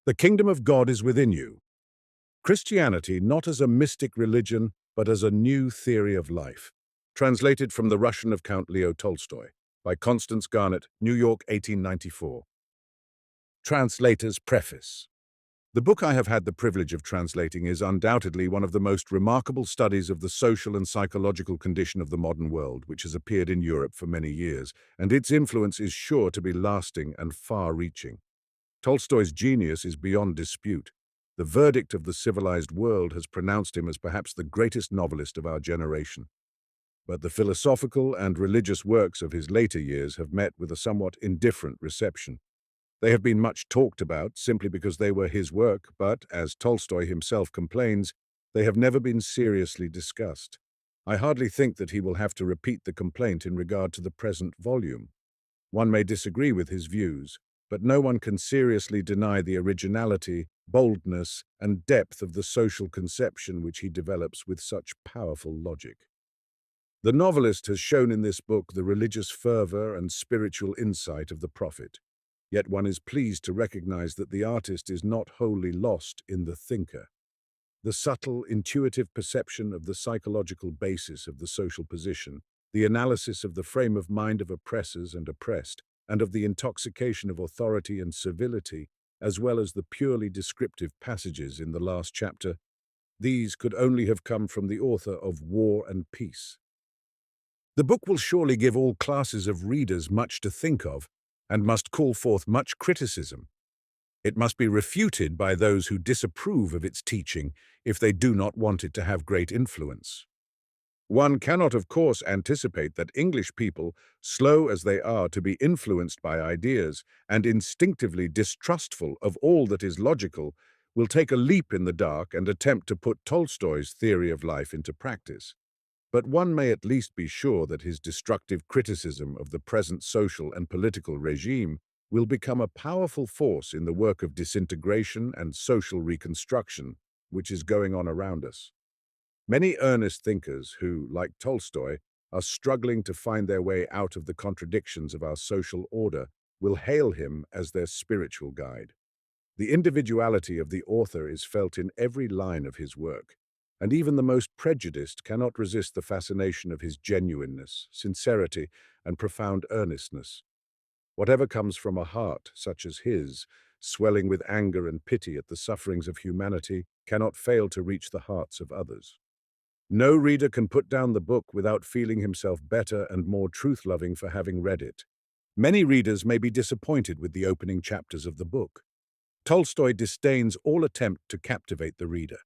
The kingdom of God is within you. Christianity not as a mystic religion, but as a new theory of life. Translated from the Russian of Count Leo Tolstoy, by Constance Garnett, New York, 1894. Translator's Preface. The book I have had the privilege of translating is undoubtedly one of the most remarkable studies of the social and psychological condition of the modern world, which has appeared in Europe for many years, and its influence is sure to be lasting and far-reaching. Tolstoy's genius is beyond dispute. The verdict of the civilized world has pronounced him as perhaps the greatest novelist of our generation. But the philosophical and religious works of his later years have met with a somewhat indifferent reception. They have been much talked about simply because they were his work, but, as Tolstoy himself complains, they have never been seriously discussed. I hardly think that he will have to repeat the complaint in regard to the present volume. One may disagree with his views, but no one can seriously deny the originality, boldness, and depth of the social conception which he develops with such powerful logic. The novelist has shown in this book the religious fervor and spiritual insight of the prophet. Yet one is pleased to recognize that the artist is not wholly lost in the thinker. The subtle, intuitive perception of the psychological basis of the social position, the analysis of the frame of mind of oppressors and oppressed, and of the intoxication of authority and civility, as well as the purely descriptive passages in the last chapter, these could only have come from the author of War and Peace. The book will surely give all classes of readers much to think of, and must call forth much criticism. It must be refuted by those who disapprove of its teaching if they do not want it to have great influence. One cannot, of course, anticipate that English people, slow as they are to be influenced by ideas and instinctively distrustful of all that is logical, will take a leap in the dark and attempt to put Tolstoy's theory of life into practice. But one may at least be sure that his destructive criticism of the present social and political regime will become a powerful force in the work of disintegration and social reconstruction which is going on around us. Many earnest thinkers who, like Tolstoy, are struggling to find their way out of the contradictions of our social order will hail him as their spiritual guide. The individuality of the author is felt in every line of his work, and even the most prejudiced cannot resist the fascination of his genuineness, sincerity, and profound earnestness. Whatever comes from a heart such as his, swelling with anger and pity at the sufferings of humanity, cannot fail to reach the hearts of others. No reader can put down the book without feeling himself better and more truth-loving for having read it. Many readers may be disappointed with the opening chapters of the book. Tolstoy disdains all attempt to captivate the reader.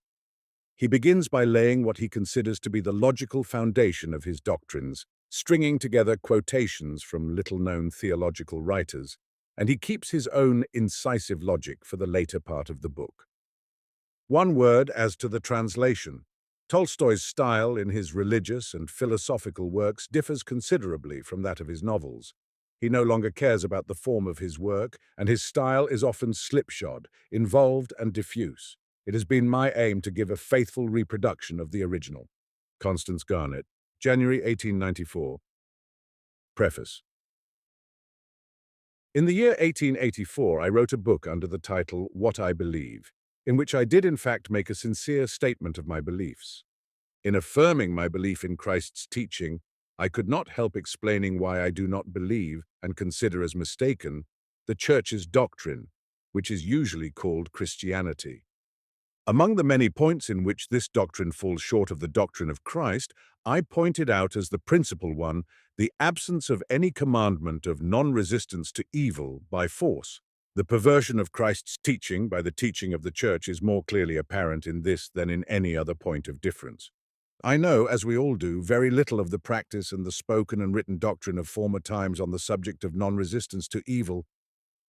He begins by laying what he considers to be the logical foundation of his doctrines, stringing together quotations from little-known theological writers, and he keeps his own incisive logic for the later part of the book. One word as to the translation. Tolstoy's style in his religious and philosophical works differs considerably from that of his novels. He no longer cares about the form of his work, and his style is often slipshod, involved, and diffuse. It has been my aim to give a faithful reproduction of the original. Constance Garnett, January 1894. Preface. In the year 1884, I wrote a book under the title What I Believe, in which I did in fact make a sincere statement of my beliefs. In affirming my belief in Christ's teaching, I could not help explaining why I do not believe and consider as mistaken the Church's doctrine, which is usually called Christianity. Among the many points in which this doctrine falls short of the doctrine of Christ, I pointed out as the principal one the absence of any commandment of non-resistance to evil by force. The perversion of Christ's teaching by the teaching of the Church is more clearly apparent in this than in any other point of difference. I know, as we all do, very little of the practice and the spoken and written doctrine of former times on the subject of non-resistance to evil.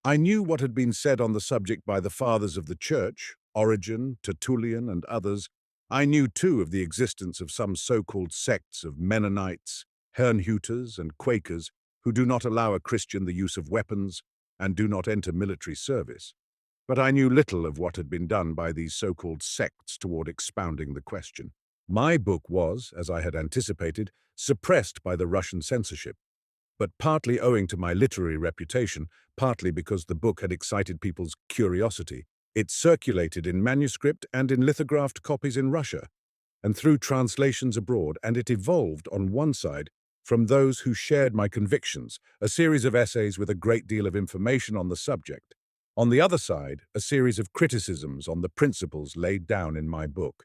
I knew what had been said on the subject by the fathers of the Church, Origen, Tertullian, and others. I knew, too, of the existence of some so-called sects of Mennonites, Herrnhuters, and Quakers who do not allow a Christian the use of weapons and do not enter military service. But I knew little of what had been done by these so-called sects toward expounding the question. My book was, as I had anticipated, suppressed by the Russian censorship, but partly owing to my literary reputation, partly because the book had excited people's curiosity, It circulated in manuscript and in lithographed copies in Russia, and through translations abroad, and it evolved, on one side, from those who shared my convictions, a series of essays with a great deal of information on the subject. On the other side, a series of criticisms on the principles laid down in my book.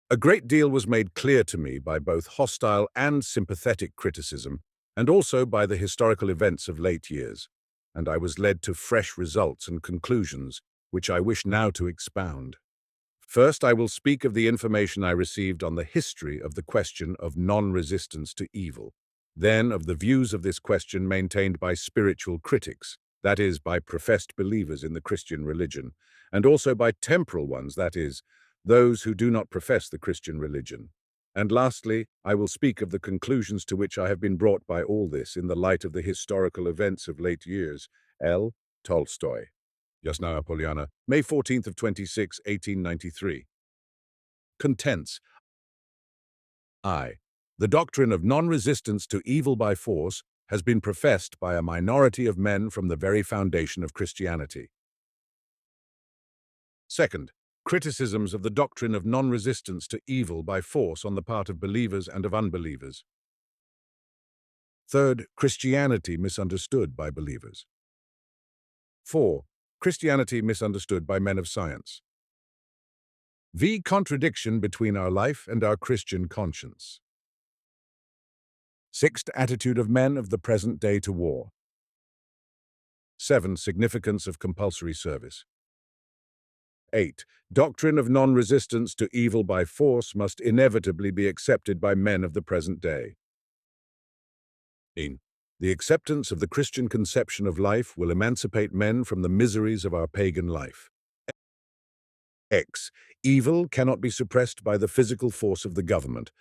A great deal was made clear to me by both hostile and sympathetic criticism, and also by the historical events of late years, and I was led to fresh results and conclusions, which I wish now to expound. First, I will speak of the information I received on the history of the question of non-resistance to evil, then of the views of this question maintained by spiritual critics, that is, by professed believers in the Christian religion, and also by temporal ones, that is, those who do not profess the Christian religion. And lastly, I will speak of the conclusions to which I have been brought by all this in the light of the historical events of late years. L. Tolstoy. Yasna Apollyana, May 14th of 26, 1893. Contents. I. The doctrine of non-resistance to evil by force has been professed by a minority of men from the very foundation of Christianity. Second, criticisms of the doctrine of non-resistance to evil by force on the part of believers and of unbelievers. Third, Christianity misunderstood by believers. 4. Christianity misunderstood by men of science. The contradiction between our life and our Christian conscience. Sixth, attitude of men of the present day to war. 7. Significance of compulsory service. 8. Doctrine of non-resistance to evil by force must inevitably be accepted by men of the present day. 9. The acceptance of the Christian conception of life will emancipate men from the miseries of our pagan life. X. Evil cannot be suppressed by the physical force of the government.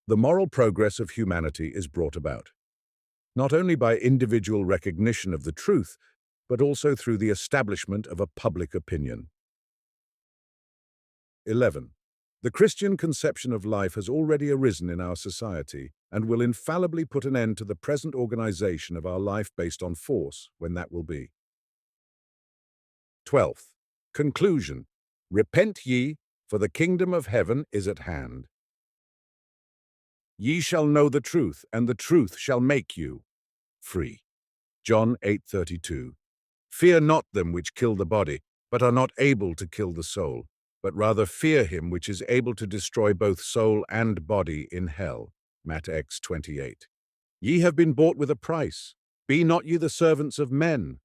The moral progress of humanity is brought about, not only by individual recognition of the truth, but also through the establishment of a public opinion. 11. The Christian conception of life has already arisen in our society and will infallibly put an end to the present organization of our life based on force, when that will be. 12th. Conclusion. Repent ye, for the kingdom of heaven is at hand. Ye shall know the truth, and the truth shall make you free. John 8:32. Fear not them which kill the body, but are not able to kill the soul, but rather fear him which is able to destroy both soul and body in hell. Matt. X 28. Ye have been bought with a price. Be not ye the servants of men.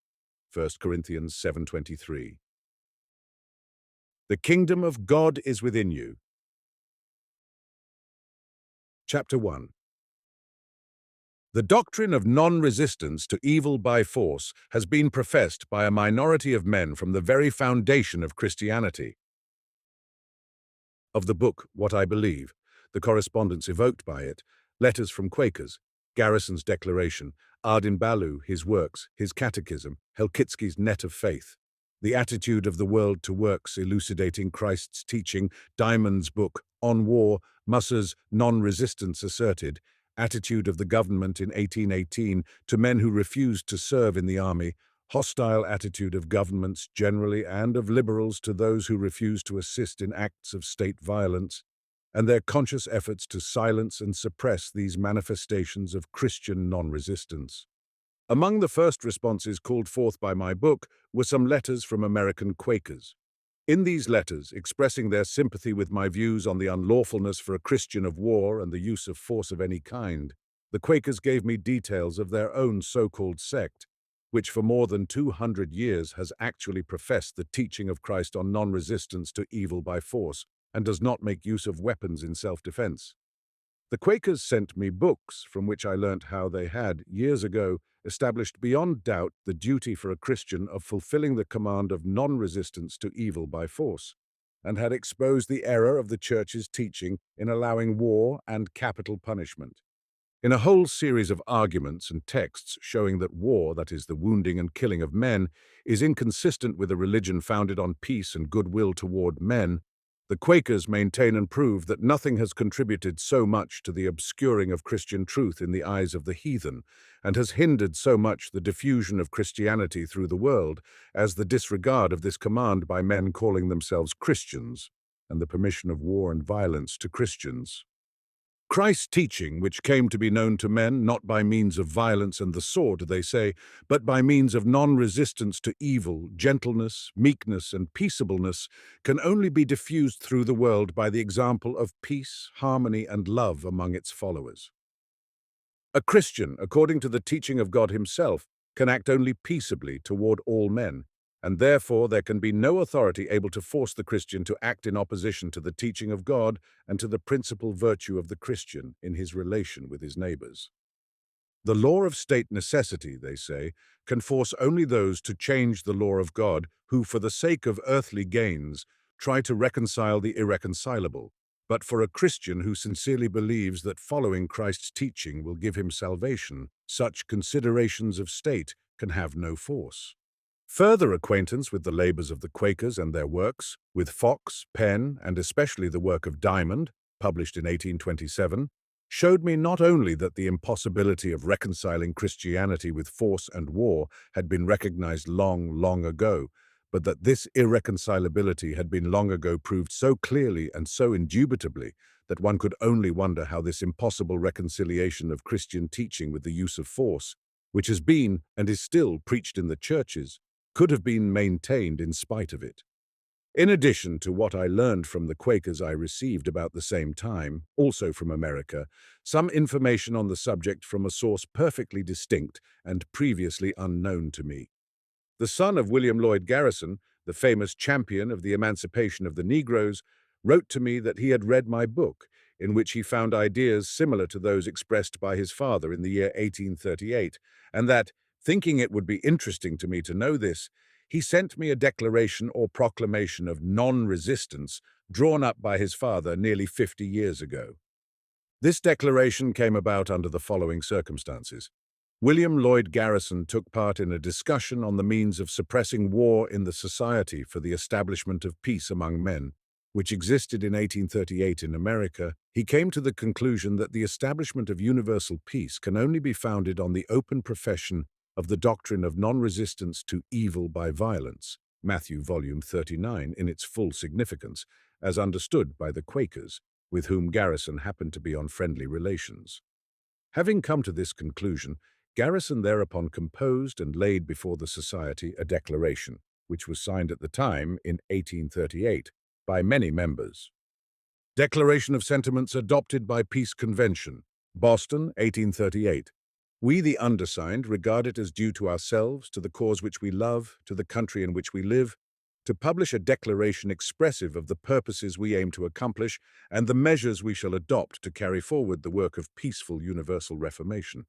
1 Corinthians 7:23. The kingdom of God is within you. Chapter 1. The doctrine of non-resistance to evil by force has been professed by a minority of men from the very foundation of Christianity. Of the book, What I Believe, the correspondence evoked by it, letters from Quakers, Garrison's Declaration, Ardin Balu, his works, his Catechism, Helkitsky's Net of Faith, the attitude of the world to works elucidating Christ's teaching, Diamond's book, On War, Musser's Non-Resistance Asserted, attitude of the government in 1818 to men who refused to serve in the army, hostile attitude of governments generally and of liberals to those who refused to assist in acts of state violence, and their conscious efforts to silence and suppress these manifestations of Christian non-resistance. Among the first responses called forth by my book were some letters from American Quakers. In these letters, expressing their sympathy with my views on the unlawfulness for a Christian of war and the use of force of any kind, the Quakers gave me details of their own so-called sect, which for more than 200 years has actually professed the teaching of Christ on non-resistance to evil by force and does not make use of weapons in self-defense. The Quakers sent me books from which I learnt how they had, years ago, established beyond doubt the duty for a Christian of fulfilling the command of non-resistance to evil by force, and had exposed the error of the Church's teaching in allowing war and capital punishment. In a whole series of arguments and texts showing that war, that is, the wounding and killing of men, is inconsistent with a religion founded on peace and goodwill toward men, The Quakers maintain and prove that nothing has contributed so much to the obscuring of Christian truth in the eyes of the heathen, and has hindered so much the diffusion of Christianity through the world, as the disregard of this command by men calling themselves Christians, and the permission of war and violence to Christians. Christ's teaching, which came to be known to men not by means of violence and the sword, they say, but by means of non-resistance to evil, gentleness, meekness, and peaceableness, can only be diffused through the world by the example of peace, harmony, and love among its followers. A Christian, according to the teaching of God himself, can act only peaceably toward all men, and therefore there can be no authority able to force the Christian to act in opposition to the teaching of God and to the principal virtue of the Christian in his relation with his neighbors. The law of state necessity, they say, can force only those to change the law of God who, for the sake of earthly gains, try to reconcile the irreconcilable. But for a Christian who sincerely believes that following Christ's teaching will give him salvation, such considerations of state can have no force. Further acquaintance with the labors of the Quakers and their works, with Fox, Penn, and especially the work of Diamond, published in 1827, showed me not only that the impossibility of reconciling Christianity with force and war had been recognized long, long ago, but that this irreconcilability had been long ago proved so clearly and so indubitably that one could only wonder how this impossible reconciliation of Christian teaching with the use of force, which has been and is still preached in the churches, could have been maintained in spite of it. In addition to what I learned from the Quakers, I received about the same time, also from America, some information on the subject from a source perfectly distinct and previously unknown to me. The son of William Lloyd Garrison, the famous champion of the emancipation of the Negroes, wrote to me that he had read my book, in which he found ideas similar to those expressed by his father in the year 1838, and that, thinking it would be interesting to me to know this, he sent me a declaration or proclamation of non-resistance drawn up by his father nearly 50 years ago. This declaration came about under the following circumstances. William Lloyd Garrison took part in a discussion on the means of suppressing war in the Society for the Establishment of Peace Among Men, which existed in 1838 in America. He came to the conclusion that the establishment of universal peace can only be founded on the open profession of the doctrine of non-resistance to evil by violence, Matthew volume 39 in its full significance, as understood by the Quakers, with whom Garrison happened to be on friendly relations. Having come to this conclusion, Garrison thereupon composed and laid before the Society a declaration, which was signed at the time, in 1838, by many members. Declaration of Sentiments adopted by Peace Convention, Boston, 1838. We, the undersigned, regard it as due to ourselves, to the cause which we love, to the country in which we live, to publish a declaration expressive of the purposes we aim to accomplish and the measures we shall adopt to carry forward the work of peaceful universal reformation.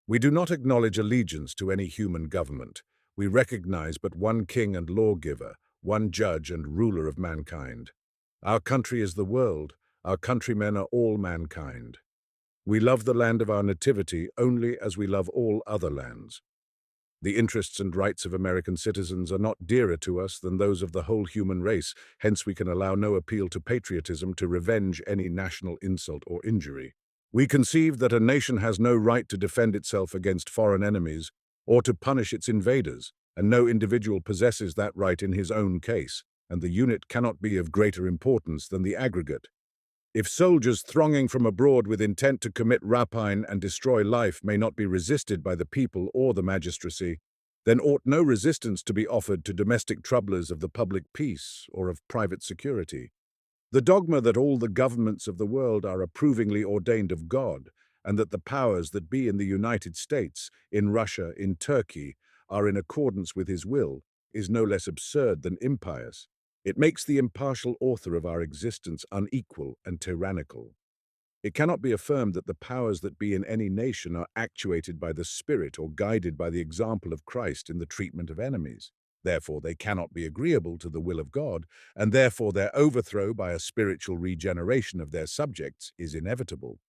We do not acknowledge allegiance to any human government. We recognize but one king and lawgiver, one judge and ruler of mankind. Our country is the world. Our countrymen are all mankind. We love the land of our nativity only as we love all other lands. The interests and rights of American citizens are not dearer to us than those of the whole human race, hence we can allow no appeal to patriotism to revenge any national insult or injury. We conceive that a nation has no right to defend itself against foreign enemies or to punish its invaders, and no individual possesses that right in his own case, and the unit cannot be of greater importance than the aggregate. If soldiers thronging from abroad with intent to commit rapine and destroy life may not be resisted by the people or the magistracy, then ought no resistance to be offered to domestic troublers of the public peace or of private security. The dogma that all the governments of the world are approvingly ordained of God, and that the powers that be in the United States, in Russia, in Turkey, are in accordance with his will, is no less absurd than impious. It makes the impartial author of our existence unequal and tyrannical. It cannot be affirmed that the powers that be in any nation are actuated by the Spirit or guided by the example of Christ in the treatment of enemies. Therefore, they cannot be agreeable to the will of God, and therefore their overthrow by a spiritual regeneration of their subjects is inevitable.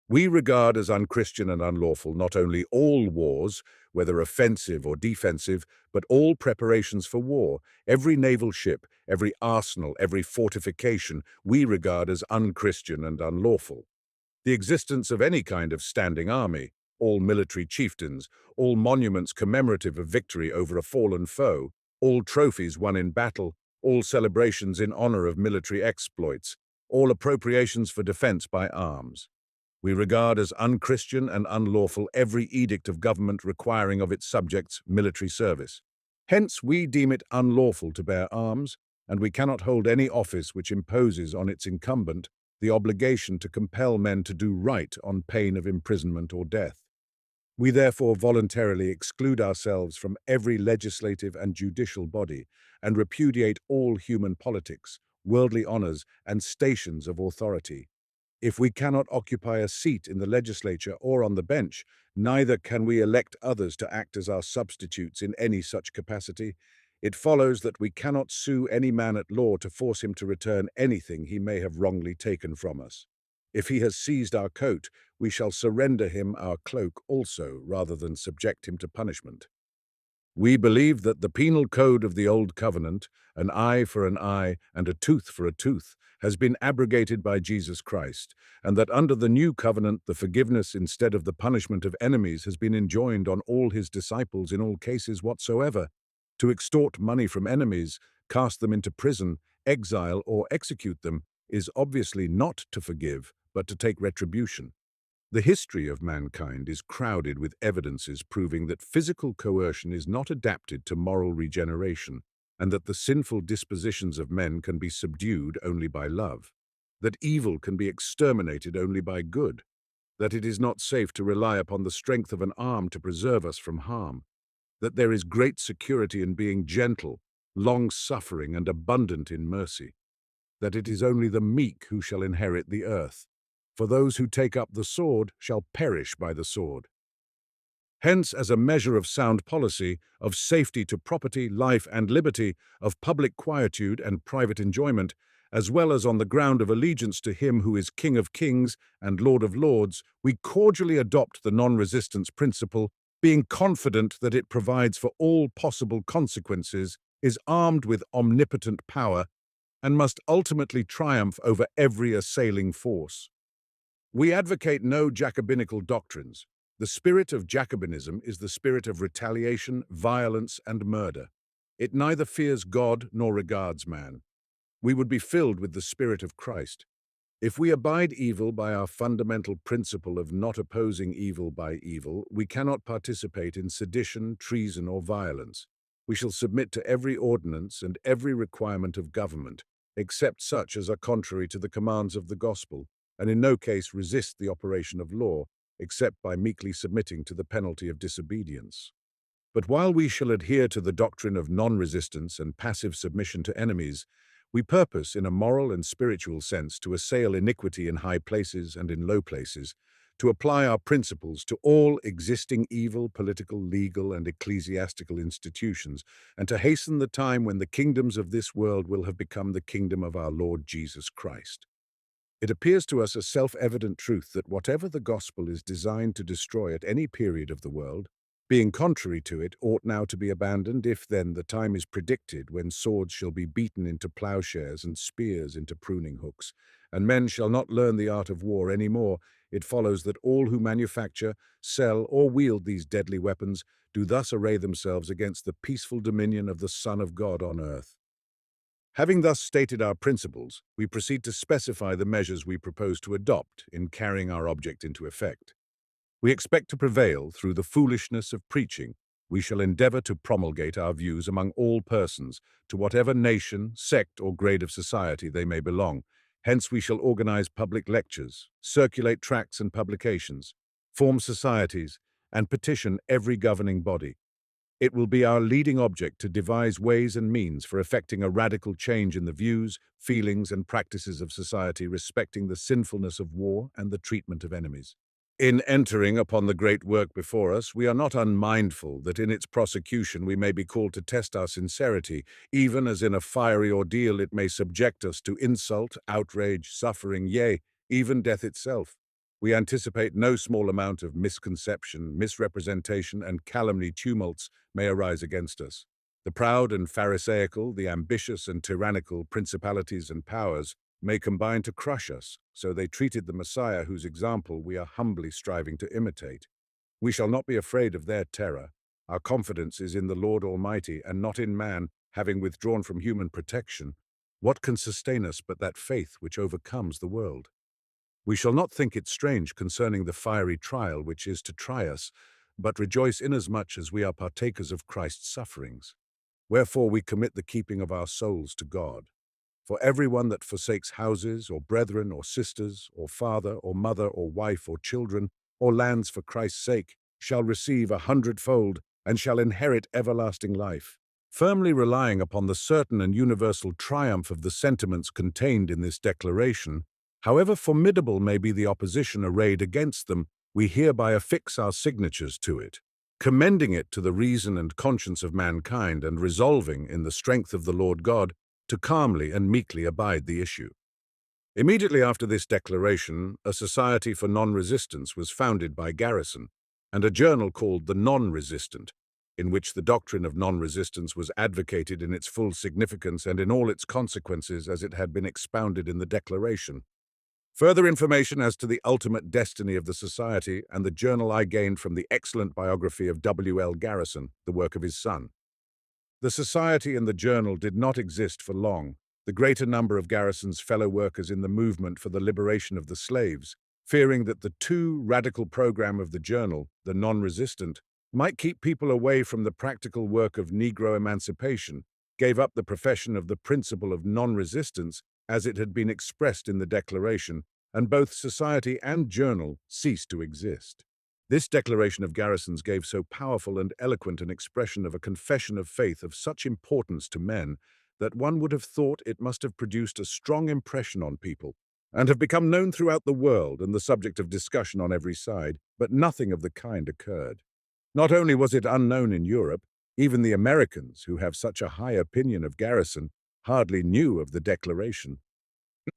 We regard as unchristian and unlawful not only all wars, whether offensive or defensive, but all preparations for war, every naval ship, every arsenal, every fortification, we regard as unchristian and unlawful. The existence of any kind of standing army, all military chieftains, all monuments commemorative of victory over a fallen foe, all trophies won in battle, all celebrations in honor of military exploits, all appropriations for defense by arms. We regard as unchristian and unlawful every edict of government requiring of its subjects military service. Hence, we deem it unlawful to bear arms, and we cannot hold any office which imposes on its incumbent the obligation to compel men to do right on pain of imprisonment or death. We therefore voluntarily exclude ourselves from every legislative and judicial body and repudiate all human politics, worldly honors, and stations of authority. If we cannot occupy a seat in the legislature or on the bench, neither can we elect others to act as our substitutes in any such capacity. It follows that we cannot sue any man at law to force him to return anything he may have wrongly taken from us. If he has seized our coat, we shall surrender him our cloak also, rather than subject him to punishment. We believe that the penal code of the Old Covenant, an eye for an eye and a tooth for a tooth, has been abrogated by Jesus Christ, and that under the New Covenant the forgiveness instead of the punishment of enemies has been enjoined on all his disciples in all cases whatsoever. To extort money from enemies, cast them into prison, exile, or execute them is obviously not to forgive, but to take retribution. The history of mankind is crowded with evidences proving that physical coercion is not adapted to moral regeneration, and that the sinful dispositions of men can be subdued only by love, that evil can be exterminated only by good, that it is not safe to rely upon the strength of an arm to preserve us from harm, that there is great security in being gentle, long-suffering, and abundant in mercy, that it is only the meek who shall inherit the earth. For those who take up the sword shall perish by the sword. Hence, as a measure of sound policy, of safety to property, life, and liberty, of public quietude and private enjoyment, as well as on the ground of allegiance to him who is King of kings and Lord of lords, we cordially adopt the non-resistance principle, being confident that it provides for all possible consequences, is armed with omnipotent power, and must ultimately triumph over every assailing force. We advocate no Jacobinical doctrines. The spirit of Jacobinism is the spirit of retaliation, violence, and murder. It neither fears God nor regards man. We would be filled with the spirit of Christ. If we abide evil by our fundamental principle of not opposing evil by evil, we cannot participate in sedition, treason, or violence. We shall submit to every ordinance and every requirement of government, except such as are contrary to the commands of the gospel, and in no case resist the operation of law, except by meekly submitting to the penalty of disobedience. But while we shall adhere to the doctrine of non-resistance and passive submission to enemies, we purpose, in a moral and spiritual sense, to assail iniquity in high places and in low places, to apply our principles to all existing evil, political, legal, and ecclesiastical institutions, and to hasten the time when the kingdoms of this world will have become the kingdom of our Lord Jesus Christ. It appears to us a self-evident truth that whatever the gospel is designed to destroy at any period of the world, being contrary to it, ought now to be abandoned if then the time is predicted when swords shall be beaten into plowshares and spears into pruning hooks, and men shall not learn the art of war any more. It follows that all who manufacture, sell, or wield these deadly weapons do thus array themselves against the peaceful dominion of the Son of God on earth. Having thus stated our principles, we proceed to specify the measures we propose to adopt in carrying our object into effect. We expect to prevail through the foolishness of preaching. We shall endeavor to promulgate our views among all persons, to whatever nation, sect, or grade of society they may belong. Hence we shall organize public lectures, circulate tracts and publications, form societies, and petition every governing body. It will be our leading object to devise ways and means for effecting a radical change in the views, feelings, and practices of society respecting the sinfulness of war and the treatment of enemies. In entering upon the great work before us, we are not unmindful that in its prosecution we may be called to test our sincerity, even as in a fiery ordeal it may subject us to insult, outrage, suffering, yea, even death itself. We anticipate no small amount of misconception, misrepresentation, and calumny tumults may arise against us. The proud and pharisaical, the ambitious and tyrannical principalities and powers may combine to crush us, so they treated the Messiah whose example we are humbly striving to imitate. We shall not be afraid of their terror. Our confidence is in the Lord Almighty and not in man, having withdrawn from human protection. What can sustain us but that faith which overcomes the world? We shall not think it strange concerning the fiery trial which is to try us, but rejoice inasmuch as we are partakers of Christ's sufferings. Wherefore we commit the keeping of our souls to God. For everyone that forsakes houses, or brethren, or sisters, or father, or mother, or wife, or children, or lands for Christ's sake, shall receive 100-fold, and shall inherit everlasting life. Firmly relying upon the certain and universal triumph of the sentiments contained in this declaration, however formidable may be the opposition arrayed against them, we hereby affix our signatures to it, commending it to the reason and conscience of mankind, and resolving, in the strength of the Lord God, to calmly and meekly abide the issue. Immediately after this declaration, a Society for Non-Resistance was founded by Garrison, and a journal called The Non-Resistant, in which the doctrine of non-resistance was advocated in its full significance and in all its consequences as it had been expounded in the Declaration. Further information as to the ultimate destiny of the Society and the journal I gained from the excellent biography of W. L. Garrison, the work of his son. The Society and the journal did not exist for long. The greater number of Garrison's fellow workers in the movement for the liberation of the slaves, fearing that the too radical program of the journal, the non-resistant, might keep people away from the practical work of Negro emancipation, gave up the profession of the principle of non-resistance as it had been expressed in the Declaration, and both Society and journal ceased to exist. This declaration of Garrison's gave so powerful and eloquent an expression of a confession of faith of such importance to men that one would have thought it must have produced a strong impression on people, and have become known throughout the world and the subject of discussion on every side, but nothing of the kind occurred. Not only was it unknown in Europe, even the Americans, who have such a high opinion of Garrison, hardly knew of the Declaration.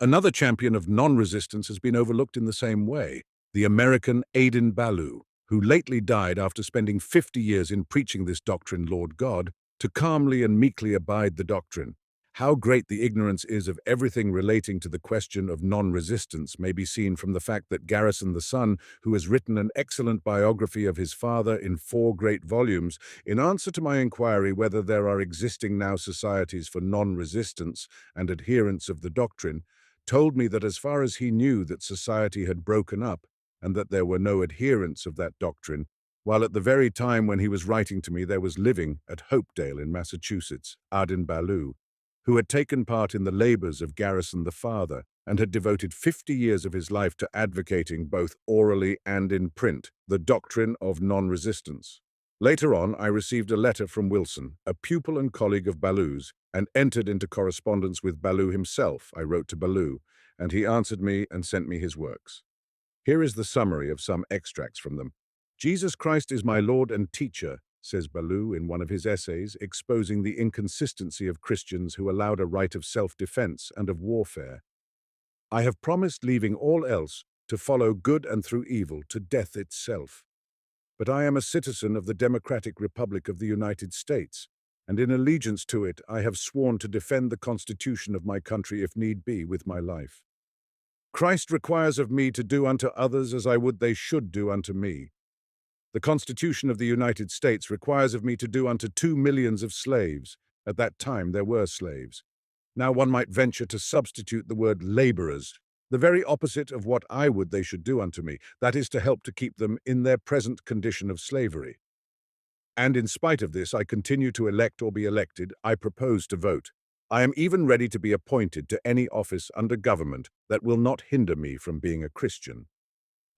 Another champion of non-resistance has been overlooked in the same way, the American Adin Ballou, who lately died after spending 50 years in preaching this doctrine, Lord God, to calmly and meekly abide the doctrine. How great the ignorance is of everything relating to the question of non-resistance may be seen from the fact that Garrison the son, who has written an excellent biography of his father in 4 great volumes, in answer to my inquiry whether there are existing now societies for non-resistance and adherents of the doctrine, told me that as far as he knew that society had broken up and that there were no adherents of that doctrine, while at the very time when he was writing to me there was living at Hopedale in Massachusetts, Adin Ballou, who had taken part in the labors of Garrison the father and had devoted 50 years of his life to advocating both orally and in print the doctrine of non-resistance. Later on, I received a letter from Wilson, a pupil and colleague of Ballou's, and entered into correspondence with Ballou himself. I wrote to Ballou, and he answered me and sent me his works. Here is the summary of some extracts from them. Jesus Christ is my Lord and teacher, says Ballou in one of his essays, exposing the inconsistency of Christians who allowed a right of self-defense and of warfare. I have promised, leaving all else, to follow good and through evil to death itself. But I am a citizen of the Democratic Republic of the United States, and in allegiance to it I have sworn to defend the Constitution of my country if need be with my life. Christ requires of me to do unto others as I would they should do unto me. The Constitution of the United States requires of me to do unto 2 millions of slaves. At that time there were slaves. Now one might venture to substitute the word laborers, the very opposite of what I would they should do unto me, that is, to help to keep them in their present condition of slavery. And in spite of this, I continue to elect or be elected. I propose to vote. I am even ready to be appointed to any office under government that will not hinder me from being a Christian.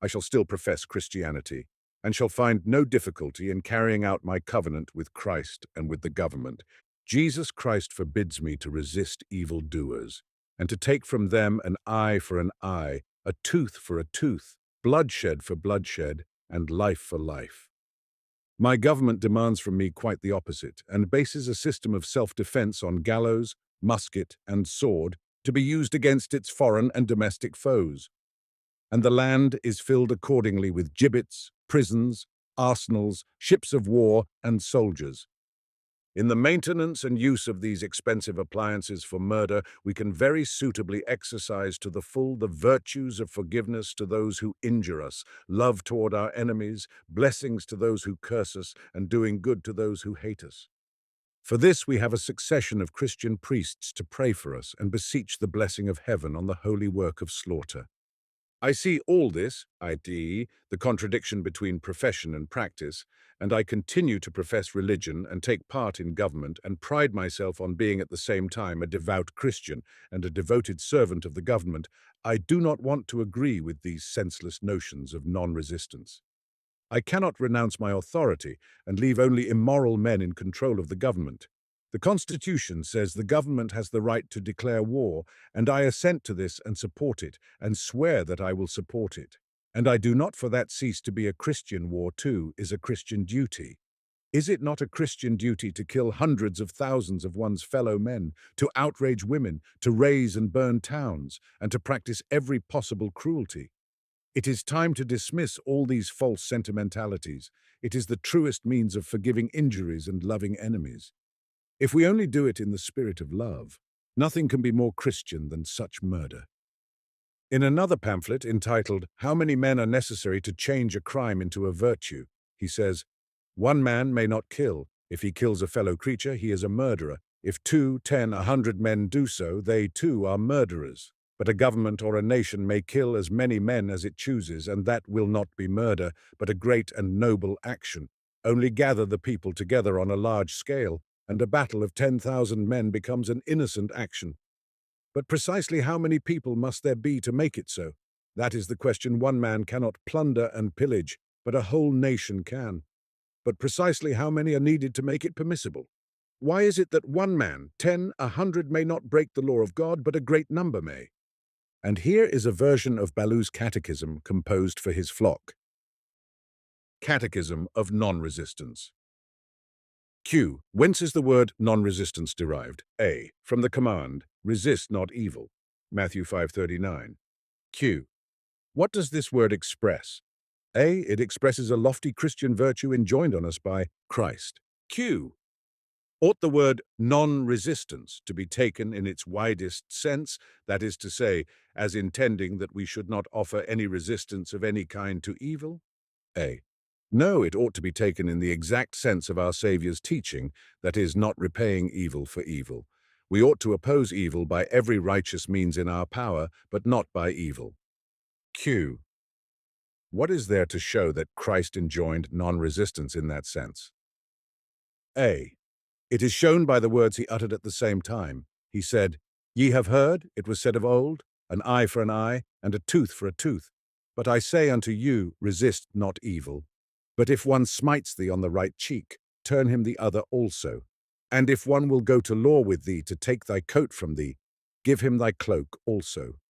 I shall still profess Christianity, and shall find no difficulty in carrying out my covenant with Christ and with the government. Jesus Christ forbids me to resist evildoers, and to take from them an eye for an eye, a tooth for a tooth, bloodshed for bloodshed, and life for life. My government demands from me quite the opposite, and bases a system of self-defense on gallows, musket, and sword to be used against its foreign and domestic foes. and the land is filled accordingly with gibbets, prisons, arsenals, ships of war, and soldiers. In the maintenance and use of these expensive appliances for murder, we can very suitably exercise to the full the virtues of forgiveness to those who injure us, love toward our enemies, blessings to those who curse us, and doing good to those who hate us. For this we have a succession of Christian priests to pray for us and beseech the blessing of heaven on the holy work of slaughter. I see all this, i.e., the contradiction between profession and practice, and I continue to profess religion and take part in government and pride myself on being at the same time a devout Christian and a devoted servant of the government. I do not want to agree with these senseless notions of non-resistance. I cannot renounce my authority and leave only immoral men in control of the government. The Constitution says the government has the right to declare war, and I assent to this and support it, and swear that I will support it. And I do not for that cease to be a Christian. War, too, is a Christian duty. Is it not a Christian duty to kill hundreds of thousands of one's fellow men, to outrage women, to raze and burn towns, and to practice every possible cruelty? It is time to dismiss all these false sentimentalities. It is the truest means of forgiving injuries and loving enemies. If we only do it in the spirit of love, nothing can be more Christian than such murder. In another pamphlet entitled, "How Many Men Are Necessary to Change a Crime into a Virtue?" he says, "One man may not kill. If he kills a fellow creature, he is a murderer. If 2, 10, 100 men do so, they too are murderers. But a government or a nation may kill as many men as it chooses, and that will not be murder, but a great and noble action. Only gather the people together on a large scale, and a battle of 10,000 men becomes an innocent action. But precisely how many people must there be to make it so? That is the question. One man cannot plunder and pillage, but a whole nation can. But precisely how many are needed to make it permissible? Why is it that one man, 10, 100 may not break the law of God, but a great number may? And here is a version of Ballou's catechism composed for his flock. Catechism of Non-Resistance. Q. Whence is the word non-resistance derived? A. From the command, resist not evil. Matthew 5:39. Q. What does this word express? A. It expresses a lofty Christian virtue enjoined on us by Christ. Q. Ought the word non-resistance to be taken in its widest sense, that is to say, as intending that we should not offer any resistance of any kind to evil? A. No, it ought to be taken in the exact sense of our Saviour's teaching, that is, not repaying evil for evil. We ought to oppose evil by every righteous means in our power, but not by evil. Q. What is there to show that Christ enjoined non-resistance in that sense? A. It is shown by the words he uttered at the same time. He said, "Ye have heard, it was said of old, an eye for an eye, and a tooth for a tooth. But I say unto you, resist not evil. But if one smites thee on the right cheek, turn him the other also. And if one will go to law with thee to take thy coat from thee, give him thy cloak also."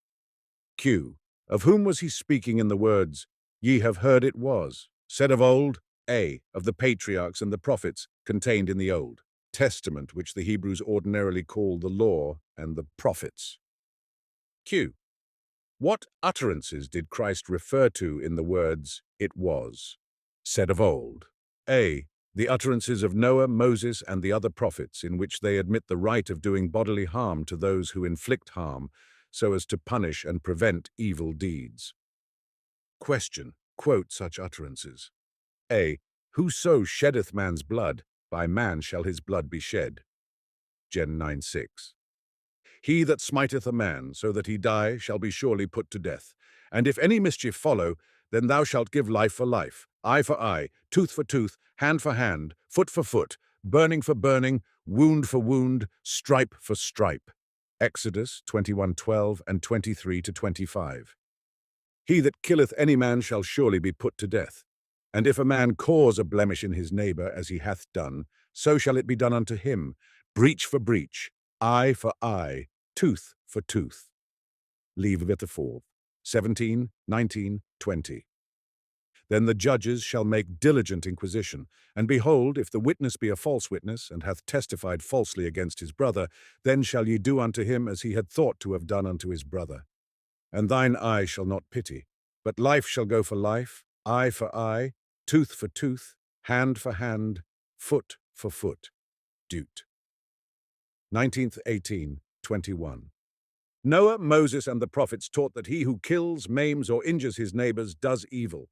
Q. Of whom was he speaking in the words, "Ye have heard it was said of old"? A. Of the patriarchs and the prophets contained in the Old Testament, which the Hebrews ordinarily call the Law and the Prophets. Q. What utterances did Christ refer to in the words, "it was said of old"? A. The utterances of Noah, Moses, and the other prophets, in which they admit the right of doing bodily harm to those who inflict harm, so as to punish and prevent evil deeds. Question. Quote such utterances. A. Whoso sheddeth man's blood, by man shall his blood be shed. Gen 9:6. He that smiteth a man, so that he die, shall be surely put to death. And if any mischief follow, then thou shalt give life for life, eye for eye, tooth for tooth, hand for hand, foot for foot, burning for burning, wound for wound, stripe for stripe. Exodus 21:12 and 23-25. He that killeth any man shall surely be put to death. And if a man cause a blemish in his neighbour, as he hath done, so shall it be done unto him, breach for breach, eye for eye, tooth for tooth. Leviticus 4:17, 19, 20. Then the judges shall make diligent inquisition, and behold, if the witness be a false witness, and hath testified falsely against his brother, then shall ye do unto him as he had thought to have done unto his brother. And thine eye shall not pity, But life shall go for life, eye for eye, tooth for tooth, hand for hand, foot for foot. Dute. 19th 1821. Noah, Moses, and the prophets taught that he who kills, maims, or injures his neighbors does evil.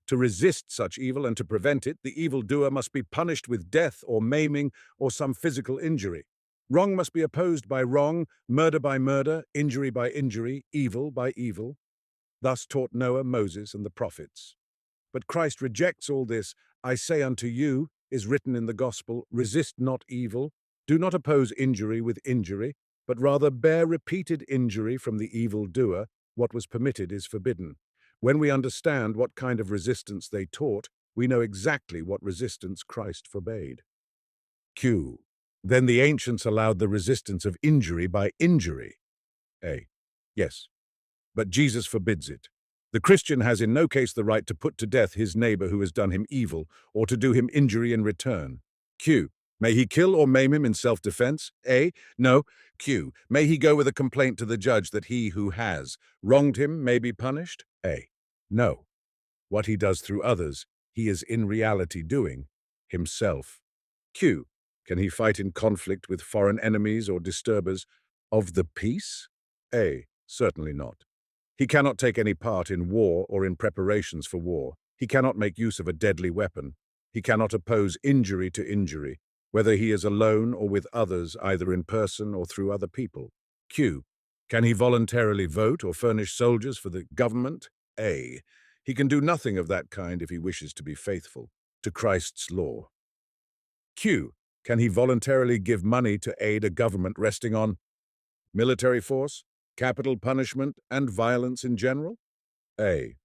To resist such evil and to prevent it, the evildoer must be punished with death or maiming or some physical injury. Wrong must be opposed by wrong, murder by murder, injury by injury, evil by evil. Thus taught Noah, Moses, and the prophets. But Christ rejects all this. I say unto you, is written in the gospel, resist not evil, do not oppose injury with injury, but rather bear repeated injury from the evildoer. What was permitted is forbidden. When we understand what kind of resistance they taught, we know exactly what resistance Christ forbade. Q. Then the ancients allowed the resistance of injury by injury. A. Yes, but Jesus forbids it. The Christian has in no case the right to put to death his neighbor who has done him evil, or to do him injury in return. Q. May he kill or maim him in self-defense? A. No. Q. May he go with a complaint to the judge that he who has wronged him may be punished? A. No. What he does through others, he is in reality doing himself. Q. Can he fight in conflict with foreign enemies or disturbers of the peace? A. Certainly not. He cannot take any part in war or in preparations for war. He cannot make use of a deadly weapon. He cannot oppose injury to injury, whether he is alone or with others, either in person or through other people. Q. Can he voluntarily vote or furnish soldiers for the government? A. He can do nothing of that kind if he wishes to be faithful to Christ's law. Q. Can he voluntarily give money to aid a government resting on military force, capital punishment, and violence in general? A.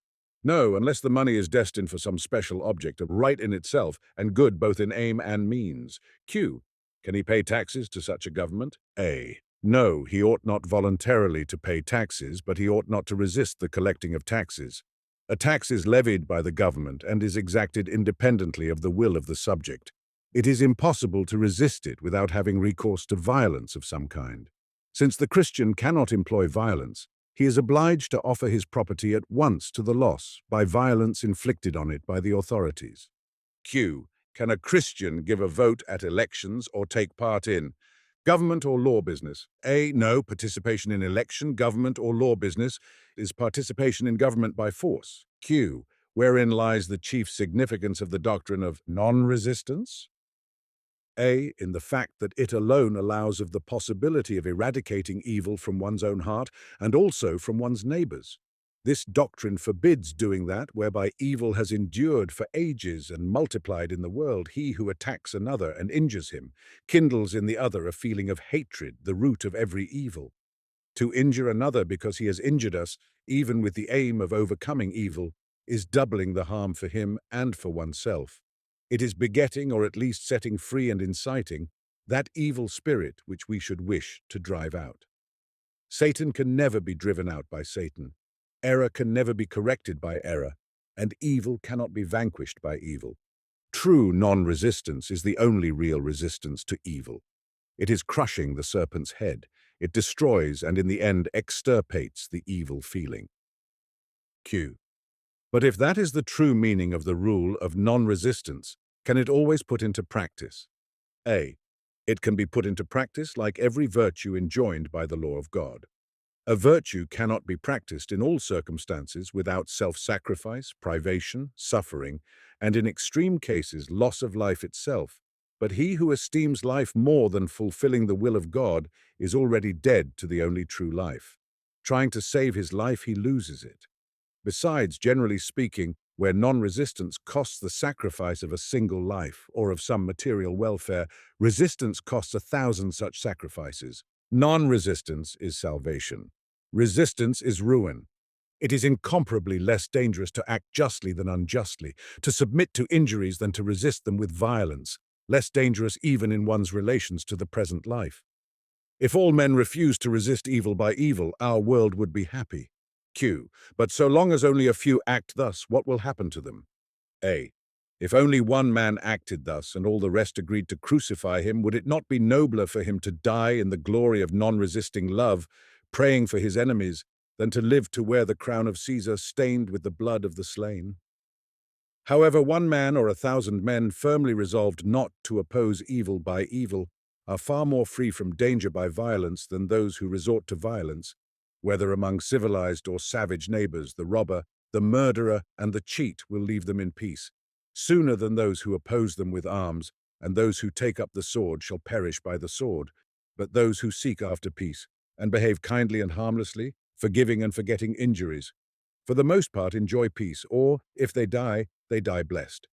No, unless the money is destined for some special object, a right in itself, and good both in aim and means. Q. Can he pay taxes to such a government? A. No, he ought not voluntarily to pay taxes, but he ought not to resist the collecting of taxes. A tax is levied by the government and is exacted independently of the will of the subject. It is impossible to resist it without having recourse to violence of some kind. Since the Christian cannot employ violence, he is obliged to offer his property at once to the loss by violence inflicted on it by the authorities. Q. Can a Christian give a vote at elections or take part in government or law business? A. No. Participation in election, government, or law business is participation in government by force. Q. Wherein lies the chief significance of the doctrine of non-resistance? A. In the fact that it alone allows of the possibility of eradicating evil from one's own heart and also from one's neighbors. This doctrine forbids doing that whereby evil has endured for ages and multiplied in the world. He who attacks another and injures him kindles in the other a feeling of hatred, the root of every evil. To injure another because he has injured us, even with the aim of overcoming evil, is doubling the harm for him and for oneself. It is begetting, or at least setting free and inciting, that evil spirit which we should wish to drive out. Satan can never be driven out by Satan. Error can never be corrected by error, and evil cannot be vanquished by evil. True non-resistance is the only real resistance to evil. It is crushing the serpent's head. It destroys and in the end extirpates the evil feeling. Q. But if that is the true meaning of the rule of non-resistance, can it always put into practice? A. It can be put into practice like every virtue enjoined by the law of God. A virtue cannot be practiced in all circumstances without self-sacrifice, privation, suffering, and in extreme cases loss of life itself. But he who esteems life more than fulfilling the will of God is already dead to the only true life. Trying to save his life, he loses it. Besides, generally speaking, where non-resistance costs the sacrifice of a single life or of some material welfare, resistance costs 1,000 such sacrifices. Non-resistance is salvation. Resistance is ruin. It is incomparably less dangerous to act justly than unjustly, to submit to injuries than to resist them with violence, less dangerous even in one's relations to the present life. If all men refused to resist evil by evil, our world would be happy. Q. But so long as only a few act thus, what will happen to them? A. If only one man acted thus and all the rest agreed to crucify him, would it not be nobler for him to die in the glory of non-resisting love, praying for his enemies, than to live to wear the crown of Caesar stained with the blood of the slain. However, one man or 1,000 men firmly resolved not to oppose evil by evil are far more free from danger by violence than those who resort to violence, whether among civilized or savage neighbors. The robber, the murderer, and the cheat will leave them in peace, sooner than those who oppose them with arms, and those who take up the sword shall perish by the sword. But those who seek after peace, and behave kindly and harmlessly, forgiving and forgetting injuries, for the most part enjoy peace, or, if they die blessed.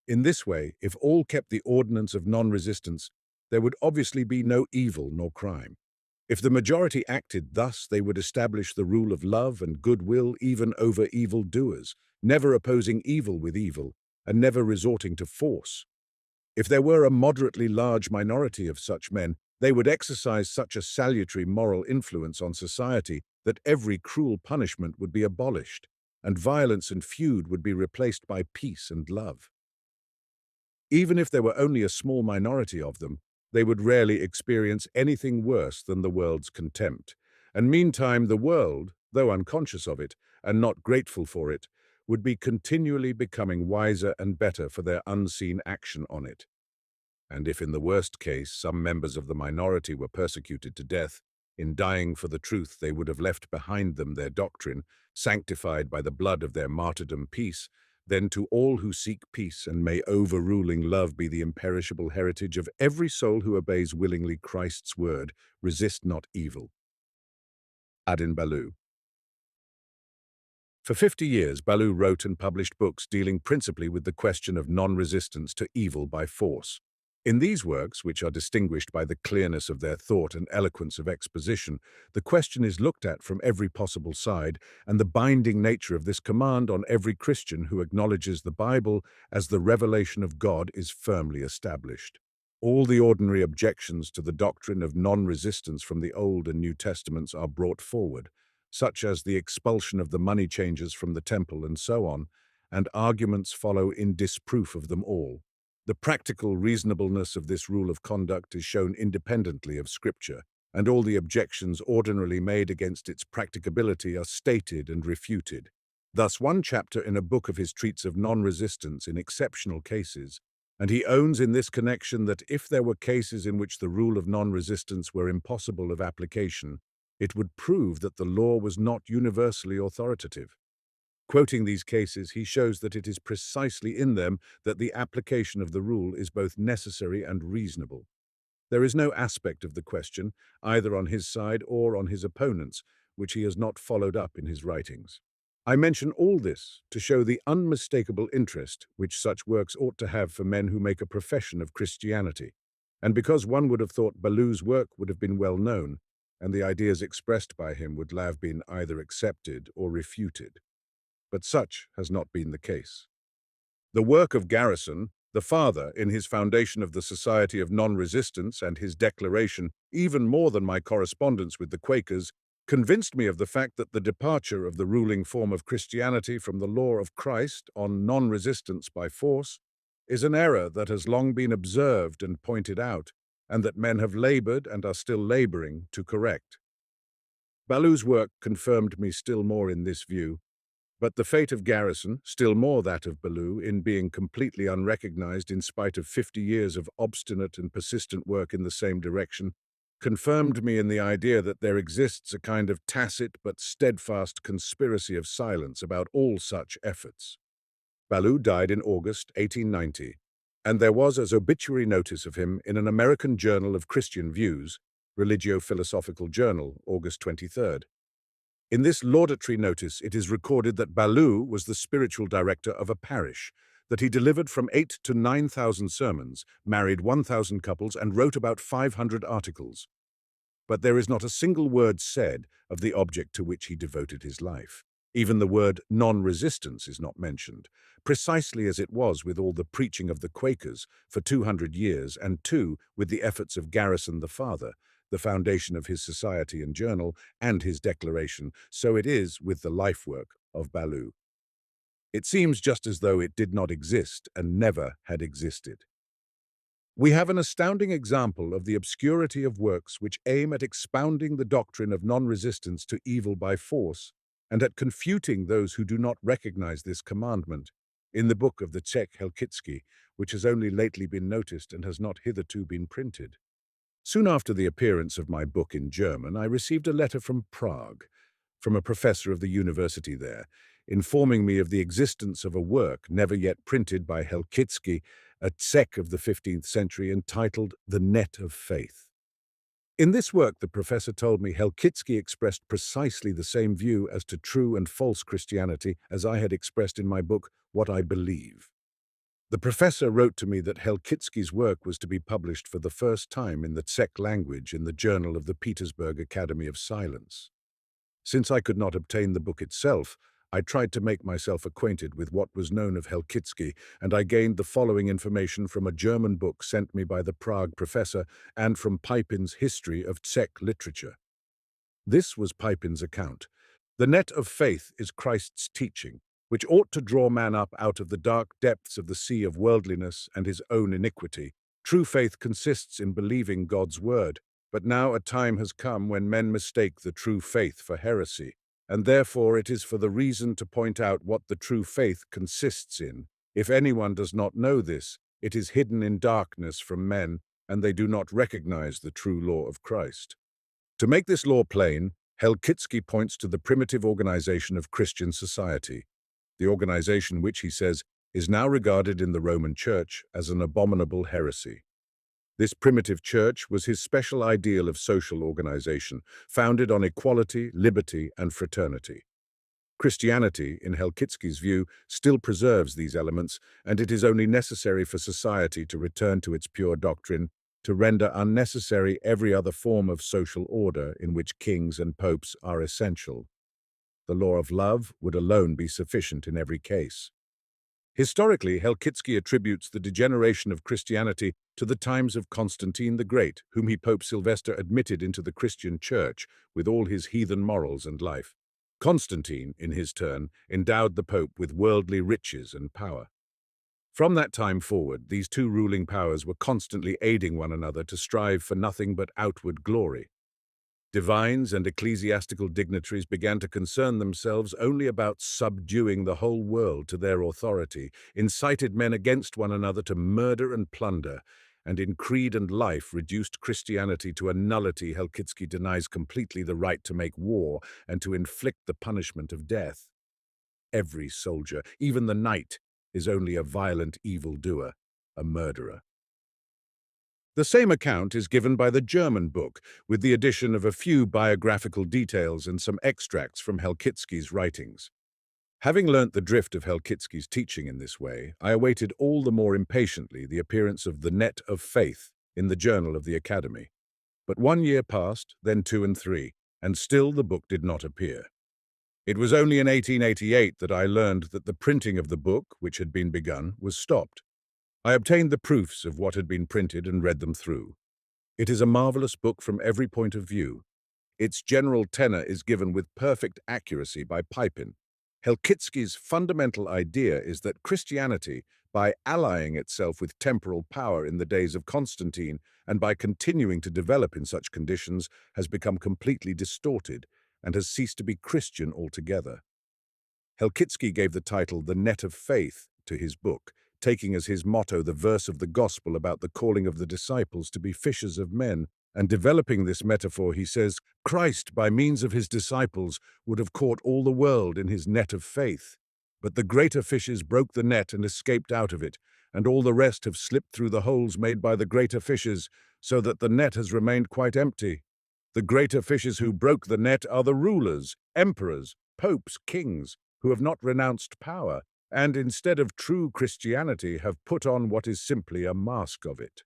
In this way, if all kept the ordinance of non-resistance, there would obviously be no evil nor crime. If the majority acted thus, they would establish the rule of love and goodwill even over evil doers, never opposing evil with evil, and never resorting to force. If there were a moderately large minority of such men, they would exercise such a salutary moral influence on society that every cruel punishment would be abolished, and violence and feud would be replaced by peace and love. Even if there were only a small minority of them, they would rarely experience anything worse than the world's contempt. And meantime, the world, though unconscious of it and not grateful for it, would be continually becoming wiser and better for their unseen action on it. And if in the worst case some members of the minority were persecuted to death, in dying for the truth they would have left behind them their doctrine, sanctified by the blood of their martyrdom peace, then to all who seek peace and may overruling love be the imperishable heritage of every soul who obeys willingly Christ's word, resist not evil. Adin Ballou. For 50 years, Ballou wrote and published books dealing principally with the question of non-resistance to evil by force. In these works, which are distinguished by the clearness of their thought and eloquence of exposition, the question is looked at from every possible side, and the binding nature of this command on every Christian who acknowledges the Bible as the revelation of God is firmly established. All the ordinary objections to the doctrine of non-resistance from the Old and New Testaments are brought forward, such as the expulsion of the money changers from the temple and so on, and arguments follow in disproof of them all. The practical reasonableness of this rule of conduct is shown independently of Scripture, and all the objections ordinarily made against its practicability are stated and refuted. Thus, one chapter in a book of his treats of non-resistance in exceptional cases, and he owns in this connection that if there were cases in which the rule of non-resistance were impossible of application, it would prove that the law was not universally authoritative. Quoting these cases, he shows that it is precisely in them that the application of the rule is both necessary and reasonable. There is no aspect of the question, either on his side or on his opponent's, which he has not followed up in his writings. I mention all this to show the unmistakable interest which such works ought to have for men who make a profession of Christianity, and because one would have thought Ballou's work would have been well known, and the ideas expressed by him would have been either accepted or refuted. But such has not been the case. The work of Garrison, the father, in his foundation of the Society of Non-Resistance and his declaration, even more than my correspondence with the Quakers, convinced me of the fact that the departure of the ruling form of Christianity from the law of Christ on non-resistance by force is an error that has long been observed and pointed out, and that men have labored and are still laboring to correct. Ballou's work confirmed me still more in this view, but the fate of Garrison, still more that of Ballou, in being completely unrecognized in spite of 50 years of obstinate and persistent work in the same direction, confirmed me in the idea that there exists a kind of tacit but steadfast conspiracy of silence about all such efforts. Ballou died in August 1890, and there was as obituary notice of him in an American Journal of Christian Views, Religio-Philosophical Journal, August 23rd. In this laudatory notice, it is recorded that Ballou was the spiritual director of a parish, that he delivered from 8,000 to 9,000 sermons, married 1,000 couples, and wrote about 500 articles. But there is not a single word said of the object to which he devoted his life. Even the word non-resistance is not mentioned, precisely as it was with all the preaching of the Quakers for 200 years, and too with the efforts of Garrison the father, the foundation of his society and journal, and his declaration, so it is with the life work of Ballou. It seems just as though it did not exist and never had existed. We have an astounding example of the obscurity of works which aim at expounding the doctrine of non-resistance to evil by force and at confuting those who do not recognize this commandment in the book of the Czech Helkitsky, which has only lately been noticed and has not hitherto been printed. Soon after the appearance of my book in German, I received a letter from Prague, from a professor of the university there, informing me of the existence of a work never yet printed by Helkitsky, a Czech of the 15th century, entitled The Net of Faith. In this work, the professor told me Helkitsky expressed precisely the same view as to true and false Christianity as I had expressed in my book, What I Believe. The professor wrote to me that Helkitsky's work was to be published for the first time in the Czech language in the Journal of the Petersburg Academy of Science. Since I could not obtain the book itself, I tried to make myself acquainted with what was known of Helkitsky, and I gained the following information from a German book sent me by the Prague professor and from Pipin's History of Czech Literature. This was Pipin's account. The net of faith is Christ's teaching, which ought to draw man up out of the dark depths of the sea of worldliness and his own iniquity. True faith consists in believing God's word, but now a time has come when men mistake the true faith for heresy, and therefore it is for the reason to point out what the true faith consists in. If anyone does not know this, it is hidden in darkness from men, and they do not recognize the true law of Christ. To make this law plain, Helkitsky points to the primitive organization of Christian society, the organization which, he says, is now regarded in the Roman Church as an abominable heresy. This primitive church was his special ideal of social organization, founded on equality, liberty, and fraternity. Christianity, in Helkitsky's view, still preserves these elements, and it is only necessary for society to return to its pure doctrine, to render unnecessary every other form of social order in which kings and popes are essential. The law of love would alone be sufficient in every case. Historically, Helkitsky attributes the degeneration of Christianity to the times of Constantine the Great, whom Pope Sylvester admitted into the Christian Church with all his heathen morals and life. Constantine, in his turn, endowed the Pope with worldly riches and power. From that time forward, these two ruling powers were constantly aiding one another to strive for nothing but outward glory. Divines and ecclesiastical dignitaries began to concern themselves only about subduing the whole world to their authority, incited men against one another to murder and plunder, and in creed and life reduced Christianity to a nullity. Helkitsky denies completely the right to make war and to inflict the punishment of death. Every soldier, even the knight, is only a violent evildoer, a murderer. The same account is given by the German book, with the addition of a few biographical details and some extracts from Helkitsky's writings. Having learnt the drift of Helkitsky's teaching in this way, I awaited all the more impatiently the appearance of The Net of Faith in the Journal of the Academy. But 1 year passed, then 2 and 3, and still the book did not appear. It was only in 1888 that I learned that the printing of the book, which had been begun, was stopped. I obtained the proofs of what had been printed and read them through. It is a marvelous book from every point of view. Its general tenor is given with perfect accuracy by Pipin. Helkitsky's fundamental idea is that Christianity, by allying itself with temporal power in the days of Constantine and by continuing to develop in such conditions, has become completely distorted and has ceased to be Christian altogether. Helkitsky gave the title The Net of Faith to his book, taking as his motto the verse of the Gospel about the calling of the disciples to be fishers of men, and developing this metaphor, he says, Christ, by means of his disciples, would have caught all the world in his net of faith. But the greater fishes broke the net and escaped out of it, and all the rest have slipped through the holes made by the greater fishes, so that the net has remained quite empty. The greater fishes who broke the net are the rulers, emperors, popes, kings, who have not renounced power, and instead of true Christianity have put on what is simply a mask of it.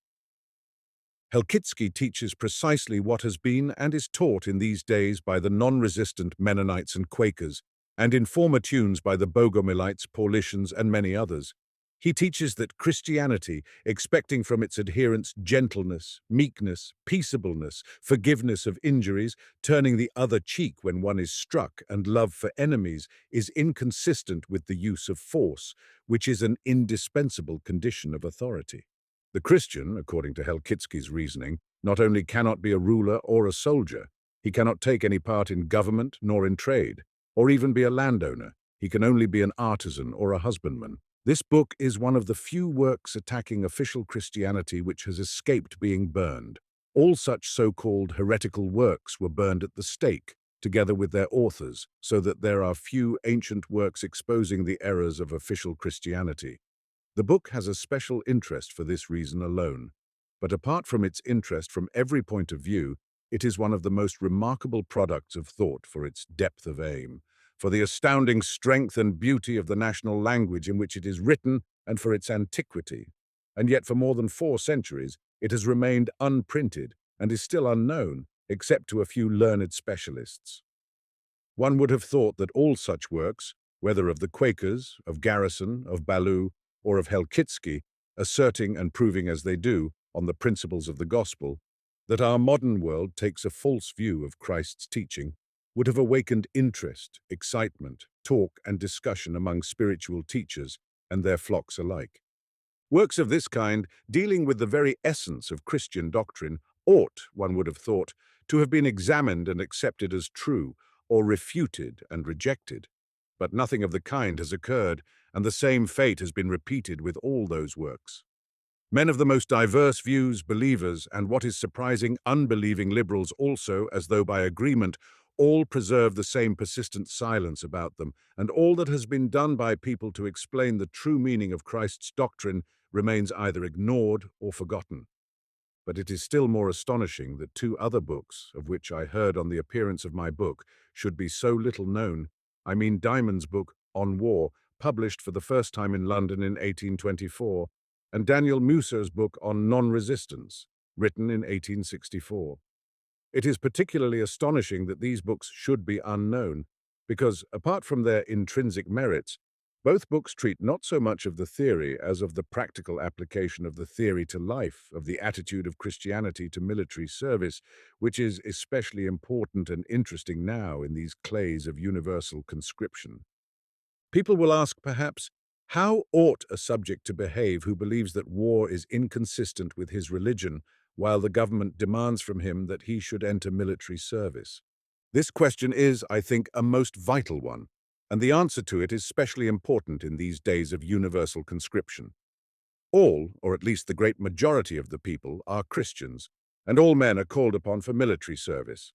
Helkitsky teaches precisely what has been and is taught in these days by the non-resistant Mennonites and Quakers, and in former tunes by the Bogomilites, Paulicians, and many others. He teaches that Christianity, expecting from its adherents gentleness, meekness, peaceableness, forgiveness of injuries, turning the other cheek when one is struck, and love for enemies, is inconsistent with the use of force, which is an indispensable condition of authority. The Christian, according to Helkitsky's reasoning, not only cannot be a ruler or a soldier, he cannot take any part in government nor in trade, or even be a landowner. He can only be an artisan or a husbandman. This book is one of the few works attacking official Christianity which has escaped being burned. All such so-called heretical works were burned at the stake, together with their authors, so that there are few ancient works exposing the errors of official Christianity. The book has a special interest for this reason alone. But apart from its interest from every point of view, it is one of the most remarkable products of thought for its depth of aim, for the astounding strength and beauty of the national language in which it is written, and for its antiquity. And yet for more than 4 centuries, it has remained unprinted and is still unknown, except to a few learned specialists. One would have thought that all such works, whether of the Quakers, of Garrison, of Ballou, or of Helkitsky, asserting and proving as they do, on the principles of the gospel, that our modern world takes a false view of Christ's teaching, would have awakened interest, excitement, talk and discussion among spiritual teachers and their flocks alike. Works of this kind, dealing with the very essence of Christian doctrine, ought, one would have thought, to have been examined and accepted as true, or refuted and rejected. But nothing of the kind has occurred, and the same fate has been repeated with all those works. Men of the most diverse views, believers, and what is surprising, unbelieving liberals also, as though by agreement, all preserve the same persistent silence about them, and all that has been done by people to explain the true meaning of Christ's doctrine remains either ignored or forgotten. But it is still more astonishing that 2 other books, of which I heard on the appearance of my book, should be so little known. I mean Diamond's book, On War, published for the first time in London in 1824, and Daniel Musser's book on non-resistance, written in 1864. It is particularly astonishing that these books should be unknown, because, apart from their intrinsic merits, both books treat not so much of the theory as of the practical application of the theory to life, of the attitude of Christianity to military service, which is especially important and interesting now in these clays of universal conscription. People will ask, perhaps, how ought a subject to behave who believes that war is inconsistent with his religion, while the government demands from him that he should enter military service? This question is, I think, a most vital one, and the answer to it is specially important in these days of universal conscription. All, or at least the great majority of the people, are Christians, and all men are called upon for military service.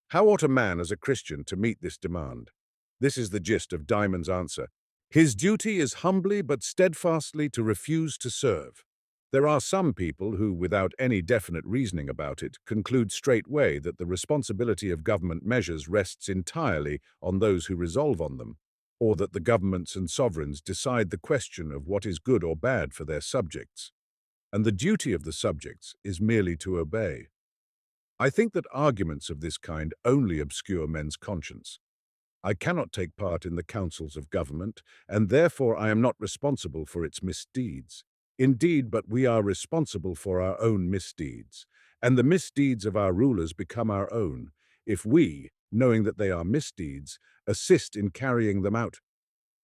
How ought a man as a Christian to meet this demand? This is the gist of Diamond's answer. His duty is humbly but steadfastly to refuse to serve. There are some people who, without any definite reasoning about it, conclude straightway that the responsibility of government measures rests entirely on those who resolve on them, or that the governments and sovereigns decide the question of what is good or bad for their subjects, and the duty of the subjects is merely to obey. I think that arguments of this kind only obscure men's conscience. I cannot take part in the councils of government, and therefore I am not responsible for its misdeeds. Indeed, but we are responsible for our own misdeeds, and the misdeeds of our rulers become our own, if we, knowing that they are misdeeds, assist in carrying them out.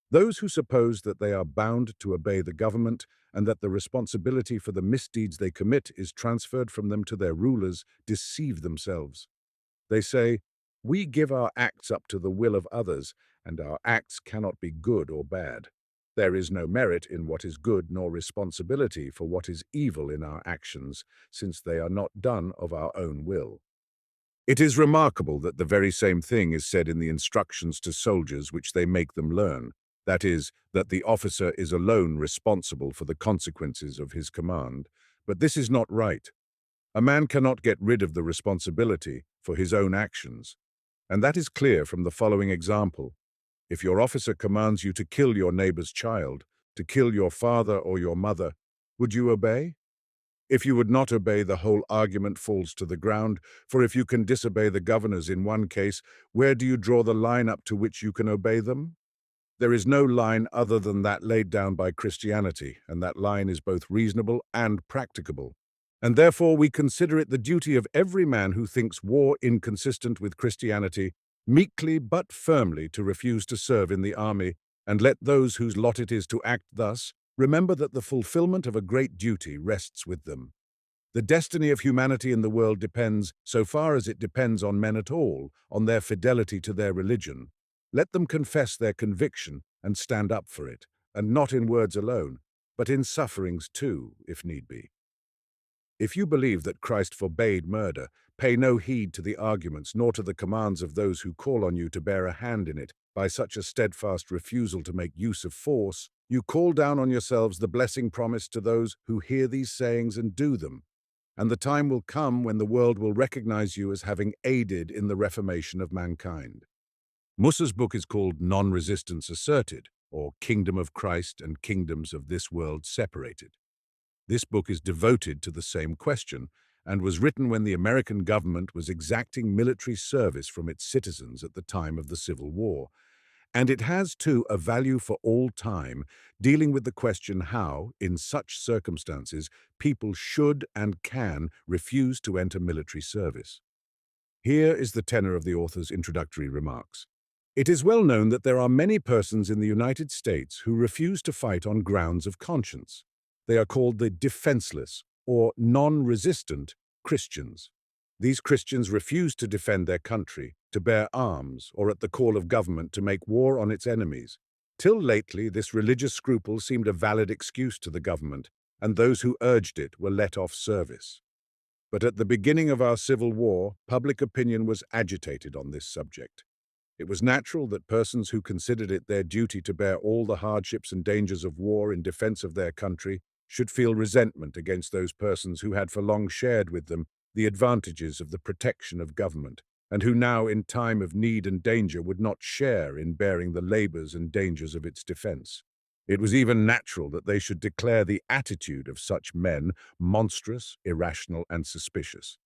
Those who suppose that they are bound to obey the government and that the responsibility for the misdeeds they commit is transferred from them to their rulers deceive themselves. They say, "We give our acts up to the will of others, and our acts cannot be good or bad. There is no merit in what is good nor responsibility for what is evil in our actions, since they are not done of our own will." It is remarkable that the very same thing is said in the instructions to soldiers which they make them learn, that is, that the officer is alone responsible for the consequences of his command. But this is not right. A man cannot get rid of the responsibility for his own actions, and that is clear from the following example. If your officer commands you to kill your neighbor's child, to kill your father or your mother, would you obey? If you would not obey, the whole argument falls to the ground, for if you can disobey the governors in one case, where do you draw the line up to which you can obey them? There is no line other than that laid down by Christianity, and that line is both reasonable and practicable. And therefore we consider it the duty of every man who thinks war inconsistent with Christianity, meekly but firmly to refuse to serve in the army, and let those whose lot it is to act thus Remember that the fulfillment of a great duty rests with them. The destiny of humanity in the world depends, so far as it depends on men at all, on their fidelity to their religion. Let them confess their conviction and stand up for it, and not in words alone, but in sufferings too, if need be. If you believe that Christ forbade murder, pay no heed to the arguments nor to the commands of those who call on you to bear a hand in it. By such a steadfast refusal to make use of force, you call down on yourselves the blessing promised to those who hear these sayings and do them. And the time will come when the world will recognize you as having aided in the reformation of mankind. Musa's book is called Non-Resistance Asserted, or Kingdom of Christ and Kingdoms of this World Separated. This book is devoted to the same question and was written when the American government was exacting military service from its citizens at the time of the Civil War. And it has, too, a value for all time, dealing with the question how, in such circumstances, people should and can refuse to enter military service. Here is the tenor of the author's introductory remarks. It is well known that there are many persons in the United States who refuse to fight on grounds of conscience. They are called the defenseless, or non-resistant, Christians. These Christians refuse to defend their country, to bear arms, or at the call of government to make war on its enemies. Till lately, this religious scruple seemed a valid excuse to the government, and those who urged it were let off service. But at the beginning of our Civil War, public opinion was agitated on this subject. It was natural that persons who considered it their duty to bear all the hardships and dangers of war in defense of their country should feel resentment against those persons who had for long shared with them the advantages of the protection of government, and who now, in time of need and danger, would not share in bearing the labors and dangers of its defense. It was even natural that they should declare the attitude of such men monstrous, irrational, and suspicious.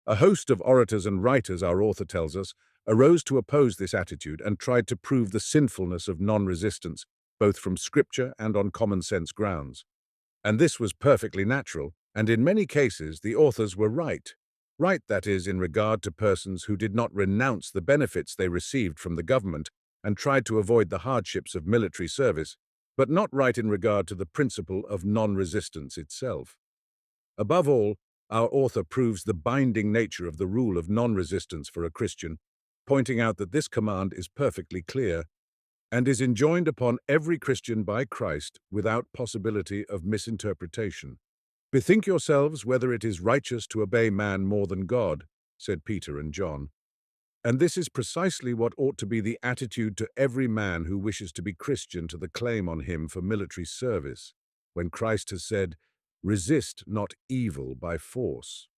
A host of orators and writers, our author tells us, arose to oppose this attitude and tried to prove the sinfulness of non-resistance, both from Scripture and on common-sense grounds. And this was perfectly natural, and in many cases the authors were right. Right, that is, in regard to persons who did not renounce the benefits they received from the government and tried to avoid the hardships of military service, but not right in regard to the principle of non-resistance itself. Above all, our author proves the binding nature of the rule of non-resistance for a Christian, pointing out that this command is perfectly clear and is enjoined upon every Christian by Christ without possibility of misinterpretation. "Bethink yourselves whether it is righteous to obey man more than God," said Peter and John. And this is precisely what ought to be the attitude to every man who wishes to be Christian to the claim on him for military service, when Christ has said, "Resist not evil by force."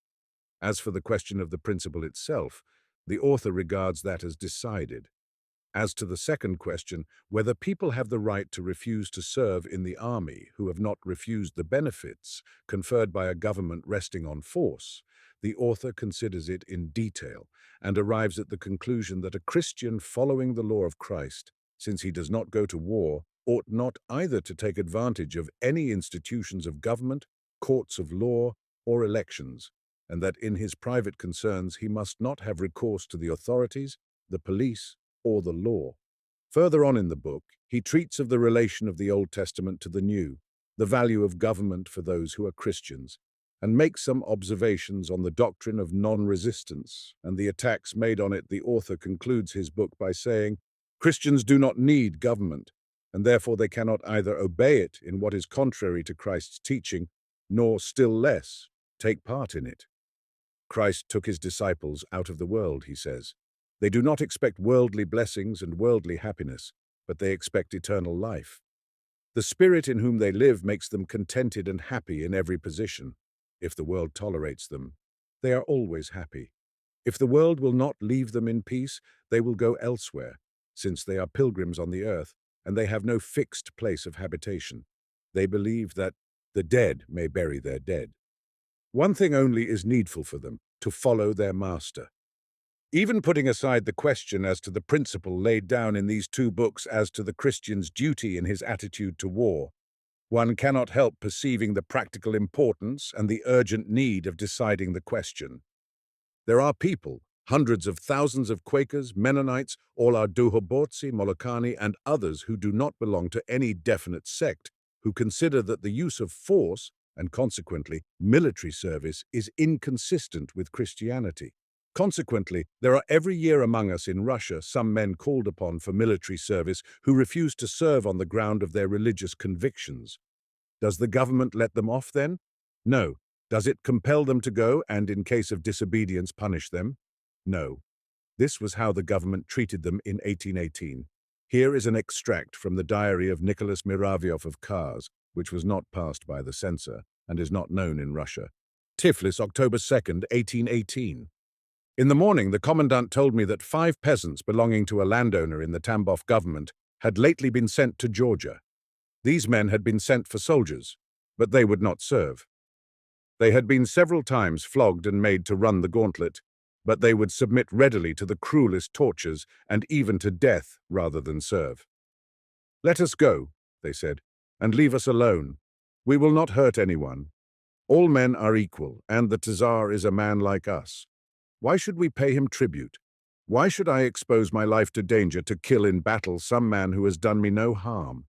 As for the question of the principle itself, the author regards that as decided. As to the second question, whether people have the right to refuse to serve in the army who have not refused the benefits conferred by a government resting on force, the author considers it in detail and arrives at the conclusion that a Christian following the law of Christ, since he does not go to war, ought not either to take advantage of any institutions of government, courts of law, or elections, and that in his private concerns he must not have recourse to the authorities, the police, or the law. Further on in the book, he treats of the relation of the Old Testament to the New, the value of government for those who are Christians, and makes some observations on the doctrine of non-resistance and the attacks made on it. The author concludes his book by saying, "Christians do not need government, and therefore they cannot either obey it in what is contrary to Christ's teaching, nor, still less, take part in it. Christ took his disciples out of the world," he says. "They do not expect worldly blessings and worldly happiness, but they expect eternal life. The Spirit in whom they live makes them contented and happy in every position. If the world tolerates them, they are always happy. If the world will not leave them in peace, they will go elsewhere, since they are pilgrims on the earth, and they have no fixed place of habitation. They believe that the dead may bury their dead. One thing only is needful for them, to follow their master." Even putting aside the question as to the principle laid down in these two books as to the Christian's duty in his attitude to war, one cannot help perceiving the practical importance and the urgent need of deciding the question. There are people, hundreds of thousands of Quakers, Mennonites, all our Duhobortsi, Molokani, and others who do not belong to any definite sect, who consider that the use of force, and consequently military service, is inconsistent with Christianity. Consequently, there are every year among us in Russia some men called upon for military service who refuse to serve on the ground of their religious convictions. Does the government let them off then? No. Does it compel them to go and, in case of disobedience, punish them? No. This was how the government treated them in 1818. Here is an extract from the diary of Nicholas Miravyov of Kars, which was not passed by the censor and is not known in Russia. Tiflis, October 2nd, 1818. In the morning, the commandant told me that 5 peasants belonging to a landowner in the Tambov government had lately been sent to Georgia. These men had been sent for soldiers, but they would not serve. They had been several times flogged and made to run the gauntlet, but they would submit readily to the cruelest tortures and even to death rather than serve. "Let us go," they said, "and leave us alone. We will not hurt anyone. All men are equal, and the Tsar is a man like us. Why should we pay him tribute? Why should I expose my life to danger to kill in battle some man who has done me no harm?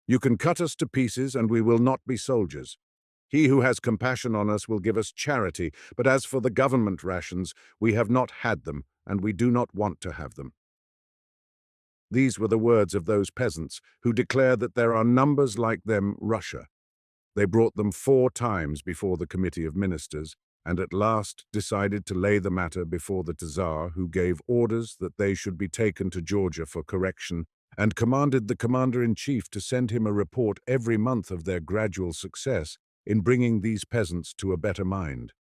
You can cut us to pieces, and we will not be soldiers. He who has compassion on us will give us charity, but as for the government rations, we have not had them, and we do not want to have them." These were the words of those peasants who declare that there are numbers like them, Russia. They brought them 4 times before the Committee of Ministers, and at last decided to lay the matter before the Tsar, who gave orders that they should be taken to Georgia for correction, and commanded the commander-in-chief to send him a report every month of their gradual success in bringing these peasants to a better mind.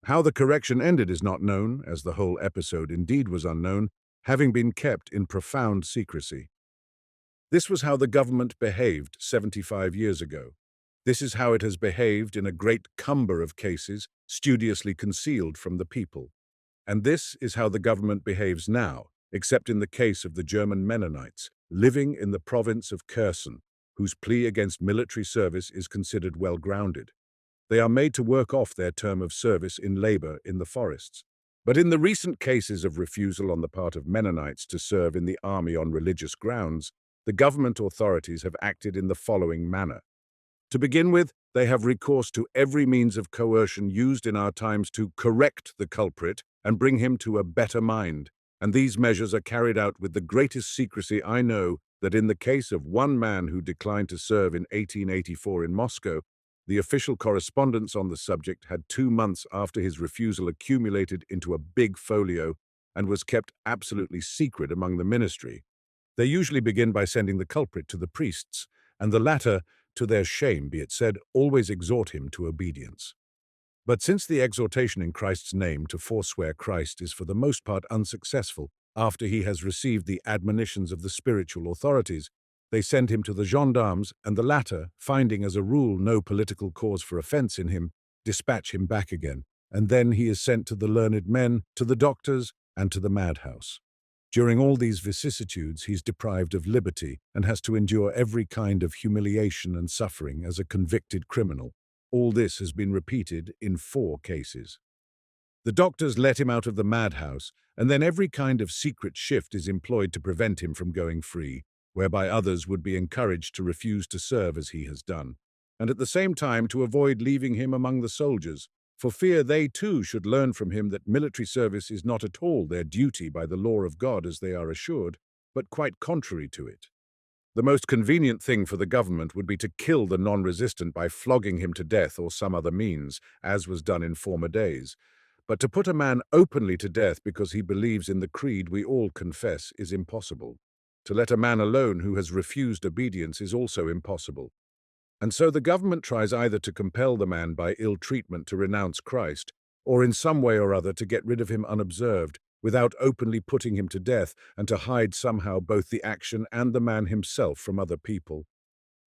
How the correction ended is not known, as the whole episode indeed was unknown, having been kept in profound secrecy. This was how the government behaved 75 years ago. This is how it has behaved in a great cumber of cases, studiously concealed from the people. And this is how the government behaves now, except in the case of the German Mennonites, living in the province of Kherson, whose plea against military service is considered well-grounded. They are made to work off their term of service in labor in the forests. But in the recent cases of refusal on the part of Mennonites to serve in the army on religious grounds, the government authorities have acted in the following manner. To begin with, they have recourse to every means of coercion used in our times to correct the culprit and bring him to a better mind, and these measures are carried out with the greatest secrecy. I know that in the case of one man who declined to serve in 1884 in Moscow, the official correspondence on the subject had 2 months after his refusal accumulated into a big folio and was kept absolutely secret among the ministry. They usually begin by sending the culprit to the priests, and the latter, to their shame be it said, always exhort him to obedience. But since the exhortation in Christ's name to forswear Christ is for the most part unsuccessful after he has received the admonitions of the spiritual authorities, they send him to the gendarmes, and the latter, finding as a rule no political cause for offense in him, dispatch him back again, and then he is sent to the learned men, to the doctors, and to the madhouse. During all these vicissitudes, he is deprived of liberty and has to endure every kind of humiliation and suffering as a convicted criminal. All this has been repeated in 4 cases. The doctors let him out of the madhouse, and then every kind of secret shift is employed to prevent him from going free, whereby others would be encouraged to refuse to serve as he has done, and at the same time to avoid leaving him among the soldiers, for fear they too should learn from him that military service is not at all their duty by the law of God as they are assured, but quite contrary to it. The most convenient thing for the government would be to kill the non-resistant by flogging him to death or some other means, as was done in former days. But to put a man openly to death because he believes in the creed we all confess is impossible. To let a man alone who has refused obedience is also impossible. And so the government tries either to compel the man by ill treatment to renounce Christ, or in some way or other to get rid of him unobserved, without openly putting him to death, and to hide somehow both the action and the man himself from other people.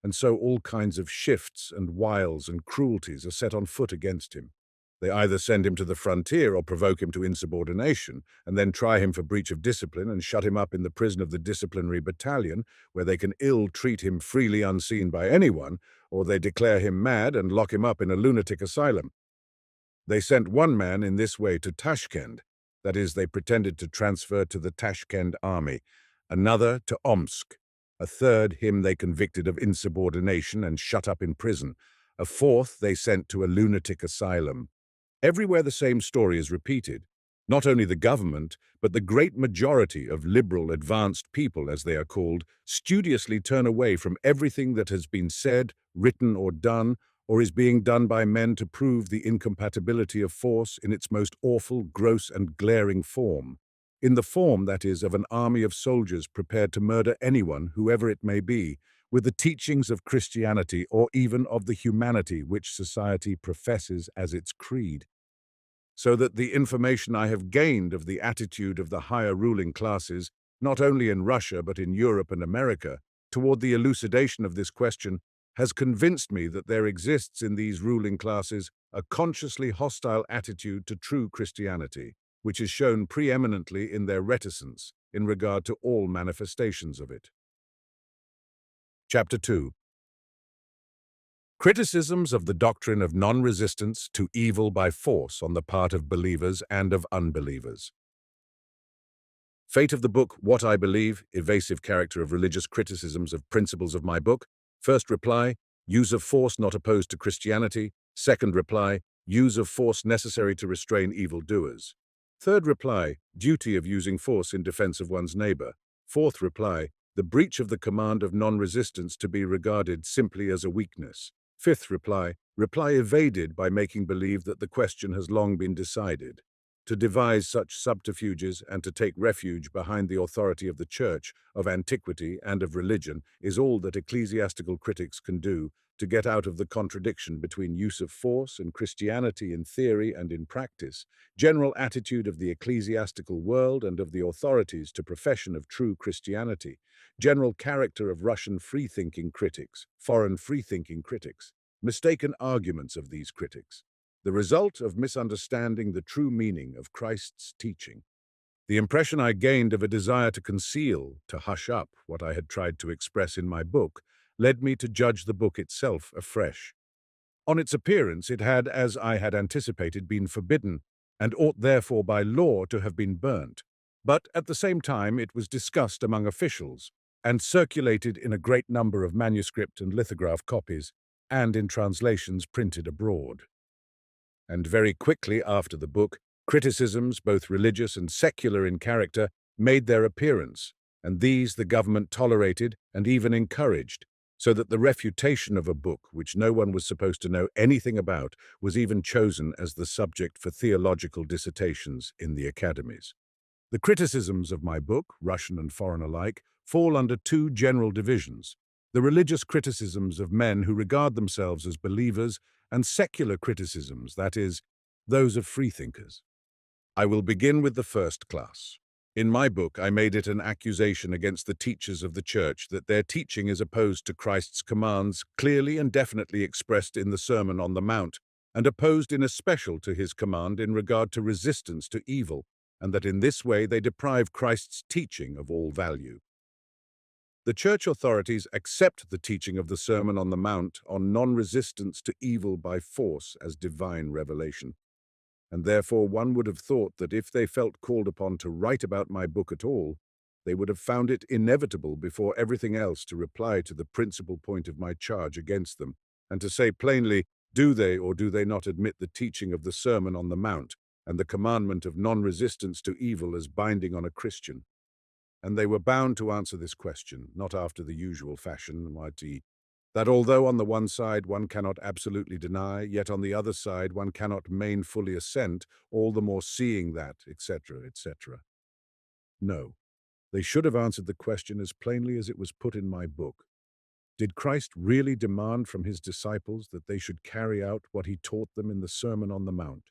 And so all kinds of shifts and wiles and cruelties are set on foot against him. They either send him to the frontier or provoke him to insubordination, and then try him for breach of discipline and shut him up in the prison of the disciplinary battalion, where they can ill-treat him freely unseen by anyone, or they declare him mad and lock him up in a lunatic asylum. They sent one man in this way to Tashkent, that is, they pretended to transfer to the Tashkent army, another to Omsk, A third him they convicted of insubordination and shut up in prison. A fourth they sent to a lunatic asylum. Everywhere the same story is repeated. Not only the government, but the great majority of liberal, advanced people, as they are called, studiously turn away from everything that has been said, written, or done, or is being done by men to prove the incompatibility of force in its most awful, gross, and glaring form. In the form, that is, of an army of soldiers prepared to murder anyone, whoever it may be, with the teachings of Christianity or even of the humanity which society professes as its creed. So that the information I have gained of the attitude of the higher ruling classes, not only in Russia but in Europe and America, toward the elucidation of this question, has convinced me that there exists in these ruling classes a consciously hostile attitude to true Christianity, which is shown preeminently in their reticence in regard to all manifestations of it. Chapter 2. Criticisms of the doctrine of non-resistance to evil by force on the part of believers and of unbelievers. Fate of the book, What I Believe, Evasive Character of Religious Criticisms of Principles of My Book. First reply, use of force not opposed to Christianity. Second reply, use of force necessary to restrain evildoers. Third reply, duty of using force in defense of one's neighbor. Fourth reply, the breach of the command of non-resistance to be regarded simply as a weakness. Fifth reply evaded by making believe that the question has long been decided. To devise such subterfuges and to take refuge behind the authority of the Church, of antiquity, and of religion is all that ecclesiastical critics can do to get out of the contradiction between use of force and Christianity in theory and in practice, general attitude of the ecclesiastical world and of the authorities to profession of true Christianity, general character of Russian free-thinking critics, foreign free-thinking critics, mistaken arguments of these critics, the result of misunderstanding the true meaning of Christ's teaching. The impression I gained of a desire to conceal, to hush up, what I had tried to express in my book, led me to judge the book itself afresh. On its appearance, it had, as I had anticipated, been forbidden, and ought therefore by law to have been burnt. But at the same time, it was discussed among officials, and circulated in a great number of manuscript and lithograph copies, and in translations printed abroad. And very quickly after the book, criticisms, both religious and secular in character, made their appearance, and these the government tolerated and even encouraged, so that the refutation of a book which no one was supposed to know anything about was even chosen as the subject for theological dissertations in the academies. The criticisms of my book, Russian and foreign alike, fall under two general divisions: the religious criticisms of men who regard themselves as believers, and secular criticisms, that is, those of freethinkers. I will begin with the first class. In my book, I made it an accusation against the teachers of the Church that their teaching is opposed to Christ's commands, clearly and definitely expressed in the Sermon on the Mount, and opposed in especial to his command in regard to resistance to evil, and that in this way they deprive Christ's teaching of all value. The Church authorities accept the teaching of the Sermon on the Mount on non-resistance to evil by force as divine revelation. And therefore one would have thought that if they felt called upon to write about my book at all, they would have found it inevitable before everything else to reply to the principal point of my charge against them, and to say plainly, do they or do they not admit the teaching of the Sermon on the Mount and the commandment of non-resistance to evil as binding on a Christian? And they were bound to answer this question, not after the usual fashion, i.e., that although on the one side one cannot absolutely deny, yet on the other side one cannot main fully assent, all the more seeing that, etc., etc. No, they should have answered the question as plainly as it was put in my book. Did Christ really demand from his disciples that they should carry out what he taught them in the Sermon on the Mount?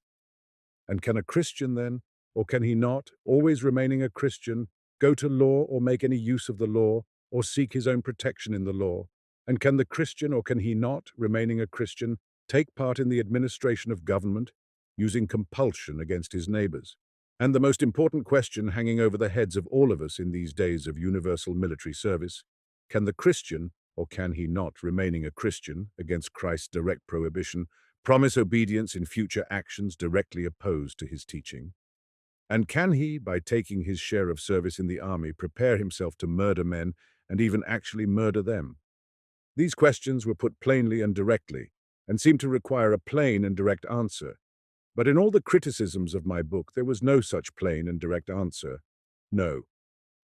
And can a Christian then, or can he not, always remaining a Christian, go to law or make any use of the law, or seek his own protection in the law? And can the Christian, or can he not, remaining a Christian, take part in the administration of government, using compulsion against his neighbors? And the most important question hanging over the heads of all of us in these days of universal military service, can the Christian, or can he not, remaining a Christian, against Christ's direct prohibition, promise obedience in future actions directly opposed to his teaching? And can he, by taking his share of service in the army, prepare himself to murder men and even actually murder them? These questions were put plainly and directly, and seemed to require a plain and direct answer. But in all the criticisms of my book, there was no such plain and direct answer. No.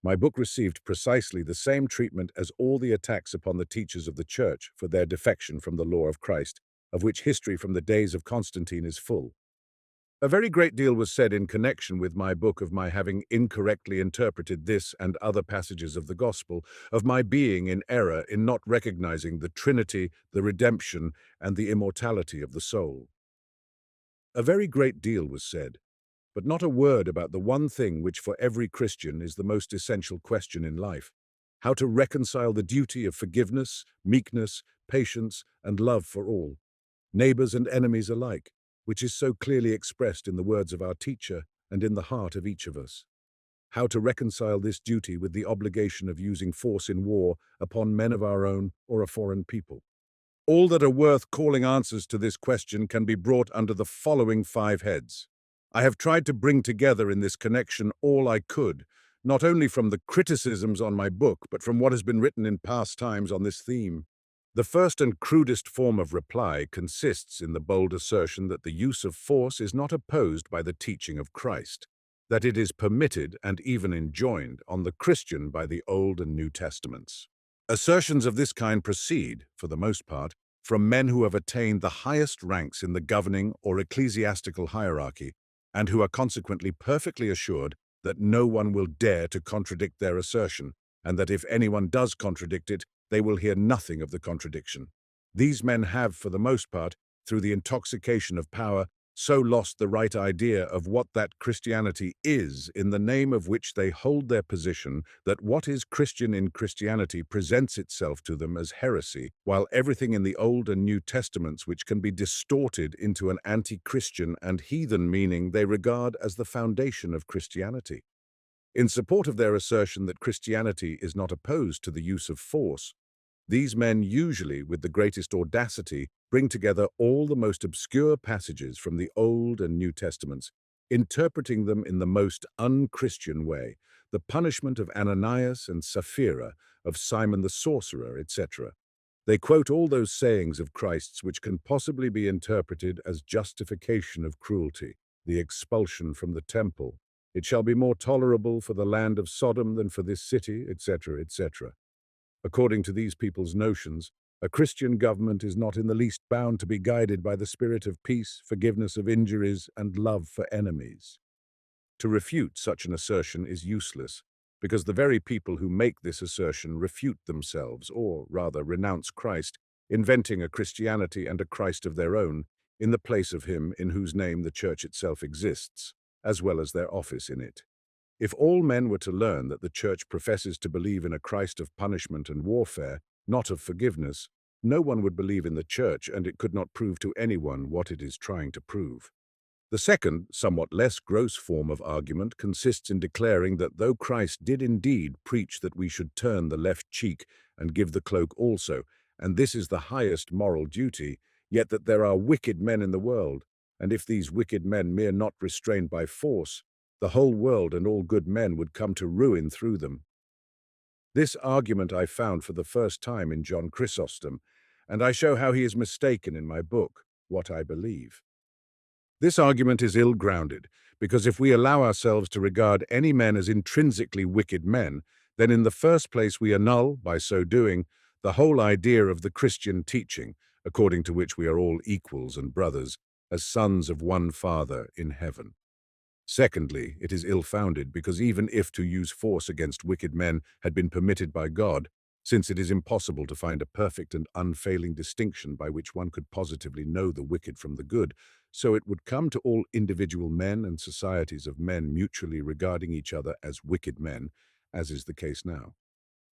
My book received precisely the same treatment as all the attacks upon the teachers of the Church for their defection from the law of Christ, of which history from the days of Constantine is full. A very great deal was said in connection with my book of my having incorrectly interpreted this and other passages of the Gospel, of my being in error in not recognizing the Trinity, the redemption, and the immortality of the soul. A very great deal was said, but not a word about the one thing which for every Christian is the most essential question in life: how to reconcile the duty of forgiveness, meekness, patience, and love for all, neighbors and enemies alike, which is so clearly expressed in the words of our teacher and in the heart of each of us. How to reconcile this duty with the obligation of using force in war upon men of our own or a foreign people. All that are worth calling answers to this question can be brought under the following 5 heads. I have tried to bring together in this connection all I could, not only from the criticisms on my book, but from what has been written in past times on this theme. The first and crudest form of reply consists in the bold assertion that the use of force is not opposed by the teaching of Christ, that it is permitted and even enjoined on the Christian by the Old and New Testaments. Assertions of this kind proceed, for the most part, from men who have attained the highest ranks in the governing or ecclesiastical hierarchy, and who are consequently perfectly assured that no one will dare to contradict their assertion, and that if anyone does contradict it, they will hear nothing of the contradiction. These men have, for the most part, through the intoxication of power, so lost the right idea of what that Christianity is, in the name of which they hold their position, that what is Christian in Christianity presents itself to them as heresy, while everything in the Old and New Testaments which can be distorted into an anti-Christian and heathen meaning they regard as the foundation of Christianity. In support of their assertion that Christianity is not opposed to the use of force, these men usually, with the greatest audacity, bring together all the most obscure passages from the Old and New Testaments, interpreting them in the most unchristian way, the punishment of Ananias and Sapphira, of Simon the sorcerer, etc. They quote all those sayings of Christ's which can possibly be interpreted as justification of cruelty, the expulsion from the temple, it shall be more tolerable for the land of Sodom than for this city, etc., etc. According to these people's notions, a Christian government is not in the least bound to be guided by the spirit of peace, forgiveness of injuries, and love for enemies. To refute such an assertion is useless, because the very people who make this assertion refute themselves, or rather renounce Christ, inventing a Christianity and a Christ of their own, in the place of him in whose name the Church itself exists, as well as their office in it. If all men were to learn that the Church professes to believe in a Christ of punishment and warfare, not of forgiveness, no one would believe in the Church, and it could not prove to anyone what it is trying to prove. The second, somewhat less gross form of argument consists in declaring that though Christ did indeed preach that we should turn the left cheek and give the cloak also, and this is the highest moral duty, yet that there are wicked men in the world, and if these wicked men mere not restrained by force, the whole world and all good men would come to ruin through them. This argument I found for the first time in John Chrysostom, and I show how he is mistaken in my book, What I Believe. This argument is ill-grounded, because if we allow ourselves to regard any men as intrinsically wicked men, then in the first place we annul, by so doing, the whole idea of the Christian teaching, according to which we are all equals and brothers, as sons of one Father in heaven. Secondly, it is ill-founded because even if to use force against wicked men had been permitted by God, since it is impossible to find a perfect and unfailing distinction by which one could positively know the wicked from the good, so it would come to all individual men and societies of men mutually regarding each other as wicked men, as is the case now.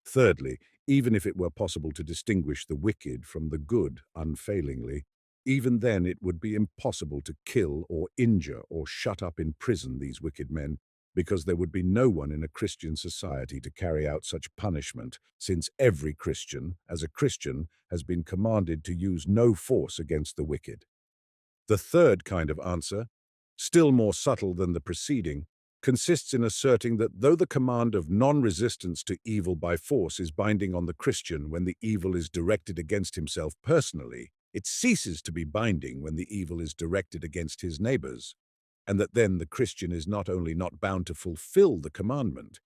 Thirdly, even if it were possible to distinguish the wicked from the good unfailingly, even then it would be impossible to kill or injure or shut up in prison these wicked men, because there would be no one in a Christian society to carry out such punishment, since every Christian, as a Christian, has been commanded to use no force against the wicked. The third kind of answer, still more subtle than the preceding, consists in asserting that though the command of non-resistance to evil by force is binding on the Christian when the evil is directed against himself personally, it ceases to be binding when the evil is directed against his neighbors, and that then the Christian is not only not bound to fulfill the commandment,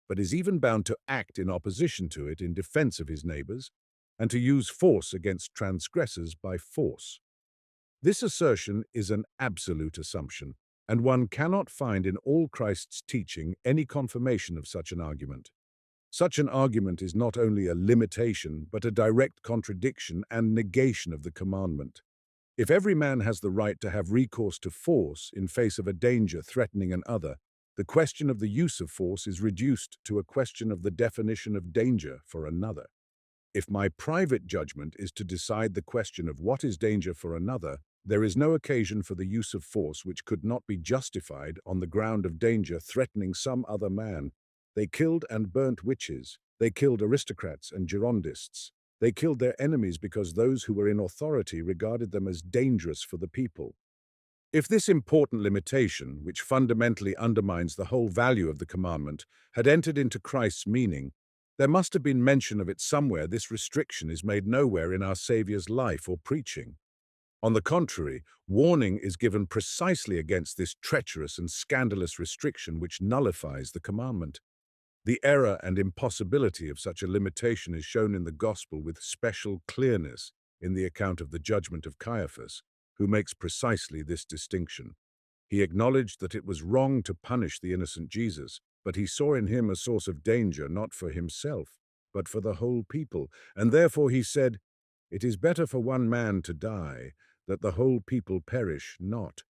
but is even bound to act in opposition to it in defense of his neighbors, and to use force against transgressors by force. This assertion is an absolute assumption, and one cannot find in all Christ's teaching any confirmation of such an argument. Such an argument is not only a limitation, but a direct contradiction and negation of the commandment. If every man has the right to have recourse to force in face of a danger threatening another, the question of the use of force is reduced to a question of the definition of danger for another. If my private judgment is to decide the question of what is danger for another, there is no occasion for the use of force which could not be justified on the ground of danger threatening some other man. They killed and burnt witches. They killed aristocrats and Girondists. They killed their enemies because those who were in authority regarded them as dangerous for the people. If this important limitation, which fundamentally undermines the whole value of the commandment, had entered into Christ's meaning, there must have been mention of it somewhere. This restriction is made nowhere in our Saviour's life or preaching. On the contrary, warning is given precisely against this treacherous and scandalous restriction which nullifies the commandment. The error and impossibility of such a limitation is shown in the Gospel with special clearness in the account of the judgment of Caiaphas, who makes precisely this distinction. He acknowledged that it was wrong to punish the innocent Jesus, but he saw in him a source of danger not for himself, but for the whole people, and therefore he said, "It is better for one man to die, that the whole people perish not."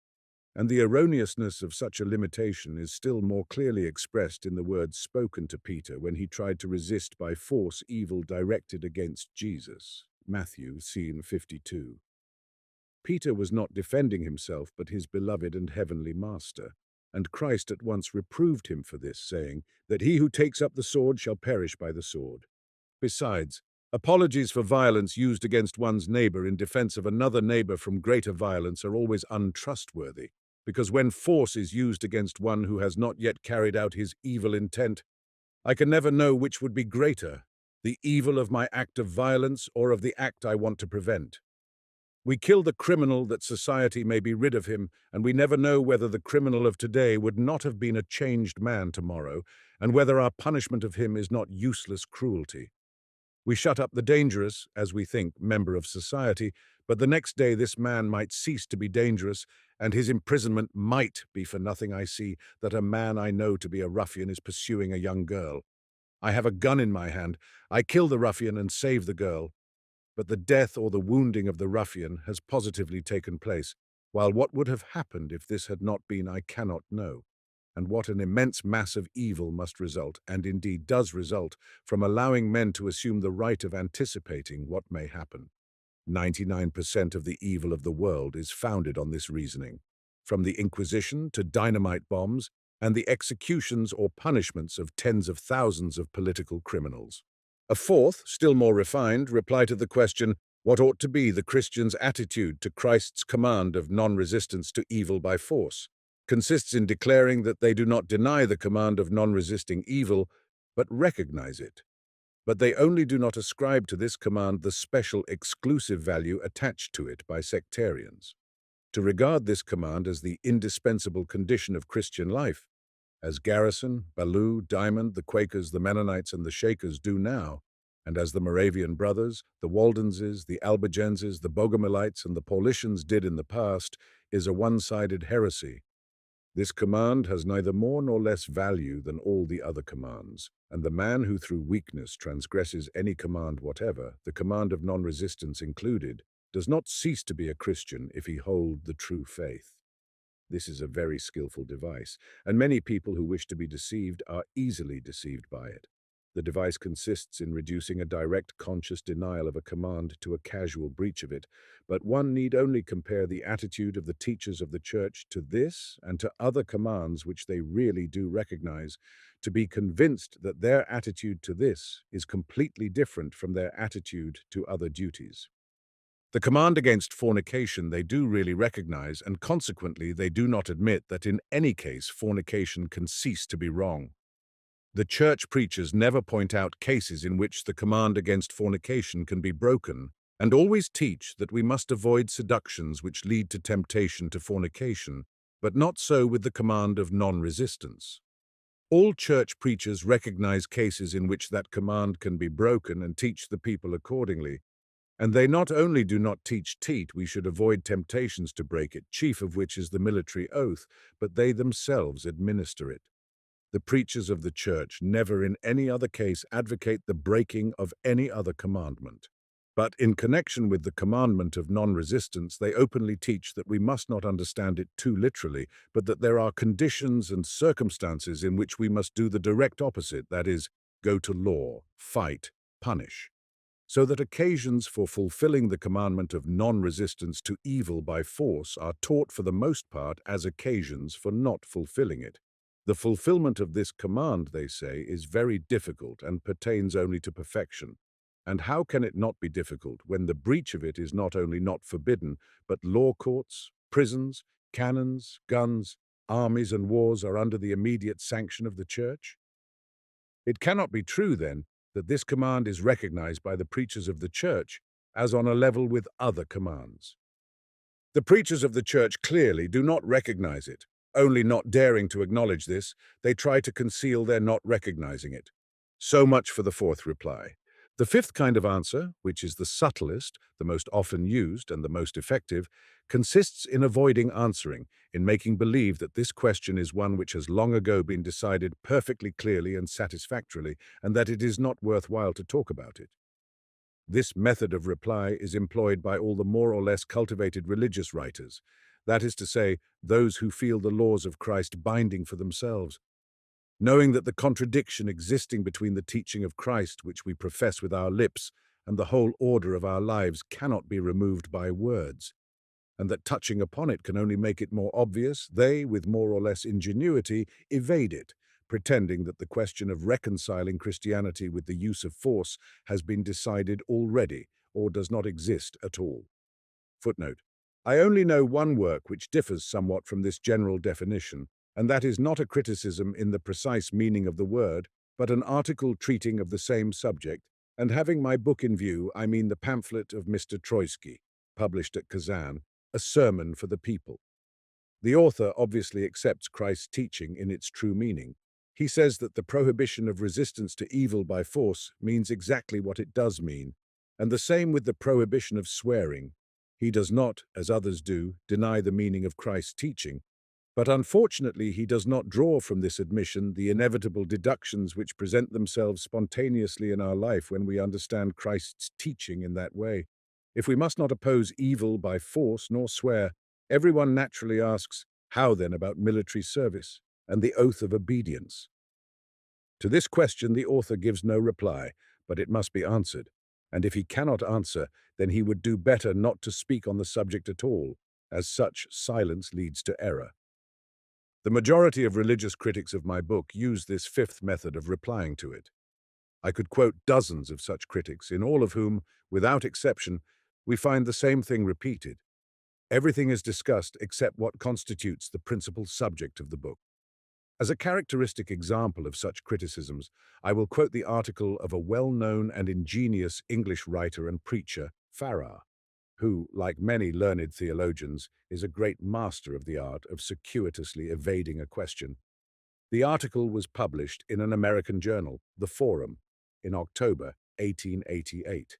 And the erroneousness of such a limitation is still more clearly expressed in the words spoken to Peter when he tried to resist by force evil directed against Jesus. Matthew, scene 52. Peter was not defending himself but his beloved and heavenly Master, and Christ at once reproved him for this, saying that he who takes up the sword shall perish by the sword. Besides, apologies for violence used against one's neighbor in defense of another neighbor from greater violence are always untrustworthy, because when force is used against one who has not yet carried out his evil intent, I can never know which would be greater, the evil of my act of violence or of the act I want to prevent. We kill the criminal that society may be rid of him, and we never know whether the criminal of today would not have been a changed man tomorrow, and whether our punishment of him is not useless cruelty. We shut up the dangerous, as we think, member of society, but the next day this man might cease to be dangerous, and his imprisonment might be for nothing. I see that a man I know to be a ruffian is pursuing a young girl. I have a gun in my hand. I kill the ruffian and save the girl. But the death or the wounding of the ruffian has positively taken place, while what would have happened if this had not been I cannot know. And what an immense mass of evil must result, and indeed does result, from allowing men to assume the right of anticipating what may happen. 99% of the evil of the world is founded on this reasoning, from the Inquisition to dynamite bombs and the executions or punishments of tens of thousands of political criminals. A fourth, still more refined, reply to the question, what ought to be the Christian's attitude to Christ's command of non-resistance to evil by force, consists in declaring that they do not deny the command of non-resisting evil, but recognize it. But they only do not ascribe to this command the special exclusive value attached to it by sectarians. To regard this command as the indispensable condition of Christian life, as Garrison, Ballou, Diamond, the Quakers, the Mennonites, and the Shakers do now, and as the Moravian Brothers, the Waldenses, the Albigenses, the Bogomilites, and the Paulicians did in the past, is a one-sided heresy. This command has neither more nor less value than all the other commands, and the man who through weakness transgresses any command whatever, the command of non-resistance included, does not cease to be a Christian if he hold the true faith. This is a very skillful device, and many people who wish to be deceived are easily deceived by it. The device consists in reducing a direct conscious denial of a command to a casual breach of it, but one need only compare the attitude of the teachers of the Church to this and to other commands which they really do recognize, to be convinced that their attitude to this is completely different from their attitude to other duties. The command against fornication they do really recognize, and consequently they do not admit that in any case fornication can cease to be wrong. The church preachers never point out cases in which the command against fornication can be broken, and always teach that we must avoid seductions which lead to temptation to fornication, but not so with the command of non-resistance. All church preachers recognize cases in which that command can be broken and teach the people accordingly. And they not only do not teach we should avoid temptations to break it, chief of which is the military oath, but they themselves administer it. The preachers of the church never in any other case advocate the breaking of any other commandment. But in connection with the commandment of non-resistance, they openly teach that we must not understand it too literally, but that there are conditions and circumstances in which we must do the direct opposite, that is, go to law, fight, punish. So that occasions for fulfilling the commandment of non-resistance to evil by force are taught for the most part as occasions for not fulfilling it. The fulfillment of this command, they say, is very difficult and pertains only to perfection. And how can it not be difficult when the breach of it is not only not forbidden, but law courts, prisons, cannons, guns, armies and wars are under the immediate sanction of the church? It cannot be true, then, that this command is recognized by the preachers of the church as on a level with other commands. The preachers of the church clearly do not recognize it. Only not daring to acknowledge this, they try to conceal their not recognizing it. So much for the fourth reply. The fifth kind of answer, which is the subtlest, the most often used, and the most effective, consists in avoiding answering, in making believe that this question is one which has long ago been decided perfectly clearly and satisfactorily, and that it is not worthwhile to talk about it. This method of reply is employed by all the more or less cultivated religious writers, that is to say, those who feel the laws of Christ binding for themselves. Knowing that the contradiction existing between the teaching of Christ, which we profess with our lips, and the whole order of our lives cannot be removed by words, and that touching upon it can only make it more obvious, they, with more or less ingenuity, evade it, pretending that the question of reconciling Christianity with the use of force has been decided already, or does not exist at all. Footnote: I only know one work which differs somewhat from this general definition, and that is not a criticism in the precise meaning of the word, but an article treating of the same subject, and having my book in view, I mean the pamphlet of Mr. Troitsky, published at Kazan, A Sermon for the People. The author obviously accepts Christ's teaching in its true meaning. He says that the prohibition of resistance to evil by force means exactly what it does mean, and the same with the prohibition of swearing. He does not, as others do, deny the meaning of Christ's teaching, but unfortunately he does not draw from this admission the inevitable deductions which present themselves spontaneously in our life when we understand Christ's teaching in that way. If we must not oppose evil by force nor swear, everyone naturally asks, how then about military service and the oath of obedience? To this question the author gives no reply, but it must be answered, and if he cannot answer, then he would do better not to speak on the subject at all, as such silence leads to error. The majority of religious critics of my book use this fifth method of replying to it. I could quote dozens of such critics, in all of whom, without exception, we find the same thing repeated. Everything is discussed except what constitutes the principal subject of the book. As a characteristic example of such criticisms, I will quote the article of a well-known and ingenious English writer and preacher, Farrar, who, like many learned theologians, is a great master of the art of circuitously evading a question. The article was published in an American journal, The Forum, in October 1888.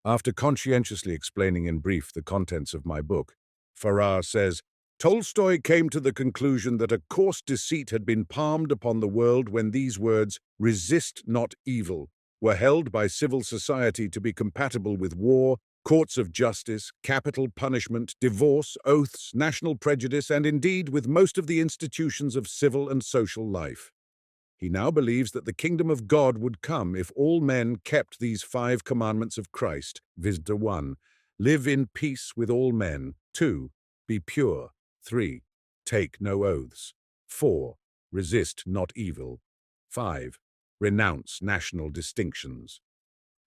After conscientiously explaining in brief the contents of my book, Farrar says, Tolstoy came to the conclusion that a coarse deceit had been palmed upon the world when these words, resist not evil, were held by civil society to be compatible with war, courts of justice, capital punishment, divorce, oaths, national prejudice, and indeed with most of the institutions of civil and social life. He now believes that the kingdom of God would come if all men kept these 5 commandments of Christ, viz. 1. Live in peace with all men. 2. Be pure. 3. Take no oaths. 4. Resist not evil. 5. Renounce national distinctions.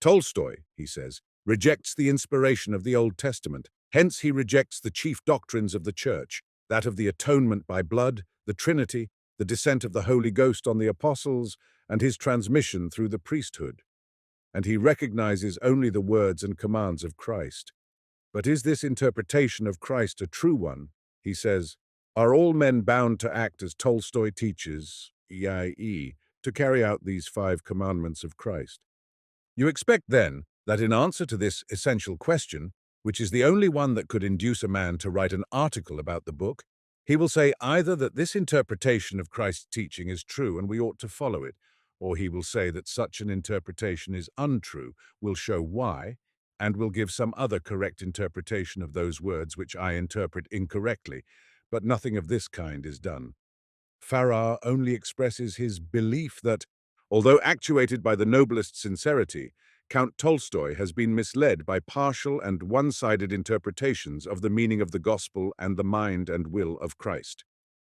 Tolstoy, he says, rejects the inspiration of the Old Testament. Hence he rejects the chief doctrines of the Church, that of the atonement by blood, the Trinity, the descent of the Holy Ghost on the apostles, and his transmission through the priesthood. And he recognizes only the words and commands of Christ. But is this interpretation of Christ a true one? He says, are all men bound to act as Tolstoy teaches, i.e., to carry out these 5 commandments of Christ? You expect, then, that in answer to this essential question, which is the only one that could induce a man to write an article about the book, he will say either that this interpretation of Christ's teaching is true and we ought to follow it, or he will say that such an interpretation is untrue, will show why, and will give some other correct interpretation of those words which I interpret incorrectly, but nothing of this kind is done. Farrar only expresses his belief that, although actuated by the noblest sincerity, Count Tolstoy has been misled by partial and one-sided interpretations of the meaning of the gospel and the mind and will of Christ.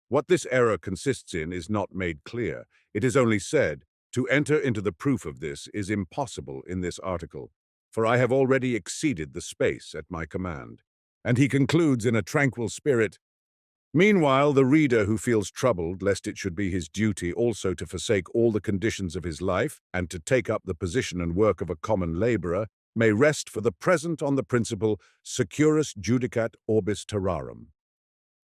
What this error consists in is not made clear. It is only said, to enter into the proof of this is impossible in this article, for I have already exceeded the space at my command. And he concludes in a tranquil spirit, meanwhile, the reader who feels troubled lest it should be his duty also to forsake all the conditions of his life and to take up the position and work of a common laborer may rest for the present on the principle securus judicat orbis terrarum.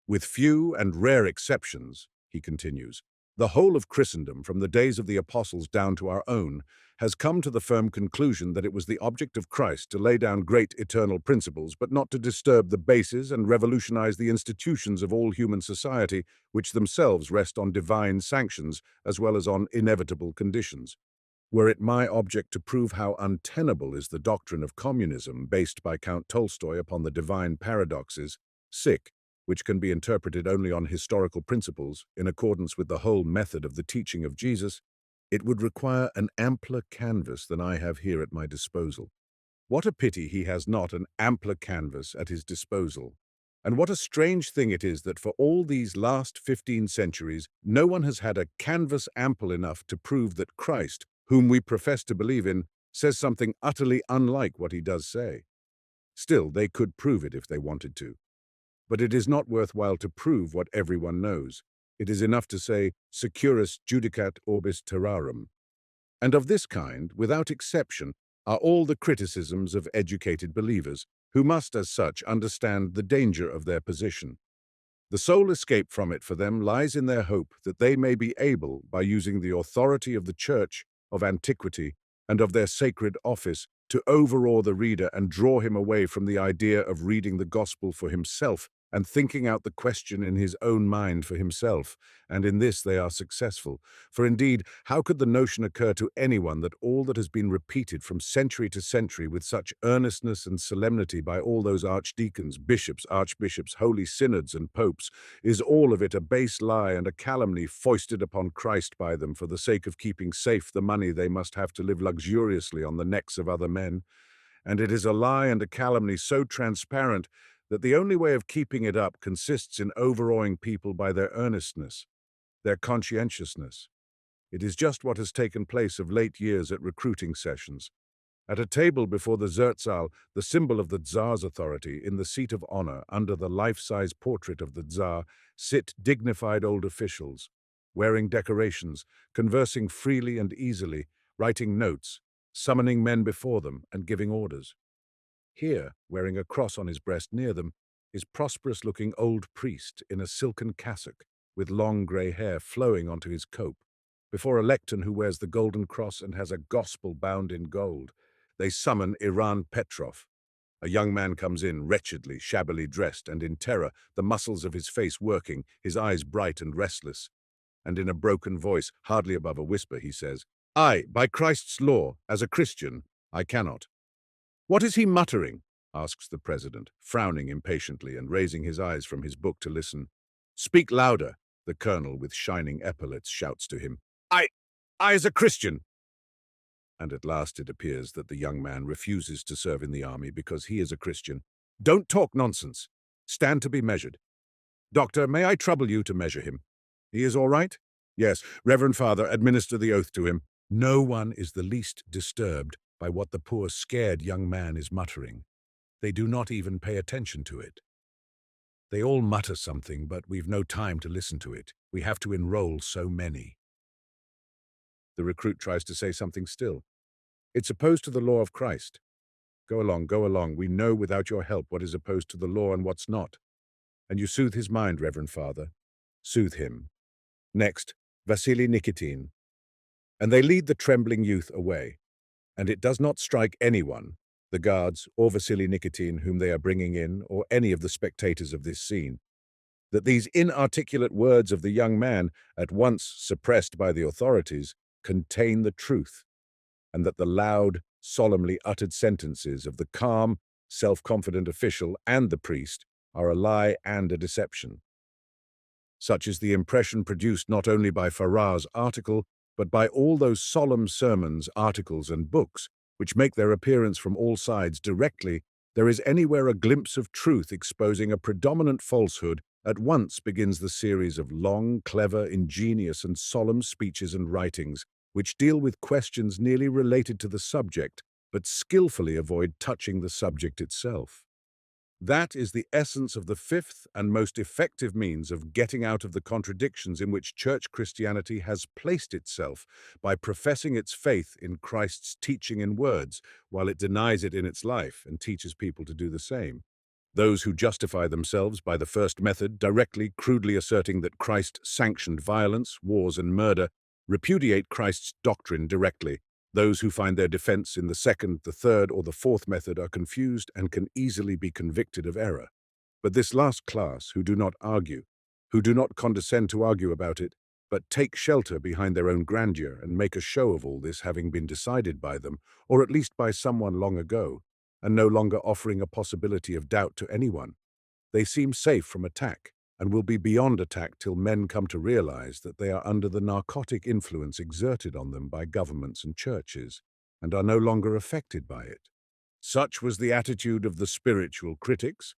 With few and rare exceptions, he continues, the whole of Christendom, from the days of the apostles down to our own, has come to the firm conclusion that it was the object of Christ to lay down great eternal principles, but not to disturb the bases and revolutionize the institutions of all human society, which themselves rest on divine sanctions as well as on inevitable conditions. Were it my object to prove how untenable is the doctrine of communism based by Count Tolstoy upon the divine paradoxes, which can be interpreted only on historical principles in accordance with the whole method of the teaching of Jesus, it would require an ampler canvas than I have here at my disposal. What a pity he has not an ampler canvas at his disposal. And what a strange thing it is that for all these last 15 centuries, no one has had a canvas ample enough to prove that Christ, whom we profess to believe in, says something utterly unlike what he does say. Still, they could prove it if they wanted to. But it is not worthwhile to prove what everyone knows. It is enough to say, securus judicat orbis terrarum. And of this kind, without exception, are all the criticisms of educated believers, who must as such understand the danger of their position. The sole escape from it for them lies in their hope that they may be able, by using the authority of the Church, of antiquity, and of their sacred office, to overawe the reader and draw him away from the idea of reading the gospel for himself and thinking out the question in his own mind for himself, and in this they are successful. For indeed, how could the notion occur to anyone that all that has been repeated from century to century with such earnestness and solemnity by all those archdeacons, bishops, archbishops, holy synods, and popes, is all of it a base lie and a calumny foisted upon Christ by them for the sake of keeping safe the money they must have to live luxuriously on the necks of other men? And it is a lie and a calumny so transparent that the only way of keeping it up consists in overawing people by their earnestness, their conscientiousness. It is just what has taken place of late years at recruiting sessions. At a table before the Zertsaal, the symbol of the Tsar's authority, in the seat of honor, under the life-size portrait of the Tsar, sit dignified old officials, wearing decorations, conversing freely and easily, writing notes, summoning men before them, and giving orders. Here, wearing a cross on his breast near them, is prosperous-looking old priest in a silken cassock, with long grey hair flowing onto his cope, before a lectern who wears the golden cross and has a gospel bound in gold. They summon Iran Petrov. A young man comes in, wretchedly, shabbily dressed, and in terror, the muscles of his face working, his eyes bright and restless. And in a broken voice, hardly above a whisper, he says, "I, by Christ's law, as a Christian, I cannot." "What is he muttering?" asks the president, frowning impatiently and raising his eyes from his book to listen. "Speak louder," the colonel with shining epaulets shouts to him. I as a Christian." And at last it appears that the young man refuses to serve in the army because he is a Christian. "Don't talk nonsense. Stand to be measured. Doctor, may I trouble you to measure him? He is all right?" "Yes, Reverend Father, administer the oath to him." No one is the least disturbed. by what the poor scared young man is muttering. They do not even pay attention to it. They all mutter something, but we've no time to listen to it. We have to enroll so many. The recruit tries to say something still. It's opposed to the law of Christ. Go along. We know without your help what is opposed to the law and what's not. And you soothe his mind, Reverend Father. Soothe him. Next, Vasily Nikitin. And they lead the trembling youth away. And it does not strike anyone, the guards or Vasily Nikitin whom they are bringing in, or any of the spectators of this scene, that these inarticulate words of the young man, at once suppressed by the authorities, contain the truth, and that the loud, solemnly uttered sentences of the calm, self-confident official and the priest are a lie and a deception. Such is the impression produced not only by Farrar's article, but by all those solemn sermons, articles, and books, which make their appearance from all sides directly. There is anywhere a glimpse of truth exposing a predominant falsehood. At once begins the series of long, clever, ingenious, and solemn speeches and writings, which deal with questions nearly related to the subject, but skillfully avoid touching the subject itself. That is the essence of the fifth and most effective means of getting out of the contradictions in which church Christianity has placed itself by professing its faith in Christ's teaching in words, while it denies it in its life and teaches people to do the same. Those who justify themselves by the first method, directly, crudely asserting that Christ sanctioned violence, wars, and murder, repudiate Christ's doctrine directly. Those who find their defense in the second, the third, or the fourth method are confused and can easily be convicted of error. But this last class, who do not argue, who do not condescend to argue about it, but take shelter behind their own grandeur and make a show of all this having been decided by them, or at least by someone long ago, and no longer offering a possibility of doubt to anyone, they seem safe from attack, and will be beyond attack till men come to realize that they are under the narcotic influence exerted on them by governments and churches, and are no longer affected by it. Such was the attitude of the spiritual critics,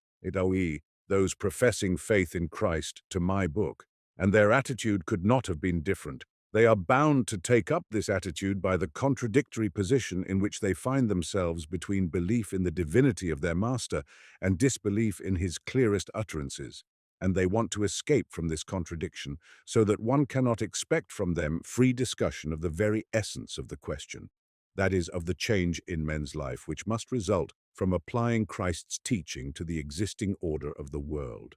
those professing faith in Christ, to my book, and their attitude could not have been different. They are bound to take up this attitude by the contradictory position in which they find themselves between belief in the divinity of their master and disbelief in his clearest utterances. And they want to escape from this contradiction, so that one cannot expect from them free discussion of the very essence of the question, that is, of the change in men's life which must result from applying Christ's teaching to the existing order of the world.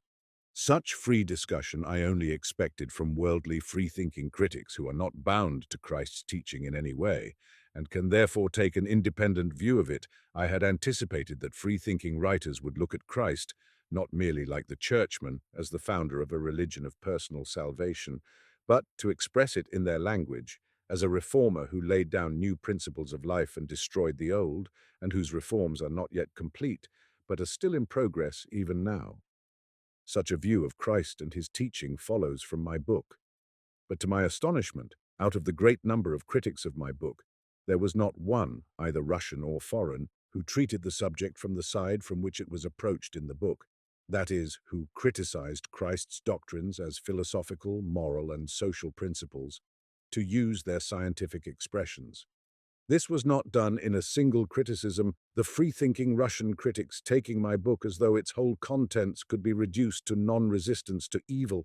Such free discussion I only expected from worldly, free-thinking critics who are not bound to Christ's teaching in any way, and can therefore take an independent view of it. I had anticipated that free-thinking writers would look at Christ, not merely like the churchman, as the founder of a religion of personal salvation, but, to express it in their language, as a reformer who laid down new principles of life and destroyed the old, and whose reforms are not yet complete, but are still in progress even now. Such a view of Christ and his teaching follows from my book. But to my astonishment, out of the great number of critics of my book, there was not one, either Russian or foreign, who treated the subject from the side from which it was approached in the book, that is, who criticized Christ's doctrines as philosophical, moral, and social principles, to use their scientific expressions. This was not done in a single criticism, the free-thinking Russian critics taking my book as though its whole contents could be reduced to non-resistance to evil,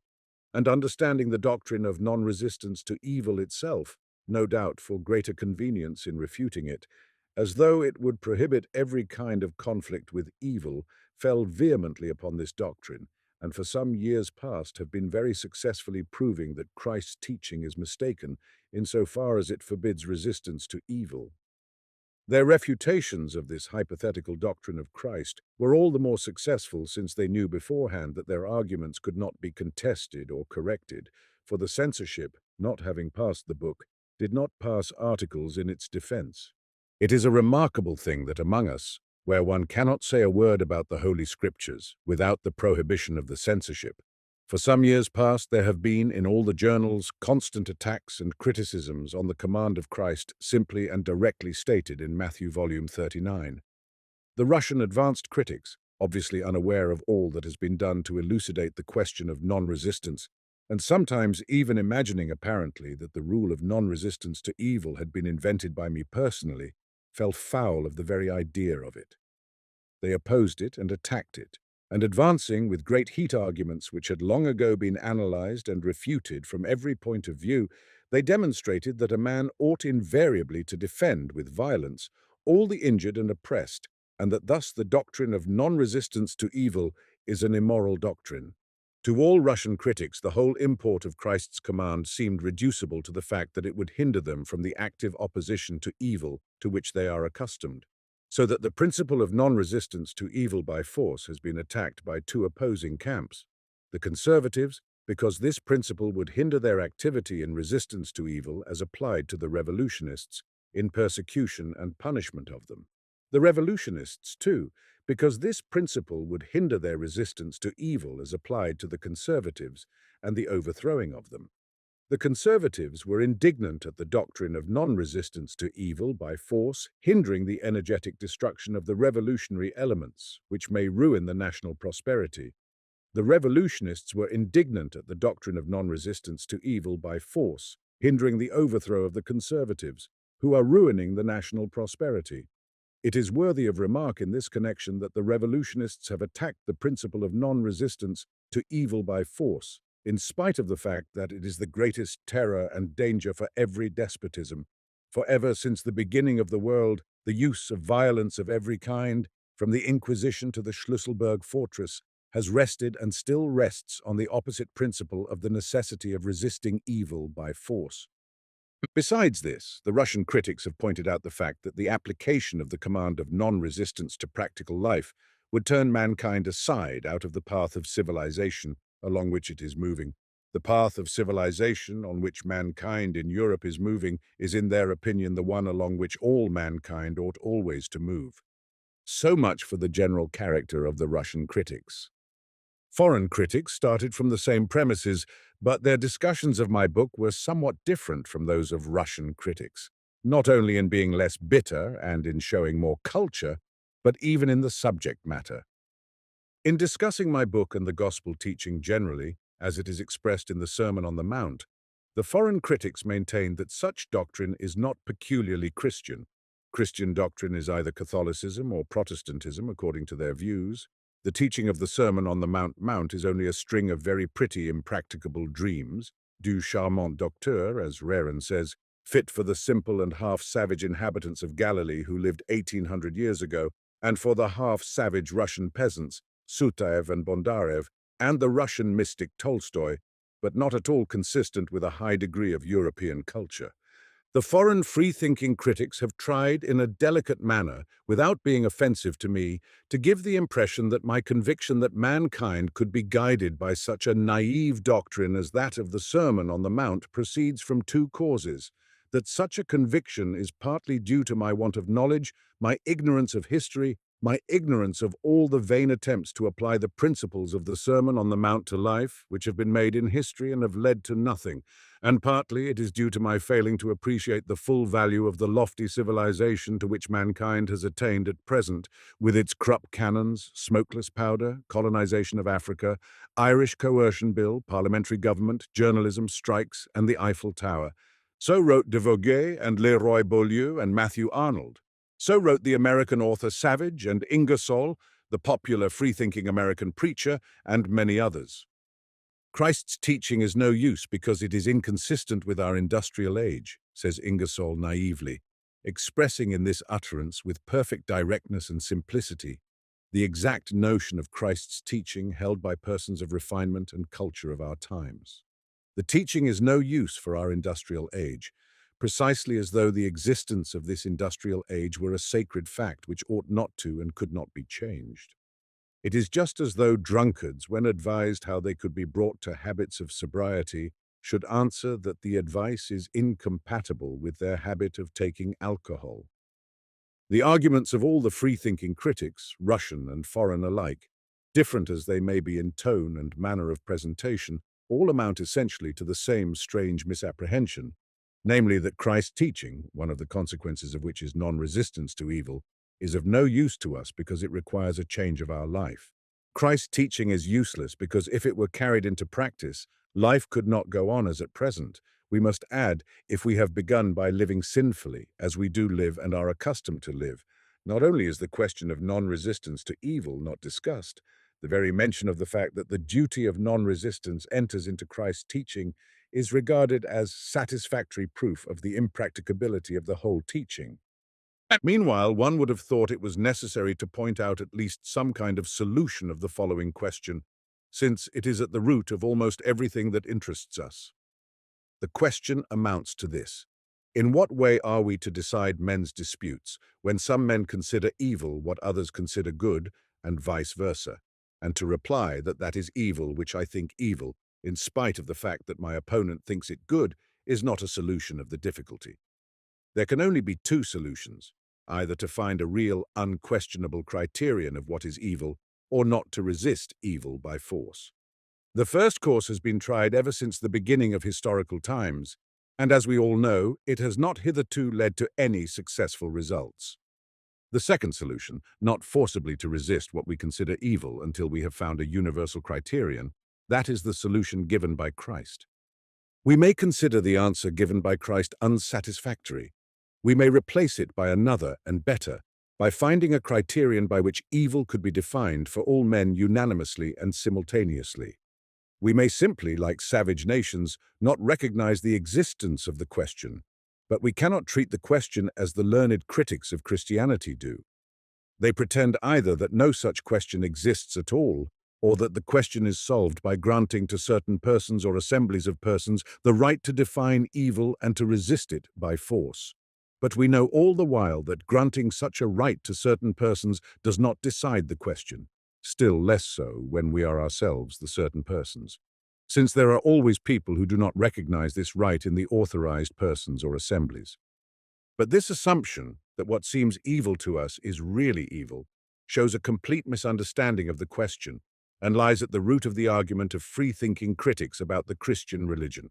and understanding the doctrine of non-resistance to evil itself, no doubt for greater convenience in refuting it, as though it would prohibit every kind of conflict with evil, fell vehemently upon this doctrine, and for some years past have been very successfully proving that Christ's teaching is mistaken insofar as it forbids resistance to evil. Their refutations of this hypothetical doctrine of Christ were all the more successful since they knew beforehand that their arguments could not be contested or corrected, for the censorship, not having passed the book, did not pass articles in its defense. It is a remarkable thing that among us, where one cannot say a word about the Holy Scriptures without the prohibition of the censorship, for some years past there have been in all the journals constant attacks and criticisms on the command of Christ simply and directly stated in Matthew volume 39. The Russian advanced critics, obviously unaware of all that has been done to elucidate the question of non-resistance, and sometimes even imagining apparently that the rule of non-resistance to evil had been invented by me personally, fell foul of the very idea of it. They opposed it and attacked it, and advancing with great heat arguments which had long ago been analyzed and refuted from every point of view, they demonstrated that a man ought invariably to defend with violence all the injured and oppressed, and that thus the doctrine of non-resistance to evil is an immoral doctrine. To all Russian critics, the whole import of Christ's command seemed reducible to the fact that it would hinder them from the active opposition to evil to which they are accustomed, so that the principle of non-resistance to evil by force has been attacked by two opposing camps. The conservatives, because this principle would hinder their activity in resistance to evil as applied to the revolutionists in persecution and punishment of them. The revolutionists, too, because this principle would hinder their resistance to evil as applied to the conservatives and the overthrowing of them. The conservatives were indignant at the doctrine of non-resistance to evil by force, hindering the energetic destruction of the revolutionary elements, which may ruin the national prosperity. The revolutionists were indignant at the doctrine of non-resistance to evil by force, hindering the overthrow of the conservatives, who are ruining the national prosperity. It is worthy of remark in this connection that the revolutionists have attacked the principle of non-resistance to evil by force, in spite of the fact that it is the greatest terror and danger for every despotism. For ever since the beginning of the world, the use of violence of every kind, from the Inquisition to the Schlüsselburg fortress, has rested and still rests on the opposite principle of the necessity of resisting evil by force. Besides this, the Russian critics have pointed out the fact that the application of the command of non-resistance to practical life would turn mankind aside out of the path of civilization along which it is moving. The path of civilization on which mankind in Europe is moving is, in their opinion, the one along which all mankind ought always to move. So much for the general character of the Russian critics. Foreign critics started from the same premises, but their discussions of my book were somewhat different from those of Russian critics, not only in being less bitter and in showing more culture, but even in the subject matter. In discussing my book and the gospel teaching generally, as it is expressed in the Sermon on the Mount, the foreign critics maintained that such doctrine is not peculiarly Christian. Christian doctrine is either Catholicism or Protestantism, according to their views. The teaching of the Sermon on the Mount is only a string of very pretty, impracticable dreams, du charmant docteur, as Reran says, fit for the simple and half-savage inhabitants of Galilee who lived 1800 years ago, and for the half-savage Russian peasants, Sutaev and Bondarev, and the Russian mystic Tolstoy, but not at all consistent with a high degree of European culture. The foreign free-thinking critics have tried, in a delicate manner, without being offensive to me, to give the impression that my conviction that mankind could be guided by such a naive doctrine as that of the Sermon on the Mount proceeds from two causes, that such a conviction is partly due to my want of knowledge, my ignorance of history, my ignorance of all the vain attempts to apply the principles of the Sermon on the Mount to life, which have been made in history and have led to nothing, and partly it is due to my failing to appreciate the full value of the lofty civilization to which mankind has attained at present, with its Krupp cannons, smokeless powder, colonization of Africa, Irish coercion bill, parliamentary government, journalism, strikes, and the Eiffel Tower. So wrote de Vogüé and Leroy Beaulieu and Matthew Arnold. So wrote the American author Savage and Ingersoll, the popular free-thinking American preacher, and many others. Christ's teaching is no use because it is inconsistent with our industrial age, says Ingersoll naively, expressing in this utterance with perfect directness and simplicity the exact notion of Christ's teaching held by persons of refinement and culture of our times. The teaching is no use for our industrial age, precisely as though the existence of this industrial age were a sacred fact which ought not to and could not be changed. It is just as though drunkards, when advised how they could be brought to habits of sobriety, should answer that the advice is incompatible with their habit of taking alcohol. The arguments of all the free-thinking critics, Russian and foreign alike, different as they may be in tone and manner of presentation, all amount essentially to the same strange misapprehension, namely that Christ's teaching, one of the consequences of which is non-resistance to evil, is of no use to us because it requires a change of our life. Christ's teaching is useless because if it were carried into practice, life could not go on as at present, We must add, if we have begun by living sinfully, as we do live and are accustomed to live. Not only is the question of non-resistance to evil not discussed, the very mention of the fact that the duty of non-resistance enters into Christ's teaching is regarded as satisfactory proof of the impracticability of the whole teaching. Meanwhile, one would have thought it was necessary to point out at least some kind of solution of the following question, since it is at the root of almost everything that interests us. The question amounts to this: in what way are we to decide men's disputes, when some men consider evil what others consider good, and vice versa, and to reply that that is evil which I think evil, in spite of the fact that my opponent thinks it good, is not a solution of the difficulty. There can only be two solutions, either to find a real, unquestionable criterion of what is evil, or not to resist evil by force. The first course has been tried ever since the beginning of historical times, and as we all know, it has not hitherto led to any successful results. The second solution, not forcibly to resist what we consider evil until we have found a universal criterion, that is the solution given by Christ. We may consider the answer given by Christ unsatisfactory. We may replace it by another and better, by finding a criterion by which evil could be defined for all men unanimously and simultaneously. We may simply, like savage nations, not recognize the existence of the question, but we cannot treat the question as the learned critics of Christianity do. They pretend either that no such question exists at all, or that the question is solved by granting to certain persons or assemblies of persons the right to define evil and to resist it by force. But we know all the while that granting such a right to certain persons does not decide the question, still less so when we are ourselves the certain persons, since there are always people who do not recognize this right in the authorized persons or assemblies. But this assumption that what seems evil to us is really evil shows a complete misunderstanding of the question and lies at the root of the argument of free-thinking critics about the Christian religion.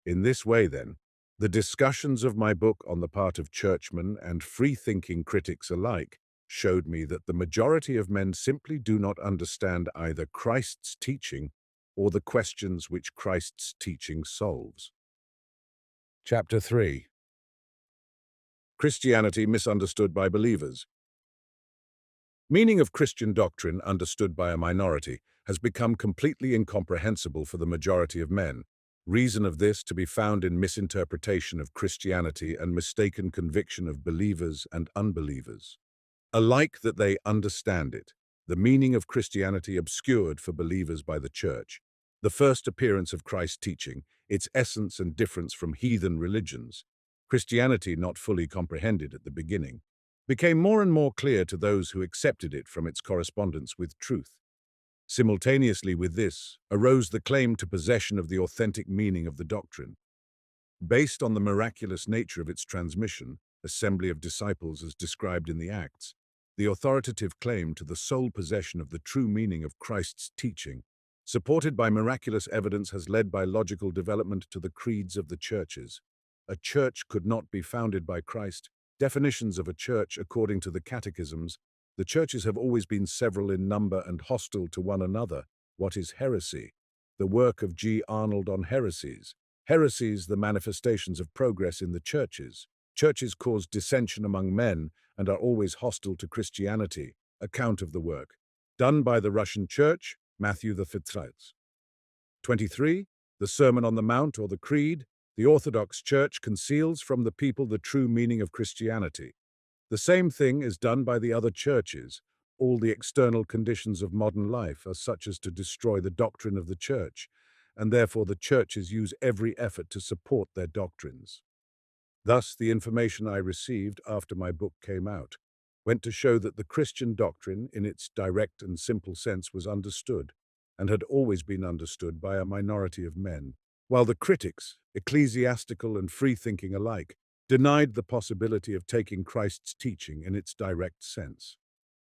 In this way, then, the discussions of my book on the part of churchmen and free-thinking critics alike showed me that the majority of men simply do not understand either Christ's teaching or the questions which Christ's teaching solves. Chapter 3. Christianity misunderstood by believers. Meaning of Christian doctrine understood by a minority has become completely incomprehensible for the majority of men. Reason of this to be found in misinterpretation of Christianity and mistaken conviction of believers and unbelievers. Alike that they understand it, the meaning of Christianity obscured for believers by the Church, the first appearance of Christ's teaching, its essence and difference from heathen religions, Christianity not fully comprehended at the beginning, became more and more clear to those who accepted it from its correspondence with truth. Simultaneously with this arose the claim to possession of the authentic meaning of the doctrine. Based on the miraculous nature of its transmission, assembly of disciples as described in the Acts, the authoritative claim to the sole possession of the true meaning of Christ's teaching, supported by miraculous evidence, has led by logical development to the creeds of the churches. A church could not be founded by Christ. Definitions of a church according to the catechisms. The churches have always been several in number and hostile to one another. What is heresy? The work of G. Arnold on heresies. Heresies, the manifestations of progress in the churches. Churches cause dissension among men and are always hostile to Christianity. Account of the work. Done by the Russian Church, Matthew the 5th. 23. The Sermon on the Mount or the Creed. The Orthodox Church conceals from the people the true meaning of Christianity. The same thing is done by the other churches. All the external conditions of modern life are such as to destroy the doctrine of the Church, and therefore the churches use every effort to support their doctrines. Thus, the information I received after my book came out went to show that the Christian doctrine, in its direct and simple sense, was understood, and had always been understood by a minority of men, while the critics, ecclesiastical and free-thinking alike, denied the possibility of taking Christ's teaching in its direct sense.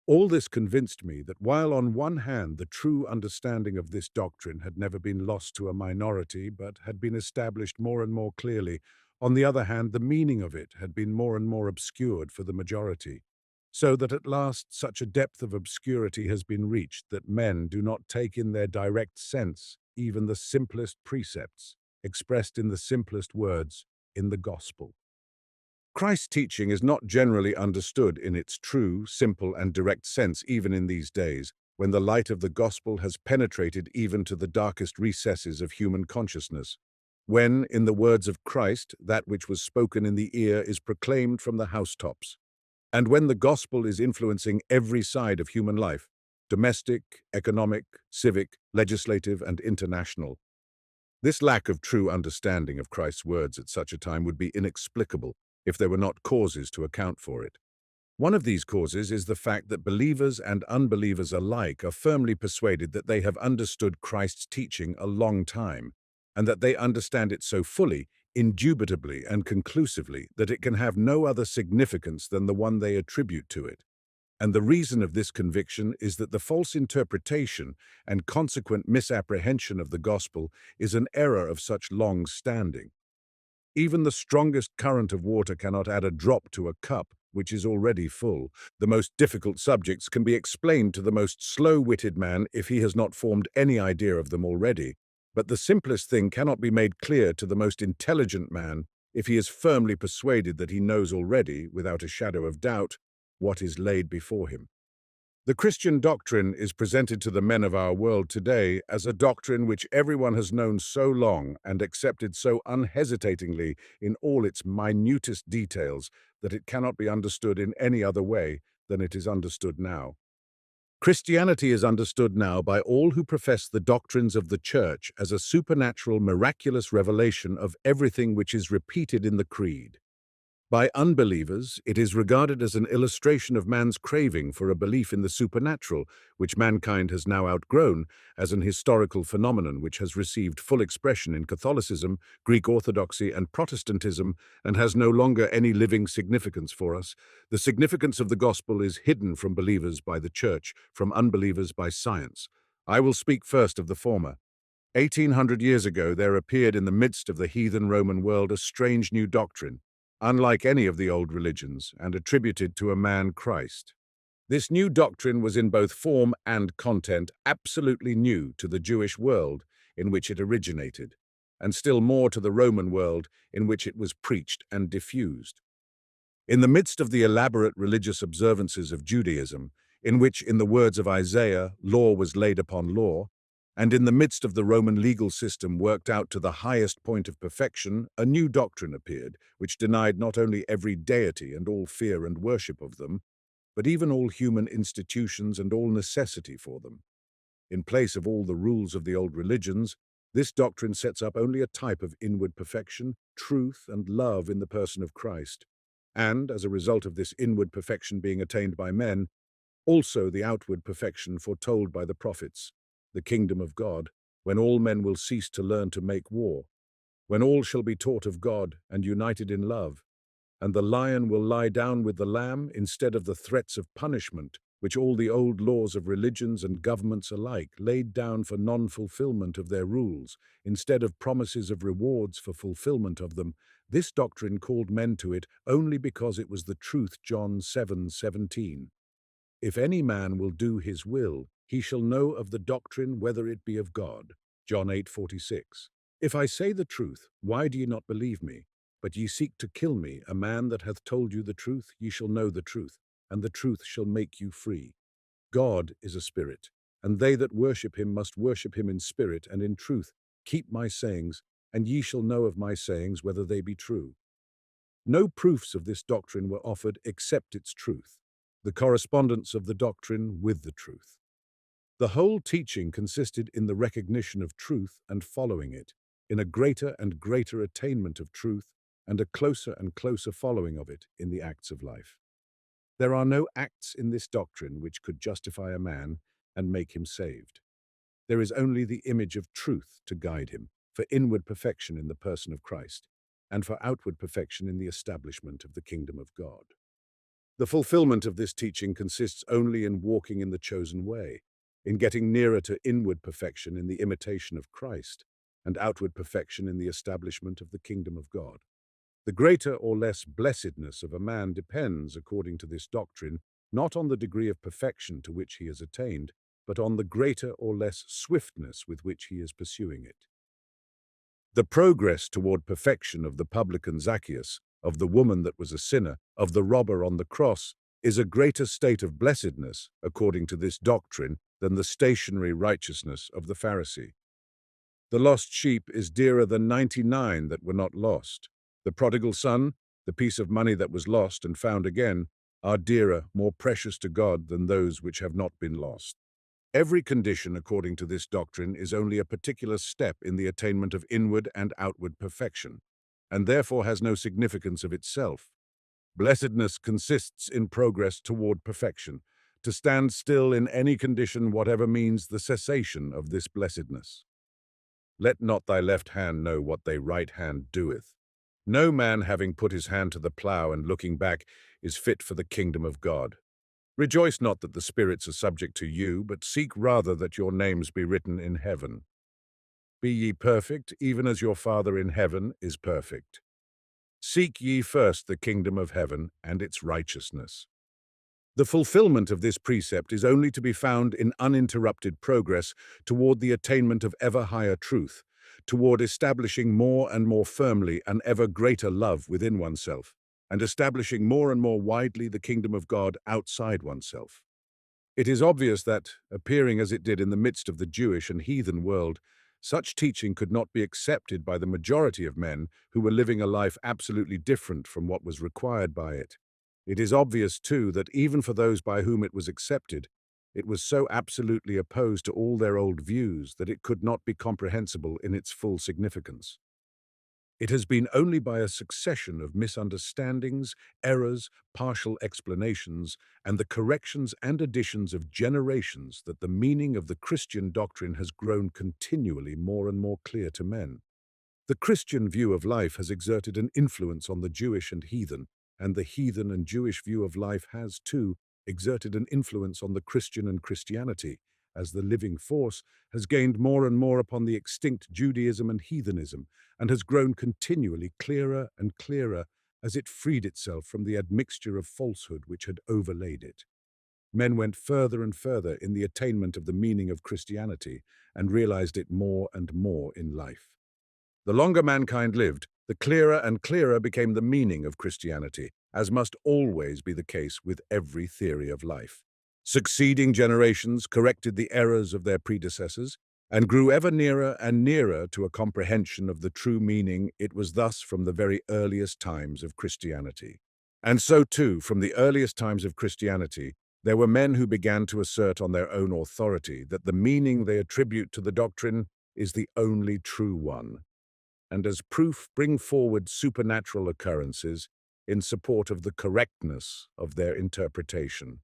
All this convinced me that while on one hand the true understanding of this doctrine had never been lost to a minority but had been established more and more clearly, on the other hand the meaning of it had been more and more obscured for the majority, so that at last such a depth of obscurity has been reached that men do not take in their direct sense even the simplest precepts. expressed in the simplest words, in the gospel. Christ's teaching is not generally understood in its true, simple, and direct sense even in these days, when the light of the gospel has penetrated even to the darkest recesses of human consciousness. When, in the words of Christ, that which was spoken in the ear is proclaimed from the housetops. And when the gospel is influencing every side of human life, domestic, economic, civic, legislative, and international. This lack of true understanding of Christ's words at such a time would be inexplicable if there were not causes to account for it. One of these causes is the fact that believers and unbelievers alike are firmly persuaded that they have understood Christ's teaching a long time, and that they understand it so fully, indubitably, and conclusively that it can have no other significance than the one they attribute to it. And the reason of this conviction is that the false interpretation and consequent misapprehension of the gospel is an error of such long standing. Even the strongest current of water cannot add a drop to a cup which is already full. The most difficult subjects can be explained to the most slow-witted man if he has not formed any idea of them already, but the simplest thing cannot be made clear to the most intelligent man if he is firmly persuaded that he knows already, without a shadow of doubt, what is laid before him. The Christian doctrine is presented to the men of our world today as a doctrine which everyone has known so long and accepted so unhesitatingly in all its minutest details that it cannot be understood in any other way than it is understood now. Christianity is understood now by all who profess the doctrines of the Church as a supernatural, miraculous revelation of everything which is repeated in the Creed. By unbelievers, it is regarded as an illustration of man's craving for a belief in the supernatural, which mankind has now outgrown, as an historical phenomenon which has received full expression in Catholicism, Greek Orthodoxy, and Protestantism, and has no longer any living significance for us. The significance of the gospel is hidden from believers by the Church, from unbelievers by science. I will speak first of the former. 1800 years ago, there appeared in the midst of the heathen Roman world a strange new doctrine, unlike any of the old religions, and attributed to a man Christ. This new doctrine was in both form and content absolutely new to the Jewish world in which it originated, and still more to the Roman world in which it was preached and diffused. In the midst of the elaborate religious observances of Judaism, in which, in the words of Isaiah, law was laid upon law, and in the midst of the Roman legal system worked out to the highest point of perfection, a new doctrine appeared, which denied not only every deity and all fear and worship of them, but even all human institutions and all necessity for them. In place of all the rules of the old religions, this doctrine sets up only a type of inward perfection, truth, and love in the person of Christ. And, as a result of this inward perfection being attained by men, also the outward perfection foretold by the prophets, the kingdom of God, when all men will cease to learn to make war, when all shall be taught of God and united in love, and the lion will lie down with the lamb instead of the threats of punishment which all the old laws of religions and governments alike laid down for non-fulfillment of their rules, instead of promises of rewards for fulfillment of them. This doctrine called men to it only because it was the truth. John 7:17. If any man will do his will, he shall know of the doctrine whether it be of God. John 8:46. If I say the truth, why do ye not believe me? But ye seek to kill me, a man that hath told you the truth. Ye shall know the truth, and the truth shall make you free. God is a spirit, and they that worship him must worship him in spirit and in truth. Keep my sayings, and ye shall know of my sayings whether they be true. No proofs of this doctrine were offered except its truth, the correspondence of the doctrine with the truth. The whole teaching consisted in the recognition of truth and following it, in a greater and greater attainment of truth and a closer and closer following of it in the acts of life. There are no acts in this doctrine which could justify a man and make him saved. There is only the image of truth to guide him, for inward perfection in the person of Christ, and for outward perfection in the establishment of the kingdom of God. The fulfillment of this teaching consists only in walking in the chosen way, in getting nearer to inward perfection in the imitation of Christ, and outward perfection in the establishment of the kingdom of God. The greater or less blessedness of a man depends, according to this doctrine, not on the degree of perfection to which he has attained, but on the greater or less swiftness with which he is pursuing it. The progress toward perfection of the publican Zacchaeus, of the woman that was a sinner, of the robber on the cross, is a greater state of blessedness, according to this doctrine, than the stationary righteousness of the Pharisee. The lost sheep is dearer than 99 that were not lost. The prodigal son, the piece of money that was lost and found again, are dearer, more precious to God than those which have not been lost. Every condition, according to this doctrine, is only a particular step in the attainment of inward and outward perfection, and therefore has no significance of itself. Blessedness consists in progress toward perfection. To stand still in any condition whatever means the cessation of this blessedness. Let not thy left hand know what thy right hand doeth. No man having put his hand to the plough and looking back is fit for the kingdom of God. Rejoice not that the spirits are subject to you, but seek rather that your names be written in heaven. Be ye perfect, even as your Father in heaven is perfect. Seek ye first the kingdom of heaven and its righteousness. The fulfillment of this precept is only to be found in uninterrupted progress toward the attainment of ever higher truth, toward establishing more and more firmly an ever greater love within oneself, and establishing more and more widely the kingdom of God outside oneself. It is obvious that, appearing as it did in the midst of the Jewish and heathen world, such teaching could not be accepted by the majority of men who were living a life absolutely different from what was required by it. It is obvious, too, that even for those by whom it was accepted, it was so absolutely opposed to all their old views that it could not be comprehensible in its full significance. It has been only by a succession of misunderstandings, errors, partial explanations, and the corrections and additions of generations that the meaning of the Christian doctrine has grown continually more and more clear to men. The Christian view of life has exerted an influence on the Jewish and heathen, and the heathen and Jewish view of life has, too, exerted an influence on the Christian and Christianity, as the living force has gained more and more upon the extinct Judaism and heathenism, and has grown continually clearer and clearer as it freed itself from the admixture of falsehood which had overlaid it. Men went further and further in the attainment of the meaning of Christianity, and realized it more and more in life. The longer mankind lived, the clearer and clearer became the meaning of Christianity, as must always be the case with every theory of life. Succeeding generations corrected the errors of their predecessors, and grew ever nearer and nearer to a comprehension of the true meaning. It was thus from the very earliest times of Christianity. And so, too, from the earliest times of Christianity, there were men who began to assert on their own authority that the meaning they attribute to the doctrine is the only true one, and as proof bring forward supernatural occurrences in support of the correctness of their interpretation.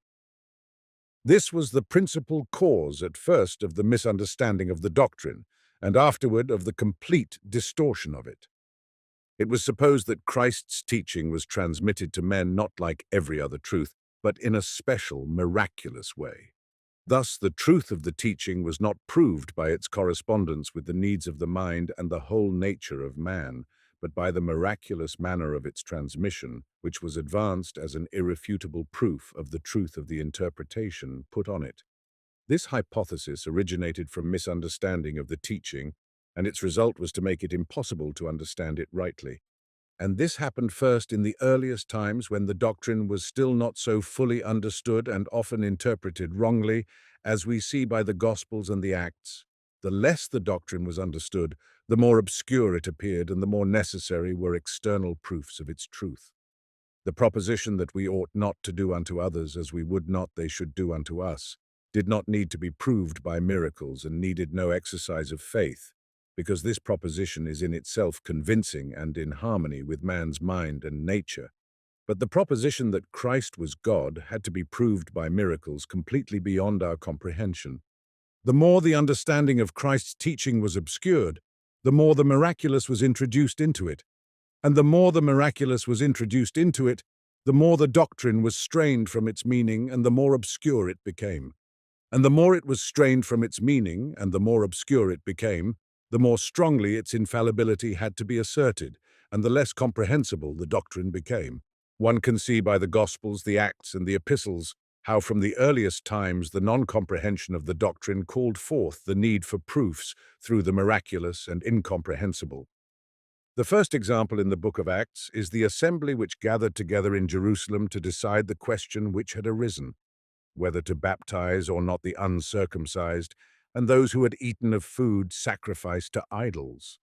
This was the principal cause at first of the misunderstanding of the doctrine, and afterward of the complete distortion of it. It was supposed that Christ's teaching was transmitted to men not like every other truth, but in a special, miraculous way. Thus, the truth of the teaching was not proved by its correspondence with the needs of the mind and the whole nature of man, but by the miraculous manner of its transmission, which was advanced as an irrefutable proof of the truth of the interpretation put on it. This hypothesis originated from misunderstanding of the teaching, and its result was to make it impossible to understand it rightly. And this happened first in the earliest times when the doctrine was still not so fully understood and often interpreted wrongly, as we see by the Gospels and the Acts. The less the doctrine was understood, the more obscure it appeared and the more necessary were external proofs of its truth. The proposition that we ought not to do unto others as we would not they should do unto us did not need to be proved by miracles and needed no exercise of faith, because this proposition is in itself convincing and in harmony with man's mind and nature. But the proposition that Christ was God had to be proved by miracles completely beyond our comprehension. The more the understanding of Christ's teaching was obscured, the more the miraculous was introduced into it. And the more the miraculous was introduced into it, the more the doctrine was strained from its meaning and the more obscure it became. And the more it was strained from its meaning and the more obscure it became, the more strongly its infallibility had to be asserted, and the less comprehensible the doctrine became. One can see by the Gospels, the Acts, and the Epistles how from the earliest times the non-comprehension of the doctrine called forth the need for proofs through the miraculous and incomprehensible. The first example in the book of Acts is the assembly which gathered together in Jerusalem to decide the question which had arisen, whether to baptize or not the uncircumcised, and those who had eaten of food sacrificed to idols.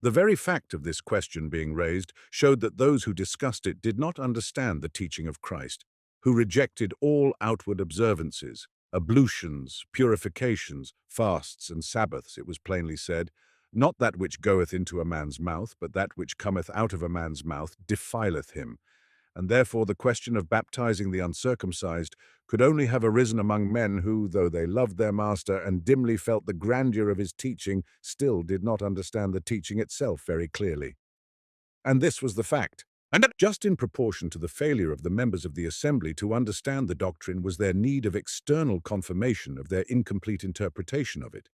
The very fact of this question being raised showed that those who discussed it did not understand the teaching of Christ, who rejected all outward observances, ablutions, purifications, fasts, and Sabbaths, it was plainly said, not that which goeth into a man's mouth, but that which cometh out of a man's mouth defileth him, and therefore the question of baptizing the uncircumcised could only have arisen among men who, though they loved their master and dimly felt the grandeur of his teaching, still did not understand the teaching itself very clearly. And this was the fact. And just in proportion to the failure of the members of the assembly to understand the doctrine was their need of external confirmation of their incomplete interpretation of it.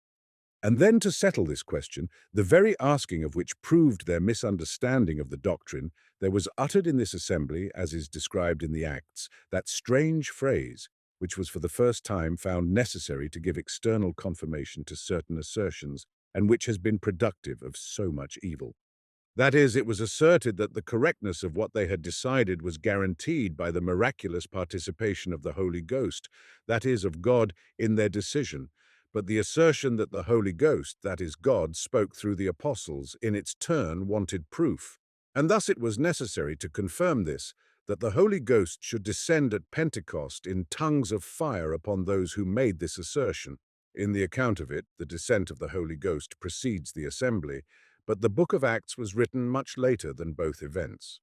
And then to settle this question, the very asking of which proved their misunderstanding of the doctrine, there was uttered in this assembly, as is described in the Acts, that strange phrase, which was for the first time found necessary to give external confirmation to certain assertions, and which has been productive of so much evil. That is, it was asserted that the correctness of what they had decided was guaranteed by the miraculous participation of the Holy Ghost, that is, of God, in their decision. But the assertion that the Holy Ghost, that is God, spoke through the apostles, in its turn wanted proof. And thus it was necessary to confirm this, that the Holy Ghost should descend at Pentecost in tongues of fire upon those who made this assertion. In the account of it, the descent of the Holy Ghost precedes the assembly, but the book of Acts was written much later than both events.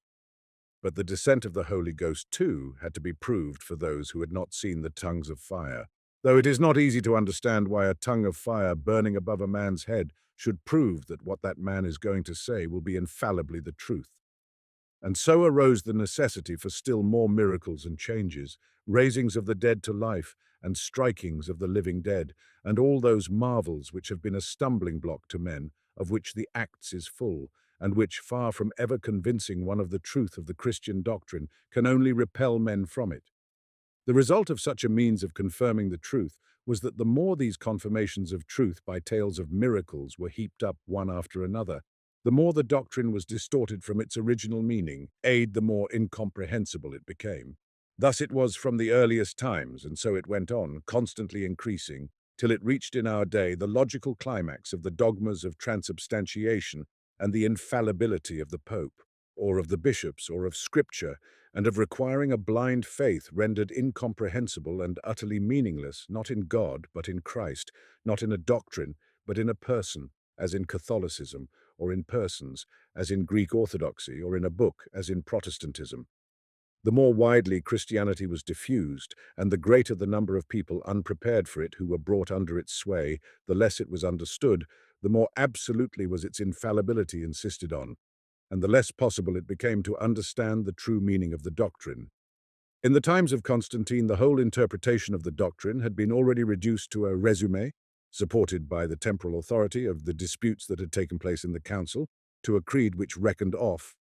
But the descent of the Holy Ghost, too, had to be proved for those who had not seen the tongues of fire, though it is not easy to understand why a tongue of fire burning above a man's head should prove that what that man is going to say will be infallibly the truth. And so arose the necessity for still more miracles and changes, raisings of the dead to life, and strikings of the living dead, and all those marvels which have been a stumbling block to men, of which the Acts is full, and which, far from ever convincing one of the truth of the Christian doctrine, can only repel men from it. The result of such a means of confirming the truth was that the more these confirmations of truth by tales of miracles were heaped up one after another, the more the doctrine was distorted from its original meaning, the more incomprehensible it became. Thus it was from the earliest times, and so it went on, constantly increasing, till it reached in our day the logical climax of the dogmas of transubstantiation and the infallibility of the Pope, or of the bishops, or of Scripture, and of requiring a blind faith rendered incomprehensible and utterly meaningless, not in God, but in Christ, not in a doctrine, but in a person, as in Catholicism, or in persons, as in Greek Orthodoxy, or in a book, as in Protestantism. The more widely Christianity was diffused, and the greater the number of people unprepared for it who were brought under its sway, the less it was understood, the more absolutely was its infallibility insisted on, and the less possible it became to understand the true meaning of the doctrine. In the times of Constantine, the whole interpretation of the doctrine had been already reduced to a résumé, supported by the temporal authority of the disputes that had taken place in the council, to a creed which reckoned off,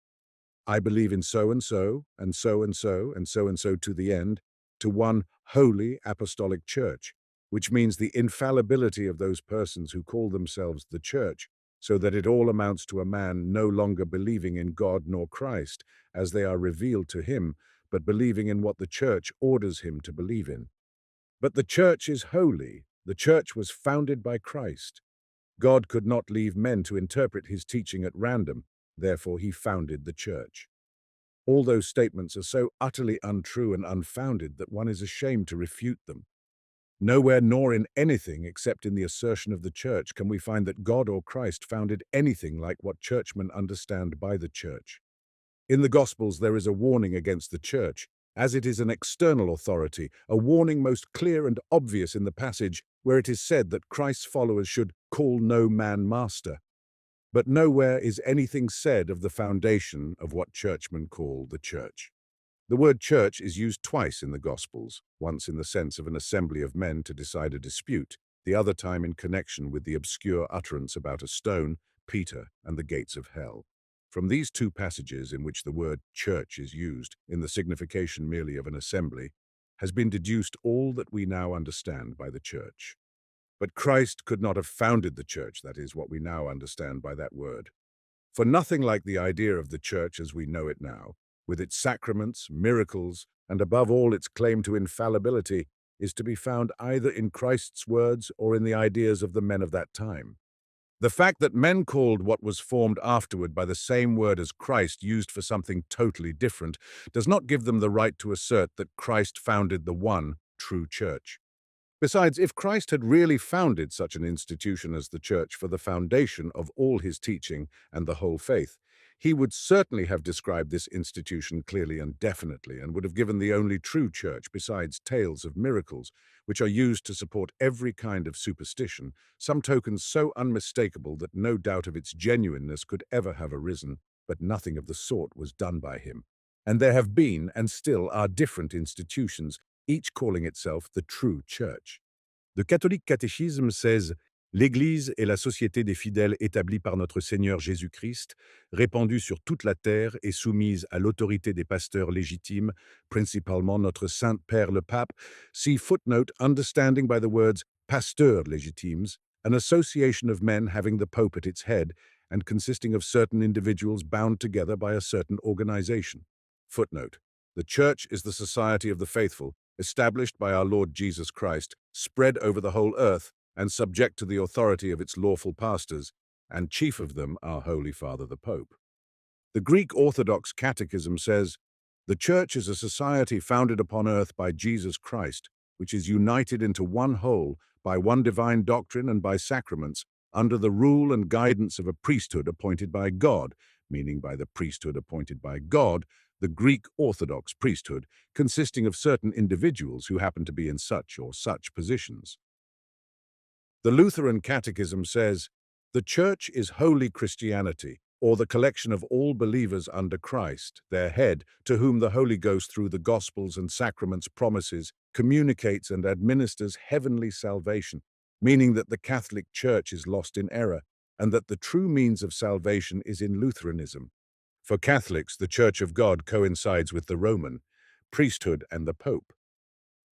I believe in so and so, and so and so, and so and so to the end, to one holy apostolic church, which means the infallibility of those persons who call themselves the church, so that it all amounts to a man no longer believing in God nor Christ, as they are revealed to him, but believing in what the church orders him to believe in. But the church is holy. The church was founded by Christ. God could not leave men to interpret his teaching at random, therefore he founded the church. All those statements are so utterly untrue and unfounded that one is ashamed to refute them. Nowhere nor in anything except in the assertion of the church can we find that God or Christ founded anything like what churchmen understand by the church. In the Gospels there is a warning against the church, as it is an external authority, a warning most clear and obvious in the passage where it is said that Christ's followers should call no man master. But nowhere is anything said of the foundation of what churchmen call the church. The word church is used twice in the Gospels, once in the sense of an assembly of men to decide a dispute, the other time in connection with the obscure utterance about a stone, Peter, and the gates of hell. From these two passages in which the word church is used, in the signification merely of an assembly, has been deduced all that we now understand by the church. But Christ could not have founded the church, that is, what we now understand by that word. For nothing like the idea of the Church as we know it now, with its sacraments, miracles, and above all its claim to infallibility, is to be found either in Christ's words or in the ideas of the men of that time. The fact that men called what was formed afterward by the same word as Christ used for something totally different does not give them the right to assert that Christ founded the one true church. Besides, if Christ had really founded such an institution as the Church for the foundation of all his teaching and the whole faith, he would certainly have described this institution clearly and definitely, and would have given the only true Church, besides tales of miracles, which are used to support every kind of superstition, some tokens so unmistakable that no doubt of its genuineness could ever have arisen, but nothing of the sort was done by him. And there have been, and still are, different institutions, each calling itself the true church. The Catholic Catechism says, «L'Église est la société des fidèles établie par notre Seigneur Jésus-Christ, répandue sur toute la terre et soumise à l'autorité des pasteurs légitimes, principalement notre Saint Père le Pape.» See footnote, understanding by the words pasteurs légitimes, an association of men having the Pope at its head and consisting of certain individuals bound together by a certain organization. Footnote. The Church is the society of the faithful, established by our Lord Jesus Christ, spread over the whole earth, and subject to the authority of its lawful pastors, and chief of them our Holy Father the Pope. The Greek Orthodox Catechism says, "The Church is a society founded upon earth by Jesus Christ, which is united into one whole by one divine doctrine and by sacraments, under the rule and guidance of a priesthood appointed by God," meaning by the priesthood appointed by God, the Greek Orthodox priesthood, consisting of certain individuals who happen to be in such or such positions. The Lutheran Catechism says, "The Church is holy Christianity, or the collection of all believers under Christ, their head, to whom the Holy Ghost through the Gospels and sacraments promises, communicates and administers heavenly salvation," meaning that the Catholic Church is lost in error, and that the true means of salvation is in Lutheranism. For Catholics, the Church of God coincides with the Roman priesthood and the Pope.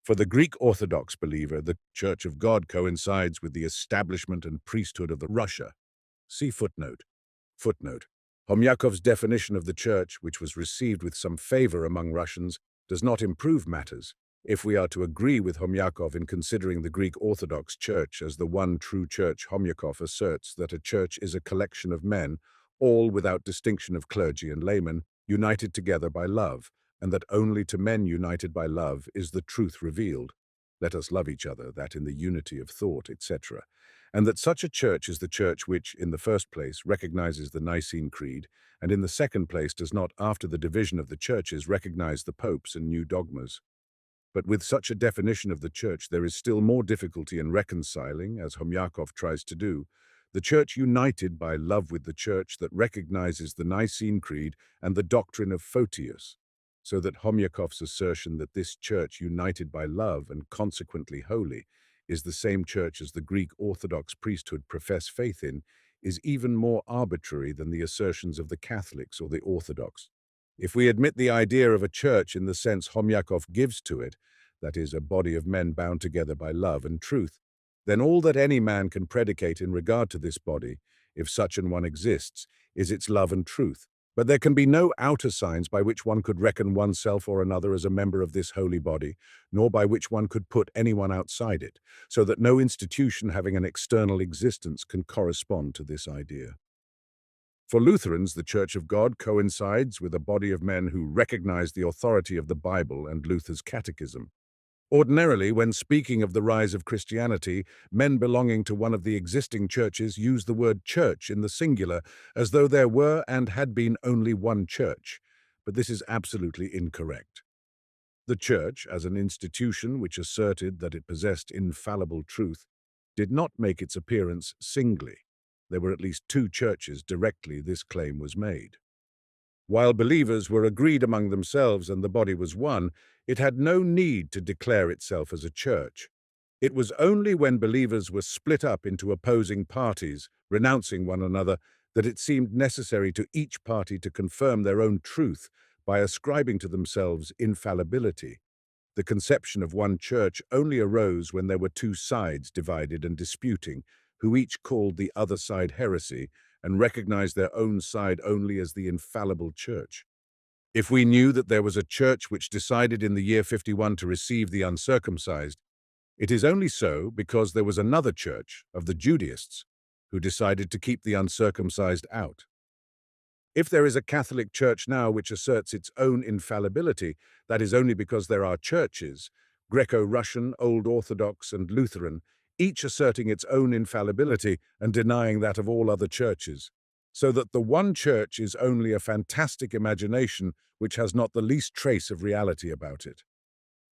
For the Greek Orthodox believer, the Church of God coincides with the establishment and priesthood of the Russia. See footnote. Footnote. Homyakov's definition of the Church, which was received with some favor among Russians, does not improve matters. If we are to agree with Homyakov in considering the Greek Orthodox Church as the one true church, Homyakov asserts that a church is a collection of men, all without distinction of clergy and laymen, united together by love, and that only to men united by love is the truth revealed. Let us love each other, that in the unity of thought, etc. And that such a church is the church which, in the first place, recognizes the Nicene Creed, and in the second place does not, after the division of the churches, recognize the popes and new dogmas. But with such a definition of the Church, there is still more difficulty in reconciling, as Homyakov tries to do, the Church united by love with the Church that recognizes the Nicene Creed and the doctrine of Photius, so that Homyakov's assertion that this Church united by love and consequently holy is the same Church as the Greek Orthodox priesthood profess faith in is even more arbitrary than the assertions of the Catholics or the Orthodox. If we admit the idea of a church in the sense Homyakov gives to it, that is, a body of men bound together by love and truth, then all that any man can predicate in regard to this body, if such an one exists, is its love and truth. But there can be no outer signs by which one could reckon oneself or another as a member of this holy body, nor by which one could put anyone outside it, so that no institution having an external existence can correspond to this idea. For Lutherans, the Church of God coincides with a body of men who recognize the authority of the Bible and Luther's catechism. Ordinarily, when speaking of the rise of Christianity, men belonging to one of the existing churches use the word church in the singular, as though there were and had been only one church. But this is absolutely incorrect. The church, as an institution which asserted that it possessed infallible truth, did not make its appearance singly. There were at least two churches directly this claim was made. While believers were agreed among themselves and the body was one, it had no need to declare itself as a church. It was only when believers were split up into opposing parties, renouncing one another, that it seemed necessary to each party to confirm their own truth by ascribing to themselves infallibility. The conception of one church only arose when there were two sides divided and disputing, who each called the other side heresy, and recognized their own side only as the infallible church. If we knew that there was a church which decided in the year 51 to receive the uncircumcised, it is only so because there was another church, of the Judaists, who decided to keep the uncircumcised out. If there is a Catholic Church now which asserts its own infallibility, that is only because there are churches, Greco-Russian, Old Orthodox, and Lutheran, each asserting its own infallibility and denying that of all other churches, so that the one church is only a fantastic imagination which has not the least trace of reality about it.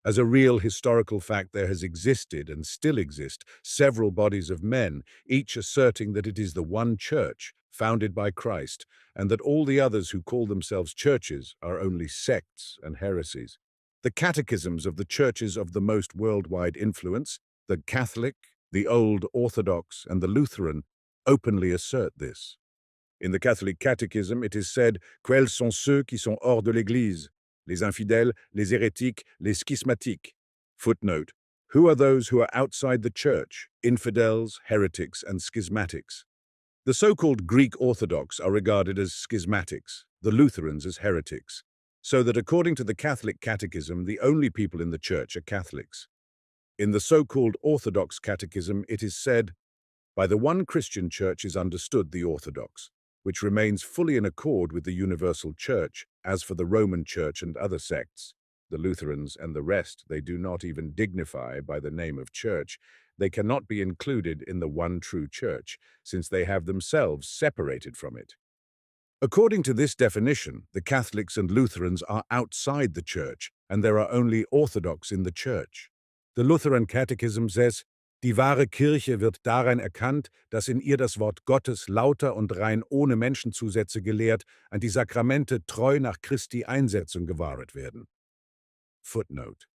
As a real historical fact, there has existed, and still exist, several bodies of men, each asserting that it is the one church, founded by Christ, and that all the others who call themselves churches are only sects and heresies. The catechisms of the churches of the most worldwide influence, the Catholic, the Old Orthodox, and the Lutheran, openly assert this. In the Catholic Catechism, it is said, Quels sont ceux qui sont hors de l'Église? Les infidèles, les hérétiques, les schismatiques. Footnote. Who are those who are outside the church? Infidels, heretics, and schismatics. The so-called Greek Orthodox are regarded as schismatics, the Lutherans as heretics, so that according to the Catholic Catechism, the only people in the church are Catholics. In the so-called Orthodox Catechism, it is said, by the one Christian church is understood the Orthodox, which remains fully in accord with the universal church. As for the Roman Church and other sects, the Lutherans and the rest, they do not even dignify by the name of church. They cannot be included in the one true church, since they have themselves separated from it. According to this definition, the Catholics and Lutherans are outside the church, and there are only Orthodox in the church. The Lutheran Catechism says, Die wahre Kirche wird daran erkannt, dass in ihr das Wort Gottes lauter und rein ohne Menschenzusätze gelehrt und die Sakramente treu nach Christi Einsetzung gewahret werden. Footnote.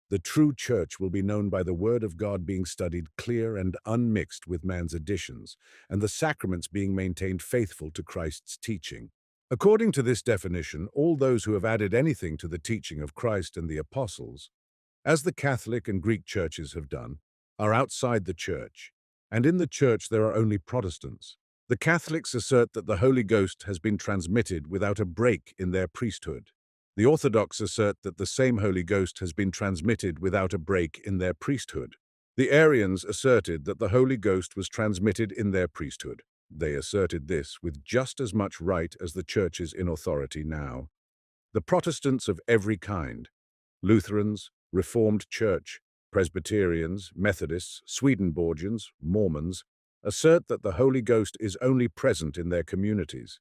The true church will be known by the word of God being studied clear and unmixed with man's additions, and the sacraments being maintained faithful to Christ's teaching. According to this definition, all those who have added anything to the teaching of Christ and the apostles, as the Catholic and Greek churches have done, are outside the church, and in the church there are only Protestants. The Catholics assert that the Holy Ghost has been transmitted without a break in their priesthood. The Orthodox assert that the same Holy Ghost has been transmitted without a break in their priesthood. The Arians asserted that the Holy Ghost was transmitted in their priesthood. They asserted this with just as much right as the churches in authority now. The Protestants of every kind, Lutherans, Reformed Church, Presbyterians, Methodists, Swedenborgians, Mormons, assert that the Holy Ghost is only present in their communities.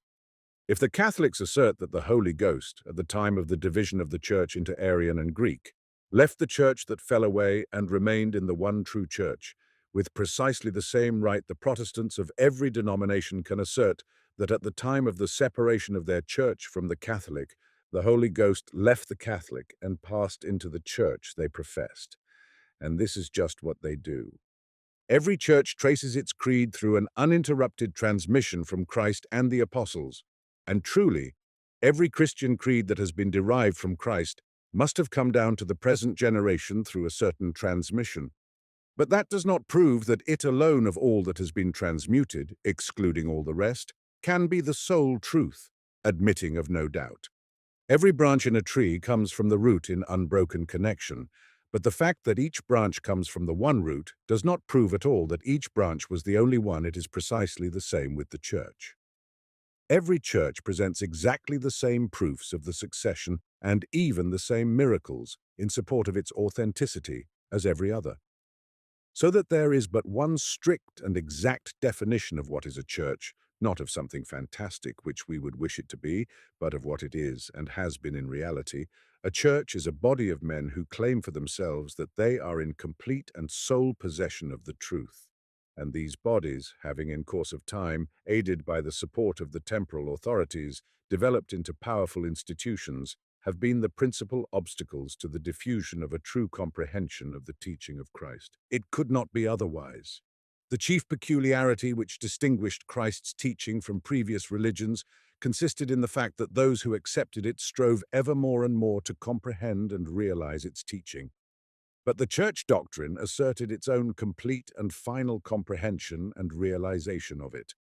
If the Catholics assert that the Holy Ghost, at the time of the division of the Church into Arian and Greek, left the Church that fell away and remained in the one true Church, with precisely the same right the Protestants of every denomination can assert that at the time of the separation of their Church from the Catholic, the Holy Ghost left the Catholic and passed into the Church they professed. And this is just what they do. Every church traces its creed through an uninterrupted transmission from Christ and the apostles, and truly, every Christian creed that has been derived from Christ must have come down to the present generation through a certain transmission. But that does not prove that it alone of all that has been transmuted, excluding all the rest, can be the sole truth, admitting of no doubt. Every branch in a tree comes from the root in unbroken connection, but the fact that each branch comes from the one root does not prove at all that each branch was the only one. It is precisely the same with the church. Every church presents exactly the same proofs of the succession and even the same miracles in support of its authenticity as every other. So that there is but one strict and exact definition of what is a church, not of something fantastic which we would wish it to be, but of what it is and has been in reality. A church is a body of men who claim for themselves that they are in complete and sole possession of the truth. And these bodies, having in course of time, aided by the support of the temporal authorities, developed into powerful institutions, have been the principal obstacles to the diffusion of a true comprehension of the teaching of Christ. It could not be otherwise. The chief peculiarity which distinguished Christ's teaching from previous religions consisted in the fact that those who accepted it strove ever more and more to comprehend and realize its teaching. But the church doctrine asserted its own complete and final comprehension and realization of it.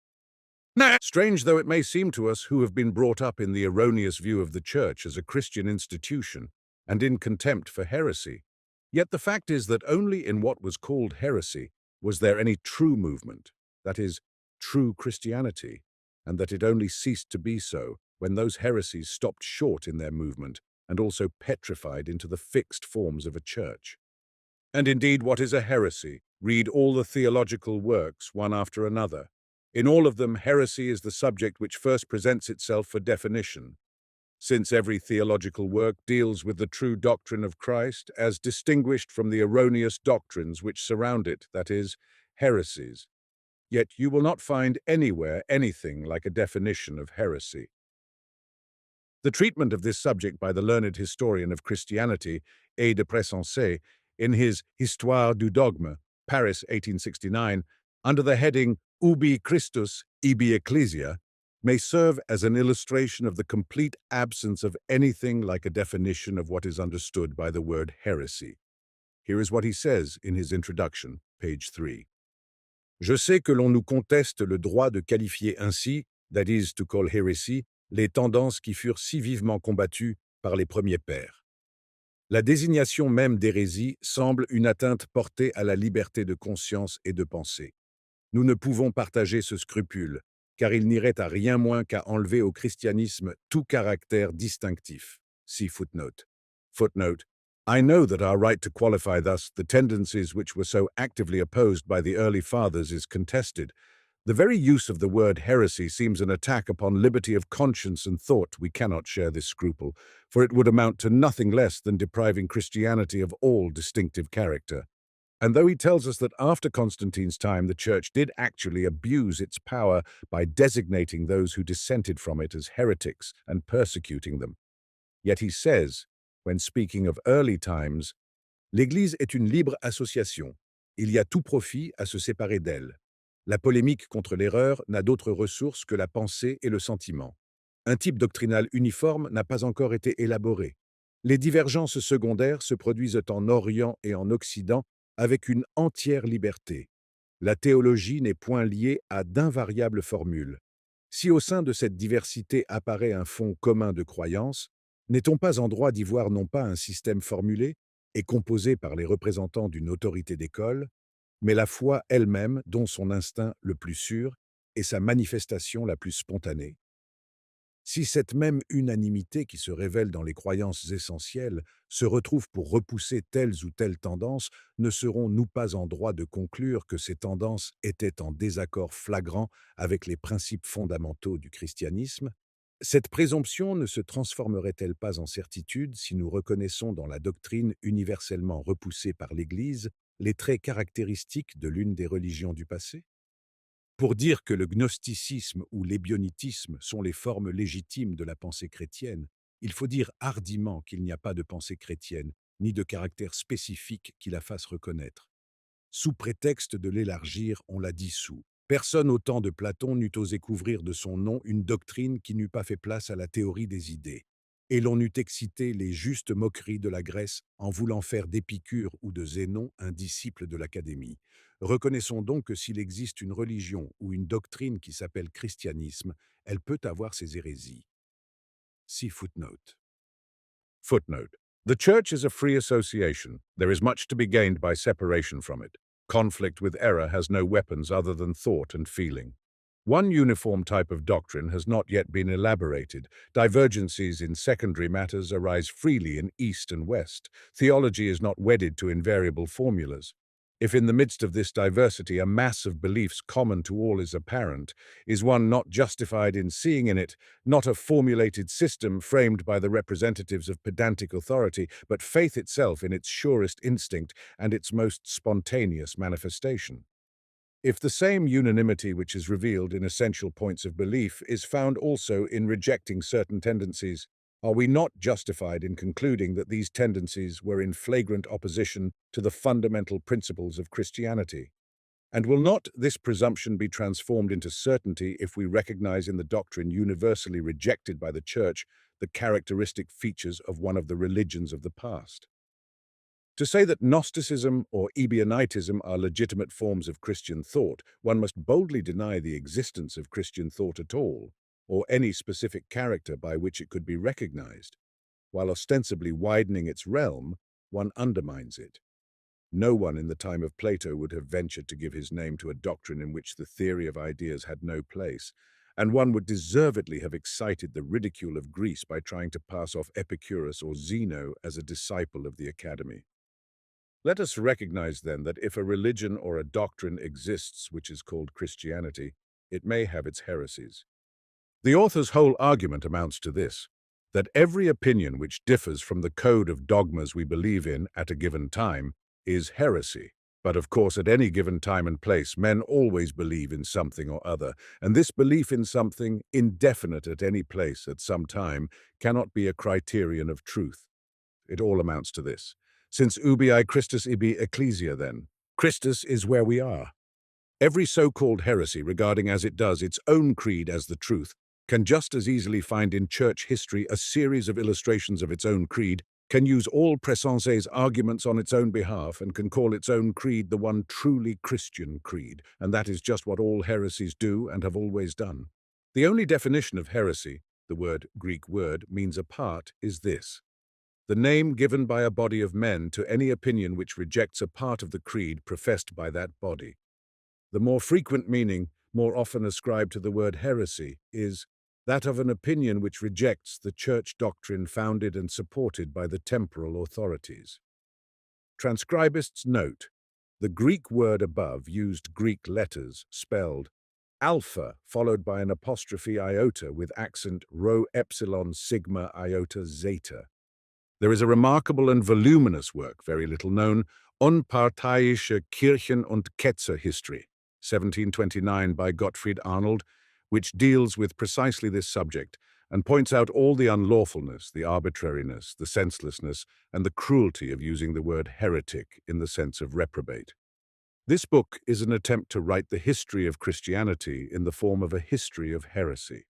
Strange though it may seem to us who have been brought up in the erroneous view of the Church as a Christian institution and in contempt for heresy, yet the fact is that only in what was called heresy was there any true movement, that is, true Christianity, and that it only ceased to be so when those heresies stopped short in their movement and also petrified into the fixed forms of a church. And indeed, what is a heresy? Read all the theological works, one after another. In all of them, heresy is the subject which first presents itself for definition. Since every theological work deals with the true doctrine of Christ as distinguished from the erroneous doctrines which surround it, that is, heresies. Yet you will not find anywhere anything like a definition of heresy. The treatment of this subject by the learned historian of Christianity, A. de Pressensé, in his Histoire du dogme, Paris 1869, under the heading Ubi Christus, ibi Ecclesia, may serve as an illustration of the complete absence of anything like a definition of what is understood by the word heresy. Here is what he says in his introduction, page 3. Je sais que l'on nous conteste le droit de qualifier ainsi, that is to call heresy, les tendances qui furent si vivement combattues par les premiers pères. La désignation même d'hérésie semble une atteinte portée à la liberté de conscience et de pensée. Nous ne pouvons partager ce scrupule, car il n'irait à rien moins qu'à enlever au christianisme tout caractère distinctif. See footnote. Footnote. I know that our right to qualify thus the tendencies which were so actively opposed by the early fathers is contested. The very use of the word heresy seems an attack upon liberty of conscience and thought. We cannot share this scruple, for it would amount to nothing less than depriving Christianity of all distinctive character. And though he tells us that after Constantine's time the Church did actually abuse its power by designating those who dissented from it as heretics and persecuting them, yet he says, when speaking of early times, l'Église est une libre association. Il y a tout profit à se séparer d'elle. La polémique contre l'erreur n'a d'autre ressource que la pensée et le sentiment. Un type doctrinal uniforme n'a pas encore été élaboré. Les divergences secondaires se produisent en Orient et en Occident avec une entière liberté. La théologie n'est point liée à d'invariables formules. Si au sein de cette diversité apparaît un fond commun de croyances, n'est-on pas en droit d'y voir non pas un système formulé et composé par les représentants d'une autorité d'école, mais la foi elle-même dont son instinct le plus sûr et sa manifestation la plus spontanée? Si cette même unanimité qui se révèle dans les croyances essentielles se retrouve pour repousser telles ou telles tendances, ne serons-nous pas en droit de conclure que ces tendances étaient en désaccord flagrant avec les principes fondamentaux du christianisme? Cette présomption ne se transformerait-elle pas en certitude si nous reconnaissons dans la doctrine universellement repoussée par l'Église les traits caractéristiques de l'une des religions du passé? Pour dire que le gnosticisme ou l'ébionitisme sont les formes légitimes de la pensée chrétienne, il faut dire hardiment qu'il n'y a pas de pensée chrétienne, ni de caractère spécifique qui la fasse reconnaître. Sous prétexte de l'élargir, on la dissout. Personne au temps de Platon n'eût osé couvrir de son nom une doctrine qui n'eût pas fait place à la théorie des idées. Et l'on eût excité les justes moqueries de la Grèce en voulant faire d'Épicure ou de Zénon un disciple de l'Académie. Reconnaissons donc que s'il existe une religion ou une doctrine qui s'appelle christianisme, elle peut avoir ses hérésies. See footnote. Footnote. The Church is a free association. There is much to be gained by separation from it. Conflict with error has no weapons other than thought and feeling. One uniform type of doctrine has not yet been elaborated. Divergencies in secondary matters arise freely in East and West. Theology is not wedded to invariable formulas. If in the midst of this diversity a mass of beliefs common to all is apparent, is one not justified in seeing in it not a formulated system framed by the representatives of pedantic authority, but faith itself in its surest instinct and its most spontaneous manifestation? If the same unanimity which is revealed in essential points of belief is found also in rejecting certain tendencies, are we not justified in concluding that these tendencies were in flagrant opposition to the fundamental principles of Christianity? And will not this presumption be transformed into certainty if we recognize in the doctrine universally rejected by the Church the characteristic features of one of the religions of the past? To say that Gnosticism or Ebionitism are legitimate forms of Christian thought, one must boldly deny the existence of Christian thought at all, or any specific character by which it could be recognized. While ostensibly widening its realm, one undermines it. No one in the time of Plato would have ventured to give his name to a doctrine in which the theory of ideas had no place, and one would deservedly have excited the ridicule of Greece by trying to pass off Epicurus or Zeno as a disciple of the Academy. Let us recognize then that if a religion or a doctrine exists which is called Christianity, it may have its heresies. The author's whole argument amounts to this, that every opinion which differs from the code of dogmas we believe in at a given time is heresy. But of course, at any given time and place, men always believe in something or other, and this belief in something, indefinite at any place at some time, cannot be a criterion of truth. It all amounts to this. Since ubi Christus ibi ecclesia then, Christus is where we are. Every so-called heresy regarding as it does its own creed as the truth can just as easily find in church history a series of illustrations of its own creed, can use all Pressense's arguments on its own behalf, and can call its own creed the one truly Christian creed, and that is just what all heresies do and have always done. The only definition of heresy, the Greek word, means apart, is this: the name given by a body of men to any opinion which rejects a part of the creed professed by that body. The more frequent meaning, more often ascribed to the word heresy, is that of an opinion which rejects the church doctrine founded and supported by the temporal authorities. Transcribists note, the Greek word above used Greek letters, spelled alpha followed by an apostrophe iota with accent rho epsilon sigma iota zeta. There is a remarkable and voluminous work, very little known, Unparteiische Kirchen- und Ketzerhistorie, 1729 by Gottfried Arnold, which deals with precisely this subject and points out all the unlawfulness, the arbitrariness, the senselessness, and the cruelty of using the word heretic in the sense of reprobate. This book is an attempt to write the history of Christianity in the form of a history of heresy.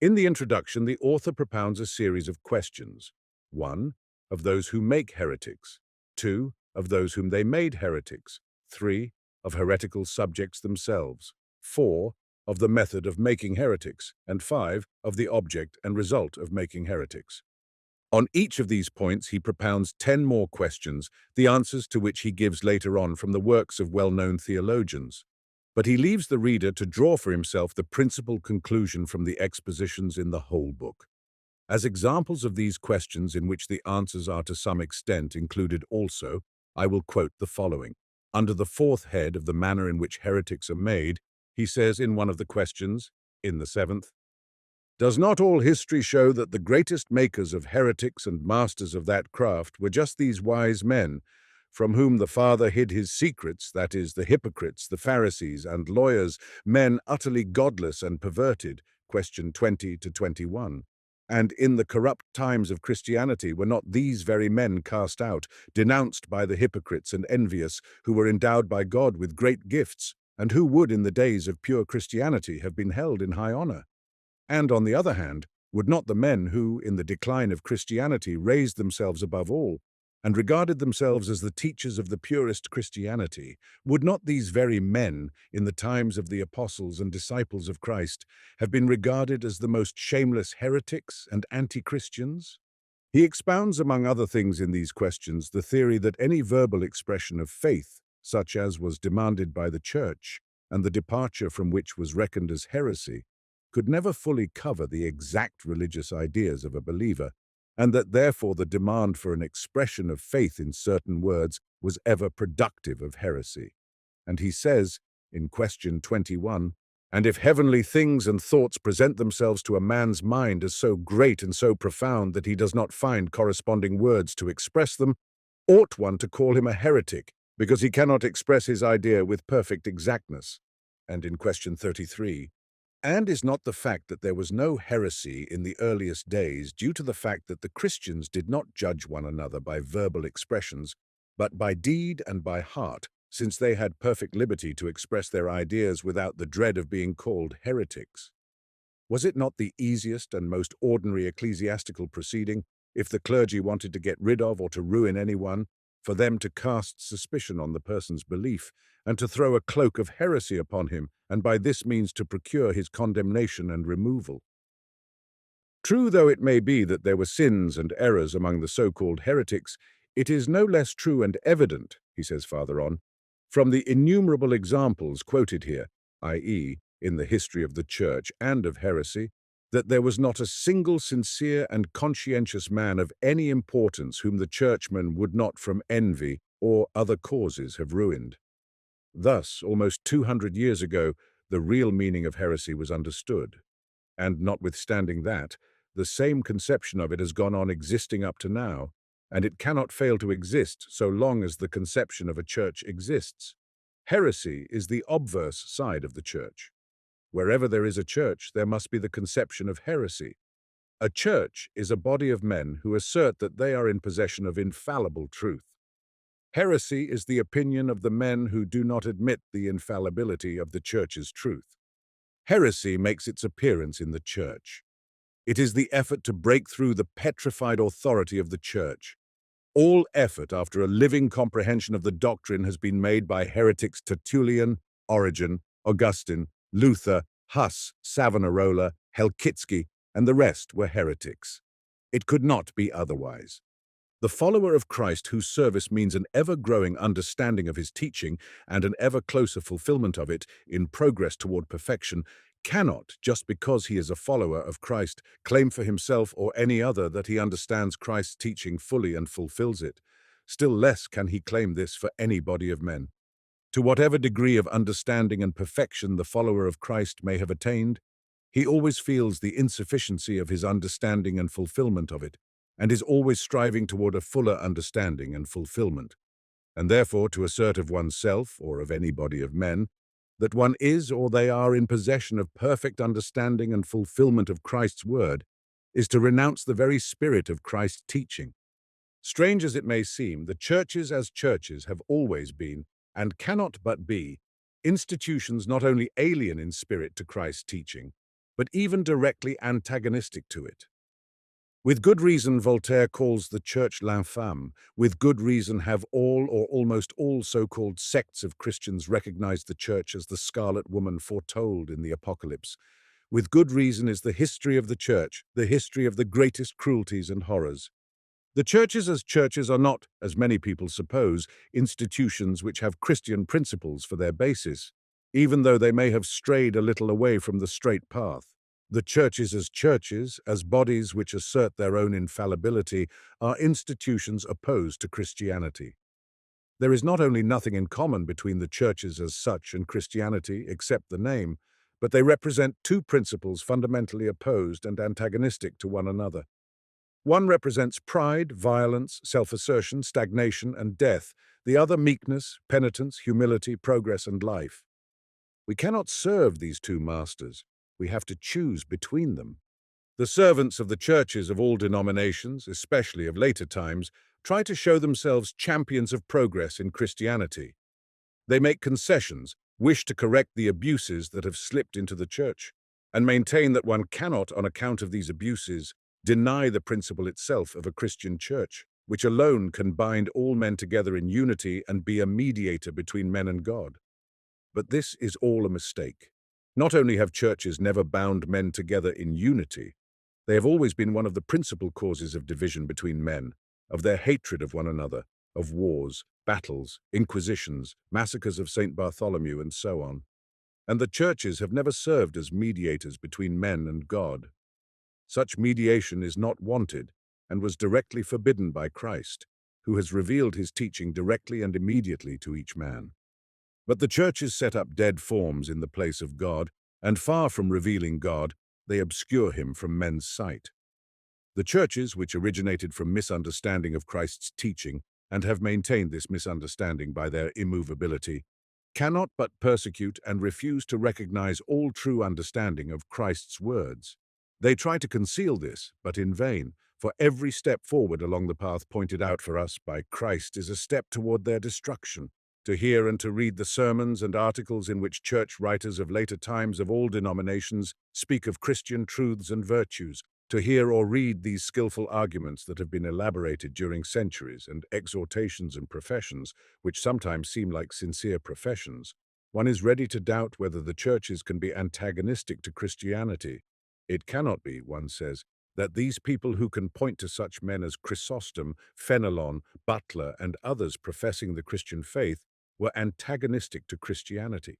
In the introduction, the author propounds a series of questions. 1. Of those who make heretics. 2. Of those whom they made heretics. 3. Of heretical subjects themselves. 4. Of the method of making heretics. And 5. Of the object and result of making heretics. On each of these points, he propounds 10 more questions, the answers to which he gives later on from the works of well-known theologians. But he leaves the reader to draw for himself the principal conclusion from the expositions in the whole book. As examples of these questions in which the answers are to some extent included also, I will quote the following. Under the fourth head of the manner in which heretics are made, he says in one of the questions, in the seventh, does not all history show that the greatest makers of heretics and masters of that craft were just these wise men, from whom the Father hid his secrets, that is, the hypocrites, the Pharisees, and lawyers, men utterly godless and perverted, question 20 to 21. And in the corrupt times of Christianity were not these very men cast out, denounced by the hypocrites and envious, who were endowed by God with great gifts, and who would in the days of pure Christianity have been held in high honor? And on the other hand, would not the men who, in the decline of Christianity, raised themselves above all, and regarded themselves as the teachers of the purest Christianity, would not these very men, in the times of the apostles and disciples of Christ, have been regarded as the most shameless heretics and anti-Christians? He expounds, among other things in these questions, the theory that any verbal expression of faith, such as was demanded by the Church, and the departure from which was reckoned as heresy, could never fully cover the exact religious ideas of a believer, and that therefore the demand for an expression of faith in certain words was ever productive of heresy. And he says, in question 21, and if heavenly things and thoughts present themselves to a man's mind as so great and so profound that he does not find corresponding words to express them, ought one to call him a heretic, because he cannot express his idea with perfect exactness? And in question 33, and is not the fact that there was no heresy in the earliest days due to the fact that the Christians did not judge one another by verbal expressions, but by deed and by heart, since they had perfect liberty to express their ideas without the dread of being called heretics? Was it not the easiest and most ordinary ecclesiastical proceeding, if the clergy wanted to get rid of or to ruin anyone, for them to cast suspicion on the person's belief, and to throw a cloak of heresy upon him, and by this means to procure his condemnation and removal. True though it may be that there were sins and errors among the so-called heretics, it is no less true and evident, he says farther on, from the innumerable examples quoted here, i.e., in the history of the Church and of heresy, that there was not a single sincere and conscientious man of any importance whom the churchmen would not from envy or other causes have ruined. Thus, almost 200 years ago, the real meaning of heresy was understood. And notwithstanding that, the same conception of it has gone on existing up to now, and it cannot fail to exist so long as the conception of a church exists. Heresy is the obverse side of the church. Wherever there is a church, there must be the conception of heresy. A church is a body of men who assert that they are in possession of infallible truth. Heresy is the opinion of the men who do not admit the infallibility of the church's truth. Heresy makes its appearance in the church. It is the effort to break through the petrified authority of the church. All effort after a living comprehension of the doctrine has been made by heretics Tertullian, Origen, Augustine, Luther, Huss, Savonarola, Helkitsky, and the rest were heretics. It could not be otherwise. The follower of Christ whose service means an ever-growing understanding of his teaching and an ever closer fulfillment of it in progress toward perfection cannot, just because he is a follower of Christ, claim for himself or any other that he understands Christ's teaching fully and fulfills it. Still less can he claim this for any body of men. To whatever degree of understanding and perfection the follower of Christ may have attained, he always feels the insufficiency of his understanding and fulfillment of it, and is always striving toward a fuller understanding and fulfillment. And therefore to assert of oneself, or of any body of men, that one is or they are in possession of perfect understanding and fulfillment of Christ's word, is to renounce the very spirit of Christ's teaching. Strange as it may seem, the churches as churches have always been, and cannot but be, institutions not only alien in spirit to Christ's teaching, but even directly antagonistic to it. With good reason, Voltaire calls the Church l'infâme. With good reason have all or almost all so-called sects of Christians recognized the Church as the Scarlet Woman foretold in the Apocalypse. With good reason is the history of the Church, the history of the greatest cruelties and horrors. The churches as churches are not, as many people suppose, institutions which have Christian principles for their basis, even though they may have strayed a little away from the straight path. The churches, as bodies which assert their own infallibility, are institutions opposed to Christianity. There is not only nothing in common between the churches as such and Christianity, except the name, but they represent two principles fundamentally opposed and antagonistic to one another. One represents pride, violence, self-assertion, stagnation, and death. The other meekness, penitence, humility, progress, and life. We cannot serve these two masters. We have to choose between them. The servants of the churches of all denominations, especially of later times, try to show themselves champions of progress in Christianity. They make concessions, wish to correct the abuses that have slipped into the church, and maintain that one cannot, on account of these abuses, deny the principle itself of a Christian church, which alone can bind all men together in unity and be a mediator between men and God. But this is all a mistake. Not only have churches never bound men together in unity, they have always been one of the principal causes of division between men, of their hatred of one another, of wars, battles, inquisitions, massacres of St. Bartholomew, and so on. And the churches have never served as mediators between men and God. Such mediation is not wanted and was directly forbidden by Christ, who has revealed his teaching directly and immediately to each man. But the churches set up dead forms in the place of God, and far from revealing God, they obscure him from men's sight. The churches, which originated from misunderstanding of Christ's teaching and have maintained this misunderstanding by their immovability, cannot but persecute and refuse to recognize all true understanding of Christ's words. They try to conceal this, but in vain, for every step forward along the path pointed out for us by Christ is a step toward their destruction. To hear and to read the sermons and articles in which church writers of later times of all denominations speak of Christian truths and virtues, To hear or read these skillful arguments that have been elaborated during centuries and exhortations and professions, which sometimes seem like sincere professions, one is ready to doubt whether the churches can be antagonistic to Christianity. It cannot be, one says, that these people who can point to such men as Chrysostom, Fenelon, Butler, and others professing the Christian faith were antagonistic to Christianity.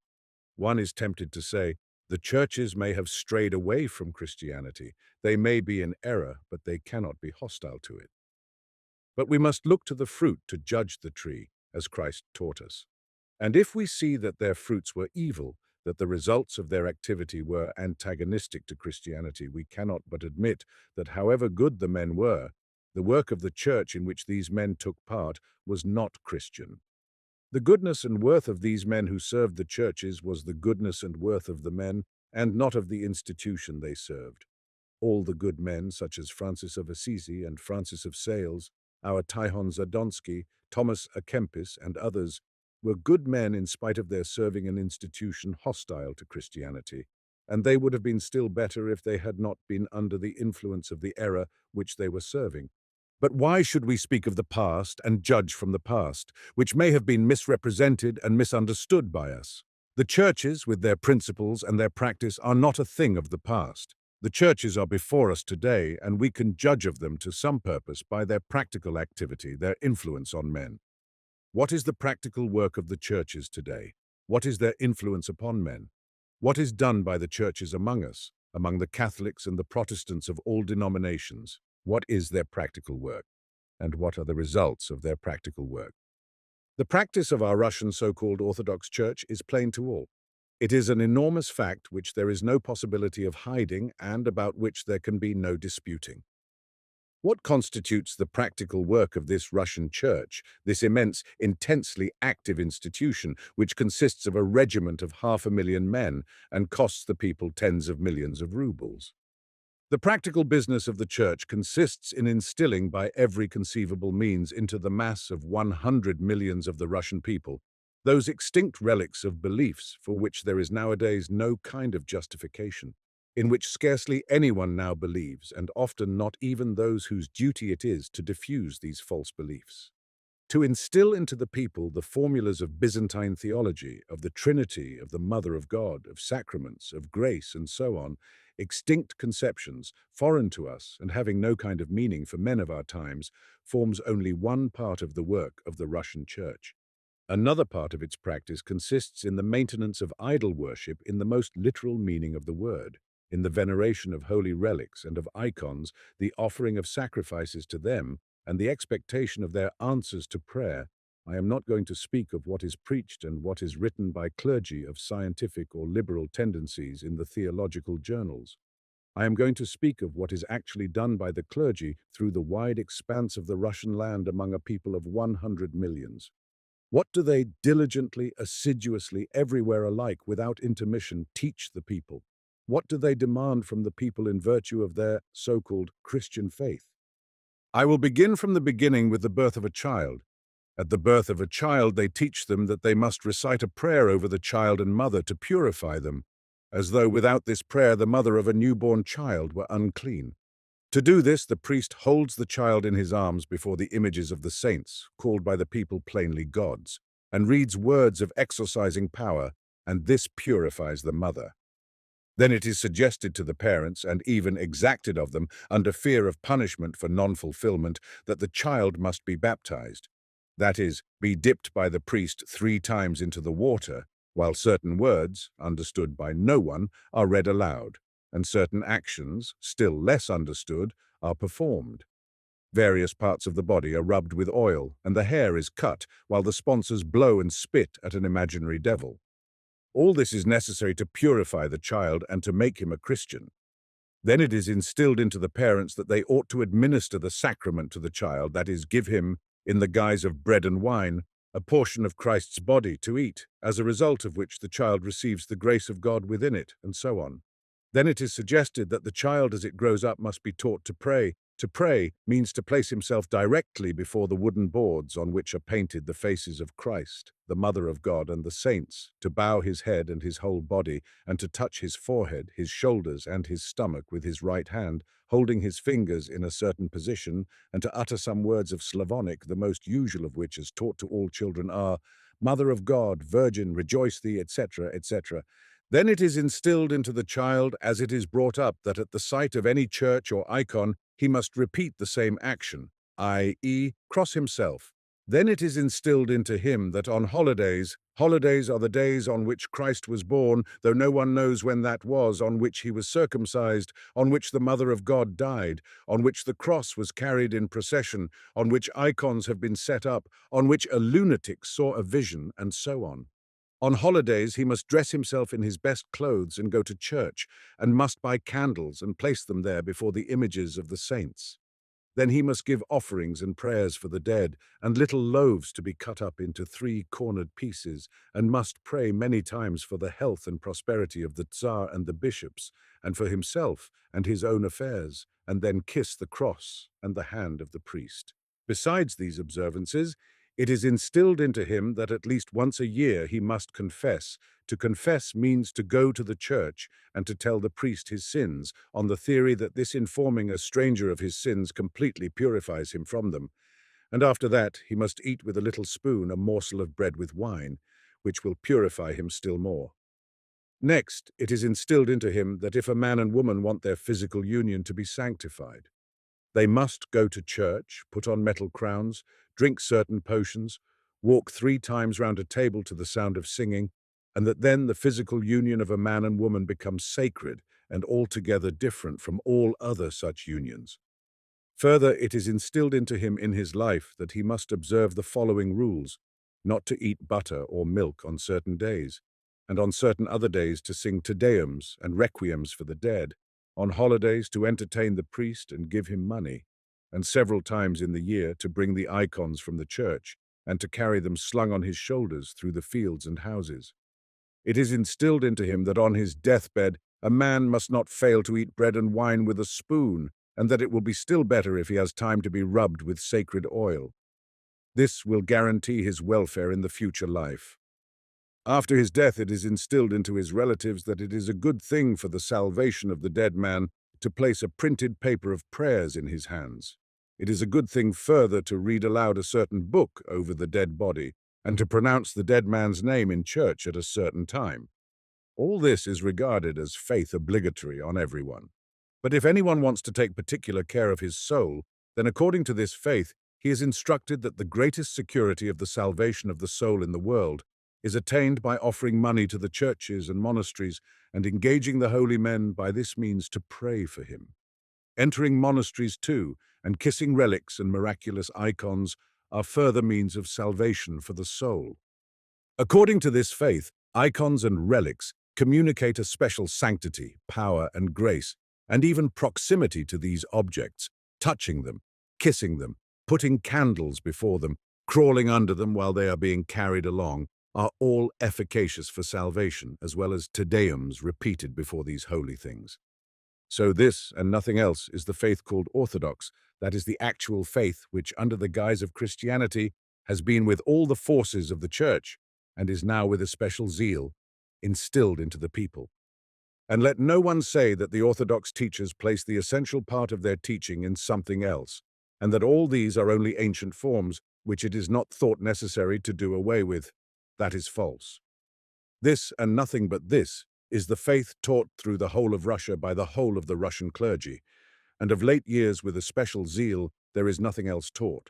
One is tempted to say, the churches may have strayed away from Christianity. They may be in error, but they cannot be hostile to it. But we must look to the fruit to judge the tree, as Christ taught us. And if we see that their fruits were evil, that the results of their activity were antagonistic to Christianity, we cannot but admit that however good the men were, the work of the church in which these men took part was not Christian. The goodness and worth of these men who served the churches was the goodness and worth of the men, and not of the institution they served. All the good men, such as Francis of Assisi and Francis of Sales, our Tihon Zadonsky, Thomas à Kempis, and others, were good men in spite of their serving an institution hostile to Christianity, and they would have been still better if they had not been under the influence of the error which they were serving. But why should we speak of the past and judge from the past, which may have been misrepresented and misunderstood by us? The churches, with their principles and their practice, are not a thing of the past. The churches are before us today, and we can judge of them to some purpose by their practical activity, their influence on men. What is the practical work of the churches today? What is their influence upon men? What is done by the churches among us, among the Catholics and the Protestants of all denominations? What is their practical work? And what are the results of their practical work? The practice of our Russian so-called Orthodox Church is plain to all. It is an enormous fact which there is no possibility of hiding and about which there can be no disputing. What constitutes the practical work of this Russian church, this immense, intensely active institution, which consists of a regiment of 500,000 men and costs the people tens of millions of rubles? The practical business of the church consists in instilling by every conceivable means into the mass of 100 millions of the Russian people those extinct relics of beliefs for which there is nowadays no kind of justification, in which scarcely anyone now believes, and often not even those whose duty it is to diffuse these false beliefs. To instill into the people the formulas of Byzantine theology, of the Trinity, of the Mother of God, of sacraments, of grace, and so on, extinct conceptions, foreign to us and having no kind of meaning for men of our times, forms only one part of the work of the Russian Church. Another part of its practice consists in the maintenance of idol worship in the most literal meaning of the word, in the veneration of holy relics and of icons, the offering of sacrifices to them, and the expectation of their answers to prayer. I am not going to speak of what is preached and what is written by clergy of scientific or liberal tendencies in the theological journals. I am going to speak of what is actually done by the clergy through the wide expanse of the Russian land among a people of 100 millions. What do they diligently, assiduously, everywhere alike, without intermission, teach the people? What do they demand from the people in virtue of their so-called Christian faith? I will begin from the beginning with the birth of a child. At the birth of a child, they teach them that they must recite a prayer over the child and mother to purify them, as though without this prayer the mother of a newborn child were unclean. To do this, the priest holds the child in his arms before the images of the saints, called by the people plainly gods, and reads words of exorcising power, and this purifies the mother. Then it is suggested to the parents, and even exacted of them, under fear of punishment for non-fulfillment, that the child must be baptized. That is, be dipped by the priest 3 times into the water, while certain words, understood by no one, are read aloud, and certain actions, still less understood, are performed. Various parts of the body are rubbed with oil, and the hair is cut, while the sponsors blow and spit at an imaginary devil. All this is necessary to purify the child and to make him a Christian. Then it is instilled into the parents that they ought to administer the sacrament to the child, that is, give him, in the guise of bread and wine, a portion of Christ's body to eat, as a result of which the child receives the grace of God within it, and so on. Then it is suggested that the child as it grows up must be taught to pray, To pray means to place himself directly before the wooden boards on which are painted the faces of Christ, the Mother of God, and the saints, to bow his head and his whole body, and to touch his forehead, his shoulders, and his stomach with his right hand, holding his fingers in a certain position, and to utter some words of Slavonic, the most usual of which, as taught to all children, are, Mother of God, Virgin, rejoice thee, etc., etc. Then it is instilled into the child as it is brought up that at the sight of any church or icon, he must repeat the same action, i.e., cross himself. Then it is instilled into him that on holidays are the days on which Christ was born, though no one knows when that was, on which he was circumcised, on which the Mother of God died, on which the cross was carried in procession, on which icons have been set up, on which a lunatic saw a vision, and so on. On holidays, he must dress himself in his best clothes and go to church, and must buy candles and place them there before the images of the saints. Then he must give offerings and prayers for the dead, and little loaves to be cut up into 3-cornered pieces, and must pray many times for the health and prosperity of the Tsar and the bishops, and for himself and his own affairs, and then kiss the cross and the hand of the priest. Besides these observances, it is instilled into him that at least once a year he must confess. To confess means to go to the church and to tell the priest his sins, on the theory that this informing a stranger of his sins completely purifies him from them. And after that he must eat with a little spoon a morsel of bread with wine, which will purify him still more. Next, it is instilled into him that if a man and woman want their physical union to be sanctified, they must go to church, put on metal crowns, drink certain potions, walk 3 times round a table to the sound of singing, and that then the physical union of a man and woman becomes sacred and altogether different from all other such unions. Further, it is instilled into him in his life that he must observe the following rules: not to eat butter or milk on certain days, and on certain other days to sing Te Deums and requiems for the dead, on holidays to entertain the priest and give him money, and several times in the year to bring the icons from the church and to carry them slung on his shoulders through the fields and houses. It is instilled into him that on his deathbed a man must not fail to eat bread and wine with a spoon, and that it will be still better if he has time to be rubbed with sacred oil. This will guarantee his welfare in the future life. After his death, it is instilled into his relatives that it is a good thing for the salvation of the dead man to place a printed paper of prayers in his hands. It is a good thing further to read aloud a certain book over the dead body, and to pronounce the dead man's name in church at a certain time. All this is regarded as faith obligatory on everyone. But if anyone wants to take particular care of his soul, then according to this faith, he is instructed that the greatest security of the salvation of the soul in the world is attained by offering money to the churches and monasteries and engaging the holy men by this means to pray for him. Entering monasteries too, and kissing relics and miraculous icons are further means of salvation for the soul. According to this faith, icons and relics communicate a special sanctity, power, and grace, and even proximity to these objects, touching them, kissing them, putting candles before them, crawling under them while they are being carried along, are all efficacious for salvation, as well as Te Deums repeated before these holy things. So this, and nothing else, is the faith called Orthodox, that is the actual faith which, under the guise of Christianity, has been with all the forces of the Church, and is now with a special zeal instilled into the people. And let no one say that the Orthodox teachers place the essential part of their teaching in something else, and that all these are only ancient forms, which it is not thought necessary to do away with. That is false. This, and nothing but this, is the faith taught through the whole of Russia by the whole of the Russian clergy, and of late years with a special zeal there is nothing else taught.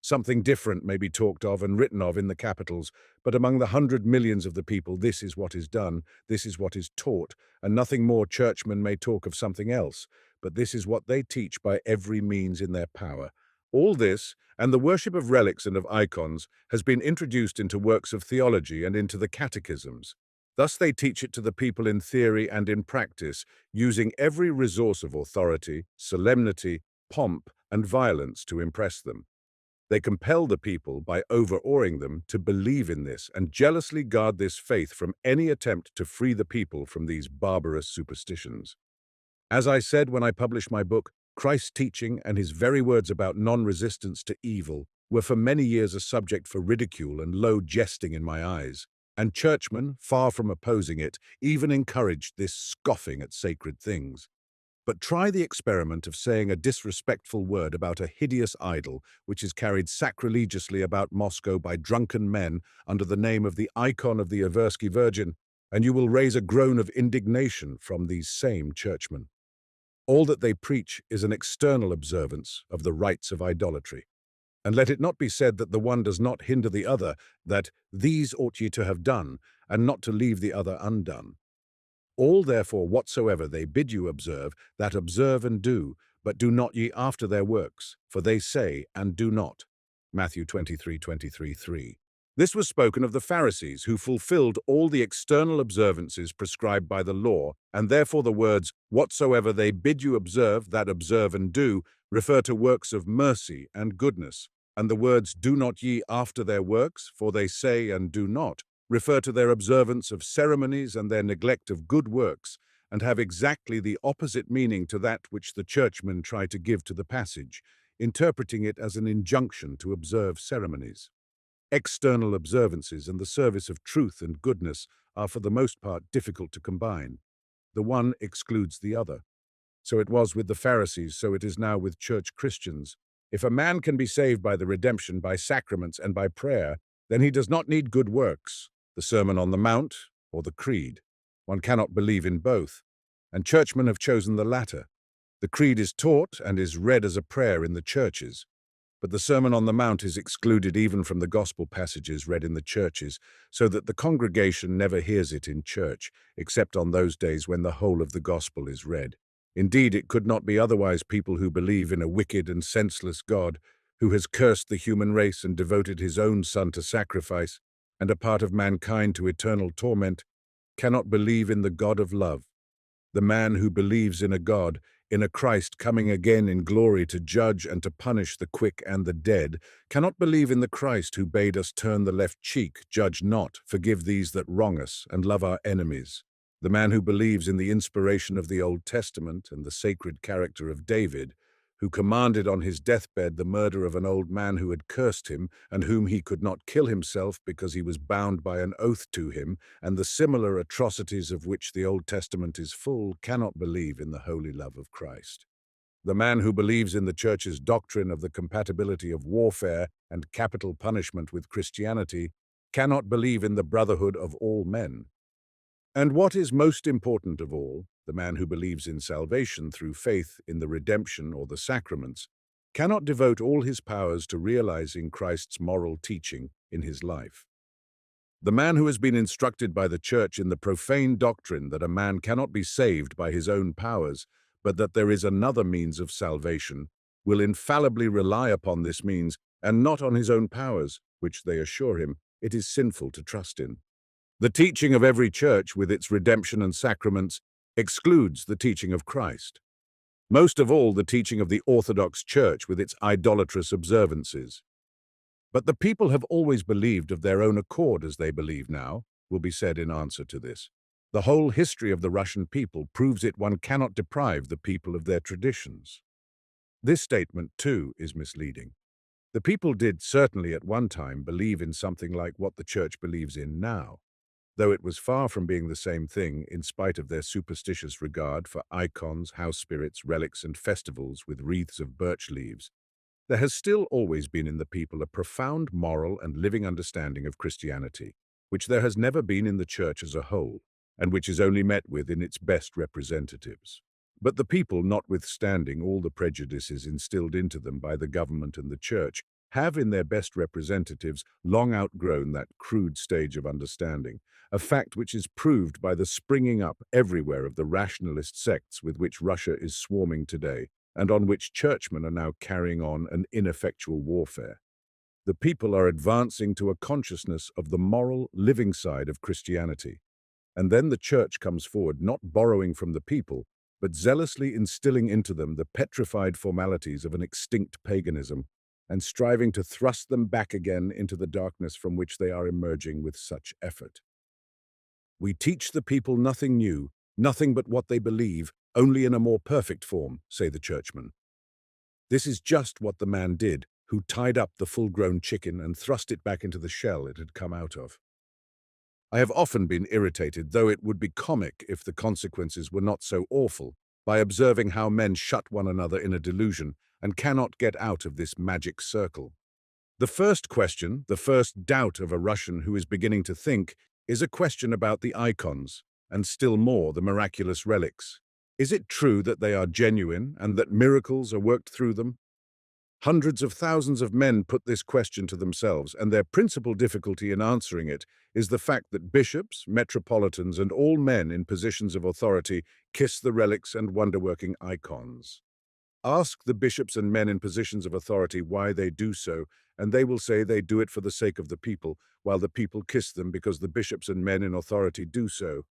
Something different may be talked of and written of in the capitals, but among the 100 millions of the people this is what is done, this is what is taught, and nothing more. Churchmen may talk of something else, but this is what they teach by every means in their power. All this, and the worship of relics and of icons, has been introduced into works of theology and into the catechisms. Thus they teach it to the people in theory and in practice, using every resource of authority, solemnity, pomp, and violence to impress them. They compel the people, by overawing them, to believe in this and jealously guard this faith from any attempt to free the people from these barbarous superstitions. As I said when I published my book, Christ's teaching and his very words about non-resistance to evil were for many years a subject for ridicule and low jesting in my eyes, and churchmen, far from opposing it, even encouraged this scoffing at sacred things. But try the experiment of saying a disrespectful word about a hideous idol which is carried sacrilegiously about Moscow by drunken men under the name of the icon of the Eversky Virgin, and you will raise a groan of indignation from these same churchmen. All that they preach is an external observance of the rites of idolatry. And let it not be said that the one does not hinder the other, that these ought ye to have done, and not to leave the other undone. All therefore whatsoever they bid you observe, that observe and do, but do not ye after their works, for they say and do not. Matthew 23:23-3. This was spoken of the Pharisees, who fulfilled all the external observances prescribed by the law, and therefore the words, whatsoever they bid you observe, that observe and do, refer to works of mercy and goodness, and the words, do not ye after their works, for they say and do not, refer to their observance of ceremonies and their neglect of good works, and have exactly the opposite meaning to that which the churchmen try to give to the passage, interpreting it as an injunction to observe ceremonies. External observances and the service of truth and goodness are for the most part difficult to combine. The one excludes the other. So it was with the Pharisees, so it is now with church Christians. If a man can be saved by the redemption, by sacraments, and by prayer, then he does not need good works, the Sermon on the Mount, or the Creed. One cannot believe in both, and churchmen have chosen the latter. The Creed is taught and is read as a prayer in the churches, but the Sermon on the Mount is excluded even from the gospel passages read in the churches, so that the congregation never hears it in church, except on those days when the whole of the gospel is read. Indeed, it could not be otherwise. People who believe in a wicked and senseless God, who has cursed the human race and devoted his own Son to sacrifice, and a part of mankind to eternal torment, cannot believe in the God of love. The man who believes in a God, in a Christ coming again in glory to judge and to punish the quick and the dead, cannot believe in the Christ who bade us turn the left cheek, judge not, forgive these that wrong us, and love our enemies. The man who believes in the inspiration of the Old Testament and the sacred character of David, who commanded on his deathbed the murder of an old man who had cursed him, and whom he could not kill himself because he was bound by an oath to him, and the similar atrocities of which the Old Testament is full, cannot believe in the holy love of Christ. The man who believes in the Church's doctrine of the compatibility of warfare and capital punishment with Christianity cannot believe in the brotherhood of all men. And what is most important of all, the man who believes in salvation through faith in the redemption or the sacraments, cannot devote all his powers to realizing Christ's moral teaching in his life. The man who has been instructed by the Church in the profane doctrine that a man cannot be saved by his own powers, but that there is another means of salvation, will infallibly rely upon this means and not on his own powers, which they assure him it is sinful to trust in. The teaching of every church with its redemption and sacraments excludes the teaching of Christ. Most of all, the teaching of the Orthodox Church with its idolatrous observances. But the people have always believed of their own accord as they believe now, will be said in answer to this. The whole history of the Russian people proves it. One cannot deprive the people of their traditions. This statement, too, is misleading. The people did certainly at one time believe in something like what the Church believes in now, though it was far from being the same thing in spite of their superstitious regard for icons, house spirits, relics, and festivals with wreaths of birch leaves. There has still always been in the people a profound moral and living understanding of Christianity, which there has never been in the Church as a whole, and which is only met with in its best representatives. But the people, notwithstanding all the prejudices instilled into them by the government and the Church, have in their best representatives long outgrown that crude stage of understanding, a fact which is proved by the springing up everywhere of the rationalist sects with which Russia is swarming today, and on which churchmen are now carrying on an ineffectual warfare. The people are advancing to a consciousness of the moral, living side of Christianity, and then the Church comes forward not borrowing from the people, but zealously instilling into them the petrified formalities of an extinct paganism, and striving to thrust them back again into the darkness from which they are emerging with such effort. We teach the people nothing new, nothing but what they believe, only in a more perfect form, say the churchmen. This is just what the man did, who tied up the full-grown chicken and thrust it back into the shell it had come out of. I have often been irritated, though it would be comic if the consequences were not so awful, by observing how men shut one another in a delusion and cannot get out of this magic circle. The first question, the first doubt of a Russian who is beginning to think, is a question about the icons, and still more the miraculous relics. Is it true that they are genuine and that miracles are worked through them? Hundreds of thousands of men put this question to themselves, and their principal difficulty in answering it is the fact that bishops, metropolitans, and all men in positions of authority kiss the relics and wonder-working icons. Ask the bishops and men in positions of authority why they do so, and they will say they do it for the sake of the people, while the people kiss them because the bishops and men in authority do so.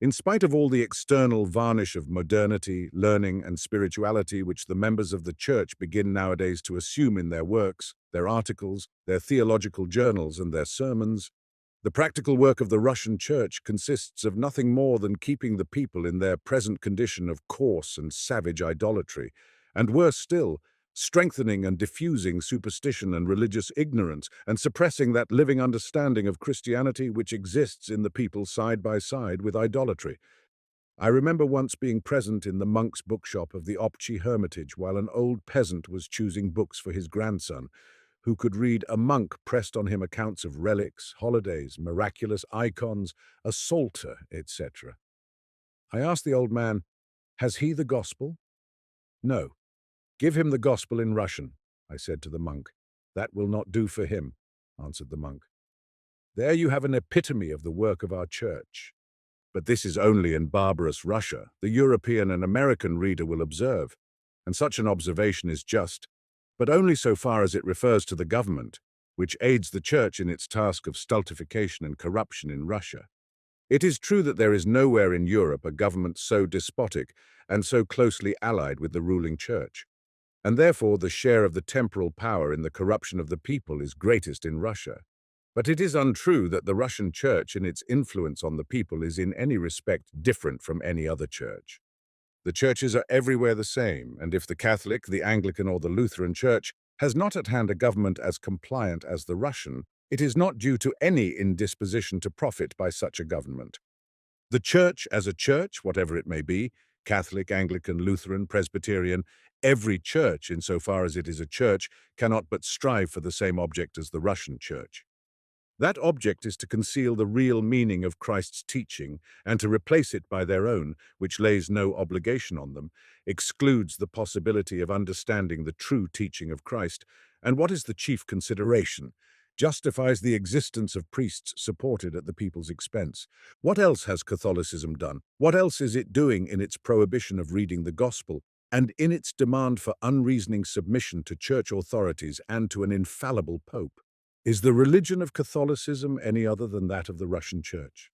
In spite of all the external varnish of modernity, learning, and spirituality which the members of the Church begin nowadays to assume in their works, their articles, their theological journals, and their sermons, the practical work of the Russian Church consists of nothing more than keeping the people in their present condition of coarse and savage idolatry, and worse still, strengthening and diffusing superstition and religious ignorance, and suppressing that living understanding of Christianity which exists in the people side by side with idolatry. I remember once being present in the monk's bookshop of the Opchi Hermitage while an old peasant was choosing books for his grandson, who could read. A monk pressed on him accounts of relics, holidays, miraculous icons, a psalter, etc. I asked the old man, "Has he the gospel?" "No." "Give him the gospel in Russian," I said to the monk. "That will not do for him," answered the monk. There you have an epitome of the work of our church. But this is only in barbarous Russia, the European and American reader will observe, and such an observation is just, but only so far as it refers to the government, which aids the church in its task of stultification and corruption in Russia. It is true that there is nowhere in Europe a government so despotic and so closely allied with the ruling church, and therefore the share of the temporal power in the corruption of the people is greatest in Russia. But it is untrue that the Russian church in its influence on the people is in any respect different from any other church. The churches are everywhere the same, and if the Catholic, the Anglican, or the Lutheran Church has not at hand a government as compliant as the Russian, it is not due to any indisposition to profit by such a government. The church as a church, whatever it may be, Catholic, Anglican, Lutheran, Presbyterian, every church, insofar as it is a church, cannot but strive for the same object as the Russian church. That object is to conceal the real meaning of Christ's teaching and to replace it by their own, which lays no obligation on them, excludes the possibility of understanding the true teaching of Christ, and what is the chief consideration, justifies the existence of priests supported at the people's expense. What else has Catholicism done? What else is it doing in its prohibition of reading the gospel and in its demand for unreasoning submission to church authorities and to an infallible pope? Is the religion of Catholicism any other than that of the Russian Church?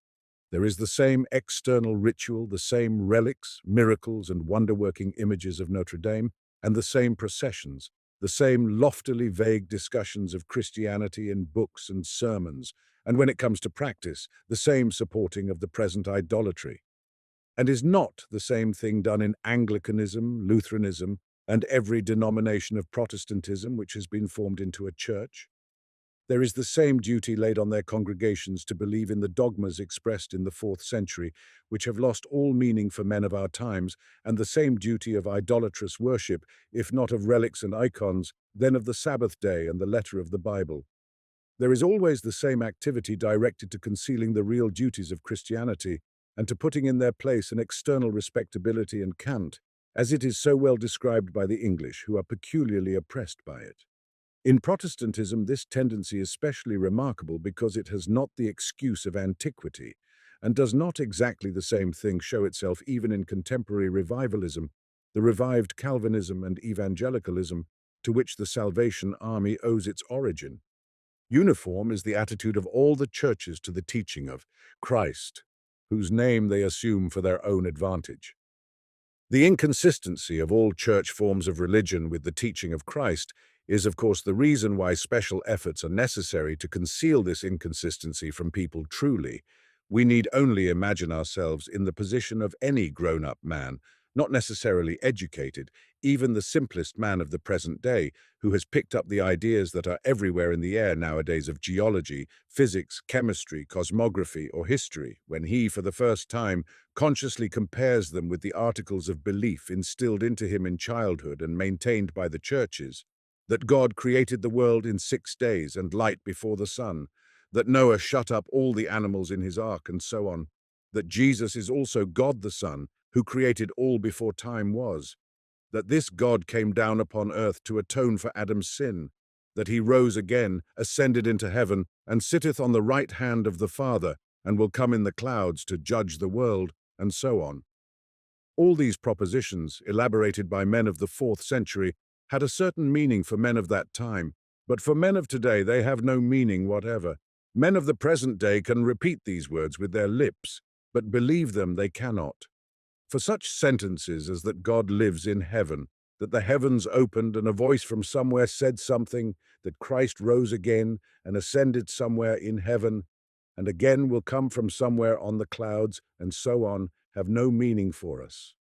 There is the same external ritual, the same relics, miracles, and wonder-working images of Notre Dame, and the same processions, the same loftily vague discussions of Christianity in books and sermons, and when it comes to practice, the same supporting of the present idolatry. And is not the same thing done in Anglicanism, Lutheranism, and every denomination of Protestantism which has been formed into a church? There is the same duty laid on their congregations to believe in the dogmas expressed in the 4th century, which have lost all meaning for men of our times, and the same duty of idolatrous worship, if not of relics and icons, then of the Sabbath day and the letter of the Bible. There is always the same activity directed to concealing the real duties of Christianity, and to putting in their place an external respectability and cant, as it is so well described by the English, who are peculiarly oppressed by it. In Protestantism, this tendency is specially remarkable because it has not the excuse of antiquity, and does not exactly the same thing show itself even in contemporary revivalism, the revived Calvinism and evangelicalism, to which the Salvation Army owes its origin. Uniform is the attitude of all the churches to the teaching of Christ, whose name they assume for their own advantage. The inconsistency of all church forms of religion with the teaching of Christ is, of course, the reason why special efforts are necessary to conceal this inconsistency from people truly. We need only imagine ourselves in the position of any grown-up man, not necessarily educated, even the simplest man of the present day, who has picked up the ideas that are everywhere in the air nowadays of geology, physics, chemistry, cosmography, or history, when he, for the first time, consciously compares them with the articles of belief instilled into him in childhood and maintained by the churches, that God created the world in 6 days and light before the sun, that Noah shut up all the animals in his ark, and so on, that Jesus is also God the Son, who created all before time was, that this God came down upon earth to atone for Adam's sin, that he rose again, ascended into heaven, and sitteth on the right hand of the Father, and will come in the clouds to judge the world, and so on. All these propositions, elaborated by men of the 4th century, had a certain meaning for men of that time, but for men of today they have no meaning whatever. Men of the present day can repeat these words with their lips, but believe them they cannot. For such sentences as that God lives in heaven, that the heavens opened and a voice from somewhere said something, that Christ rose again and ascended somewhere in heaven, and again will come from somewhere on the clouds, and so on, have no meaning for us.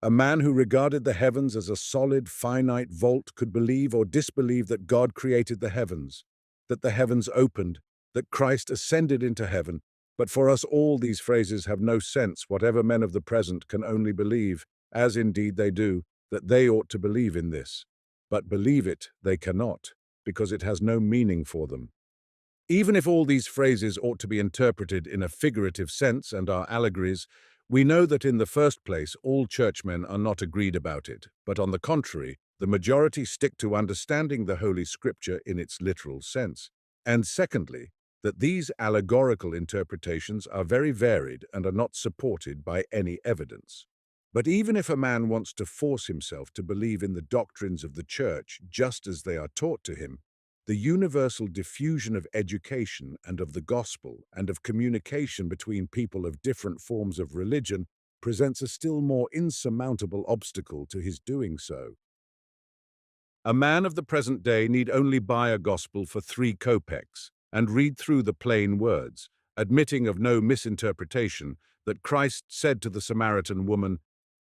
A man who regarded the heavens as a solid, finite vault could believe or disbelieve that God created the heavens, that the heavens opened, that Christ ascended into heaven. But for us all these phrases have no sense, whatever men of the present can only believe, as indeed they do, that they ought to believe in this. But believe it they cannot, because it has no meaning for them. Even if all these phrases ought to be interpreted in a figurative sense and are allegories, we know that in the first place all churchmen are not agreed about it, but on the contrary, the majority stick to understanding the Holy Scripture in its literal sense. And secondly, that these allegorical interpretations are very varied and are not supported by any evidence. But even if a man wants to force himself to believe in the doctrines of the Church just as they are taught to him, the universal diffusion of education and of the gospel and of communication between people of different forms of religion presents a still more insurmountable obstacle to his doing so. A man of the present day need only buy a gospel for 3 kopecks and read through the plain words, admitting of no misinterpretation, that Christ said to the Samaritan woman,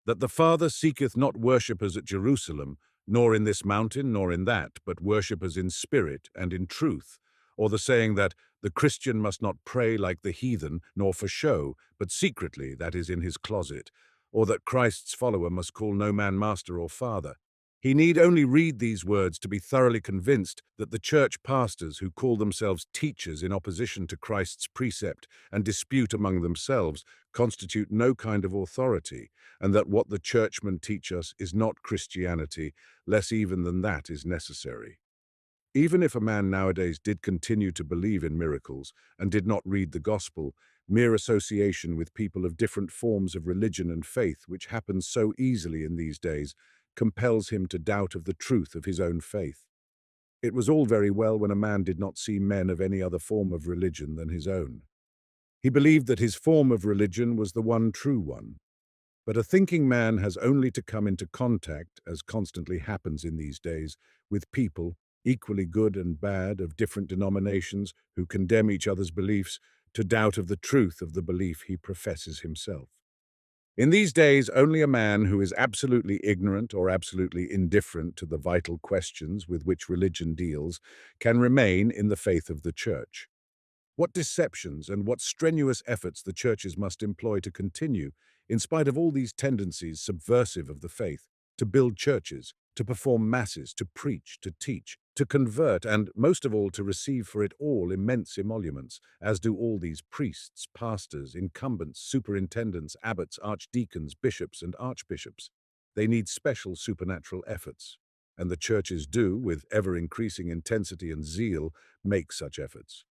that the Father seeketh not worshippers at Jerusalem, nor in this mountain, nor in that, but worshippers in spirit and in truth, or the saying that the Christian must not pray like the heathen, nor for show, but secretly, that is, in his closet, or that Christ's follower must call no man master or father. He need only read these words to be thoroughly convinced that the church pastors who call themselves teachers in opposition to Christ's precept and dispute among themselves constitute no kind of authority, and that what the churchmen teach us is not Christianity, less even than that is necessary. Even if a man nowadays did continue to believe in miracles and did not read the gospel, mere association with people of different forms of religion and faith, which happens so easily in these days, compels him to doubt of the truth of his own faith. It was all very well when a man did not see men of any other form of religion than his own. He believed that his form of religion was the one true one. But a thinking man has only to come into contact, as constantly happens in these days, with people, equally good and bad, of different denominations, who condemn each other's beliefs, to doubt of the truth of the belief he professes himself. In these days, only a man who is absolutely ignorant or absolutely indifferent to the vital questions with which religion deals can remain in the faith of the Church. What deceptions and what strenuous efforts the churches must employ to continue, in spite of all these tendencies subversive of the faith, to build churches, to perform masses, to preach, to teach, to convert, and, most of all, to receive for it all immense emoluments, as do all these priests, pastors, incumbents, superintendents, abbots, archdeacons, bishops, and archbishops. They need special supernatural efforts, and the churches do, with ever-increasing intensity and zeal, make such efforts.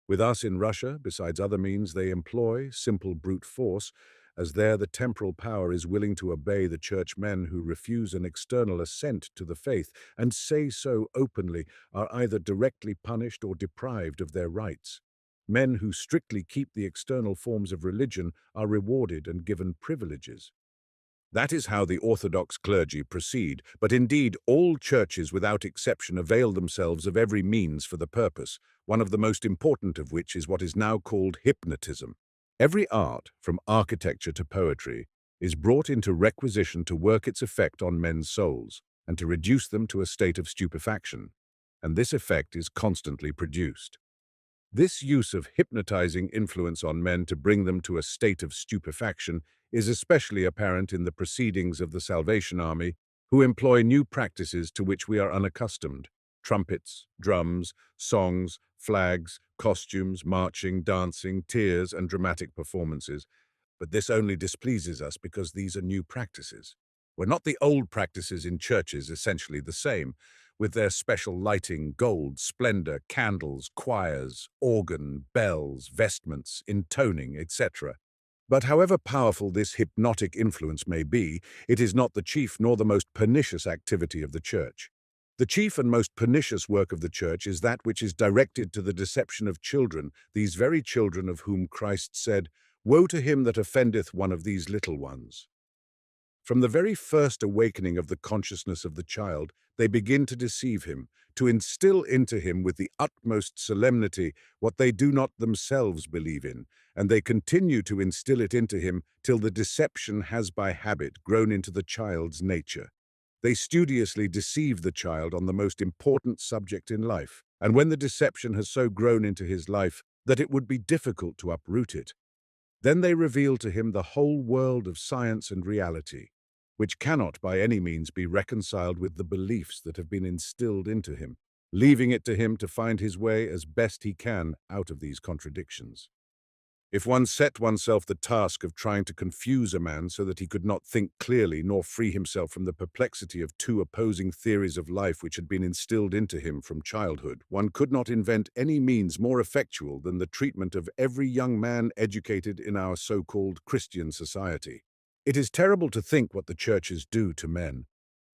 With us in Russia, besides other means, they employ simple brute force, as there the temporal power is willing to obey the churchmen who refuse an external assent to the faith, and say so openly, are either directly punished or deprived of their rights. Men who strictly keep the external forms of religion are rewarded and given privileges. That is how the Orthodox clergy proceed, but indeed all churches without exception avail themselves of every means for the purpose, one of the most important of which is what is now called hypnotism. Every art, from architecture to poetry, is brought into requisition to work its effect on men's souls and to reduce them to a state of stupefaction, and this effect is constantly produced. This use of hypnotizing influence on men to bring them to a state of stupefaction is especially apparent in the proceedings of the Salvation Army, who employ new practices to which we are unaccustomed: trumpets, drums, songs, flags, costumes, marching, dancing, tears, and dramatic performances. But this only displeases us because these are new practices. Were not the old practices in churches essentially the same, with their special lighting, gold, splendor, candles, choirs, organ, bells, vestments, intoning, etc.? But however powerful this hypnotic influence may be, it is not the chief nor the most pernicious activity of the Church. The chief and most pernicious work of the Church is that which is directed to the deception of children, these very children of whom Christ said, "Woe to him that offendeth one of these little ones." From the very first awakening of the consciousness of the child, they begin to deceive him, to instill into him with the utmost solemnity what they do not themselves believe in, and they continue to instill it into him till the deception has by habit grown into the child's nature. They studiously deceive the child on the most important subject in life, and when the deception has so grown into his life that it would be difficult to uproot it, then they reveal to him the whole world of science and reality, which cannot by any means be reconciled with the beliefs that have been instilled into him, leaving it to him to find his way as best he can out of these contradictions. If one set oneself the task of trying to confuse a man so that he could not think clearly nor free himself from the perplexity of two opposing theories of life which had been instilled into him from childhood, one could not invent any means more effectual than the treatment of every young man educated in our so-called Christian society. It is terrible to think what the churches do to men,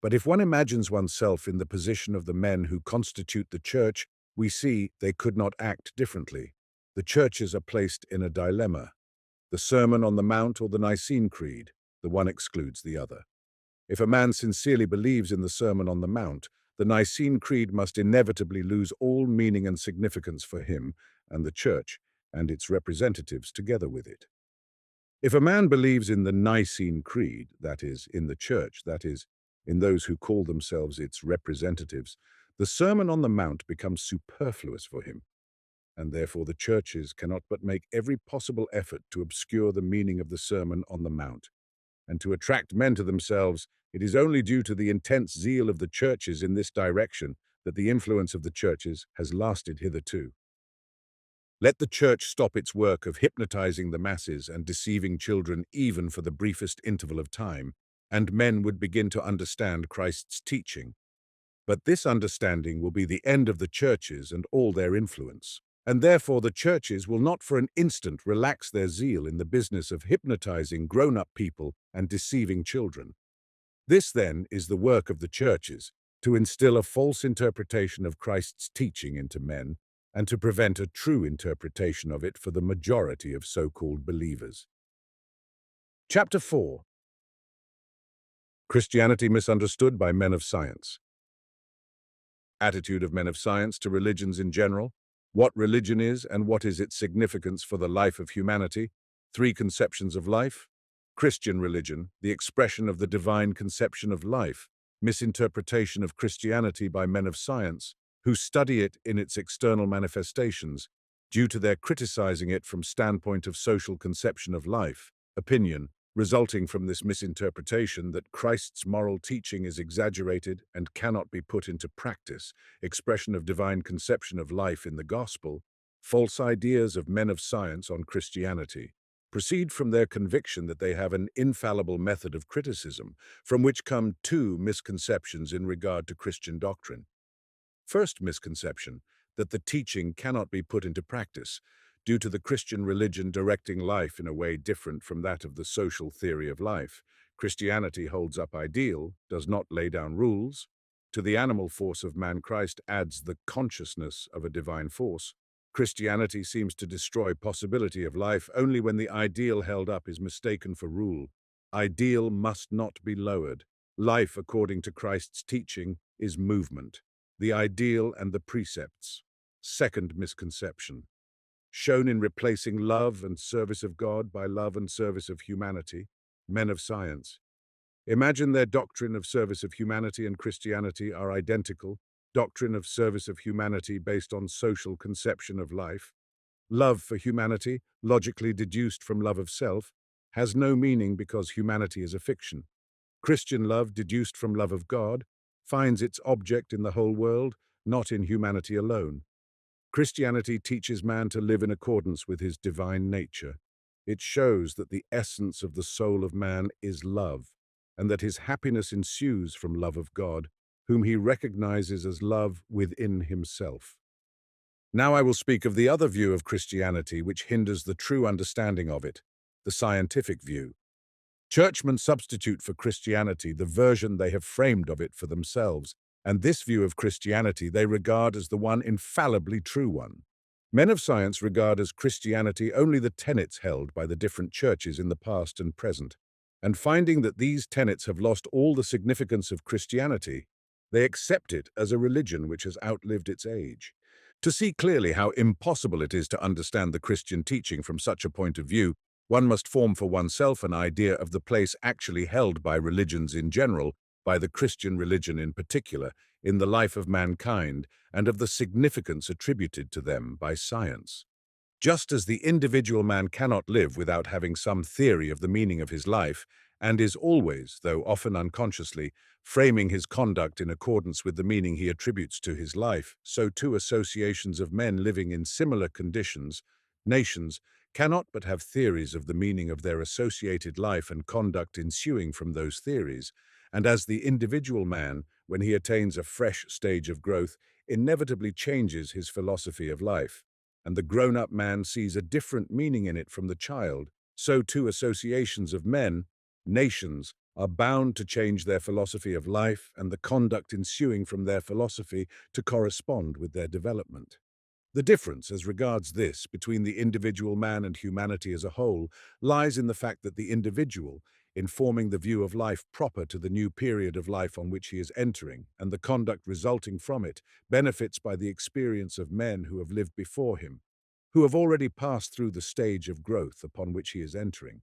but if one imagines oneself in the position of the men who constitute the church, we see they could not act differently. The churches are placed in a dilemma: the Sermon on the Mount or the Nicene Creed. The one excludes the other. If a man sincerely believes in the Sermon on the Mount, the Nicene Creed must inevitably lose all meaning and significance for him and the church and its representatives together with it. If a man believes in the Nicene Creed, that is, in the church, that is, in those who call themselves its representatives, the Sermon on the Mount becomes superfluous for him, and therefore the churches cannot but make every possible effort to obscure the meaning of the Sermon on the Mount. And to attract men to themselves, it is only due to the intense zeal of the churches in this direction that the influence of the churches has lasted hitherto. Let the church stop its work of hypnotizing the masses and deceiving children even for the briefest interval of time, and men would begin to understand Christ's teaching. But this understanding will be the end of the churches and all their influence, and therefore the churches will not for an instant relax their zeal in the business of hypnotizing grown-up people and deceiving children. This, then, is the work of the churches, to instill a false interpretation of Christ's teaching into men, and to prevent a true interpretation of it for the majority of so-called believers. Chapter 4. Christianity misunderstood by men of science. Attitude of men of science to religions in general, what religion is and what is its significance for the life of humanity, three conceptions of life, Christian religion, the expression of the divine conception of life, misinterpretation of Christianity by men of science, who study it in its external manifestations, due to their criticizing it from standpoint of social conception of life, opinion, resulting from this misinterpretation that Christ's moral teaching is exaggerated and cannot be put into practice, expression of divine conception of life in the gospel, false ideas of men of science on Christianity, proceed from their conviction that they have an infallible method of criticism, from which come two misconceptions in regard to Christian doctrine. First misconception, that the teaching cannot be put into practice, due to the Christian religion directing life in a way different from that of the social theory of life. Christianity holds up ideal, does not lay down rules. To the animal force of man, Christ adds the consciousness of a divine force. Christianity seems to destroy possibility of life only when the ideal held up is mistaken for rule. Ideal must not be lowered. Life, according to Christ's teaching, is movement. The ideal and the precepts. Second misconception, shown in replacing love and service of God by love and service of humanity. men of science. Imagine their doctrine of service of humanity and Christianity are identical, doctrine of service of humanity based on social conception of life. Love for humanity, logically deduced from love of self, has no meaning because humanity is a fiction. Christian love, deduced from love of God, finds its object in the whole world, not in humanity alone. Christianity teaches man to live in accordance with his divine nature. It shows that the essence of the soul of man is love, and that his happiness ensues from love of God, whom he recognizes as love within himself. Now I will speak of the other view of Christianity which hinders the true understanding of it, the scientific view. Churchmen substitute for Christianity the version they have framed of it for themselves, and this view of Christianity they regard as the one infallibly true one. Men of science regard as Christianity only the tenets held by the different churches in the past and present, and finding that these tenets have lost all the significance of Christianity, they accept it as a religion which has outlived its age. To see clearly how impossible it is to understand the Christian teaching from such a point of view, one must form for oneself an idea of the place actually held by religions in general, by the Christian religion in particular, in the life of mankind, and of the significance attributed to them by science. Just as the individual man cannot live without having some theory of the meaning of his life, and is always, though often unconsciously, framing his conduct in accordance with the meaning he attributes to his life, so too associations of men living in similar conditions, nations, cannot but have theories of the meaning of their associated life and conduct ensuing from those theories, and as the individual man, when he attains a fresh stage of growth, inevitably changes his philosophy of life, and the grown-up man sees a different meaning in it from the child, so too associations of men, nations, are bound to change their philosophy of life and the conduct ensuing from their philosophy to correspond with their development. The difference as regards this between the individual man and humanity as a whole lies in the fact that the individual, in forming the view of life proper to the new period of life on which he is entering, and the conduct resulting from it, benefits by the experience of men who have lived before him, who have already passed through the stage of growth upon which he is entering.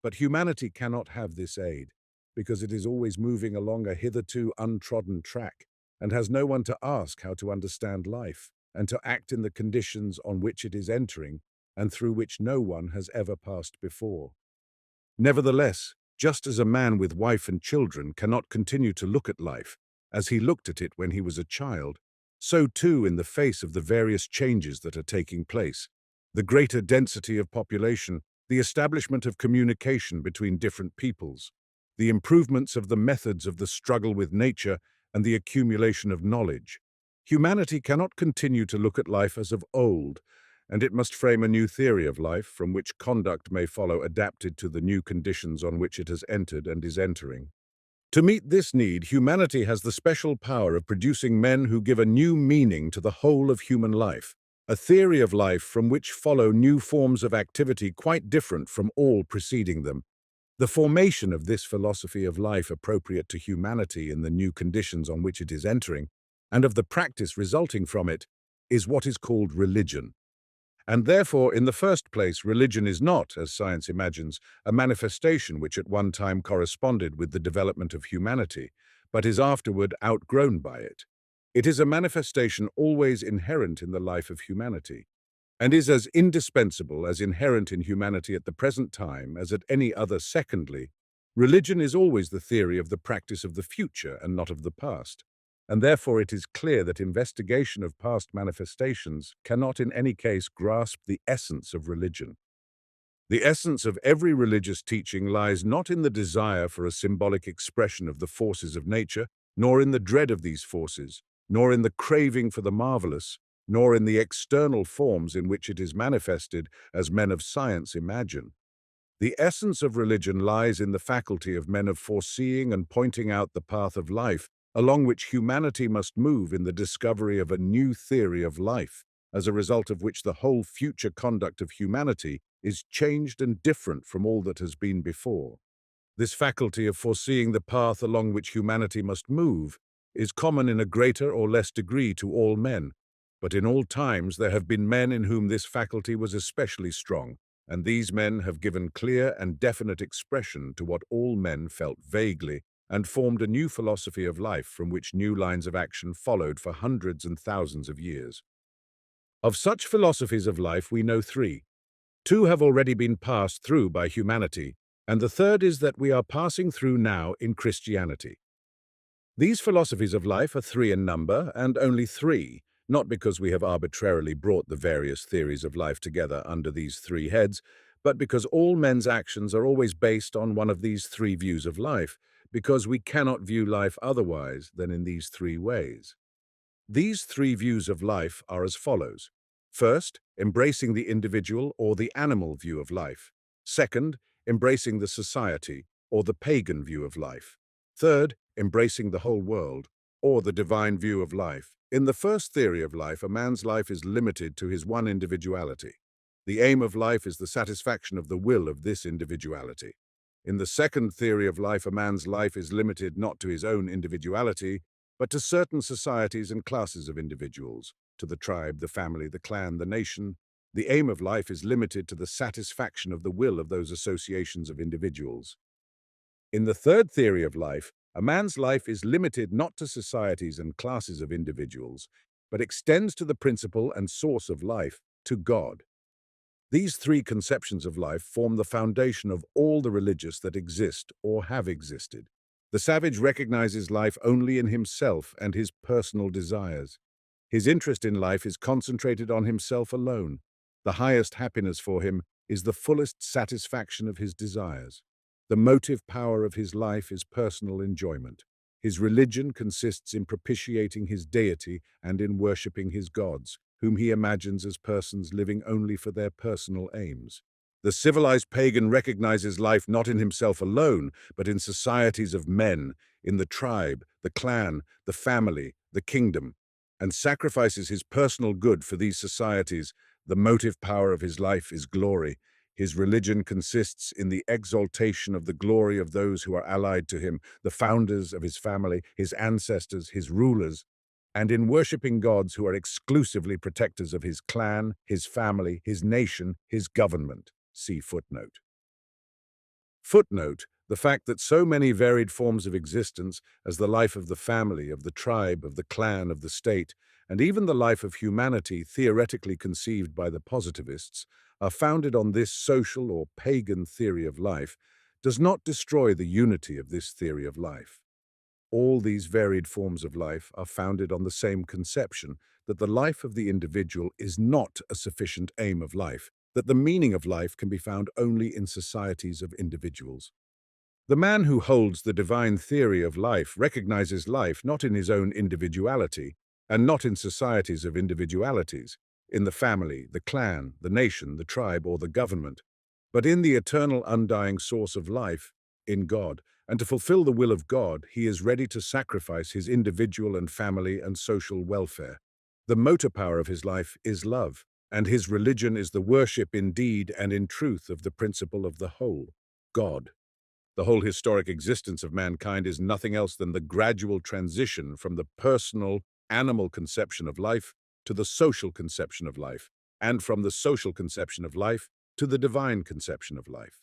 But humanity cannot have this aid, because it is always moving along a hitherto untrodden track, and has no one to ask how to understand life, and to act in the conditions on which it is entering, and through which no one has ever passed before. Nevertheless, just as a man with wife and children cannot continue to look at life as he looked at it when he was a child, so too in the face of the various changes that are taking place, the greater density of population, the establishment of communication between different peoples, the improvements of the methods of the struggle with nature, and the accumulation of knowledge, humanity cannot continue to look at life as of old, and it must frame a new theory of life from which conduct may follow adapted to the new conditions on which it has entered and is entering. To meet this need, humanity has the special power of producing men who give a new meaning to the whole of human life, a theory of life from which follow new forms of activity quite different from all preceding them. The formation of this philosophy of life appropriate to humanity in the new conditions on which it is entering, and of the practice resulting from it, is what is called religion. And therefore, in the first place, religion is not, as science imagines, a manifestation which at one time corresponded with the development of humanity, but is afterward outgrown by it. It is a manifestation always inherent in the life of humanity, and is as indispensable as inherent in humanity at the present time as at any other. Secondly, religion is always the theory of the practice of the future and not of the past, and therefore it is clear that investigation of past manifestations cannot in any case grasp the essence of religion. The essence of every religious teaching lies not in the desire for a symbolic expression of the forces of nature, nor in the dread of these forces, nor in the craving for the marvelous, nor in the external forms in which it is manifested, as men of science imagine. The essence of religion lies in the faculty of men of foreseeing and pointing out the path of life, along which humanity must move in the discovery of a new theory of life, as a result of which the whole future conduct of humanity is changed and different from all that has been before. This faculty of foreseeing the path along which humanity must move is common in a greater or less degree to all men, but in all times there have been men in whom this faculty was especially strong, and these men have given clear and definite expression to what all men felt vaguely and formed a new philosophy of life from which new lines of action followed for hundreds and thousands of years. Of such philosophies of life we know three. Two have already been passed through by humanity, and the third is that we are passing through now in Christianity. These philosophies of life are three in number, and only three, not because we have arbitrarily brought the various theories of life together under these three heads, but because all men's actions are always based on one of these three views of life, because we cannot view life otherwise than in these three ways. These three views of life are as follows. First, embracing the individual or the animal view of life. Second, embracing the society or the pagan view of life. Third, embracing the whole world or the divine view of life. In the first theory of life, a man's life is limited to his one individuality. The aim of life is the satisfaction of the will of this individuality. In the second theory of life, a man's life is limited not to his own individuality, but to certain societies and classes of individuals, to the tribe, the family, the clan, the nation. The aim of life is limited to the satisfaction of the will of those associations of individuals. In the third theory of life, a man's life is limited not to societies and classes of individuals, but extends to the principle and source of life, to God. These three conceptions of life form the foundation of all the religious that exist or have existed. The savage recognizes life only in himself and his personal desires. His interest in life is concentrated on himself alone. The highest happiness for him is the fullest satisfaction of his desires. The motive power of his life is personal enjoyment. His religion consists in propitiating his deity and in worshipping his gods, whom he imagines as persons living only for their personal aims. The civilized pagan recognizes life not in himself alone, but in societies of men, in the tribe, the clan, the family, the kingdom, and sacrifices his personal good for these societies. The motive power of his life is glory. His religion consists in the exaltation of the glory of those who are allied to him, the founders of his family, his ancestors, his rulers, and in worshipping gods who are exclusively protectors of his clan, his family, his nation, his government. See footnote. Footnote: the fact that so many varied forms of existence, as the life of the family, of the tribe, of the clan, of the state, and even the life of humanity theoretically conceived by the positivists, are founded on this social or pagan theory of life, does not destroy the unity of this theory of life. All these varied forms of life are founded on the same conception that the life of the individual is not a sufficient aim of life, that the meaning of life can be found only in societies of individuals. The man who holds the divine theory of life recognizes life not in his own individuality, and not in societies of individualities, in the family, the clan, the nation, the tribe, or the government, but in the eternal undying source of life, in God. And to fulfill the will of God, he is ready to sacrifice his individual and family and social welfare. The motor power of his life is love, and his religion is the worship in deed and in truth of the principle of the whole, God. The whole historic existence of mankind is nothing else than the gradual transition from the personal, animal conception of life to the social conception of life, and from the social conception of life to the divine conception of life.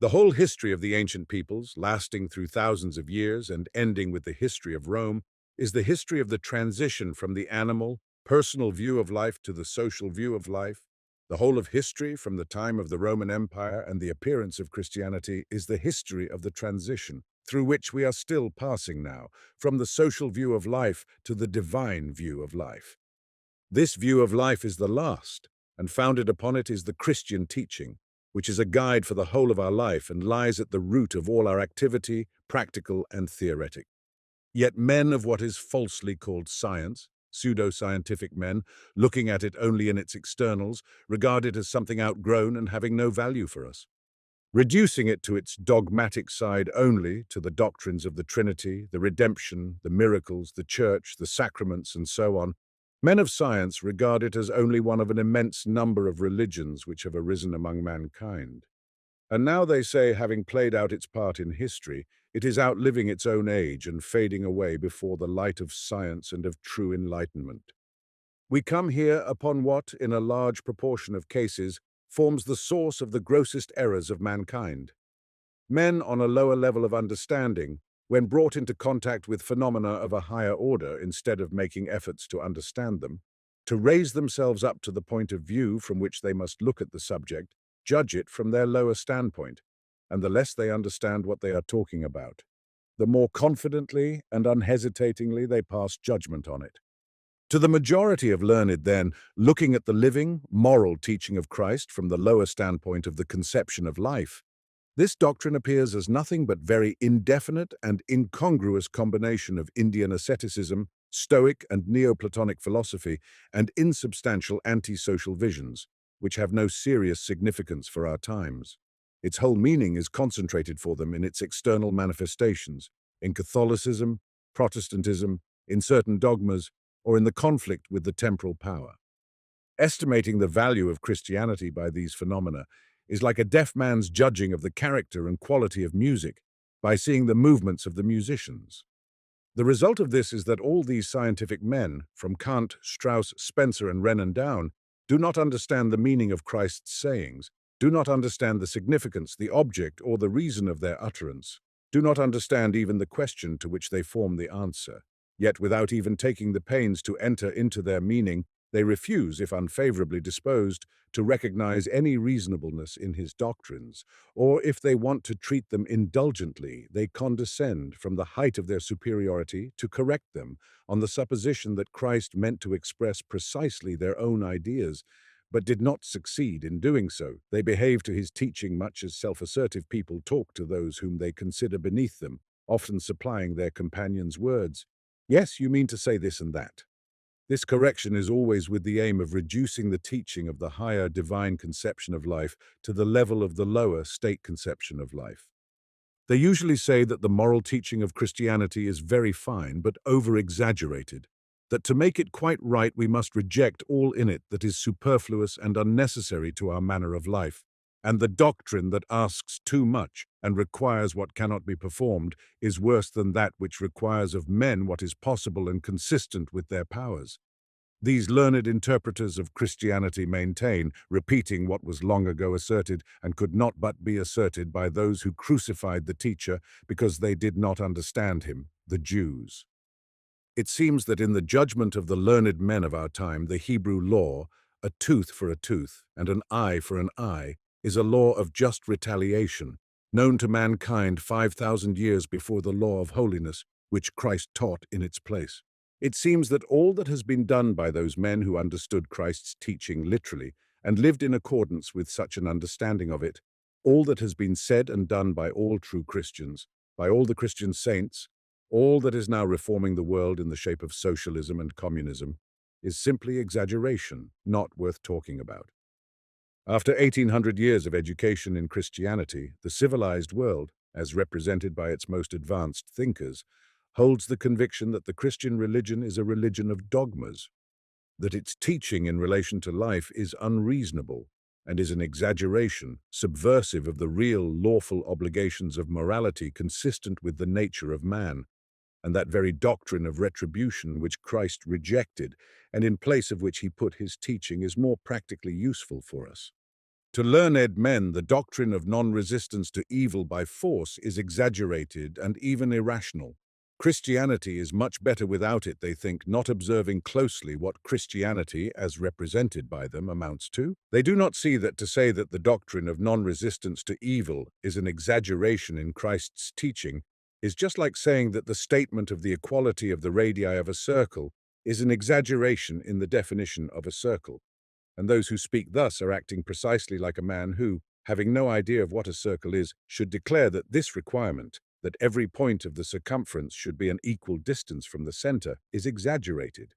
The whole history of the ancient peoples, lasting through thousands of years and ending with the history of Rome, is the history of the transition from the animal, personal view of life to the social view of life. The whole of history, from the time of the Roman Empire and the appearance of Christianity, is the history of the transition, through which we are still passing now, from the social view of life to the divine view of life. This view of life is the last, and founded upon it is the Christian teaching, which is a guide for the whole of our life and lies at the root of all our activity, practical and theoretic. Yet men of what is falsely called science, pseudo-scientific men, looking at it only in its externals, regard it as something outgrown and having no value for us. Reducing it to its dogmatic side only, to the doctrines of the Trinity, the redemption, the miracles, the church, the sacraments, and so on, men of science regard it as only one of an immense number of religions which have arisen among mankind. And now they say, having played out its part in history, it is outliving its own age and fading away before the light of science and of true enlightenment. We come here upon what, in a large proportion of cases, forms the source of the grossest errors of mankind. Men on a lower level of understanding, when brought into contact with phenomena of a higher order instead of making efforts to understand them, to raise themselves up to the point of view from which they must look at the subject, judge it from their lower standpoint, and the less they understand what they are talking about, the more confidently and unhesitatingly they pass judgment on it. To the majority of learned, then, looking at the living, moral teaching of Christ from the lower standpoint of the conception of life, this doctrine appears as nothing but very indefinite and incongruous combination of Indian asceticism, Stoic and Neoplatonic philosophy, and insubstantial anti-social visions, which have no serious significance for our times. Its whole meaning is concentrated for them in its external manifestations, in Catholicism, Protestantism, in certain dogmas, or in the conflict with the temporal power. Estimating the value of Christianity by these phenomena is like a deaf man's judging of the character and quality of music by seeing the movements of the musicians. The result of this is that all these scientific men, from Kant, Strauss, Spencer, and Renan down, do not understand the meaning of Christ's sayings, do not understand the significance, the object, or the reason of their utterance, do not understand even the question to which they form the answer. Yet without even taking the pains to enter into their meaning, they refuse, if unfavorably disposed, to recognize any reasonableness in his doctrines, or if they want to treat them indulgently, they condescend from the height of their superiority to correct them on the supposition that Christ meant to express precisely their own ideas, but did not succeed in doing so. They behave to his teaching much as self-assertive people talk to those whom they consider beneath them, often supplying their companions' words. Yes, you mean to say this and that. This correction is always with the aim of reducing the teaching of the higher divine conception of life to the level of the lower state conception of life. They usually say that the moral teaching of Christianity is very fine but over-exaggerated, that to make it quite right we must reject all in it that is superfluous and unnecessary to our manner of life, and the doctrine that asks too much and requires what cannot be performed is worse than that which requires of men what is possible and consistent with their powers. These learned interpreters of Christianity maintain, repeating what was long ago asserted and could not but be asserted by those who crucified the teacher because they did not understand him, the Jews. It seems that in the judgment of the learned men of our time, the Hebrew law, a tooth for a tooth and an eye for an eye, is a law of just retaliation, known to mankind 5,000 years before the law of holiness, which Christ taught in its place. It seems that all that has been done by those men who understood Christ's teaching literally and lived in accordance with such an understanding of it, all that has been said and done by all true Christians, by all the Christian saints, all that is now reforming the world in the shape of socialism and communism, is simply exaggeration, not worth talking about. After 1800 years of education in Christianity, the civilized world, as represented by its most advanced thinkers, holds the conviction that the Christian religion is a religion of dogmas, that its teaching in relation to life is unreasonable and is an exaggeration, subversive of the real lawful obligations of morality consistent with the nature of man, and that very doctrine of retribution which Christ rejected and in place of which he put his teaching is more practically useful for us. To learned men, the doctrine of non-resistance to evil by force is exaggerated and even irrational. Christianity is much better without it, they think, not observing closely what Christianity, as represented by them, amounts to. They do not see that to say that the doctrine of non-resistance to evil is an exaggeration in Christ's teaching is just like saying that the statement of the equality of the radii of a circle is an exaggeration in the definition of a circle. And those who speak thus are acting precisely like a man who, having no idea of what a circle is, should declare that this requirement, that every point of the circumference should be an equal distance from the center, is exaggerated.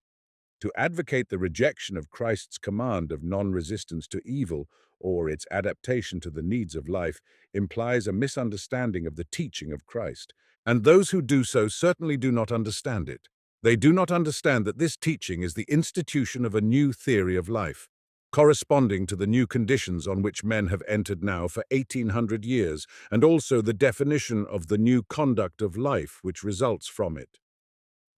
To advocate the rejection of Christ's command of non-resistance to evil or its adaptation to the needs of life implies a misunderstanding of the teaching of Christ, and those who do so certainly do not understand it. They do not understand that this teaching is the institution of a new theory of life, corresponding to the new conditions on which men have entered now for 1800 years, and also the definition of the new conduct of life which results from it.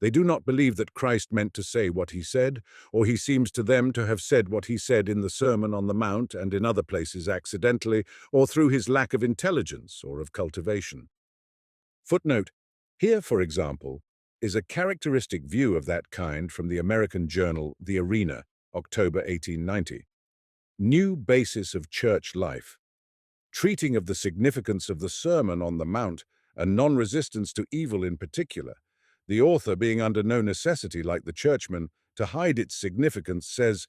They do not believe that Christ meant to say what he said, or he seems to them to have said what he said in the Sermon on the Mount and in other places accidentally, or through his lack of intelligence or of cultivation. Footnote: here, for example, is a characteristic view of that kind from the American journal The Arena, October 1890. New basis of church life. Treating of the significance of the Sermon on the Mount and non-resistance to evil in particular, the author, being under no necessity, like the churchman, to hide its significance, says,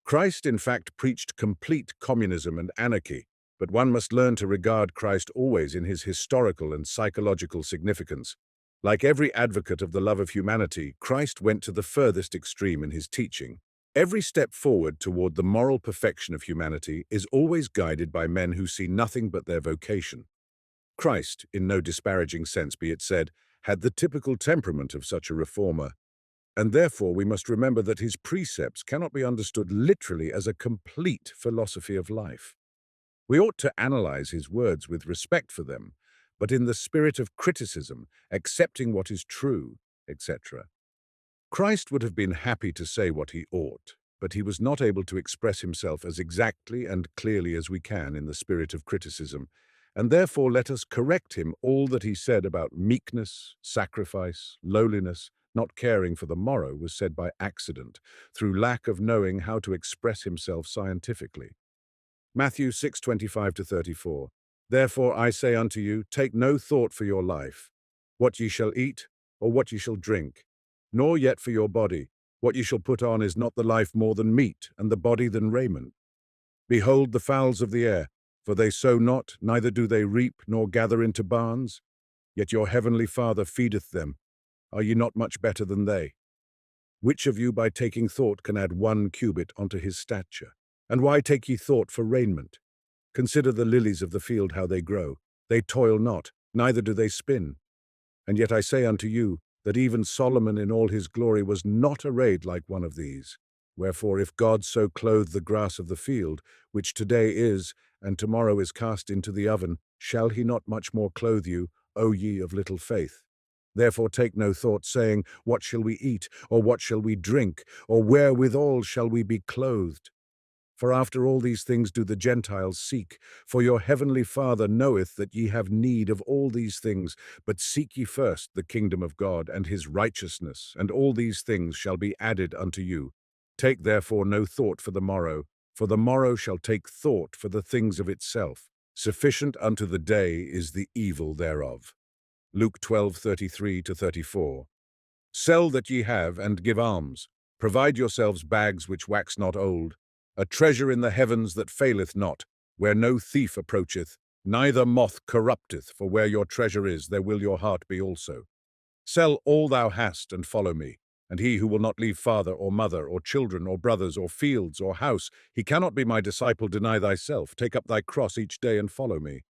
Christ in fact preached complete communism and anarchy, but one must learn to regard Christ always in his historical and psychological significance. Like every advocate of the love of humanity, Christ went to the furthest extreme in his teaching. Every step forward toward the moral perfection of humanity is always guided by men who see nothing but their vocation. Christ, in no disparaging sense be it said, had the typical temperament of such a reformer, and therefore we must remember that his precepts cannot be understood literally as a complete philosophy of life. We ought to analyze his words with respect for them, but in the spirit of criticism, accepting what is true, etc. Christ would have been happy to say what he ought, but he was not able to express himself as exactly and clearly as we can in the spirit of criticism, and therefore let us correct him all that he said about meekness, sacrifice, lowliness, not caring for the morrow was said by accident, through lack of knowing how to express himself scientifically. Matthew 6:25-34. Therefore I say unto you, take no thought for your life, what ye shall eat, or what ye shall drink, nor yet for your body, what ye shall put on. Is not the life more than meat, and the body than raiment? Behold the fowls of the air, for they sow not, neither do they reap, nor gather into barns, yet your heavenly Father feedeth them. Are ye not much better than they? Which of you by taking thought can add 1 cubit unto his stature? And why take ye thought for raiment? Consider the lilies of the field how they grow. They toil not, neither do they spin. And yet I say unto you, that even Solomon in all his glory was not arrayed like one of these. Wherefore if God so clothe the grass of the field, which today is, and tomorrow is cast into the oven, shall he not much more clothe you, O ye of little faith? Therefore take no thought, saying, what shall we eat, or what shall we drink, or wherewithal shall we be clothed? For after all these things do the Gentiles seek. For your heavenly Father knoweth that ye have need of all these things. But seek ye first the kingdom of God and his righteousness, and all these things shall be added unto you. Take therefore no thought for the morrow shall take thought for the things of itself. Sufficient unto the day is the evil thereof. Luke 12:33-34. Sell that ye have, and give alms. Provide yourselves bags which wax not old, a treasure in the heavens that faileth not, where no thief approacheth, neither moth corrupteth, for where your treasure is, there will your heart be also. Sell all thou hast, and follow me. And he who will not leave father or mother, or children, or brothers, or fields, or house, he cannot be my disciple. Deny thyself, take up thy cross each day, and follow me.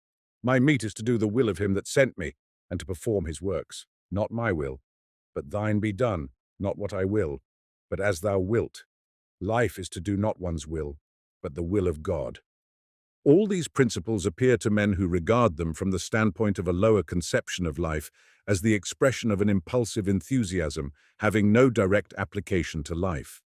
My meat is to do the will of him that sent me, and to perform his works. Not my will, but thine be done, not what I will, but as thou wilt. Life is to do not one's will, but the will of God. All these principles appear to men who regard them from the standpoint of a lower conception of life as the expression of an impulsive enthusiasm having no direct application to life.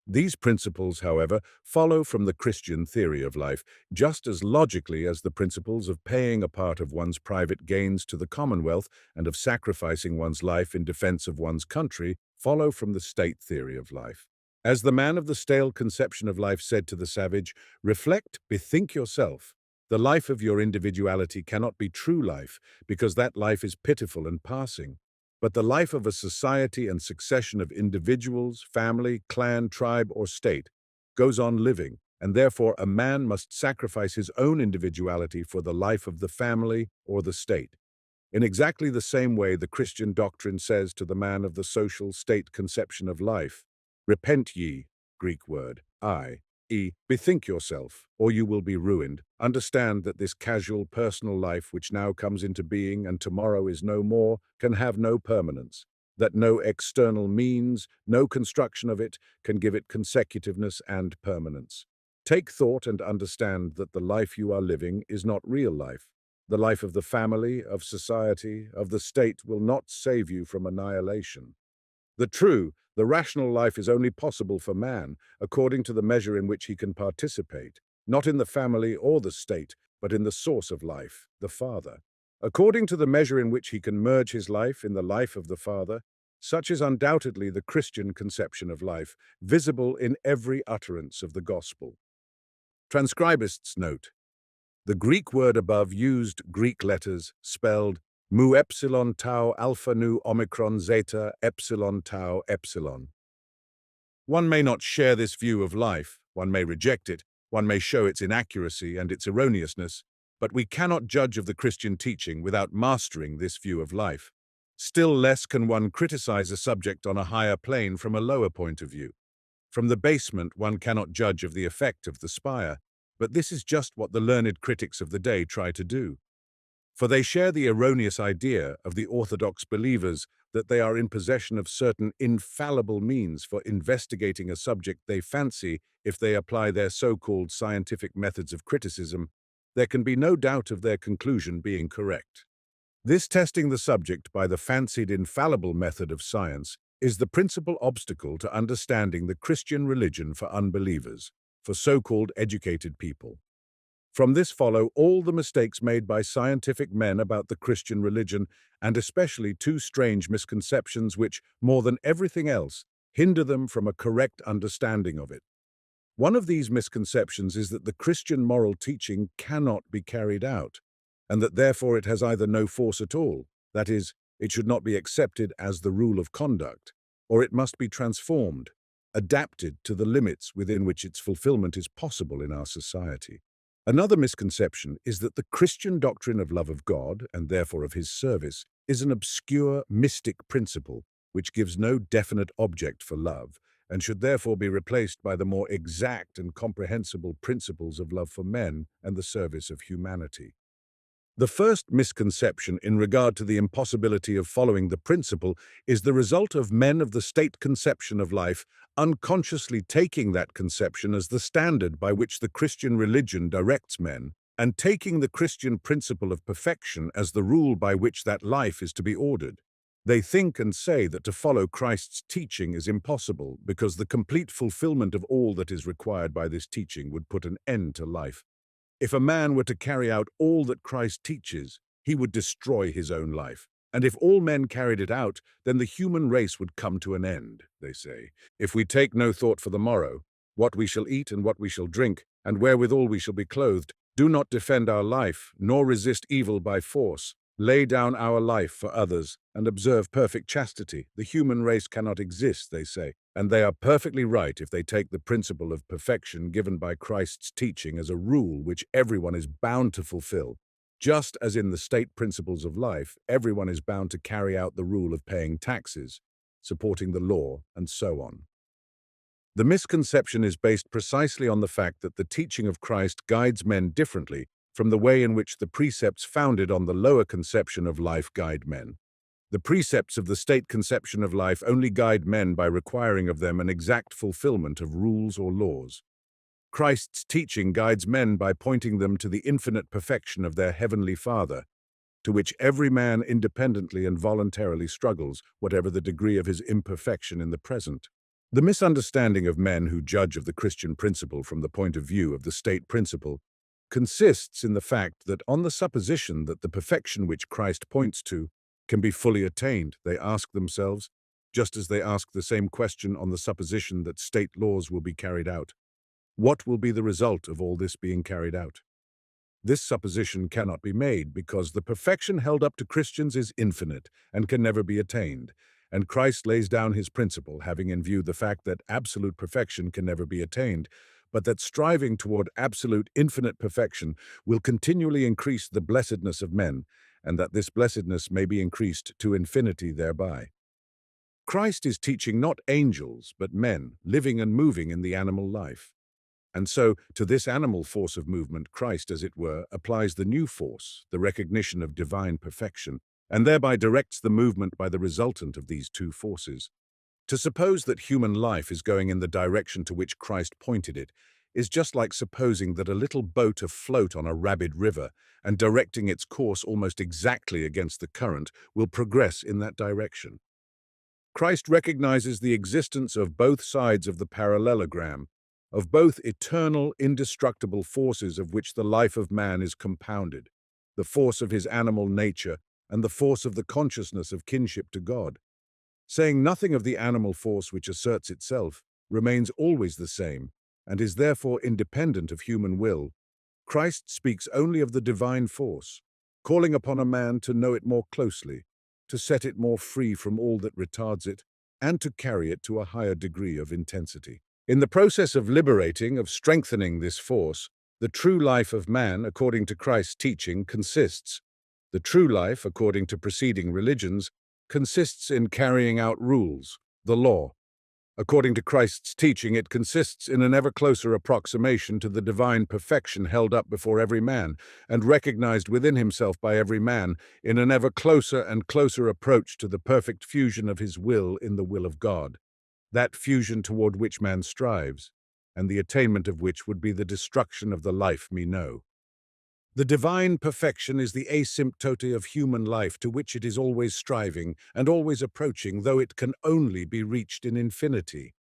These principles, however, follow from the Christian theory of life just as logically as the principles of paying a part of one's private gains to the commonwealth and of sacrificing one's life in defense of one's country follow from the state theory of life. As the man of the stale conception of life said to the savage, reflect, bethink yourself. The life of your individuality cannot be true life, because that life is pitiful and passing. But the life of a society and succession of individuals, family, clan, tribe, or state goes on living, and therefore a man must sacrifice his own individuality for the life of the family or the state. In exactly the same way, the Christian doctrine says to the man of the social state conception of life, repent ye, Greek word, bethink yourself, or you will be ruined. Understand that this casual personal life which now comes into being and tomorrow is no more can have no permanence, that no external means, no construction of it can give it consecutiveness and permanence. Take thought and understand that the life you are living is not real life. The life of the family, of society, of the state will not save you from annihilation. The rational life is only possible for man according to the measure in which he can participate, not in the family or the state, but in the source of life, the Father. According to the measure in which he can merge his life in the life of the Father, such is undoubtedly the Christian conception of life, visible in every utterance of the Gospel. Transcribists note: the Greek word above used Greek letters spelled mu epsilon tau alpha nu omicron zeta epsilon tau epsilon. One may not share this view of life, one may reject it, one may show its inaccuracy and its erroneousness, but we cannot judge of the Christian teaching without mastering this view of life. Still less can one criticize a subject on a higher plane from a lower point of view. From the basement, one cannot judge of the effect of the spire, but this is just what the learned critics of the day try to do. For they share the erroneous idea of the orthodox believers that they are in possession of certain infallible means for investigating a subject they fancy. If they apply their so-called scientific methods of criticism, there can be no doubt of their conclusion being correct. This testing the subject by the fancied infallible method of science is the principal obstacle to understanding the Christian religion for unbelievers, for so-called educated people. From this follow all the mistakes made by scientific men about the Christian religion, and especially two strange misconceptions which, more than everything else, hinder them from a correct understanding of it. One of these misconceptions is that the Christian moral teaching cannot be carried out, and that therefore it has either no force at all, that is, it should not be accepted as the rule of conduct, or it must be transformed, adapted to the limits within which its fulfillment is possible in our society. Another misconception is that the Christian doctrine of love of God, and therefore of his service, is an obscure, mystic principle which gives no definite object for love, and should therefore be replaced by the more exact and comprehensible principles of love for men and the service of humanity. The first misconception in regard to the impossibility of following the principle is the result of men of the state conception of life unconsciously taking that conception as the standard by which the Christian religion directs men, and taking the Christian principle of perfection as the rule by which that life is to be ordered. They think and say that to follow Christ's teaching is impossible because the complete fulfillment of all that is required by this teaching would put an end to life. If a man were to carry out all that Christ teaches, he would destroy his own life. And if all men carried it out, then the human race would come to an end, they say. If we take no thought for the morrow, what we shall eat and what we shall drink, and wherewithal we shall be clothed, do not defend our life, nor resist evil by force. Lay down our life for others, and observe perfect chastity. The human race cannot exist, they say, and they are perfectly right if they take the principle of perfection given by Christ's teaching as a rule which everyone is bound to fulfill. Just as in the state principles of life, everyone is bound to carry out the rule of paying taxes, supporting the law, and so on. The misconception is based precisely on the fact that the teaching of Christ guides men differently from the way in which the precepts founded on the lower conception of life guide men. The precepts of the state conception of life only guide men by requiring of them an exact fulfillment of rules or laws. Christ's teaching guides men by pointing them to the infinite perfection of their heavenly Father, to which every man independently and voluntarily struggles, whatever the degree of his imperfection in the present. The misunderstanding of men who judge of the Christian principle from the point of view of the state principle consists in the fact that on the supposition that the perfection which Christ points to can be fully attained, they ask themselves, just as they ask the same question on the supposition that state laws will be carried out, what will be the result of all this being carried out? This supposition cannot be made because the perfection held up to Christians is infinite and can never be attained, and Christ lays down his principle having in view the fact that absolute perfection can never be attained, but that striving toward absolute infinite perfection will continually increase the blessedness of men, and that this blessedness may be increased to infinity thereby. Christ is teaching not angels, but men, living and moving in the animal life. And so, to this animal force of movement, Christ, as it were, applies the new force, the recognition of divine perfection, and thereby directs the movement by the resultant of these two forces. To suppose that human life is going in the direction to which Christ pointed it is just like supposing that a little boat afloat on a rabid river and directing its course almost exactly against the current will progress in that direction. Christ recognizes the existence of both sides of the parallelogram, of both eternal, indestructible forces of which the life of man is compounded, the force of his animal nature and the force of the consciousness of kinship to God. Saying nothing of the animal force which asserts itself, remains always the same, and is therefore independent of human will, Christ speaks only of the divine force, calling upon a man to know it more closely, to set it more free from all that retards it, and to carry it to a higher degree of intensity. In the process of liberating, of strengthening this force, the true life of man, according to Christ's teaching, the true life, according to preceding religions, consists in carrying out rules, the law. According to Christ's teaching, it consists in an ever closer approximation to the divine perfection held up before every man and recognized within himself by every man, in an ever closer and closer approach to the perfect fusion of his will in the will of God, that fusion toward which man strives, and the attainment of which would be the destruction of the life we know. The divine perfection is the asymptote of human life to which it is always striving and always approaching, though it can only be reached in infinity.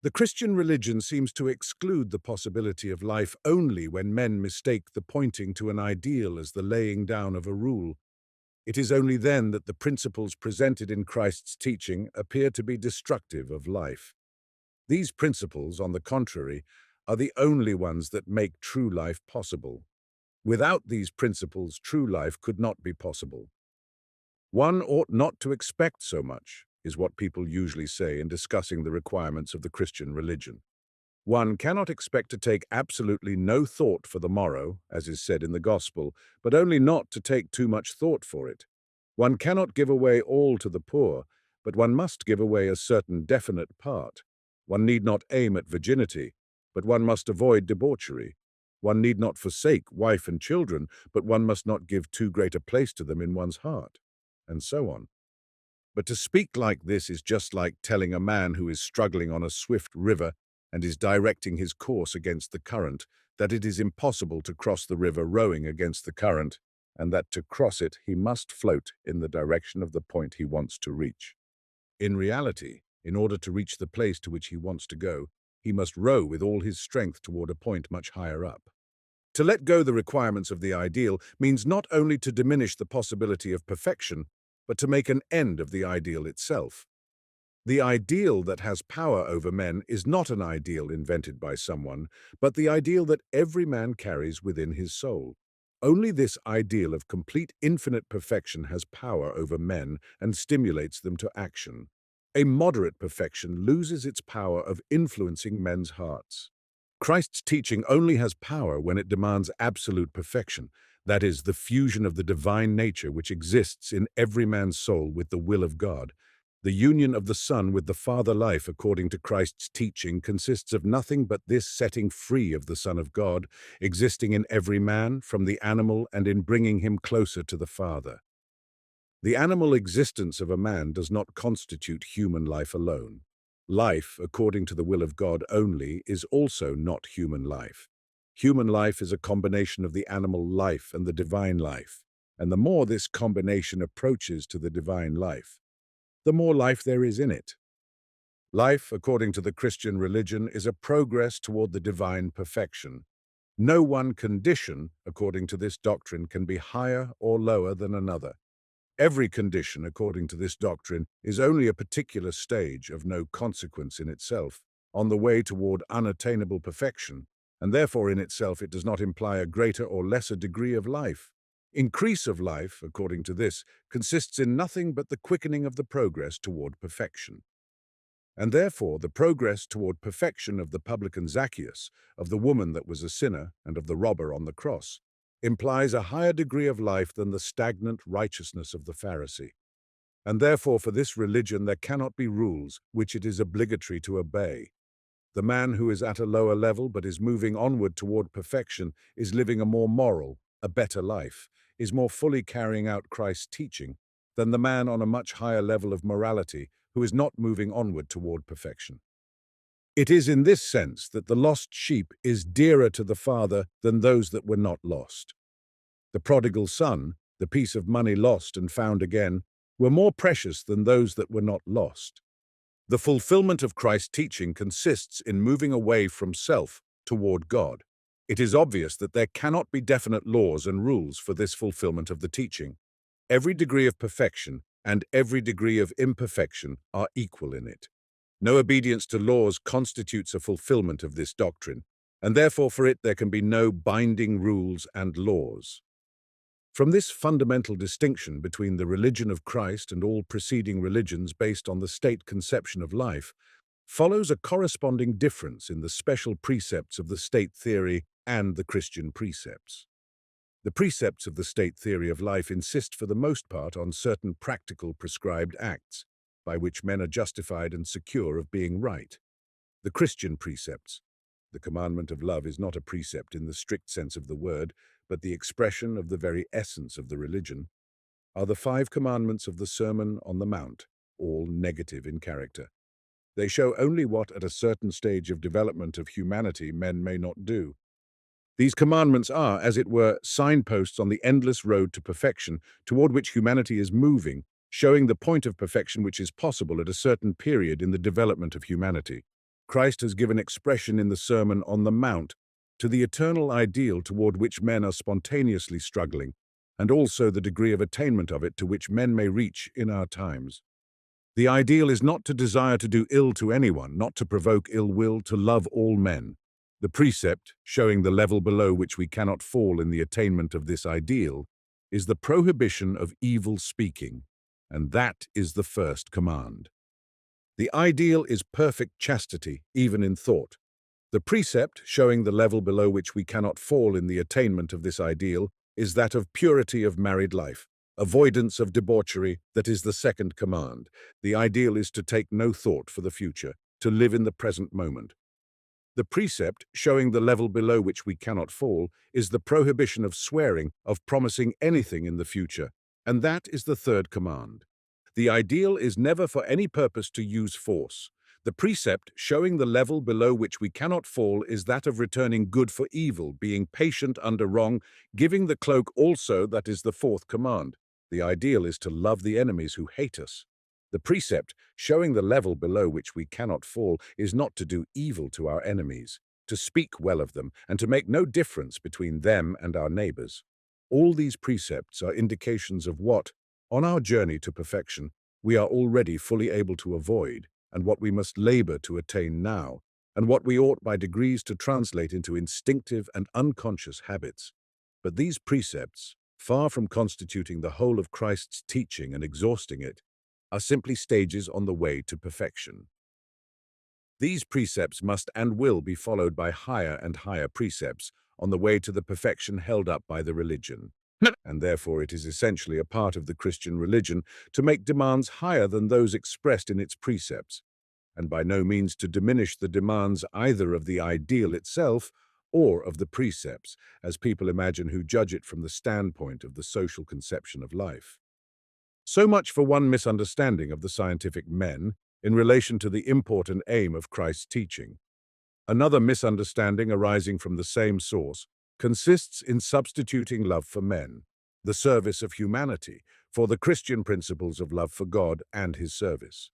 The Christian religion seems to exclude the possibility of life only when men mistake the pointing to an ideal as the laying down of a rule. It is only then that the principles presented in Christ's teaching appear to be destructive of life. These principles, on the contrary, are the only ones that make true life possible. Without these principles, true life could not be possible. One ought not to expect so much, is what people usually say in discussing the requirements of the Christian religion. One cannot expect to take absolutely no thought for the morrow, as is said in the Gospel, but only not to take too much thought for it. One cannot give away all to the poor, but one must give away a certain definite part. One need not aim at virginity, but one must avoid debauchery. One need not forsake wife and children, but one must not give too great a place to them in one's heart, and so on. But to speak like this is just like telling a man who is struggling on a swift river and is directing his course against the current that it is impossible to cross the river rowing against the current, and that to cross it he must float in the direction of the point he wants to reach. In reality, in order to reach the place to which he wants to go, he must row with all his strength toward a point much higher up. To let go the requirements of the ideal means not only to diminish the possibility of perfection, but to make an end of the ideal itself. The ideal that has power over men is not an ideal invented by someone, but the ideal that every man carries within his soul. Only this ideal of complete infinite perfection has power over men and stimulates them to action. A moderate perfection loses its power of influencing men's hearts. Christ's teaching only has power when it demands absolute perfection, that is, the fusion of the divine nature which exists in every man's soul with the will of God. The union of the Son with the Father life, according to Christ's teaching, consists of nothing but this setting free of the Son of God, existing in every man, from the animal, and in bringing him closer to the Father. The animal existence of a man does not constitute human life alone. Life, according to the will of God only, is also not human life. Human life is a combination of the animal life and the divine life, and the more this combination approaches to the divine life, the more life there is in it. Life, according to the Christian religion, is a progress toward the divine perfection. No one condition, according to this doctrine, can be higher or lower than another. Every condition, according to this doctrine, is only a particular stage of no consequence in itself, on the way toward unattainable perfection, and therefore in itself it does not imply a greater or lesser degree of life. Increase of life, according to this, consists in nothing but the quickening of the progress toward perfection. And therefore the progress toward perfection of the publican Zacchaeus, of the woman that was a sinner, and of the robber on the cross, implies a higher degree of life than the stagnant righteousness of the Pharisee. And therefore for this religion there cannot be rules which it is obligatory to obey. The man who is at a lower level but is moving onward toward perfection is living a more moral, a better life, is more fully carrying out Christ's teaching than the man on a much higher level of morality who is not moving onward toward perfection. It is in this sense that the lost sheep is dearer to the Father than those that were not lost. The prodigal son, the piece of money lost and found again, were more precious than those that were not lost. The fulfillment of Christ's teaching consists in moving away from self toward God. It is obvious that there cannot be definite laws and rules for this fulfillment of the teaching. Every degree of perfection and every degree of imperfection are equal in it. No obedience to laws constitutes a fulfillment of this doctrine, and therefore for it there can be no binding rules and laws. From this fundamental distinction between the religion of Christ and all preceding religions based on the state conception of life, follows a corresponding difference in the special precepts of the state theory and the Christian precepts. The precepts of the state theory of life insist for the most part on certain practical prescribed acts, by which men are justified and secure of being right. The Christian precepts. The commandment of love is not a precept in the strict sense of the word, but the expression of the very essence of the religion, are the 5 commandments of the Sermon on the Mount, all negative in character. They show only what, at a certain stage of development of humanity, men may not do. These commandments are, as it were, signposts on the endless road to perfection toward which humanity is moving, showing the point of perfection which is possible at a certain period in the development of humanity. Christ has given expression in the Sermon on the Mount to the eternal ideal toward which men are spontaneously struggling, and also the degree of attainment of it to which men may reach in our times. The ideal is not to desire to do ill to anyone, not to provoke ill will, to love all men. The precept, showing the level below which we cannot fall in the attainment of this ideal, is the prohibition of evil speaking, and that is the first command. The ideal is perfect chastity, even in thought. The precept, showing the level below which we cannot fall in the attainment of this ideal, is that of purity of married life, avoidance of debauchery, that is the second command. The ideal is to take no thought for the future, to live in the present moment. The precept, showing the level below which we cannot fall, is the prohibition of swearing, of promising anything in the future, and that is the third command. The ideal is never for any purpose to use force. The precept, showing the level below which we cannot fall, is that of returning good for evil, being patient under wrong, giving the cloak also, that is the fourth command. The ideal is to love the enemies who hate us. The precept, showing the level below which we cannot fall, is not to do evil to our enemies, to speak well of them, and to make no difference between them and our neighbors. All these precepts are indications of what, on our journey to perfection, we are already fully able to avoid, and what we must labor to attain now, and what we ought by degrees to translate into instinctive and unconscious habits. But these precepts, far from constituting the whole of Christ's teaching and exhausting it, are simply stages on the way to perfection. These precepts must and will be followed by higher and higher precepts on the way to the perfection held up by the religion. And therefore it is essentially a part of the Christian religion to make demands higher than those expressed in its precepts, and by no means to diminish the demands either of the ideal itself or of the precepts, as people imagine who judge it from the standpoint of the social conception of life. So much for one misunderstanding of the scientific men in relation to the import and aim of Christ's teaching. Another misunderstanding arising from the same source consists in substituting love for men, the service of humanity, for the Christian principles of love for God and His service.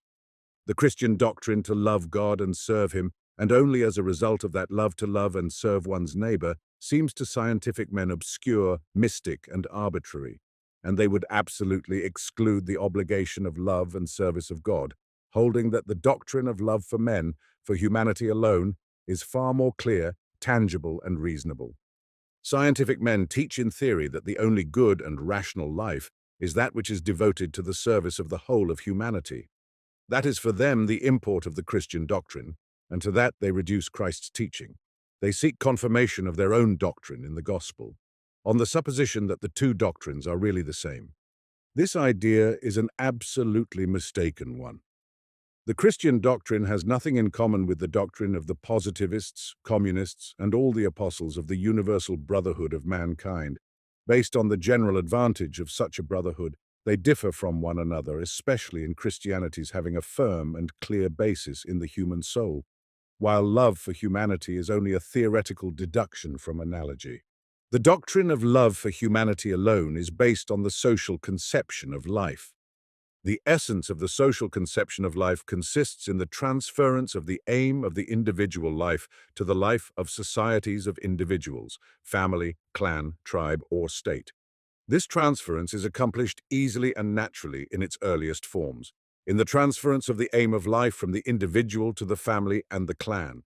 The Christian doctrine to love God and serve Him, and only as a result of that love to love and serve one's neighbor, seems to scientific men obscure, mystic, and arbitrary, and they would absolutely exclude the obligation of love and service of God, holding that the doctrine of love for men, for humanity alone, is far more clear, tangible, and reasonable. Scientific men teach in theory that the only good and rational life is that which is devoted to the service of the whole of humanity. That is for them the import of the Christian doctrine, and to that they reduce Christ's teaching. They seek confirmation of their own doctrine in the gospel, on the supposition that the two doctrines are really the same. This idea is an absolutely mistaken one. The Christian doctrine has nothing in common with the doctrine of the positivists, communists, and all the apostles of the universal brotherhood of mankind. Based on the general advantage of such a brotherhood, they differ from one another, especially in Christianity's having a firm and clear basis in the human soul, while love for humanity is only a theoretical deduction from analogy. The doctrine of love for humanity alone is based on the social conception of life. The essence of the social conception of life consists in the transference of the aim of the individual life to the life of societies of individuals, family, clan, tribe, or state. This transference is accomplished easily and naturally in its earliest forms, in the transference of the aim of life from the individual to the family and the clan.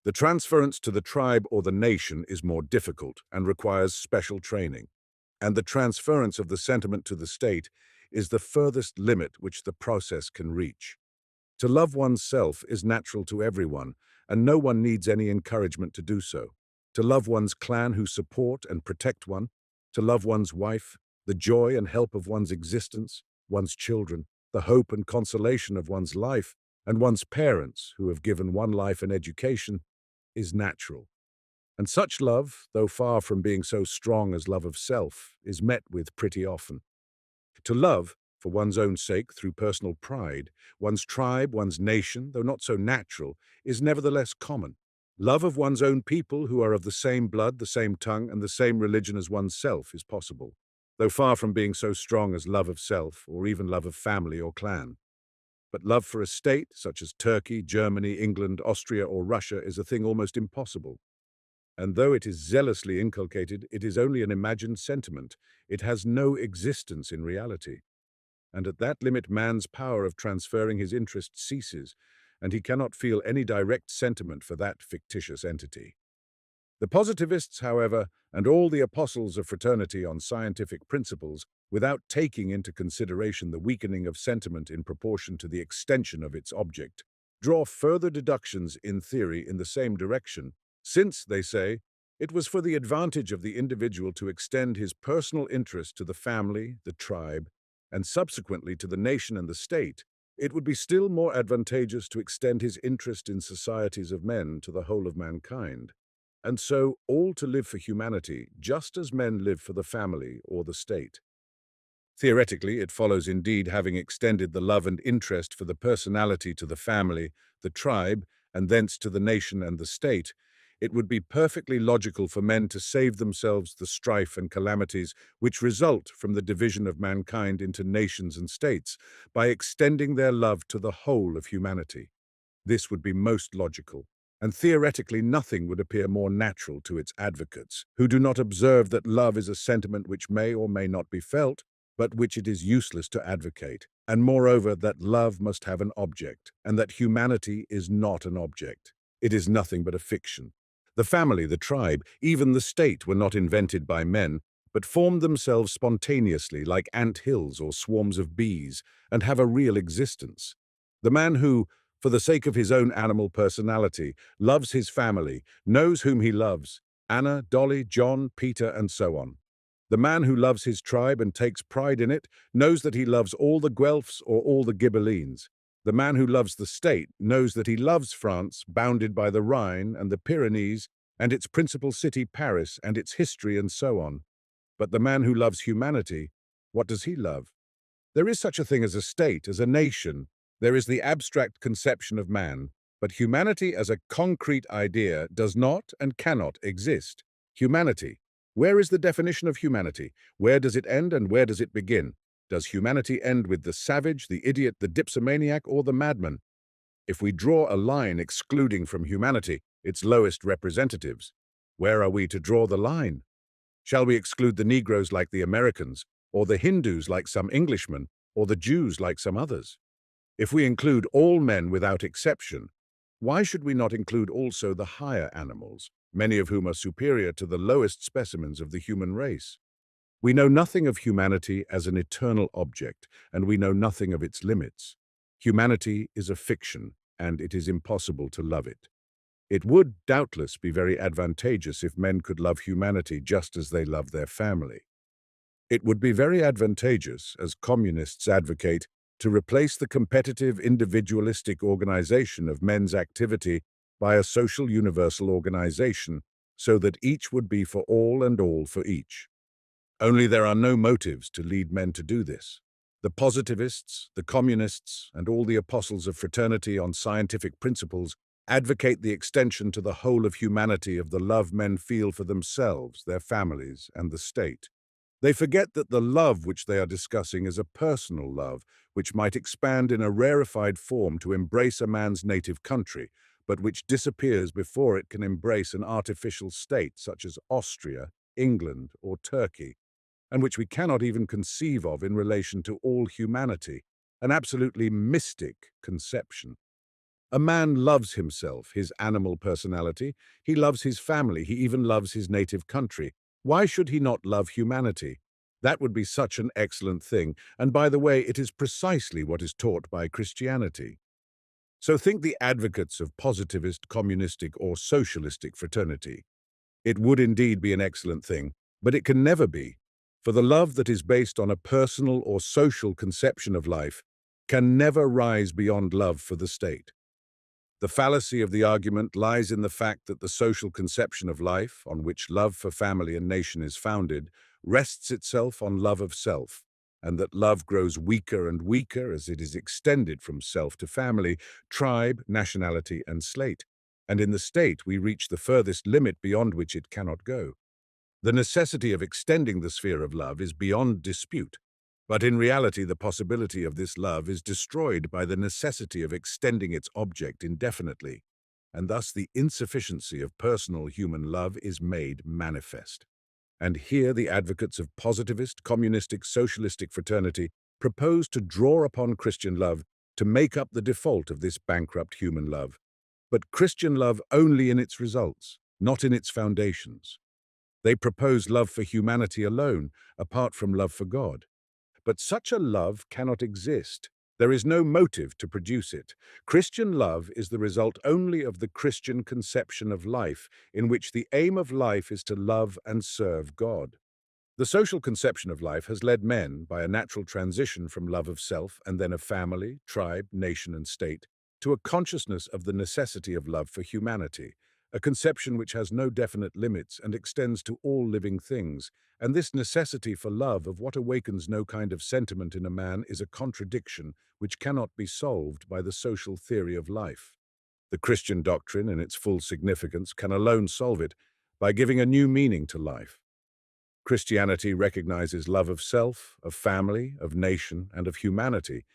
The transference to the tribe or the nation is more difficult and requires special training, and the transference of the sentiment to the state is the furthest limit which the process can reach. To love oneself is natural to everyone, and no one needs any encouragement to do so. To love one's clan who support and protect one, to love one's wife, the joy and help of one's existence, one's children, the hope and consolation of one's life, and one's parents who have given one life and education, is natural. And such love, though far from being so strong as love of self, is met with pretty often. To love, for one's own sake, through personal pride, one's tribe, one's nation, though not so natural, is nevertheless common. Love of one's own people who are of the same blood, the same tongue, and the same religion as oneself is possible, though far from being so strong as love of self, or even love of family or clan. But love for a state, such as Turkey, Germany, England, Austria, or Russia, is a thing almost impossible. And though it is zealously inculcated, it is only an imagined sentiment. It has no existence in reality. And at that limit man's power of transferring his interest ceases, and he cannot feel any direct sentiment for that fictitious entity. The positivists, however, and all the apostles of fraternity on scientific principles, without taking into consideration the weakening of sentiment in proportion to the extension of its object, draw further deductions in theory in the same direction, since, they say, it was for the advantage of the individual to extend his personal interest to the family, the tribe, and subsequently to the nation and the state, it would be still more advantageous to extend his interest in societies of men to the whole of mankind, and so all to live for humanity just as men live for the family or the state. Theoretically, it follows indeed, having extended the love and interest for the personality to the family, the tribe, and thence to the nation and the state, it would be perfectly logical for men to save themselves the strife and calamities which result from the division of mankind into nations and states by extending their love to the whole of humanity. This would be most logical, and theoretically nothing would appear more natural to its advocates, who do not observe that love is a sentiment which may or may not be felt, but which it is useless to advocate, and moreover that love must have an object, and that humanity is not an object. It is nothing but a fiction. The family, the tribe, even the state were not invented by men, but formed themselves spontaneously like ant hills or swarms of bees, and have a real existence. The man who, for the sake of his own animal personality, loves his family, knows whom he loves, Anna, Dolly, John, Peter, and so on. The man who loves his tribe and takes pride in it knows that he loves all the Guelphs or all the Ghibellines. The man who loves the state knows that he loves France, bounded by the Rhine and the Pyrenees, and its principal city, Paris, and its history, and so on. But the man who loves humanity, what does he love? There is such a thing as a state, as a nation. There is the abstract conception of man, but humanity as a concrete idea does not and cannot exist. Humanity. Where is the definition of humanity? Where does it end and where does it begin? Does humanity end with the savage, the idiot, the dipsomaniac, or the madman? If we draw a line excluding from humanity its lowest representatives, where are we to draw the line? Shall we exclude the Negroes like the Americans, or the Hindus like some Englishmen, or the Jews like some others? If we include all men without exception, why should we not include also the higher animals, many of whom are superior to the lowest specimens of the human race? We know nothing of humanity as an eternal object, and we know nothing of its limits. Humanity is a fiction, and it is impossible to love it. It would, doubtless, be very advantageous if men could love humanity just as they love their family. It would be very advantageous, as communists advocate, to replace the competitive individualistic organization of men's activity by a social universal organization, so that each would be for all and all for each. Only there are no motives to lead men to do this. The positivists, the communists, and all the apostles of fraternity on scientific principles advocate the extension to the whole of humanity of the love men feel for themselves, their families, and the state. They forget that the love which they are discussing is a personal love, which might expand in a rarefied form to embrace a man's native country, but which disappears before it can embrace an artificial state such as Austria, England, or Turkey, and which we cannot even conceive of in relation to all humanity, an absolutely mystic conception. A man loves himself, his animal personality. He loves his family. He even loves his native country. Why should he not love humanity? That would be such an excellent thing. And by the way, it is precisely what is taught by Christianity. So think the advocates of positivist, communistic, or socialistic fraternity. It would indeed be an excellent thing, but it can never be. For the love that is based on a personal or social conception of life can never rise beyond love for the state. The fallacy of the argument lies in the fact that the social conception of life, on which love for family and nation is founded, rests itself on love of self, and that love grows weaker and weaker as it is extended from self to family, tribe, nationality, and state. And in the state, we reach the furthest limit beyond which it cannot go. The necessity of extending the sphere of love is beyond dispute. But in reality, the possibility of this love is destroyed by the necessity of extending its object indefinitely, and thus the insufficiency of personal human love is made manifest. And here the advocates of positivist, communistic, socialistic fraternity propose to draw upon Christian love to make up the default of this bankrupt human love, but Christian love only in its results, not in its foundations. They propose love for humanity alone, apart from love for God. But such a love cannot exist. There is no motive to produce it. Christian love is the result only of the Christian conception of life, in which the aim of life is to love and serve God. The social conception of life has led men, by a natural transition from love of self and then of family, tribe, nation, and state, to a consciousness of the necessity of love for humanity, a conception which has no definite limits and extends to all living things, and this necessity for love of what awakens no kind of sentiment in a man is a contradiction which cannot be solved by the social theory of life. The Christian doctrine, in its full significance, can alone solve it by giving a new meaning to life. Christianity recognizes love of self, of family, of nation, and of humanity,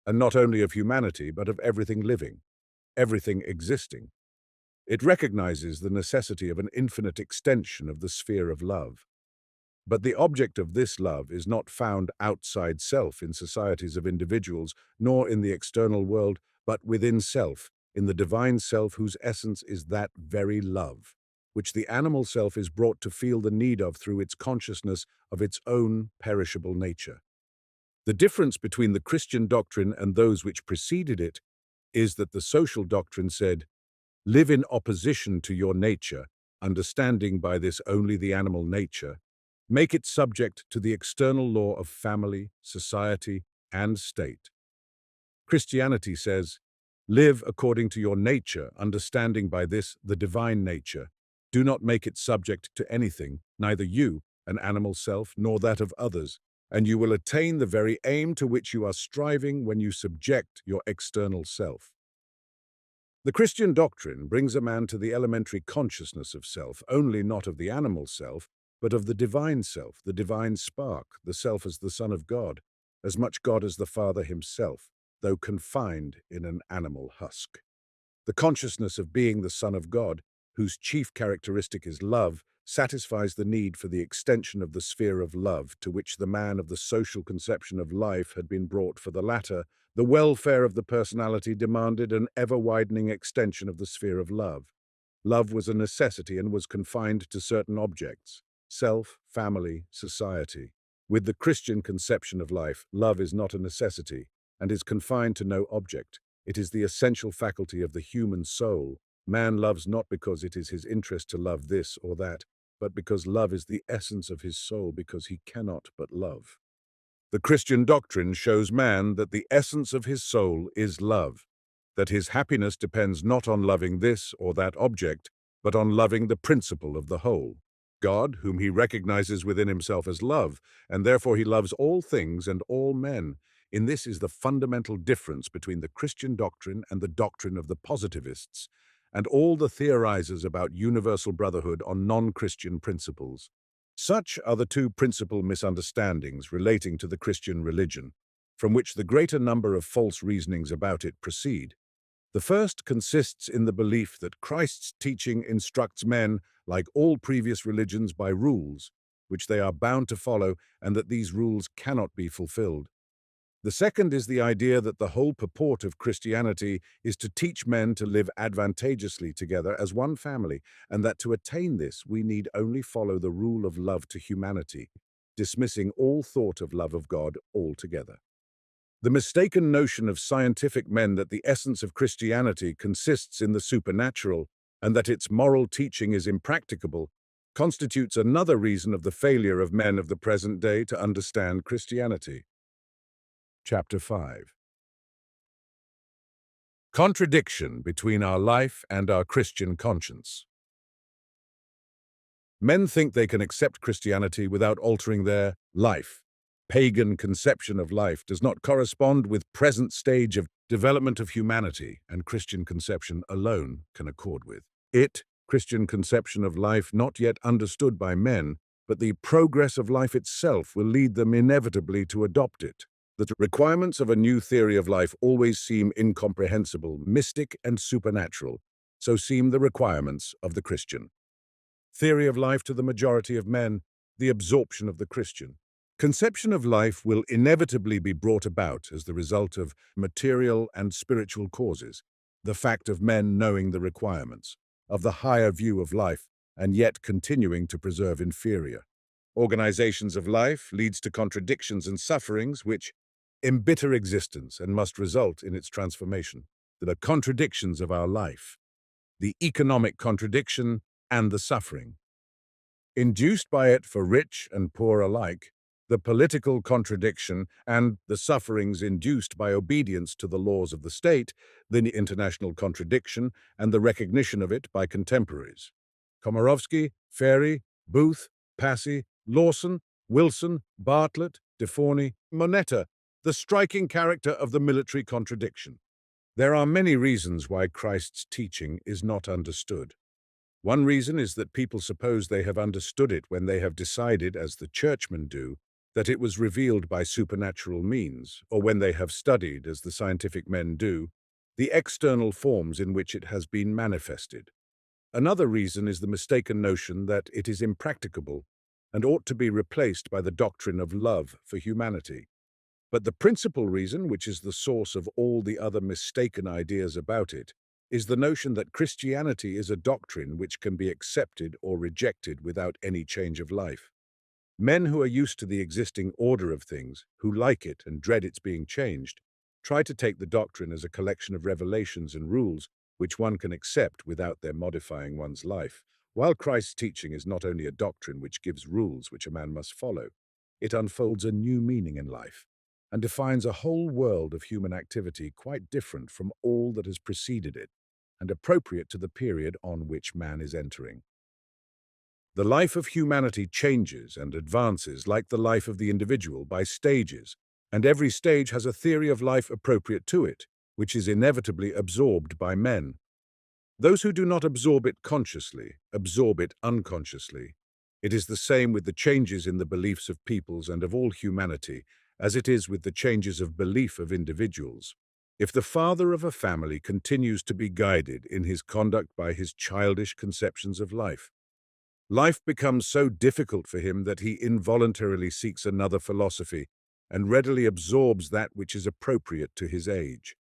and not only of humanity, but of everything living, everything existing. It recognizes the necessity of an infinite extension of the sphere of love. But the object of this love is not found outside self in societies of individuals, nor in the external world, but within self, in the divine self whose essence is that very love, which the animal self is brought to feel the need of through its consciousness of its own perishable nature. The difference between the Christian doctrine and those which preceded it is that the social doctrine said, "Live in opposition to your nature, understanding by this only the animal nature. Make it subject to the external law of family, society, and state." Christianity says, "Live according to your nature, understanding by this the divine nature. Do not make it subject to anything, neither you, an animal self, nor that of others, and you will attain the very aim to which you are striving when you subject your external self." The Christian doctrine brings a man to the elementary consciousness of self, only not of the animal self, but of the divine self, the divine spark, the self as the Son of God, as much God as the Father himself, though confined in an animal husk. The consciousness of being the Son of God, whose chief characteristic is love, satisfies the need for the extension of the sphere of love to which the man of the social conception of life had been brought. For the latter, the welfare of the personality demanded an ever-widening extension of the sphere of love. Love was a necessity and was confined to certain objects: self, family, society. With the Christian conception of life, love is not a necessity and is confined to no object. It is the essential faculty of the human soul. Man loves not because it is his interest to love this or that, but because love is the essence of his soul, because he cannot but love. The Christian doctrine shows man that the essence of his soul is love, that his happiness depends not on loving this or that object, but on loving the principle of the whole, God, whom he recognizes within himself as love, and therefore he loves all things and all men. In this is the fundamental difference between the Christian doctrine and the doctrine of the positivists, and all the theorizers about universal brotherhood on non-Christian principles. Such are the two principal misunderstandings relating to the Christian religion, from which the greater number of false reasonings about it proceed. The first consists in the belief that Christ's teaching instructs men, like all previous religions, by rules, which they are bound to follow, and that these rules cannot be fulfilled. The second is the idea that the whole purport of Christianity is to teach men to live advantageously together as one family, and that to attain this we need only follow the rule of love to humanity, dismissing all thought of love of God altogether. The mistaken notion of scientific men that the essence of Christianity consists in the supernatural and that its moral teaching is impracticable constitutes another reason of the failure of men of the present day to understand Christianity. Chapter 5. Contradiction between our life and our Christian conscience. Men think they can accept Christianity without altering their life. Pagan conception of life does not correspond with present stage of development of humanity, and Christian conception alone can accord with it. Christian conception of life not yet understood by men, but the progress of life itself will lead them inevitably to adopt it. The requirements of a new theory of life always seem incomprehensible, mystic, and supernatural. So seem the requirements of the Christian theory of life to the majority of men, the absorption of the Christian conception of life will inevitably be brought about as the result of material and spiritual causes, the fact of men knowing the requirements of the higher view of life and yet continuing to preserve inferior organizations of life leads to contradictions and sufferings which embitter existence and must result in its transformation. The contradictions of our life, the economic contradiction and the suffering induced by it for rich and poor alike, the political contradiction and the sufferings induced by obedience to the laws of the state, the international contradiction and the recognition of it by contemporaries. Komorowski, Ferry, Booth, Passy, Lawson, Wilson, Bartlett, Deforney, Moneta, the striking character of the military contradiction. There are many reasons why Christ's teaching is not understood. One reason is that people suppose they have understood it when they have decided, as the churchmen do, that it was revealed by supernatural means, or when they have studied, as the scientific men do, the external forms in which it has been manifested. Another reason is the mistaken notion that it is impracticable and ought to be replaced by the doctrine of love for humanity. But the principal reason, which is the source of all the other mistaken ideas about it, is the notion that Christianity is a doctrine which can be accepted or rejected without any change of life. Men who are used to the existing order of things, who like it and dread its being changed, try to take the doctrine as a collection of revelations and rules which one can accept without their modifying one's life. While Christ's teaching is not only a doctrine which gives rules which a man must follow, it unfolds a new meaning in life and defines a whole world of human activity quite different from all that has preceded it and appropriate to the period on which man is entering. The life of humanity changes and advances like the life of the individual by stages, and every stage has a theory of life appropriate to it, which is inevitably absorbed by men. Those who do not absorb it consciously absorb it unconsciously. It is the same with the changes in the beliefs of peoples and of all humanity, as it is with the changes of belief of individuals. If the father of a family continues to be guided in his conduct by his childish conceptions of life, life becomes so difficult for him that he involuntarily seeks another philosophy and readily absorbs that which is appropriate to his age.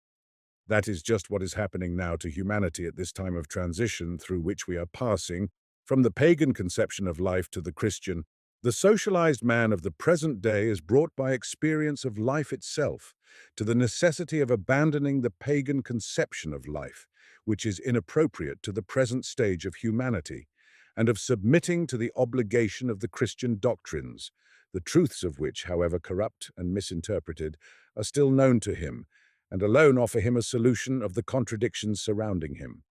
That is just what is happening now to humanity at this time of transition through which we are passing from the pagan conception of life to the Christian. The socialized man of the present day is brought by experience of life itself to the necessity of abandoning the pagan conception of life, which is inappropriate to the present stage of humanity, and of submitting to the obligation of the Christian doctrines, the truths of which, however corrupt and misinterpreted, are still known to him, and alone offer him a solution of the contradictions surrounding him.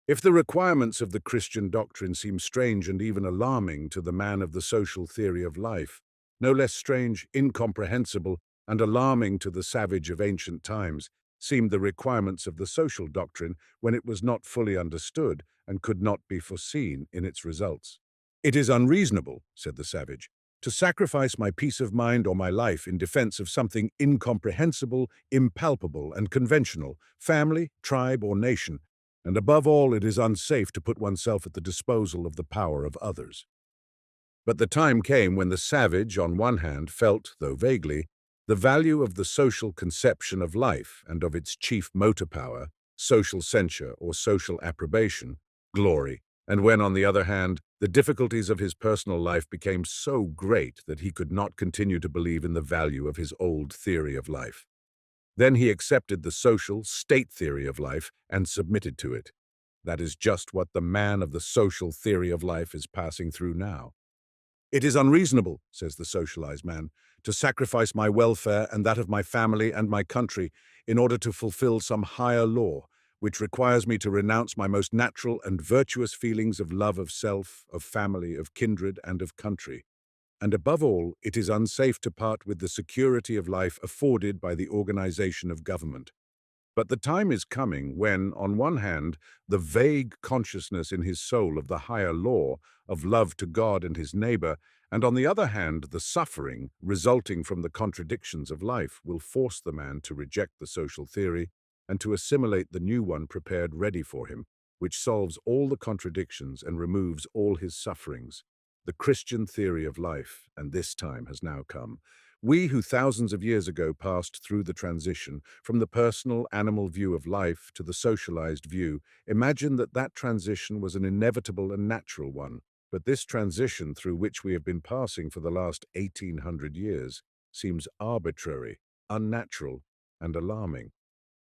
If the requirements of the Christian doctrine seem strange and even alarming to the man of the social theory of life, no less strange, incomprehensible, and alarming to the savage of ancient times seemed the requirements of the social doctrine when it was not fully understood and could not be foreseen in its results. "It is unreasonable," said the savage, "to sacrifice my peace of mind or my life in defense of something incomprehensible, impalpable, and conventional, family, tribe, or nation, and above all, it is unsafe to put oneself at the disposal of the power of others." But the time came when the savage, on one hand, felt, though vaguely, the value of the social conception of life and of its chief motor power, social censure or social approbation, glory, and when, on the other hand, the difficulties of his personal life became so great that he could not continue to believe in the value of his old theory of life. Then he accepted the social, state theory of life and submitted to it. That is just what the man of the social theory of life is passing through now. "It is unreasonable," says the socialized man, "to sacrifice my welfare and that of my family and my country in order to fulfill some higher law, which requires me to renounce my most natural and virtuous feelings of love of self, of family, of kindred, and of country. And above all, it is unsafe to part with the security of life afforded by the organization of government. But the time is coming when, on one hand, the vague consciousness in his soul of the higher law, of love to God and his neighbor, and on the other hand, the suffering resulting from the contradictions of life will force the man to reject the social theory and to assimilate the new one prepared ready for him, which solves all the contradictions and removes all his sufferings. The Christian theory of life, and this time has now come. We who thousands of years ago passed through the transition from the personal animal view of life to the socialized view, imagine that that transition was an inevitable and natural one. But this transition through which we have been passing for the last 1800 years seems arbitrary, unnatural, and alarming.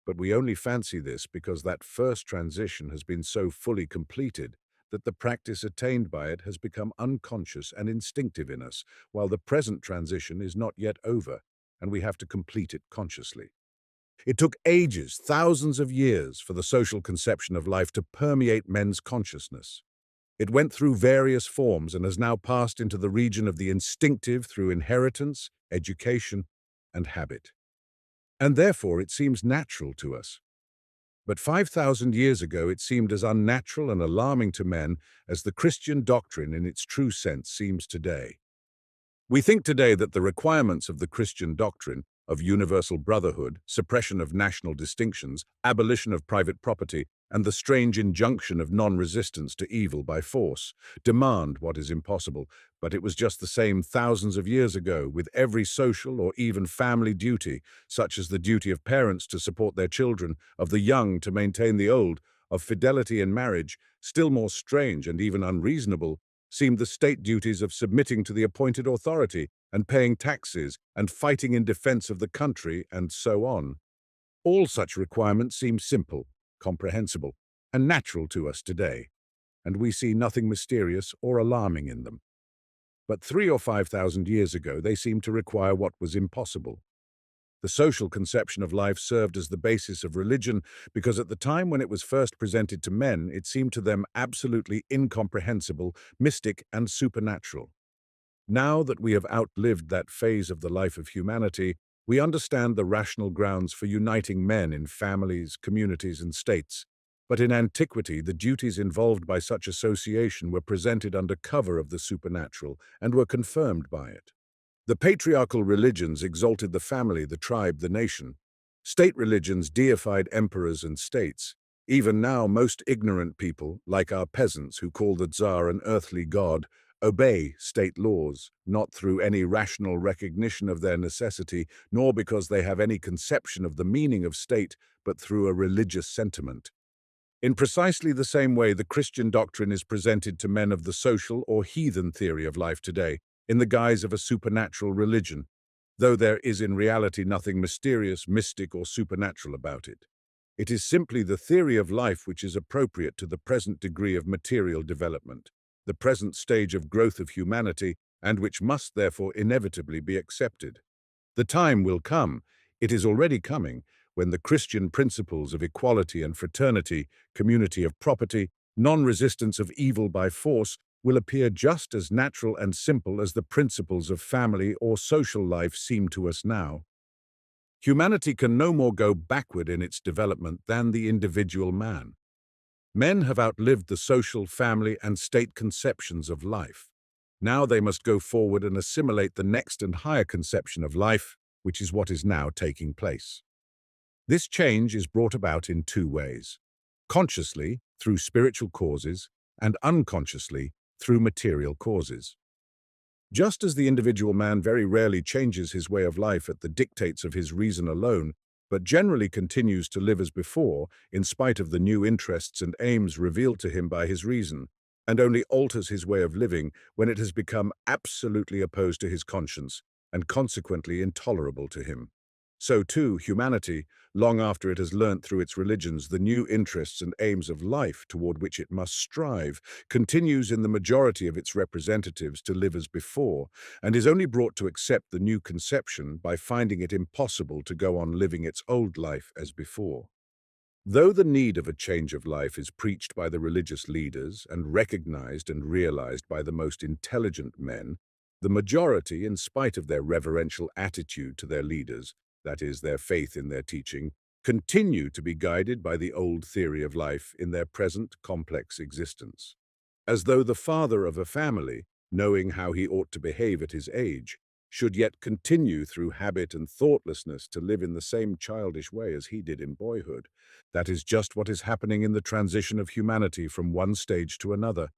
But we only fancy this because that first transition has been so fully completed that the practice attained by it has become unconscious and instinctive in us, while the present transition is not yet over, and we have to complete it consciously. It took ages, thousands of years, for the social conception of life to permeate men's consciousness. It went through various forms and has now passed into the region of the instinctive through inheritance, education, and habit. And therefore it seems natural to us. But 5,000 years ago it seemed as unnatural and alarming to men as the Christian doctrine in its true sense seems today. We think today that the requirements of the Christian doctrine of universal brotherhood, suppression of national distinctions, abolition of private property, and the strange injunction of non-resistance to evil by force demand what is impossible, but it was just the same thousands of years ago with every social or even family duty, such as the duty of parents to support their children, of the young to maintain the old, of fidelity in marriage, still more strange and even unreasonable seemed the state duties of submitting to the appointed authority and paying taxes and fighting in defense of the country and so on. All such requirements seem simple, comprehensible, and natural to us today, and we see nothing mysterious or alarming in them. But 3 or 5 thousand years ago they seemed to require what was impossible. The social conception of life served as the basis of religion because at the time when it was first presented to men, it seemed to them absolutely incomprehensible, mystic, and supernatural. Now that we have outlived that phase of the life of humanity, we understand the rational grounds for uniting men in families, communities, and states. But in antiquity, the duties involved by such association were presented under cover of the supernatural and were confirmed by it. The patriarchal religions exalted the family, the tribe, the nation. State religions deified emperors and states. Even now, most ignorant people, like our peasants who call the Tsar an earthly god, obey state laws, not through any rational recognition of their necessity, nor because they have any conception of the meaning of state, but through a religious sentiment. In precisely the same way, the Christian doctrine is presented to men of the social or heathen theory of life today, in the guise of a supernatural religion, though there is in reality nothing mysterious, mystic, or supernatural about it. It is simply the theory of life which is appropriate to the present degree of material development, the present stage of growth of humanity, and which must therefore inevitably be accepted. The time will come, it is already coming, when the Christian principles of equality and fraternity, community of property, non-resistance of evil by force will appear just as natural and simple as the principles of family or social life seem to us now. Humanity can no more go backward in its development than the individual man. Men have outlived the social, family, and state conceptions of life. Now they must go forward and assimilate the next and higher conception of life, which is what is now taking place. This change is brought about in two ways: consciously, through spiritual causes, and unconsciously, through material causes. Just as the individual man very rarely changes his way of life at the dictates of his reason alone, but generally continues to live as before, in spite of the new interests and aims revealed to him by his reason, and only alters his way of living when it has become absolutely opposed to his conscience, and consequently intolerable to him. So too, humanity, long after it has learnt through its religions the new interests and aims of life toward which it must strive, continues in the majority of its representatives to live as before, and is only brought to accept the new conception by finding it impossible to go on living its old life as before. Though the need of a change of life is preached by the religious leaders and recognized and realized by the most intelligent men, the majority, in spite of their reverential attitude to their leaders, that is, their faith in their teaching, continue to be guided by the old theory of life in their present complex existence. As though the father of a family, knowing how he ought to behave at his age, should yet continue through habit and thoughtlessness to live in the same childish way as he did in boyhood. That is just what is happening in the transition of humanity from one stage to another,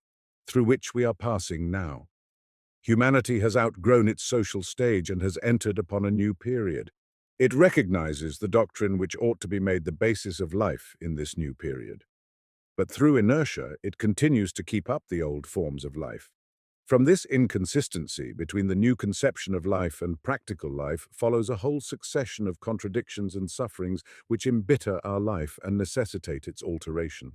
through which we are passing now. Humanity has outgrown its social stage and has entered upon a new period. It recognizes the doctrine which ought to be made the basis of life in this new period. But through inertia, it continues to keep up the old forms of life. From this inconsistency between the new conception of life and practical life follows a whole succession of contradictions and sufferings which embitter our life and necessitate its alteration.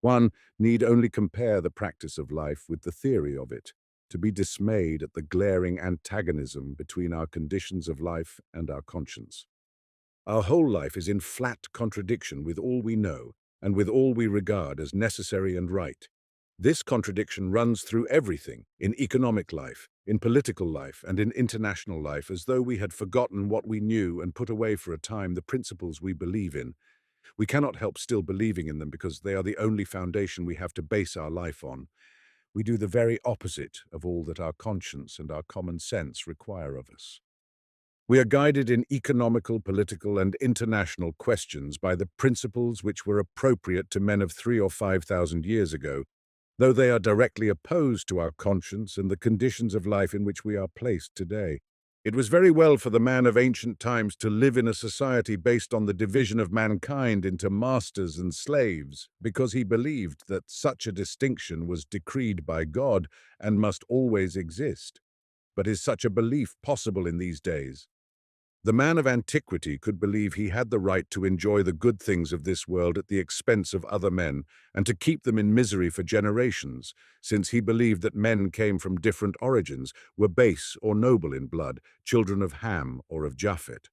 One need only compare the practice of life with the theory of it, to be dismayed at the glaring antagonism between our conditions of life and our conscience. Our whole life is in flat contradiction with all we know and with all we regard as necessary and right. This contradiction runs through everything, in economic life, in political life, and in international life, as though we had forgotten what we knew and put away for a time the principles we believe in. We cannot help still believing in them because they are the only foundation we have to base our life on. We do the very opposite of all that our conscience and our common sense require of us. We are guided in economical, political, and international questions by the principles which were appropriate to men of 3,000 or 5,000 years ago, though they are directly opposed to our conscience and the conditions of life in which we are placed today. It was very well for the man of ancient times to live in a society based on the division of mankind into masters and slaves, because he believed that such a distinction was decreed by God and must always exist. But is such a belief possible in these days? The man of antiquity could believe he had the right to enjoy the good things of this world at the expense of other men, and to keep them in misery for generations, since he believed that men came from different origins, were base or noble in blood, children of Ham or of Japhet.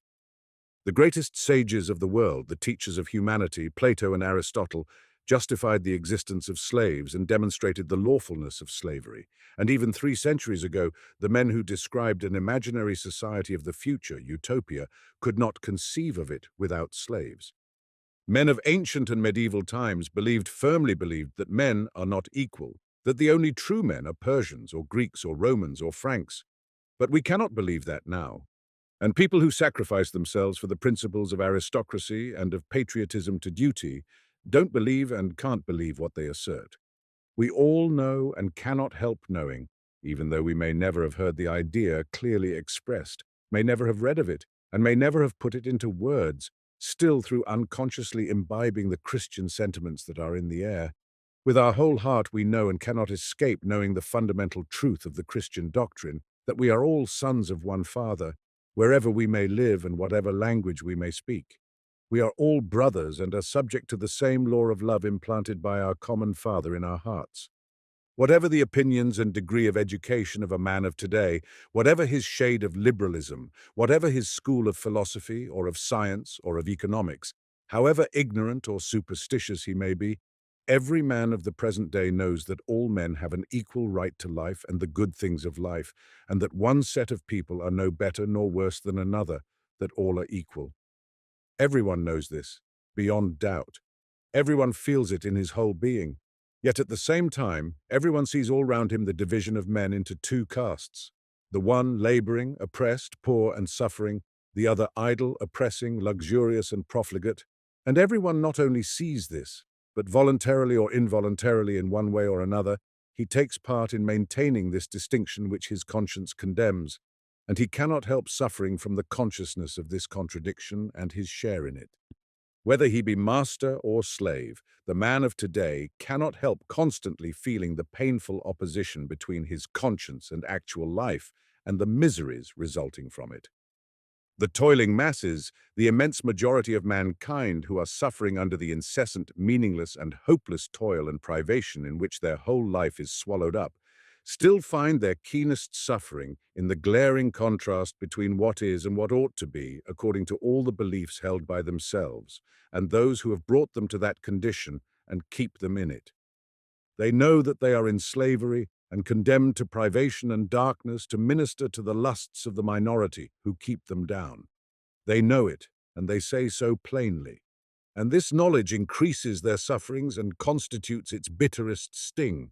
The greatest sages of the world, the teachers of humanity, Plato and Aristotle, justified the existence of slaves and demonstrated the lawfulness of slavery. And even 3 centuries ago, the men who described an imaginary society of the future, utopia, could not conceive of it without slaves. Men of ancient and medieval times firmly believed that men are not equal, that the only true men are Persians or Greeks or Romans or Franks. But we cannot believe that now. And people who sacrifice themselves for the principles of aristocracy and of patriotism to duty don't believe and can't believe what they assert. We all know and cannot help knowing, even though we may never have heard the idea clearly expressed, may never have read of it, and may never have put it into words, still through unconsciously imbibing the Christian sentiments that are in the air. With our whole heart we know and cannot escape knowing the fundamental truth of the Christian doctrine, that we are all sons of one Father, wherever we may live and whatever language we may speak. We are all brothers and are subject to the same law of love implanted by our common Father in our hearts. Whatever the opinions and degree of education of a man of today, whatever his shade of liberalism, whatever his school of philosophy or of science or of economics, however ignorant or superstitious he may be, every man of the present day knows that all men have an equal right to life and the good things of life, and that one set of people are no better nor worse than another, that all are equal. Everyone knows this, beyond doubt. Everyone feels it in his whole being. Yet at the same time, everyone sees all round him the division of men into two castes. The one laboring, oppressed, poor and suffering, the other idle, oppressing, luxurious and profligate. And everyone not only sees this, but voluntarily or involuntarily in one way or another, he takes part in maintaining this distinction which his conscience condemns, and he cannot help suffering from the consciousness of this contradiction and his share in it. Whether he be master or slave, the man of today cannot help constantly feeling the painful opposition between his conscience and actual life, and the miseries resulting from it. The toiling masses, the immense majority of mankind who are suffering under the incessant, meaningless and hopeless toil and privation in which their whole life is swallowed up, still find their keenest suffering in the glaring contrast between what is and what ought to be, according to all the beliefs held by themselves, and those who have brought them to that condition and keep them in it. They know that they are in slavery and condemned to privation and darkness to minister to the lusts of the minority who keep them down. They know it, and they say so plainly. And this knowledge increases their sufferings and constitutes its bitterest sting.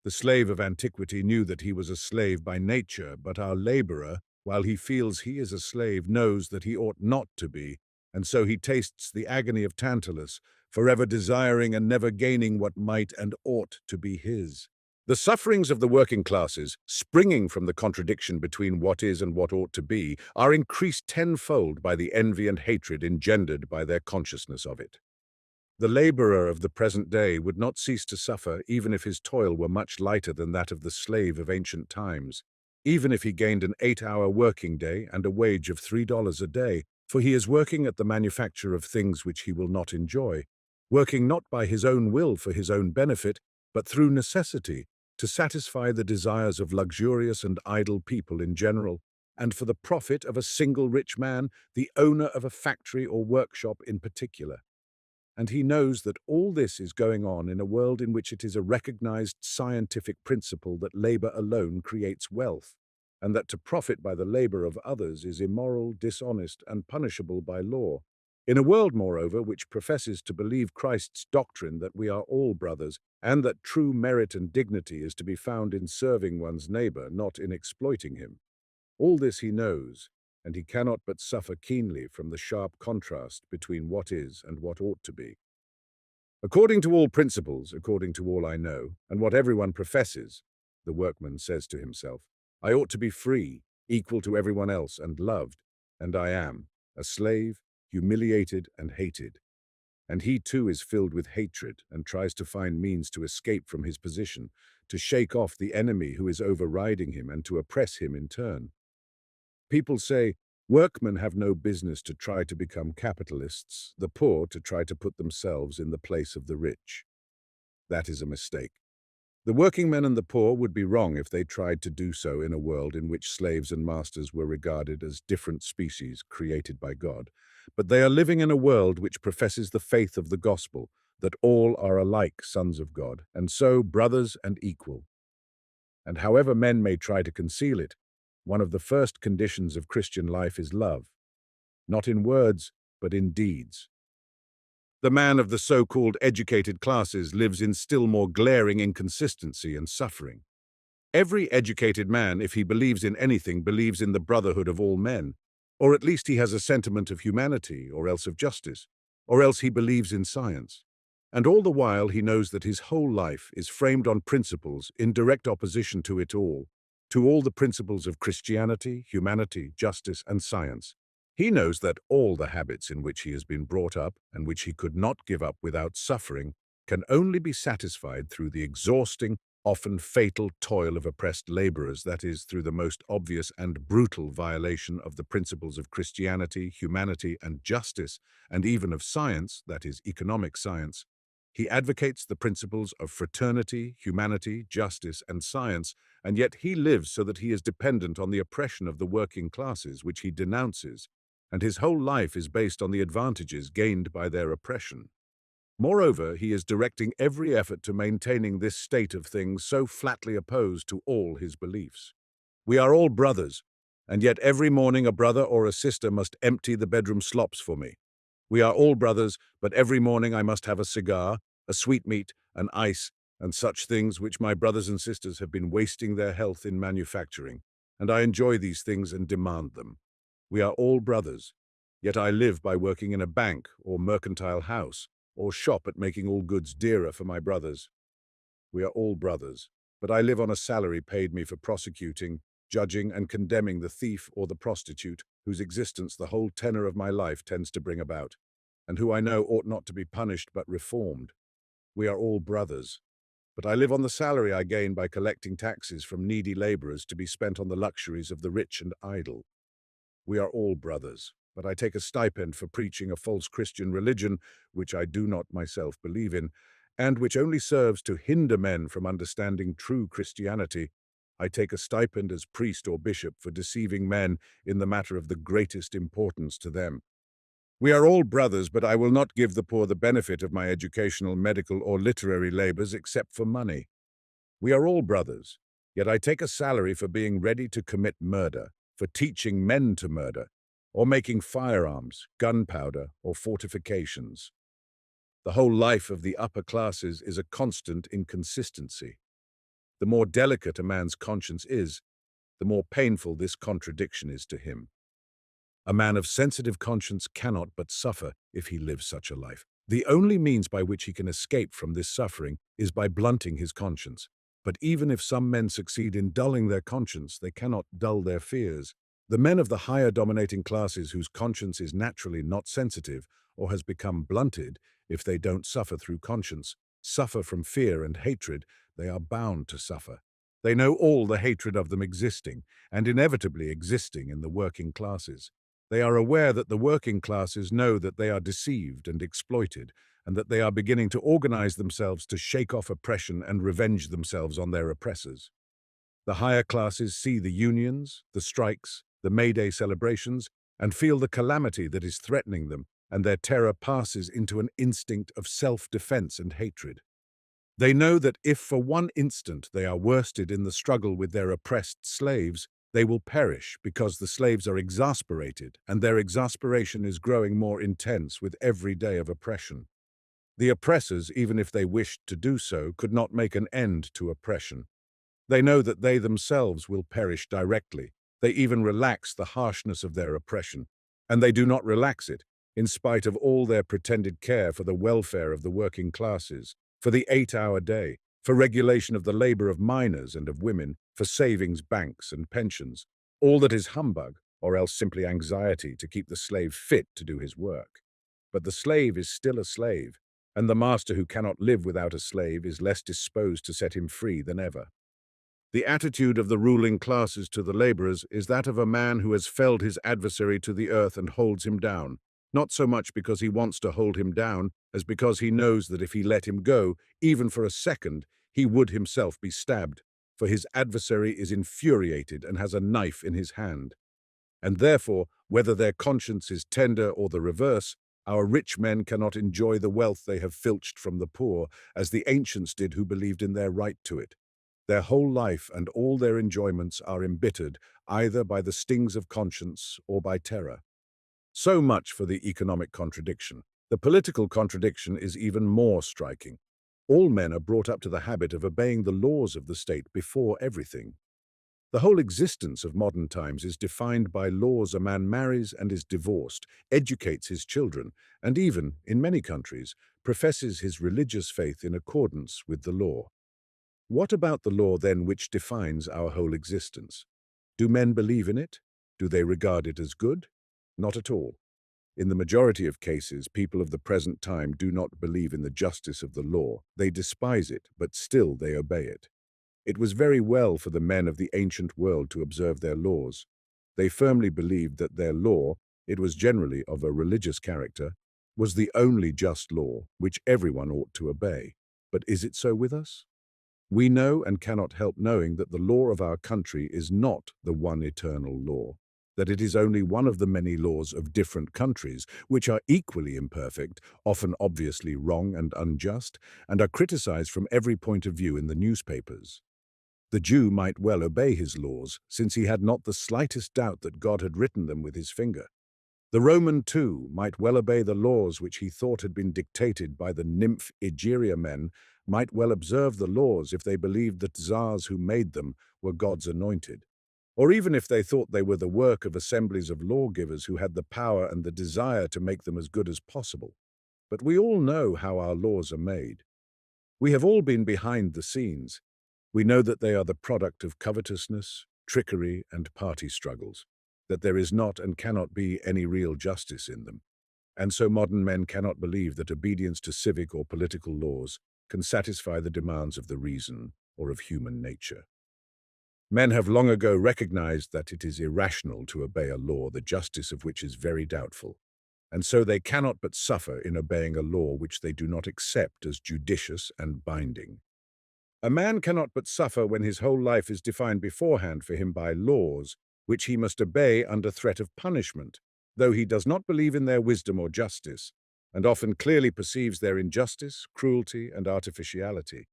The slave of antiquity knew that he was a slave by nature, but our laborer, while he feels he is a slave, knows that he ought not to be, and so he tastes the agony of Tantalus, forever desiring and never gaining what might and ought to be his. The sufferings of the working classes, springing from the contradiction between what is and what ought to be, are increased tenfold by the envy and hatred engendered by their consciousness of it. The laborer of the present day would not cease to suffer even if his toil were much lighter than that of the slave of ancient times, even if he gained an 8-hour working day and a wage of $3 a day, for he is working at the manufacture of things which he will not enjoy, working not by his own will for his own benefit, but through necessity, to satisfy the desires of luxurious and idle people in general, and for the profit of a single rich man, the owner of a factory or workshop in particular. And he knows that all this is going on in a world in which it is a recognized scientific principle that labor alone creates wealth, and that to profit by the labor of others is immoral, dishonest, and punishable by law. In a world, moreover, which professes to believe Christ's doctrine that we are all brothers, and that true merit and dignity is to be found in serving one's neighbor, not in exploiting him. All this he knows, and he cannot but suffer keenly from the sharp contrast between what is and what ought to be. According to all principles, according to all I know, and what everyone professes, the workman says to himself, I ought to be free, equal to everyone else, and loved, and I am, a slave, humiliated and hated. And he too is filled with hatred and tries to find means to escape from his position, to shake off the enemy who is overriding him and to oppress him in turn. People say, workmen have no business to try to become capitalists, the poor to try to put themselves in the place of the rich. That is a mistake. The working men and the poor would be wrong if they tried to do so in a world in which slaves and masters were regarded as different species created by God. But they are living in a world which professes the faith of the gospel, that all are alike sons of God, and so brothers and equal. And however men may try to conceal it, one of the first conditions of Christian life is love, not in words, but in deeds. The man of the so-called educated classes lives in still more glaring inconsistency and suffering. Every educated man, if he believes in anything, believes in the brotherhood of all men, or at least he has a sentiment of humanity, or else of justice, or else he believes in science. And all the while he knows that his whole life is framed on principles in direct opposition to it all, to all the principles of Christianity, humanity, justice, and science. He knows that all the habits in which he has been brought up and which he could not give up without suffering can only be satisfied through the exhausting, often fatal toil of oppressed laborers, that is, through the most obvious and brutal violation of the principles of Christianity, humanity, and justice, and even of science, that is, economic science. He advocates the principles of fraternity, humanity, justice, and science, and yet he lives so that he is dependent on the oppression of the working classes, which he denounces, and his whole life is based on the advantages gained by their oppression. Moreover, he is directing every effort to maintaining this state of things so flatly opposed to all his beliefs. We are all brothers, and yet every morning a brother or a sister must empty the bedroom slops for me. We are all brothers, but every morning I must have a cigar, a sweetmeat, an ice, and such things which my brothers and sisters have been wasting their health in manufacturing, and I enjoy these things and demand them. We are all brothers, yet I live by working in a bank or mercantile house, or shop at making all goods dearer for my brothers. We are all brothers, but I live on a salary paid me for prosecuting, judging, and condemning the thief or the prostitute, whose existence the whole tenor of my life tends to bring about, and who I know ought not to be punished but reformed. We are all brothers, but I live on the salary I gain by collecting taxes from needy laborers to be spent on the luxuries of the rich and idle. We are all brothers, but I take a stipend for preaching a false Christian religion, which I do not myself believe in, and which only serves to hinder men from understanding true Christianity. I take a stipend as priest or bishop for deceiving men in the matter of the greatest importance to them. We are all brothers, but I will not give the poor the benefit of my educational, medical, or literary labors except for money. We are all brothers, yet I take a salary for being ready to commit murder, for teaching men to murder, or making firearms, gunpowder, or fortifications. The whole life of the upper classes is a constant inconsistency. The more delicate a man's conscience is, the more painful this contradiction is to him. A man of sensitive conscience cannot but suffer if he lives such a life. The only means by which he can escape from this suffering is by blunting his conscience. But even if some men succeed in dulling their conscience, they cannot dull their fears. The men of the higher dominating classes whose conscience is naturally not sensitive or has become blunted, if they don't suffer through conscience, suffer from fear and hatred, they are bound to suffer. They know all the hatred of them existing, and inevitably existing in the working classes. They are aware that the working classes know that they are deceived and exploited, and that they are beginning to organize themselves to shake off oppression and revenge themselves on their oppressors. The higher classes see the unions, the strikes, the May Day celebrations, and feel the calamity that is threatening them, and their terror passes into an instinct of self-defense and hatred. They know that if for one instant they are worsted in the struggle with their oppressed slaves, they will perish because the slaves are exasperated, and their exasperation is growing more intense with every day of oppression. The oppressors, even if they wished to do so, could not make an end to oppression. They know that they themselves will perish directly. They even relax the harshness of their oppression, and they do not relax it, in spite of all their pretended care for the welfare of the working classes, for the 8-hour day, for regulation of the labor of miners and of women, for savings banks and pensions, all that is humbug, or else simply anxiety to keep the slave fit to do his work. But the slave is still a slave, and the master who cannot live without a slave is less disposed to set him free than ever. The attitude of the ruling classes to the laborers is that of a man who has felled his adversary to the earth and holds him down, not so much because he wants to hold him down as because he knows that if he let him go, even for a second, he would himself be stabbed, for his adversary is infuriated and has a knife in his hand. And therefore, whether their conscience is tender or the reverse, our rich men cannot enjoy the wealth they have filched from the poor, as the ancients did who believed in their right to it. Their whole life and all their enjoyments are embittered, either by the stings of conscience or by terror. So much for the economic contradiction. The political contradiction is even more striking. All men are brought up to the habit of obeying the laws of the state before everything. The whole existence of modern times is defined by laws. A man marries and is divorced, educates his children, and even, in many countries, professes his religious faith in accordance with the law. What about the law, then, which defines our whole existence? Do men believe in it? Do they regard it as good? Not at all. In the majority of cases, people of the present time do not believe in the justice of the law. They despise it, but still they obey it. It was very well for the men of the ancient world to observe their laws. They firmly believed that their law, it was generally of a religious character, was the only just law which everyone ought to obey. But is it so with us? We know and cannot help knowing that the law of our country is not the one eternal law, that it is only one of the many laws of different countries, which are equally imperfect, often obviously wrong and unjust, and are criticized from every point of view in the newspapers. The Jew might well obey his laws, since he had not the slightest doubt that God had written them with his finger. The Roman, too, might well obey the laws which he thought had been dictated by the nymph Egeria men, might well observe the laws if they believed that czars who made them were God's anointed, or even if they thought they were the work of assemblies of lawgivers who had the power and the desire to make them as good as possible. But we all know how our laws are made. We have all been behind the scenes. We know that they are the product of covetousness, trickery, and party struggles, that there is not and cannot be any real justice in them. And so modern men cannot believe that obedience to civic or political laws can satisfy the demands of the reason or of human nature. Men have long ago recognized that it is irrational to obey a law the justice of which is very doubtful, and so they cannot but suffer in obeying a law which they do not accept as judicious and binding. A man cannot but suffer when his whole life is defined beforehand for him by laws, which he must obey under threat of punishment, though he does not believe in their wisdom or justice, and often clearly perceives their injustice, cruelty, and artificiality.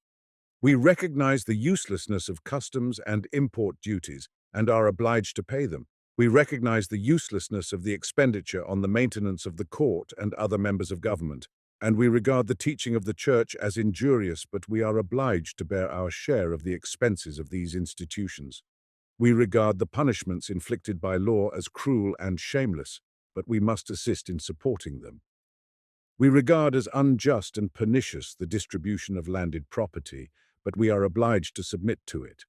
We recognize the uselessness of customs and import duties, and are obliged to pay them. We recognize the uselessness of the expenditure on the maintenance of the court and other members of government, and we regard the teaching of the Church as injurious, but we are obliged to bear our share of the expenses of these institutions. We regard the punishments inflicted by law as cruel and shameless, but we must assist in supporting them. We regard as unjust and pernicious the distribution of landed property, but we are obliged to submit to it.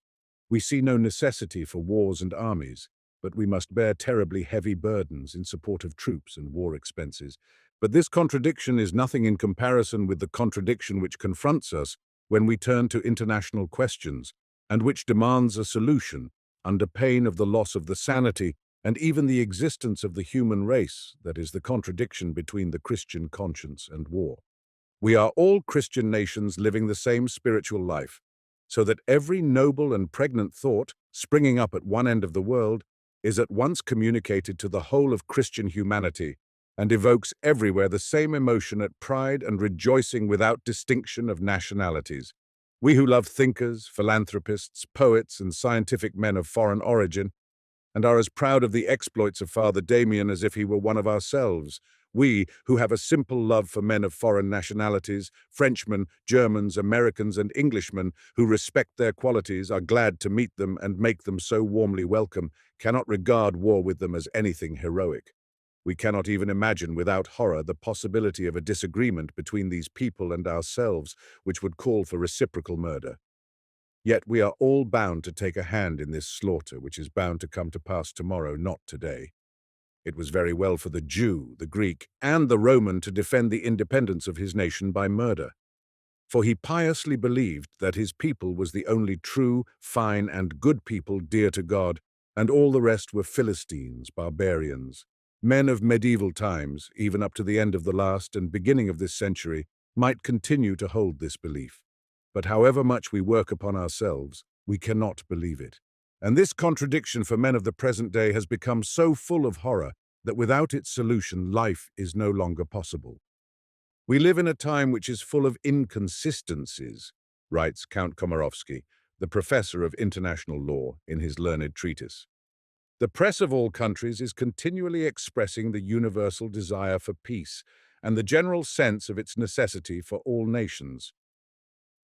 We see no necessity for wars and armies, but we must bear terribly heavy burdens in support of troops and war expenses. But this contradiction is nothing in comparison with the contradiction which confronts us when we turn to international questions, and which demands a solution, under pain of the loss of the sanity and even the existence of the human race, that is the contradiction between the Christian conscience and war. We are all Christian nations living the same spiritual life, so that every noble and pregnant thought, springing up at one end of the world, is at once communicated to the whole of Christian humanity, and evokes everywhere the same emotion at pride and rejoicing without distinction of nationalities. We who love thinkers, philanthropists, poets, and scientific men of foreign origin, and are as proud of the exploits of Father Damien as if he were one of ourselves. We, who have a simple love for men of foreign nationalities, Frenchmen, Germans, Americans, and Englishmen, who respect their qualities, are glad to meet them and make them so warmly welcome, cannot regard war with them as anything heroic. We cannot even imagine without horror the possibility of a disagreement between these people and ourselves, which would call for reciprocal murder. Yet we are all bound to take a hand in this slaughter, which is bound to come to pass tomorrow, not today. It was very well for the Jew, the Greek, and the Roman to defend the independence of his nation by murder, for he piously believed that his people was the only true, fine, and good people dear to God, and all the rest were Philistines, barbarians. Men of medieval times, even up to the end of the last and beginning of this century, might continue to hold this belief. But however much we work upon ourselves, we cannot believe it. And this contradiction for men of the present day has become so full of horror that without its solution, life is no longer possible. We live in a time which is full of inconsistencies, writes Count Komorowski, the professor of international law, in his learned treatise. The press of all countries is continually expressing the universal desire for peace and the general sense of its necessity for all nations.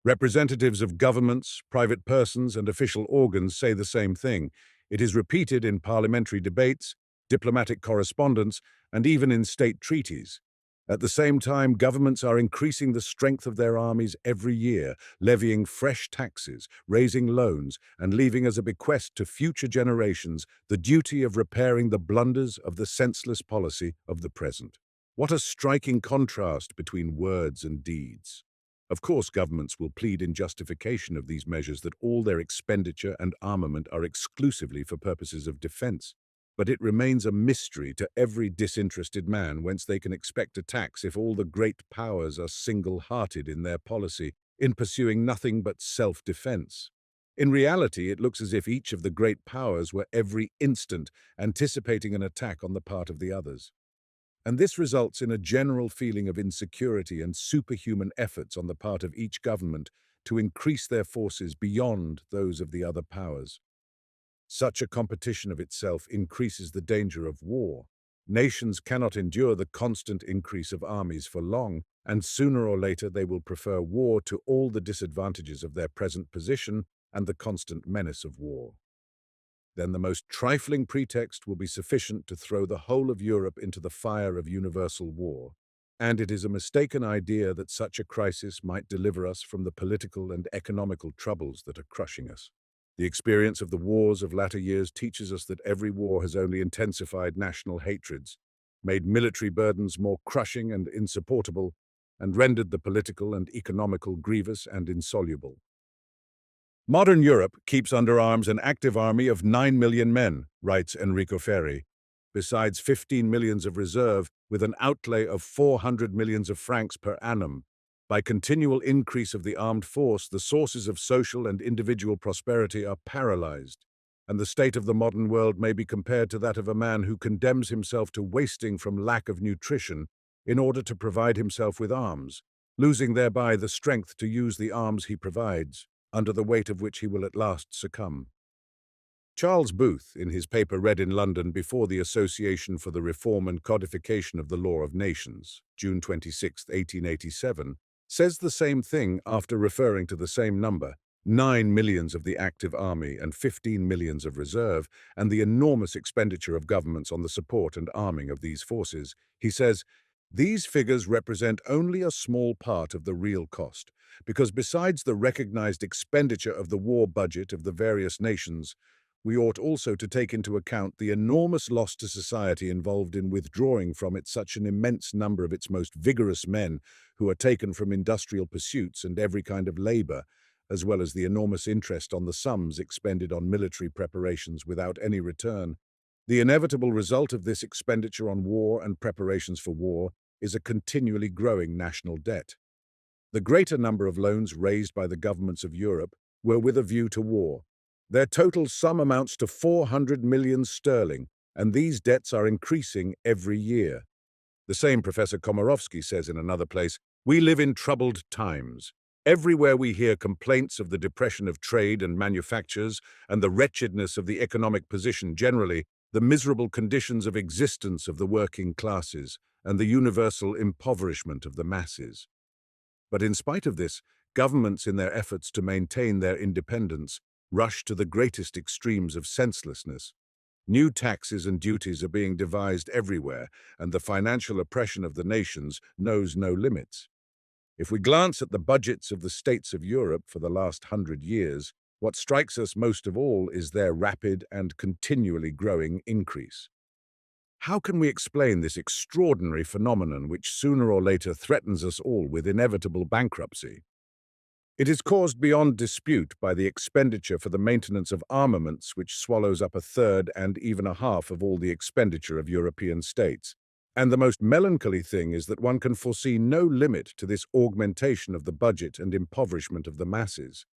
Representatives of governments, private persons, and official organs say the same thing. It is repeated in parliamentary debates, diplomatic correspondence, and even in state treaties. At the same time, governments are increasing the strength of their armies every year, levying fresh taxes, raising loans, and leaving as a bequest to future generations the duty of repairing the blunders of the senseless policy of the present. What a striking contrast between words and deeds! Of course, governments will plead in justification of these measures that all their expenditure and armament are exclusively for purposes of defense. But it remains a mystery to every disinterested man whence they can expect attacks if all the great powers are single-hearted in their policy, in pursuing nothing but self-defense. In reality, it looks as if each of the great powers were every instant anticipating an attack on the part of the others. And this results in a general feeling of insecurity and superhuman efforts on the part of each government to increase their forces beyond those of the other powers. Such a competition of itself increases the danger of war, Nations cannot endure the constant increase of armies for long, and sooner or later they will prefer war to all the disadvantages of their present position and the constant menace of war. Then the most trifling pretext will be sufficient to throw the whole of Europe into the fire of universal war. And it is a mistaken idea that such a crisis might deliver us from the political and economical troubles that are crushing us. The experience of the wars of latter years teaches us that every war has only intensified national hatreds, made military burdens more crushing and insupportable, and rendered the political and economical grievous and insoluble. Modern Europe keeps under arms an active army of 9 million men, writes Enrico Ferri, besides 15 millions of reserve, with an outlay of 400 millions of francs per annum. By continual increase of the armed force, the sources of social and individual prosperity are paralyzed, and the state of the modern world may be compared to that of a man who condemns himself to wasting from lack of nutrition in order to provide himself with arms, losing thereby the strength to use the arms he provides, under the weight of which he will at last succumb. Charles Booth, in his paper read in London before the Association for the Reform and Codification of the Law of Nations, June 26, 1887, says the same thing after referring to the same number, 9 millions of the active army and 15 millions of reserve, and the enormous expenditure of governments on the support and arming of these forces. He says, "These figures represent only a small part of the real cost, because besides the recognized expenditure of the war budget of the various nations, we ought also to take into account the enormous loss to society involved in withdrawing from it such an immense number of its most vigorous men who are taken from industrial pursuits and every kind of labor, as well as the enormous interest on the sums expended on military preparations without any return. The inevitable result of this expenditure on war and preparations for war is a continually growing national debt. The greater number of loans raised by the governments of Europe were with a view to war. Their total sum amounts to 400 million sterling, and these debts are increasing every year." The same Professor Komorowski says in another place, "We live in troubled times. Everywhere we hear complaints of the depression of trade and manufactures and the wretchedness of the economic position generally, the miserable conditions of existence of the working classes, and the universal impoverishment of the masses. But in spite of this, governments in their efforts to maintain their independence rush to the greatest extremes of senselessness. New taxes and duties are being devised everywhere, and the financial oppression of the nations knows no limits. If we glance at the budgets of the states of Europe for the last 100 years, what strikes us most of all is their rapid and continually growing increase. How can we explain this extraordinary phenomenon which sooner or later threatens us all with inevitable bankruptcy? It is caused beyond dispute by the expenditure for the maintenance of armaments, which swallows up a third and even a half of all the expenditure of European states. And the most melancholy thing is that one can foresee no limit to this augmentation of the budget and impoverishment of the masses.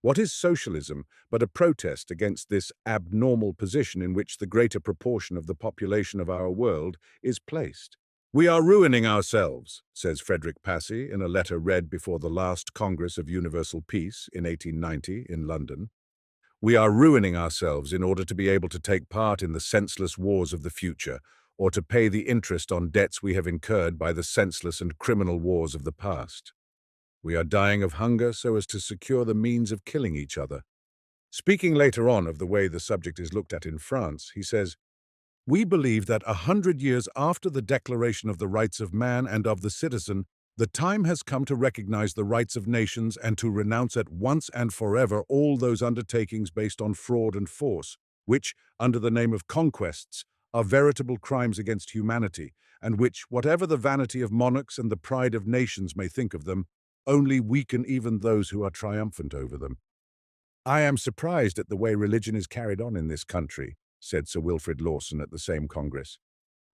What is socialism but a protest against this abnormal position in which the greater proportion of the population of our world is placed? "We are ruining ourselves," says Frederick Passy in a letter read before the last Congress of Universal Peace in 1890 in London. "We are ruining ourselves in order to be able to take part in the senseless wars of the future, or to pay the interest on debts we have incurred by the senseless and criminal wars of the past. We are dying of hunger so as to secure the means of killing each other." Speaking later on of the way the subject is looked at in France, he says, "We believe that 100 years after the Declaration of the Rights of Man and of the Citizen, the time has come to recognize the rights of nations and to renounce at once and forever all those undertakings based on fraud and force, which, under the name of conquests, are veritable crimes against humanity, and which, whatever the vanity of monarchs and the pride of nations may think of them, only weaken even those who are triumphant over them." "I am surprised at the way religion is carried on in this country," said Sir Wilfrid Lawson at the same Congress.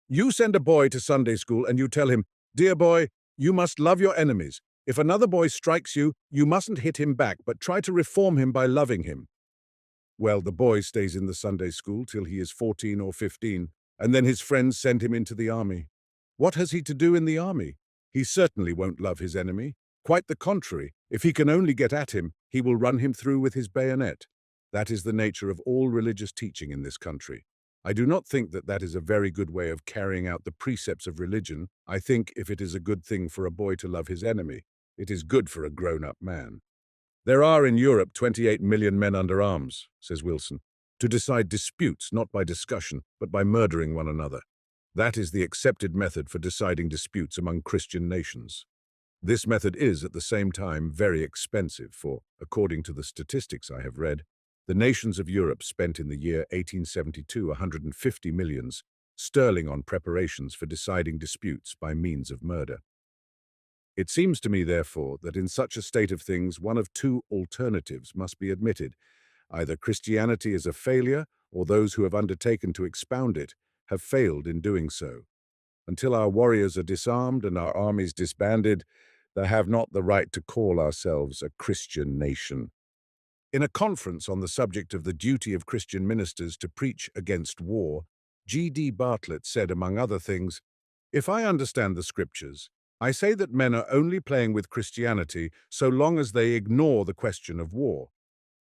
"You send a boy to Sunday school and you tell him, 'Dear boy, you must love your enemies. If another boy strikes you, you mustn't hit him back, but try to reform him by loving him.' Well, the boy stays in the Sunday school till he is 14 or 15, and then his friends send him into the army. What has he to do in the army? He certainly won't love his enemy. Quite the contrary, if he can only get at him, he will run him through with his bayonet. That is the nature of all religious teaching in this country. I do not think that that is a very good way of carrying out the precepts of religion. I think if it is a good thing for a boy to love his enemy, it is good for a grown-up man. There are in Europe 28 million men under arms, says Wilson, to decide disputes not by discussion, but by murdering one another. That is the accepted method for deciding disputes among Christian nations. This method is, at the same time, very expensive, for, according to the statistics I have read, the nations of Europe spent in the year 1872 150 millions sterling on preparations for deciding disputes by means of murder. It seems to me, therefore, that in such a state of things one of two alternatives must be admitted. Either Christianity is a failure, or those who have undertaken to expound it have failed in doing so. Until our warriors are disarmed and our armies disbanded, they have not the right to call ourselves a Christian nation. In a conference on the subject of the duty of Christian ministers to preach against war, G.D. Bartlett said, among other things, "If I understand the scriptures, I say that men are only playing with Christianity so long as they ignore the question of war.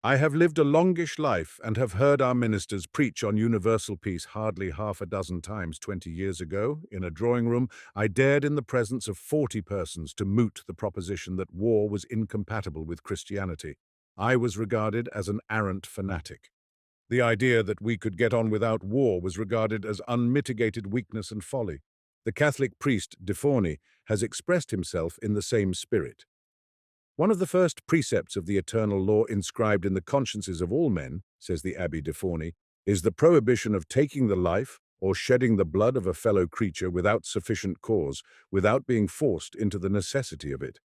I have lived a longish life and have heard our ministers preach on universal peace hardly half a dozen times 20 years ago. In a drawing room, I dared in the presence of 40 persons to moot the proposition that war was incompatible with Christianity. I was regarded as an arrant fanatic. The idea that we could get on without war was regarded as unmitigated weakness and folly. The Catholic priest, De Forny, has expressed himself in the same spirit. One of the first precepts of the eternal law inscribed in the consciences of all men, says the Abbé de Forny, is the prohibition of taking the life or shedding the blood of a fellow creature without sufficient cause, without being forced into the necessity of it.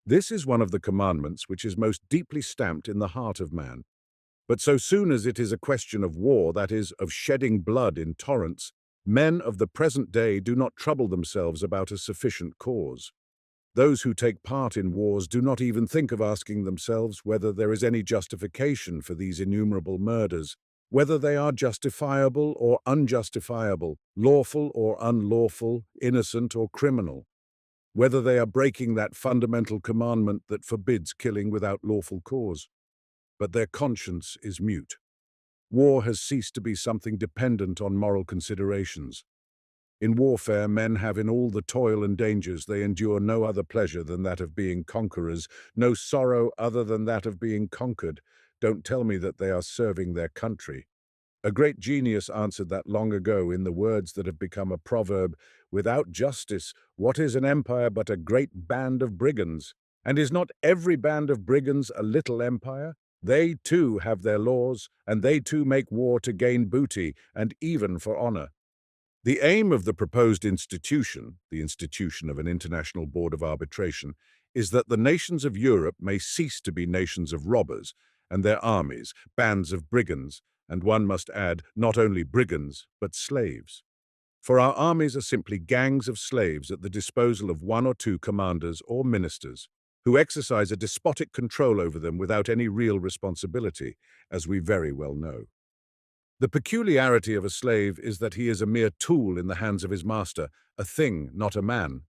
This is one of the commandments which is most deeply stamped in the heart of man. But so soon as it is a question of war, that is, of shedding blood in torrents, men of the present day do not trouble themselves about a sufficient cause. Those who take part in wars do not even think of asking themselves whether there is any justification for these innumerable murders, whether they are justifiable or unjustifiable, lawful or unlawful, innocent or criminal, whether they are breaking that fundamental commandment that forbids killing without lawful cause. But their conscience is mute. War has ceased to be something dependent on moral considerations. In warfare, men have in all the toil and dangers they endure no other pleasure than that of being conquerors, no sorrow other than that of being conquered. Don't tell me that they are serving their country. A great genius answered that long ago in the words that have become a proverb, "Without justice, what is an empire but a great band of brigands? And is not every band of brigands a little empire? They too have their laws, and they too make war to gain booty, and even for honor." The aim of the proposed institution, the institution of an international board of arbitration, is that the nations of Europe may cease to be nations of robbers, and their armies, bands of brigands, and one must add, not only brigands, but slaves. For our armies are simply gangs of slaves at the disposal of one or two commanders or ministers, who exercise a despotic control over them without any real responsibility, as we very well know. The peculiarity of a slave is that he is a mere tool in the hands of his master, a thing, not a man.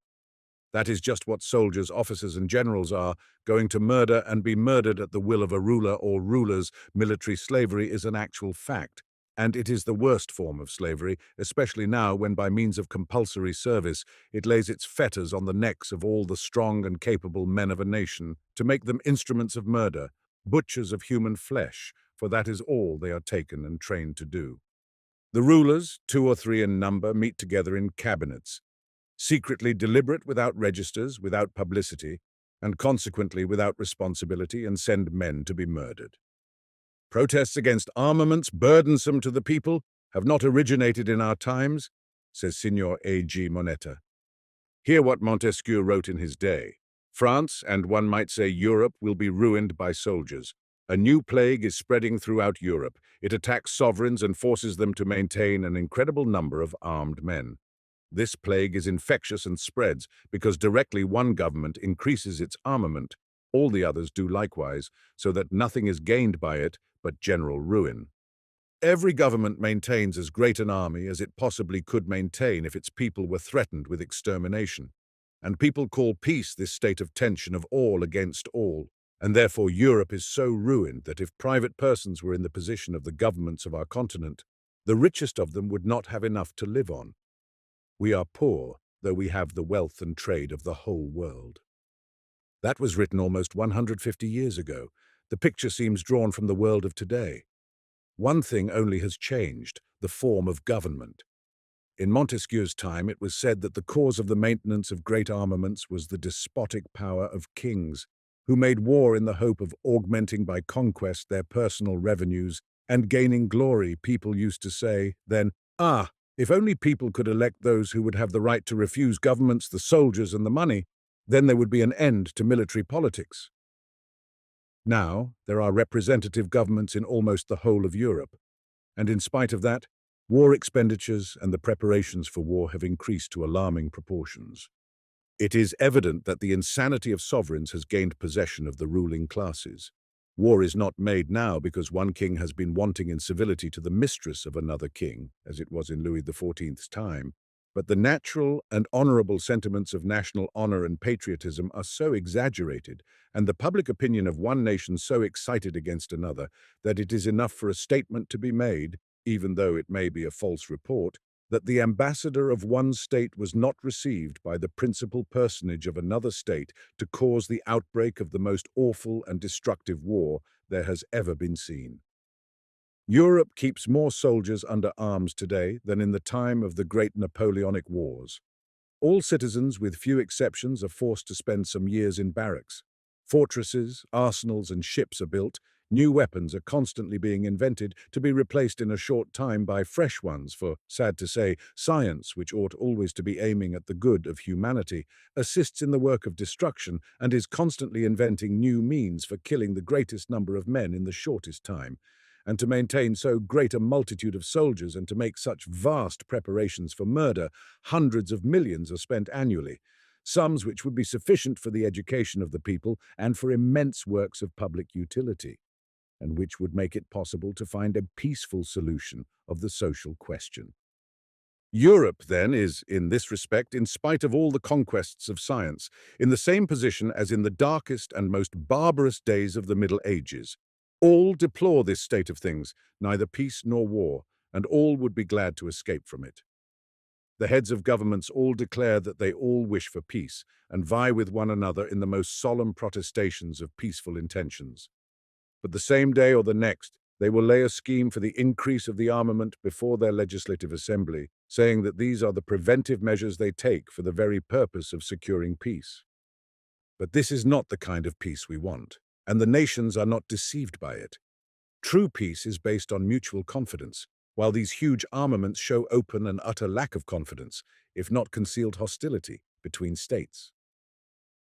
That is just what soldiers, officers, and generals are, going to murder and be murdered at the will of a ruler or rulers. Military slavery is an actual fact, and it is the worst form of slavery, especially now when by means of compulsory service it lays its fetters on the necks of all the strong and capable men of a nation, to make them instruments of murder, butchers of human flesh, for that is all they are taken and trained to do. The rulers, 2 or 3 in number, meet together in cabinets, secretly deliberate without registers, without publicity, and consequently without responsibility, and send men to be murdered. Protests against armaments burdensome to the people have not originated in our times, says Signor A.G. Moneta. Hear what Montesquieu wrote in his day. France, and one might say Europe, will be ruined by soldiers. A new plague is spreading throughout Europe. It attacks sovereigns and forces them to maintain an incredible number of armed men. This plague is infectious and spreads because directly one government increases its armament, all the others do likewise, so that nothing is gained by it but general ruin. Every government maintains as great an army as it possibly could maintain if its people were threatened with extermination. And people call peace this state of tension of all against all. And therefore Europe is so ruined that if private persons were in the position of the governments of our continent, The richest of them would not have enough to live on. We are poor, though we have the wealth and trade of the whole world. That was written almost 150 years ago. The picture seems drawn from the world of today. One thing only has changed: the form of government. In Montesquieu's time, it was said that the cause of the maintenance of great armaments was the despotic power of kings, who made war in the hope of augmenting by conquest their personal revenues and gaining glory. People used to say then, if only people could elect those who would have the right to refuse governments the soldiers and the money, then there would be an end to military politics. Now, there are representative governments in almost the whole of Europe, and in spite of that, war expenditures and the preparations for war have increased to alarming proportions. It is evident that the insanity of sovereigns has gained possession of the ruling classes. War is not made now because one king has been wanting in civility to the mistress of another king, as it was in Louis XIV's time, but the natural and honorable sentiments of national honor and patriotism are so exaggerated, and the public opinion of one nation so excited against another, that it is enough for a statement to be made, even though it may be a false report, that the ambassador of one state was not received by the principal personage of another state to cause the outbreak of the most awful and destructive war there has ever been seen. Europe keeps more soldiers under arms today than in the time of the great Napoleonic Wars. All citizens, with few exceptions, are forced to spend some years in barracks. Fortresses, arsenals, and ships are built. New weapons are constantly being invented to be replaced in a short time by fresh ones, for, sad to say, science, which ought always to be aiming at the good of humanity, assists in the work of destruction and is constantly inventing new means for killing the greatest number of men in the shortest time. And to maintain so great a multitude of soldiers and to make such vast preparations for murder, hundreds of millions are spent annually, sums which would be sufficient for the education of the people and for immense works of public utility, and which would make it possible to find a peaceful solution of the social question. Europe, then, is, in this respect, in spite of all the conquests of science, in the same position as in the darkest and most barbarous days of the Middle Ages. All deplore this state of things, neither peace nor war, and all would be glad to escape from it. The heads of governments all declare that they all wish for peace, and vie with one another in the most solemn protestations of peaceful intentions. But the same day or the next, they will lay a scheme for the increase of the armament before their legislative assembly, saying that these are the preventive measures they take for the very purpose of securing peace. But this is not the kind of peace we want, and the nations are not deceived by it. True peace is based on mutual confidence, while these huge armaments show open and utter lack of confidence, if not concealed hostility, between states.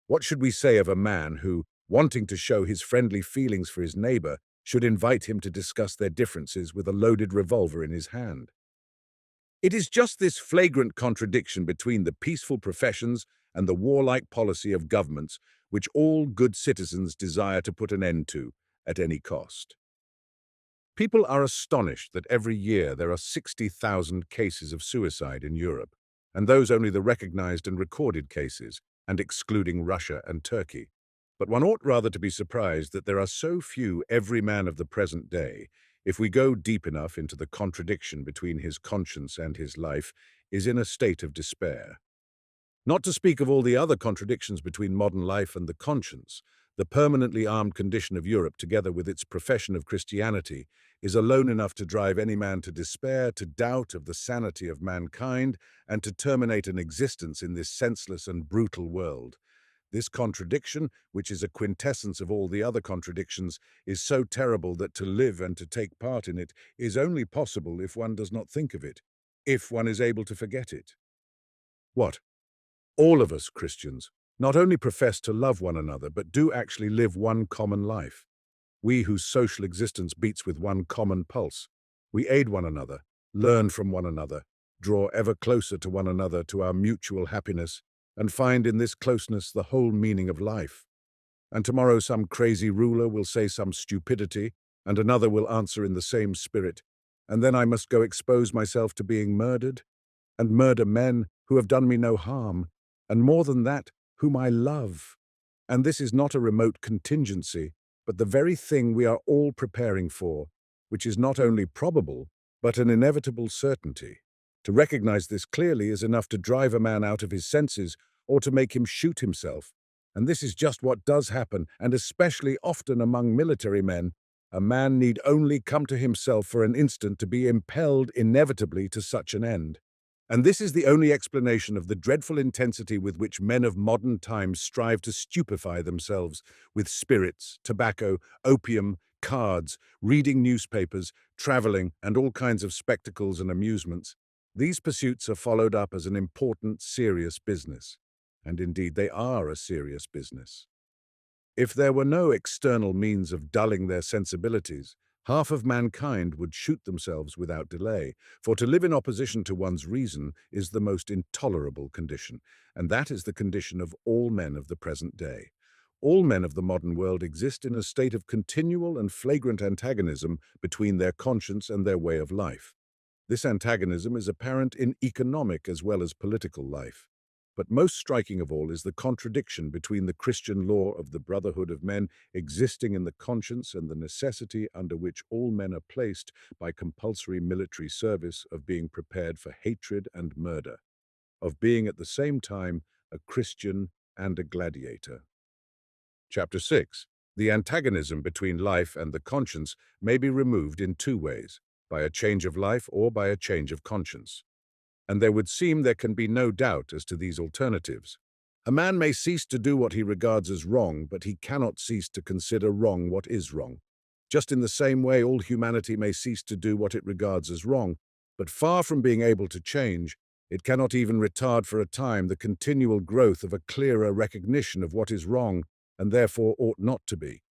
What should we say of a man who, wanting to show his friendly feelings for his neighbor, should invite him to discuss their differences with a loaded revolver in his hand? It is just this flagrant contradiction between the peaceful professions and the warlike policy of governments which all good citizens desire to put an end to, at any cost. People are astonished that every year there are 60,000 cases of suicide in Europe, and those only the recognized and recorded cases, and excluding Russia and Turkey. But one ought rather to be surprised that there are so few every man of the present day, if we go deep enough into the contradiction between his conscience and his life, is in a state of despair. Not to speak of all the other contradictions between modern life and the conscience, the permanently armed condition of Europe, together with its profession of Christianity, is alone enough to drive any man to despair, to doubt of the sanity of mankind, and to terminate an existence in this senseless and brutal world. This contradiction, which is a quintessence of all the other contradictions, is so terrible that to live and to take part in it is only possible if one does not think of it, if one is able to forget it. What? All of us Christians not only profess to love one another, but do actually live one common life. We whose social existence beats with one common pulse. We aid one another, learn from one another, draw ever closer to one another to our mutual happiness, and find in this closeness the whole meaning of life. And tomorrow some crazy ruler will say some stupidity, and another will answer in the same spirit, and then I must go expose myself to being murdered, and murder men who have done me no harm, and more than that, whom I love. And this is not a remote contingency, but the very thing we are all preparing for, which is not only probable, but an inevitable certainty. To recognize this clearly is enough to drive a man out of his senses or to make him shoot himself. And this is just what does happen, and especially often among military men. A man need only come to himself for an instant to be impelled inevitably to such an end. And this is the only explanation of the dreadful intensity with which men of modern times strive to stupefy themselves with spirits, tobacco, opium, cards, reading newspapers, traveling, and all kinds of spectacles and amusements. These pursuits are followed up as an important, serious business. And indeed, they are a serious business. If there were no external means of dulling their sensibilities, half of mankind would shoot themselves without delay, for to live in opposition to one's reason is the most intolerable condition, and that is the condition of all men of the present day. All men of the modern world exist in a state of continual and flagrant antagonism between their conscience and their way of life. This antagonism is apparent in economic as well as political life. But most striking of all is the contradiction between the Christian law of the brotherhood of men existing in the conscience and the necessity under which all men are placed by compulsory military service of being prepared for hatred and murder, of being at the same time a Christian and a gladiator. Chapter 6. The antagonism between life and the conscience may be removed in two ways, by a change of life or by a change of conscience. And there would seem there can be no doubt as to these alternatives. A man may cease to do what he regards as wrong, but he cannot cease to consider wrong what is wrong. Just in the same way, all humanity may cease to do what it regards as wrong, but far from being able to change, it cannot even retard for a time the continual growth of a clearer recognition of what is wrong and therefore ought not to be.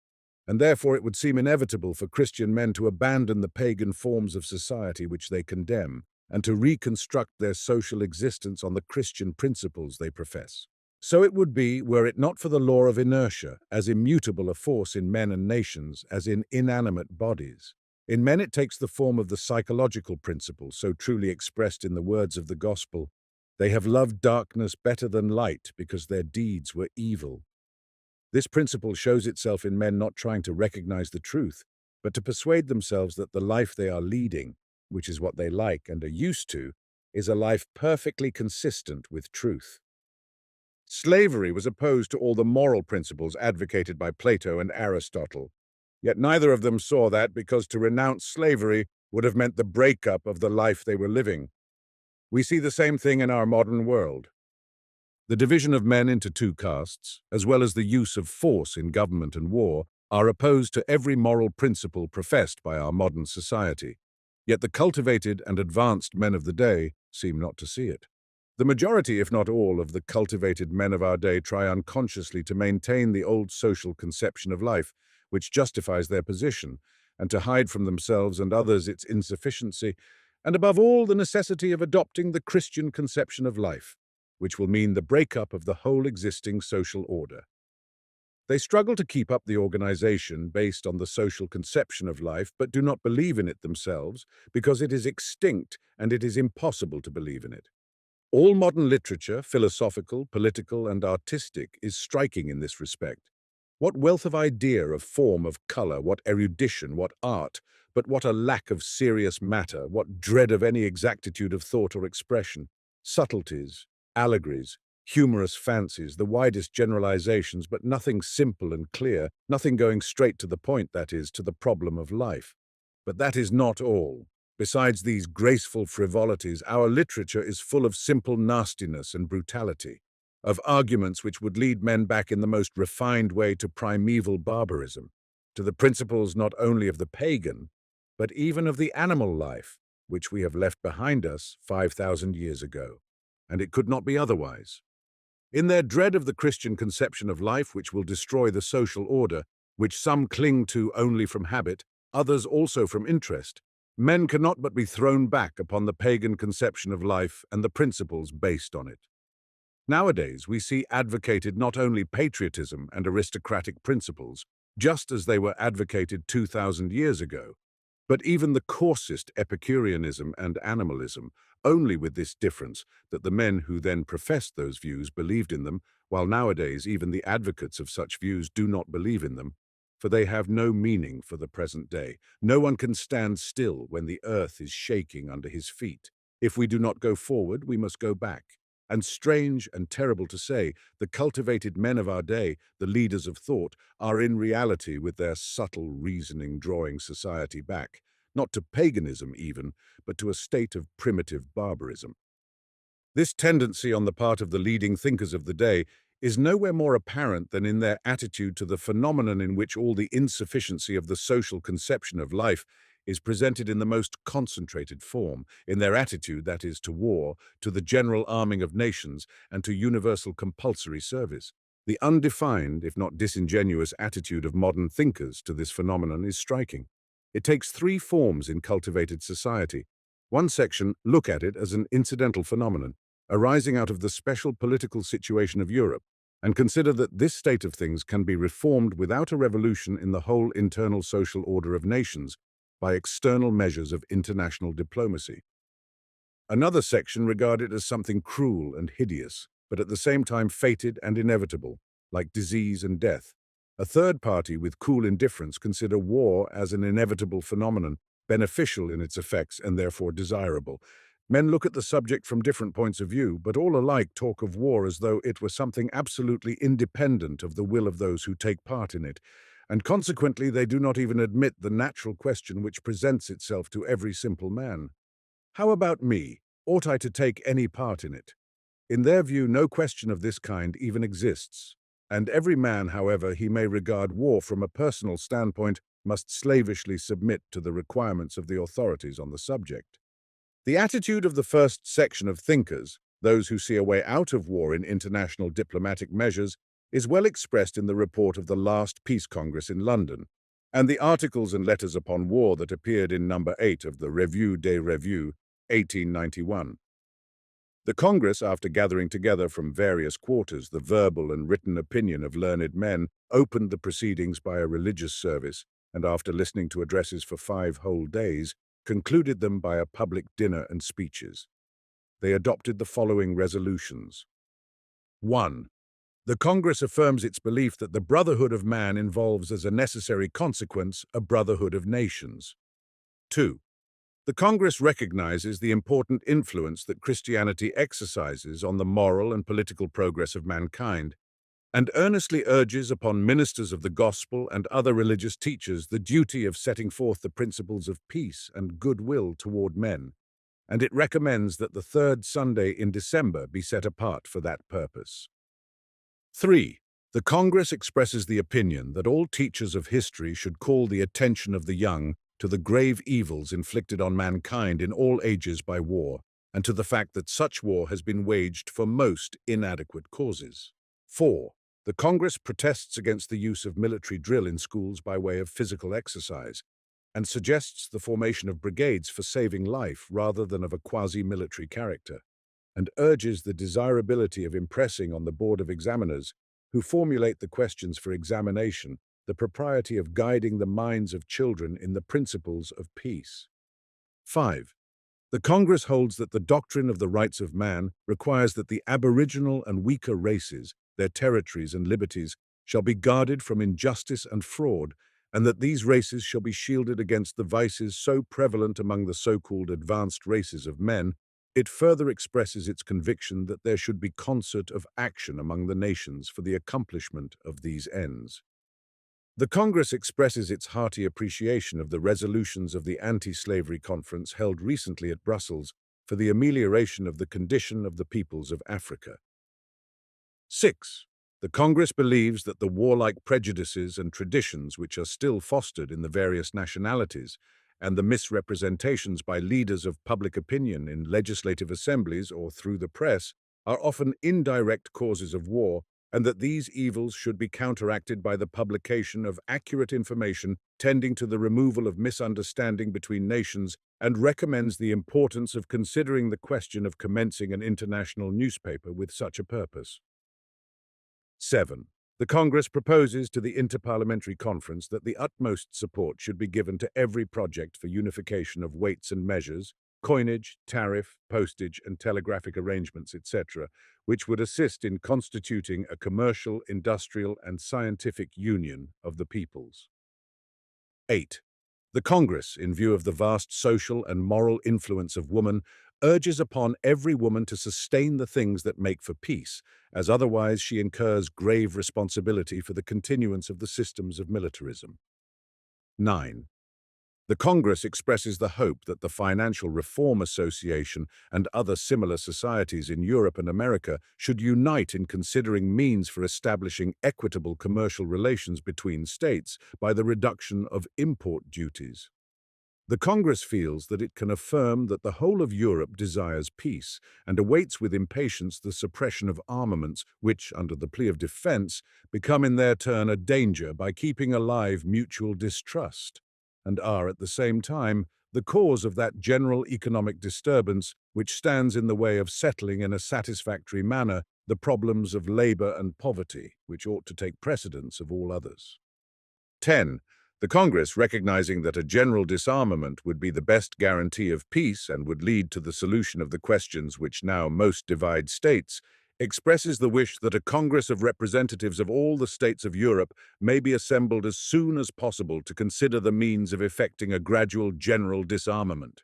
And therefore it would seem inevitable for Christian men to abandon the pagan forms of society which they condemn, and to reconstruct their social existence on the Christian principles they profess. So it would be, were it not for the law of inertia, as immutable a force in men and nations as in inanimate bodies. In men it takes the form of the psychological principle so truly expressed in the words of the gospel, "They have loved darkness better than light because their deeds were evil." This principle shows itself in men not trying to recognize the truth, but to persuade themselves that the life they are leading, which is what they like and are used to, is a life perfectly consistent with truth. Slavery was opposed to all the moral principles advocated by Plato and Aristotle. Yet neither of them saw that because to renounce slavery would have meant the breakup of the life they were living. We see the same thing in our modern world. The division of men into two castes, as well as the use of force in government and war, are opposed to every moral principle professed by our modern society. Yet the cultivated and advanced men of the day seem not to see it. The majority, if not all, of the cultivated men of our day try unconsciously to maintain the old social conception of life, which justifies their position, and to hide from themselves and others its insufficiency, and above all the necessity of adopting the Christian conception of life, which will mean the breakup of the whole existing social order. They struggle to keep up the organization based on the social conception of life, but do not believe in it themselves because it is extinct and it is impossible to believe in it. All modern literature, philosophical, political, and artistic, is striking in this respect. What wealth of idea, of form, of color, what erudition, what art, but what a lack of serious matter, what dread of any exactitude of thought or expression, subtleties, allegories, humorous fancies, the widest generalizations, but nothing simple and clear, nothing going straight to the point, that is, to the problem of life. But that is not all. Besides these graceful frivolities, our literature is full of simple nastiness and brutality, of arguments which would lead men back in the most refined way to primeval barbarism, to the principles not only of the pagan, but even of the animal life, which we have left behind us 5,000 years ago. And it could not be otherwise. In their dread of the Christian conception of life which will destroy the social order, which some cling to only from habit, others also from interest, men cannot but be thrown back upon the pagan conception of life and the principles based on it. Nowadays, we see advocated not only patriotism and aristocratic principles, just as they were advocated 2,000 years ago, but even the coarsest Epicureanism and animalism, only with this difference that the men who then professed those views believed in them, while nowadays even the advocates of such views do not believe in them. for they have no meaning for the present day. No one can stand still when the earth is shaking under his feet. If we do not go forward, we must go back. And strange and terrible to say, the cultivated men of our day, the leaders of thought, are in reality, with their subtle reasoning, drawing society back, not to paganism even, but to a state of primitive barbarism. This tendency on the part of the leading thinkers of the day is nowhere more apparent than in their attitude to the phenomenon in which all the insufficiency of the social conception of life is presented in the most concentrated form, in their attitude, that is, to war, to the general arming of nations, and to universal compulsory service. The undefined, if not disingenuous, attitude of modern thinkers to this phenomenon is striking. It takes three forms in cultivated society. One section look at it as an incidental phenomenon, arising out of the special political situation of Europe, and consider that this state of things can be reformed without a revolution in the whole internal social order of nations by external measures of international diplomacy. Another section regard it as something cruel and hideous, but at the same time fated and inevitable, like disease and death. A third party, with cool indifference, consider war as an inevitable phenomenon, beneficial in its effects and therefore desirable. Men look at the subject from different points of view, but all alike talk of war as though it were something absolutely independent of the will of those who take part in it, and consequently they do not even admit the natural question which presents itself to every simple man. How about me? Ought I to take any part in it? In their view, no question of this kind even exists, and every man, however he may regard war from a personal standpoint, must slavishly submit to the requirements of the authorities on the subject. The attitude of the first section of thinkers, those who see a way out of war in international diplomatic measures, is well expressed in the report of the last Peace Congress in London, and the articles and letters upon war that appeared in number 8 of the Revue des Revues, 1891. The Congress, after gathering together from various quarters the verbal and written opinion of learned men, opened the proceedings by a religious service, and after listening to addresses for 5 whole days, concluded them by a public dinner and speeches. They adopted the following resolutions. 1. The Congress affirms its belief that the brotherhood of man involves as a necessary consequence a brotherhood of nations. 2. The Congress recognizes the important influence that Christianity exercises on the moral and political progress of mankind, and earnestly urges upon ministers of the gospel and other religious teachers the duty of setting forth the principles of peace and goodwill toward men, and it recommends that the third Sunday in December be set apart for that purpose. 3. The Congress expresses the opinion that all teachers of history should call the attention of the young to the grave evils inflicted on mankind in all ages by war, and to the fact that such war has been waged for most inadequate causes. 4. The Congress protests against the use of military drill in schools by way of physical exercise, and suggests the formation of brigades for saving life rather than of a quasi-military character, and urges the desirability of impressing on the Board of Examiners, who formulate the questions for examination, the propriety of guiding the minds of children in the principles of peace. 5. The Congress holds that the doctrine of the rights of man requires that the aboriginal and weaker races, their territories and liberties, shall be guarded from injustice and fraud, and that these races shall be shielded against the vices so prevalent among the so-called advanced races of men. It further expresses its conviction that there should be concert of action among the nations for the accomplishment of these ends. The Congress expresses its hearty appreciation of the resolutions of the Anti-Slavery Conference held recently at Brussels for the amelioration of the condition of the peoples of Africa. 6. The Congress believes that the warlike prejudices and traditions which are still fostered in the various nationalities and the misrepresentations by leaders of public opinion in legislative assemblies or through the press are often indirect causes of war, and that these evils should be counteracted by the publication of accurate information tending to the removal of misunderstanding between nations, and recommends the importance of considering the question of commencing an international newspaper with such a purpose. 7. The Congress proposes to the Interparliamentary Conference that the utmost support should be given to every project for unification of weights and measures, coinage, tariff, postage, and telegraphic arrangements, etc., which would assist in constituting a commercial, industrial, and scientific union of the peoples. 8. The Congress, in view of the vast social and moral influence of woman, urges upon every woman to sustain the things that make for peace, as otherwise she incurs grave responsibility for the continuance of the systems of militarism. 9. The Congress expresses the hope that the Financial Reform Association and other similar societies in Europe and America should unite in considering means for establishing equitable commercial relations between states by the reduction of import duties. The Congress feels that it can affirm that the whole of Europe desires peace and awaits with impatience the suppression of armaments which, under the plea of defense, become in their turn a danger by keeping alive mutual distrust, and are at the same time the cause of that general economic disturbance which stands in the way of settling in a satisfactory manner the problems of labor and poverty, which ought to take precedence of all others. 10. The Congress, recognizing that a general disarmament would be the best guarantee of peace and would lead to the solution of the questions which now most divide states, expresses the wish that a Congress of representatives of all the states of Europe may be assembled as soon as possible to consider the means of effecting a gradual general disarmament.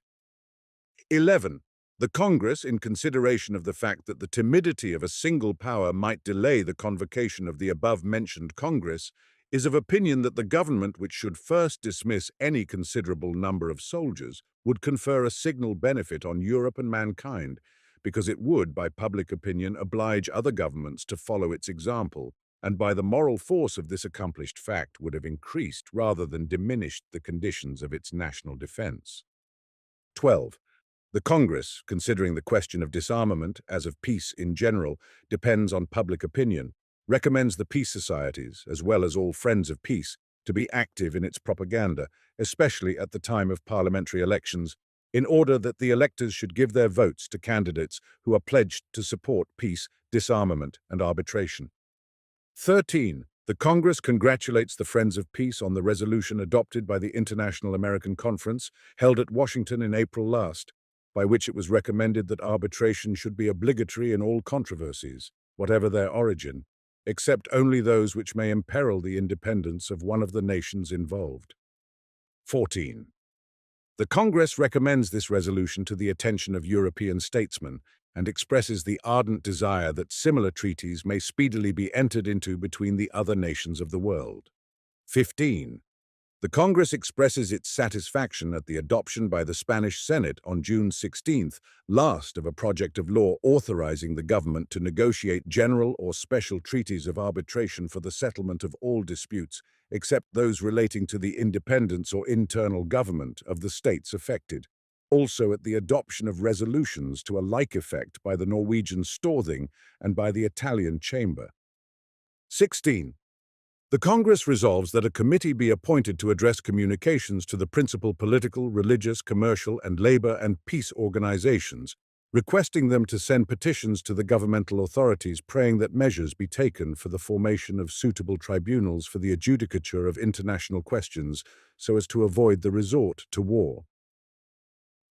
11. The Congress, in consideration of the fact that the timidity of a single power might delay the convocation of the above-mentioned Congress, is of opinion that the government which should first dismiss any considerable number of soldiers would confer a signal benefit on Europe and mankind, because it would, by public opinion, oblige other governments to follow its example, and by the moral force of this accomplished fact would have increased rather than diminished the conditions of its national defense. 12. The Congress, considering the question of disarmament, as of peace in general, depends on public opinion, recommends the peace societies, as well as all friends of peace, to be active in its propaganda, especially at the time of parliamentary elections, in order that the electors should give their votes to candidates who are pledged to support peace, disarmament, and arbitration. 13. The Congress congratulates the Friends of Peace on the resolution adopted by the International American Conference, held at Washington in April last, by which it was recommended that arbitration should be obligatory in all controversies, whatever their origin, except only those which may imperil the independence of one of the nations involved. 14. The Congress recommends this resolution to the attention of European statesmen and expresses the ardent desire that similar treaties may speedily be entered into between the other nations of the world. 15. The Congress expresses its satisfaction at the adoption by the Spanish Senate on June 16th last of a project of law authorizing the government to negotiate general or special treaties of arbitration for the settlement of all disputes, except those relating to the independence or internal government of the states affected. Also at the adoption of resolutions to a like effect by the Norwegian Storthing and by the Italian Chamber. 16. The Congress resolves that a committee be appointed to address communications to the principal political, religious, commercial, and labor and peace organizations, requesting them to send petitions to the governmental authorities praying that measures be taken for the formation of suitable tribunals for the adjudicature of international questions so as to avoid the resort to war.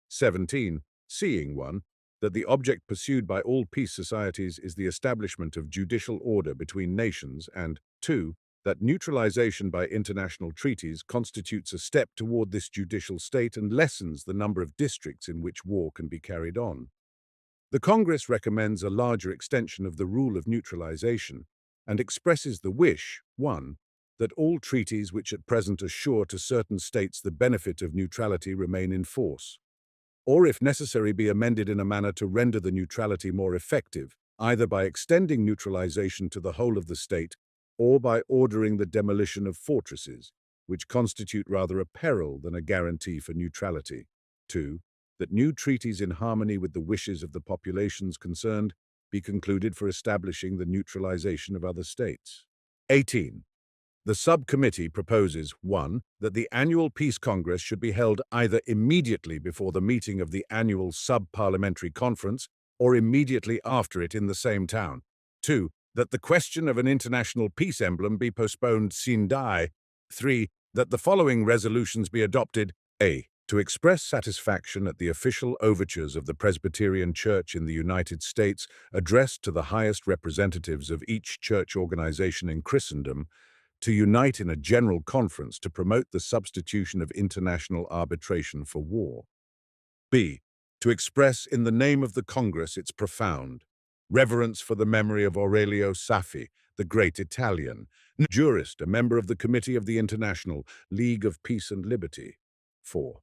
17. Seeing 1. That the object pursued by all peace societies is the establishment of judicial order between nations, and 2. That neutralization by international treaties constitutes a step toward this judicial state and lessens the number of districts in which war can be carried on. The Congress recommends a larger extension of the rule of neutralization and expresses the wish, 1. That all treaties which at present assure to certain states the benefit of neutrality remain in force, or if necessary be amended in a manner to render the neutrality more effective, either by extending neutralization to the whole of the state or by ordering the demolition of fortresses, which constitute rather a peril than a guarantee for neutrality. 2. That new treaties in harmony with the wishes of the populations concerned be concluded for establishing the neutralization of other states. 18. The subcommittee proposes 1. That the annual Peace Congress should be held either immediately before the meeting of the annual sub-parliamentary conference or immediately after it in the same town. 2. That the question of an international peace emblem be postponed sine die. 3. That the following resolutions be adopted. A. To express satisfaction at the official overtures of the Presbyterian Church in the United States addressed to the highest representatives of each church organization in Christendom, to unite in a general conference to promote the substitution of international arbitration for war. B. To express in the name of the Congress its profound reverence for the memory of Aurelio Saffi, the great Italian jurist, a member of the Committee of the International League of Peace and Liberty. 4.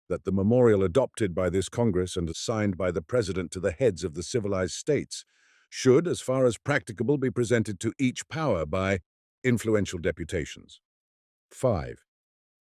That the memorial adopted by this Congress and assigned by the President to the heads of the civilized states should, as far as practicable, be presented to each power by influential deputations. 5.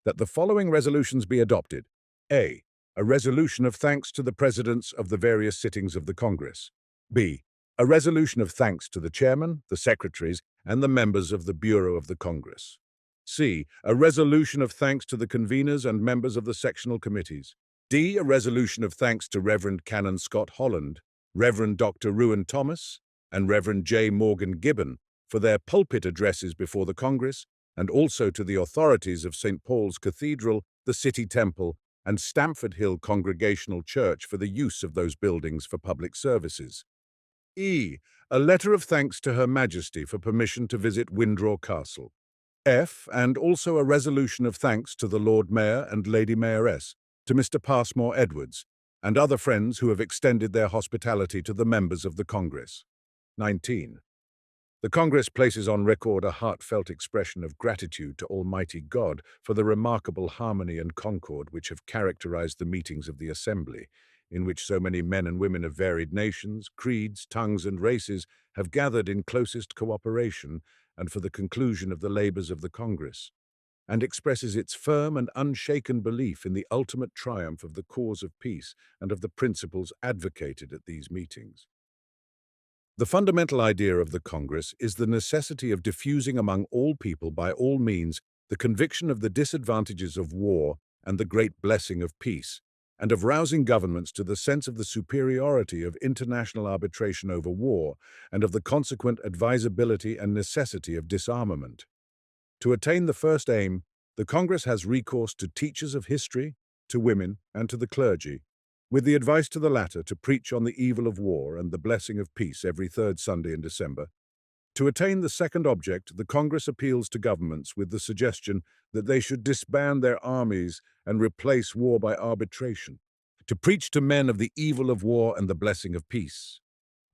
That the following resolutions be adopted. A. A resolution of thanks to the presidents of the various sittings of the Congress. B. A resolution of thanks to the chairman, the secretaries, and the members of the Bureau of the Congress. C. A resolution of thanks to the conveners and members of the sectional committees. D. A resolution of thanks to Reverend Canon Scott Holland, Reverend Dr. Ruan Thomas, and Reverend J. Morgan Gibbon for their pulpit addresses before the Congress, and also to the authorities of St. Paul's Cathedral, the City Temple, and Stamford Hill Congregational Church for the use of those buildings for public services. E. A letter of thanks to Her Majesty for permission to visit Windsor Castle. F. And also a resolution of thanks to the Lord Mayor and Lady Mayoress, to Mr. Passmore Edwards, and other friends who have extended their hospitality to the members of the Congress. 19. The Congress places on record a heartfelt expression of gratitude to Almighty God for the remarkable harmony and concord which have characterized the meetings of the Assembly, in which so many men and women of varied nations, creeds, tongues, and races have gathered in closest cooperation, and for the conclusion of the labors of the Congress, and expresses its firm and unshaken belief in the ultimate triumph of the cause of peace and of the principles advocated at these meetings. The fundamental idea of the Congress is the necessity of diffusing among all people by all means the conviction of the disadvantages of war and the great blessing of peace, and of rousing governments to the sense of the superiority of international arbitration over war and of the consequent advisability and necessity of disarmament. To attain the first aim, the Congress has recourse to teachers of history, to women, and to the clergy, with the advice to the latter to preach on the evil of war and the blessing of peace every third Sunday in December. To attain the second object, the Congress appeals to governments with the suggestion that they should disband their armies and replace war by arbitration, to preach to men of the evil of war and the blessing of peace.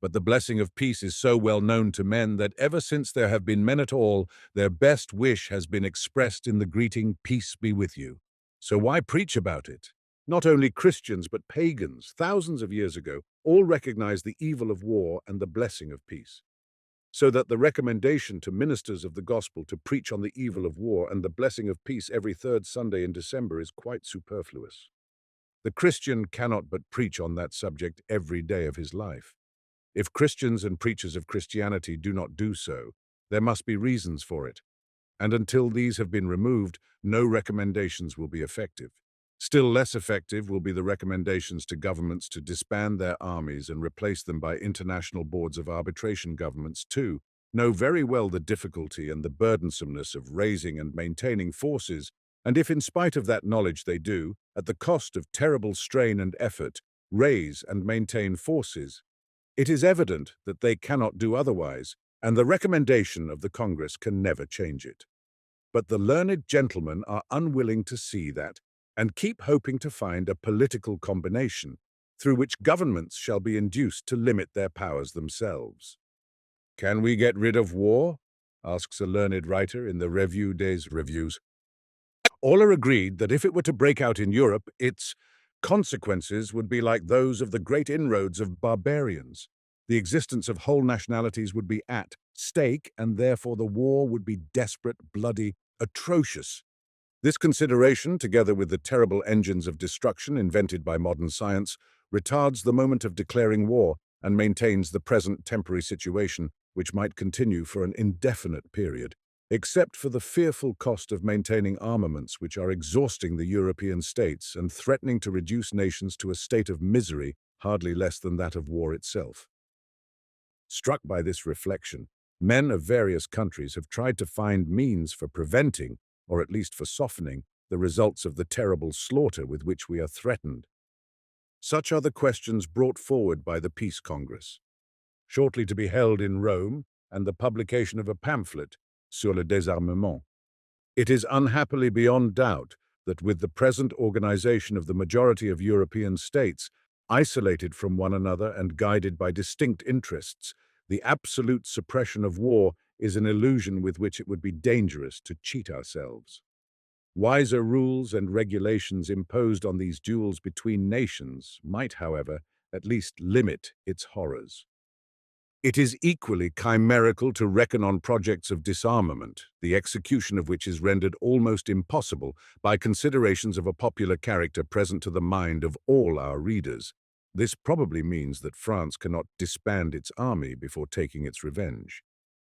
But the blessing of peace is so well known to men that ever since there have been men at all, their best wish has been expressed in the greeting, "Peace be with you." So why preach about it? Not only Christians, but pagans, thousands of years ago, all recognized the evil of war and the blessing of peace. So that the recommendation to ministers of the gospel to preach on the evil of war and the blessing of peace every third Sunday in December is quite superfluous. The Christian cannot but preach on that subject every day of his life. If Christians and preachers of Christianity do not do so, there must be reasons for it, and until these have been removed, no recommendations will be effective. Still less effective will be the recommendations to governments to disband their armies and replace them by international boards of arbitration. Governments, too, know very well the difficulty and the burdensomeness of raising and maintaining forces, and if in spite of that knowledge they do, at the cost of terrible strain and effort, raise and maintain forces, it is evident that they cannot do otherwise, and the recommendation of the Congress can never change it. But the learned gentlemen are unwilling to see that, and keep hoping to find a political combination through which governments shall be induced to limit their powers themselves. Can we get rid of war? Asks a learned writer in the Revue des Reviews. All are agreed that if it were to break out in Europe, its consequences would be like those of the great inroads of barbarians. The existence of whole nationalities would be at stake, and therefore the war would be desperate, bloody, atrocious. This consideration, together with the terrible engines of destruction invented by modern science, retards the moment of declaring war and maintains the present temporary situation, which might continue for an indefinite period, except for the fearful cost of maintaining armaments which are exhausting the European states and threatening to reduce nations to a state of misery hardly less than that of war itself. Struck by this reflection, men of various countries have tried to find means for preventing, or at least for softening, the results of the terrible slaughter with which we are threatened. Such are the questions brought forward by the Peace Congress, shortly to be held in Rome, and the publication of a pamphlet, sur le désarmement. It is unhappily beyond doubt that with the present organization of the majority of European states, isolated from one another and guided by distinct interests, the absolute suppression of war is an illusion with which it would be dangerous to cheat ourselves. Wiser rules and regulations imposed on these duels between nations might, however, at least limit its horrors. It is equally chimerical to reckon on projects of disarmament, the execution of which is rendered almost impossible by considerations of a popular character present to the mind of all our readers. This probably means that France cannot disband its army before taking its revenge.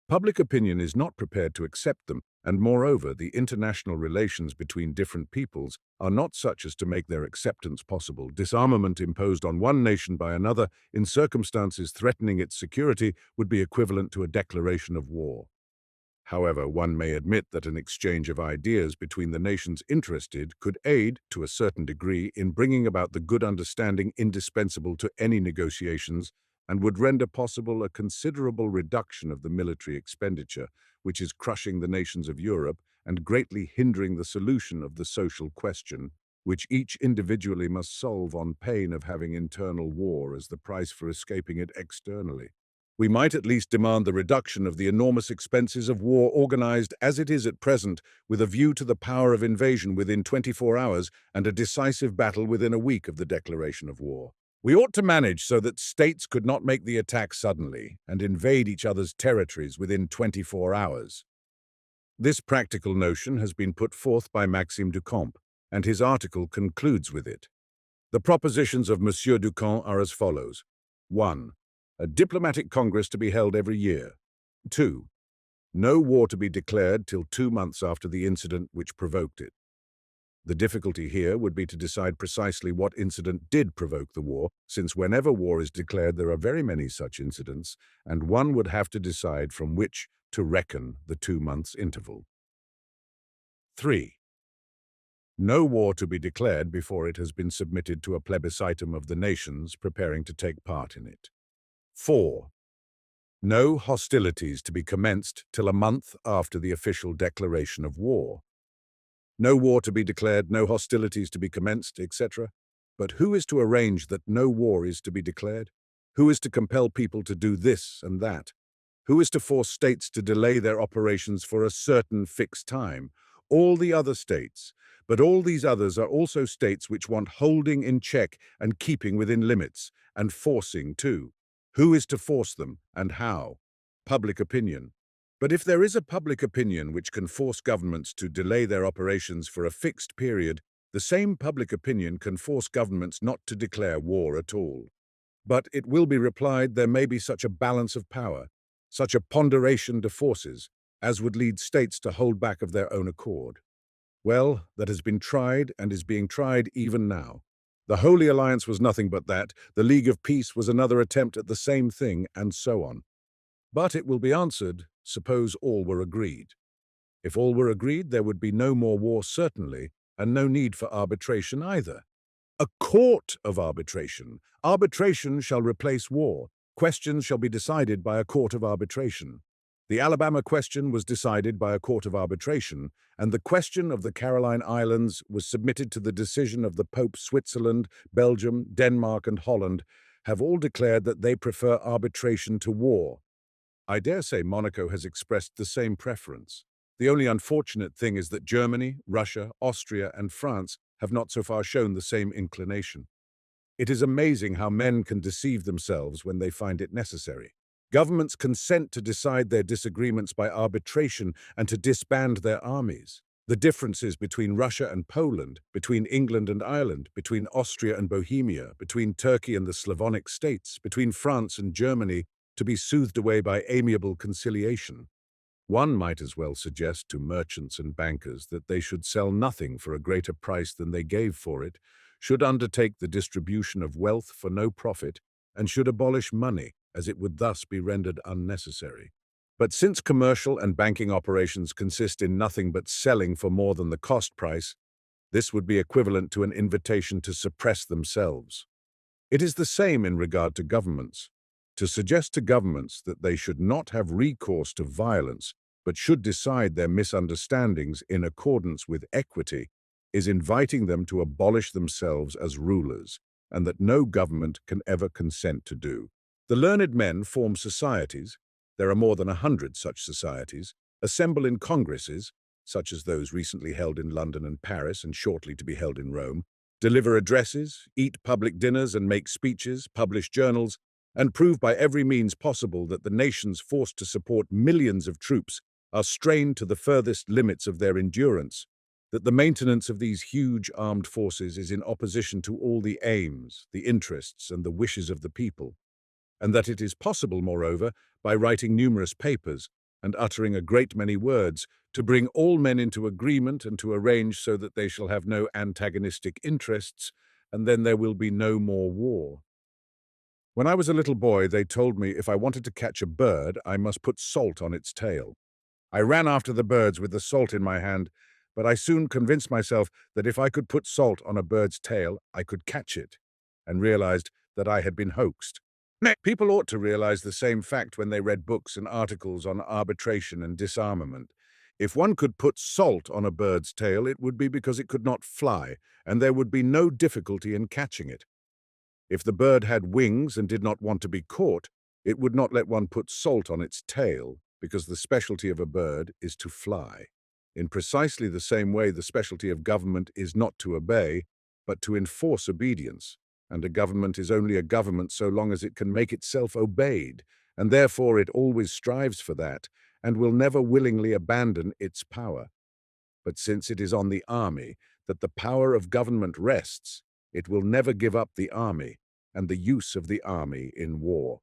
Public opinion is not prepared to accept them, and moreover, the international relations between different peoples are not such as to make their acceptance possible. Disarmament imposed on one nation by another in circumstances threatening its security would be equivalent to a declaration of war. However, one may admit that an exchange of ideas between the nations interested could aid, to a certain degree, in bringing about the good understanding indispensable to any negotiations and would render possible a considerable reduction of the military expenditure, which is crushing the nations of Europe and greatly hindering the solution of the social question, which each individually must solve on pain of having internal war as the price for escaping it externally. We might at least demand the reduction of the enormous expenses of war organized as it is at present, with a view to the power of invasion within 24 hours and a decisive battle within a week of the declaration of war. We ought to manage so that states could not make the attack suddenly and invade each other's territories within 24 hours. This practical notion has been put forth by Maxime Ducamp, and his article concludes with it. The propositions of Monsieur Ducamp are as follows. 1. A diplomatic congress to be held every year. 2. No war to be declared till 2 months after the incident which provoked it. The difficulty here would be to decide precisely what incident did provoke the war, since whenever war is declared there are very many such incidents, and one would have to decide from which to reckon the 2 months interval. 3. No war to be declared before it has been submitted to a plebiscitum of the nations preparing to take part in it. 4. No hostilities to be commenced till a month after the official declaration of war. No war to be declared, no hostilities to be commenced, etc. But who is to arrange that no war is to be declared? Who is to compel people to do this and that? Who is to force states to delay their operations for a certain fixed time? All the other states. But all these others are also states which want holding in check and keeping within limits, and forcing too. Who is to force them, and how? Public opinion. But if there is a public opinion which can force governments to delay their operations for a fixed period, the same public opinion can force governments not to declare war at all. But it will be replied there may be such a balance of power, such a ponderation de forces, as would lead states to hold back of their own accord. Well, that has been tried and is being tried even now. The Holy Alliance was nothing but that, the League of Peace was another attempt at the same thing, and so on. But it will be answered, suppose all were agreed. If all were agreed, there would be no more war certainly, and no need for arbitration either. A court of arbitration. Arbitration shall replace war. Questions shall be decided by a court of arbitration. The Alabama question was decided by a court of arbitration, and the question of the Caroline Islands was submitted to the decision of the Pope. Switzerland, Belgium, Denmark, and Holland have all declared that they prefer arbitration to war. I dare say Monaco has expressed the same preference. The only unfortunate thing is that Germany, Russia, Austria, and France have not so far shown the same inclination. It is amazing how men can deceive themselves when they find it necessary. Governments consent to decide their disagreements by arbitration and to disband their armies. The differences between Russia and Poland, between England and Ireland, between Austria and Bohemia, between Turkey and the Slavonic states, between France and Germany, to be soothed away by amiable conciliation. One might as well suggest to merchants and bankers that they should sell nothing for a greater price than they gave for it, should undertake the distribution of wealth for no profit, and should abolish money, as it would thus be rendered unnecessary. But since commercial and banking operations consist in nothing but selling for more than the cost price, this would be equivalent to an invitation to suppress themselves. It is the same in regard to governments. To suggest to governments that they should not have recourse to violence, but should decide their misunderstandings in accordance with equity, is inviting them to abolish themselves as rulers, and that no government can ever consent to do. The learned men form societies, there are more than 100 such societies, assemble in congresses, such as those recently held in London and Paris and shortly to be held in Rome, deliver addresses, eat public dinners and make speeches, publish journals, and prove by every means possible that the nations forced to support millions of troops are strained to the furthest limits of their endurance, that the maintenance of these huge armed forces is in opposition to all the aims, the interests, and the wishes of the people, and that it is possible, moreover, by writing numerous papers and uttering a great many words, to bring all men into agreement and to arrange so that they shall have no antagonistic interests, and then there will be no more war. When I was a little boy, they told me if I wanted to catch a bird, I must put salt on its tail. I ran after the birds with the salt in my hand, but I soon convinced myself that if I could put salt on a bird's tail, I could catch it, and realized that I had been hoaxed. People ought to realize the same fact when they read books and articles on arbitration and disarmament. If one could put salt on a bird's tail, it would be because it could not fly, and there would be no difficulty in catching it. If the bird had wings and did not want to be caught, it would not let one put salt on its tail, because the specialty of a bird is to fly. In precisely the same way, the specialty of government is not to obey, but to enforce obedience, and a government is only a government so long as it can make itself obeyed, and therefore it always strives for that, and will never willingly abandon its power. But since it is on the army that the power of government rests, it will never give up the army and the use of the army in war.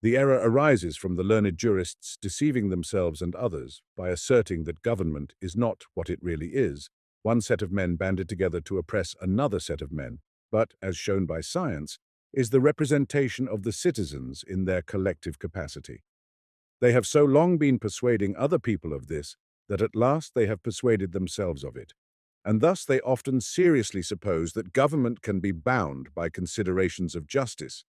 The error arises from the learned jurists deceiving themselves and others by asserting that government is not what it really is, one set of men banded together to oppress another set of men, but, as shown by science, is the representation of the citizens in their collective capacity. They have so long been persuading other people of this that at last they have persuaded themselves of it, and thus they often seriously suppose that government can be bound by considerations of justice.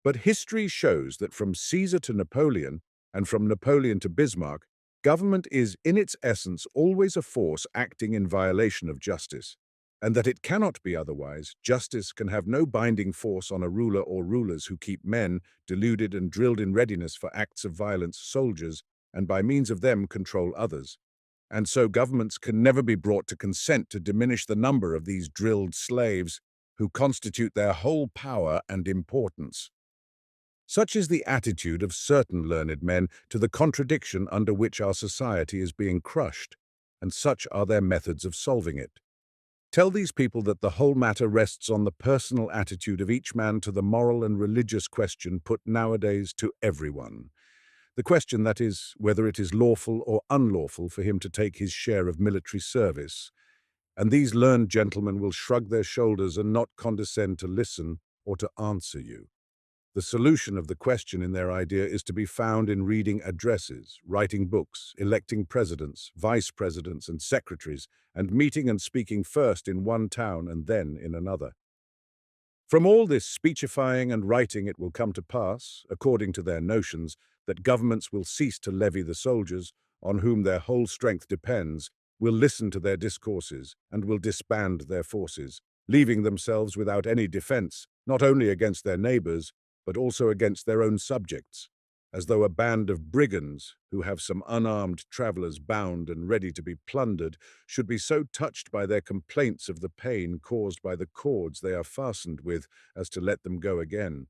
But history shows that from Caesar to Napoleon, and from Napoleon to Bismarck, government is in its essence always a force acting in violation of justice, and that it cannot be otherwise. Justice can have no binding force on a ruler or rulers who keep men, deluded and drilled in readiness for acts of violence, soldiers, and by means of them control others. And so governments can never be brought to consent to diminish the number of these drilled slaves who constitute their whole power and importance. Such is the attitude of certain learned men to the contradiction under which our society is being crushed, and such are their methods of solving it. Tell these people that the whole matter rests on the personal attitude of each man to the moral and religious question put nowadays to everyone. The question, that is, whether it is lawful or unlawful for him to take his share of military service. And these learned gentlemen will shrug their shoulders and not condescend to listen or to answer you. The solution of the question in their idea is to be found in reading addresses, writing books, electing presidents, vice presidents, and secretaries, and meeting and speaking first in one town and then in another. From all this speechifying and writing it will come to pass, according to their notions, that governments will cease to levy the soldiers, on whom their whole strength depends, will listen to their discourses, and will disband their forces, leaving themselves without any defense, not only against their neighbors, but also against their own subjects, as though a band of brigands, who have some unarmed travelers bound and ready to be plundered, should be so touched by their complaints of the pain caused by the cords they are fastened with as to let them go again.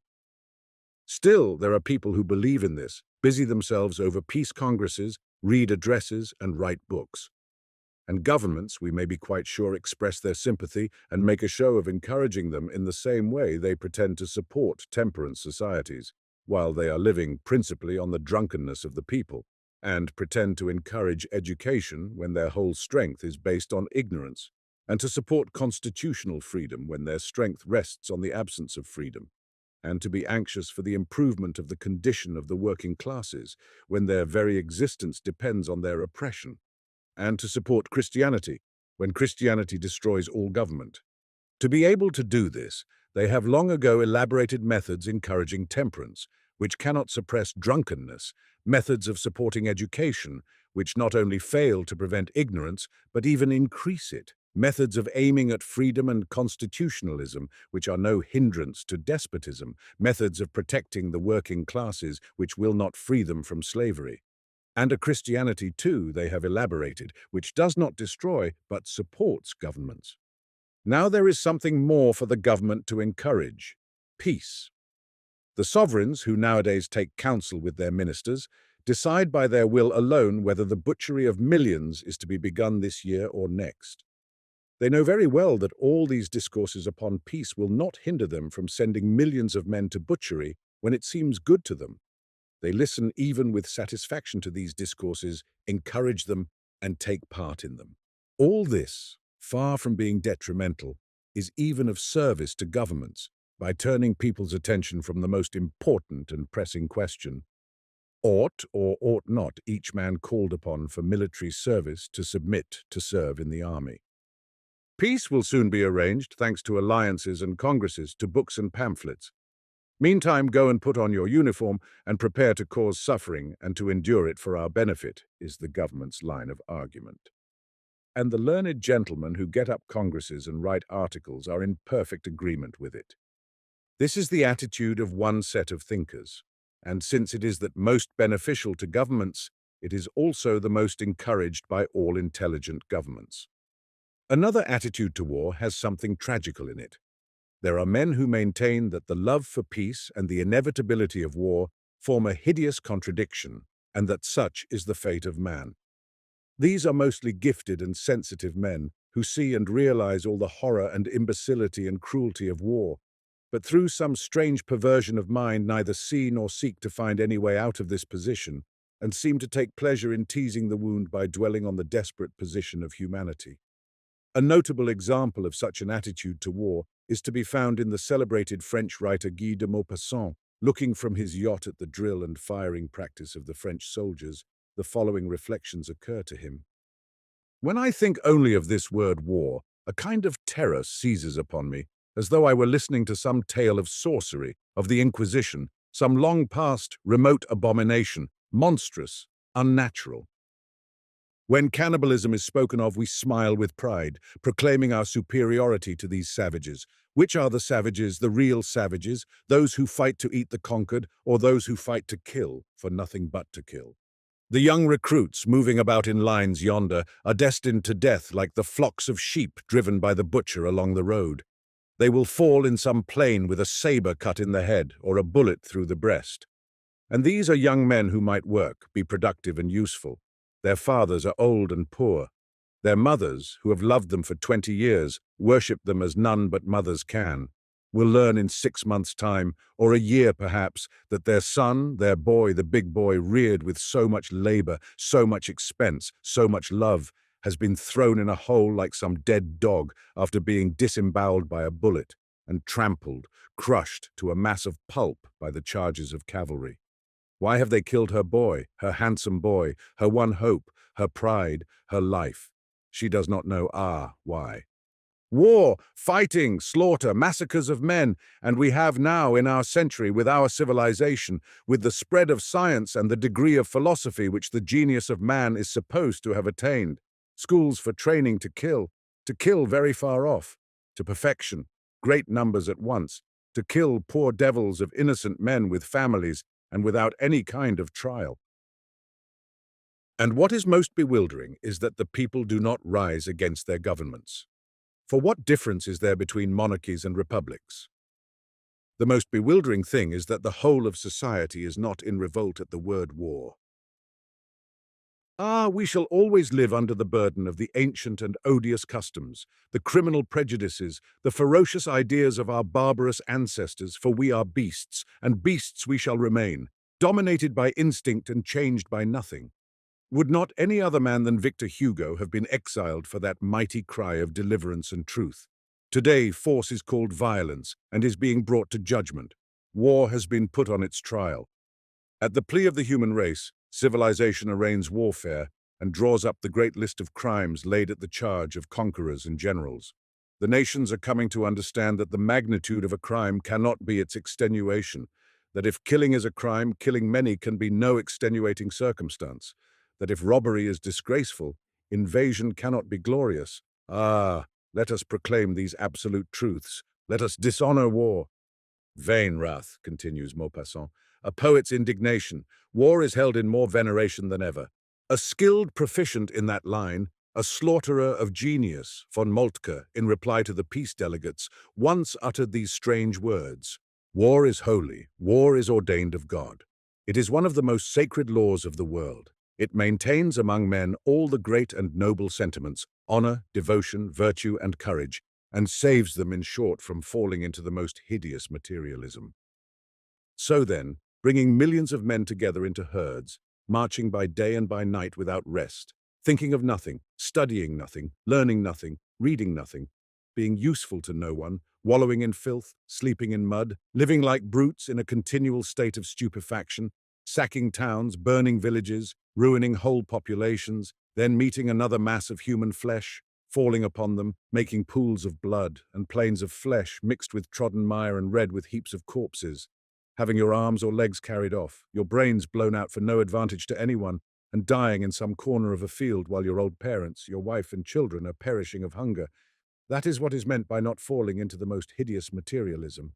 Still, there are people who believe in this, busy themselves over peace congresses, read addresses, and write books. And governments, we may be quite sure, express their sympathy and make a show of encouraging them in the same way they pretend to support temperance societies, while they are living principally on the drunkenness of the people, and pretend to encourage education when their whole strength is based on ignorance, and to support constitutional freedom when their strength rests on the absence of freedom, and to be anxious for the improvement of the condition of the working classes when their very existence depends on their oppression, and to support Christianity when Christianity destroys all government. To be able to do this, they have long ago elaborated methods encouraging temperance, which cannot suppress drunkenness, methods of supporting education, which not only fail to prevent ignorance, but even increase it. Methods of aiming at freedom and constitutionalism, which are no hindrance to despotism. Methods of protecting the working classes, which will not free them from slavery. And a Christianity, too, they have elaborated, which does not destroy, but supports governments. Now there is something more for the government to encourage: peace. The sovereigns, who nowadays take counsel with their ministers, decide by their will alone whether the butchery of millions is to be begun this year or next. They know very well that all these discourses upon peace will not hinder them from sending millions of men to butchery when it seems good to them. They listen even with satisfaction to these discourses, encourage them, and take part in them. All this, far from being detrimental, is even of service to governments by turning people's attention from the most important and pressing question: ought or ought not each man called upon for military service to submit to serve in the army? Peace will soon be arranged, thanks to alliances and congresses, to books and pamphlets. Meantime, go and put on your uniform and prepare to cause suffering and to endure it for our benefit, is the government's line of argument. And the learned gentlemen who get up congresses and write articles are in perfect agreement with it. This is the attitude of one set of thinkers, and since it is that most beneficial to governments, it is also the most encouraged by all intelligent governments. Another attitude to war has something tragical in it. There are men who maintain that the love for peace and the inevitability of war form a hideous contradiction, and that such is the fate of man. These are mostly gifted and sensitive men who see and realize all the horror and imbecility and cruelty of war, but through some strange perversion of mind neither see nor seek to find any way out of this position, and seem to take pleasure in teasing the wound by dwelling on the desperate position of humanity. A notable example of such an attitude to war is to be found in the celebrated French writer Guy de Maupassant. Looking from his yacht at the drill and firing practice of the French soldiers, the following reflections occur to him. When I think only of this word war, a kind of terror seizes upon me, as though I were listening to some tale of sorcery, of the Inquisition, some long past, remote abomination, monstrous, unnatural. When cannibalism is spoken of, we smile with pride, proclaiming our superiority to these savages. Which are the savages, the real savages, those who fight to eat the conquered, or those who fight to kill, for nothing but to kill? The young recruits, moving about in lines yonder, are destined to death like the flocks of sheep driven by the butcher along the road. They will fall in some plain with a saber cut in the head or a bullet through the breast. And these are young men who might work, be productive and useful. Their fathers are old and poor. Their mothers, who have loved them for 20 years, worship them as none but mothers can, will learn in 6 months' time, or a year perhaps, that their son, their boy, the big boy reared with so much labor, so much expense, so much love, has been thrown in a hole like some dead dog after being disemboweled by a bullet and trampled, crushed to a mass of pulp by the charges of cavalry. Why have they killed her boy, her handsome boy, her one hope, her pride, her life? She does not know why. War, fighting, slaughter, massacres of men, and we have now in our century, with our civilization, with the spread of science and the degree of philosophy which the genius of man is supposed to have attained, schools for training to kill very far off, to perfection, great numbers at once, to kill poor devils of innocent men with families and without any kind of trial. And what is most bewildering is that the people do not rise against their governments. For what difference is there between monarchies and republics? The most bewildering thing is that the whole of society is not in revolt at the word war. We shall always live under the burden of the ancient and odious customs, the criminal prejudices, the ferocious ideas of our barbarous ancestors, for we are beasts, and beasts we shall remain, dominated by instinct and changed by nothing. Would not any other man than Victor Hugo have been exiled for that mighty cry of deliverance and truth? Today, force is called violence and is being brought to judgment. War has been put on its trial. At the plea of the human race, civilization arraigns warfare and draws up the great list of crimes laid at the charge of conquerors and generals. The nations are coming to understand that the magnitude of a crime cannot be its extenuation, that if killing is a crime, killing many can be no extenuating circumstance. that if robbery is disgraceful, invasion cannot be glorious. Ah, let us proclaim these absolute truths. Let us dishonor war. Vain wrath, continues Maupassant, a poet's indignation. War is held in more veneration than ever. A skilled proficient in that line, a slaughterer of genius, von Moltke, in reply to the peace delegates, once uttered these strange words. War is holy, war is ordained of God. It is one of the most sacred laws of the world. It maintains among men all the great and noble sentiments, honor, devotion, virtue, and courage, and saves them, in short, from falling into the most hideous materialism. So then, bringing millions of men together into herds, marching by day and by night without rest, thinking of nothing, studying nothing, learning nothing, reading nothing, being useful to no one, wallowing in filth, sleeping in mud, living like brutes in a continual state of stupefaction, sacking towns, burning villages, ruining whole populations, then meeting another mass of human flesh, falling upon them, making pools of blood and plains of flesh mixed with trodden mire and red with heaps of corpses, having your arms or legs carried off, your brains blown out for no advantage to anyone, and dying in some corner of a field while your old parents, your wife and children are perishing of hunger. That is what is meant by not falling into the most hideous materialism.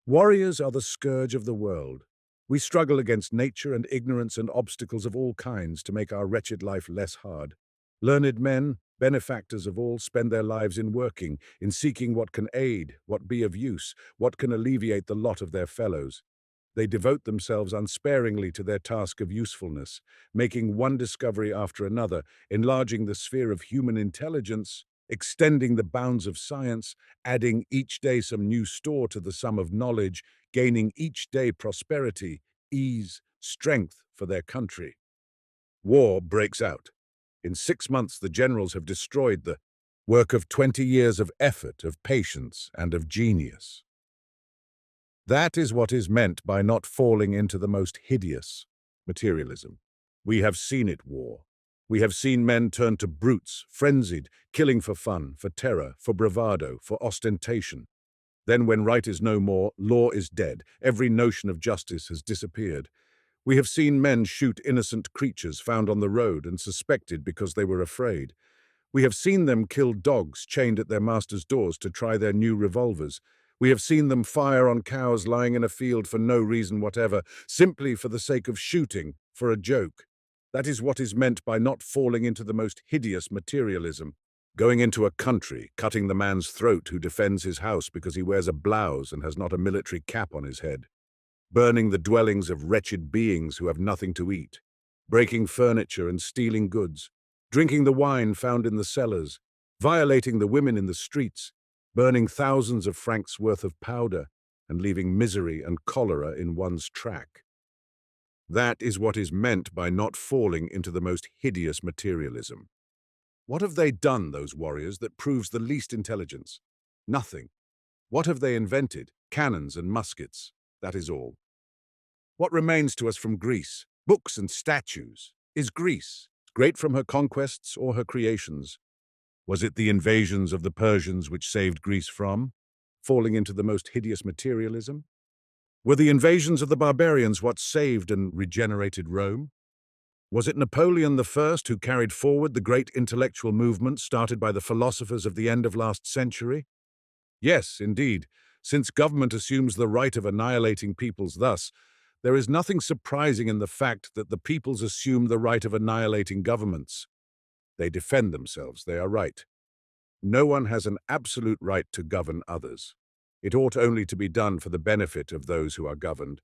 Warriors are the scourge of the world. We struggle against nature and ignorance and obstacles of all kinds to make our wretched life less hard. Learned men, benefactors of all, spend their lives in working, in seeking what can aid, what be of use, what can alleviate the lot of their fellows. They devote themselves unsparingly to their task of usefulness, making one discovery after another, enlarging the sphere of human intelligence, extending the bounds of science, adding each day some new store to the sum of knowledge, gaining each day prosperity, ease, strength for their country. War breaks out. In 6 months, the generals have destroyed the work of 20 years of effort, of patience, and of genius. That is what is meant by not falling into the most hideous materialism. We have seen it, war. We have seen men turn to brutes, frenzied, killing for fun, for terror, for bravado, for ostentation. Then when right is no more, law is dead, every notion of justice has disappeared. We have seen men shoot innocent creatures found on the road and suspected because they were afraid. We have seen them kill dogs chained at their masters' doors to try their new revolvers. We have seen them fire on cows lying in a field for no reason whatever, simply for the sake of shooting, for a joke. That is what is meant by not falling into the most hideous materialism. Going into a country, cutting the man's throat who defends his house because he wears a blouse and has not a military cap on his head. Burning the dwellings of wretched beings who have nothing to eat. Breaking furniture and stealing goods. Drinking the wine found in the cellars. Violating the women in the streets. Burning thousands of francs worth of powder and leaving misery and cholera in one's track. That is what is meant by not falling into the most hideous materialism. What have they done, those warriors, that proves the least intelligence? Nothing. What have they invented? Cannons and muskets. That is all. What remains to us from Greece? Books and statues. Is Greece great from her conquests or her creations? Was it the invasions of the Persians which saved Greece from falling into the most hideous materialism? Were the invasions of the barbarians what saved and regenerated Rome? Was it Napoleon I who carried forward the great intellectual movement started by the philosophers of the end of last century? Yes, indeed, since government assumes the right of annihilating peoples thus, there is nothing surprising in the fact that the peoples assume the right of annihilating governments. They defend themselves, they are right. No one has an absolute right to govern others. It ought only to be done for the benefit of those who are governed,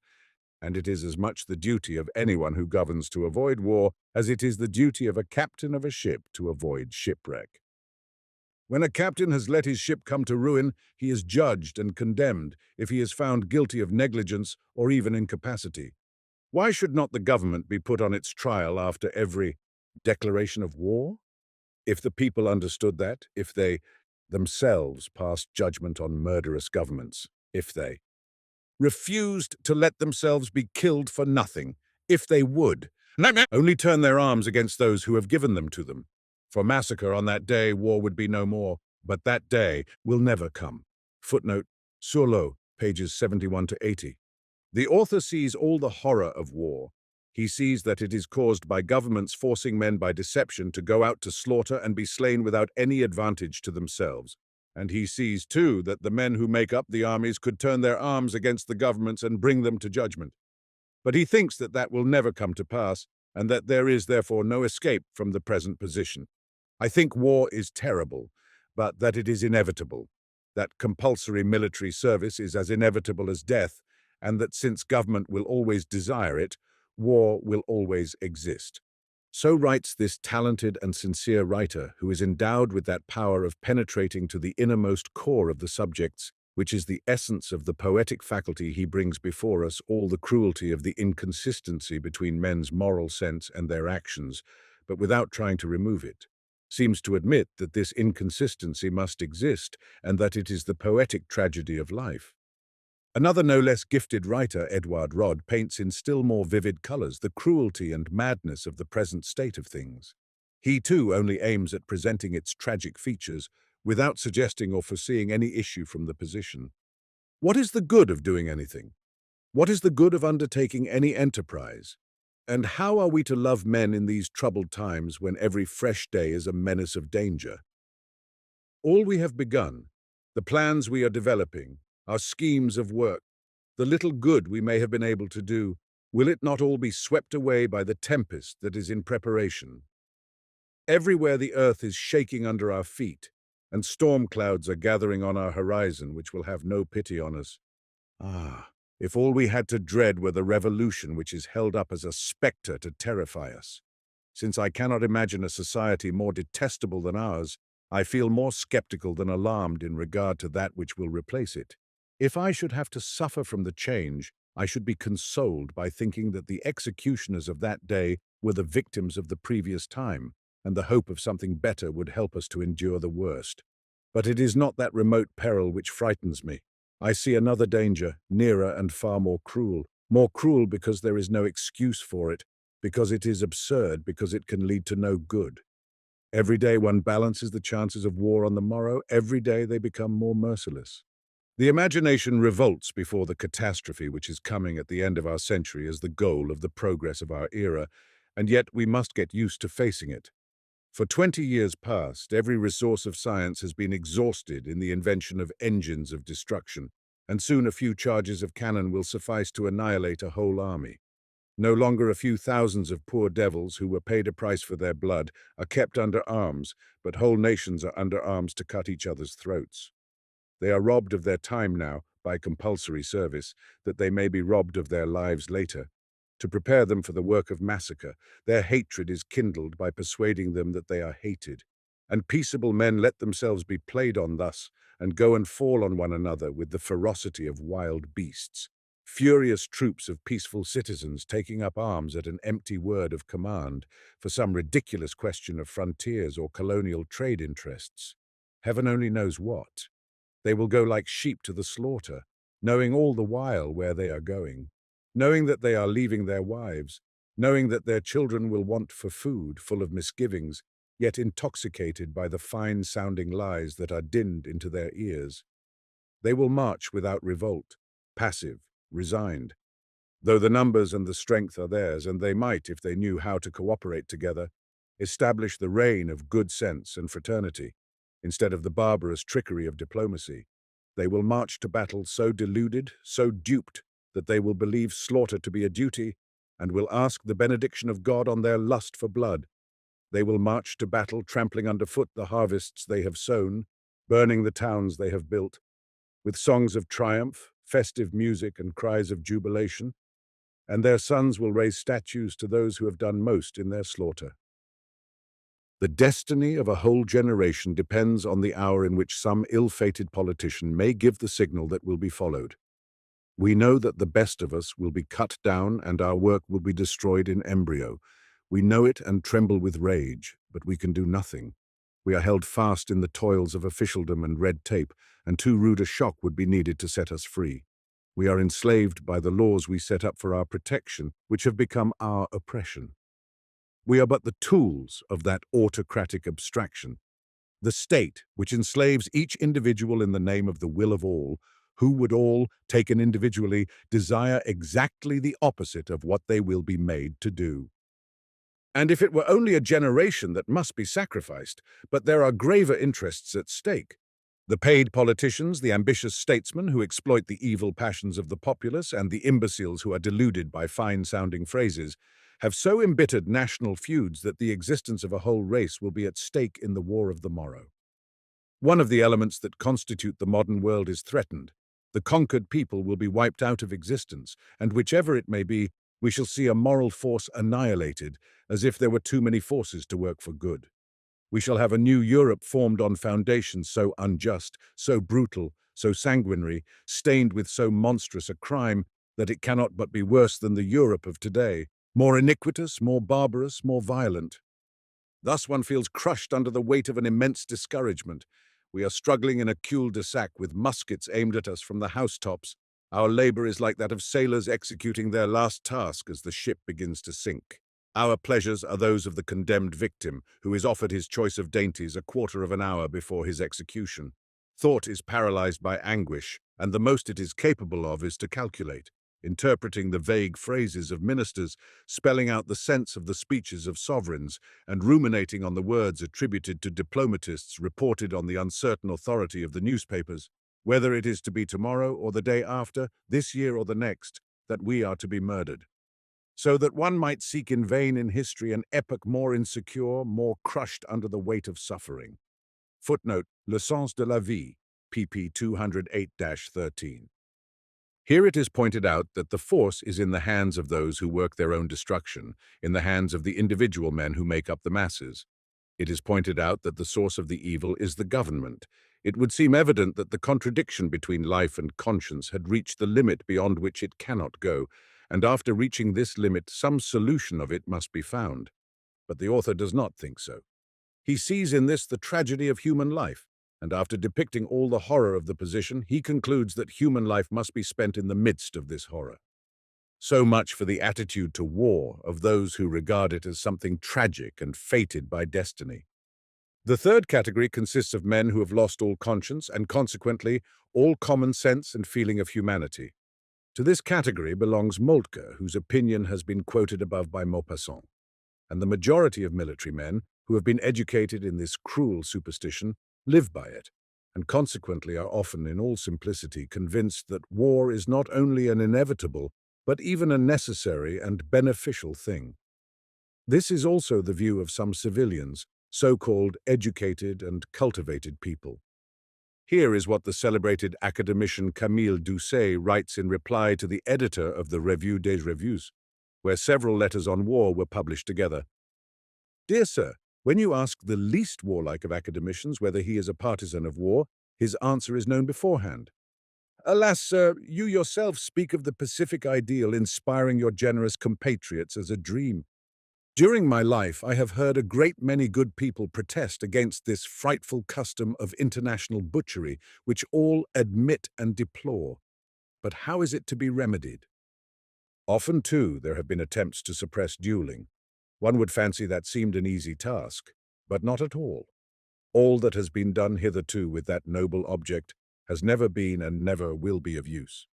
and it is as much the duty of anyone who governs to avoid war as it is the duty of a captain of a ship to avoid shipwreck. When a captain has let his ship come to ruin, he is judged and condemned if he is found guilty of negligence or even incapacity. Why should not the government be put on its trial after every declaration of war? If the people understood that, if they themselves passed judgment on murderous governments, if they refused to let themselves be killed for nothing, if they would only turn their arms against those who have given them to them. For massacre on that day, war would be no more, but that day will never come. Footnote, Surlo, pages 71 to 80. The author sees all the horror of war, He sees that it is caused by governments forcing men by deception to go out to slaughter and be slain without any advantage to themselves. And he sees, too, that the men who make up the armies could turn their arms against the governments and bring them to judgment. But he thinks that that will never come to pass, and that there is therefore no escape from the present position. I think war is terrible, but that it is inevitable, that compulsory military service is as inevitable as death, and that since government will always desire it, war will always exist. So writes this talented and sincere writer who is endowed with that power of penetrating to the innermost core of the subjects, which is the essence of the poetic faculty. He brings before us all the cruelty of the inconsistency between men's moral sense and their actions, but without trying to remove it. Seems to admit that this inconsistency must exist and that it is the poetic tragedy of life. Another no less gifted writer, Edward Rod, paints in still more vivid colors the cruelty and madness of the present state of things. He, too, only aims at presenting its tragic features without suggesting or foreseeing any issue from the position. What is the good of doing anything? What is the good of undertaking any enterprise? And how are we to love men in these troubled times when every fresh day is a menace of danger? All we have begun, the plans we are developing, our schemes of work, the little good we may have been able to do, will it not all be swept away by the tempest that is in preparation? Everywhere the earth is shaking under our feet, and storm clouds are gathering on our horizon which will have no pity on us. Ah, if all we had to dread were the revolution which is held up as a spectre to terrify us. Since I cannot imagine a society more detestable than ours, I feel more skeptical than alarmed in regard to that which will replace it. If I should have to suffer from the change, I should be consoled by thinking that the executioners of that day were the victims of the previous time, and the hope of something better would help us to endure the worst. But it is not that remote peril which frightens me. I see another danger, nearer and far more cruel because there is no excuse for it, because it is absurd, because it can lead to no good. Every day one balances the chances of war on the morrow, every day they become more merciless. The imagination revolts before the catastrophe which is coming at the end of our century as the goal of the progress of our era, and yet we must get used to facing it. For 20 years past, every resource of science has been exhausted in the invention of engines of destruction, and soon a few charges of cannon will suffice to annihilate a whole army. No longer a few thousands of poor devils who were paid a price for their blood are kept under arms, but whole nations are under arms to cut each other's throats. They are robbed of their time now by compulsory service, that they may be robbed of their lives later. To prepare them for the work of massacre, their hatred is kindled by persuading them that they are hated. And peaceable men let themselves be played on thus, and go and fall on one another with the ferocity of wild beasts. Furious troops of peaceful citizens taking up arms at an empty word of command for some ridiculous question of frontiers or colonial trade interests. Heaven only knows what. They will go like sheep to the slaughter, knowing all the while where they are going, knowing that they are leaving their wives, knowing that their children will want for food, full of misgivings, yet intoxicated by the fine-sounding lies that are dinned into their ears. They will march without revolt, passive, resigned, though the numbers and the strength are theirs, and they might, if they knew how to cooperate together, establish the reign of good sense and fraternity, instead of the barbarous trickery of diplomacy. They will march to battle so deluded, so duped, that they will believe slaughter to be a duty, and will ask the benediction of God on their lust for blood. They will march to battle trampling underfoot the harvests they have sown, burning the towns they have built, with songs of triumph, festive music, and cries of jubilation, and their sons will raise statues to those who have done most in their slaughter. The destiny of a whole generation depends on the hour in which some ill-fated politician may give the signal that will be followed. We know that the best of us will be cut down and our work will be destroyed in embryo. We know it and tremble with rage, but we can do nothing. We are held fast in the toils of officialdom and red tape, and too rude a shock would be needed to set us free. We are enslaved by the laws we set up for our protection, which have become our oppression. We are but the tools of that autocratic abstraction. The state, which enslaves each individual in the name of the will of all, who would all, taken individually, desire exactly the opposite of what they will be made to do. And if it were only a generation that must be sacrificed, but there are graver interests at stake. The paid politicians, the ambitious statesmen who exploit the evil passions of the populace, and the imbeciles who are deluded by fine-sounding phrases, have so embittered national feuds that the existence of a whole race will be at stake in the war of the morrow. One of the elements that constitute the modern world is threatened. The conquered people will be wiped out of existence, and whichever it may be, we shall see a moral force annihilated, as if there were too many forces to work for good. We shall have a new Europe formed on foundations so unjust, so brutal, so sanguinary, stained with so monstrous a crime that it cannot but be worse than the Europe of today, more iniquitous, more barbarous, more violent. Thus one feels crushed under the weight of an immense discouragement. We are struggling in a cul-de-sac with muskets aimed at us from the housetops. Our labor is like that of sailors executing their last task as the ship begins to sink. Our pleasures are those of the condemned victim, who is offered his choice of dainties a quarter of an hour before his execution. Thought is paralyzed by anguish, and the most it is capable of is to calculate, interpreting the vague phrases of ministers, spelling out the sense of the speeches of sovereigns, and ruminating on the words attributed to diplomatists reported on the uncertain authority of the newspapers, whether it is to be tomorrow or the day after, this year or the next, that we are to be murdered. So that one might seek in vain in history an epoch more insecure, more crushed under the weight of suffering. Footnote, Le Sens de la Vie, pp. 208-13. Here it is pointed out that the force is in the hands of those who work their own destruction, in the hands of the individual men who make up the masses. It is pointed out that the source of the evil is the government. It would seem evident that the contradiction between life and conscience had reached the limit beyond which it cannot go, and after reaching this limit, some solution of it must be found. But the author does not think so. He sees in this the tragedy of human life, and after depicting all the horror of the position, he concludes that human life must be spent in the midst of this horror. So much for the attitude to war of those who regard it as something tragic and fated by destiny. The third category consists of men who have lost all conscience and, consequently, all common sense and feeling of humanity. To this category belongs Moltke, whose opinion has been quoted above by Maupassant, and the majority of military men, who have been educated in this cruel superstition, live by it, and consequently are often, in all simplicity, convinced that war is not only an inevitable, but even a necessary and beneficial thing. This is also the view of some civilians, so-called educated and cultivated people. Here is what the celebrated academician Camille Doucet writes in reply to the editor of the Revue des Revues, where several letters on war were published together. Dear Sir, when you ask the least warlike of academicians whether he is a partisan of war, his answer is known beforehand. Alas, sir, you yourself speak of the pacific ideal inspiring your generous compatriots as a dream. During my life, I have heard a great many good people protest against this frightful custom of international butchery, which all admit and deplore. But how is it to be remedied? Often, too, there have been attempts to suppress dueling. One would fancy that seemed an easy task, but not at all. All that has been done hitherto with that noble object has never been and never will be of use.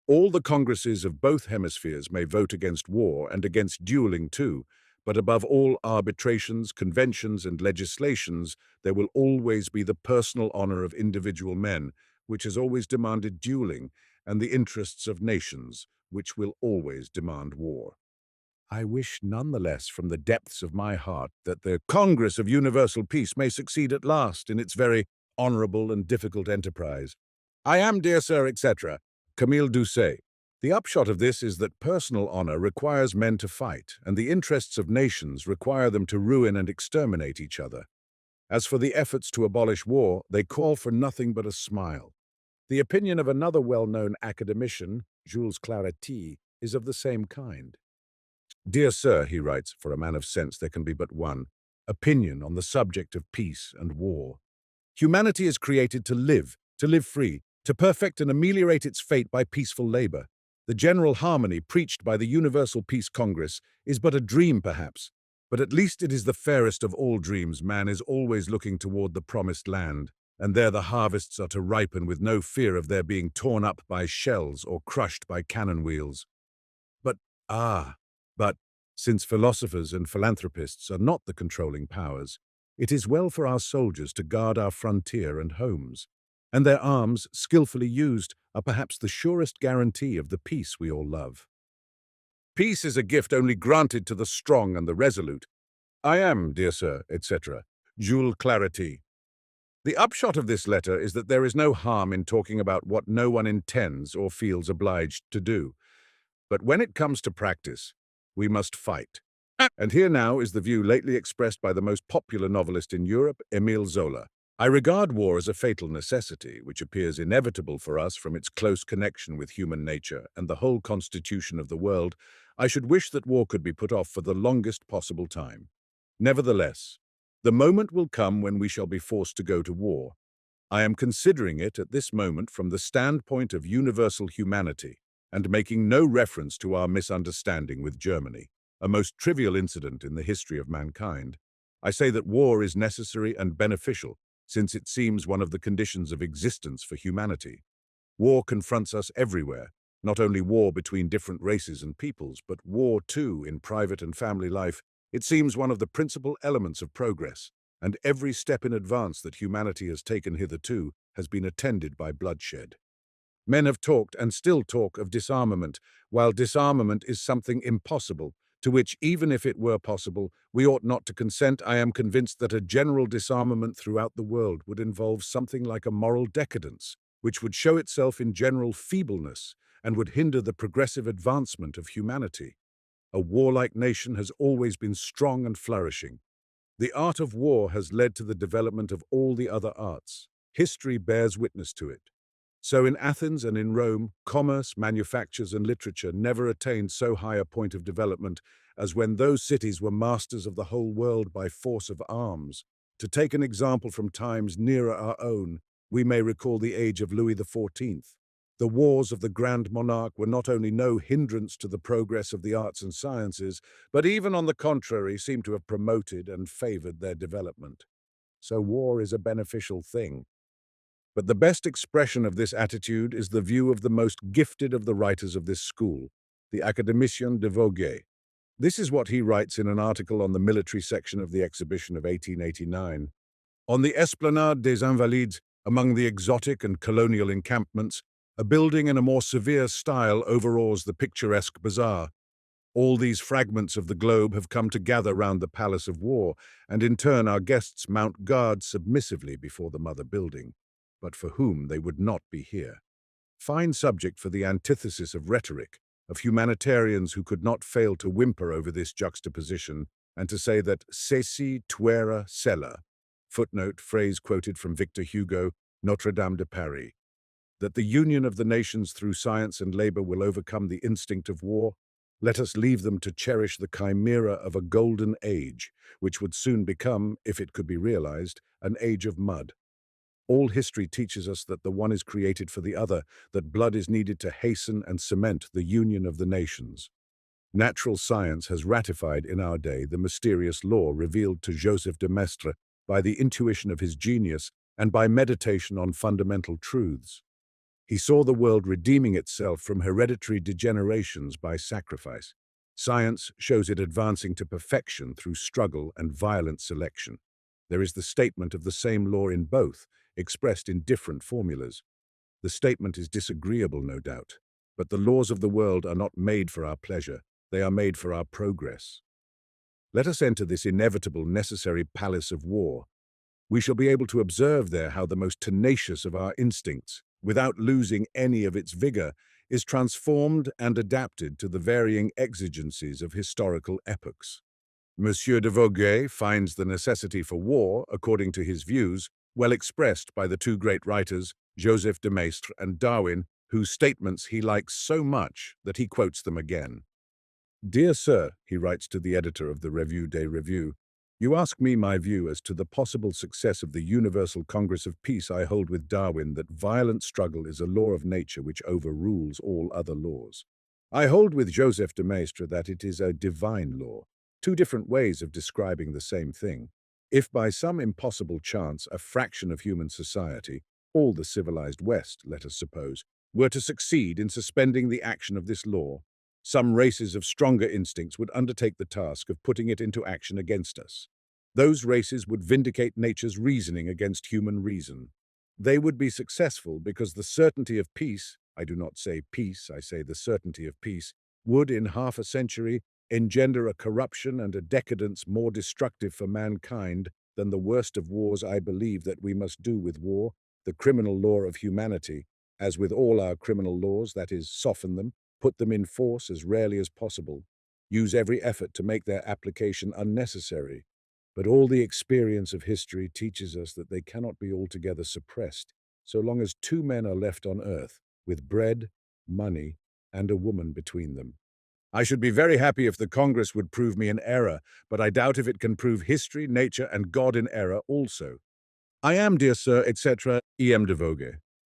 All the congresses of both hemispheres may vote against war and against dueling too, but above all arbitrations, conventions, and legislations, there will always be the personal honor of individual men, which has always demanded dueling, and the interests of nations, which will always demand war. I wish nonetheless from the depths of my heart that the Congress of Universal Peace may succeed at last in its very honorable and difficult enterprise. I am, dear sir, etc., Camille Doucet. The upshot of this is that personal honor requires men to fight, and the interests of nations require them to ruin and exterminate each other. As for the efforts to abolish war, they call for nothing but a smile. The opinion of another well-known academician, Jules Claretie, is of the same kind. Dear sir, he writes, for a man of sense there can be but one opinion on the subject of peace and war. Humanity is created to live free, to perfect and ameliorate its fate by peaceful labor. The general harmony preached by the Universal Peace Congress is but a dream, perhaps, but at least it is the fairest of all dreams. Man is always looking toward the promised land. and there the harvests are to ripen with no fear of their being torn up by shells or crushed by cannon wheels. But, ah, but, since philosophers and philanthropists are not the controlling powers, it is well for our soldiers to guard our frontier and homes, and their arms, skillfully used, are perhaps the surest guarantee of the peace we all love. Peace is a gift only granted to the strong and the resolute. I am, dear sir, etc. Jules Clarity. The upshot of this letter is that there is no harm in talking about what no one intends or feels obliged to do. But when it comes to practice, we must fight. And here now is the view lately expressed by the most popular novelist in Europe, Émile Zola. I regard war as a fatal necessity, which appears inevitable for us from its close connection with human nature and the whole constitution of the world. I should wish that war could be put off for the longest possible time. Nevertheless, the moment will come when we shall be forced to go to war. I am considering it at this moment from the standpoint of universal humanity, and making no reference to our misunderstanding with Germany, a most trivial incident in the history of mankind. I say that war is necessary and beneficial, since it seems one of the conditions of existence for humanity. War confronts us everywhere, not only war between different races and peoples, but war too in private and family life. It seems one of the principal elements of progress, and every step in advance that humanity has taken hitherto has been attended by bloodshed. Men have talked and still talk of disarmament, while disarmament is something impossible, to which, even if it were possible, we ought not to consent. I am convinced that a general disarmament throughout the world would involve something like a moral decadence, which would show itself in general feebleness and would hinder the progressive advancement of humanity. A warlike nation has always been strong and flourishing. The art of war has led to the development of all the other arts. History bears witness to it. So in Athens and in Rome, commerce, manufactures, and literature never attained so high a point of development as when those cities were masters of the whole world by force of arms. To take an example from times nearer our own, we may recall the age of Louis XIV. The wars of the Grand Monarch were not only no hindrance to the progress of the arts and sciences, but even on the contrary seem to have promoted and favored their development. So war is a beneficial thing. But the best expression of this attitude is the view of the most gifted of the writers of this school, the academician de Vogüé. This is what he writes in an article on the military section of the exhibition of 1889. On the Esplanade des Invalides, among the exotic and colonial encampments, a building in a more severe style overawes the picturesque bazaar. All these fragments of the globe have come to gather round the Palace of War, and in turn our guests mount guard submissively before the mother building, but for whom they would not be here. Fine subject for the antithesis of rhetoric, of humanitarians who could not fail to whimper over this juxtaposition, and to say that ceci tuera cella, footnote, phrase quoted from Victor Hugo, Notre Dame de Paris, that the union of the nations through science and labor will overcome the instinct of war. Let us leave them to cherish the chimera of a golden age, which would soon become, if it could be realized, an age of mud. All history teaches us that the one is created for the other, that blood is needed to hasten and cement the union of the nations. Natural science has ratified in our day the mysterious law revealed to Joseph de Maistre by the intuition of his genius and by meditation on fundamental truths. He saw the world redeeming itself from hereditary degenerations by sacrifice. Science shows it advancing to perfection through struggle and violent selection. There is the statement of the same law in both, expressed in different formulas. The statement is disagreeable, no doubt, but the laws of the world are not made for our pleasure, they are made for our progress. Let us enter this inevitable, necessary palace of war. We shall be able to observe there how the most tenacious of our instincts, without losing any of its vigor, is transformed and adapted to the varying exigencies of historical epochs. Monsieur de Vogüé finds the necessity for war, according to his views, well expressed by the two great writers, Joseph de Maistre and Darwin, whose statements he likes so much that he quotes them again. Dear Sir, he writes to the editor of the Revue des Revues, you ask me my view as to the possible success of the Universal Congress of Peace. I hold with Darwin that violent struggle is a law of nature which overrules all other laws. I hold with Joseph de Maistre that it is a divine law, two different ways of describing the same thing. If by some impossible chance a fraction of human society, all the civilized West, let us suppose, were to succeed in suspending the action of this law, some races of stronger instincts would undertake the task of putting it into action against us. Those races would vindicate nature's reasoning against human reason. They would be successful because the certainty of peace, I do not say peace, I say the certainty of peace, would in half a century engender a corruption and a decadence more destructive for mankind than the worst of wars. I believe that we must do with war, the criminal law of humanity, as with all our criminal laws, that is, soften them, put them in force as rarely as possible, use every effort to make their application unnecessary. But all the experience of history teaches us that they cannot be altogether suppressed, so long as two men are left on earth, with bread, money, and a woman between them. I should be very happy if the Congress would prove me in error, but I doubt if it can prove history, nature, and God in error also. I am, dear sir, etc., E.M. de Vogue.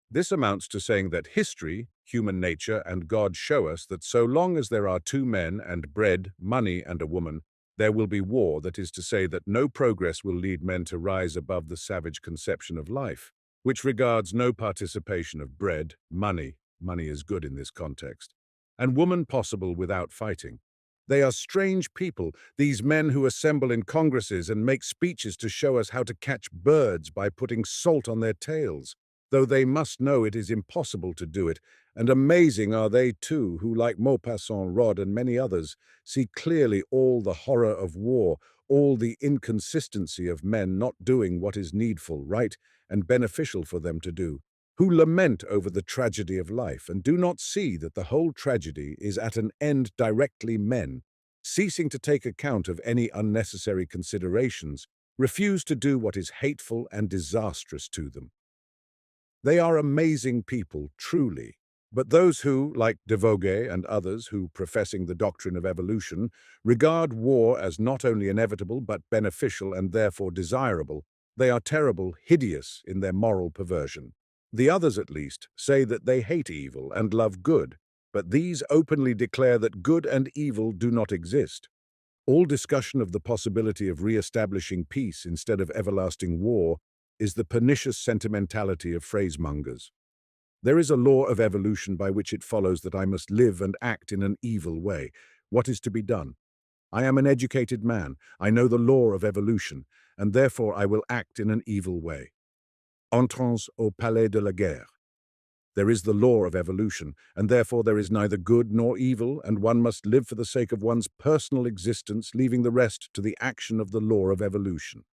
This amounts to saying that history, human nature, and God show us that so long as there are two men and bread, money, and a woman, there will be war, that is to say that no progress will lead men to rise above the savage conception of life, which regards no participation of bread, money is good in this context, and woman possible without fighting. They are strange people, these men who assemble in congresses and make speeches to show us how to catch birds by putting salt on their tails, though they must know it is impossible to do it, and amazing are they too, who, like Maupassant, Rod, and many others, see clearly all the horror of war, all the inconsistency of men not doing what is needful, right, and beneficial for them to do, who lament over the tragedy of life and do not see that the whole tragedy is at an end directly men, ceasing to take account of any unnecessary considerations, refuse to do what is hateful and disastrous to them. They are amazing people, truly. But those who, like de Vogue and others who, professing the doctrine of evolution, regard war as not only inevitable but beneficial and therefore desirable, they are terrible, hideous in their moral perversion. The others, at least, say that they hate evil and love good, but these openly declare that good and evil do not exist. All discussion of the possibility of re-establishing peace instead of everlasting war is the pernicious sentimentality of phrasemongers. There is a law of evolution by which it follows that I must live and act in an evil way. What is to be done? I am an educated man. I know the law of evolution, and therefore I will act in an evil way. Entrance au palais de la guerre. There is the law of evolution, and therefore there is neither good nor evil, and one must live for the sake of one's personal existence, leaving the rest to the action of the law of evolution.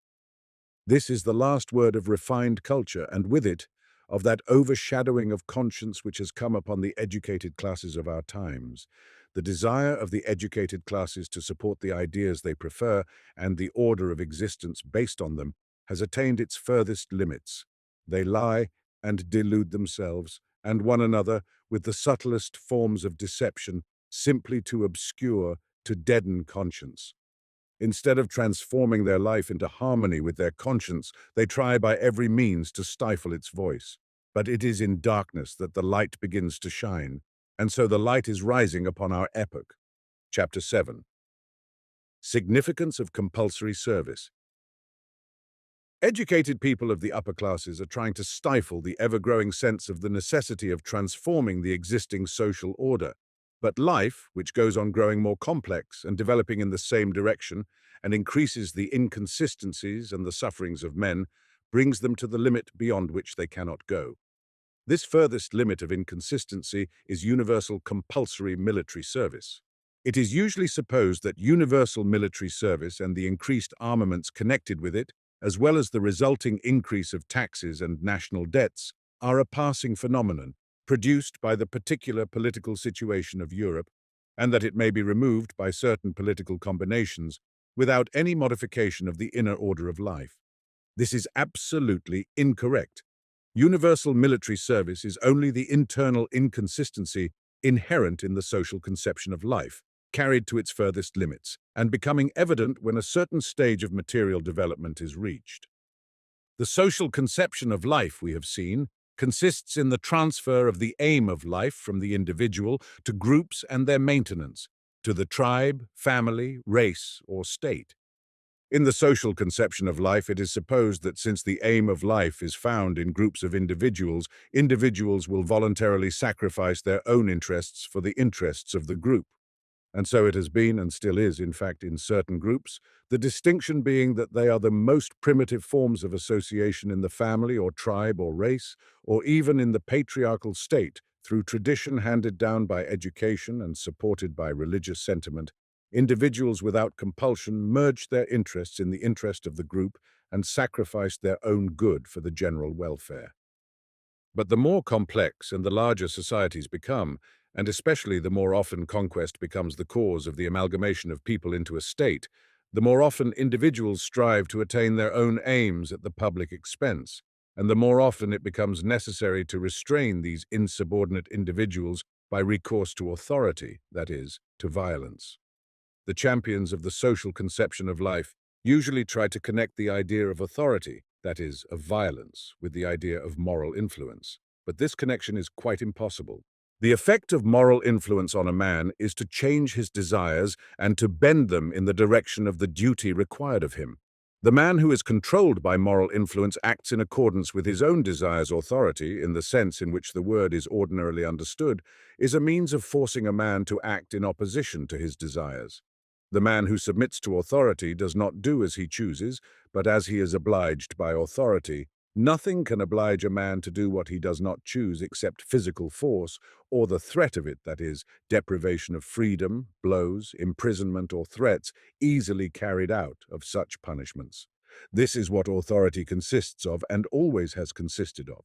This is the last word of refined culture, and with it, of that overshadowing of conscience which has come upon the educated classes of our times. The desire of the educated classes to support the ideas they prefer and the order of existence based on them has attained its furthest limits. They lie and delude themselves and one another with the subtlest forms of deception, simply to obscure, to deaden conscience. Instead of transforming their life into harmony with their conscience, they try by every means to stifle its voice. But it is in darkness that the light begins to shine, and so the light is rising upon our epoch. Chapter 7. Significance of compulsory service. Educated people of the upper classes are trying to stifle the ever-growing sense of the necessity of transforming the existing social order. But life, which goes on growing more complex and developing in the same direction, and increases the inconsistencies and the sufferings of men, brings them to the limit beyond which they cannot go. This furthest limit of inconsistency is universal compulsory military service. It is usually supposed that universal military service and the increased armaments connected with it, as well as the resulting increase of taxes and national debts, are a passing phenomenon, produced by the particular political situation of Europe, and that it may be removed by certain political combinations without any modification of the inner order of life. This is absolutely incorrect. Universal military service is only the internal inconsistency inherent in the social conception of life, carried to its furthest limits, and becoming evident when a certain stage of material development is reached. The social conception of life, we have seen, consists in the transfer of the aim of life from the individual to groups and their maintenance, to the tribe, family, race, or state. In the social conception of life, it is supposed that since the aim of life is found in groups of individuals, individuals will voluntarily sacrifice their own interests for the interests of the group. And so it has been and still is, in fact, in certain groups, the distinction being that they are the most primitive forms of association in the family or tribe or race, or even in the patriarchal state, through tradition handed down by education and supported by religious sentiment. Individuals without compulsion merged their interests in the interest of the group and sacrificed their own good for the general welfare. But the more complex and the larger societies become, and especially the more often conquest becomes the cause of the amalgamation of people into a state, the more often individuals strive to attain their own aims at the public expense, and the more often it becomes necessary to restrain these insubordinate individuals by recourse to authority, that is, to violence. The champions of the social conception of life usually try to connect the idea of authority, that is, of violence, with the idea of moral influence. But this connection is quite impossible. The effect of moral influence on a man is to change his desires and to bend them in the direction of the duty required of him. The man who is controlled by moral influence acts in accordance with his own desires. Authority, in the sense in which the word is ordinarily understood, is a means of forcing a man to act in opposition to his desires. The man who submits to authority does not do as he chooses, but as he is obliged by authority. Nothing can oblige a man to do what he does not choose except physical force, or the threat of it, that is, deprivation of freedom, blows, imprisonment, or threats easily carried out of such punishments. This is what authority consists of and always has consisted of.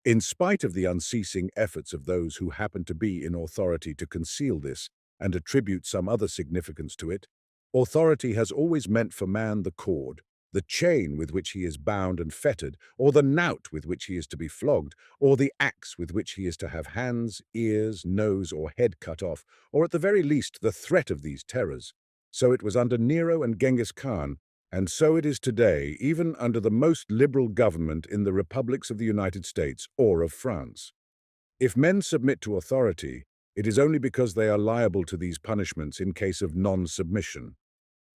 In spite of the unceasing efforts of those who happen to be in authority to conceal this, and attribute some other significance to it, authority has always meant for man the cord, the chain with which he is bound and fettered, or the knout with which he is to be flogged, or the axe with which he is to have hands, ears, nose, or head cut off, or at the very least the threat of these terrors. So it was under Nero and Genghis Khan, and so it is today, even under the most liberal government in the republics of the United States or of France. If men submit to authority, it is only because they are liable to these punishments in case of non-submission.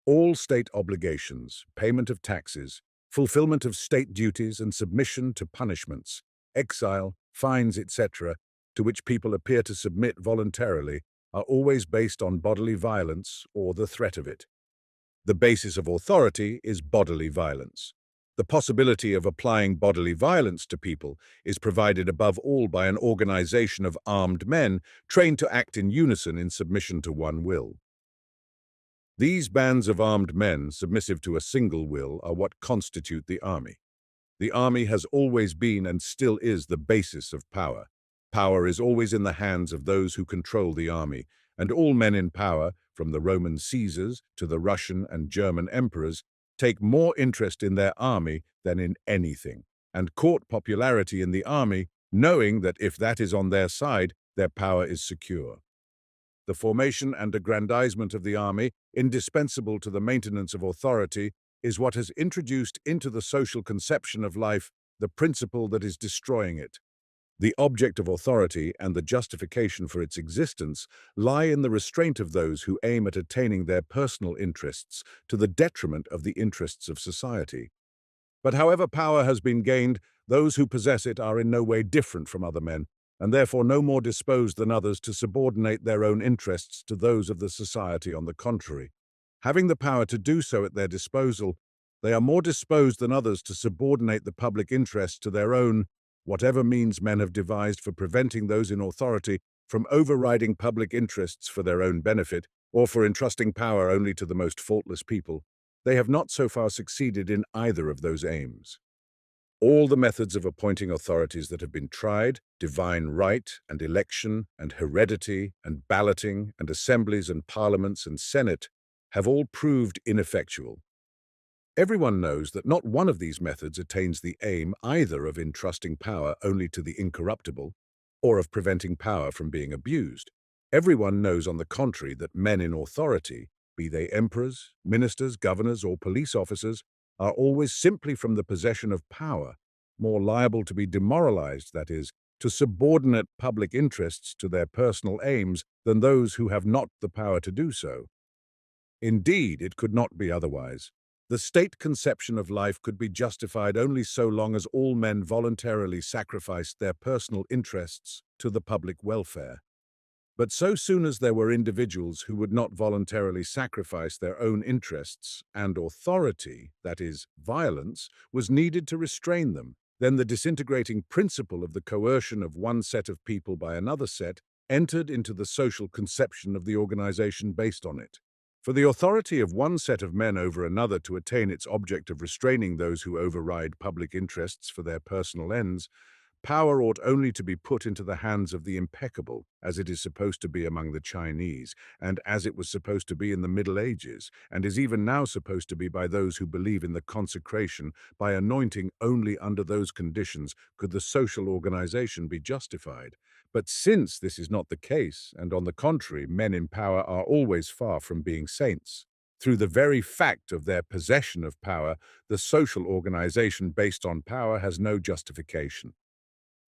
All state obligations, payment of taxes, fulfillment of state duties and submission to punishments, exile, fines, etc., to which people appear to submit voluntarily, are always based on bodily violence or the threat of it. The basis of authority is bodily violence. The possibility of applying bodily violence to people is provided above all by an organization of armed men trained to act in unison in submission to one will. These bands of armed men, submissive to a single will, are what constitute the army. The army has always been and still is the basis of power. Power is always in the hands of those who control the army, and all men in power, from the Roman Caesars to the Russian and German emperors, take more interest in their army than in anything, and court popularity in the army, knowing that if that is on their side, their power is secure. The formation and aggrandizement of the army, indispensable to the maintenance of authority, is what has introduced into the social conception of life the principle that is destroying it. The object of authority and the justification for its existence lie in the restraint of those who aim at attaining their personal interests to the detriment of the interests of society. But however power has been gained, those who possess it are in no way different from other men, and therefore no more disposed than others to subordinate their own interests to those of the society. On the contrary, having the power to do so at their disposal, they are more disposed than others to subordinate the public interest to their own, whatever means men have devised for preventing those in authority from overriding public interests for their own benefit, or for entrusting power only to the most faultless people. They have not so far succeeded in either of those aims. All the methods of appointing authorities that have been tried, divine right and election and heredity and balloting and assemblies and parliaments and senate, have all proved ineffectual. Everyone knows that not one of these methods attains the aim either of entrusting power only to the incorruptible or of preventing power from being abused. Everyone knows, on the contrary, that men in authority, be they emperors, ministers, governors, or police officers, are always simply from the possession of power, more liable to be demoralized, that is, to subordinate public interests to their personal aims than those who have not the power to do so. Indeed, it could not be otherwise. The state conception of life could be justified only so long as all men voluntarily sacrificed their personal interests to the public welfare. But so soon as there were individuals who would not voluntarily sacrifice their own interests, and authority, that is, violence, was needed to restrain them, then the disintegrating principle of the coercion of one set of people by another set entered into the social conception of the organization based on it. For the authority of one set of men over another to attain its object of restraining those who override public interests for their personal ends, power ought only to be put into the hands of the impeccable, as it is supposed to be among the Chinese, and as it was supposed to be in the Middle Ages, and is even now supposed to be by those who believe in the consecration. By anointing only under those conditions could the social organization be justified. But since this is not the case, and on the contrary, men in power are always far from being saints, through the very fact of their possession of power, the social organization based on power has no justification.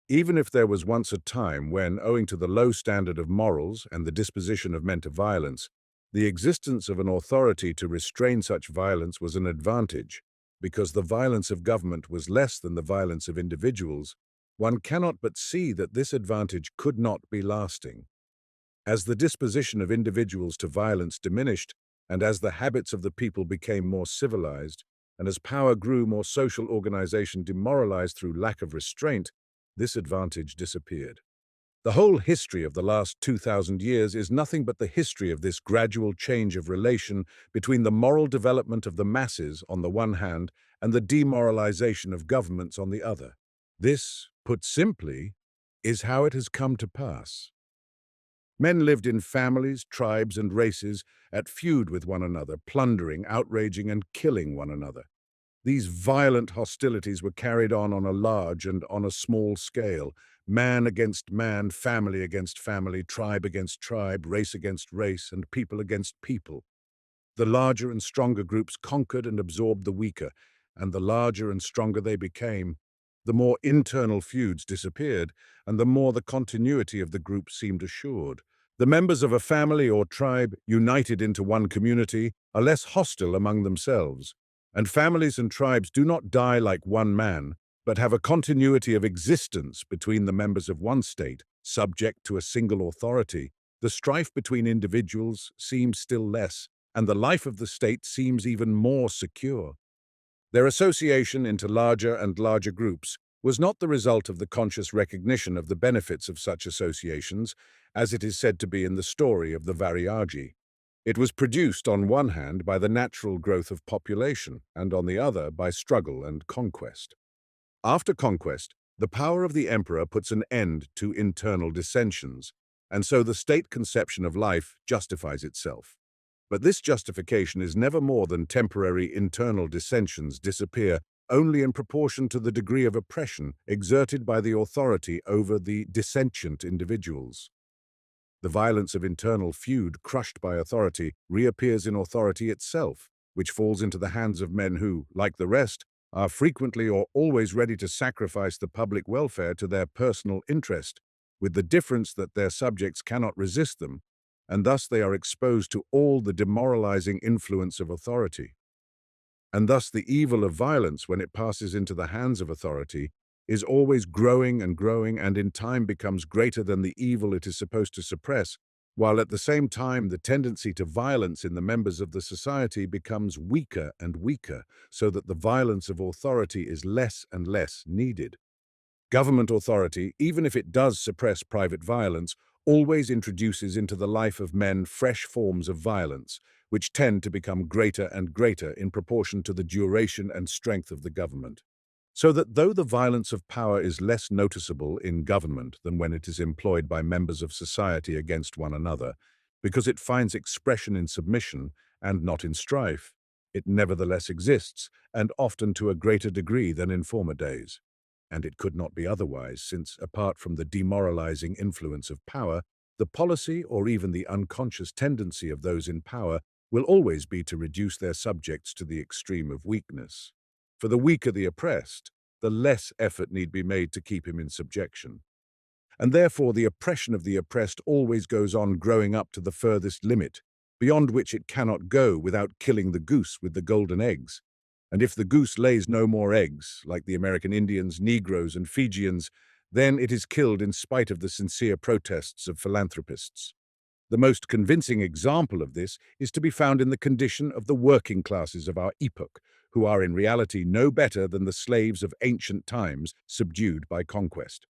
Even if there was once a time when, owing to the low standard of morals and the disposition of men to violence, the existence of an authority to restrain such violence was an advantage, because the violence of government was less than the violence of individuals, one cannot but see that this advantage could not be lasting. As the disposition of individuals to violence diminished, and as the habits of the people became more civilized, and as power grew, more social organization demoralized through lack of restraint, this advantage disappeared. The whole history of the last 2,000 years is nothing but the history of this gradual change of relation between the moral development of the masses on the one hand and the demoralization of governments on the other. This, put simply, is how it has come to pass. Men lived in families, tribes, and races at feud with one another, plundering, outraging, and killing one another. These violent hostilities were carried on a large and on a small scale, man against man, family against family, tribe against tribe, race against race, and people against people. The larger and stronger groups conquered and absorbed the weaker, and the larger and stronger they became, the more internal feuds disappeared, and the more the continuity of the group seemed assured. The members of a family or tribe, united into one community, are less hostile among themselves, and families and tribes do not die like one man, but have a continuity of existence between the members of one state, subject to a single authority. The strife between individuals seems still less, and the life of the state seems even more secure. Their association into larger and larger groups was not the result of the conscious recognition of the benefits of such associations, as it is said to be in the story of the Variagi. It was produced on one hand by the natural growth of population, and on the other by struggle and conquest. After conquest, the power of the emperor puts an end to internal dissensions, and so the state conception of life justifies itself. But this justification is never more than temporary internal dissensions disappear only in proportion to the degree of oppression exerted by the authority over the dissentient individuals. The violence of internal feud crushed by authority reappears in authority itself, which falls into the hands of men who, like the rest, are frequently or always ready to sacrifice the public welfare to their personal interest, with the difference that their subjects cannot resist them, and thus they are exposed to all the demoralizing influence of authority. And thus the evil of violence, when it passes into the hands of authority, is always growing and growing, and in time becomes greater than the evil it is supposed to suppress, while at the same time the tendency to violence in the members of the society becomes weaker and weaker, so that the violence of authority is less and less needed. Government authority, even if it does suppress private violence, always introduces into the life of men fresh forms of violence, which tend to become greater and greater in proportion to the duration and strength of the government. So that though the violence of power is less noticeable in government than when it is employed by members of society against one another, because it finds expression in submission and not in strife, it nevertheless exists, and often to a greater degree than in former days. And it could not be otherwise, since, apart from the demoralizing influence of power, the policy or even the unconscious tendency of those in power will always be to reduce their subjects to the extreme of weakness. For the weaker the oppressed, the less effort need be made to keep him in subjection. And therefore the oppression of the oppressed always goes on growing up to the furthest limit, beyond which it cannot go without killing the goose with the golden eggs. And if the goose lays no more eggs, like the American Indians, Negroes, and Fijians, then it is killed in spite of the sincere protests of philanthropists. The most convincing example of this is to be found in the condition of the working classes of our epoch, who are in reality no better than the slaves of ancient times subdued by conquest.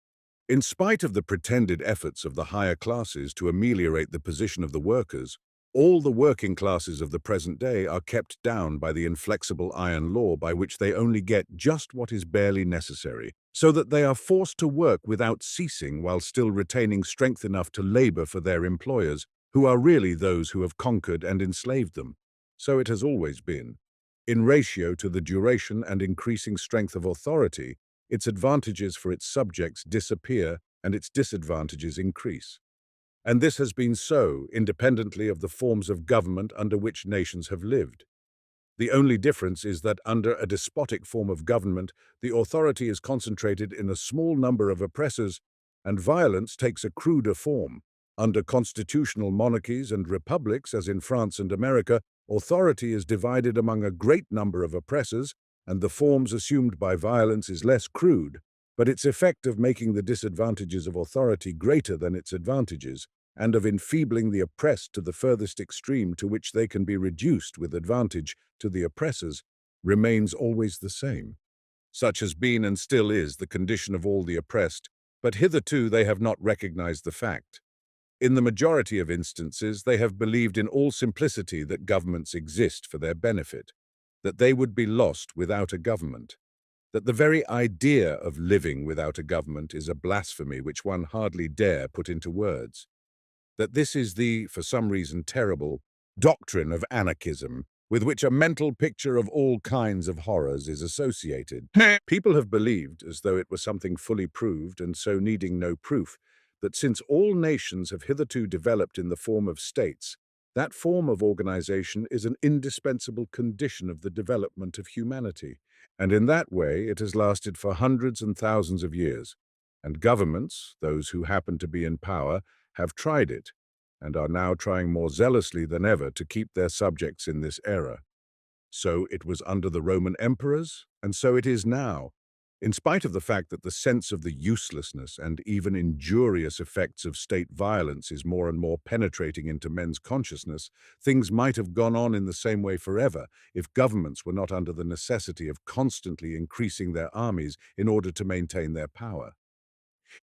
In spite of the pretended efforts of the higher classes to ameliorate the position of the workers, all the working classes of the present day are kept down by the inflexible iron law by which they only get just what is barely necessary, so that they are forced to work without ceasing while still retaining strength enough to labor for their employers, who are really those who have conquered and enslaved them. So it has always been. In ratio to the duration and increasing strength of authority, its advantages for its subjects disappear and its disadvantages increase. And this has been so, independently of the forms of government under which nations have lived. The only difference is that under a despotic form of government, the authority is concentrated in a small number of oppressors, and violence takes a cruder form. Under constitutional monarchies and republics, as in France and America, authority is divided among a great number of oppressors, and the forms assumed by violence is less crude, but its effect of making the disadvantages of authority greater than its advantages, and of enfeebling the oppressed to the furthest extreme to which they can be reduced with advantage to the oppressors, remains always the same. Such has been and still is the condition of all the oppressed, but hitherto they have not recognized the fact. In the majority of instances, they have believed in all simplicity that governments exist for their benefit, that they would be lost without a government, that the very idea of living without a government is a blasphemy which one hardly dare put into words, that this is the, for some reason terrible, doctrine of anarchism, with which a mental picture of all kinds of horrors is associated. People have believed, as though it were something fully proved and so needing no proof, that since all nations have hitherto developed in the form of states, that form of organization is an indispensable condition of the development of humanity, and in that way it has lasted for hundreds and thousands of years. And governments, those who happen to be in power, have tried it, and are now trying more zealously than ever to keep their subjects in this error. So it was under the Roman emperors, and so it is now. In spite of the fact that the sense of the uselessness and even injurious effects of state violence is more and more penetrating into men's consciousness, things might have gone on in the same way forever if governments were not under the necessity of constantly increasing their armies in order to maintain their power.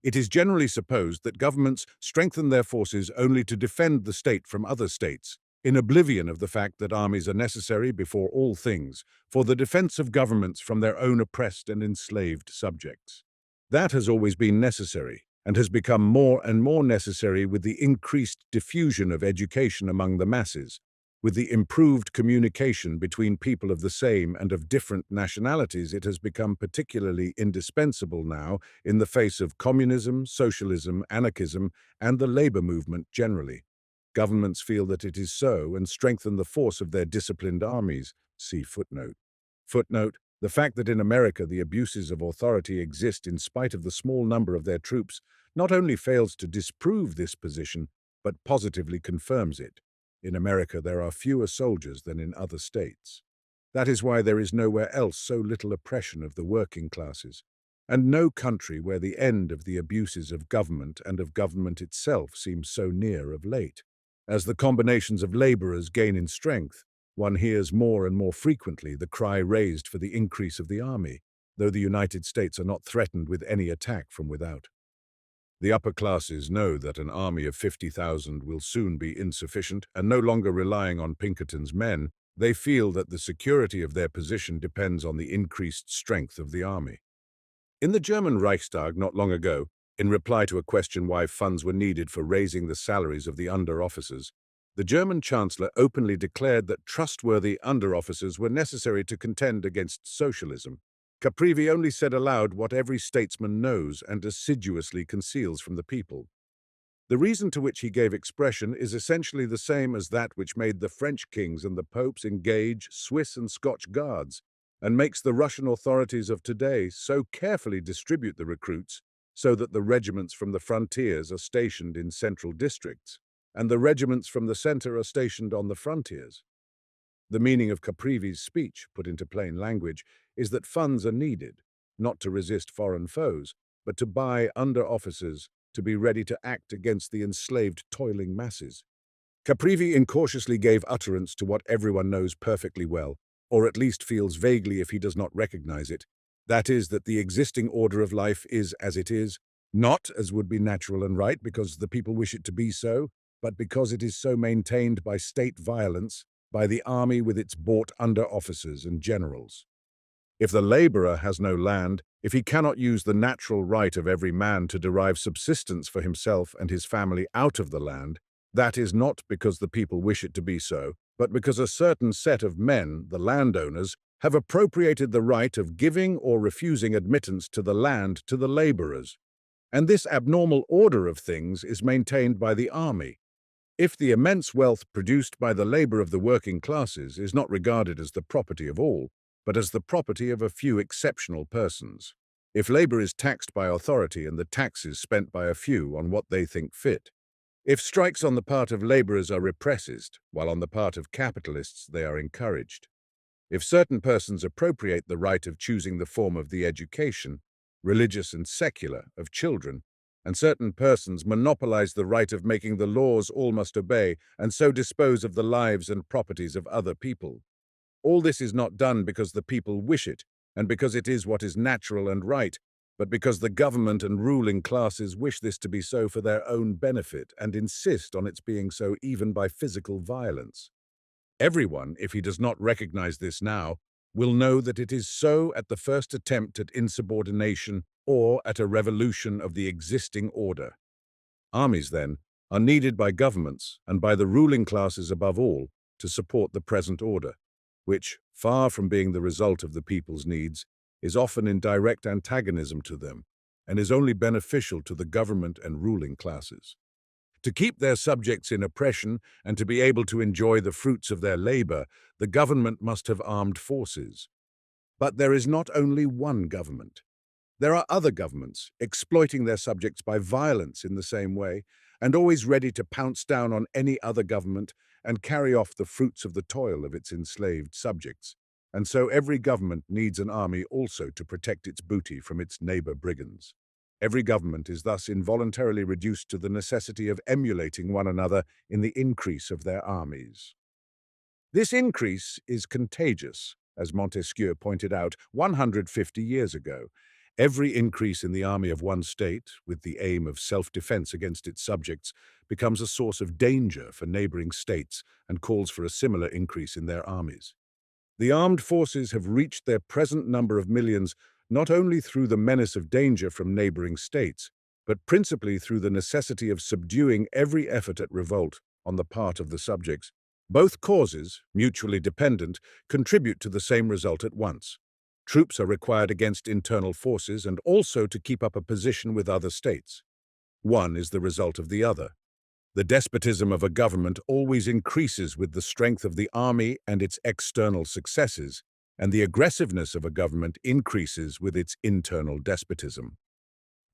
It is generally supposed that governments strengthen their forces only to defend the state from other states, in oblivion of the fact that armies are necessary before all things for the defense of governments from their own oppressed and enslaved subjects. That has always been necessary, and has become more and more necessary with the increased diffusion of education among the masses, with the improved communication between people of the same and of different nationalities. It has become particularly indispensable now in the face of communism, socialism, anarchism, and the labor movement generally. Governments feel that it is so and strengthen the force of their disciplined armies. See footnote. Footnote: the fact that in America the abuses of authority exist in spite of the small number of their troops not only fails to disprove this position, but positively confirms it. In America there are fewer soldiers than in other states. That is why there is nowhere else so little oppression of the working classes, and no country where the end of the abuses of government and of government itself seems so near of late. As the combinations of laborers gain in strength, one hears more and more frequently the cry raised for the increase of the army, though the United States are not threatened with any attack from without. The upper classes know that an army of 50,000 will soon be insufficient, and no longer relying on Pinkerton's men, they feel that the security of their position depends on the increased strength of the army. In the German Reichstag not long ago, in reply to a question why funds were needed for raising the salaries of the under-officers, the German Chancellor openly declared that trustworthy under-officers were necessary to contend against socialism. Caprivi only said aloud what every statesman knows and assiduously conceals from the people. The reason to which he gave expression is essentially the same as that which made the French kings and the popes engage Swiss and Scotch guards, and makes the Russian authorities of today so carefully distribute the recruits so that the regiments from the frontiers are stationed in central districts. and the regiments from the center are stationed on the frontiers. The meaning of Caprivi's speech, put into plain language, is that funds are needed, not to resist foreign foes, but to buy under-officers to be ready to act against the enslaved toiling masses. Caprivi incautiously gave utterance to what everyone knows perfectly well, or at least feels vaguely if he does not recognize it. That is, that the existing order of life is as it is, not as would be natural and right because the people wish it to be so, but because it is so maintained by state violence, by the army with its bought under-officers and generals. If the laborer has no land, if he cannot use the natural right of every man to derive subsistence for himself and his family out of the land, that is not because the people wish it to be so, but because a certain set of men, the landowners, have appropriated the right of giving or refusing admittance to the land to the laborers. And this abnormal order of things is maintained by the army. If the immense wealth produced by the labor of the working classes is not regarded as the property of all, but as the property of a few exceptional persons, if labor is taxed by authority and the taxes spent by a few on what they think fit, if strikes on the part of laborers are repressed, while on the part of capitalists they are encouraged, if certain persons appropriate the right of choosing the form of the education, religious and secular, of children, and certain persons monopolize the right of making the laws all must obey and so dispose of the lives and properties of other people. All this is not done because the people wish it, and because it is what is natural and right, but because the government and ruling classes wish this to be so for their own benefit and insist on its being so even by physical violence. Everyone, if he does not recognize this now, will know that it is so at the first attempt at insubordination or at a revolution of the existing order. Armies, then, are needed by governments and by the ruling classes above all to support the present order, which, far from being the result of the people's needs, is often in direct antagonism to them and is only beneficial to the government and ruling classes. To keep their subjects in oppression and to be able to enjoy the fruits of their labor, the government must have armed forces. But there is not only one government. There are other governments, exploiting their subjects by violence in the same way, and always ready to pounce down on any other government and carry off the fruits of the toil of its enslaved subjects. And so every government needs an army also to protect its booty from its neighbor brigands. Every government is thus involuntarily reduced to the necessity of emulating one another in the increase of their armies. This increase is contagious, as Montesquieu pointed out 150 years ago. Every increase in the army of one state, with the aim of self-defense against its subjects, becomes a source of danger for neighboring states and calls for a similar increase in their armies. The armed forces have reached their present number of millions not only through the menace of danger from neighboring states, but principally through the necessity of subduing every effort at revolt on the part of the subjects. Both causes, mutually dependent, contribute to the same result at once. Troops are required against internal forces and also to keep up a position with other states. One is the result of the other. The despotism of a government always increases with the strength of the army and its external successes, and the aggressiveness of a government increases with its internal despotism.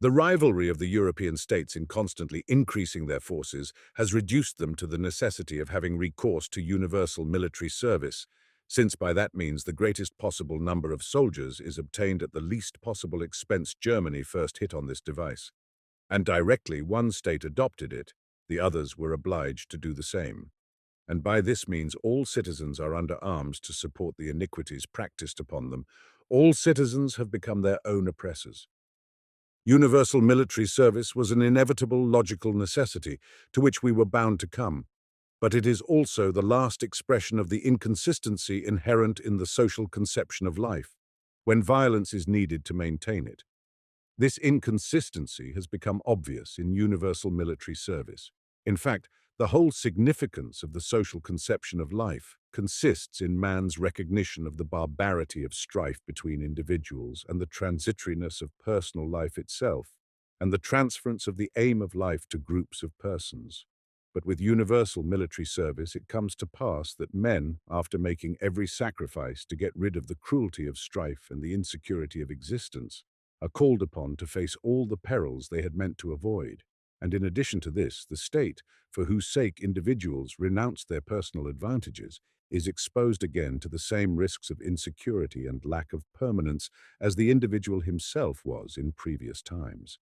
The rivalry of the European states in constantly increasing their forces has reduced them to the necessity of having recourse to universal military service, since by that means the greatest possible number of soldiers is obtained at the least possible expense. Germany first hit on this device, and directly one state adopted it, the others were obliged to do the same. And by this means all citizens are under arms to support the iniquities practiced upon them. All citizens have become their own oppressors. Universal military service was an inevitable logical necessity to which we were bound to come, but it is also the last expression of the inconsistency inherent in the social conception of life, when violence is needed to maintain it. This inconsistency has become obvious in universal military service. In fact, the whole significance of the social conception of life consists in man's recognition of the barbarity of strife between individuals and the transitoriness of personal life itself, and the transference of the aim of life to groups of persons. But with universal military service, it comes to pass that men, after making every sacrifice to get rid of the cruelty of strife and the insecurity of existence, are called upon to face all the perils they had meant to avoid, And in addition to this, the state, for whose sake individuals renounce their personal advantages, is exposed again to the same risks of insecurity and lack of permanence as the individual himself was in previous times.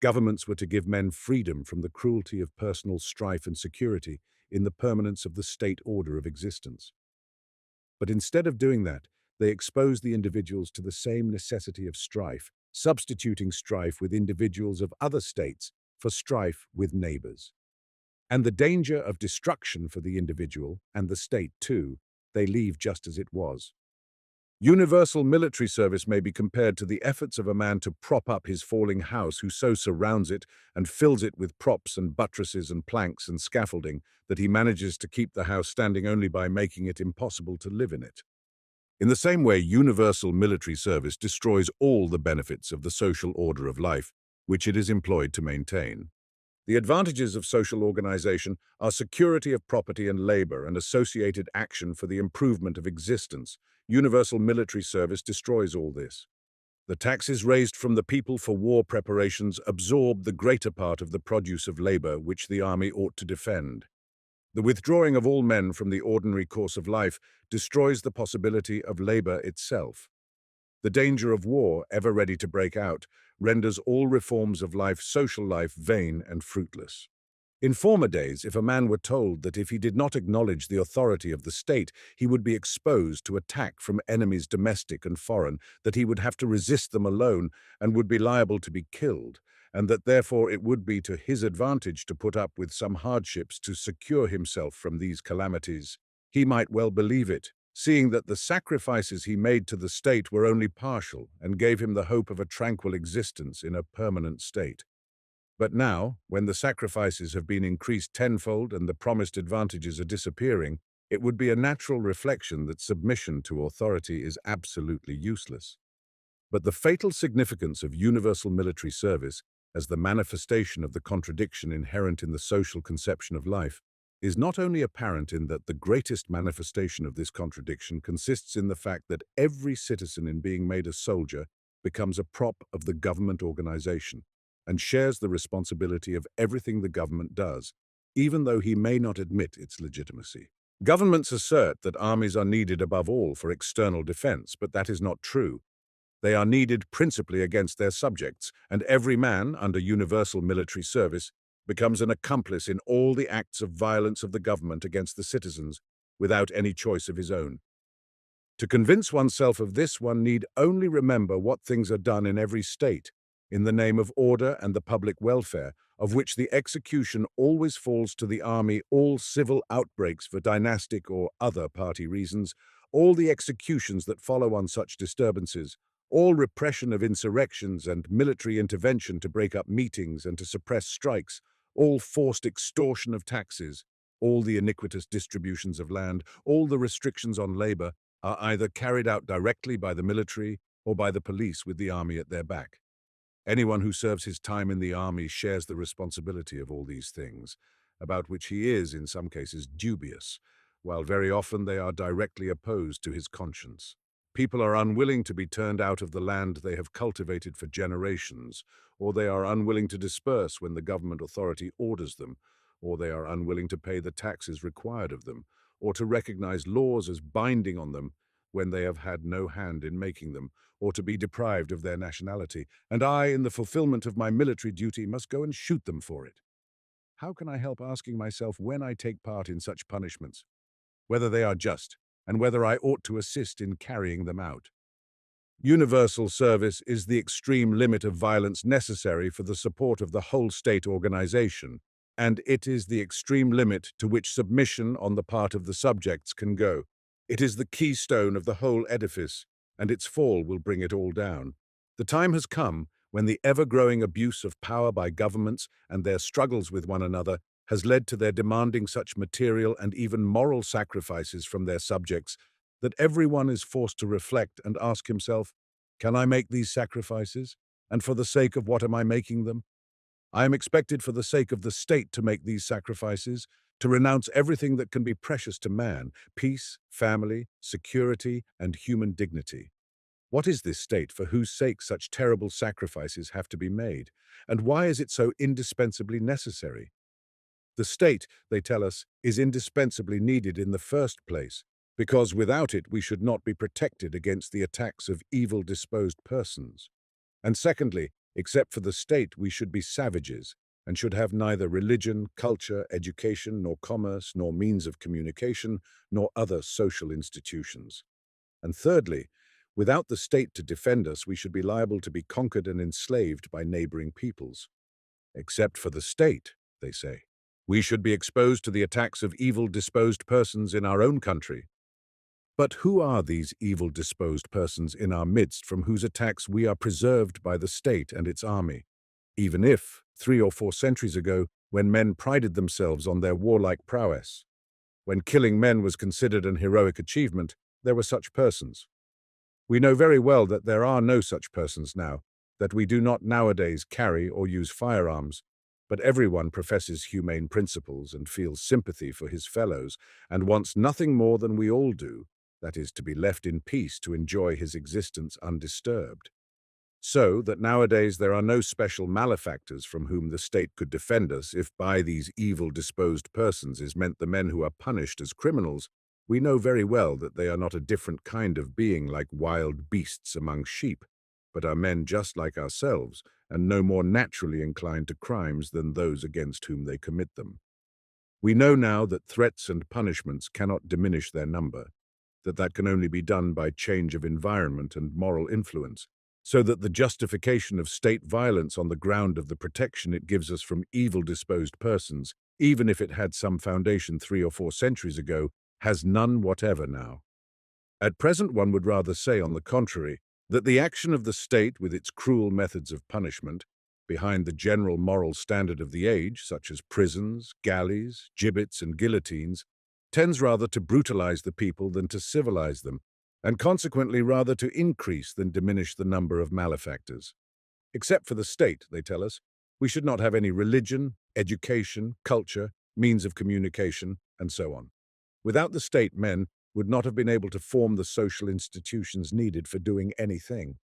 Governments were to give men freedom from the cruelty of personal strife and security in the permanence of the state order of existence. But instead of doing that, they expose the individuals to the same necessity of strife, substituting strife with individuals of other states for strife with neighbors. And the danger of destruction for the individual, and the state too, they leave just as it was. Universal military service may be compared to the efforts of a man to prop up his falling house who so surrounds it and fills it with props and buttresses and planks and scaffolding that he manages to keep the house standing only by making it impossible to live in it. In the same way, universal military service destroys all the benefits of the social order of life, which it is employed to maintain. The advantages of social organization are security of property and labor and associated action for the improvement of existence. Universal military service destroys all this. The taxes raised from the people for war preparations absorb the greater part of the produce of labor which the army ought to defend. The withdrawing of all men from the ordinary course of life destroys the possibility of labor itself. The danger of war, ever ready to break out, renders all reforms of life, social life, vain and fruitless. In former days, if a man were told that if he did not acknowledge the authority of the state, he would be exposed to attack from enemies domestic and foreign, that he would have to resist them alone and would be liable to be killed, and that therefore it would be to his advantage to put up with some hardships to secure himself from these calamities, he might well believe it, seeing that the sacrifices he made to the state were only partial and gave him the hope of a tranquil existence in a permanent state. But now, when the sacrifices have been increased tenfold and the promised advantages are disappearing, it would be a natural reflection that submission to authority is absolutely useless. But the fatal significance of universal military service, as the manifestation of the contradiction inherent in the social conception of life, is not only apparent in that the greatest manifestation of this contradiction consists in the fact that every citizen in being made a soldier becomes a prop of the government organization and shares the responsibility of everything the government does, even though he may not admit its legitimacy. Governments assert that armies are needed above all for external defense, but that is not true. They are needed principally against their subjects, and every man, under universal military service, becomes an accomplice in all the acts of violence of the government against the citizens, without any choice of his own. To convince oneself of this, one need only remember what things are done in every state, in the name of order and the public welfare, of which the execution always falls to the army. All civil outbreaks for dynastic or other party reasons, all the executions that follow on such disturbances, all repression of insurrections and military intervention to break up meetings and to suppress strikes, all forced extortion of taxes, all the iniquitous distributions of land, all the restrictions on labor, are either carried out directly by the military or by the police with the army at their back. Anyone who serves his time in the army shares the responsibility of all these things, about which he is, in some cases, dubious, while very often they are directly opposed to his conscience. People are unwilling to be turned out of the land they have cultivated for generations, or they are unwilling to disperse when the government authority orders them, or they are unwilling to pay the taxes required of them, or to recognize laws as binding on them when they have had no hand in making them, or to be deprived of their nationality, and I, in the fulfillment of my military duty, must go and shoot them for it. How can I help asking myself, when I take part in such punishments, whether they are just, and whether I ought to assist in carrying them out? Universal service is the extreme limit of violence necessary for the support of the whole state organization, and it is the extreme limit to which submission on the part of the subjects can go. It is the keystone of the whole edifice, and its fall will bring it all down. The time has come when the ever-growing abuse of power by governments and their struggles with one another has led to their demanding such material and even moral sacrifices from their subjects that everyone is forced to reflect and ask himself, can I make these sacrifices? And for the sake of what am I making them? I am expected for the sake of the state to make these sacrifices, to renounce everything that can be precious to man, peace, family, security, and human dignity. What is this state for whose sake such terrible sacrifices have to be made? And why is it so indispensably necessary? The state, they tell us, is indispensably needed in the first place, because without it we should not be protected against the attacks of evil-disposed persons. And secondly, except for the state, we should be savages, and should have neither religion, culture, education, nor commerce, nor means of communication, nor other social institutions. And thirdly, without the state to defend us, we should be liable to be conquered and enslaved by neighboring peoples. Except for the state, they say, we should be exposed to the attacks of evil-disposed persons in our own country. But who are these evil-disposed persons in our midst from whose attacks we are preserved by the state and its army? Even if, 3 or 4 centuries ago, when men prided themselves on their warlike prowess, when killing men was considered an heroic achievement, there were such persons. We know very well that there are no such persons now, that we do not nowadays carry or use firearms, but everyone professes humane principles and feels sympathy for his fellows and wants nothing more than we all do, that is, to be left in peace to enjoy his existence undisturbed. So that nowadays there are no special malefactors from whom the state could defend us if by these evil-disposed persons is meant the men who are punished as criminals. We know very well that they are not a different kind of being like wild beasts among sheep, but are men just like ourselves, and no more naturally inclined to crimes than those against whom they commit them. We know now that threats and punishments cannot diminish their number, that can only be done by change of environment and moral influence, so that the justification of state violence on the ground of the protection it gives us from evil-disposed persons, even if it had some foundation 3 or 4 centuries ago, has none whatever now. At present one would rather say, on the contrary, that the action of the state with its cruel methods of punishment, behind the general moral standard of the age, such as prisons, galleys, gibbets, and guillotines, tends rather to brutalize the people than to civilize them, and consequently rather to increase than diminish the number of malefactors. Except for the state, they tell us, we should not have any religion, education, culture, means of communication, and so on. Without the state, men would not have been able to form the social institutions needed for doing anything.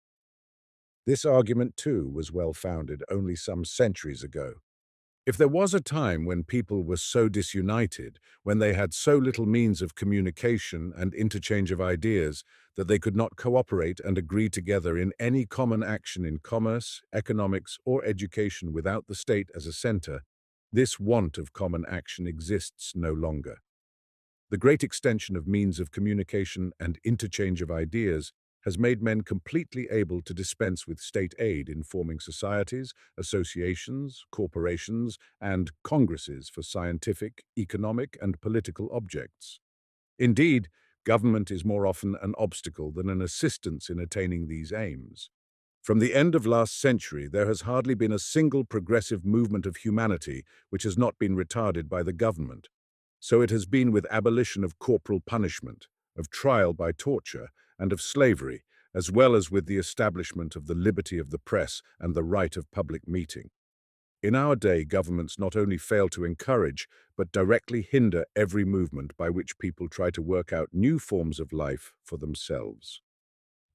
This argument, too, was well-founded only some centuries ago. If there was a time when people were so disunited, when they had so little means of communication and interchange of ideas that they could not cooperate and agree together in any common action in commerce, economics, or education without the state as a center, this want of common action exists no longer. The great extension of means of communication and interchange of ideas has made men completely able to dispense with state aid in forming societies, associations, corporations, and congresses for scientific, economic, and political objects. Indeed, government is more often an obstacle than an assistance in attaining these aims. From the end of last century, there has hardly been a single progressive movement of humanity which has not been retarded by the government. So it has been with abolition of corporal punishment, of trial by torture, and of slavery, as well as with the establishment of the liberty of the press and the right of public meeting. In our day, governments not only fail to encourage, but directly hinder every movement by which people try to work out new forms of life for themselves.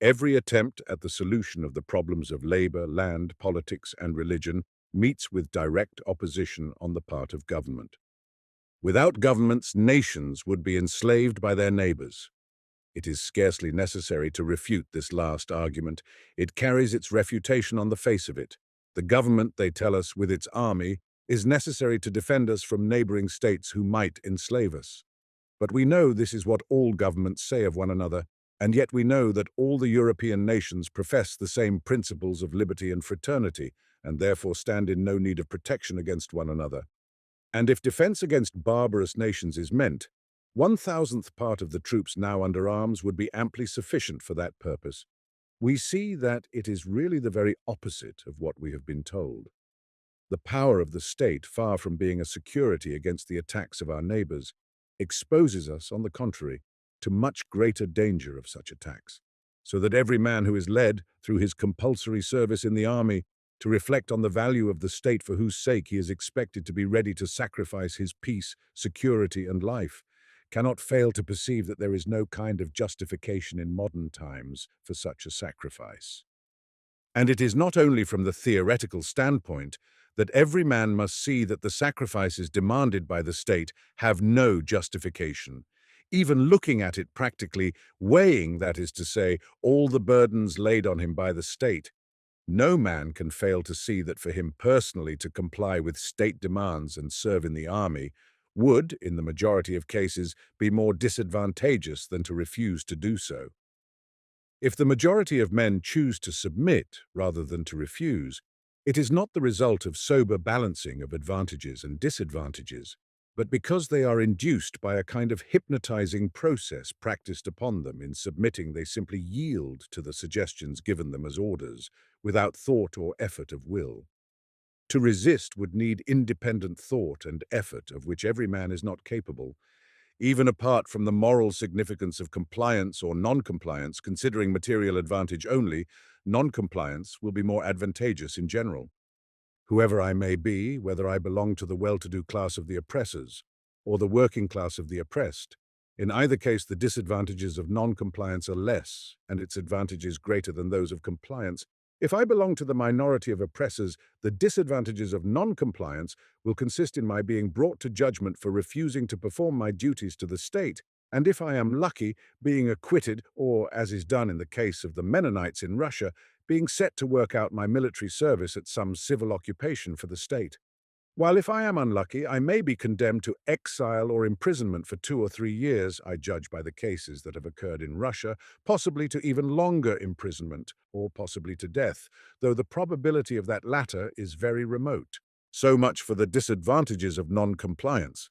Every attempt at the solution of the problems of labor, land, politics, and religion meets with direct opposition on the part of government. Without governments, nations would be enslaved by their neighbors. It is scarcely necessary to refute this last argument. It carries its refutation on the face of it. The government, they tell us, with its army, is necessary to defend us from neighboring states who might enslave us. But we know this is what all governments say of one another, and yet we know that all the European nations profess the same principles of liberty and fraternity, and therefore stand in no need of protection against one another. And if defense against barbarous nations is meant, 1,000th part of the troops now under arms would be amply sufficient for that purpose. We see that it is really the very opposite of what we have been told. The power of the state, far from being a security against the attacks of our neighbors, exposes us, on the contrary, to much greater danger of such attacks, so that every man who is led, through his compulsory service in the army, to reflect on the value of the state for whose sake he is expected to be ready to sacrifice his peace, security, and life, cannot fail to perceive that there is no kind of justification in modern times for such a sacrifice. And it is not only from the theoretical standpoint that every man must see that the sacrifices demanded by the state have no justification. Even looking at it practically, weighing, that is to say, all the burdens laid on him by the state, no man can fail to see that for him personally to comply with state demands and serve in the army would, in the majority of cases, be more disadvantageous than to refuse to do so. If the majority of men choose to submit rather than to refuse, it is not the result of sober balancing of advantages and disadvantages, but because they are induced by a kind of hypnotizing process practiced upon them. In submitting, they simply yield to the suggestions given them as orders, without thought or effort of will. To resist would need independent thought and effort of which every man is not capable. Even apart from the moral significance of compliance or non-compliance, considering material advantage only, non-compliance will be more advantageous in general. Whoever I may be, whether I belong to the well-to-do class of the oppressors or the working class of the oppressed, in either case the disadvantages of non-compliance are less and its advantages greater than those of compliance. If I belong to the minority of oppressors, the disadvantages of non-compliance will consist in my being brought to judgment for refusing to perform my duties to the state, and if I am lucky, being acquitted, or, as is done in the case of the Mennonites in Russia, being set to work out my military service at some civil occupation for the state. While if I am unlucky, I may be condemned to exile or imprisonment for 2 or 3 years, I judge by the cases that have occurred in Russia, possibly to even longer imprisonment, or possibly to death, though the probability of that latter is very remote. So much for the disadvantages of non-compliance.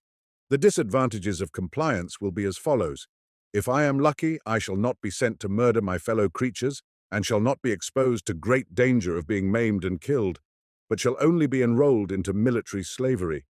The disadvantages of compliance will be as follows. If I am lucky, I shall not be sent to murder my fellow creatures, and shall not be exposed to great danger of being maimed and killed, but shall only be enrolled into military slavery.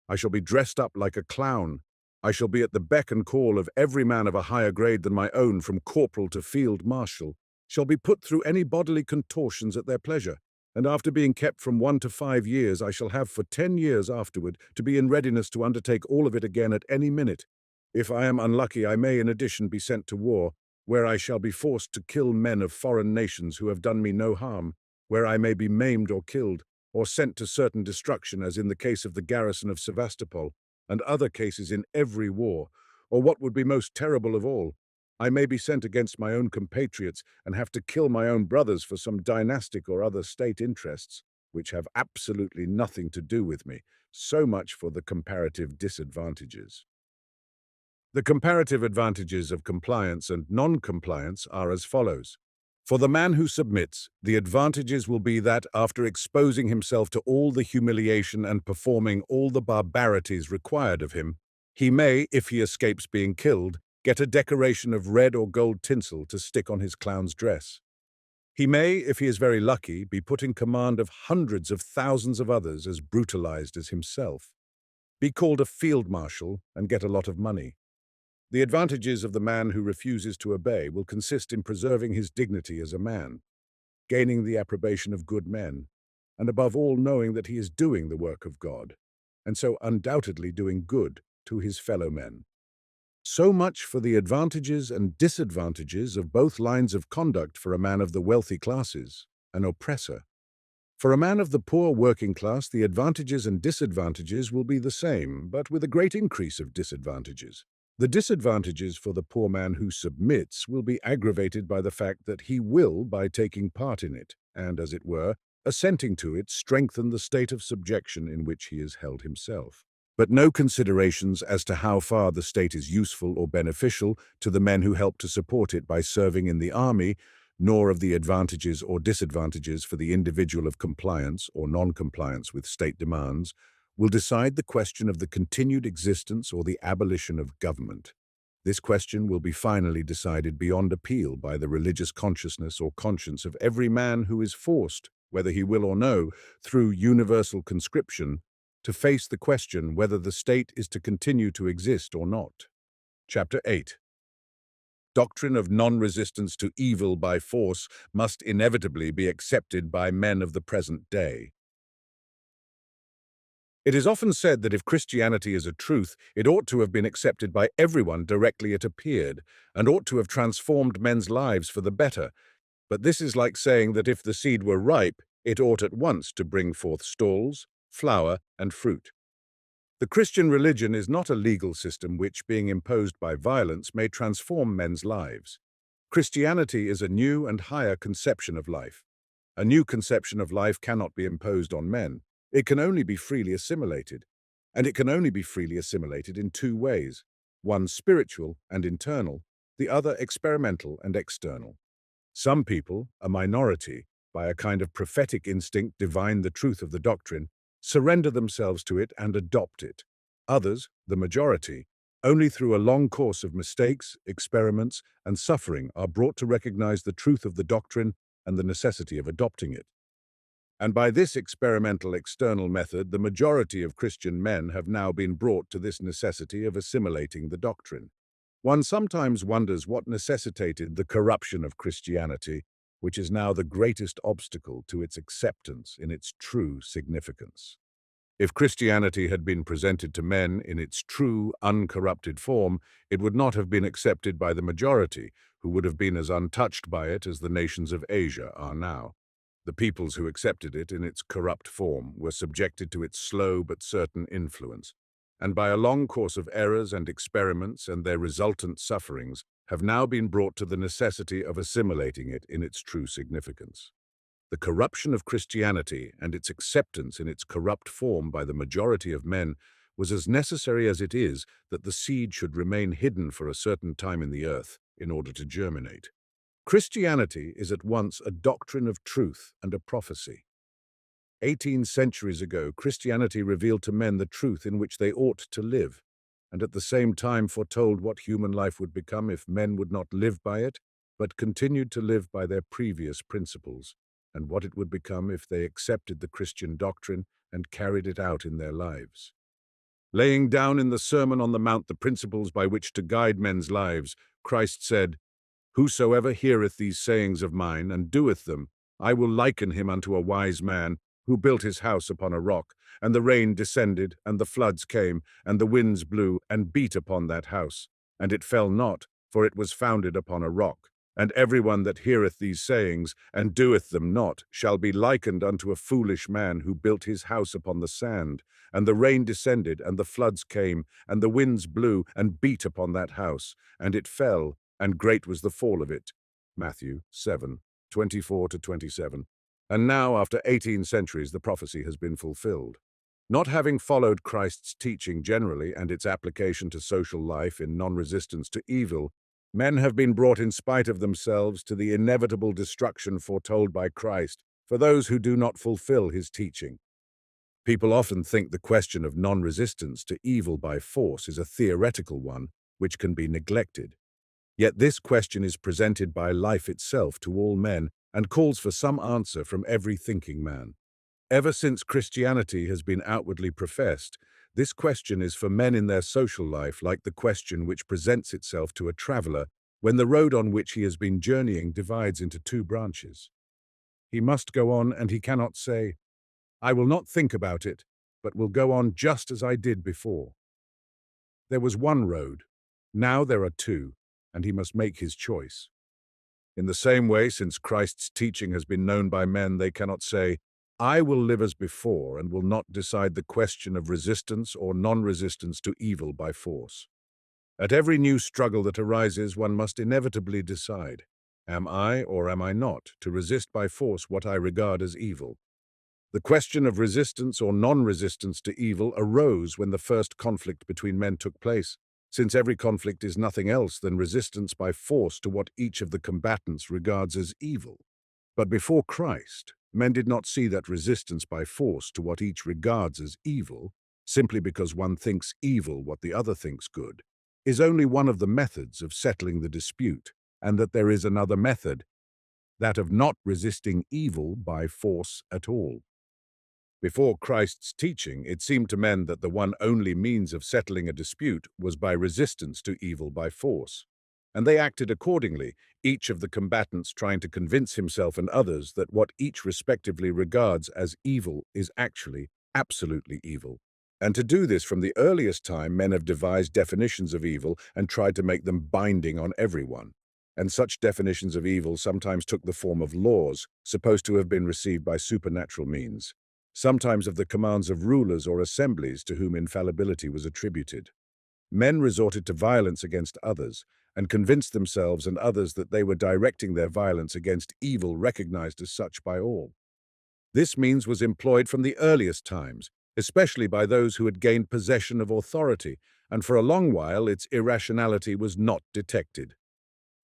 I shall be dressed up like a clown. I shall be at the beck and call of every man of a higher grade than my own, from corporal to field marshal, shall be put through any bodily contortions at their pleasure, and after being kept from 1 to 5 years, I shall have for 10 years afterward to be in readiness to undertake all of it again at any minute. If I am unlucky, I may in addition be sent to war, where I shall be forced to kill men of foreign nations who have done me no harm, where I may be maimed or killed, or sent to certain destruction, as in the case of the garrison of Sevastopol, and other cases in every war, or what would be most terrible of all, I may be sent against my own compatriots and have to kill my own brothers for some dynastic or other state interests, which have absolutely nothing to do with me. So much for the comparative disadvantages. The comparative advantages of compliance and non-compliance are as follows. For the man who submits, the advantages will be that, after exposing himself to all the humiliation and performing all the barbarities required of him, he may, if he escapes being killed, get a decoration of red or gold tinsel to stick on his clown's dress. He may, if he is very lucky, be put in command of hundreds of thousands of others as brutalized as himself, be called a field marshal, and get a lot of money. The advantages of the man who refuses to obey will consist in preserving his dignity as a man, gaining the approbation of good men, and above all knowing that he is doing the work of God, and so undoubtedly doing good to his fellow men. So much for the advantages and disadvantages of both lines of conduct for a man of the wealthy classes, an oppressor. For a man of the poor working class, the advantages and disadvantages will be the same, but with a great increase of disadvantages. The disadvantages for the poor man who submits will be aggravated by the fact that he will, by taking part in it, and, as it were, assenting to it, strengthen the state of subjection in which he is held himself. But no considerations as to how far the state is useful or beneficial to the men who help to support it by serving in the army, nor of the advantages or disadvantages for the individual of compliance or non-compliance with state demands, will decide the question of the continued existence or the abolition of government. This question will be finally decided beyond appeal by the religious consciousness or conscience of every man who is forced, whether he will or no, through universal conscription, to face the question whether the state is to continue to exist or not. Chapter 8. Doctrine of non-resistance to evil by force must inevitably be accepted by men of the present day. It is often said that if Christianity is a truth, it ought to have been accepted by everyone directly it appeared, and ought to have transformed men's lives for the better. But this is like saying that if the seed were ripe, it ought at once to bring forth stalks, flower, and fruit. The Christian religion is not a legal system which, being imposed by violence, may transform men's lives. Christianity is a new and higher conception of life. A new conception of life cannot be imposed on men. It can only be freely assimilated. And it can only be freely assimilated in two ways: one spiritual and internal, the other experimental and external. Some people, a minority, by a kind of prophetic instinct divine the truth of the doctrine, surrender themselves to it and adopt it. Others, the majority, only through a long course of mistakes, experiments, and suffering are brought to recognize the truth of the doctrine and the necessity of adopting it. And by this experimental external method, the majority of Christian men have now been brought to this necessity of assimilating the doctrine. One sometimes wonders what necessitated the corruption of Christianity, which is now the greatest obstacle to its acceptance in its true significance. If Christianity had been presented to men in its true, uncorrupted form, it would not have been accepted by the majority, who would have been as untouched by it as the nations of Asia are now. The peoples who accepted it in its corrupt form were subjected to its slow but certain influence, and by a long course of errors and experiments and their resultant sufferings, have now been brought to the necessity of assimilating it in its true significance. The corruption of Christianity and its acceptance in its corrupt form by the majority of men was as necessary as it is that the seed should remain hidden for a certain time in the earth in order to germinate. Christianity is at once a doctrine of truth and a prophecy. 18 centuries ago, Christianity revealed to men the truth in which they ought to live, and at the same time foretold what human life would become if men would not live by it, but continued to live by their previous principles, and what it would become if they accepted the Christian doctrine and carried it out in their lives. Laying down in the Sermon on the Mount the principles by which to guide men's lives, Christ said, "Whosoever heareth these sayings of mine, and doeth them, I will liken him unto a wise man, who built his house upon a rock, and the rain descended, and the floods came, and the winds blew, and beat upon that house. And it fell not, for it was founded upon a rock. And every one that heareth these sayings, and doeth them not, shall be likened unto a foolish man, who built his house upon the sand. And the rain descended, and the floods came, and the winds blew, and beat upon that house. And it fell, and great was the fall of it." Matthew 7:24-27. And now, after 18 centuries, the prophecy has been fulfilled. Not having followed Christ's teaching generally and its application to social life in non-resistance to evil, men have been brought in spite of themselves to the inevitable destruction foretold by Christ for those who do not fulfill his teaching. People often think the question of non-resistance to evil by force is a theoretical one which can be neglected. Yet this question is presented by life itself to all men and calls for some answer from every thinking man. Ever since Christianity has been outwardly professed, this question is for men in their social life like the question which presents itself to a traveler when the road on which he has been journeying divides into two branches. He must go on, and he cannot say, "I will not think about it, but will go on just as I did before." There was one road, now there are two, and he must make his choice. In the same way, since Christ's teaching has been known by men, they cannot say, "I will live as before," and will not decide the question of resistance or non-resistance to evil by force. At every new struggle that arises, one must inevitably decide, am I or am I not to resist by force what I regard as evil? The question of resistance or non-resistance to evil arose when the first conflict between men took place, since every conflict is nothing else than resistance by force to what each of the combatants regards as evil. But before Christ, men did not see that resistance by force to what each regards as evil, simply because one thinks evil what the other thinks good, is only one of the methods of settling the dispute, and that there is another method, that of not resisting evil by force at all. Before Christ's teaching, it seemed to men that the one only means of settling a dispute was by resistance to evil by force, and they acted accordingly, each of the combatants trying to convince himself and others that what each respectively regards as evil is actually absolutely evil. And to do this from the earliest time, men have devised definitions of evil and tried to make them binding on everyone. And such definitions of evil sometimes took the form of laws, supposed to have been received by supernatural means, sometimes of the commands of rulers or assemblies to whom infallibility was attributed. Men resorted to violence against others and convinced themselves and others that they were directing their violence against evil recognized as such by all. This means was employed from the earliest times, especially by those who had gained possession of authority, and for a long while its irrationality was not detected.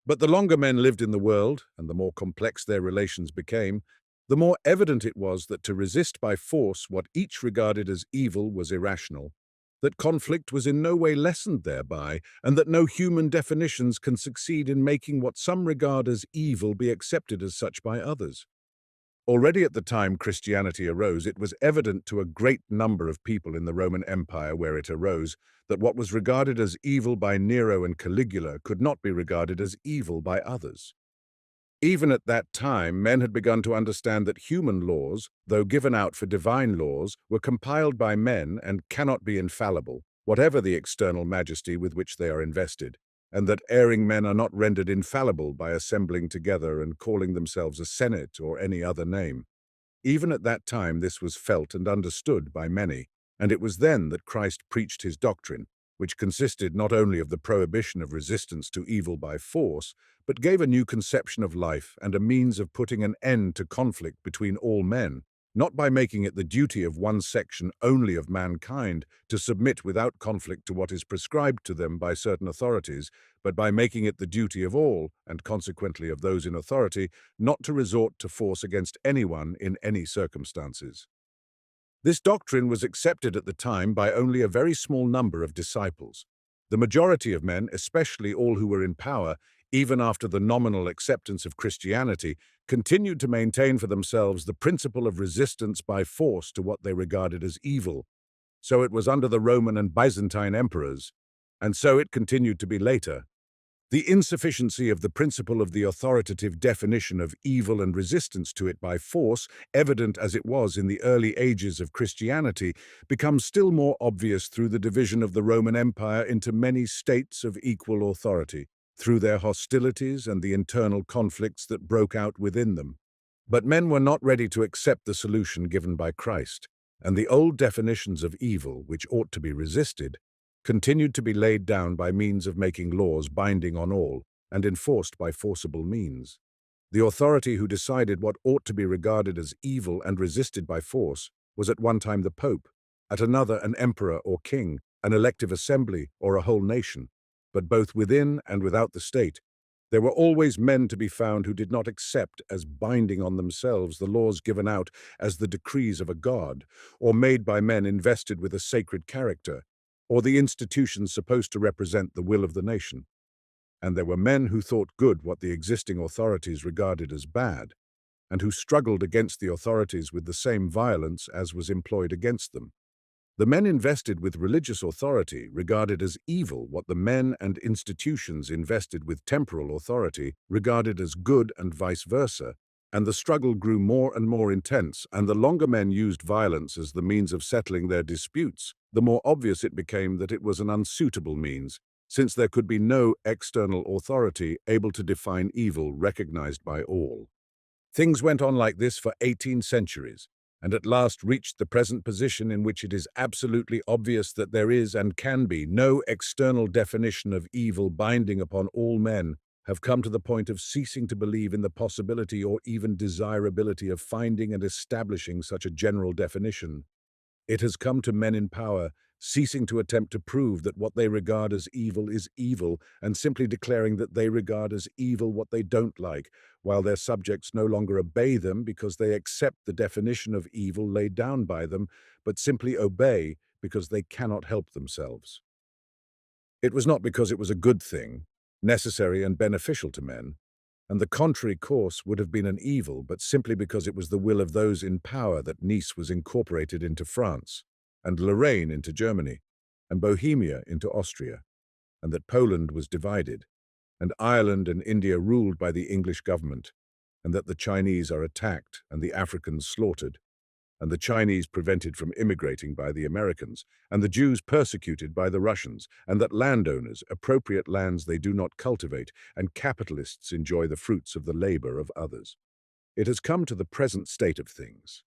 But the longer men lived in the world, and the more complex their relations became, the more evident it was that to resist by force what each regarded as evil was irrational, that conflict was in no way lessened thereby, and that no human definitions can succeed in making what some regard as evil be accepted as such by others. Already at the time Christianity arose, it was evident to a great number of people in the Roman Empire where it arose that what was regarded as evil by Nero and Caligula could not be regarded as evil by others. Even at that time, men had begun to understand that human laws, though given out for divine laws, were compiled by men and cannot be infallible, whatever the external majesty with which they are invested, and that erring men are not rendered infallible by assembling together and calling themselves a senate or any other name. Even at that time this was felt and understood by many, and it was then that Christ preached his doctrine, which consisted not only of the prohibition of resistance to evil by force, but gave a new conception of life and a means of putting an end to conflict between all men, not by making it the duty of one section only of mankind to submit without conflict to what is prescribed to them by certain authorities, but by making it the duty of all, and consequently of those in authority, not to resort to force against anyone in any circumstances. This doctrine was accepted at the time by only a very small number of disciples. The majority of men, especially all who were in power, even after the nominal acceptance of Christianity, continued to maintain for themselves the principle of resistance by force to what they regarded as evil. So it was under the Roman and Byzantine emperors, and so it continued to be later. The insufficiency of the principle of the authoritative definition of evil and resistance to it by force, evident as it was in the early ages of Christianity, becomes still more obvious through the division of the Roman Empire into many states of equal authority, through their hostilities and the internal conflicts that broke out within them. But men were not ready to accept the solution given by Christ, and the old definitions of evil, which ought to be resisted, continued to be laid down by means of making laws binding on all and enforced by forcible means. The authority who decided what ought to be regarded as evil and resisted by force was at one time the Pope, at another an emperor or king, an elective assembly or a whole nation. But both within and without the state, there were always men to be found who did not accept as binding on themselves the laws given out as the decrees of a god, or made by men invested with a sacred character, or the institutions supposed to represent the will of the nation. And there were men who thought good what the existing authorities regarded as bad, and who struggled against the authorities with the same violence as was employed against them. The men invested with religious authority regarded as evil what the men and institutions invested with temporal authority regarded as good, and vice versa, and the struggle grew more and more intense, and the longer men used violence as the means of settling their disputes, the more obvious it became that it was an unsuitable means, since there could be no external authority able to define evil recognized by all. Things went on like this for 18 centuries, and at last reached the present position in which it is absolutely obvious that there is and can be no external definition of evil binding upon all men, have come to the point of ceasing to believe in the possibility or even desirability of finding and establishing such a general definition. It has come to men in power, ceasing to attempt to prove that what they regard as evil is evil, and simply declaring that they regard as evil what they don't like, while their subjects no longer obey them because they accept the definition of evil laid down by them, but simply obey because they cannot help themselves. It was not because it was a good thing, necessary and beneficial to men, and the contrary course would have been an evil, but simply because it was the will of those in power that Nice was incorporated into France, and Lorraine into Germany, and Bohemia into Austria, and that Poland was divided, and Ireland and India ruled by the English government, and that the Chinese are attacked and the Africans slaughtered, and the Chinese prevented from immigrating by the Americans, and the Jews persecuted by the Russians, and that landowners appropriate lands they do not cultivate, and capitalists enjoy the fruits of the labor of others. It has come to the present state of things.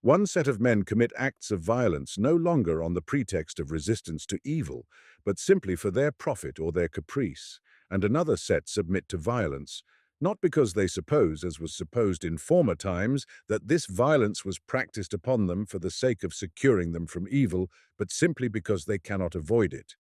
One set of men commit acts of violence no longer on the pretext of resistance to evil, but simply for their profit or their caprice, and another set submit to violence, not because they suppose, as was supposed in former times, that this violence was practiced upon them for the sake of securing them from evil, but simply because they cannot avoid it.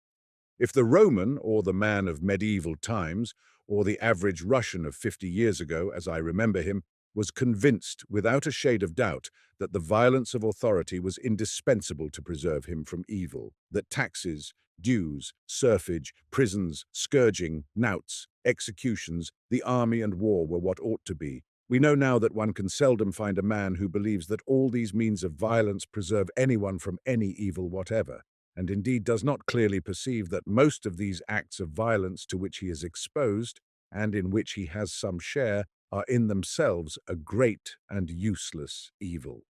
If the Roman, or the man of medieval times, or the average Russian of 50 years ago, as I remember him, was convinced, without a shade of doubt, that the violence of authority was indispensable to preserve him from evil, that taxes, dues, serfage, prisons, scourging, knouts, executions, the army and war were what ought to be, we know now that one can seldom find a man who believes that all these means of violence preserve anyone from any evil whatever, and indeed does not clearly perceive that most of these acts of violence to which he is exposed, and in which he has some share, are in themselves a great and useless evil.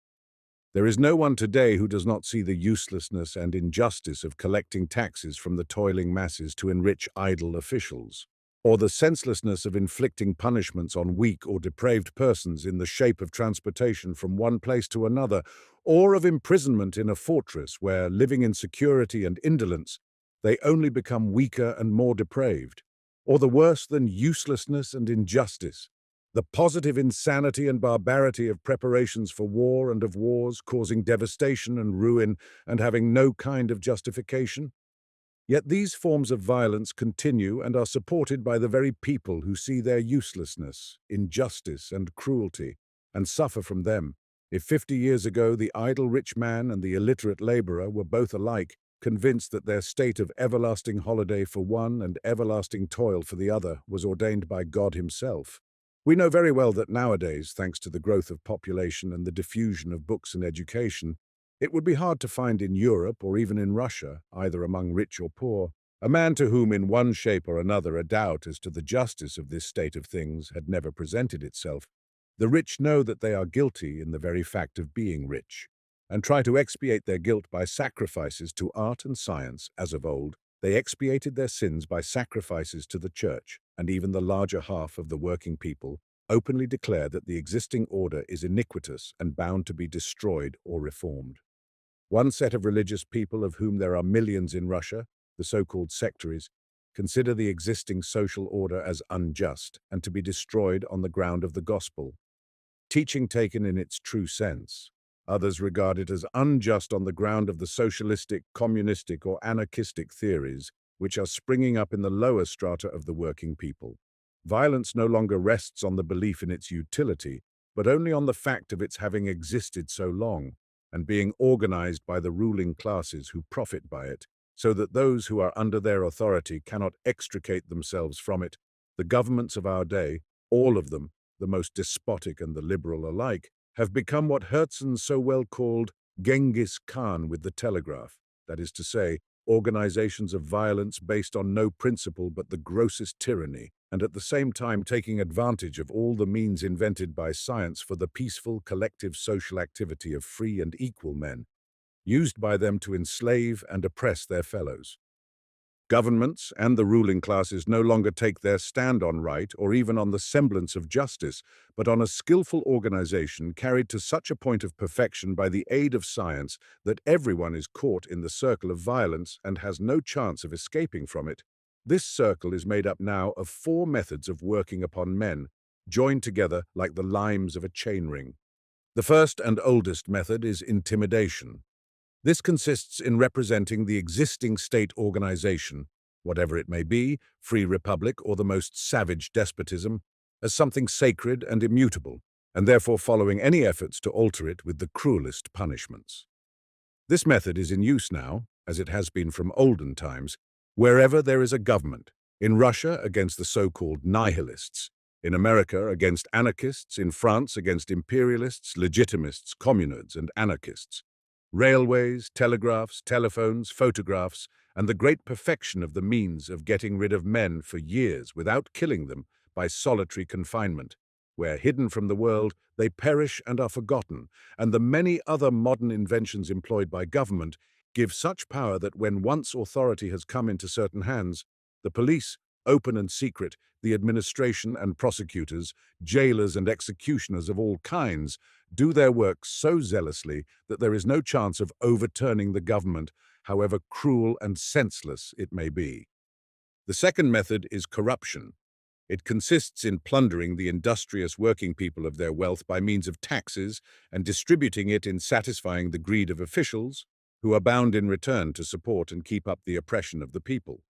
There is no one today who does not see the uselessness and injustice of collecting taxes from the toiling masses to enrich idle officials, or the senselessness of inflicting punishments on weak or depraved persons in the shape of transportation from one place to another, or of imprisonment in a fortress where, living in security and indolence, they only become weaker and more depraved, or the worse than uselessness and injustice, the positive insanity and barbarity of preparations for war and of wars causing devastation and ruin and having no kind of justification. Yet these forms of violence continue and are supported by the very people who see their uselessness, injustice, and cruelty, and suffer from them. If 50 years ago the idle rich man and the illiterate laborer were both alike convinced that their state of everlasting holiday for one and everlasting toil for the other was ordained by God himself, we know very well that nowadays, thanks to the growth of population and the diffusion of books and education, it would be hard to find in Europe or even in Russia, either among rich or poor, a man to whom in one shape or another a doubt as to the justice of this state of things had never presented itself. The rich know that they are guilty in the very fact of being rich, and try to expiate their guilt by sacrifices to art and science, as of old. They expiated their sins by sacrifices to the church, and even the larger half of the working people openly declare that the existing order is iniquitous and bound to be destroyed or reformed. One set of religious people, of whom there are millions in Russia, the so-called sectaries, consider the existing social order as unjust and to be destroyed on the ground of the gospel, teaching taken in its true sense. Others regard it as unjust on the ground of the socialistic, communistic, or anarchistic theories which are springing up in the lower strata of the working people. Violence no longer rests on the belief in its utility, but only on the fact of its having existed so long, and being organized by the ruling classes who profit by it, so that those who are under their authority cannot extricate themselves from it. The governments of our day, all of them, the most despotic and the liberal alike, have become what Herzen so well called Genghis Khan with the telegraph, that is to say, organizations of violence based on no principle but the grossest tyranny, and at the same time taking advantage of all the means invented by science for the peaceful collective social activity of free and equal men, used by them to enslave and oppress their fellows. Governments and the ruling classes no longer take their stand on right or even on the semblance of justice, but on a skillful organization carried to such a point of perfection by the aid of science that everyone is caught in the circle of violence and has no chance of escaping from it. This circle is made up now of 4 methods of working upon men, joined together like the limes of a chainring. The first and oldest method is intimidation. This consists in representing the existing state organization, whatever it may be, free republic or the most savage despotism, as something sacred and immutable, and therefore following any efforts to alter it with the cruelest punishments. This method is in use now, as it has been from olden times, wherever there is a government, in Russia against the so-called nihilists, in America against anarchists, in France against imperialists, legitimists, communards, and anarchists. Railways, telegraphs, telephones, photographs, and the great perfection of the means of getting rid of men for years without killing them by solitary confinement. where, hidden from the world, they perish and are forgotten, and the many other modern inventions employed by government give such power that when once authority has come into certain hands, the police, open and secret, the administration and prosecutors, jailers and executioners of all kinds, do their work so zealously that there is no chance of overturning the government, however cruel and senseless it may be. The second method is corruption. It consists in plundering the industrious working people of their wealth by means of taxes and distributing it in satisfying the greed of officials, who are bound in return to support and keep up the oppression of the people.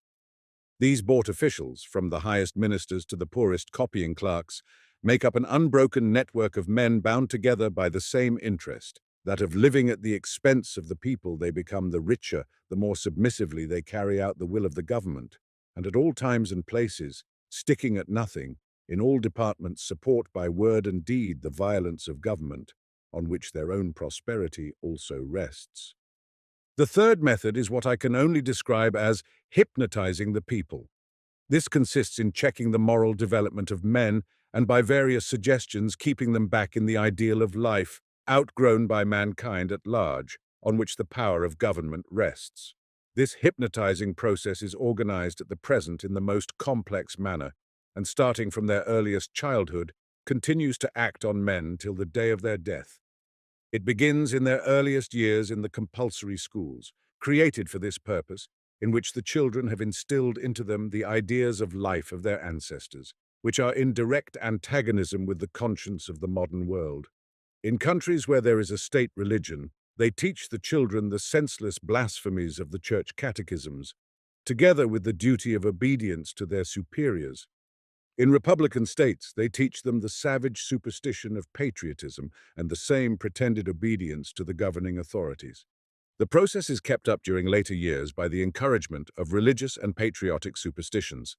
These bought officials, from the highest ministers to the poorest copying clerks, make up an unbroken network of men bound together by the same interest, that of living at the expense of the people. They become the richer, the more submissively they carry out the will of the government, and at all times and places, sticking at nothing, in all departments support by word and deed the violence of government, on which their own prosperity also rests. The third method is what I can only describe as hypnotizing the people. This consists in checking the moral development of men and by various suggestions keeping them back in the ideal of life, outgrown by mankind at large, on which the power of government rests. This hypnotizing process is organized at the present in the most complex manner, and starting from their earliest childhood, continues to act on men till the day of their death. It begins in their earliest years in the compulsory schools, created for this purpose, in which the children have instilled into them the ideas of life of their ancestors, which are in direct antagonism with the conscience of the modern world. In countries where there is a state religion, they teach the children the senseless blasphemies of the church catechisms, together with the duty of obedience to their superiors. In republican states, they teach them the savage superstition of patriotism and the same pretended obedience to the governing authorities. The process is kept up during later years by the encouragement of religious and patriotic superstitions.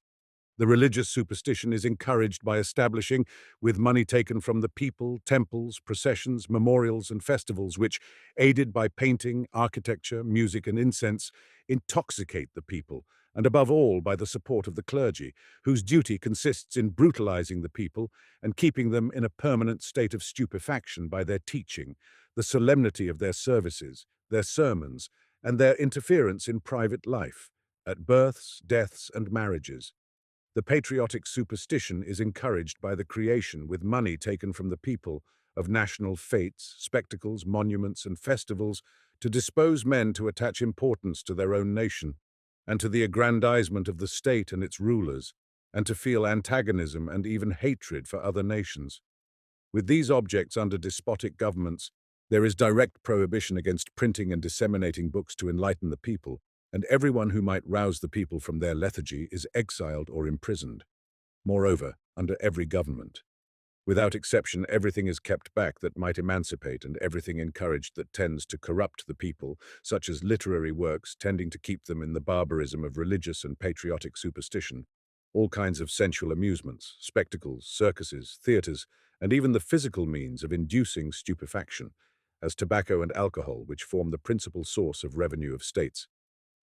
The religious superstition is encouraged by establishing, with money taken from the people, temples, processions, memorials, and festivals which, aided by painting, architecture, music, and incense, intoxicate the people, and above all by the support of the clergy, whose duty consists in brutalizing the people and keeping them in a permanent state of stupefaction by their teaching, the solemnity of their services, their sermons, and their interference in private life, at births, deaths, and marriages. The patriotic superstition is encouraged by the creation, with money taken from the people, of national fetes, spectacles, monuments, and festivals to dispose men to attach importance to their own nation, and to the aggrandizement of the state and its rulers, and to feel antagonism and even hatred for other nations. With these objects under despotic governments, there is direct prohibition against printing and disseminating books to enlighten the people, and everyone who might rouse the people from their lethargy is exiled or imprisoned. Moreover, under every government, without exception, everything is kept back that might emancipate and everything encouraged that tends to corrupt the people, such as literary works tending to keep them in the barbarism of religious and patriotic superstition, all kinds of sensual amusements, spectacles, circuses, theatres, and even the physical means of inducing stupefaction, as tobacco and alcohol, which form the principal source of revenue of states.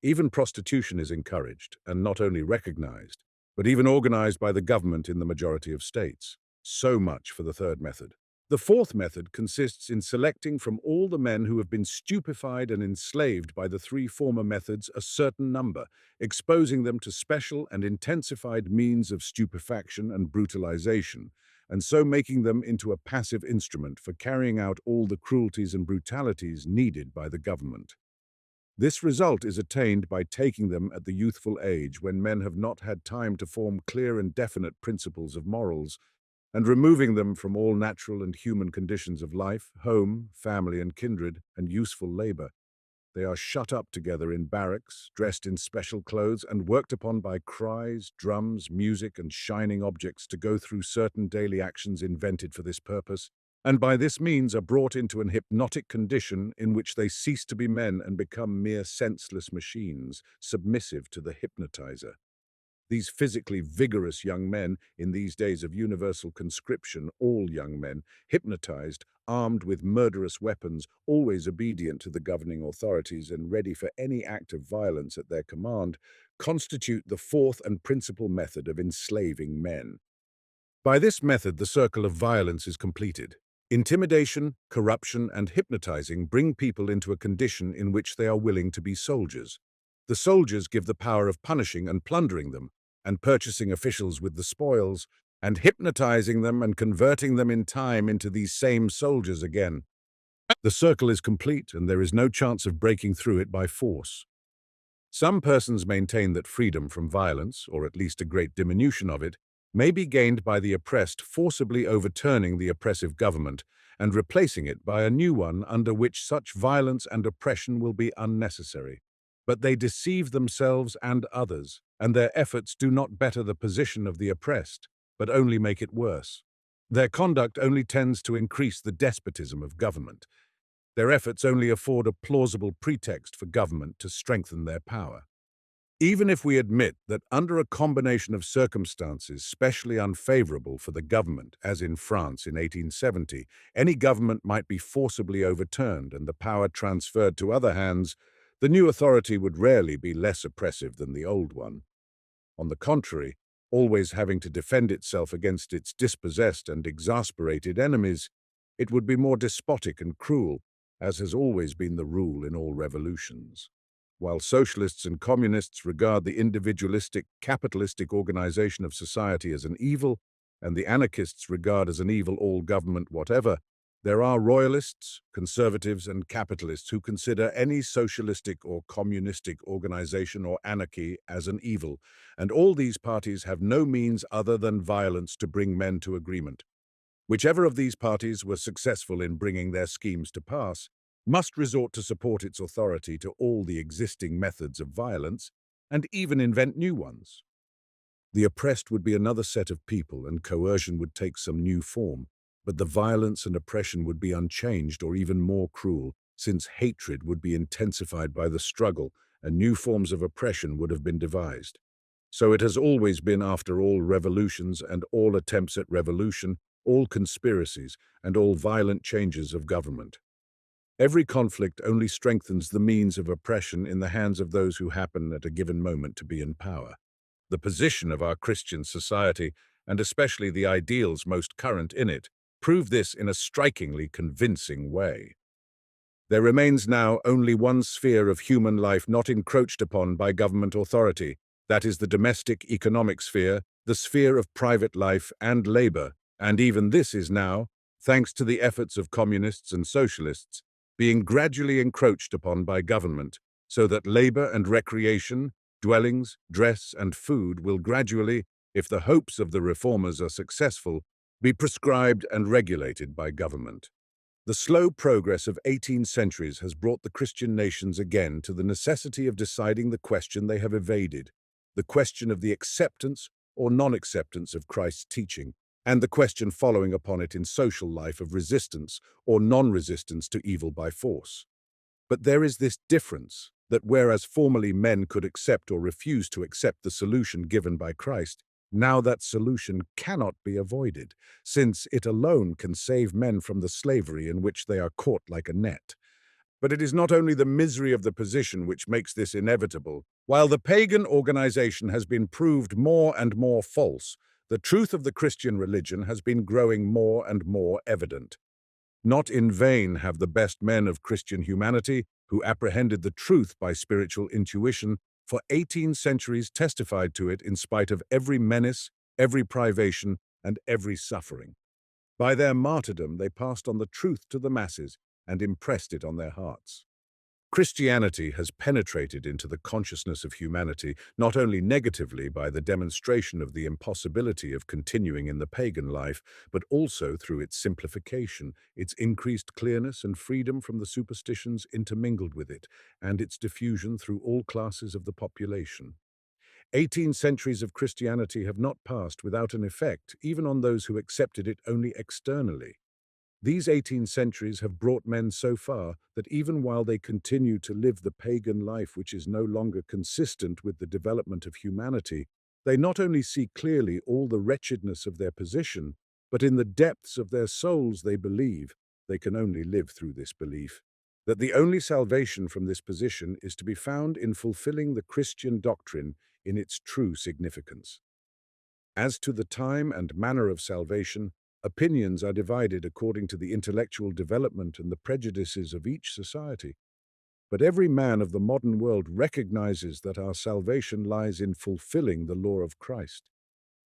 Even prostitution is encouraged, and not only recognized, but even organized by the government in the majority of states. So much for the third method. The fourth method consists in selecting from all the men who have been stupefied and enslaved by the three former methods a certain number, exposing them to special and intensified means of stupefaction and brutalization, and so making them into a passive instrument for carrying out all the cruelties and brutalities needed by the government. This result is attained by taking them at the youthful age when men have not had time to form clear and definite principles of morals, and removing them from all natural and human conditions of life, home, family and kindred, and useful labor. They are shut up together in barracks, dressed in special clothes, and worked upon by cries, drums, music, and shining objects to go through certain daily actions invented for this purpose, and by this means are brought into an hypnotic condition in which they cease to be men and become mere senseless machines, submissive to the hypnotizer. These physically vigorous young men, in these days of universal conscription, all young men, hypnotized, armed with murderous weapons, always obedient to the governing authorities and ready for any act of violence at their command, constitute the fourth and principal method of enslaving men. By this method, the circle of violence is completed. Intimidation, corruption, and hypnotizing bring people into a condition in which they are willing to be soldiers. The soldiers give the power of punishing and plundering them, and purchasing officials with the spoils, and hypnotizing them and converting them in time into these same soldiers again. The circle is complete, and there is no chance of breaking through it by force. Some persons maintain that freedom from violence, or at least a great diminution of it, may be gained by the oppressed forcibly overturning the oppressive government and replacing it by a new one under which such violence and oppression will be unnecessary. But they deceive themselves and others, and their efforts do not better the position of the oppressed, but only make it worse. Their conduct only tends to increase the despotism of government. Their efforts only afford a plausible pretext for government to strengthen their power. Even if we admit that under a combination of circumstances specially unfavorable for the government, as in France in 1870, any government might be forcibly overturned and the power transferred to other hands, the new authority would rarely be less oppressive than the old one. On the contrary, always having to defend itself against its dispossessed and exasperated enemies, it would be more despotic and cruel, as has always been the rule in all revolutions. While socialists and communists regard the individualistic, capitalistic organization of society as an evil, and the anarchists regard as an evil all government whatever, there are royalists, conservatives, and capitalists who consider any socialistic or communistic organization or anarchy as an evil, and all these parties have no means other than violence to bring men to agreement. Whichever of these parties were successful in bringing their schemes to pass must resort to support its authority to all the existing methods of violence and even invent new ones. The oppressed would be another set of people and coercion would take some new form, but the violence and oppression would be unchanged or even more cruel, since hatred would be intensified by the struggle and new forms of oppression would have been devised. So it has always been after all revolutions and all attempts at revolution, all conspiracies, and all violent changes of government. Every conflict only strengthens the means of oppression in the hands of those who happen at a given moment to be in power. The position of our Christian society, and especially the ideals most current in it, prove this in a strikingly convincing way. There remains now only one sphere of human life not encroached upon by government authority. That is the domestic economic sphere, the sphere of private life and labor, and even this is now, thanks to the efforts of communists and socialists, being gradually encroached upon by government, so that labor and recreation, dwellings, dress, and food will gradually, if the hopes of the reformers are successful, be prescribed and regulated by government. The slow progress of 18 centuries has brought the Christian nations again to the necessity of deciding the question they have evaded, the question of the acceptance or non-acceptance of Christ's teaching, and the question following upon it in social life of resistance or non-resistance to evil by force. But there is this difference, that whereas formerly men could accept or refuse to accept the solution given by Christ, now that solution cannot be avoided, since it alone can save men from the slavery in which they are caught like a net. But it is not only the misery of the position which makes this inevitable. While the pagan organization has been proved more and more false, the truth of the Christian religion has been growing more and more evident. Not in vain have the best men of Christian humanity, who apprehended the truth by spiritual intuition, for 18 centuries testified to it in spite of every menace, every privation, and every suffering. By their martyrdom they passed on the truth to the masses and impressed it on their hearts. Christianity has penetrated into the consciousness of humanity not only negatively by the demonstration of the impossibility of continuing in the pagan life, but also through its simplification, its increased clearness and freedom from the superstitions intermingled with it, and its diffusion through all classes of the population. 18 centuries of Christianity have not passed without an effect, even on those who accepted it only externally. These 18 centuries have brought men so far that even while they continue to live the pagan life which is no longer consistent with the development of humanity, they not only see clearly all the wretchedness of their position, but in the depths of their souls they believe, they can only live through this belief, that the only salvation from this position is to be found in fulfilling the Christian doctrine in its true significance. As to the time and manner of salvation, opinions are divided according to the intellectual development and the prejudices of each society. But every man of the modern world recognizes that our salvation lies in fulfilling the law of Christ.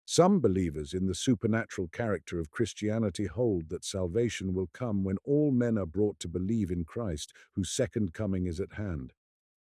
Some believers in the supernatural character of Christianity hold that salvation will come when all men are brought to believe in Christ, whose second coming is at hand.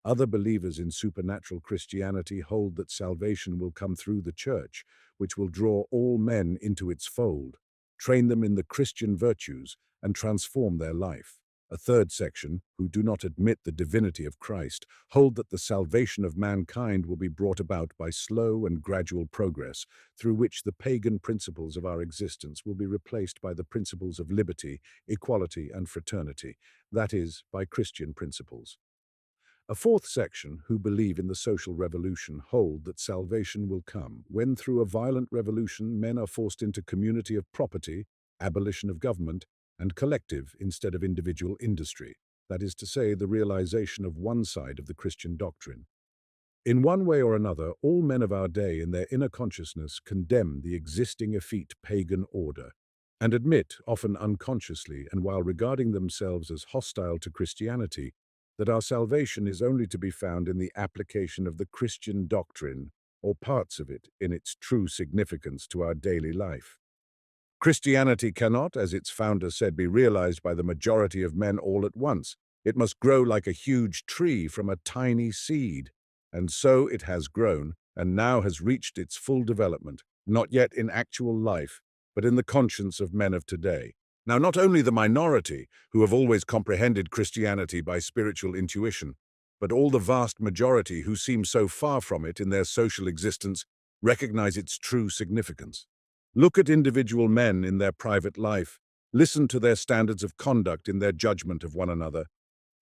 Other believers in supernatural Christianity hold that salvation will come through the church, which will draw all men into its fold, train them in the Christian virtues, and transform their life. A third section, who do not admit the divinity of Christ, hold that the salvation of mankind will be brought about by slow and gradual progress, through which the pagan principles of our existence will be replaced by the principles of liberty, equality, and fraternity, that is, by Christian principles. A fourth section, who believe in the social revolution, hold that salvation will come when, through a violent revolution, men are forced into community of property, abolition of government, and collective instead of individual industry, that is to say, the realization of one side of the Christian doctrine. In one way or another, all men of our day in their inner consciousness condemn the existing effete pagan order, and admit, often unconsciously and while regarding themselves as hostile to Christianity, that our salvation is only to be found in the application of the Christian doctrine, or parts of it, in its true significance to our daily life. Christianity cannot, as its founder said, be realized by the majority of men all at once. It must grow like a huge tree from a tiny seed. And so it has grown, and now has reached its full development, not yet in actual life, but in the conscience of men of today. Now, not only the minority, who have always comprehended Christianity by spiritual intuition, but all the vast majority who seem so far from it in their social existence recognize its true significance. Look at individual men in their private life. Listen to their standards of conduct in their judgment of one another.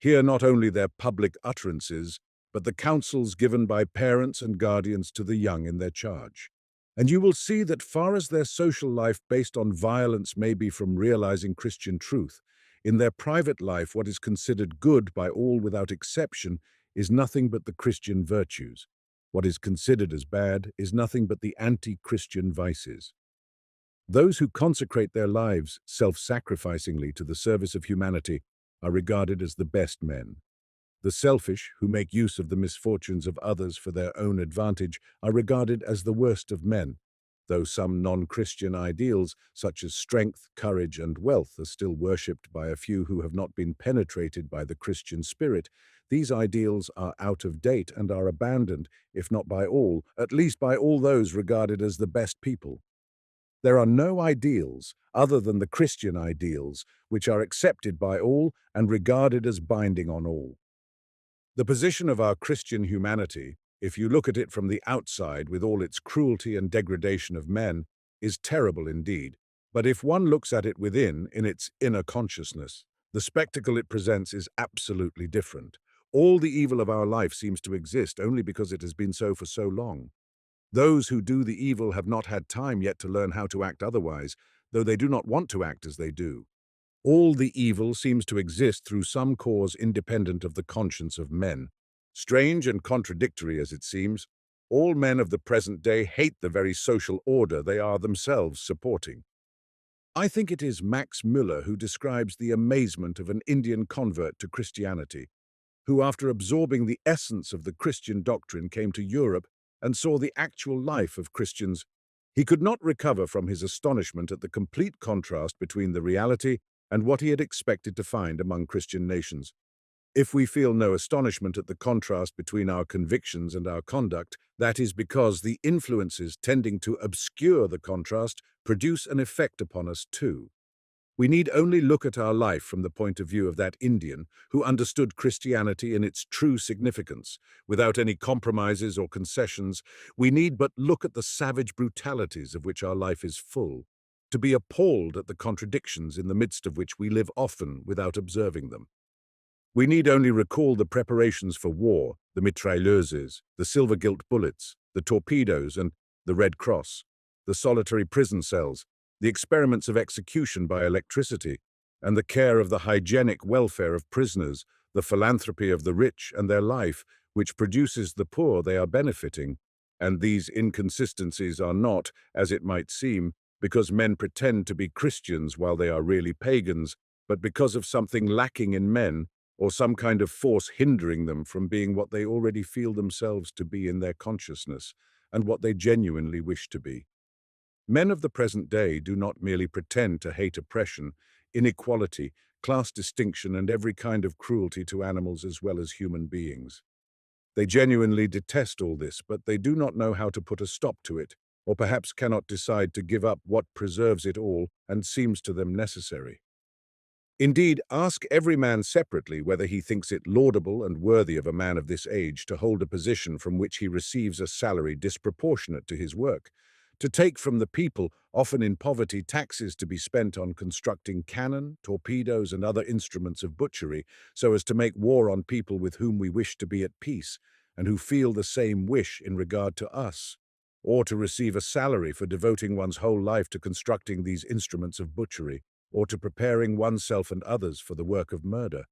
Hear not only their public utterances, but the counsels given by parents and guardians to the young in their charge. And you will see that far as their social life based on violence may be from realizing Christian truth, in their private life what is considered good by all without exception is nothing but the Christian virtues. What is considered as bad is nothing but the anti-Christian vices. Those who consecrate their lives self-sacrificingly to the service of humanity are regarded as the best men. The selfish, who make use of the misfortunes of others for their own advantage, are regarded as the worst of men. Though some non-Christian ideals, such as strength, courage, and wealth, are still worshipped by a few who have not been penetrated by the Christian spirit, these ideals are out of date and are abandoned, if not by all, at least by all those regarded as the best people. There are no ideals other than the Christian ideals, which are accepted by all and regarded as binding on all. The position of our Christian humanity, if you look at it from the outside with all its cruelty and degradation of men, is terrible indeed. But if one looks at it within, in its inner consciousness, the spectacle it presents is absolutely different. All the evil of our life seems to exist only because it has been so for so long. Those who do the evil have not had time yet to learn how to act otherwise, though they do not want to act as they do. All the evil seems to exist through some cause independent of the conscience of men. Strange and contradictory as it seems, all men of the present day hate the very social order they are themselves supporting. I think it is Max Müller who describes the amazement of an Indian convert to Christianity, who after absorbing the essence of the Christian doctrine came to Europe and saw the actual life of Christians. He could not recover from his astonishment at the complete contrast between the reality and what he had expected to find among Christian nations. If we feel no astonishment at the contrast between our convictions and our conduct, that is because the influences tending to obscure the contrast produce an effect upon us too. We need only look at our life from the point of view of that Indian who understood Christianity in its true significance, without any compromises or concessions. We need but look at the savage brutalities of which our life is full, to be appalled at the contradictions in the midst of which we live often without observing them. We need only recall the preparations for war, the mitrailleuses, the silver-gilt bullets, the torpedoes and the Red Cross, the solitary prison cells, the experiments of execution by electricity, and the care of the hygienic welfare of prisoners, the philanthropy of the rich and their life, which produces the poor they are benefiting, And these inconsistencies are not, as it might seem, because men pretend to be Christians while they are really pagans, but because of something lacking in men, or some kind of force hindering them from being what they already feel themselves to be in their consciousness, and what they genuinely wish to be. Men of the present day do not merely pretend to hate oppression, inequality, class distinction, and every kind of cruelty to animals as well as human beings. They genuinely detest all this, but they do not know how to put a stop to it, or perhaps cannot decide to give up what preserves it all and seems to them necessary. Indeed, ask every man separately whether he thinks it laudable and worthy of a man of this age to hold a position from which he receives a salary disproportionate to his work, to take from the people, often in poverty, taxes to be spent on constructing cannon, torpedoes, and other instruments of butchery, so as to make war on people with whom we wish to be at peace, and who feel the same wish in regard to us, or to receive a salary for devoting one's whole life to constructing these instruments of butchery, or to preparing oneself and others for the work of murder,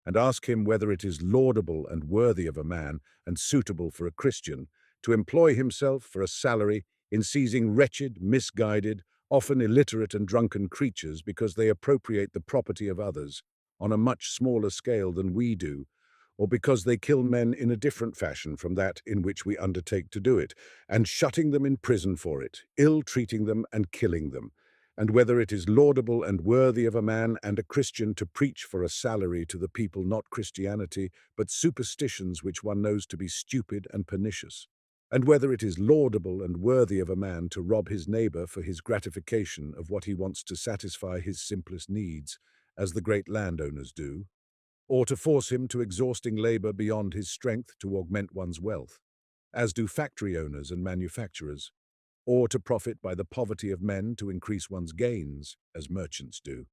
and ask him whether it is laudable and worthy of a man and suitable for a Christian to employ himself for a salary in seizing wretched, misguided, often illiterate and drunken creatures because they appropriate the property of others on a much smaller scale than we do, or because they kill men in a different fashion from that in which we undertake to do it, and shutting them in prison for it, ill-treating them and killing them, and whether it is laudable and worthy of a man and a Christian to preach for a salary to the people not Christianity, but superstitions which one knows to be stupid and pernicious, and whether it is laudable and worthy of a man to rob his neighbor for his gratification of what he wants to satisfy his simplest needs, as the great landowners do, or to force him to exhausting labor beyond his strength to augment one's wealth, as do factory owners and manufacturers, or to profit by the poverty of men to increase one's gains, as merchants do.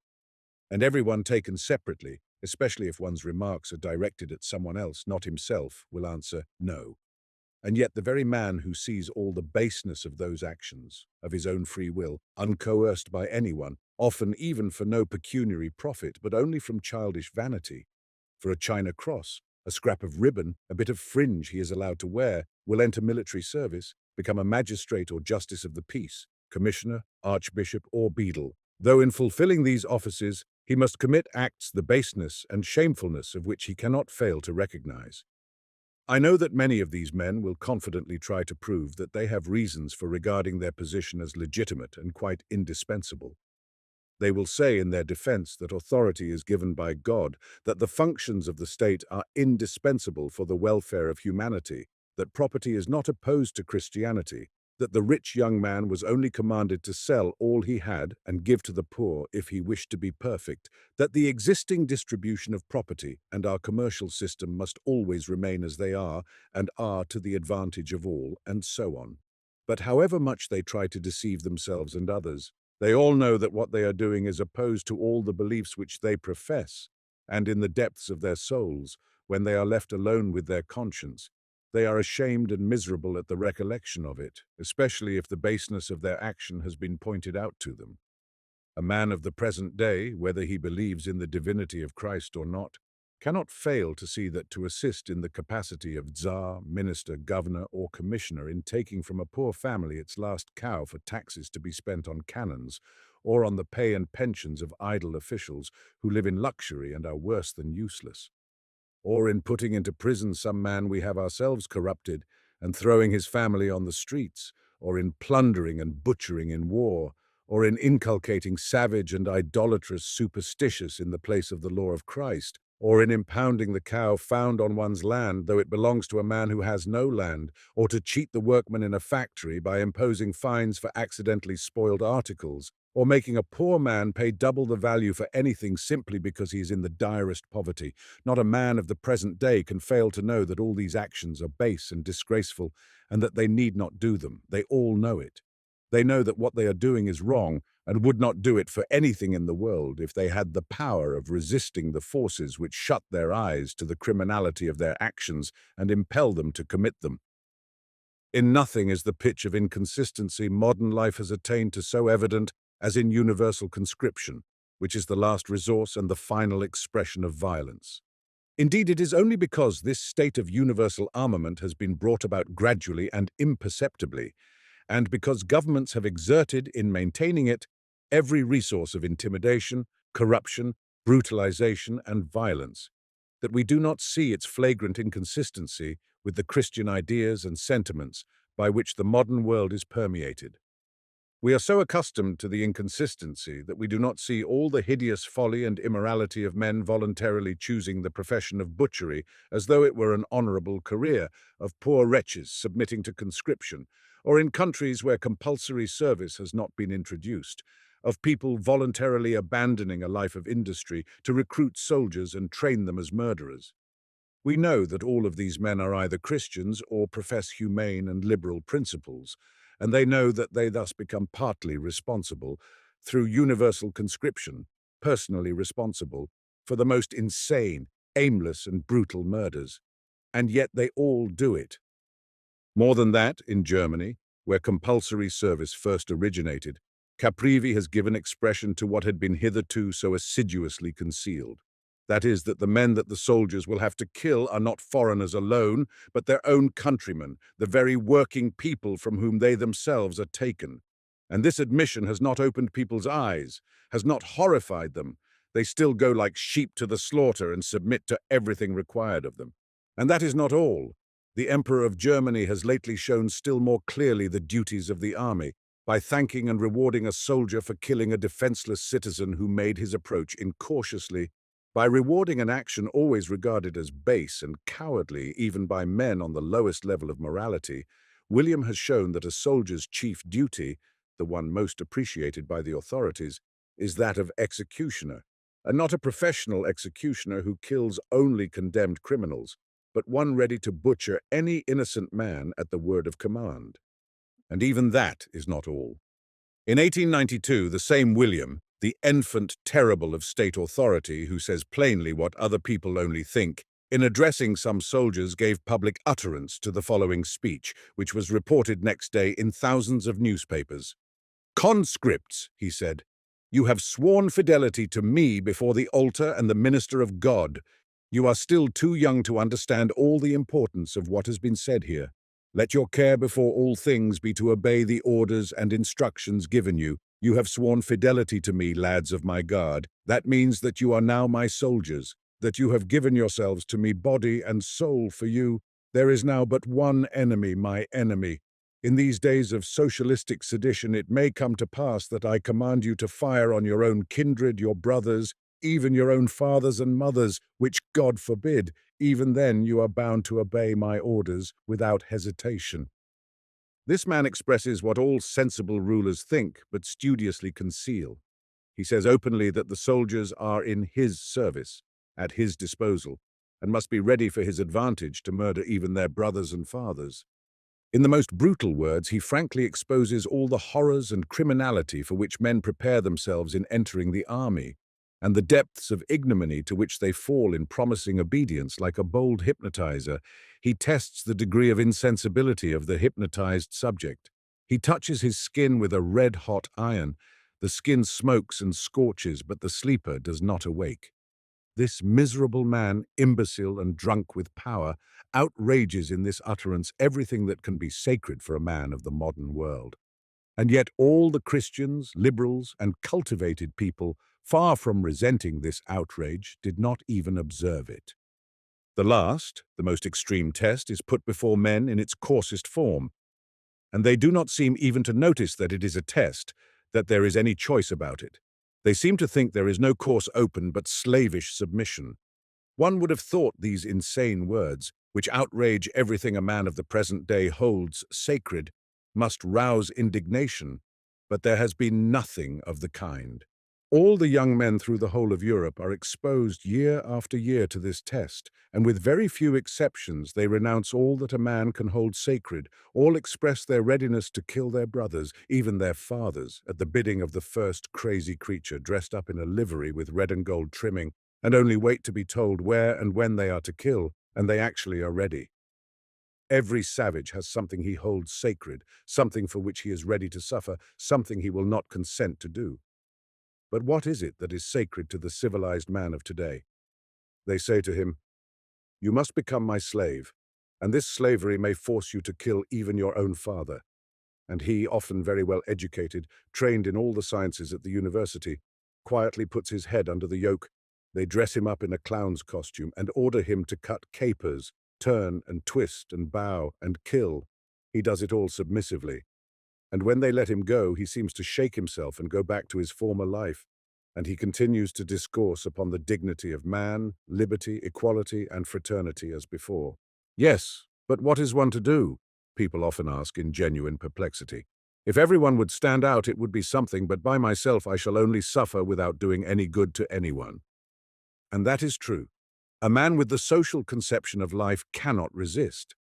And everyone taken separately, especially if one's remarks are directed at someone else, not himself, will answer no. And yet the very man who sees all the baseness of those actions, of his own free will, uncoerced by anyone, often even for no pecuniary profit, but only from childish vanity, for a china cross, a scrap of ribbon, a bit of fringe he is allowed to wear, will enter military service, become a magistrate or justice of the peace, commissioner, archbishop, or beadle, though in fulfilling these offices he must commit acts the baseness and shamefulness of which he cannot fail to recognize. I know that many of these men will confidently try to prove that they have reasons for regarding their position as legitimate and quite indispensable. They will say in their defense that authority is given by God, that the functions of the state are indispensable for the welfare of humanity, that property is not opposed to Christianity, that the rich young man was only commanded to sell all he had and give to the poor if he wished to be perfect, that the existing distribution of property and our commercial system must always remain as they are and are to the advantage of all, and so on. But however much they try to deceive themselves and others, they all know that what they are doing is opposed to all the beliefs which they profess, and in the depths of their souls, when they are left alone with their conscience, they are ashamed and miserable at the recollection of it, especially if the baseness of their action has been pointed out to them. A man of the present day, whether he believes in the divinity of Christ or not, cannot fail to see that to assist in the capacity of Tsar, minister, governor, or commissioner in taking from a poor family its last cow for taxes to be spent on cannons, or on the pay and pensions of idle officials who live in luxury and are worse than useless, or in putting into prison some man we have ourselves corrupted and throwing his family on the streets, or in plundering and butchering in war, or in inculcating savage and idolatrous superstitious in the place of the law of Christ, or in impounding the cow found on one's land, though it belongs to a man who has no land, or to cheat the workman in a factory by imposing fines for accidentally spoiled articles, or making a poor man pay double the value for anything simply because he is in the direst poverty. Not a man of the present day can fail to know that all these actions are base and disgraceful, and that they need not do them. They all know it. They know that what they are doing is wrong, and would not do it for anything in the world if they had the power of resisting the forces which shut their eyes to the criminality of their actions and impel them to commit them. In nothing is the pitch of inconsistency modern life has attained to so evident as in universal conscription, which is the last resource and the final expression of violence. Indeed, it is only because this state of universal armament has been brought about gradually and imperceptibly, and because governments have exerted in maintaining it every resource of intimidation, corruption, brutalization, and violence, that we do not see its flagrant inconsistency with the Christian ideas and sentiments by which the modern world is permeated. We are so accustomed to the inconsistency that we do not see all the hideous folly and immorality of men voluntarily choosing the profession of butchery as though it were an honorable career, of poor wretches submitting to conscription, or in countries where compulsory service has not been introduced, of people voluntarily abandoning a life of industry to recruit soldiers and train them as murderers. We know that all of these men are either Christians or profess humane and liberal principles, and they know that they thus become partly responsible, through universal conscription, personally responsible, for the most insane, aimless and brutal murders. And yet they all do it. More than that, in Germany, where compulsory service first originated, Caprivi has given expression to what had been hitherto so assiduously concealed. That is, that the men that the soldiers will have to kill are not foreigners alone, but their own countrymen, the very working people from whom they themselves are taken. And this admission has not opened people's eyes, has not horrified them. They still go like sheep to the slaughter and submit to everything required of them. And that is not all. The Emperor of Germany has lately shown still more clearly the duties of the army, by thanking and rewarding a soldier for killing a defenseless citizen who made his approach incautiously, by rewarding an action always regarded as base and cowardly even by men on the lowest level of morality. William has shown that a soldier's chief duty, the one most appreciated by the authorities, is that of executioner, and not a professional executioner who kills only condemned criminals, but one ready to butcher any innocent man at the word of command. And even that is not all. In 1892, the same William, the infant terrible of state authority who says plainly what other people only think, in addressing some soldiers gave public utterance to the following speech, which was reported next day in thousands of newspapers. "Conscripts," he said, "you have sworn fidelity to me before the altar and the minister of God. You are still too young to understand all the importance of what has been said here. Let your care before all things be to obey the orders and instructions given you. You have sworn fidelity to me, lads of my guard. That means that you are now my soldiers, that you have given yourselves to me body and soul for you. There is now but one enemy, my enemy. In these days of socialistic sedition, it may come to pass that I command you to fire on your own kindred, your brothers, even your own fathers and mothers, which God forbid. Even then you are bound to obey my orders without hesitation." This man expresses what all sensible rulers think, but studiously conceal. He says openly that the soldiers are in his service, at his disposal, and must be ready for his advantage to murder even their brothers and fathers. In the most brutal words, he frankly exposes all the horrors and criminality for which men prepare themselves in entering the army, and the depths of ignominy to which they fall in promising obedience like a bold hypnotizer. He tests the degree of insensibility of the hypnotized subject. He touches his skin with a red-hot iron. The skin smokes and scorches, but the sleeper does not awake. This miserable man, imbecile and drunk with power, outrages in this utterance everything that can be sacred for a man of the modern world. And yet all the Christians, liberals, and cultivated people, far from resenting this outrage, did not even observe it. The last, the most extreme test is put before men in its coarsest form, and they do not seem even to notice that it is a test, that there is any choice about it. They seem to think there is no course open but slavish submission. One would have thought these insane words, which outrage everything a man of the present day holds sacred, must rouse indignation, but there has been nothing of the kind. All the young men through the whole of Europe are exposed year after year to this test, and with very few exceptions they renounce all that a man can hold sacred. All express their readiness to kill their brothers, even their fathers, at the bidding of the first crazy creature dressed up in a livery with red and gold trimming, and only wait to be told where and when they are to kill, and they actually are ready. Every savage has something he holds sacred, something for which he is ready to suffer, something he will not consent to do. But what is it that is sacred to the civilized man of today? They say to him, You must become my slave, and this slavery may force you to kill even your own father. And he, often very well educated, trained in all the sciences at the university, quietly puts his head under the yoke. They dress him up in a clown's costume and order him to cut capers, turn and twist and bow and kill. He does it all submissively. And when they let him go, he seems to shake himself and go back to his former life. And he continues to discourse upon the dignity of man, liberty, equality, and fraternity as before. Yes, but what is one to do? People often ask in genuine perplexity. If everyone would stand out, it would be something, but by myself I shall only suffer without doing any good to anyone. And that is true. A man with the social conception of life cannot resist.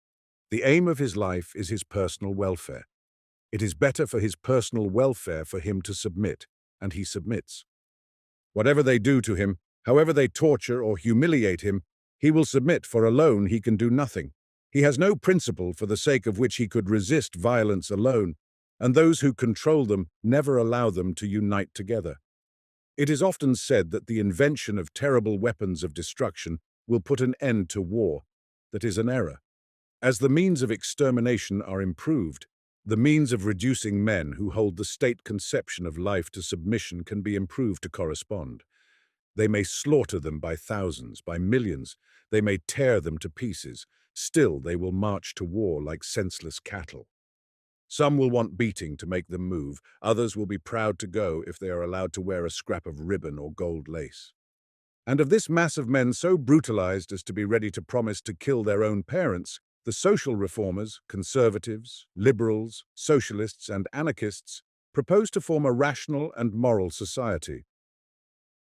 The aim of his life is his personal welfare. It is better for his personal welfare for him to submit, and he submits. Whatever they do to him, however they torture or humiliate him, he will submit, for alone he can do nothing. He has no principle for the sake of which he could resist violence alone, and those who control them never allow them to unite together. It is often said that the invention of terrible weapons of destruction will put an end to war. That is an error. As the means of extermination are improved, the means of reducing men who hold the state conception of life to submission can be improved to correspond. They may slaughter them by thousands, by millions. They may tear them to pieces. Still, they will march to war like senseless cattle. Some will want beating to make them move. Others will be proud to go if they are allowed to wear a scrap of ribbon or gold lace. And of this mass of men so brutalized as to be ready to promise to kill their own parents, the social reformers, conservatives, liberals, socialists, and anarchists propose to form a rational and moral society.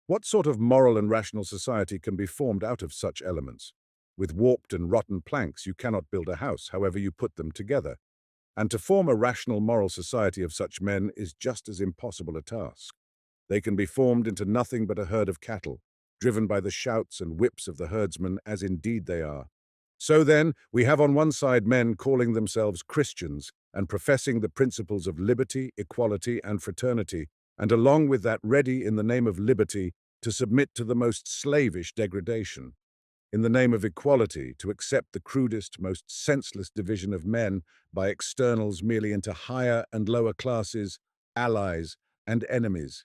What sort of moral and rational society can be formed out of such elements? With warped and rotten planks you cannot build a house, however you put them together. And to form a rational moral society of such men is just as impossible a task. They can be formed into nothing but a herd of cattle, driven by the shouts and whips of the herdsmen, as indeed they are. So then, we have on one side men calling themselves Christians and professing the principles of liberty, equality, and fraternity, and along with that ready, in the name of liberty, to submit to the most slavish degradation. In the name of equality, to accept the crudest, most senseless division of men by externals merely into higher and lower classes, allies, and enemies.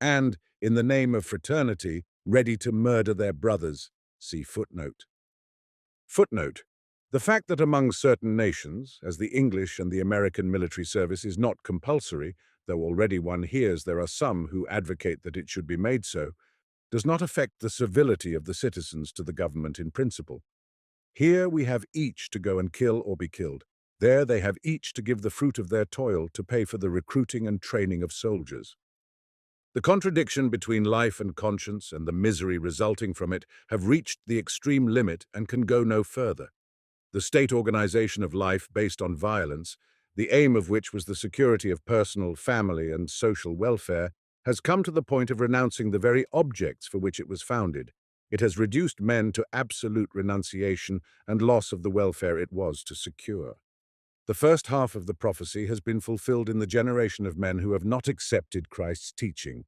And, in the name of fraternity, ready to murder their brothers. See footnote. Footnote. The fact that among certain nations, as the English and the American military service is not compulsory, though already one hears there are some who advocate that it should be made so, does not affect the civility of the citizens to the government in principle. Here we have each to go and kill or be killed. There they have each to give the fruit of their toil to pay for the recruiting and training of soldiers. The contradiction between life and conscience and the misery resulting from it have reached the extreme limit and can go no further. The state organization of life based on violence, the aim of which was the security of personal, family, and social welfare, has come to the point of renouncing the very objects for which it was founded. It has reduced men to absolute renunciation and loss of the welfare it was to secure. The first half of the prophecy has been fulfilled in the generation of men who have not accepted Christ's teaching.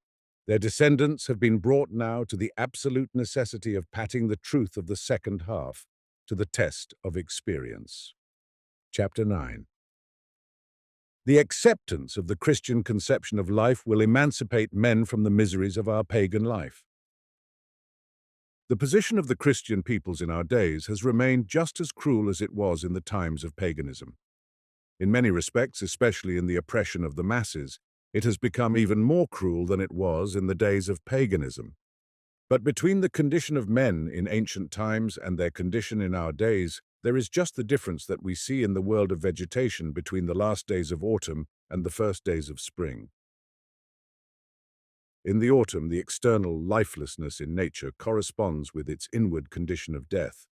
Their descendants have been brought now to the absolute necessity of patting the truth of the second half to the test of experience. Chapter 9. The acceptance of the Christian conception of life will emancipate men from the miseries of our pagan life. The position of the Christian peoples in our days has remained just as cruel as it was in the times of paganism. In many respects, especially in the oppression of the masses, it has become even more cruel than it was in the days of paganism. But between the condition of men in ancient times and their condition in our days, there is just the difference that we see in the world of vegetation between the last days of autumn and the first days of spring. In the autumn, the external lifelessness in nature corresponds with its inward condition of death,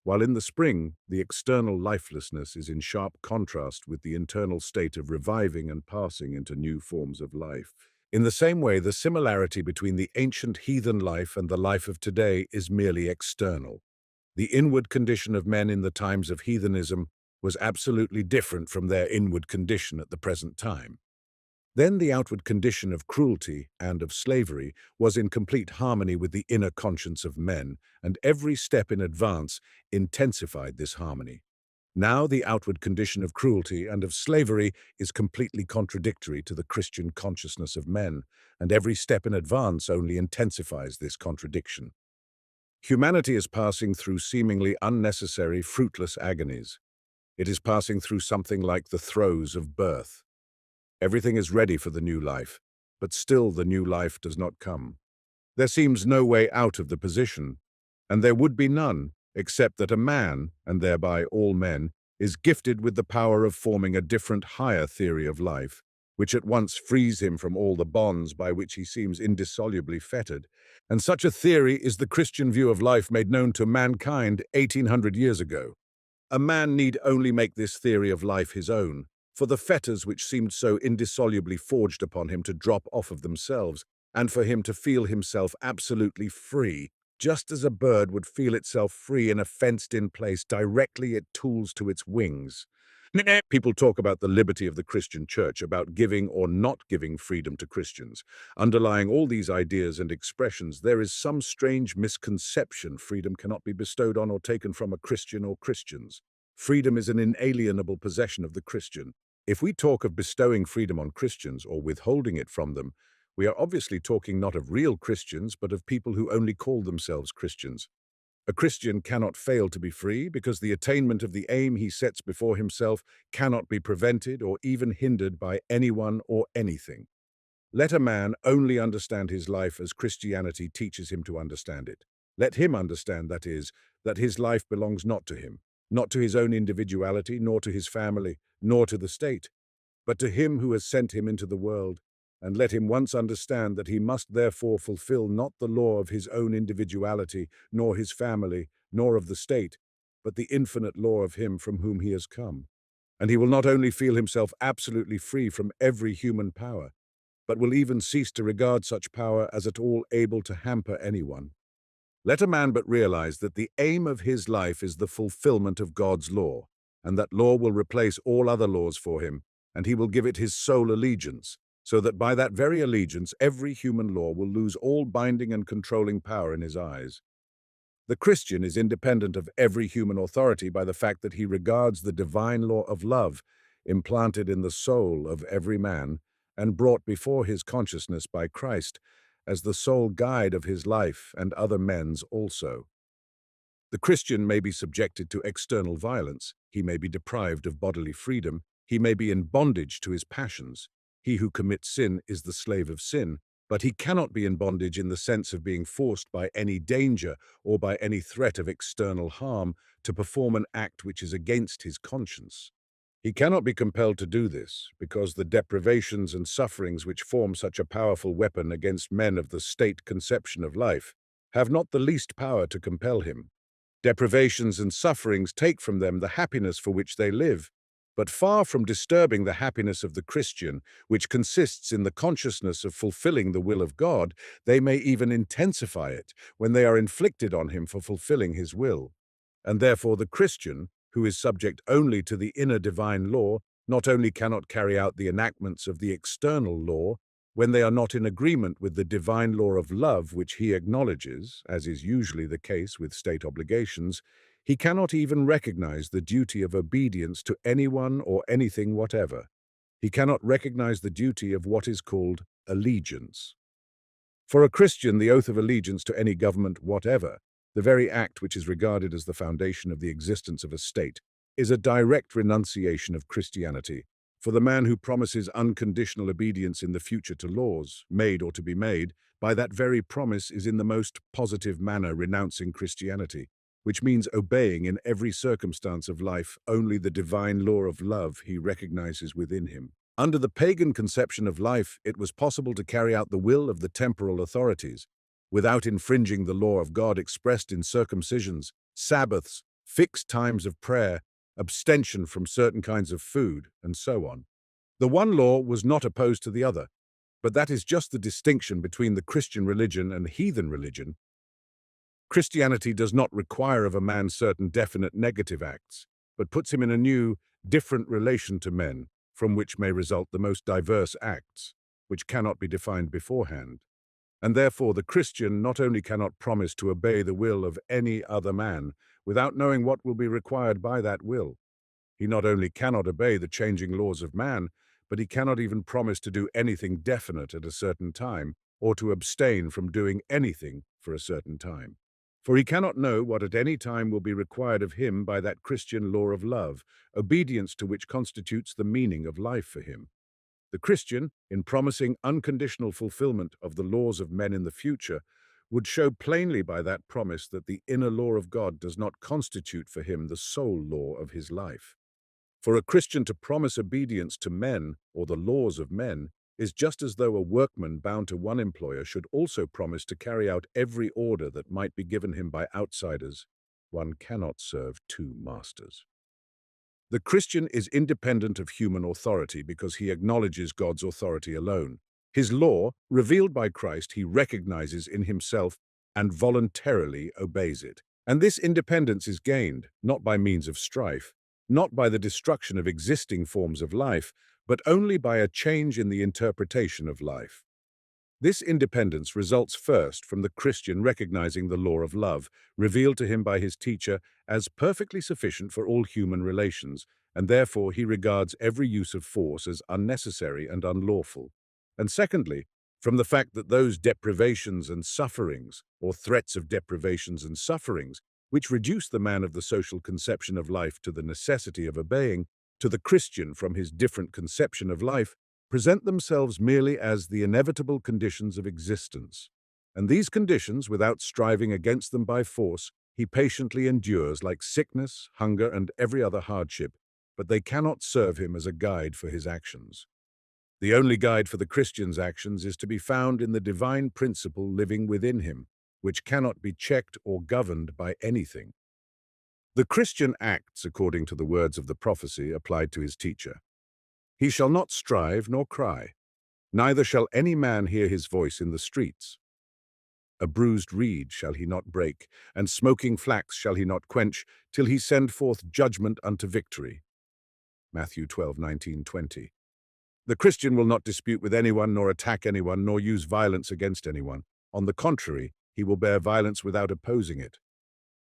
while in the spring, the external lifelessness is in sharp contrast with the internal state of reviving and passing into new forms of life. In the same way, the similarity between the ancient heathen life and the life of today is merely external. The inward condition of men in the times of heathenism was absolutely different from their inward condition at the present time. Then the outward condition of cruelty and of slavery was in complete harmony with the inner conscience of men, and every step in advance intensified this harmony. Now the outward condition of cruelty and of slavery is completely contradictory to the Christian consciousness of men, and every step in advance only intensifies this contradiction. Humanity is passing through seemingly unnecessary, fruitless agonies. It is passing through something like the throes of birth. Everything is ready for the new life, but still the new life does not come. There seems no way out of the position, and there would be none, except that a man, and thereby all men, is gifted with the power of forming a different, higher theory of life, which at once frees him from all the bonds by which he seems indissolubly fettered. And such a theory is the Christian view of life made known to mankind 1800 years ago. A man need only make this theory of life his own, for the fetters which seemed so indissolubly forged upon him to drop off of themselves, and for him to feel himself absolutely free, just as a bird would feel itself free in a fenced-in place directly it tools to its wings. People talk about the liberty of the Christian church, about giving or not giving freedom to Christians. Underlying all these ideas and expressions, there is some strange misconception freedom cannot be bestowed on or taken from a Christian or Christians. Freedom is an inalienable possession of the Christian. If we talk of bestowing freedom on Christians or withholding it from them, we are obviously talking not of real Christians, but of people who only call themselves Christians. A Christian cannot fail to be free because the attainment of the aim he sets before himself cannot be prevented or even hindered by anyone or anything. Let a man only understand his life as Christianity teaches him to understand it. Let him understand, that is, that his life belongs not to him, not to his own individuality, nor to his family, nor to the state, but to him who has sent him into the world, and let him once understand that he must therefore fulfill not the law of his own individuality, nor his family, nor of the state, but the infinite law of him from whom he has come. And he will not only feel himself absolutely free from every human power, but will even cease to regard such power as at all able to hamper anyone. Let a man but realize that the aim of his life is the fulfillment of God's law, and that law will replace all other laws for him, and he will give it his sole allegiance, so that by that very allegiance every human law will lose all binding and controlling power in his eyes. The Christian is independent of every human authority by the fact that he regards the divine law of love, implanted in the soul of every man, and brought before his consciousness by Christ, as the sole guide of his life and other men's also. The Christian may be subjected to external violence, he may be deprived of bodily freedom, he may be in bondage to his passions. He who commits sin is the slave of sin, but he cannot be in bondage in the sense of being forced by any danger or by any threat of external harm to perform an act which is against his conscience. He cannot be compelled to do this, because the deprivations and sufferings which form such a powerful weapon against men of the state conception of life have not the least power to compel him. Deprivations and sufferings take from them the happiness for which they live, but far from disturbing the happiness of the Christian, which consists in the consciousness of fulfilling the will of God, they may even intensify it when they are inflicted on him for fulfilling his will. And therefore the Christian, who is subject only to the inner divine law, not only cannot carry out the enactments of the external law, when they are not in agreement with the divine law of love which he acknowledges, as is usually the case with state obligations, he cannot even recognize the duty of obedience to anyone or anything whatever. He cannot recognize the duty of what is called allegiance. For a Christian, the oath of allegiance to any government whatever, the very act which is regarded as the foundation of the existence of a state, is a direct renunciation of Christianity. For the man who promises unconditional obedience in the future to laws, made or to be made, by that very promise is in the most positive manner renouncing Christianity, which means obeying in every circumstance of life only the divine law of love he recognizes within him. Under the pagan conception of life, it was possible to carry out the will of the temporal authorities, without infringing the law of God expressed in circumcisions, Sabbaths, fixed times of prayer, abstention from certain kinds of food, and so on. The one law was not opposed to the other, but that is just the distinction between the Christian religion and heathen religion. Christianity does not require of a man certain definite negative acts, but puts him in a new, different relation to men, from which may result the most diverse acts, which cannot be defined beforehand. And therefore the Christian not only cannot promise to obey the will of any other man without knowing what will be required by that will. He not only cannot obey the changing laws of man, but he cannot even promise to do anything definite at a certain time, or to abstain from doing anything for a certain time. For he cannot know what at any time will be required of him by that Christian law of love, obedience to which constitutes the meaning of life for him. The Christian, in promising unconditional fulfillment of the laws of men in the future, would show plainly by that promise that the inner law of God does not constitute for him the sole law of his life. For a Christian to promise obedience to men or the laws of men is just as though a workman bound to one employer should also promise to carry out every order that might be given him by outsiders. One cannot serve two masters. The Christian is independent of human authority because he acknowledges God's authority alone. His law, revealed by Christ, he recognizes in himself and voluntarily obeys it. And this independence is gained not by means of strife, not by the destruction of existing forms of life, but only by a change in the interpretation of life. This independence results first from the Christian recognizing the law of love, revealed to him by his teacher, as perfectly sufficient for all human relations, and therefore he regards every use of force as unnecessary and unlawful. And secondly, from the fact that those deprivations and sufferings, or threats of deprivations and sufferings, which reduce the man of the social conception of life to the necessity of obeying, to the Christian from his different conception of life, present themselves merely as the inevitable conditions of existence. And these conditions, without striving against them by force, he patiently endures like sickness, hunger, and every other hardship, but they cannot serve him as a guide for his actions. The only guide for the Christian's actions is to be found in the divine principle living within him, which cannot be checked or governed by anything. The Christian acts according to the words of the prophecy applied to his teacher. He shall not strive nor cry, neither shall any man hear his voice in the streets. A bruised reed shall he not break, and smoking flax shall he not quench, till he send forth judgment unto victory. Matthew 12:19-20. The Christian will not dispute with anyone, nor attack anyone, nor use violence against anyone. On the contrary, he will bear violence without opposing it.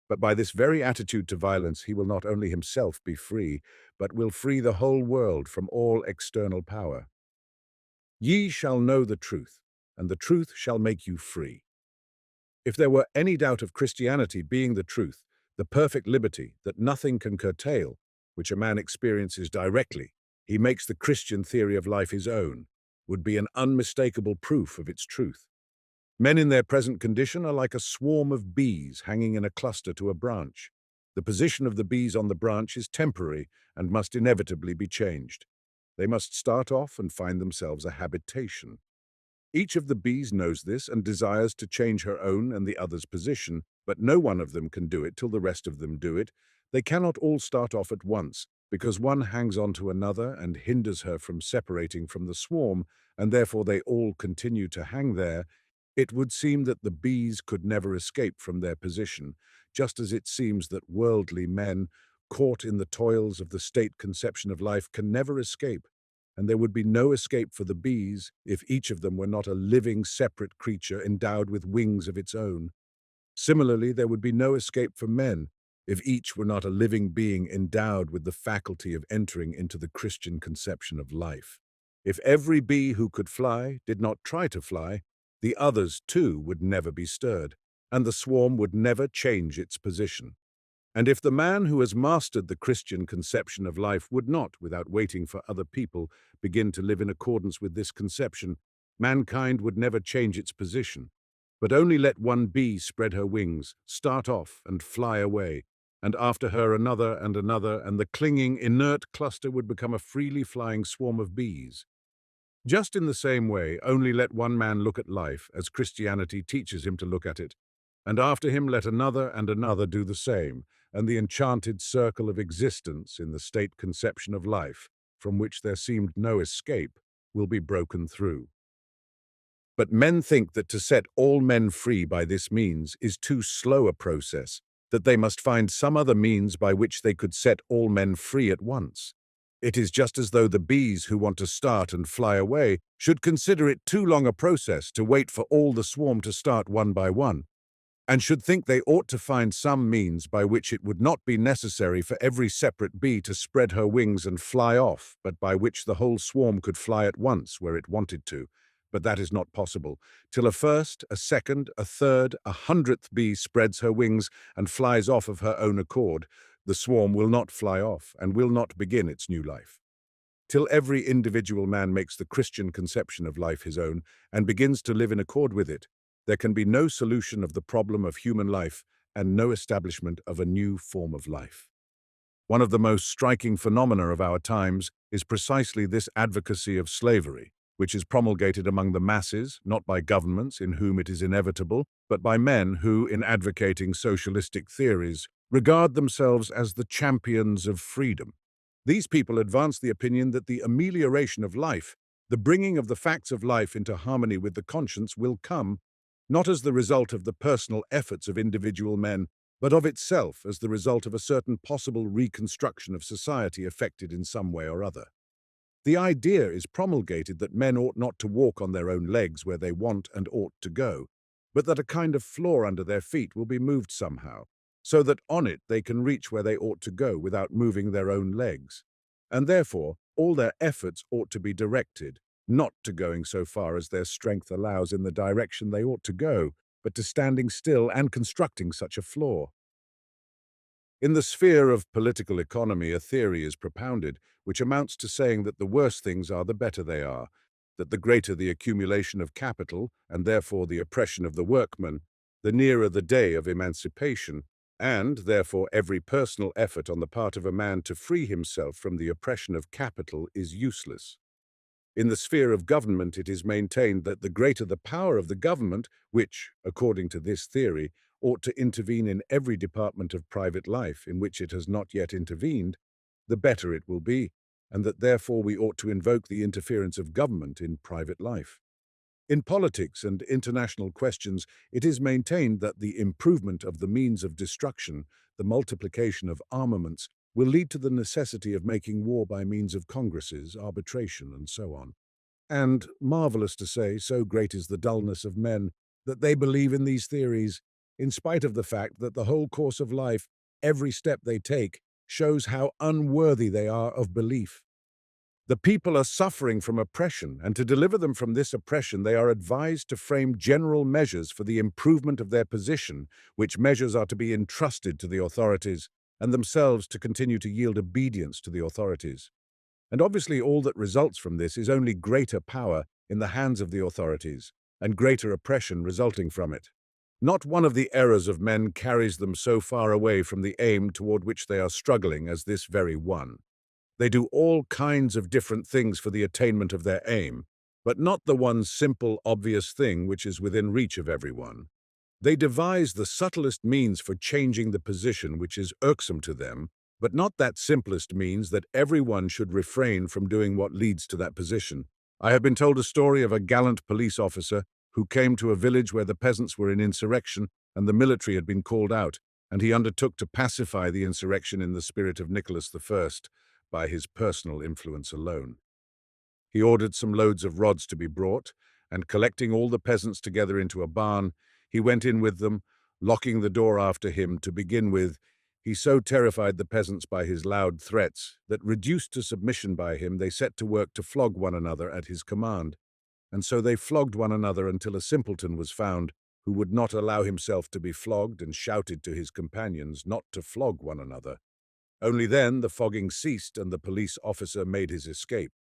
But by this very attitude to violence, he will not only himself be free, but will free the whole world from all external power. Ye shall know the truth, and the truth shall make you free. If there were any doubt of Christianity being the truth, the perfect liberty that nothing can curtail, which a man experiences directly, he makes the Christian theory of life his own, would be an unmistakable proof of its truth. Men in their present condition are like a swarm of bees hanging in a cluster to a branch. The position of the bees on the branch is temporary and must inevitably be changed. They must start off and find themselves a habitation. Each of the bees knows this and desires to change her own and the other's position, but no one of them can do it till the rest of them do it. They cannot all start off at once, because one hangs on to another and hinders her from separating from the swarm, and therefore they all continue to hang there. It would seem that the bees could never escape from their position, just as it seems that worldly men, caught in the toils of the state conception of life, can never escape, and there would be no escape for the bees if each of them were not a living, separate creature endowed with wings of its own. Similarly, there would be no escape for men if each were not a living being endowed with the faculty of entering into the Christian conception of life. If every bee who could fly did not try to fly, the others, too, would never be stirred, and the swarm would never change its position. And if the man who has mastered the Christian conception of life would not, without waiting for other people, begin to live in accordance with this conception, mankind would never change its position, but only let one bee spread her wings, start off, and fly away, and after her another, and the clinging, inert cluster would become a freely flying swarm of bees. Just in the same way, only let one man look at life as Christianity teaches him to look at it, and after him let another and another do the same, and the enchanted circle of existence in the state conception of life, from which there seemed no escape, will be broken through. But men think that to set all men free by this means is too slow a process, that they must find some other means by which they could set all men free at once. It is just as though the bees who want to start and fly away should consider it too long a process to wait for all the swarm to start one by one, and should think they ought to find some means by which it would not be necessary for every separate bee to spread her wings and fly off, but by which the whole swarm could fly at once where it wanted to. But that is not possible. Till a first, a second, a third, 100th bee spreads her wings and flies off of her own accord, the swarm will not fly off and will not begin its new life. Till every individual man makes the Christian conception of life his own and begins to live in accord with it, there can be no solution of the problem of human life and no establishment of a new form of life. One of the most striking phenomena of our times is precisely this advocacy of slavery, which is promulgated among the masses, not by governments in whom it is inevitable, but by men who, in advocating socialistic theories, regard themselves as the champions of freedom. These people advance the opinion that the amelioration of life, the bringing of the facts of life into harmony with the conscience, will come, not as the result of the personal efforts of individual men, but of itself as the result of a certain possible reconstruction of society effected in some way or other. The idea is promulgated that men ought not to walk on their own legs where they want and ought to go, but that a kind of floor under their feet will be moved somehow, so that on it they can reach where they ought to go without moving their own legs. And therefore, all their efforts ought to be directed, not to going so far as their strength allows in the direction they ought to go, but to standing still and constructing such a floor. In the sphere of political economy, a theory is propounded which amounts to saying that the worse things are, the better they are, that the greater the accumulation of capital, and therefore the oppression of the workman, the nearer the day of emancipation, and, therefore, every personal effort on the part of a man to free himself from the oppression of capital is useless. In the sphere of government, it is maintained that the greater the power of the government, which, according to this theory, ought to intervene in every department of private life in which it has not yet intervened, the better it will be, and that therefore we ought to invoke the interference of government in private life. In politics and international questions, it is maintained that the improvement of the means of destruction, the multiplication of armaments, will lead to the necessity of making war by means of congresses, arbitration, and so on. And, marvelous to say, so great is the dullness of men that they believe in these theories, in spite of the fact that the whole course of life, every step they take, shows how unworthy they are of belief. The people are suffering from oppression, and to deliver them from this oppression they are advised to frame general measures for the improvement of their position, which measures are to be entrusted to the authorities, and themselves to continue to yield obedience to the authorities. And obviously all that results from this is only greater power in the hands of the authorities, and greater oppression resulting from it. Not one of the errors of men carries them so far away from the aim toward which they are struggling as this very one. They do all kinds of different things for the attainment of their aim, but not the one simple, obvious thing which is within reach of everyone. They devise the subtlest means for changing the position which is irksome to them, but not that simplest means that everyone should refrain from doing what leads to that position. I have been told a story of a gallant police officer who came to a village where the peasants were in insurrection and the military had been called out, and he undertook to pacify the insurrection in the spirit of Nicholas I by his personal influence alone. He ordered some loads of rods to be brought, and collecting all the peasants together into a barn, he went in with them, locking the door after him. To begin with, he so terrified the peasants by his loud threats that, reduced to submission by him, they set to work to flog one another at his command. And so they flogged one another until a simpleton was found who would not allow himself to be flogged, and shouted to his companions not to flog one another. Only then the flogging ceased and the police officer made his escape.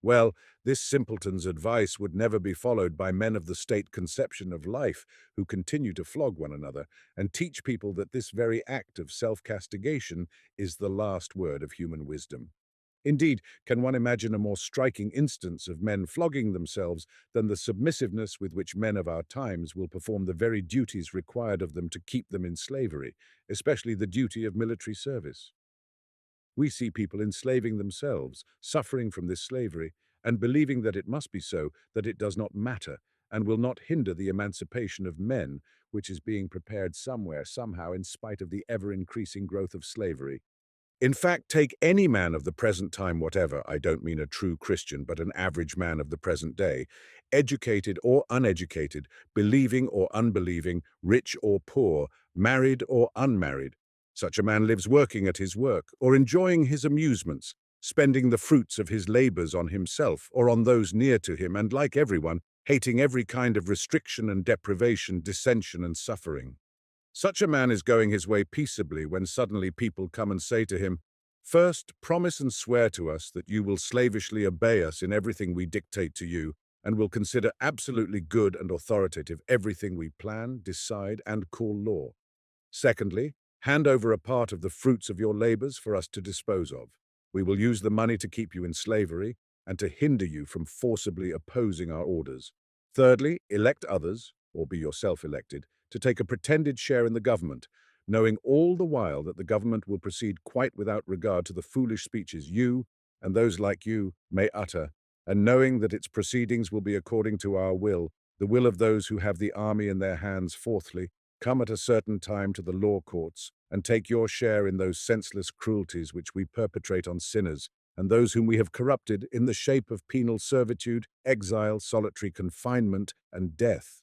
Well, this simpleton's advice would never be followed by men of the state conception of life who continue to flog one another and teach people that this very act of self-castigation is the last word of human wisdom. Indeed, can one imagine a more striking instance of men flogging themselves than the submissiveness with which men of our times will perform the very duties required of them to keep them in slavery, especially the duty of military service? We see people enslaving themselves, suffering from this slavery, and believing that it must be so, that it does not matter, and will not hinder the emancipation of men, which is being prepared somewhere, somehow, in spite of the ever-increasing growth of slavery. In fact, take any man of the present time, whatever, I don't mean a true Christian, but an average man of the present day, educated or uneducated, believing or unbelieving, rich or poor, married or unmarried. Such a man lives working at his work or enjoying his amusements, spending the fruits of his labors on himself or on those near to him, and like everyone, hating every kind of restriction and deprivation, dissension and suffering. Such a man is going his way peaceably when suddenly people come and say to him, "First, promise and swear to us that you will slavishly obey us in everything we dictate to you, and will consider absolutely good and authoritative everything we plan, decide, and call law. Secondly, hand over a part of the fruits of your labors for us to dispose of. We will use the money to keep you in slavery and to hinder you from forcibly opposing our orders. Thirdly, elect others, or be yourself elected, to take a pretended share in the government, knowing all the while that the government will proceed quite without regard to the foolish speeches you, and those like you, may utter, and knowing that its proceedings will be according to our will, the will of those who have the army in their hands. Fourthly, come at a certain time to the law courts, and take your share in those senseless cruelties which we perpetrate on sinners, and those whom we have corrupted in the shape of penal servitude, exile, solitary confinement, and death.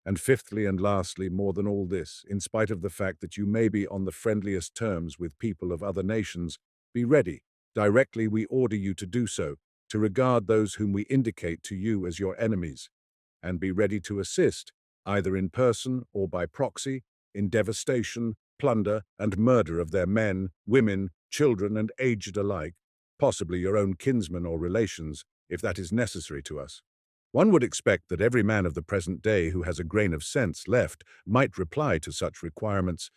And fifthly and lastly, more than all this, in spite of the fact that you may be on the friendliest terms with people of other nations, be ready, directly we order you to do so, to regard those whom we indicate to you as your enemies, and be ready to assist, either in person or by proxy, in devastation, plunder, and murder of their men, women, children, and aged alike, possibly your own kinsmen or relations, if that is necessary to us. One would expect that every man of the present day who has a grain of sense left might reply to such requirements,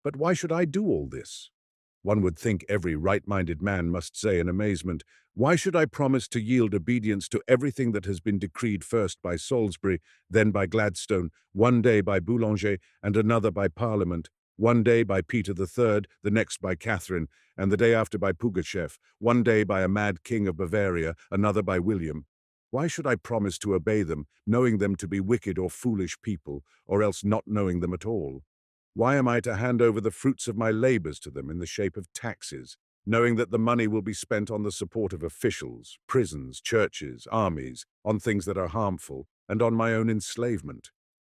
but why should I do all this? One would think every right-minded man must say in amazement, why should I promise to yield obedience to everything that has been decreed first by Salisbury, then by Gladstone, one day by Boulanger, and another by Parliament, one day by Peter III, the next by Catherine, and the day after by Pugachev, one day by a mad king of Bavaria, another by William? Why should I promise to obey them, knowing them to be wicked or foolish people, or else not knowing them at all? Why am I to hand over the fruits of my labors to them in the shape of taxes, knowing that the money will be spent on the support of officials, prisons, churches, armies, on things that are harmful, and on my own enslavement?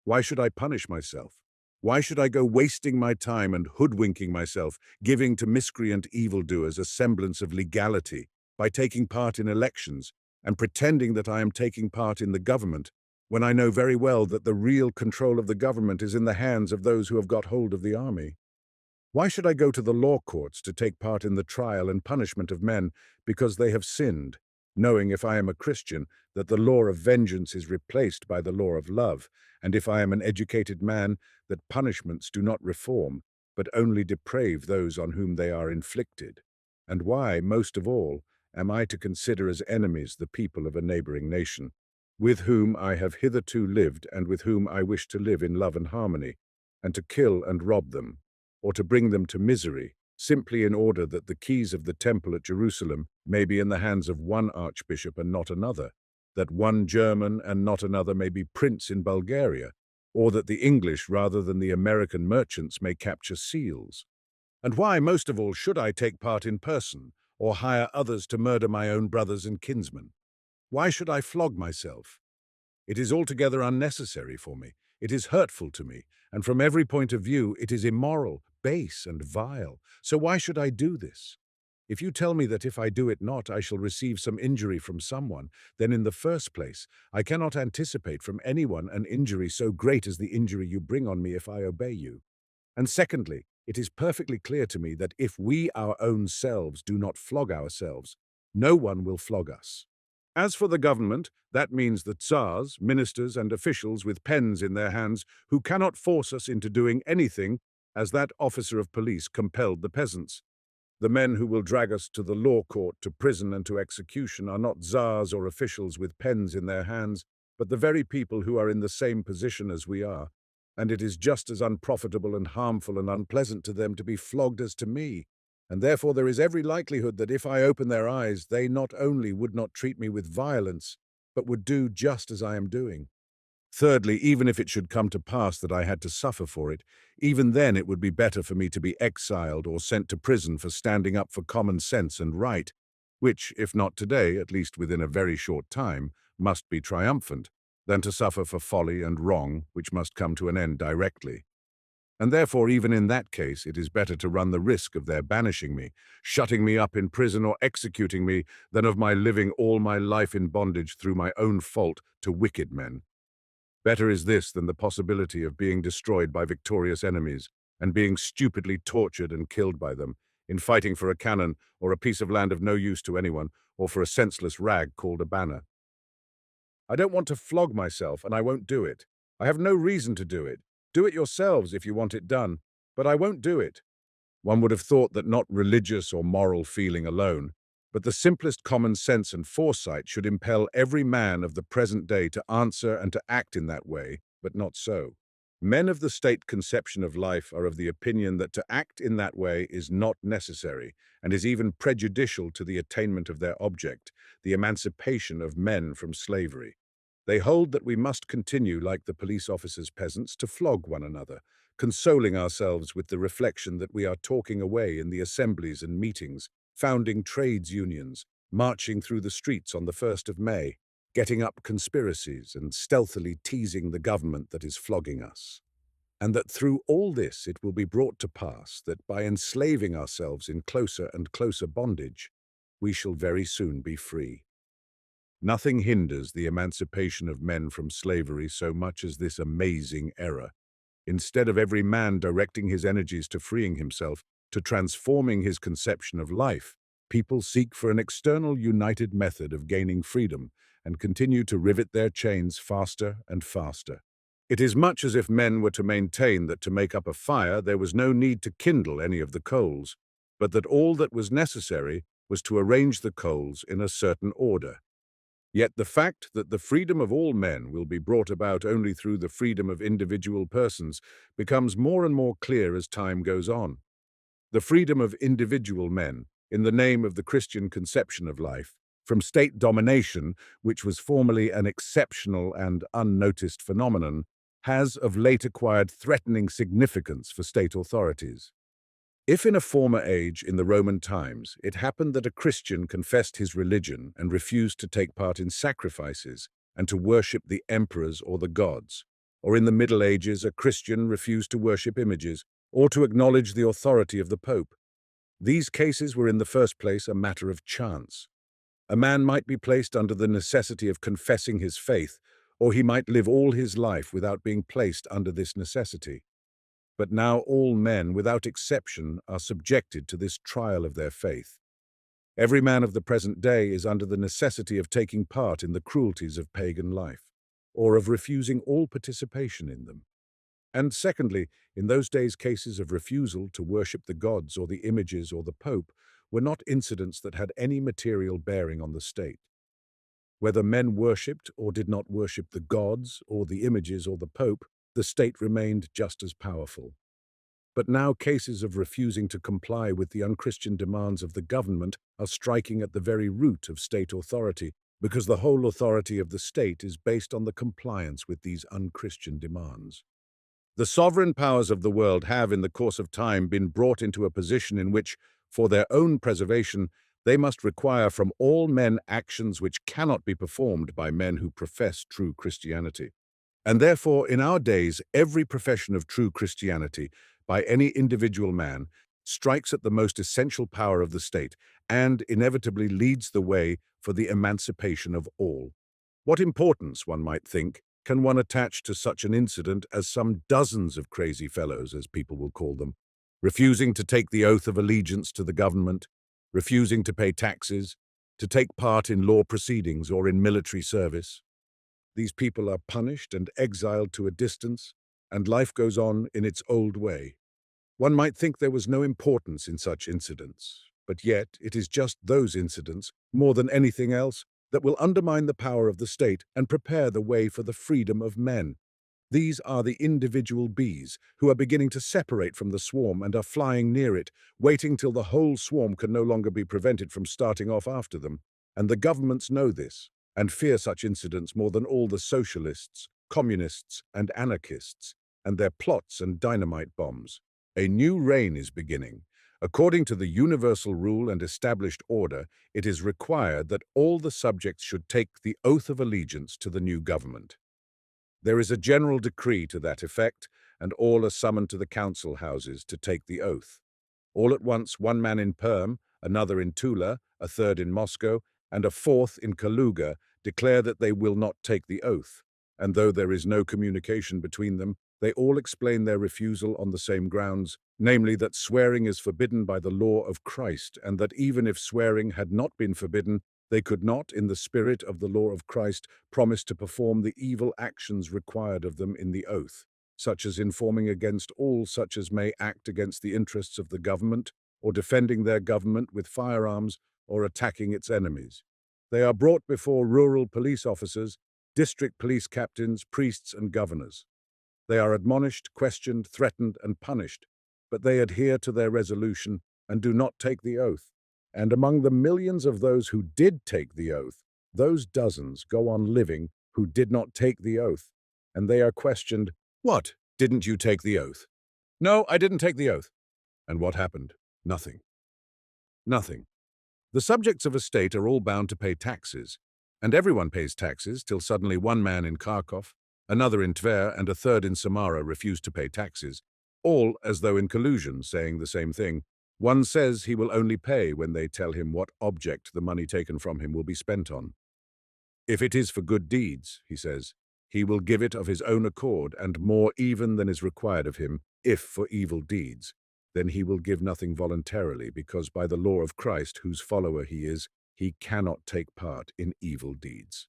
Why should I punish myself? Why should I go wasting my time and hoodwinking myself, giving to miscreant evildoers a semblance of legality by taking part in elections and pretending that I am taking part in the government, when I know very well that the real control of the government is in the hands of those who have got hold of the army? Why should I go to the law courts to take part in the trial and punishment of men because they have sinned, knowing, if I am a Christian, that the law of vengeance is replaced by the law of love, and if I am an educated man, that punishments do not reform, but only deprave those on whom they are inflicted? And why, most of all, am I to consider as enemies the people of a neighboring nation, with whom I have hitherto lived and with whom I wish to live in love and harmony, and to kill and rob them, or to bring them to misery, simply in order that the keys of the temple at Jerusalem may be in the hands of one archbishop and not another, that one German and not another may be prince in Bulgaria, or that the English rather than the American merchants may capture seals? And why, most of all, should I take part in person, or hire others to murder my own brothers and kinsmen? Why should I flog myself? It is altogether unnecessary for me. It is hurtful to me, and from every point of view it is immoral, base, and vile. So why should I do this? If you tell me that if I do it not, I shall receive some injury from someone, then in the first place, I cannot anticipate from anyone an injury so great as the injury you bring on me if I obey you. And secondly, it is perfectly clear to me that if we our own selves do not flog ourselves, no one will flog us. As for the government, that means the tsars, ministers, and officials with pens in their hands who cannot force us into doing anything, as that officer of police compelled the peasants. The men who will drag us to the law court, to prison, and to execution are not tsars or officials with pens in their hands, but the very people who are in the same position as we are, and it is just as unprofitable and harmful and unpleasant to them to be flogged as to me, and therefore there is every likelihood that if I open their eyes, they not only would not treat me with violence, but would do just as I am doing. Thirdly, even if it should come to pass that I had to suffer for it, even then it would be better for me to be exiled or sent to prison for standing up for common sense and right, which, if not today, at least within a very short time, must be triumphant, than to suffer for folly and wrong, which must come to an end directly. And therefore, even in that case, it is better to run the risk of their banishing me, shutting me up in prison or executing me, than of my living all my life in bondage through my own fault to wicked men. Better is this than the possibility of being destroyed by victorious enemies, and being stupidly tortured and killed by them, in fighting for a cannon or a piece of land of no use to anyone, or for a senseless rag called a banner. I don't want to flog myself, and I won't do it. I have no reason to do it. Do it yourselves if you want it done, but I won't do it. One would have thought that not religious or moral feeling alone, but the simplest common sense and foresight should impel every man of the present day to answer and to act in that way, but not so. Men of the state conception of life are of the opinion that to act in that way is not necessary, and is even prejudicial to the attainment of their object, the emancipation of men from slavery. They hold that we must continue, like the police officers' peasants, to flog one another, consoling ourselves with the reflection that we are talking away in the assemblies and meetings, founding trades unions, marching through the streets on the 1st of May, getting up conspiracies and stealthily teasing the government that is flogging us. And that through all this it will be brought to pass that by enslaving ourselves in closer and closer bondage, we shall very soon be free. Nothing hinders the emancipation of men from slavery so much as this amazing error. Instead of every man directing his energies to freeing himself, to transforming his conception of life, people seek for an external united method of gaining freedom and continue to rivet their chains faster and faster. It is much as if men were to maintain that to make up a fire there was no need to kindle any of the coals, but that all that was necessary was to arrange the coals in a certain order. Yet the fact that the freedom of all men will be brought about only through the freedom of individual persons becomes more and more clear as time goes on. The freedom of individual men, in the name of the Christian conception of life, from state domination, which was formerly an exceptional and unnoticed phenomenon, has of late acquired threatening significance for state authorities. If in a former age, in the Roman times, it happened that a Christian confessed his religion and refused to take part in sacrifices and to worship the emperors or the gods, or in the Middle Ages a Christian refused to worship images or to acknowledge the authority of the Pope, these cases were in the first place a matter of chance. A man might be placed under the necessity of confessing his faith, or he might live all his life without being placed under this necessity. But now all men, without exception, are subjected to this trial of their faith. Every man of the present day is under the necessity of taking part in the cruelties of pagan life, or of refusing all participation in them. And secondly, in those days cases of refusal to worship the gods or the images or the Pope were not incidents that had any material bearing on the state. Whether men worshipped or did not worship the gods or the images or the Pope, the state remained just as powerful. But now cases of refusing to comply with the unchristian demands of the government are striking at the very root of state authority, because the whole authority of the state is based on the compliance with these unchristian demands. The sovereign powers of the world have, in the course of time, been brought into a position in which, for their own preservation, they must require from all men actions which cannot be performed by men who profess true Christianity. And therefore, in our days, every profession of true Christianity, by any individual man, strikes at the most essential power of the state, and inevitably leads the way for the emancipation of all. What importance, one might think, can one attach to such an incident as some dozens of crazy fellows, as people will call them, refusing to take the oath of allegiance to the government, refusing to pay taxes, to take part in law proceedings or in military service? These people are punished and exiled to a distance, and life goes on in its old way. One might think there was no importance in such incidents, but yet it is just those incidents, more than anything else, that will undermine the power of the state and prepare the way for the freedom of men. These are the individual bees who are beginning to separate from the swarm and are flying near it, waiting till the whole swarm can no longer be prevented from starting off after them. And the governments know this, and fear such incidents more than all the socialists, communists and anarchists, and their plots and dynamite bombs. A new reign is beginning. According to the universal rule and established order, it is required that all the subjects should take the oath of allegiance to the new government. There is a general decree to that effect, and all are summoned to the council houses to take the oath. All at once, one man in Perm, another in Tula, a third in Moscow, and a fourth in Kaluga declare that they will not take the oath, and though there is no communication between them, they all explain their refusal on the same grounds, namely that swearing is forbidden by the law of Christ, and that even if swearing had not been forbidden, they could not, in the spirit of the law of Christ, promise to perform the evil actions required of them in the oath, such as informing against all such as may act against the interests of the government, or defending their government with firearms, or attacking its enemies. They are brought before rural police officers, district police captains, priests, and governors. They are admonished, questioned, threatened, and punished, but they adhere to their resolution and do not take the oath. And among the millions of those who did take the oath, those dozens go on living who did not take the oath, and they are questioned, "What? Didn't you take the oath?" "No, I didn't take the oath." And what happened? Nothing. Nothing. The subjects of a state are all bound to pay taxes, and everyone pays taxes till suddenly one man in Kharkov, another in Tver, and a third in Samara refuse to pay taxes, all as though in collusion, saying the same thing. One says he will only pay when they tell him what object the money taken from him will be spent on. If it is for good deeds, he says, he will give it of his own accord and more even than is required of him. If for evil deeds, then he will give nothing voluntarily, because by the law of Christ, whose follower he is, he cannot take part in evil deeds.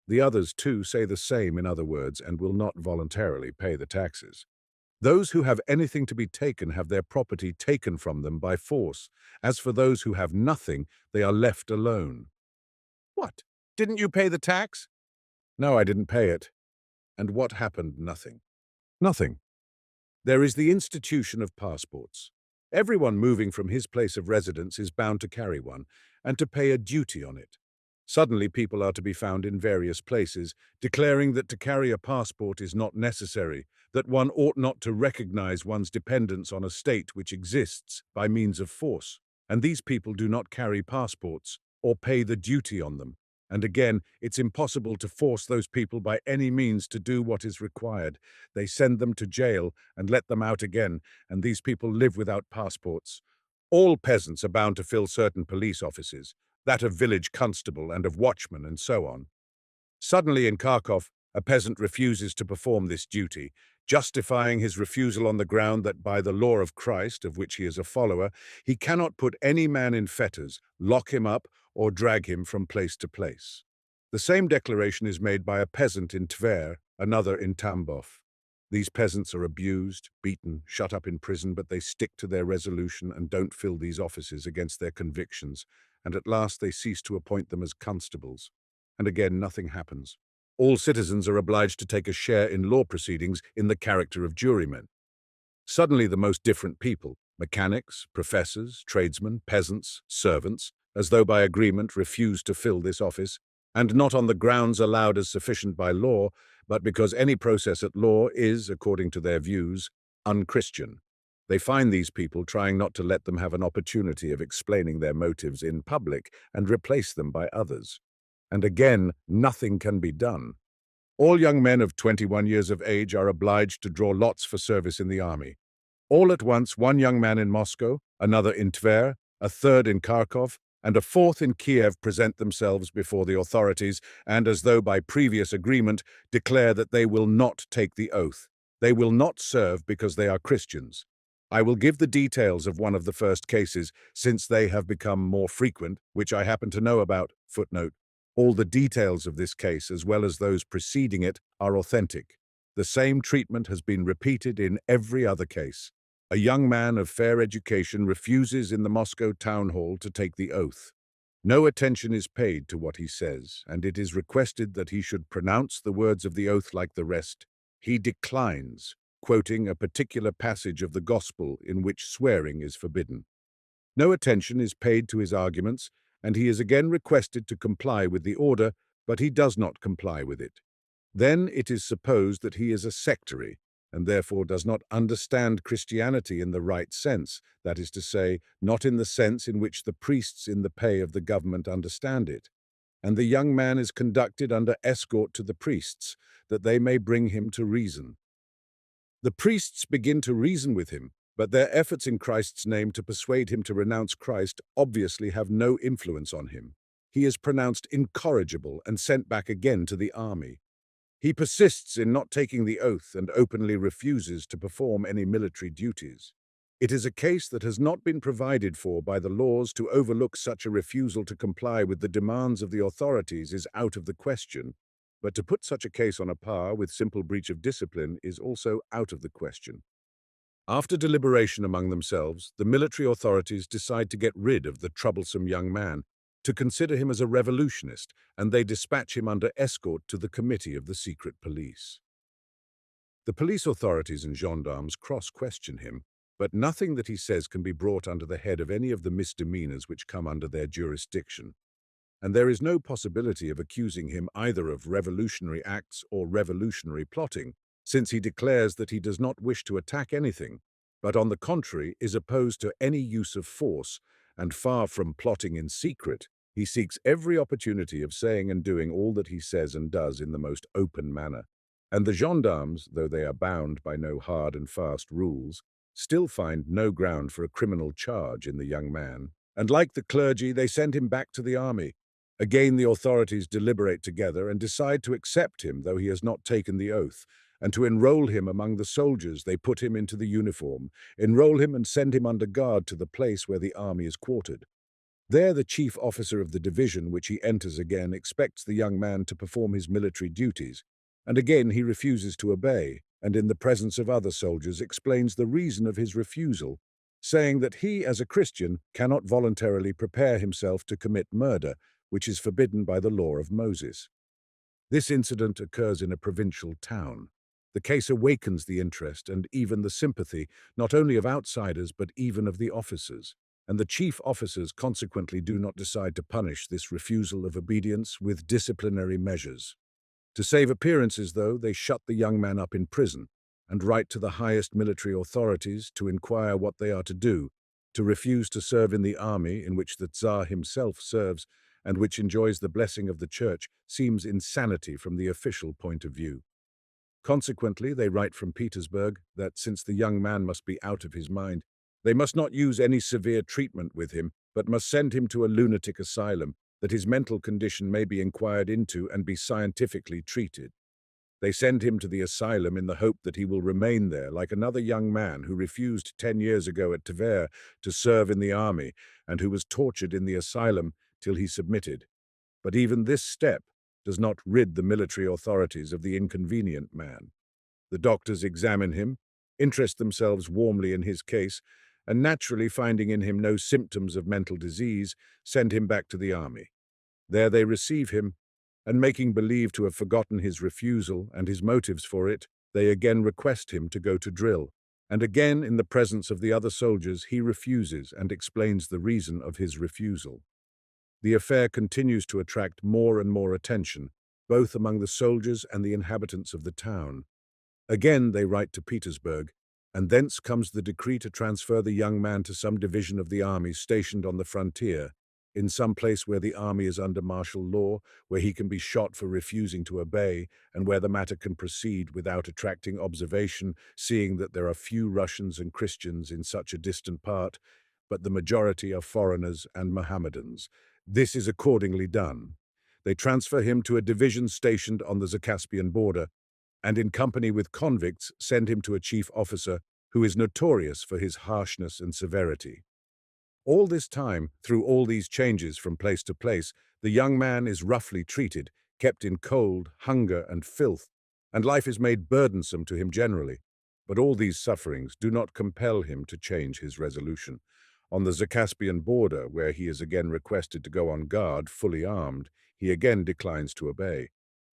The others, too, say the same in other words and will not voluntarily pay the taxes. Those who have anything to be taken have their property taken from them by force. As for those who have nothing, they are left alone. What? Didn't you pay the tax? No, I didn't pay it. And what happened? Nothing. Nothing. There is the institution of passports. Everyone moving from his place of residence is bound to carry one, and to pay a duty on it. Suddenly people are to be found in various places, declaring that to carry a passport is not necessary, that one ought not to recognize one's dependence on a state which exists by means of force, and these people do not carry passports or pay the duty on them. And again, it's impossible to force those people by any means to do what is required. They send them to jail and let them out again, and these people live without passports. All peasants are bound to fill certain police offices, that of village constable and of watchman and so on. Suddenly in Kharkov, a peasant refuses to perform this duty, justifying his refusal on the ground that by the law of Christ, of which he is a follower, he cannot put any man in fetters, lock him up, or drag him from place to place. The same declaration is made by a peasant in Tver, another in Tambov. These peasants are abused, beaten, shut up in prison, but they stick to their resolution and don't fill these offices against their convictions, and at last they cease to appoint them as constables. And again nothing happens. All citizens are obliged to take a share in law proceedings in the character of jurymen. Suddenly the most different people, mechanics, professors, tradesmen, peasants, servants, as though by agreement refuse to fill this office, and not on the grounds allowed as sufficient by law, but because any process at law is, according to their views, unchristian. They find these people trying not to let them have an opportunity of explaining their motives in public and replace them by others. And again, nothing can be done. All young men of 21 years of age are obliged to draw lots for service in the army. All at once, one young man in Moscow, another in Tver, a third in Kharkov, and a fourth in Kiev present themselves before the authorities and, as though by previous agreement, declare that they will not take the oath. They will not serve because they are Christians. I will give the details of one of the first cases, since they have become more frequent, which I happen to know about. Footnote. All the details of this case, as well as those preceding it, are authentic. The same treatment has been repeated in every other case. A young man of fair education refuses in the Moscow town hall to take the oath. No attention is paid to what he says, and it is requested that he should pronounce the words of the oath like the rest. He declines, quoting a particular passage of the Gospel in which swearing is forbidden. No attention is paid to his arguments, and he is again requested to comply with the order, but he does not comply with it. Then it is supposed that he is a sectary, and therefore does not understand Christianity in the right sense, that is to say, not in the sense in which the priests in the pay of the government understand it. And the young man is conducted under escort to the priests, that they may bring him to reason. The priests begin to reason with him, but their efforts in Christ's name to persuade him to renounce Christ obviously have no influence on him. He is pronounced incorrigible and sent back again to the army. He persists in not taking the oath and openly refuses to perform any military duties. It is a case that has not been provided for by the laws. To overlook such a refusal to comply with the demands of the authorities is out of the question, but to put such a case on a par with simple breach of discipline is also out of the question. After deliberation among themselves, the military authorities decide to get rid of the troublesome young man, to consider him as a revolutionist, and they dispatch him under escort to the committee of the secret police. The police authorities and gendarmes cross-question him, but nothing that he says can be brought under the head of any of the misdemeanors which come under their jurisdiction, and there is no possibility of accusing him either of revolutionary acts or revolutionary plotting, since he declares that he does not wish to attack anything, but on the contrary is opposed to any use of force, and far from plotting in secret, he seeks every opportunity of saying and doing all that he says and does in the most open manner. And the gendarmes, though they are bound by no hard and fast rules, still find no ground for a criminal charge in the young man, and like the clergy, they send him back to the army. Again, the authorities deliberate together and decide to accept him, though he has not taken the oath, and to enroll him among the soldiers. They put him into the uniform, enroll him and send him under guard to the place where the army is quartered. There the chief officer of the division which he enters again expects the young man to perform his military duties, and again he refuses to obey, and in the presence of other soldiers explains the reason of his refusal, saying that he, as a Christian, cannot voluntarily prepare himself to commit murder, which is forbidden by the law of Moses. This incident occurs in a provincial town. The case awakens the interest and even the sympathy, not only of outsiders but even of the officers, and the chief officers consequently do not decide to punish this refusal of obedience with disciplinary measures. To save appearances, though, they shut the young man up in prison and write to the highest military authorities to inquire what they are to do. To refuse to serve in the army in which the Tsar himself serves and which enjoys the blessing of the Church seems insanity from the official point of view. Consequently, they write from Petersburg that since the young man must be out of his mind, they must not use any severe treatment with him, but must send him to a lunatic asylum, that his mental condition may be inquired into and be scientifically treated. They send him to the asylum in the hope that he will remain there, like another young man who refused 10 years ago at Tver to serve in the army and who was tortured in the asylum till he submitted. But even this step does not rid the military authorities of the inconvenient man. The doctors examine him, interest themselves warmly in his case, and naturally finding in him no symptoms of mental disease, send him back to the army. There they receive him, and making believe to have forgotten his refusal and his motives for it, they again request him to go to drill. And again, in the presence of the other soldiers, he refuses and explains the reason of his refusal. The affair continues to attract more and more attention, both among the soldiers and the inhabitants of the town. Again they write to Petersburg, and thence comes the decree to transfer the young man to some division of the army stationed on the frontier, in some place where the army is under martial law, where he can be shot for refusing to obey, and where the matter can proceed without attracting observation, seeing that there are few Russians and Christians in such a distant part, but the majority are foreigners and Mohammedans. This is accordingly done. They transfer him to a division stationed on the Zacaspian border, and in company with convicts send him to a chief officer who is notorious for his harshness and severity. All this time, through all these changes from place to place, the young man is roughly treated, kept in cold, hunger, and filth, and life is made burdensome to him generally. But all these sufferings do not compel him to change his resolution. On the Zacaspian border, where he is again requested to go on guard, fully armed, he again declines to obey.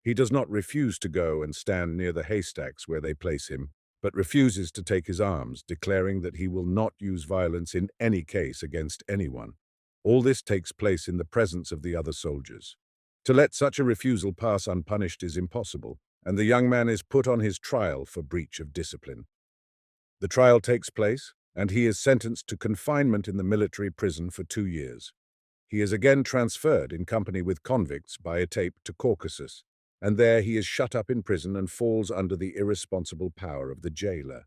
He does not refuse to go and stand near the haystacks where they place him, but refuses to take his arms, declaring that he will not use violence in any case against anyone. All this takes place in the presence of the other soldiers. To let such a refusal pass unpunished is impossible, and the young man is put on his trial for breach of discipline. The trial takes place, and he is sentenced to confinement in the military prison for 2 years. He is again transferred in company with convicts by a tape to Caucasus, and there he is shut up in prison and falls under the irresponsible power of the jailer.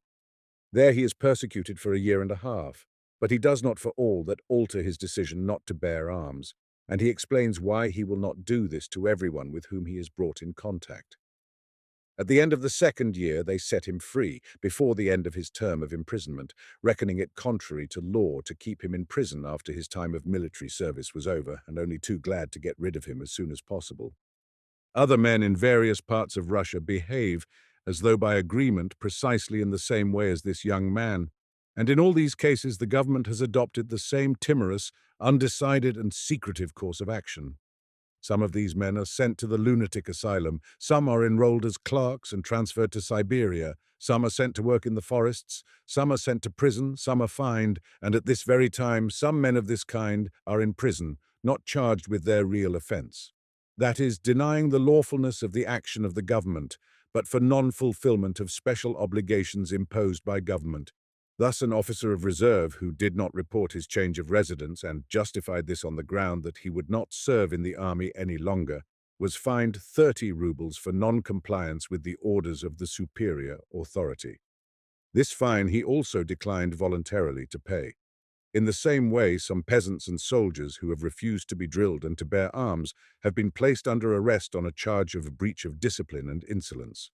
There he is persecuted for a year and a half, but he does not for all that alter his decision not to bear arms, and he explains why he will not do this to everyone with whom he is brought in contact. At the end of the 2nd year, they set him free, before the end of his term of imprisonment, reckoning it contrary to law to keep him in prison after his time of military service was over, and only too glad to get rid of him as soon as possible. Other men in various parts of Russia behave as though by agreement precisely in the same way as this young man, and in all these cases the government has adopted the same timorous, undecided and secretive course of action. Some of these men are sent to the lunatic asylum, some are enrolled as clerks and transferred to Siberia, some are sent to work in the forests, some are sent to prison, some are fined, and at this very time some men of this kind are in prison, not charged with their real offence. That is, denying the lawfulness of the action of the government, but for non-fulfillment of special obligations imposed by government. Thus, an officer of reserve who did not report his change of residence and justified this on the ground that he would not serve in the army any longer, was fined 30 rubles for non-compliance with the orders of the superior authority. This fine he also declined voluntarily to pay. In the same way, some peasants and soldiers who have refused to be drilled and to bear arms have been placed under arrest on a charge of breach of discipline and insolence.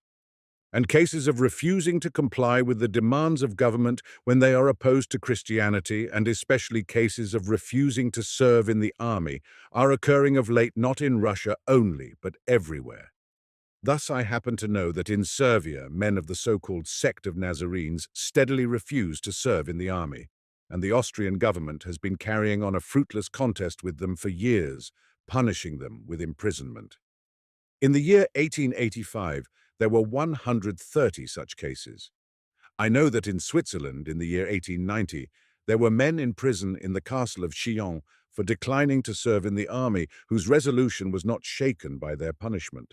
And cases of refusing to comply with the demands of government when they are opposed to Christianity, and especially cases of refusing to serve in the army, are occurring of late not in Russia only, but everywhere. Thus I happen to know that in Servia, men of the so-called sect of Nazarenes steadily refuse to serve in the army, and the Austrian government has been carrying on a fruitless contest with them for years, punishing them with imprisonment. In the year 1885, there were 130 such cases. I know that in Switzerland, in the year 1890, there were men in prison in the castle of Chillon for declining to serve in the army, whose resolution was not shaken by their punishment.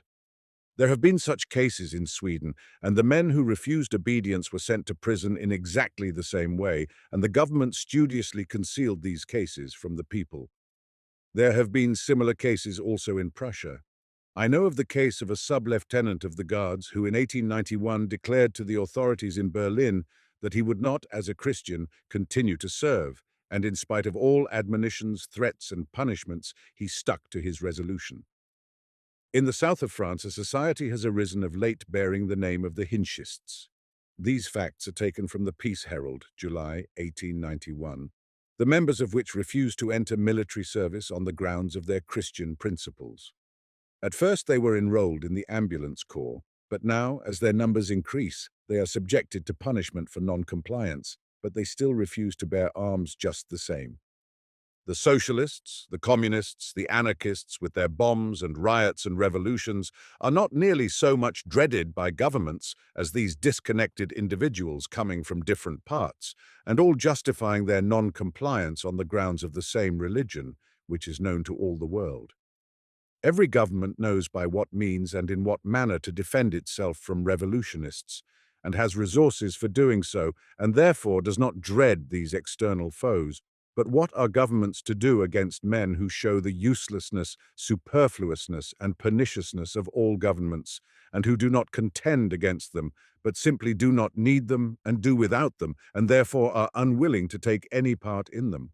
There have been such cases in Sweden, and the men who refused obedience were sent to prison in exactly the same way, and the government studiously concealed these cases from the people. There have been similar cases also in Prussia. I know of the case of a sub-lieutenant of the Guards who in 1891 declared to the authorities in Berlin that he would not, as a Christian, continue to serve, and in spite of all admonitions, threats and punishments, he stuck to his resolution. In the south of France, a society has arisen of late bearing the name of the Hinschists. These facts are taken from the Peace Herald, July 1891, the members of which refused to enter military service on the grounds of their Christian principles. At first they were enrolled in the ambulance corps, but now, as their numbers increase, they are subjected to punishment for non-compliance, but they still refuse to bear arms just the same. The socialists, the communists, the anarchists, with their bombs and riots and revolutions, are not nearly so much dreaded by governments as these disconnected individuals coming from different parts, and all justifying their non-compliance on the grounds of the same religion, which is known to all the world. Every government knows by what means and in what manner to defend itself from revolutionists, and has resources for doing so, and therefore does not dread these external foes. But what are governments to do against men who show the uselessness, superfluousness, and perniciousness of all governments, and who do not contend against them, but simply do not need them and do without them, and therefore are unwilling to take any part in them?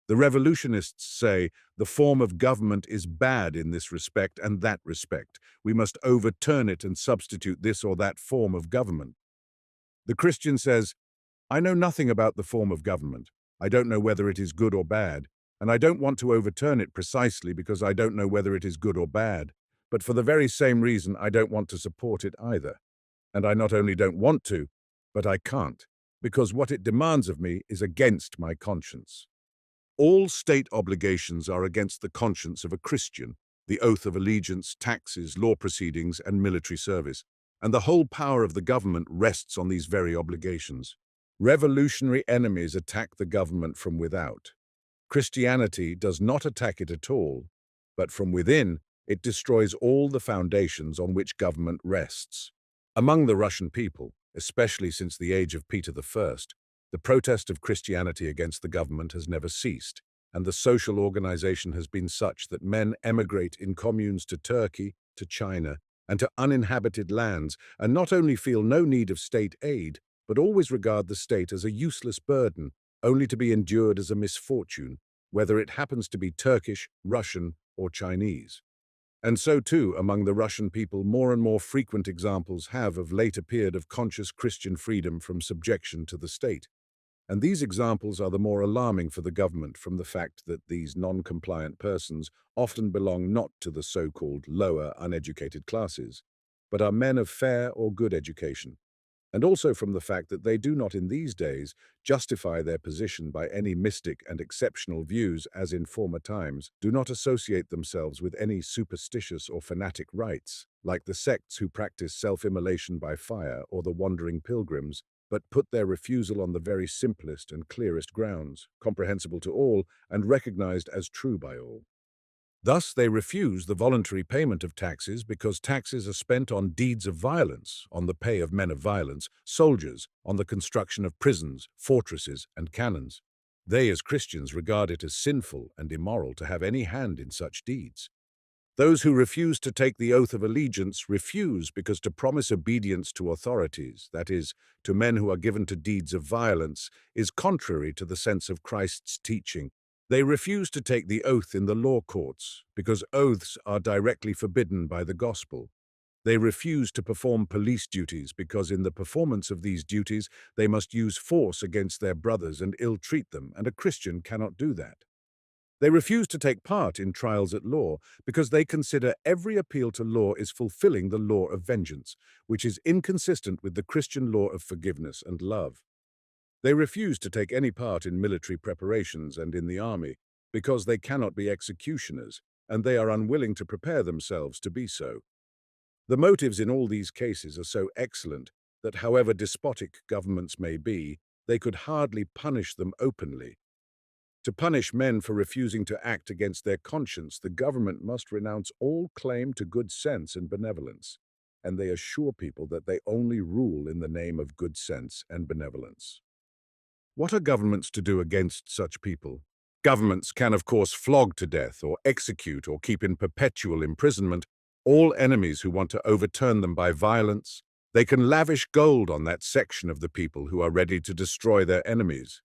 The revolutionists say the form of government is bad in this respect and that respect. We must overturn it and substitute this or that form of government. The Christian says, I know nothing about the form of government. I don't know whether it is good or bad, and I don't want to overturn it precisely because I don't know whether it is good or bad, but for the very same reason I don't want to support it either. And I not only don't want to, but I can't, because what it demands of me is against my conscience. All state obligations are against the conscience of a Christian, the oath of allegiance, taxes, law proceedings, and military service, and the whole power of the government rests on these very obligations. Revolutionary enemies attack the government from without. Christianity does not attack it at all, but from within It destroys all the foundations on which government rests. Among the Russian people, especially since the age of Peter I, the protest of Christianity against the government has never ceased, and the social organization has been such that men emigrate in communes to Turkey, to China, and to uninhabited lands, and not only feel no need of state aid, but always regard the state as a useless burden, only to be endured as a misfortune, whether it happens to be Turkish, Russian, or Chinese. And so too, among the Russian people, more and more frequent examples have of late appeared of conscious Christian freedom from subjection to the state. And these examples are the more alarming for the government from the fact that these non-compliant persons often belong not to the so-called lower uneducated classes, but are men of fair or good education, and also from the fact that they do not in these days justify their position by any mystic and exceptional views as in former times, do not associate themselves with any superstitious or fanatic rites, like the sects who practice self-immolation by fire or the wandering pilgrims, but put their refusal on the very simplest and clearest grounds, comprehensible to all and recognized as true by all. Thus, they refuse the voluntary payment of taxes because taxes are spent on deeds of violence, on the pay of men of violence, soldiers, on the construction of prisons, fortresses, and cannons. They, as Christians, regard it as sinful and immoral to have any hand in such deeds. Those who refuse to take the oath of allegiance refuse because to promise obedience to authorities, that is, to men who are given to deeds of violence, is contrary to the sense of Christ's teaching. They refuse to take the oath in the law courts because oaths are directly forbidden by the gospel. They refuse to perform police duties because in the performance of these duties they must use force against their brothers and ill-treat them, and a Christian cannot do that. They refuse to take part in trials at law because they consider every appeal to law is fulfilling the law of vengeance, which is inconsistent with the Christian law of forgiveness and love. They refuse to take any part in military preparations and in the army because they cannot be executioners, and they are unwilling to prepare themselves to be so. The motives in all these cases are so excellent that however despotic governments may be, they could hardly punish them openly. To punish men for refusing to act against their conscience, the government must renounce all claim to good sense and benevolence, and they assure people that they only rule in the name of good sense and benevolence. What are governments to do against such people? Governments can, of course, flog to death or execute or keep in perpetual imprisonment all enemies who want to overturn them by violence. They can lavish gold on that section of the people who are ready to destroy their enemies.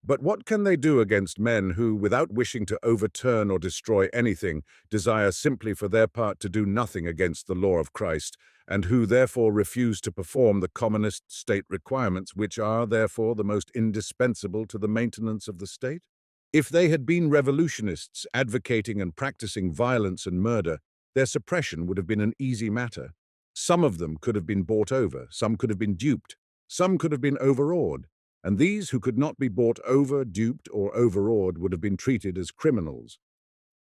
But what can they do against men who, without wishing to overturn or destroy anything, desire simply for their part to do nothing against the law of Christ, and who therefore refuse to perform the commonest state requirements which are, therefore, the most indispensable to the maintenance of the state? If they had been revolutionists advocating and practicing violence and murder, their suppression would have been an easy matter. Some of them could have been bought over, some could have been duped, some could have been overawed, and these who could not be bought over, duped, or overawed would have been treated as criminals.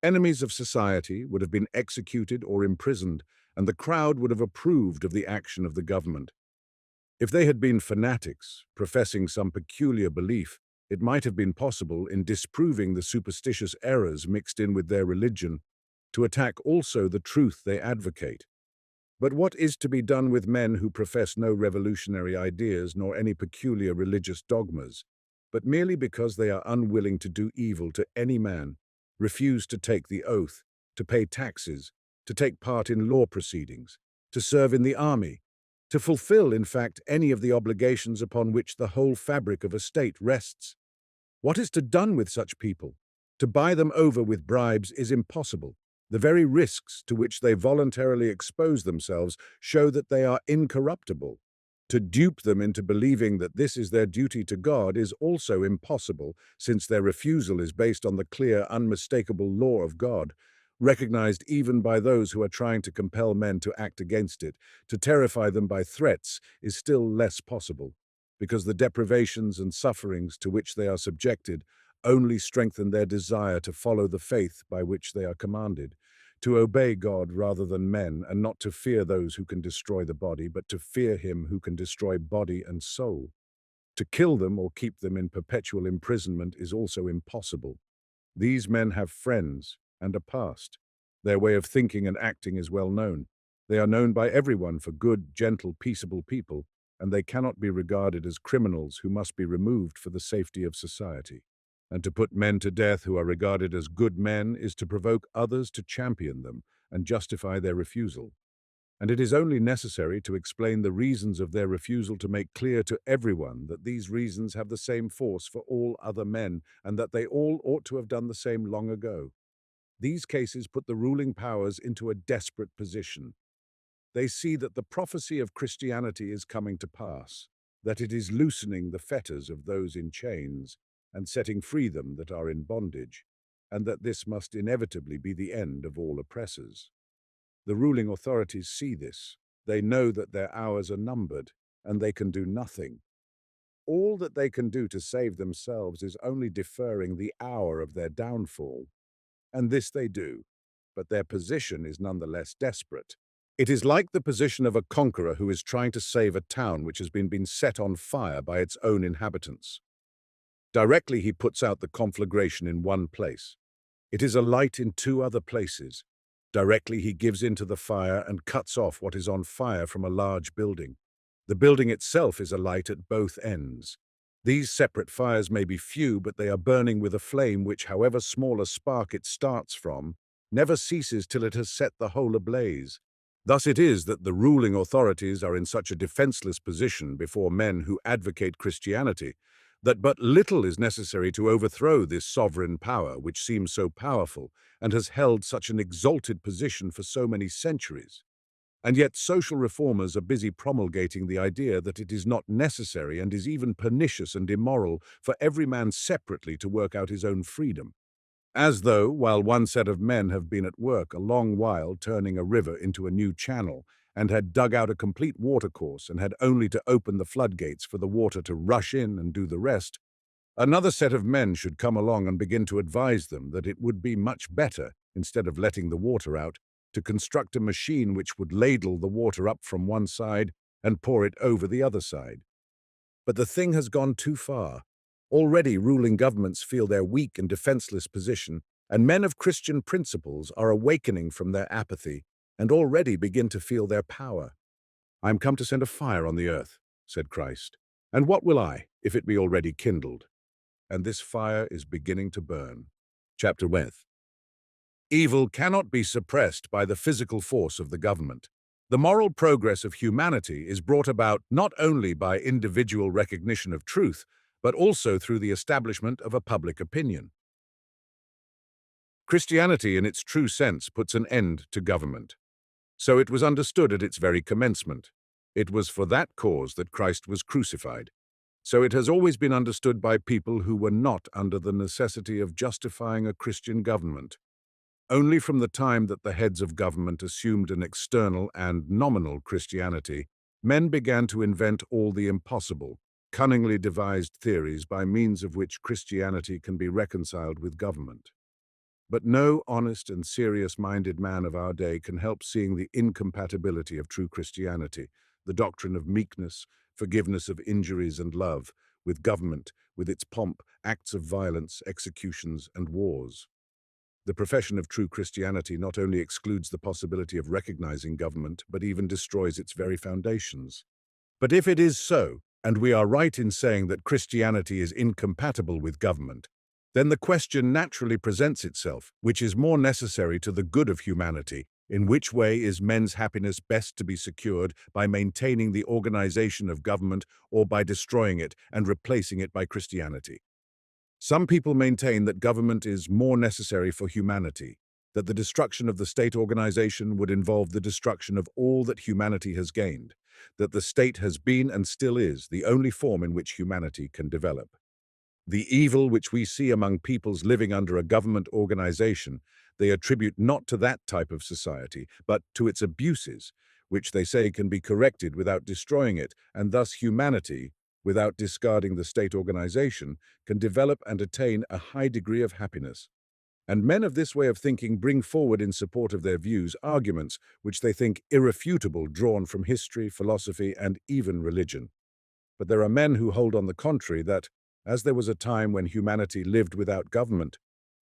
Enemies of society would have been executed or imprisoned, and the crowd would have approved of the action of the government. If they had been fanatics, professing some peculiar belief, it might have been possible, in disproving the superstitious errors mixed in with their religion, to attack also the truth they advocate. But what is to be done with men who profess no revolutionary ideas nor any peculiar religious dogmas, but merely because they are unwilling to do evil to any man, refuse to take the oath, to pay taxes, to take part in law proceedings, to serve in the army, to fulfill, in fact, any of the obligations upon which the whole fabric of a state rests? What is to be done with such people? To buy them over with bribes is impossible. The very risks to which they voluntarily expose themselves show that they are incorruptible. To dupe them into believing that this is their duty to God is also impossible, since their refusal is based on the clear, unmistakable law of God, recognized even by those who are trying to compel men to act against it. To terrify them by threats is still less possible, because the deprivations and sufferings to which they are subjected only strengthen their desire to follow the faith by which they are commanded, to obey God rather than men, and not to fear those who can destroy the body, but to fear him who can destroy body and soul. To kill them or keep them in perpetual imprisonment is also impossible. These men have friends and a past. Their way of thinking and acting is well known. They are known by everyone for good, gentle, peaceable people, and they cannot be regarded as criminals who must be removed for the safety of society. And to put men to death who are regarded as good men is to provoke others to champion them and justify their refusal. And it is only necessary to explain the reasons of their refusal to make clear to everyone that these reasons have the same force for all other men, and that they all ought to have done the same long ago. These cases put the ruling powers into a desperate position. They see that the prophecy of Christianity is coming to pass, that it is loosening the fetters of those in chains and setting free them that are in bondage, and that this must inevitably be the end of all oppressors. The ruling authorities see this. They know that their hours are numbered, and they can do nothing. All that they can do to save themselves is only deferring the hour of their downfall. And this they do, but their position is nonetheless desperate. It is like the position of a conqueror who is trying to save a town which has been set on fire by its own inhabitants. Directly he puts out the conflagration in one place. It is alight in two other places. Directly he gives into the fire and cuts off what is on fire from a large building. The building itself is alight at both ends. These separate fires may be few, but they are burning with a flame which, however small a spark it starts from, never ceases till it has set the whole ablaze. Thus it is that the ruling authorities are in such a defenseless position before men who advocate Christianity, that but little is necessary to overthrow this sovereign power which seems so powerful and has held such an exalted position for so many centuries. And yet social reformers are busy promulgating the idea that it is not necessary and is even pernicious and immoral for every man separately to work out his own freedom. As though, while one set of men have been at work a long while turning a river into a new channel, and had dug out a complete watercourse and had only to open the floodgates for the water to rush in and do the rest, another set of men should come along and begin to advise them that it would be much better, instead of letting the water out, to construct a machine which would ladle the water up from one side and pour it over the other side. But the thing has gone too far. Already ruling governments feel their weak and defenseless position, and men of Christian principles are awakening from their apathy and already begin to feel their power. "I am come to send a fire on the earth," said Christ. "And what will I, if it be already kindled?" And this fire is beginning to burn. Chapter 1. Evil cannot be suppressed by the physical force of the government. The moral progress of humanity is brought about not only by individual recognition of truth, but also through the establishment of a public opinion. Christianity, in its true sense, puts an end to government. So it was understood at its very commencement. It was for that cause that Christ was crucified. So it has always been understood by people who were not under the necessity of justifying a Christian government. Only from the time that the heads of government assumed an external and nominal Christianity, men began to invent all the impossible, cunningly devised theories by means of which Christianity can be reconciled with government. But no honest and serious-minded man of our day can help seeing the incompatibility of true Christianity, the doctrine of meekness, forgiveness of injuries and love, with government, with its pomp, acts of violence, executions, and wars. The profession of true Christianity not only excludes the possibility of recognizing government, but even destroys its very foundations. But if it is so, and we are right in saying that Christianity is incompatible with government, then the question naturally presents itself, which is more necessary to the good of humanity? In which way is men's happiness best to be secured, by maintaining the organization of government or by destroying it and replacing it by Christianity? Some people maintain that government is more necessary for humanity, that the destruction of the state organization would involve the destruction of all that humanity has gained, that the state has been and still is the only form in which humanity can develop. The evil which we see among peoples living under a government organization, they attribute not to that type of society, but to its abuses, which they say can be corrected without destroying it, and thus humanity, without discarding the state organization, can develop and attain a high degree of happiness. And men of this way of thinking bring forward in support of their views arguments which they think irrefutable, drawn from history, philosophy, and even religion. But there are men who hold on the contrary that, as there was a time when humanity lived without government,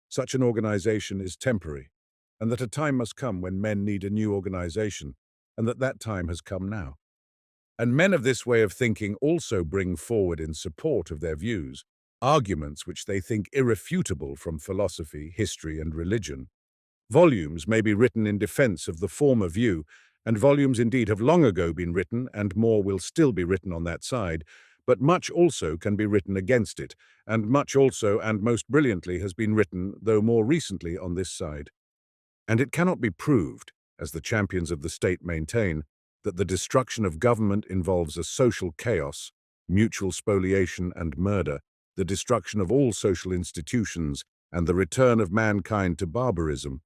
such an organization is temporary, and that a time must come when men need a new organization, and that time has come now. And men of this way of thinking also bring forward in support of their views arguments which they think irrefutable from philosophy, history, and religion. Volumes may be written in defense of the former view, and volumes indeed have long ago been written, and more will still be written on that side, but much also can be written against it, and much also and most brilliantly has been written, though more recently, on this side. And it cannot be proved, as the champions of the state maintain, that the destruction of government involves a social chaos, mutual spoliation and murder, the destruction of all social institutions, and the return of mankind to barbarism.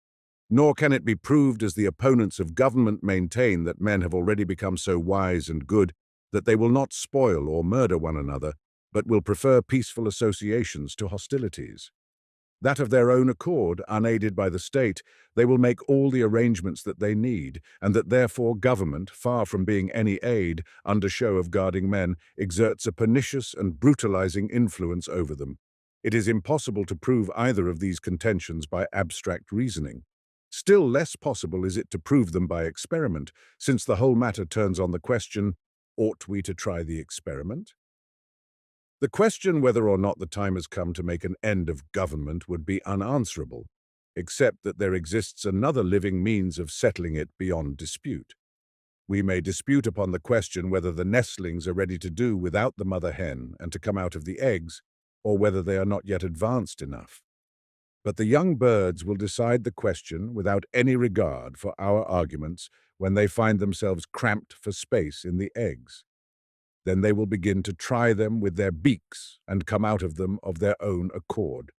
Nor can it be proved, as the opponents of government maintain, that men have already become so wise and good that they will not spoil or murder one another, but will prefer peaceful associations to hostilities. That of their own accord, unaided by the state, they will make all the arrangements that they need, and that therefore government, far from being any aid, under show of guarding men, exerts a pernicious and brutalizing influence over them. It is impossible to prove either of these contentions by abstract reasoning. Still less possible is it to prove them by experiment, since the whole matter turns on the question, ought we to try the experiment? The question whether or not the time has come to make an end of government would be unanswerable, except that there exists another living means of settling it beyond dispute. We may dispute upon the question whether the nestlings are ready to do without the mother hen and to come out of the eggs, or whether they are not yet advanced enough. But the young birds will decide the question without any regard for our arguments when they find themselves cramped for space in the eggs. Then they will begin to try them with their beaks and come out of them of their own accord.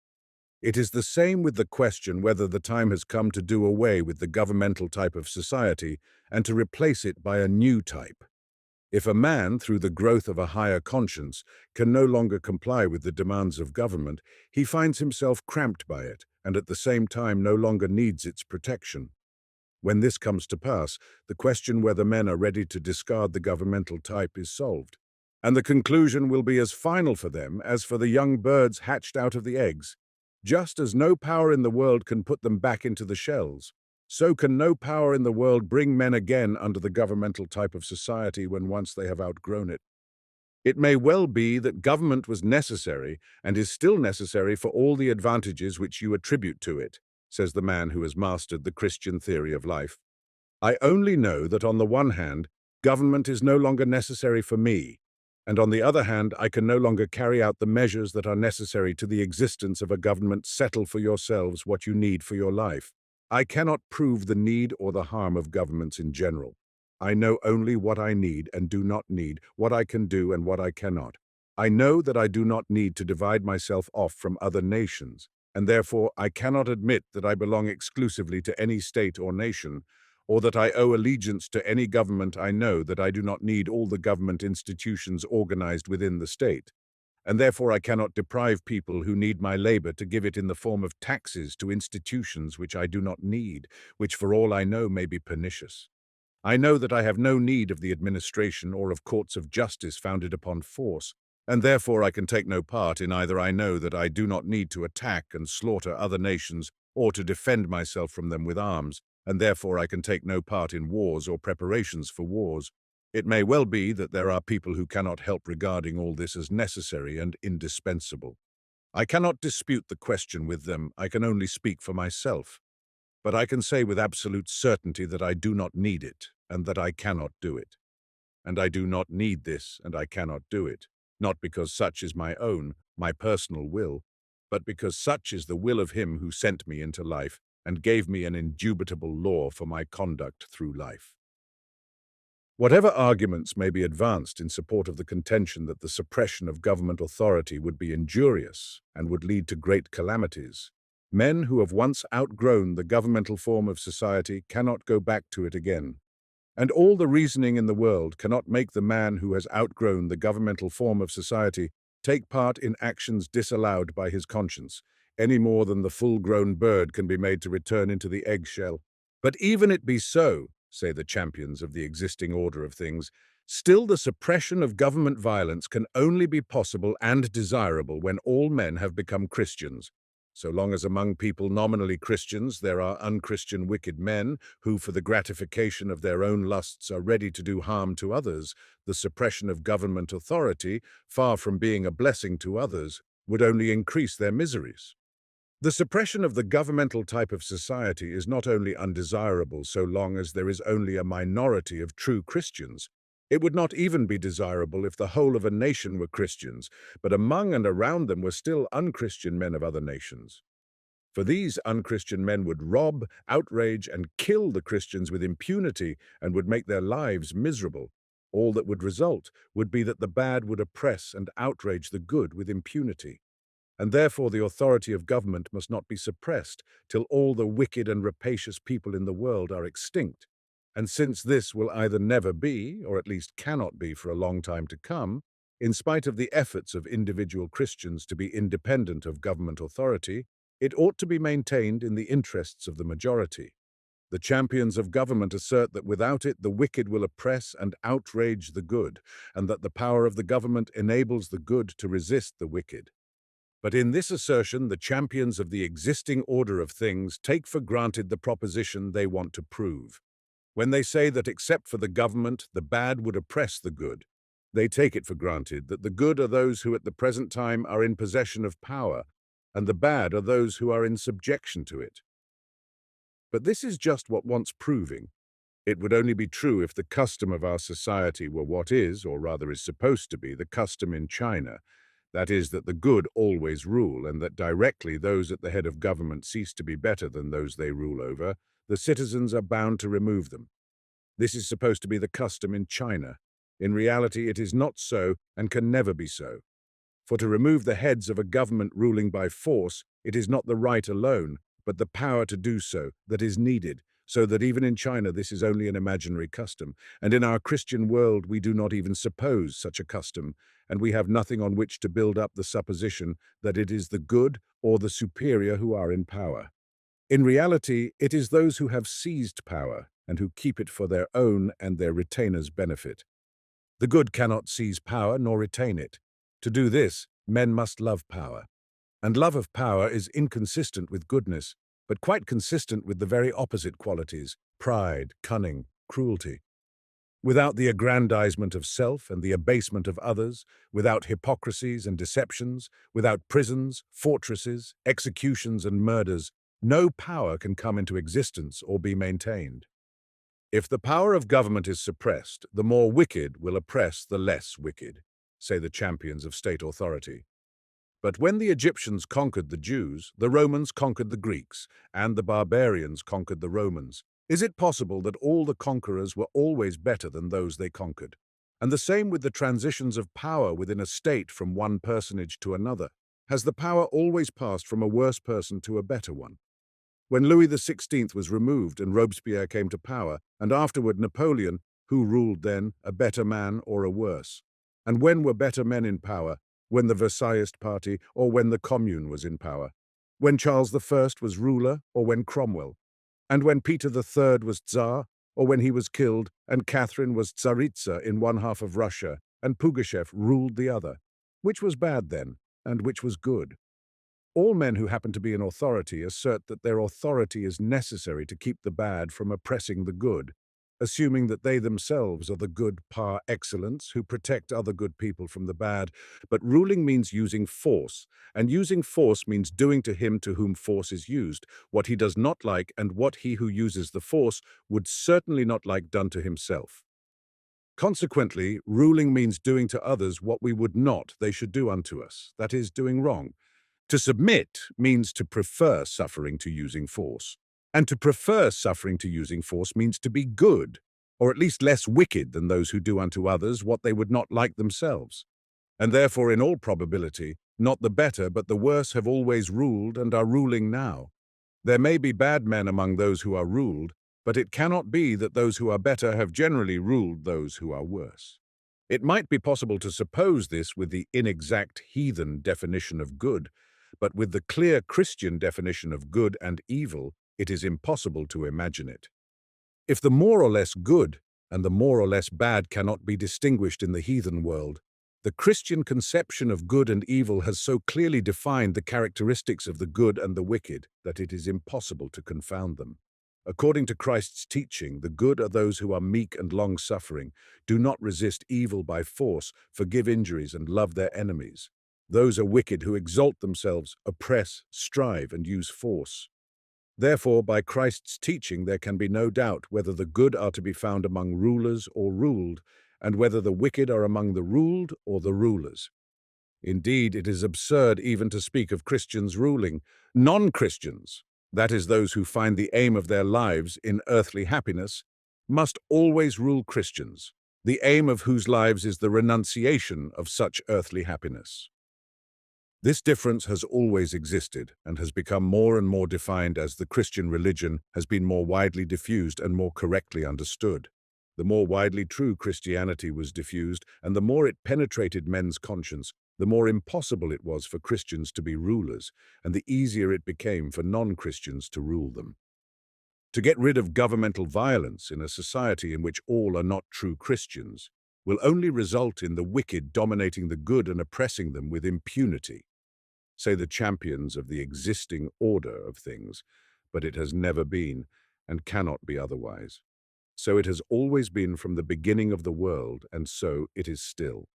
It is the same with the question whether the time has come to do away with the governmental type of society and to replace it by a new type. If a man, through the growth of a higher conscience, can no longer comply with the demands of government, he finds himself cramped by it and at the same time no longer needs its protection. When this comes to pass, the question whether men are ready to discard the governmental type is solved, and the conclusion will be as final for them as for the young birds hatched out of the eggs. Just as no power in the world can put them back into the shells, so can no power in the world bring men again under the governmental type of society when once they have outgrown it. It may well be that government was necessary and is still necessary for all the advantages which you attribute to it, says the man who has mastered the Christian theory of life. I only know that on the one hand, government is no longer necessary for me, and on the other hand, I can no longer carry out the measures that are necessary to the existence of a government. Settle for yourselves what you need for your life. I cannot prove the need or the harm of governments in general. I know only what I need and do not need, what I can do and what I cannot. I know that I do not need to divide myself off from other nations, and therefore I cannot admit that I belong exclusively to any state or nation, or that I owe allegiance to any government. I know that I do not need all the government institutions organized within the state, and therefore I cannot deprive people who need my labor to give it in the form of taxes to institutions which I do not need, which for all I know may be pernicious. I know that I have no need of the administration or of courts of justice founded upon force, and therefore I can take no part in either. I know that I do not need to attack and slaughter other nations or to defend myself from them with arms, and therefore I can take no part in wars or preparations for wars. It may well be that there are people who cannot help regarding all this as necessary and indispensable. I cannot dispute the question with them, I can only speak for myself. But I can say with absolute certainty that I do not need it, and that I cannot do it. And I do not need this, and I cannot do it, not because such is my own, my personal will, but because such is the will of him who sent me into life and gave me an indubitable law for my conduct through life. Whatever arguments may be advanced in support of the contention that the suppression of government authority would be injurious and would lead to great calamities, men who have once outgrown the governmental form of society cannot go back to it again. And all the reasoning in the world cannot make the man who has outgrown the governmental form of society take part in actions disallowed by his conscience, any more than the full-grown bird can be made to return into the eggshell. But even it be so, say the champions of the existing order of things, still the suppression of government violence can only be possible and desirable when all men have become Christians. So long as among people nominally Christians there are unchristian wicked men who, for the gratification of their own lusts, are ready to do harm to others, the suppression of government authority, far from being a blessing to others, would only increase their miseries. The suppression of the governmental type of society is not only undesirable so long as there is only a minority of true Christians. It would not even be desirable if the whole of a nation were Christians, but among and around them were still unchristian men of other nations. For these unchristian men would rob, outrage, and kill the Christians with impunity and would make their lives miserable. All that would result would be that the bad would oppress and outrage the good with impunity, and therefore the authority of government must not be suppressed till all the wicked and rapacious people in the world are extinct. And since this will either never be, or at least cannot be for a long time to come, in spite of the efforts of individual Christians to be independent of government authority, it ought to be maintained in the interests of the majority. The champions of government assert that without it the wicked will oppress and outrage the good, and that the power of the government enables the good to resist the wicked. But in this assertion, the champions of the existing order of things take for granted the proposition they want to prove. When they say that except for the government, the bad would oppress the good, they take it for granted that the good are those who at the present time are in possession of power, and the bad are those who are in subjection to it. But this is just what wants proving. It would only be true if the custom of our society were what is, or rather is supposed to be, the custom in China. That is, that the good always rule, and that directly those at the head of government cease to be better than those they rule over, the citizens are bound to remove them. This is supposed to be the custom in China. In reality, it is not so and can never be so. For to remove the heads of a government ruling by force, it is not the right alone, but the power to do so that is needed, so that even in China this is only an imaginary custom, and in our Christian world we do not even suppose such a custom, and we have nothing on which to build up the supposition that it is the good or the superior who are in power. In reality, it is those who have seized power and who keep it for their own and their retainers' benefit. The good cannot seize power nor retain it. To do this, men must love power. And love of power is inconsistent with goodness, but quite consistent with the very opposite qualities: pride, cunning, cruelty. Without the aggrandizement of self and the abasement of others, without hypocrisies and deceptions, without prisons, fortresses, executions and murders, no power can come into existence or be maintained. If the power of government is suppressed, the more wicked will oppress the less wicked, say the champions of state authority. But when the Egyptians conquered the Jews, the Romans conquered the Greeks, and the barbarians conquered the Romans. Is it possible that all the conquerors were always better than those they conquered? And the same with the transitions of power within a state from one personage to another. Has the power always passed from a worse person to a better one? When Louis XVI was removed and Robespierre came to power, and afterward Napoleon, who ruled then, a better man or a worse? And when were better men in power? When the Versaillist party or when the Commune was in power? When Charles I was ruler or when Cromwell? And when Peter III was Tsar or when he was killed and Catherine was Tsaritsa in one half of Russia and Pugachev ruled the other? Which was bad then, and which was good? All men who happen to be in authority assert that their authority is necessary to keep the bad from oppressing the good, assuming that they themselves are the good par excellence who protect other good people from the bad. But ruling means using force, and using force means doing to him to whom force is used what he does not like and what he who uses the force would certainly not like done to himself. Consequently, ruling means doing to others what we would not they should do unto us, that is, doing wrong. To submit means to prefer suffering to using force. And to prefer suffering to using force means to be good, or at least less wicked than those who do unto others what they would not like themselves. And therefore, in all probability, not the better but the worse have always ruled and are ruling now. There may be bad men among those who are ruled, but it cannot be that those who are better have generally ruled those who are worse. It might be possible to suppose this with the inexact heathen definition of good, but with the clear Christian definition of good and evil, it is impossible to imagine it. If the more or less good and the more or less bad cannot be distinguished in the heathen world, The Christian conception of good and evil has so clearly defined the characteristics of the good and the wicked that it is impossible to confound them. According to Christ's teaching, the good are those who are meek and long-suffering, do not resist evil by force, forgive injuries, and love their enemies. Those are wicked who exalt themselves, oppress, strive, and use force. Therefore, by Christ's teaching, there can be no doubt whether the good are to be found among rulers or ruled, and whether the wicked are among the ruled or the rulers. Indeed, it is absurd even to speak of Christians ruling. Non-Christians, that is, those who find the aim of their lives in earthly happiness, must always rule Christians, the aim of whose lives is the renunciation of such earthly happiness. This difference has always existed and has become more and more defined as the Christian religion has been more widely diffused and more correctly understood. The more widely true Christianity was diffused and the more it penetrated men's conscience, the more impossible it was for Christians to be rulers, and the easier it became for non-Christians to rule them. To get rid of governmental violence in a society in which all are not true Christians will only result in the wicked dominating the good and oppressing them with impunity, say the champions of the existing order of things, but it has never been and cannot be otherwise. So it has always been from the beginning of the world, and so it is still.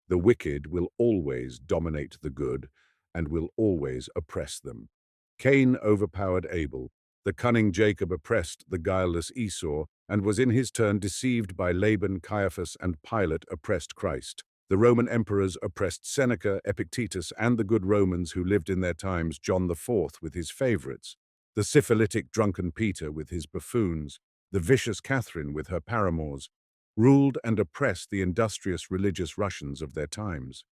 The wicked will always dominate the good and will always oppress them. Cain overpowered Abel. The cunning Jacob oppressed the guileless Esau and was in his turn deceived by Laban. Caiaphas and Pilate oppressed Christ. The Roman emperors oppressed Seneca, Epictetus, and the good Romans who lived in their times, John IV with his favorites, the syphilitic drunken Peter with his buffoons, the vicious Catherine with her paramours, ruled and oppressed the industrious religious Russians of their times.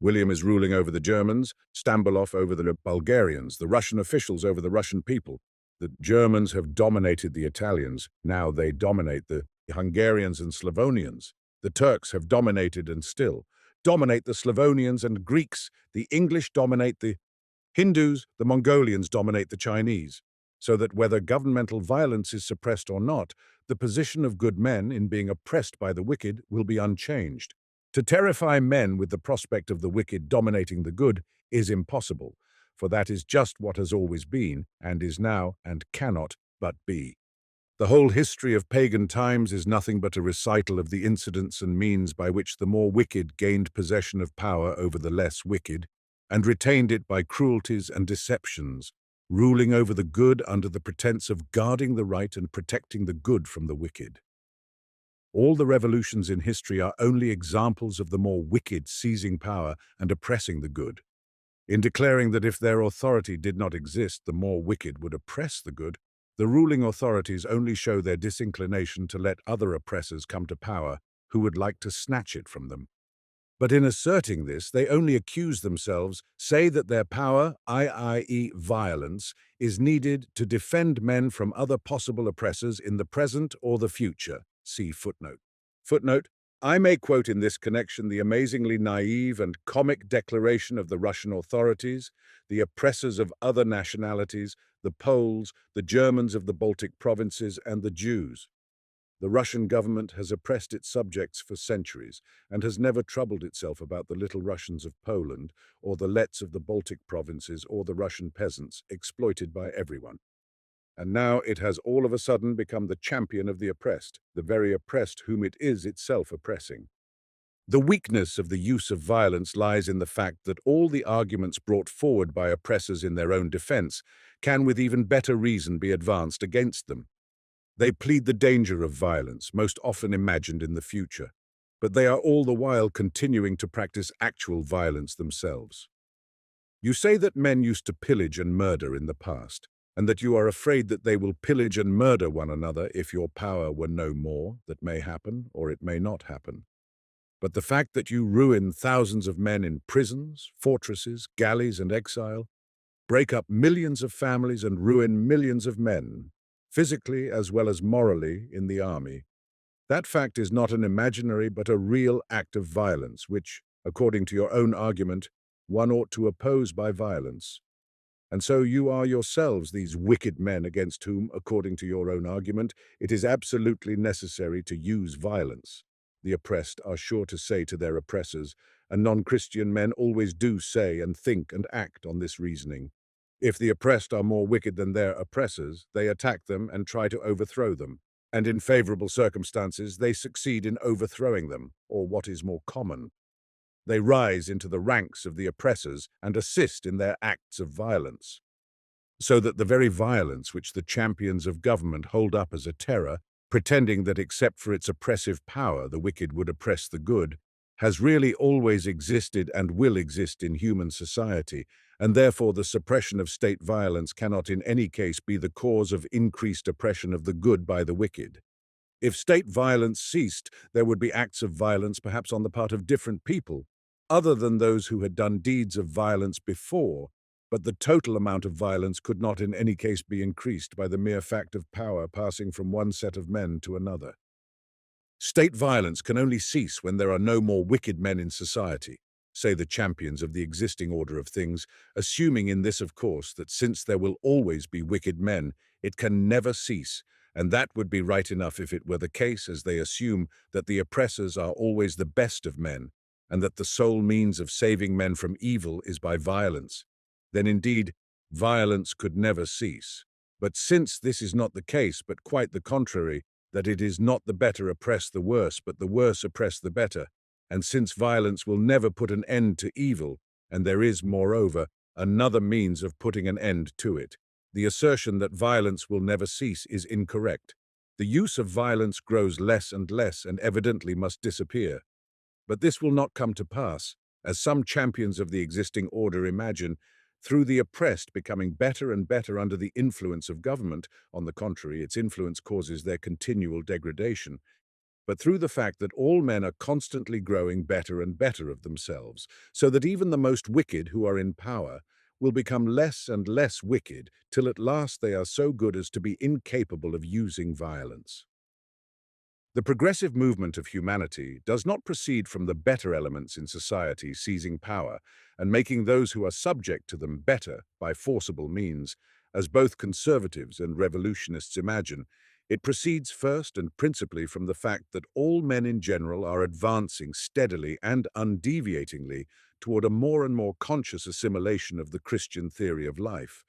William is ruling over the Germans, Stambulov over the Bulgarians, the Russian officials over the Russian people. The Germans have dominated the Italians, now they dominate the Hungarians and Slavonians. The Turks have dominated and still dominate the Slavonians and Greeks. The English dominate the Hindus, the Mongolians dominate the Chinese. So that whether governmental violence is suppressed or not, the position of good men in being oppressed by the wicked will be unchanged. To terrify men with the prospect of the wicked dominating the good is impossible, for that is just what has always been, and is now, and cannot but be. The whole history of pagan times is nothing but a recital of the incidents and means by which the more wicked gained possession of power over the less wicked, and retained it by cruelties and deceptions, ruling over the good under the pretense of guarding the right and protecting the good from the wicked. All the revolutions in history are only examples of the more wicked seizing power and oppressing the good. In declaring that if their authority did not exist, the more wicked would oppress the good, the ruling authorities only show their disinclination to let other oppressors come to power who would like to snatch it from them. But in asserting this, they only accuse themselves, say that their power, i.e. violence, is needed to defend men from other possible oppressors in the present or the future. See footnote. Footnote. I may quote in this connection the amazingly naive and comic declaration of the Russian authorities, the oppressors of other nationalities, the Poles, the Germans of the Baltic provinces, and the Jews. The Russian government has oppressed its subjects for centuries and has never troubled itself about the Little Russians of Poland or the Lets of the Baltic provinces or the Russian peasants exploited by everyone. And now it has all of a sudden become the champion of the oppressed, the very oppressed whom it is itself oppressing. The weakness of the use of violence lies in the fact that all the arguments brought forward by oppressors in their own defense can with even better reason be advanced against them. They plead the danger of violence, most often imagined in the future, but they are all the while continuing to practice actual violence themselves. You say that men used to pillage and murder in the past, and that you are afraid that they will pillage and murder one another if your power were no more. That may happen, or it may not happen. But the fact that you ruin thousands of men in prisons, fortresses, galleys, and exile, break up millions of families and ruin millions of men, physically as well as morally, in the army, that fact is not an imaginary but a real act of violence, which, according to your own argument, one ought to oppose by violence. And so you are yourselves these wicked men against whom, according to your own argument, it is absolutely necessary to use violence. the oppressed are sure to say to their oppressors, and non-Christian men always do say and think and act on this reasoning. If the oppressed are more wicked than their oppressors, they attack them and try to overthrow them. And in favorable circumstances, they succeed in overthrowing them, or what is more common. They rise into the ranks of the oppressors and assist in their acts of violence, so that the very violence which the champions of government hold up as a terror, pretending that except for its oppressive power the wicked would oppress the good, has really always existed and will exist in human society, and therefore the suppression of state violence cannot in any case be the cause of increased oppression of the good by the wicked. If state violence ceased, there would be acts of violence perhaps on the part of different people, other than those who had done deeds of violence before, but the total amount of violence could not in any case be increased by the mere fact of power passing from one set of men to another. State violence can only cease when there are no more wicked men in society, say the champions of the existing order of things, assuming in this, of course, that since there will always be wicked men, it can never cease, and that would be right enough if it were the case, as they assume that the oppressors are always the best of men, and that the sole means of saving men from evil is by violence. Then indeed, violence could never cease. But since this is not the case, but quite the contrary, that it is not the better oppress the worse, but the worse oppress the better, and since violence will never put an end to evil, and there is, moreover, another means of putting an end to it, the assertion that violence will never cease is incorrect. The use of violence grows less and less and evidently must disappear. But this will not come to pass, as some champions of the existing order imagine, through the oppressed becoming better and better under the influence of government. On the contrary, its influence causes their continual degradation, but through the fact that all men are constantly growing better and better of themselves, so that even the most wicked who are in power will become less and less wicked, till at last they are so good as to be incapable of using violence. The progressive movement of humanity does not proceed from the better elements in society seizing power and making those who are subject to them better by forcible means, as both conservatives and revolutionists imagine. It proceeds first and principally from the fact that all men in general are advancing steadily and undeviatingly toward a more and more conscious assimilation of the Christian theory of life.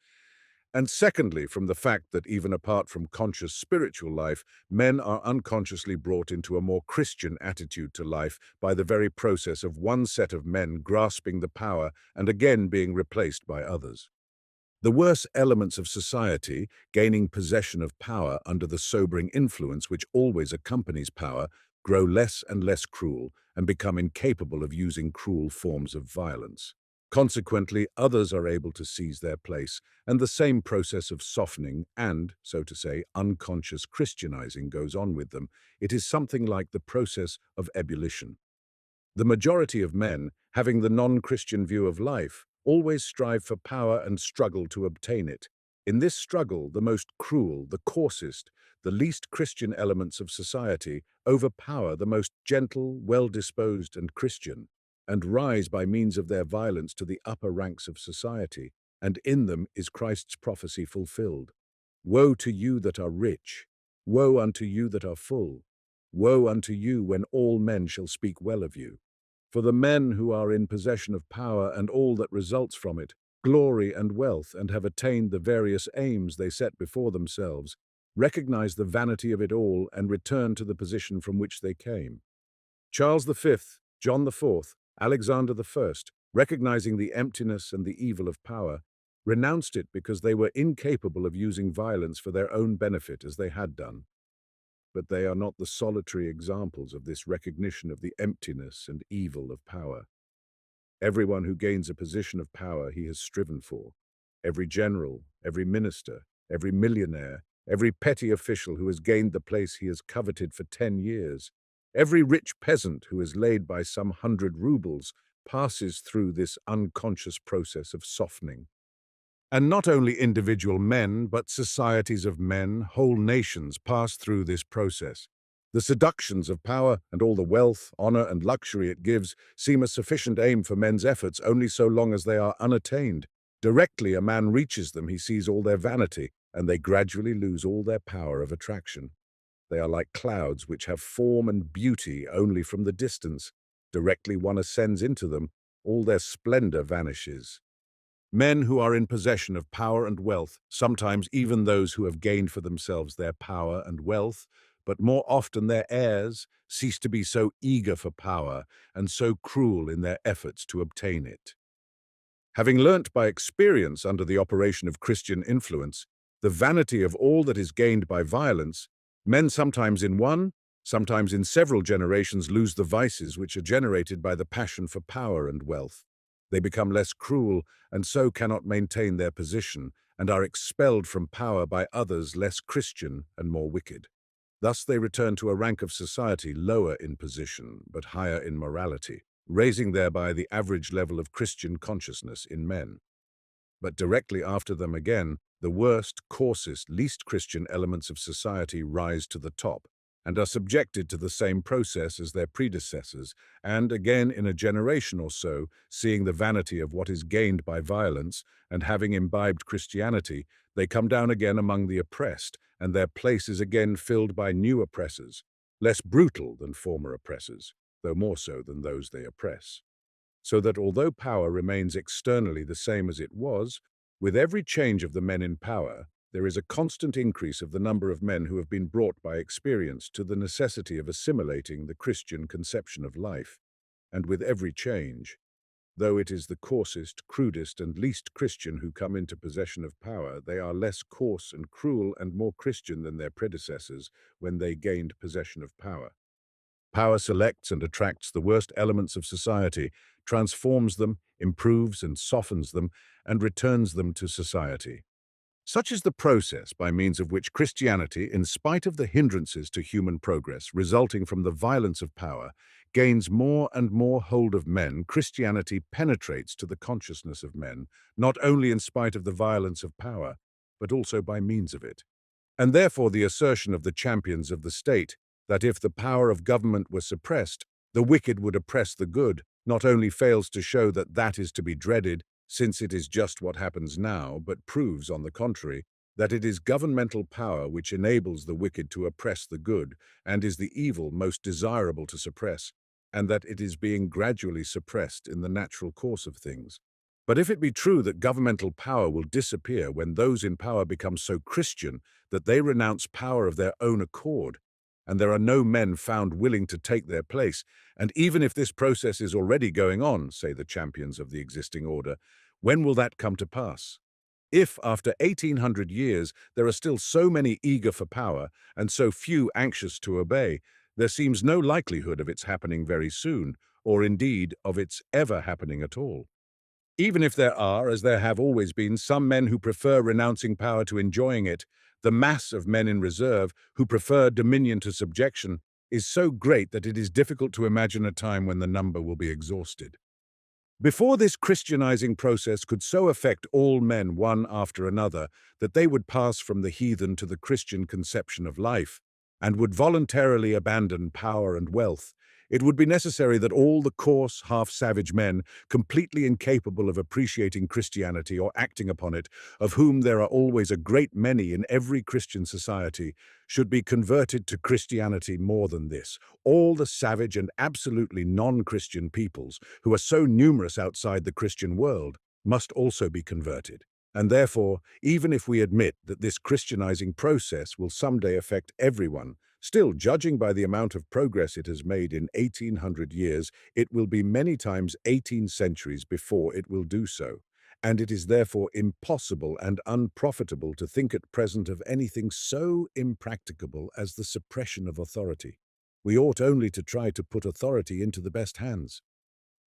And secondly, from the fact that even apart from conscious spiritual life, men are unconsciously brought into a more Christian attitude to life by the very process of one set of men grasping the power and again being replaced by others. The worse elements of society, gaining possession of power under the sobering influence which always accompanies power, grow less and less cruel and become incapable of using cruel forms of violence. Consequently, others are able to seize their place, and the same process of softening and, so to say, unconscious Christianizing goes on with them. It is something like the process of ebullition. The majority of men, having the non-Christian view of life, always strive for power and struggle to obtain it. In this struggle, the most cruel, the coarsest, the least Christian elements of society overpower the most gentle, well-disposed and Christian, and rise by means of their violence to the upper ranks of society, and in them is Christ's prophecy fulfilled. Woe to you that are rich! Woe unto you that are full! Woe unto you when all men shall speak well of you! For the men who are in possession of power and all that results from it, glory and wealth, and have attained the various aims they set before themselves, recognize the vanity of it all and return to the position from which they came. Charles V, John IV, Alexander I, recognizing the emptiness and the evil of power, renounced it because they were incapable of using violence for their own benefit as they had done. But they are not the solitary examples of this recognition of the emptiness and evil of power. Everyone who gains a position of power he has striven for, every general, every minister, every millionaire, every petty official who has gained the place he has coveted for 10 years, every rich peasant who is laid by some 100 rubles, passes through this unconscious process of softening. And not only individual men, but societies of men, whole nations pass through this process. The seductions of power and all the wealth, honor, and luxury it gives seem a sufficient aim for men's efforts only so long as they are unattained. Directly a man reaches them, he sees all their vanity, and they gradually lose all their power of attraction. They are like clouds which have form and beauty only from the distance. Directly one ascends into them, all their splendor vanishes. Men who are in possession of power and wealth, sometimes even those who have gained for themselves their power and wealth, but more often their heirs, cease to be so eager for power and so cruel in their efforts to obtain it. Having learnt by experience under the operation of Christian influence the vanity of all that is gained by violence, men sometimes in one, sometimes in several generations lose the vices which are generated by the passion for power and wealth. They become less cruel and so cannot maintain their position and are expelled from power by others less Christian and more wicked. Thus they return to a rank of society lower in position but higher in morality, raising thereby the average level of Christian consciousness in men. But directly after them again, the worst, coarsest, least Christian elements of society rise to the top and are subjected to the same process as their predecessors, and again in a generation or so, seeing the vanity of what is gained by violence and having imbibed Christianity, they come down again among the oppressed, and their place is again filled by new oppressors, less brutal than former oppressors, though more so than those they oppress. So that although power remains externally the same as it was, with every change of the men in power, there is a constant increase of the number of men who have been brought by experience to the necessity of assimilating the Christian conception of life. And with every change, though it is the coarsest, crudest, and least Christian who come into possession of power, they are less coarse and cruel and more Christian than their predecessors when they gained possession of power. Power selects and attracts the worst elements of society, transforms them, improves and softens them, and returns them to society. Such is the process by means of which Christianity, in spite of the hindrances to human progress resulting from the violence of power, gains more and more hold of men. Christianity penetrates to the consciousness of men, not only in spite of the violence of power, but also by means of it. And therefore the assertion of the champions of the state that if the power of government were suppressed, the wicked would oppress the good, not only fails to show that that is to be dreaded, since it is just what happens now, but proves, on the contrary, that it is governmental power which enables the wicked to oppress the good, and is the evil most desirable to suppress, and that it is being gradually suppressed in the natural course of things. But if it be true that governmental power will disappear when those in power become so Christian that they renounce power of their own accord, and there are no men found willing to take their place, and even if this process is already going on, say the champions of the existing order, when will that come to pass? If, after 1800 years, there are still so many eager for power and so few anxious to obey, there seems no likelihood of its happening very soon, or indeed of its ever happening at all. Even if there are, as there have always been, some men who prefer renouncing power to enjoying it, the mass of men in reserve who prefer dominion to subjection is so great that it is difficult to imagine a time when the number will be exhausted. Before this Christianizing process could so affect all men one after another that they would pass from the heathen to the Christian conception of life, and would voluntarily abandon power and wealth, it would be necessary that all the coarse, half-savage men, completely incapable of appreciating Christianity or acting upon it, of whom there are always a great many in every Christian society, should be converted to Christianity. More than this, all the savage and absolutely non-Christian peoples, who are so numerous outside the Christian world, must also be converted. And therefore, even if we admit that this Christianizing process will someday affect everyone, still, judging by the amount of progress it has made in 1800 years, it will be many times 18 centuries before it will do so. And it is therefore impossible and unprofitable to think at present of anything so impracticable as the suppression of authority. We ought only to try to put authority into the best hands.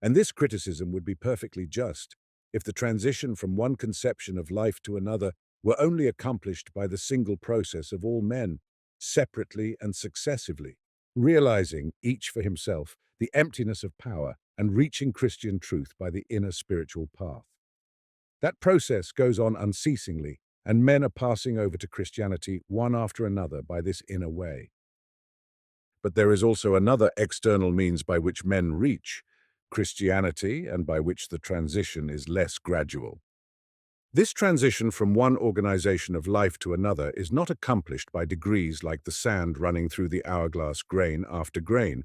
And this criticism would be perfectly just if the transition from one conception of life to another were only accomplished by the single process of all men, separately and successively, realizing, each for himself, the emptiness of power and reaching Christian truth by the inner spiritual path. That process goes on unceasingly, and men are passing over to Christianity one after another by this inner way. But there is also another external means by which men reach Christianity and by which the transition is less gradual. This transition from one organization of life to another is not accomplished by degrees like the sand running through the hourglass grain after grain.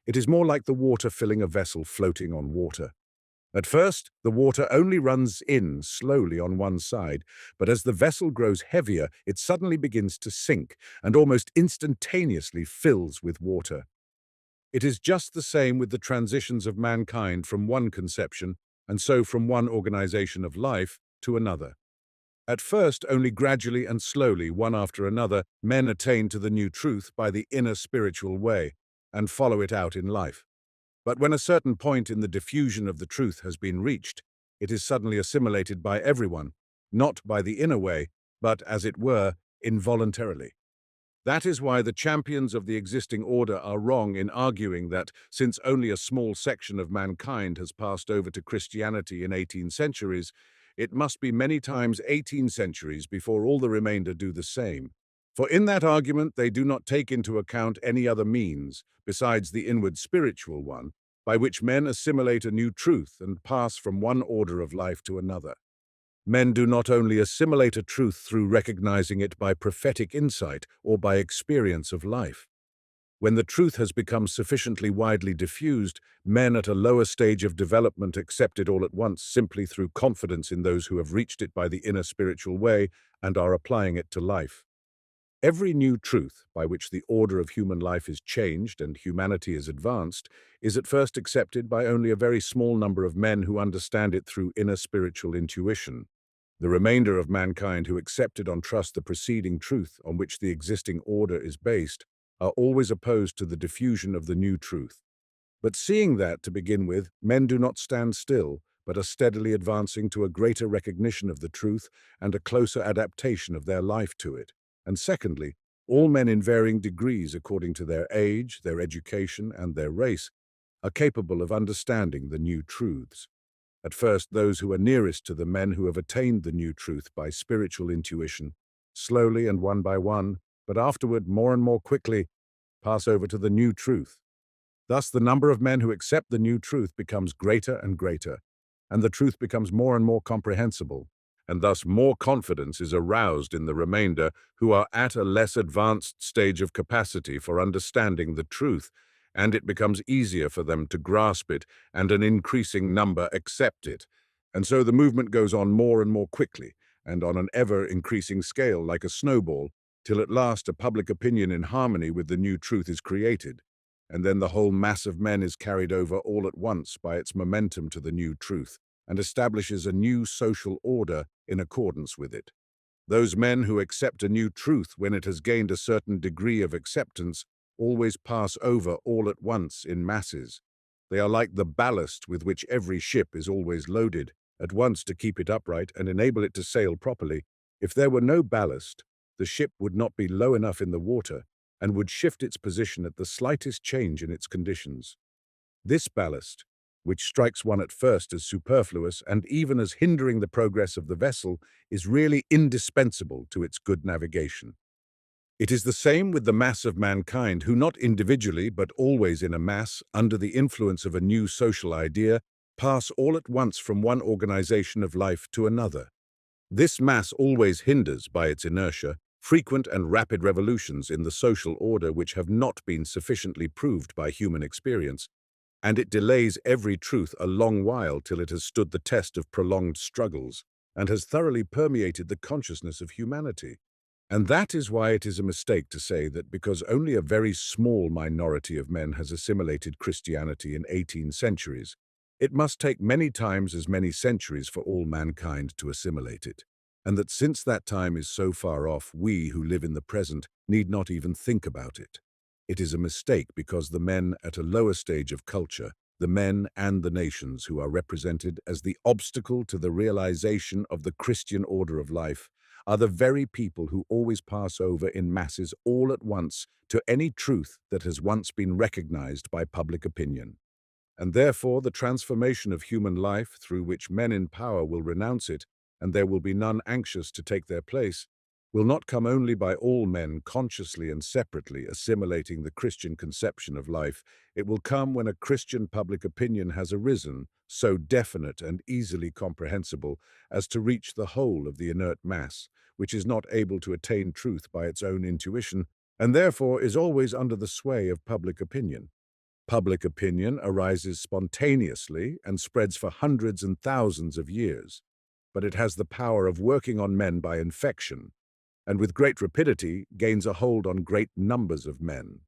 It is more like the water filling a vessel floating on water. At first, the water only runs in slowly on one side, but as the vessel grows heavier, it suddenly begins to sink and almost instantaneously fills with water. It is just the same with the transitions of mankind from one conception, and so from one organization of life, to another. At first, only gradually and slowly, one after another, men attain to the new truth by the inner spiritual way, and follow it out in life. But when a certain point in the diffusion of the truth has been reached, it is suddenly assimilated by everyone, not by the inner way, but, as it were, involuntarily. That is why the champions of the existing order are wrong in arguing that, since only a small section of mankind has passed over to Christianity in 18 centuries, it must be many times 18 centuries before all the remainder do the same. For in that argument they do not take into account any other means, besides the inward spiritual one, by which men assimilate a new truth and pass from one order of life to another. Men do not only assimilate a truth through recognizing it by prophetic insight or by experience of life. When the truth has become sufficiently widely diffused, men at a lower stage of development accept it all at once simply through confidence in those who have reached it by the inner spiritual way and are applying it to life. Every new truth by which the order of human life is changed and humanity is advanced is at first accepted by only a very small number of men who understand it through inner spiritual intuition. The remainder of mankind who accepted on trust the preceding truth on which the existing order is based are always opposed to the diffusion of the new truth. But seeing that, to begin with, men do not stand still, but are steadily advancing to a greater recognition of the truth and a closer adaptation of their life to it. And secondly, all men in varying degrees according to their age, their education, and their race are capable of understanding the new truths. At first, those who are nearest to the men who have attained the new truth by spiritual intuition, slowly and one by one, but afterward more and more quickly, pass over to the new truth. Thus, the number of men who accept the new truth becomes greater and greater, and the truth becomes more and more comprehensible, and thus more confidence is aroused in the remainder who are at a less advanced stage of capacity for understanding the truth, and it becomes easier for them to grasp it, and an increasing number accept it. And so the movement goes on more and more quickly, and on an ever-increasing scale like a snowball, till at last a public opinion in harmony with the new truth is created. And then the whole mass of men is carried over all at once by its momentum to the new truth, and establishes a new social order in accordance with it. Those men who accept a new truth when it has gained a certain degree of acceptance always pass over all at once in masses. They are like the ballast with which every ship is always loaded, at once to keep it upright and enable it to sail properly. If there were no ballast, the ship would not be low enough in the water and would shift its position at the slightest change in its conditions. This ballast, which strikes one at first as superfluous and even as hindering the progress of the vessel, is really indispensable to its good navigation. It is the same with the mass of mankind who not individually but always in a mass, under the influence of a new social idea, pass all at once from one organization of life to another. This mass always hinders, by its inertia, frequent and rapid revolutions in the social order which have not been sufficiently proved by human experience, and it delays every truth a long while till it has stood the test of prolonged struggles and has thoroughly permeated the consciousness of humanity. And that is why it is a mistake to say that because only a very small minority of men has assimilated Christianity in 18 centuries, it must take many times as many centuries for all mankind to assimilate it, and that since that time is so far off, we who live in the present need not even think about it. It is a mistake because the men at a lower stage of culture, the men and the nations who are represented as the obstacle to the realization of the Christian order of life, are the very people who always pass over in masses all at once to any truth that has once been recognized by public opinion. And therefore the transformation of human life through which men in power will renounce it, and there will be none anxious to take their place, will not come only by all men consciously and separately assimilating the Christian conception of life. It will come when a Christian public opinion has arisen, so definite and easily comprehensible as to reach the whole of the inert mass, which is not able to attain truth by its own intuition, and therefore is always under the sway of public opinion. Public opinion arises spontaneously and spreads for hundreds and thousands of years, but it has the power of working on men by infection, and with great rapidity gains a hold on great numbers of men.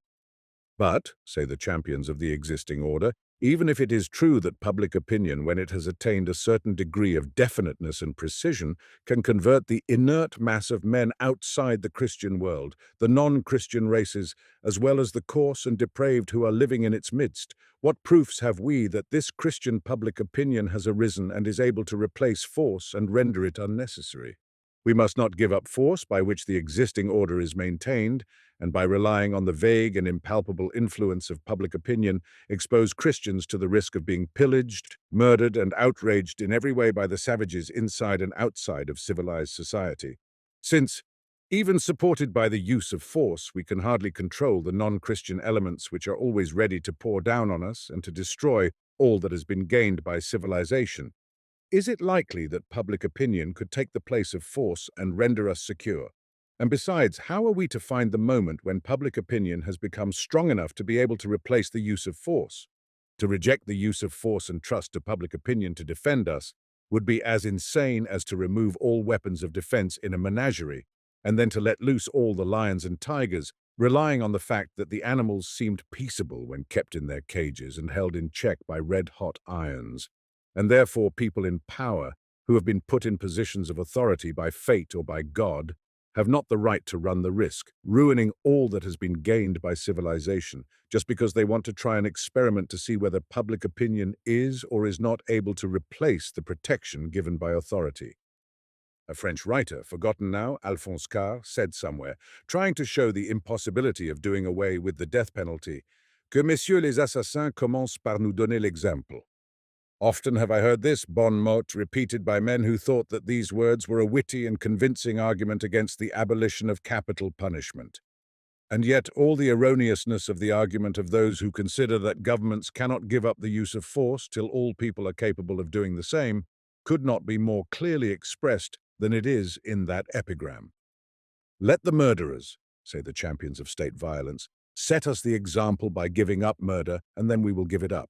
But, say the champions of the existing order, even if it is true that public opinion, when it has attained a certain degree of definiteness and precision, can convert the inert mass of men outside the Christian world, the non-Christian races, as well as the coarse and depraved who are living in its midst, what proofs have we that this Christian public opinion has arisen and is able to replace force and render it unnecessary? We must not give up force by which the existing order is maintained, and by relying on the vague and impalpable influence of public opinion, expose Christians to the risk of being pillaged, murdered, and outraged in every way by the savages inside and outside of civilized society. Since, even supported by the use of force, we can hardly control the non-Christian elements which are always ready to pour down on us and to destroy all that has been gained by civilization. Is it likely that public opinion could take the place of force and render us secure? And besides, how are we to find the moment when public opinion has become strong enough to be able to replace the use of force? To reject the use of force and trust to public opinion to defend us would be as insane as to remove all weapons of defense in a menagerie, and then to let loose all the lions and tigers, relying on the fact that the animals seemed peaceable when kept in their cages and held in check by red-hot irons. And therefore people in power, who have been put in positions of authority by fate or by God, have not the right to run the risk, ruining all that has been gained by civilization, just because they want to try an experiment to see whether public opinion is or is not able to replace the protection given by authority. A French writer, forgotten now, Alphonse Karr, said somewhere, trying to show the impossibility of doing away with the death penalty, que messieurs les assassins commencent par nous donner l'exemple. Often have I heard this bon mot repeated by men who thought that these words were a witty and convincing argument against the abolition of capital punishment. And yet all the erroneousness of the argument of those who consider that governments cannot give up the use of force till all people are capable of doing the same could not be more clearly expressed than it is in that epigram. Let the murderers, say the champions of state violence, set us the example by giving up murder, and then we will give it up.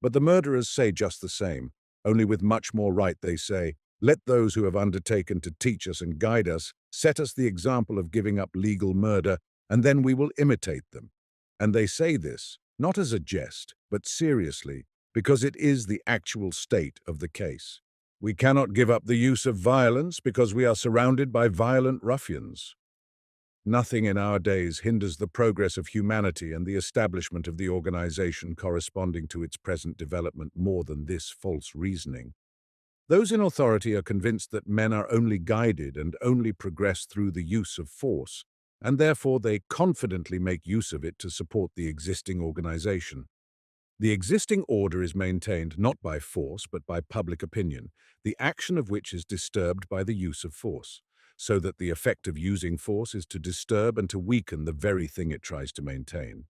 But the murderers say just the same, only with much more right they say, let those who have undertaken to teach us and guide us set us the example of giving up legal murder, and then we will imitate them. And they say this, not as a jest, but seriously, because it is the actual state of the case. We cannot give up the use of violence because we are surrounded by violent ruffians. Nothing in our days hinders the progress of humanity and the establishment of the organization corresponding to its present development more than this false reasoning. Those in authority are convinced that men are only guided and only progress through the use of force, and therefore they confidently make use of it to support the existing organization. The existing order is maintained not by force but by public opinion, the action of which is disturbed by the use of force, so that the effect of using force is to disturb and to weaken the very thing it tries to maintain.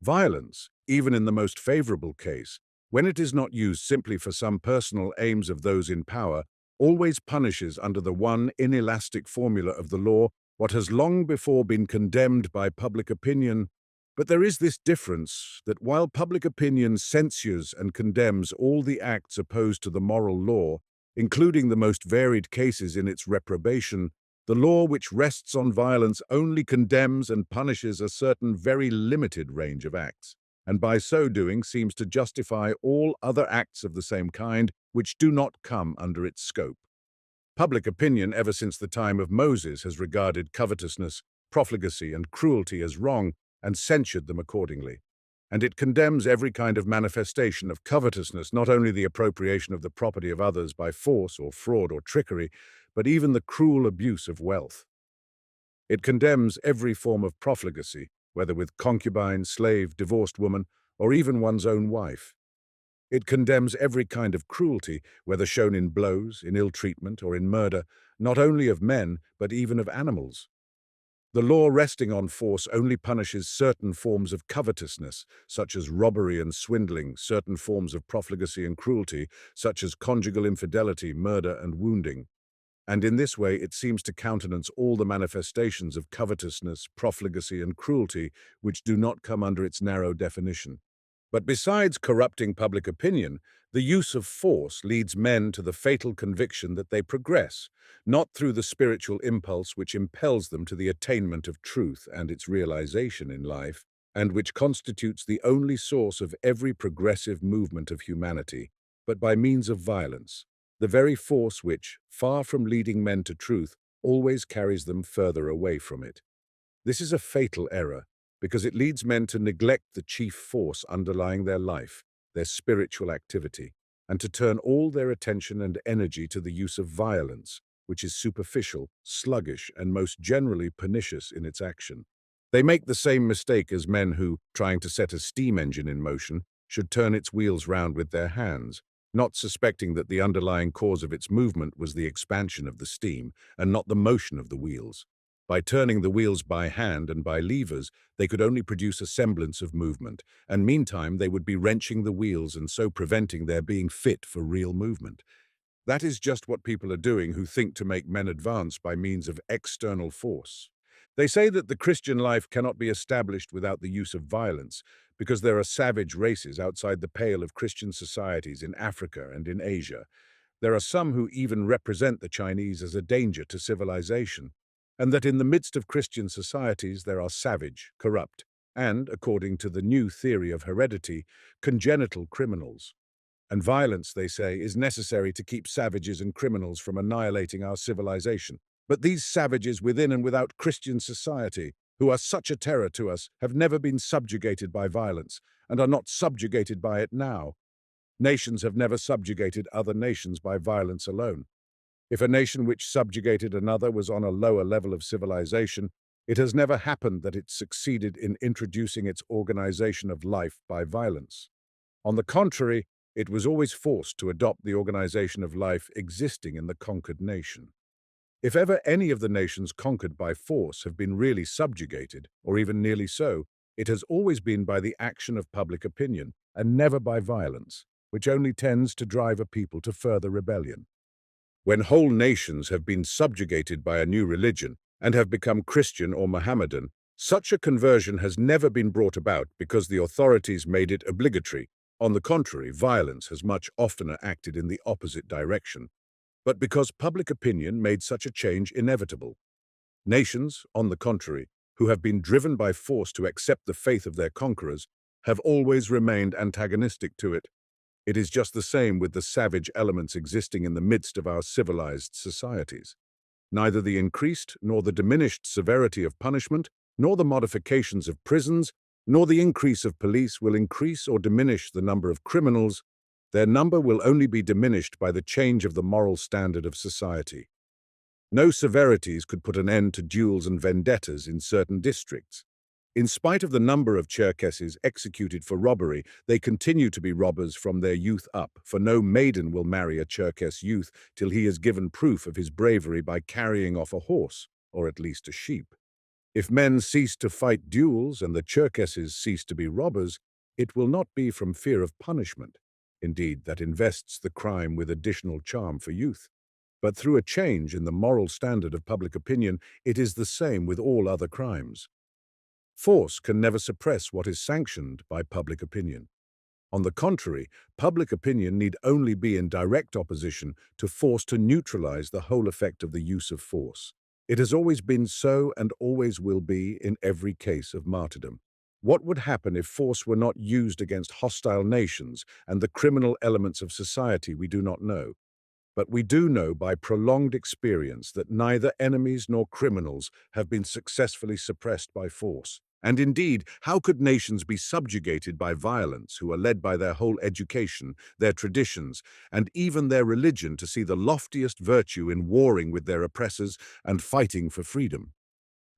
Violence, even in the most favorable case, when it is not used simply for some personal aims of those in power, always punishes under the one inelastic formula of the law what has long before been condemned by public opinion. But there is this difference, that while public opinion censures and condemns all the acts opposed to the moral law, including the most varied cases in its reprobation, the law which rests on violence only condemns and punishes a certain very limited range of acts, and by so doing seems to justify all other acts of the same kind which do not come under its scope. Public opinion ever since the time of Moses has regarded covetousness, profligacy, and cruelty as wrong and censured them accordingly. And it condemns every kind of manifestation of covetousness, not only the appropriation of the property of others by force or fraud or trickery, but even the cruel abuse of wealth. It condemns every form of profligacy, whether with concubine, slave, divorced woman, or even one's own wife. It condemns every kind of cruelty, whether shown in blows, in ill treatment, or in murder, not only of men, but even of animals. The law resting on force only punishes certain forms of covetousness, such as robbery and swindling, certain forms of profligacy and cruelty, such as conjugal infidelity, murder, and wounding. And in this way it seems to countenance all the manifestations of covetousness, profligacy, and cruelty which do not come under its narrow definition. But besides corrupting public opinion, the use of force leads men to the fatal conviction that they progress, not through the spiritual impulse which impels them to the attainment of truth and its realization in life, and which constitutes the only source of every progressive movement of humanity, but by means of violence, the very force which, far from leading men to truth, always carries them further away from it. This is a fatal error, because it leads men to neglect the chief force underlying their life, their spiritual activity, and to turn all their attention and energy to the use of violence, which is superficial, sluggish, and most generally pernicious in its action. They make the same mistake as men who, trying to set a steam engine in motion, should turn its wheels round with their hands, not suspecting that the underlying cause of its movement was the expansion of the steam, and not the motion of the wheels. By turning the wheels by hand and by levers, they could only produce a semblance of movement, and meantime they would be wrenching the wheels and so preventing their being fit for real movement. That is just what people are doing who think to make men advance by means of external force. They say that the Christian life cannot be established without the use of violence, because there are savage races outside the pale of Christian societies in Africa and in Asia. There are some who even represent the Chinese as a danger to civilization, and that in the midst of Christian societies there are savage, corrupt, and, according to the new theory of heredity, congenital criminals. And violence, they say, is necessary to keep savages and criminals from annihilating our civilization. But these savages within and without Christian society, who are such a terror to us, have never been subjugated by violence, and are not subjugated by it now. Nations have never subjugated other nations by violence alone. If a nation which subjugated another was on a lower level of civilization, it has never happened that it succeeded in introducing its organization of life by violence. On the contrary, it was always forced to adopt the organization of life existing in the conquered nation. If ever any of the nations conquered by force have been really subjugated, or even nearly so, it has always been by the action of public opinion, and never by violence, which only tends to drive a people to further rebellion. When whole nations have been subjugated by a new religion and have become Christian or Mohammedan, such a conversion has never been brought about because the authorities made it obligatory. On the contrary, violence has much oftener acted in the opposite direction, but because public opinion made such a change inevitable. Nations, on the contrary, who have been driven by force to accept the faith of their conquerors, have always remained antagonistic to it. It is just the same with the savage elements existing in the midst of our civilized societies. Neither the increased nor the diminished severity of punishment, nor the modifications of prisons, nor the increase of police will increase or diminish the number of criminals. Their number will only be diminished by the change of the moral standard of society. No severities could put an end to duels and vendettas in certain districts. In spite of the number of Cherkesses executed for robbery, they continue to be robbers from their youth up, for no maiden will marry a Cherkess youth till he has given proof of his bravery by carrying off a horse, or at least a sheep. If men cease to fight duels and the Cherkesses cease to be robbers, it will not be from fear of punishment. Indeed, that invests the crime with additional charm for youth. But through a change in the moral standard of public opinion, it is the same with all other crimes. Force can never suppress what is sanctioned by public opinion. On the contrary, public opinion need only be in direct opposition to force to neutralize the whole effect of the use of force. It has always been so and always will be in every case of martyrdom. What would happen if force were not used against hostile nations and the criminal elements of society we do not know? But we do know by prolonged experience that neither enemies nor criminals have been successfully suppressed by force. And indeed, how could nations be subjugated by violence who are led by their whole education, their traditions, and even their religion to see the loftiest virtue in warring with their oppressors and fighting for freedom?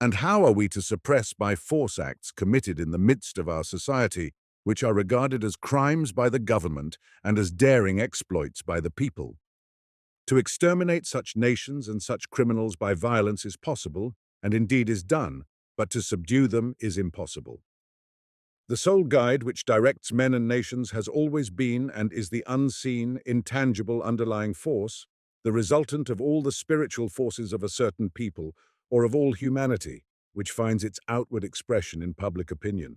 And how are we to suppress by force acts committed in the midst of our society which are regarded as crimes by the government and as daring exploits by the people. To exterminate such nations and such criminals by violence is possible, and indeed is done, but to subdue them is impossible. The sole guide which directs men and nations has always been and is the unseen, intangible underlying force, the resultant of all the spiritual forces of a certain people, or of all humanity, which finds its outward expression in public opinion.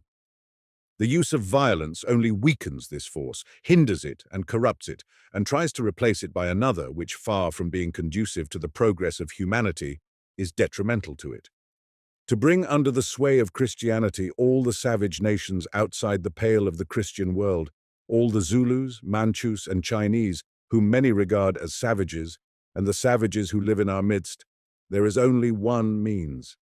The use of violence only weakens this force, hinders it and corrupts it, and tries to replace it by another which, far from being conducive to the progress of humanity, is detrimental to it. To bring under the sway of Christianity all the savage nations outside the pale of the Christian world, all the Zulus, Manchus, and Chinese, whom many regard as savages, and the savages who live in our midst, there is only one means.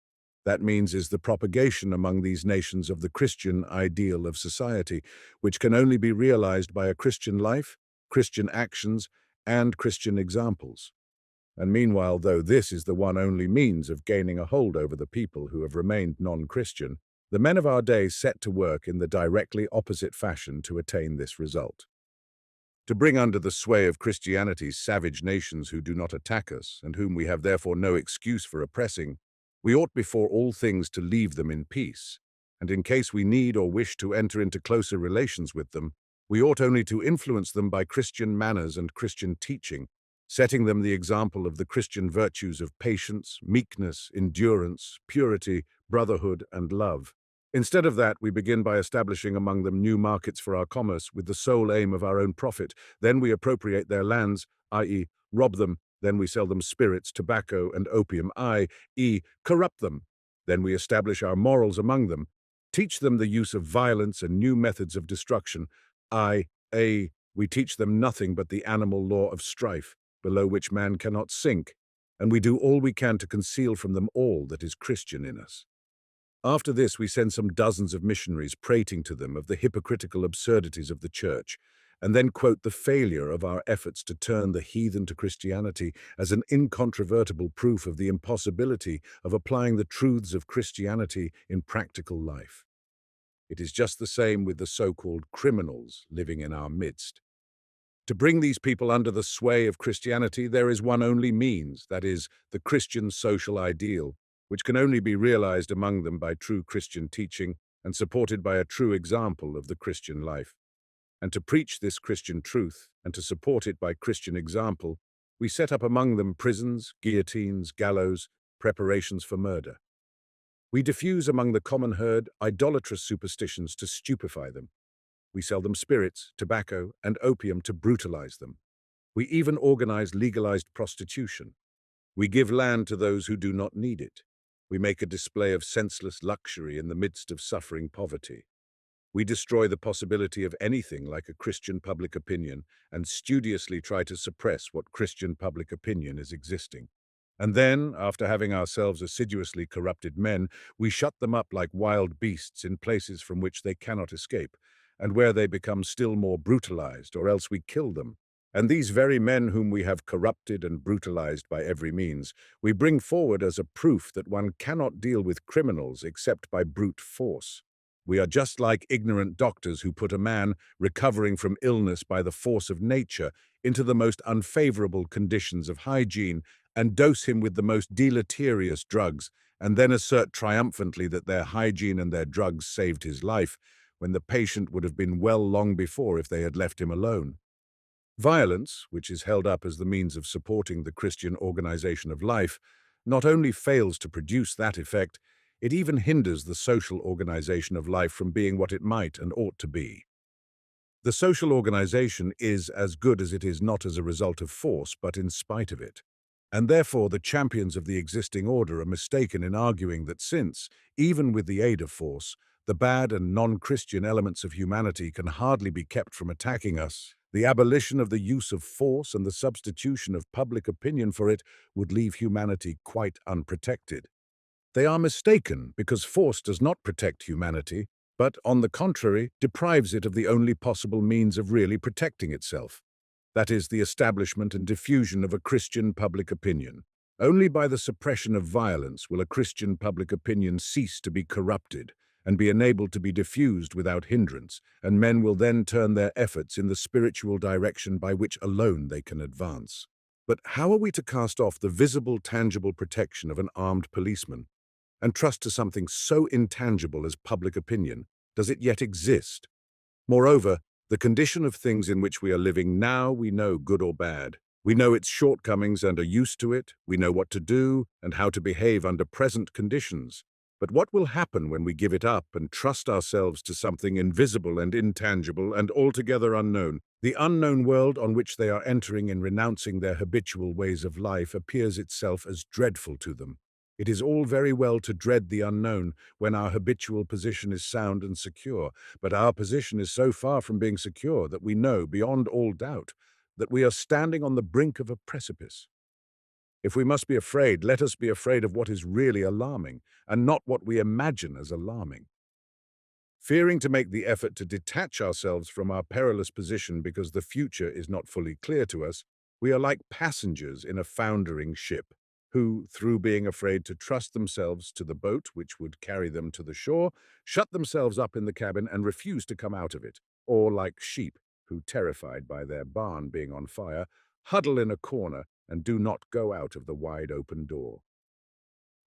That means is the propagation among these nations of the Christian ideal of society, which can only be realized by a Christian life, Christian actions, and Christian examples. And meanwhile, though this is the one only means of gaining a hold over the people who have remained non-Christian, the men of our day set to work in the directly opposite fashion to attain this result. To bring under the sway of Christianity savage nations who do not attack us, and whom we have therefore no excuse for oppressing, we ought before all things to leave them in peace, and in case we need or wish to enter into closer relations with them, we ought only to influence them by Christian manners and Christian teaching, setting them the example of the Christian virtues of patience, meekness, endurance, purity, brotherhood, and love. Instead of that, we begin by establishing among them new markets for our commerce with the sole aim of our own profit. Then we appropriate their lands, i.e., rob them. Then we sell them spirits, tobacco, and opium, i.e., corrupt them. Then we establish our morals among them, teach them the use of violence and new methods of destruction, i.e., we teach them nothing but the animal law of strife, below which man cannot sink, and we do all we can to conceal from them all that is Christian in us. After this, we send some dozens of missionaries prating to them of the hypocritical absurdities of the Church, and then quote the failure of our efforts to turn the heathen to Christianity as an incontrovertible proof of the impossibility of applying the truths of Christianity in practical life. It is just the same with the so-called criminals living in our midst. To bring these people under the sway of Christianity, there is one only means, that is, the Christian social ideal, which can only be realized among them by true Christian teaching and supported by a true example of the Christian life. And to preach this Christian truth and to support it by Christian example, we set up among them prisons, guillotines, gallows, preparations for murder. We diffuse among the common herd idolatrous superstitions to stupefy them. We sell them spirits, tobacco, and opium to brutalize them. We even organize legalized prostitution. We give land to those who do not need it. We make a display of senseless luxury in the midst of suffering poverty. We destroy the possibility of anything like a Christian public opinion and studiously try to suppress what Christian public opinion is existing. And then, after having ourselves assiduously corrupted men, we shut them up like wild beasts in places from which they cannot escape, and where they become still more brutalized, or else we kill them. And these very men whom we have corrupted and brutalized by every means, we bring forward as a proof that one cannot deal with criminals except by brute force. We are just like ignorant doctors who put a man, recovering from illness by the force of nature, into the most unfavorable conditions of hygiene and dose him with the most deleterious drugs, and then assert triumphantly that their hygiene and their drugs saved his life, when the patient would have been well long before if they had left him alone. Violence, which is held up as the means of supporting the Christian organization of life, not only fails to produce that effect, it even hinders the social organization of life from being what it might and ought to be. The social organization is as good as it is not as a result of force, but in spite of it. And therefore the champions of the existing order are mistaken in arguing that since, even with the aid of force, the bad and non-Christian elements of humanity can hardly be kept from attacking us, the abolition of the use of force and the substitution of public opinion for it would leave humanity quite unprotected. They are mistaken because force does not protect humanity, but, on the contrary, deprives it of the only possible means of really protecting itself. That is, the establishment and diffusion of a Christian public opinion. Only by the suppression of violence will a Christian public opinion cease to be corrupted, and be enabled to be diffused without hindrance, and men will then turn their efforts in the spiritual direction by which alone they can advance. But how are we to cast off the visible, tangible protection of an armed policeman and trust to something so intangible as public opinion? Does it yet exist? Moreover, the condition of things in which we are living now we know, good or bad. We know its shortcomings and are used to it. We know what to do and how to behave under present conditions. But what will happen when we give it up and trust ourselves to something invisible and intangible and altogether unknown? The unknown world on which they are entering in renouncing their habitual ways of life appears itself as dreadful to them. It is all very well to dread the unknown when our habitual position is sound and secure, but our position is so far from being secure that we know, beyond all doubt, that we are standing on the brink of a precipice. If we must be afraid, let us be afraid of what is really alarming, and not what we imagine as alarming. Fearing to make the effort to detach ourselves from our perilous position because the future is not fully clear to us, we are like passengers in a foundering ship, who, through being afraid to trust themselves to the boat which would carry them to the shore, shut themselves up in the cabin and refuse to come out of it, or like sheep, who, terrified by their barn being on fire, huddle in a corner and do not go out of the wide open door.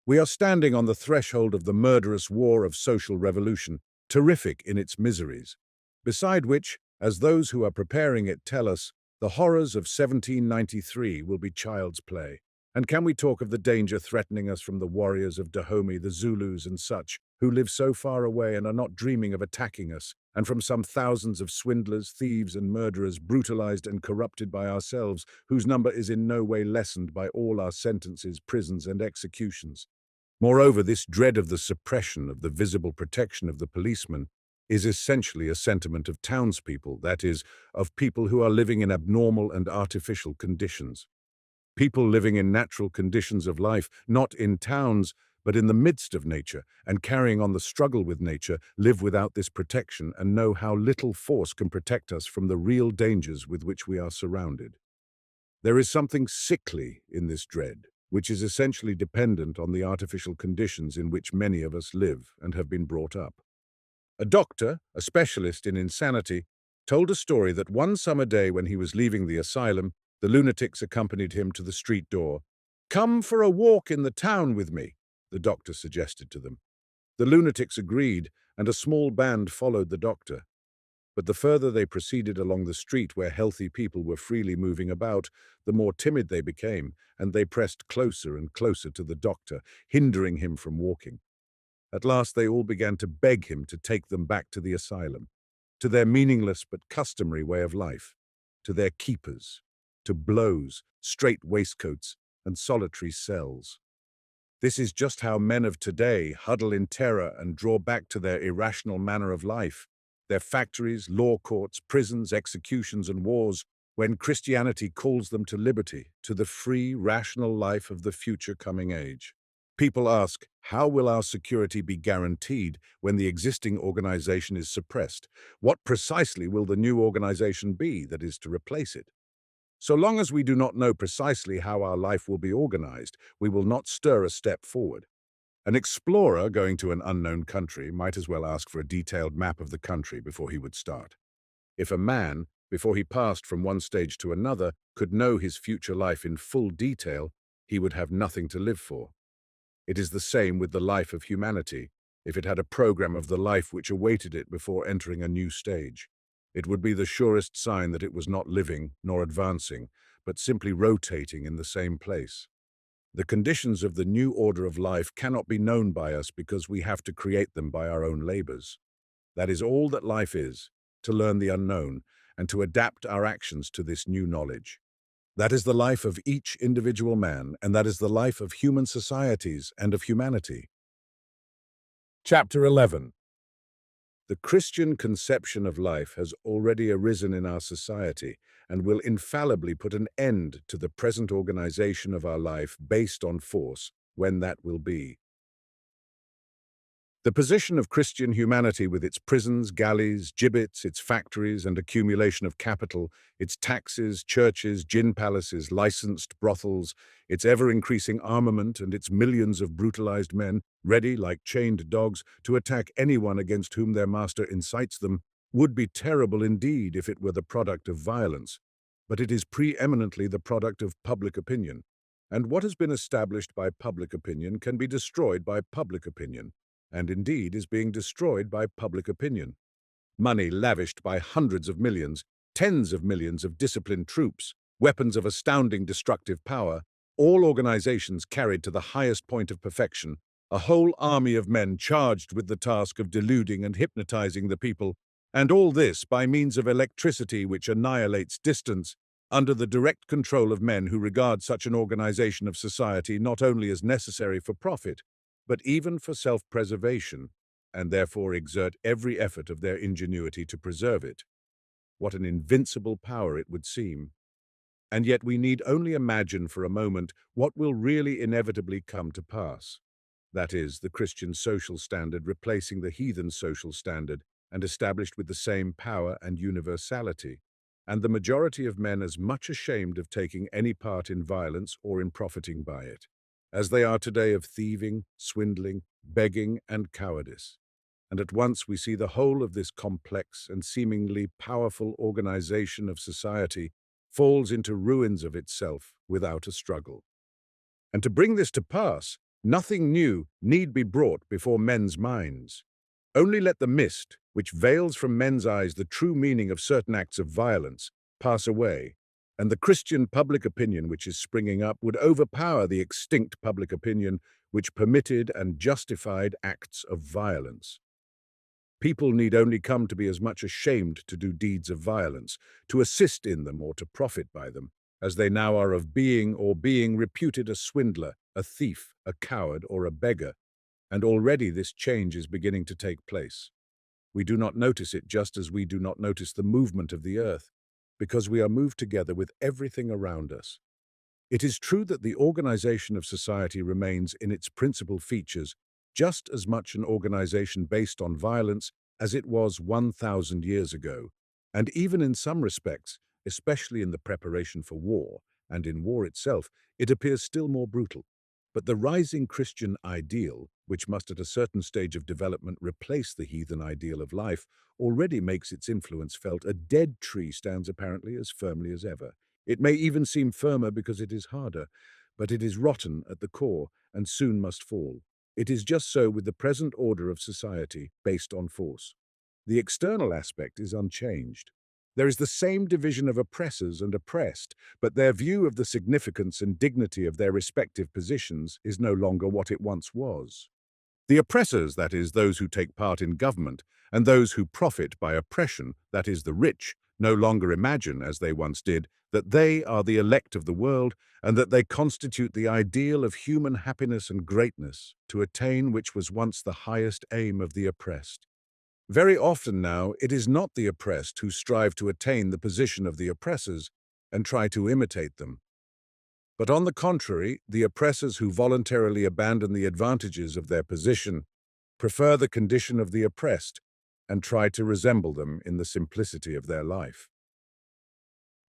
We are standing on the threshold of the murderous war of social revolution, terrific in its miseries, beside which, as those who are preparing it tell us, the horrors of 1793 will be child's play. And can we talk of the danger threatening us from the warriors of Dahomey, the Zulus and such, who live so far away and are not dreaming of attacking us, and from some thousands of swindlers, thieves and murderers brutalized and corrupted by ourselves, whose number is in no way lessened by all our sentences, prisons and executions. Moreover, this dread of the suppression of the visible protection of the policeman is essentially a sentiment of townspeople, that is, of people who are living in abnormal and artificial conditions. People living in natural conditions of life, not in towns, but in the midst of nature, and carrying on the struggle with nature, live without this protection and know how little force can protect us from the real dangers with which we are surrounded. There is something sickly in this dread, which is essentially dependent on the artificial conditions in which many of us live and have been brought up. A doctor, a specialist in insanity, told a story that one summer day when he was leaving the asylum, the lunatics accompanied him to the street door. "Come for a walk in the town with me," the doctor suggested to them. The lunatics agreed, and a small band followed the doctor. But the further they proceeded along the street where healthy people were freely moving about, the more timid they became, and they pressed closer and closer to the doctor, hindering him from walking. At last they all began to beg him to take them back to the asylum, to their meaningless but customary way of life, to their keepers, to blows, strait waistcoats, and solitary cells. This is just how men of today huddle in terror and draw back to their irrational manner of life, their factories, law courts, prisons, executions, and wars, when Christianity calls them to liberty, to the free, rational life of the future coming age. People ask, how will our security be guaranteed when the existing organization is suppressed? What precisely will the new organization be that is to replace it? So long as we do not know precisely how our life will be organized, we will not stir a step forward. An explorer going to an unknown country might as well ask for a detailed map of the country before he would start. If a man, before he passed from one stage to another, could know his future life in full detail, he would have nothing to live for. It is the same with the life of humanity. If it had a program of the life which awaited it before entering a new stage, it would be the surest sign that it was not living nor advancing, but simply rotating in the same place. The conditions of the new order of life cannot be known by us because we have to create them by our own labors. That is all that life is, to learn the unknown and to adapt our actions to this new knowledge. That is the life of each individual man, and that is the life of human societies and of humanity. Chapter 11. The Christian conception of life has already arisen in our society and will infallibly put an end to the present organization of our life based on force, when that will be. The position of Christian humanity with its prisons, galleys, gibbets, its factories and accumulation of capital, its taxes, churches, gin palaces, licensed brothels, its ever-increasing armament and its millions of brutalized men, ready, like chained dogs, to attack anyone against whom their master incites them, would be terrible indeed if it were the product of violence. But it is preeminently the product of public opinion. And what has been established by public opinion can be destroyed by public opinion, and indeed is being destroyed by public opinion. Money lavished by hundreds of millions, tens of millions of disciplined troops, weapons of astounding destructive power, all organizations carried to the highest point of perfection, a whole army of men charged with the task of deluding and hypnotizing the people, and all this by means of electricity which annihilates distance, under the direct control of men who regard such an organization of society not only as necessary for profit, but even for self-preservation, and therefore exert every effort of their ingenuity to preserve it. What an invincible power it would seem. And yet we need only imagine for a moment what will really inevitably come to pass. That is, the Christian social standard replacing the heathen social standard and established with the same power and universality, and the majority of men as much ashamed of taking any part in violence or in profiting by it, as they are today of thieving, swindling, begging, and cowardice. And at once we see the whole of this complex and seemingly powerful organization of society falls into ruins of itself without a struggle. And to bring this to pass, nothing new need be brought before men's minds. Only let the mist, which veils from men's eyes the true meaning of certain acts of violence, pass away, and the Christian public opinion which is springing up would overpower the extinct public opinion which permitted and justified acts of violence. People need only come to be as much ashamed to do deeds of violence, to assist in them or to profit by them, as they now are of being reputed a swindler, a thief, a coward, or a beggar, and already this change is beginning to take place. We do not notice it just as we do not notice the movement of the earth, because we are moved together with everything around us. It is true that the organization of society remains in its principal features just as much an organization based on violence as it was 1,000 years ago, and even in some respects, especially in the preparation for war, and in war itself, it appears still more brutal. But the rising Christian ideal, which must at a certain stage of development replace the heathen ideal of life, already makes its influence felt. A dead tree stands apparently as firmly as ever. It may even seem firmer because it is harder, but it is rotten at the core and soon must fall. It is just so with the present order of society based on force. The external aspect is unchanged. There is the same division of oppressors and oppressed, but their view of the significance and dignity of their respective positions is no longer what it once was. The oppressors, that is, those who take part in government, and those who profit by oppression, that is, the rich, no longer imagine, as they once did, that they are the elect of the world and that they constitute the ideal of human happiness and greatness, to attain which was once the highest aim of the oppressed. Very often now, it is not the oppressed who strive to attain the position of the oppressors and try to imitate them, but on the contrary, the oppressors who voluntarily abandon the advantages of their position, prefer the condition of the oppressed, and try to resemble them in the simplicity of their life.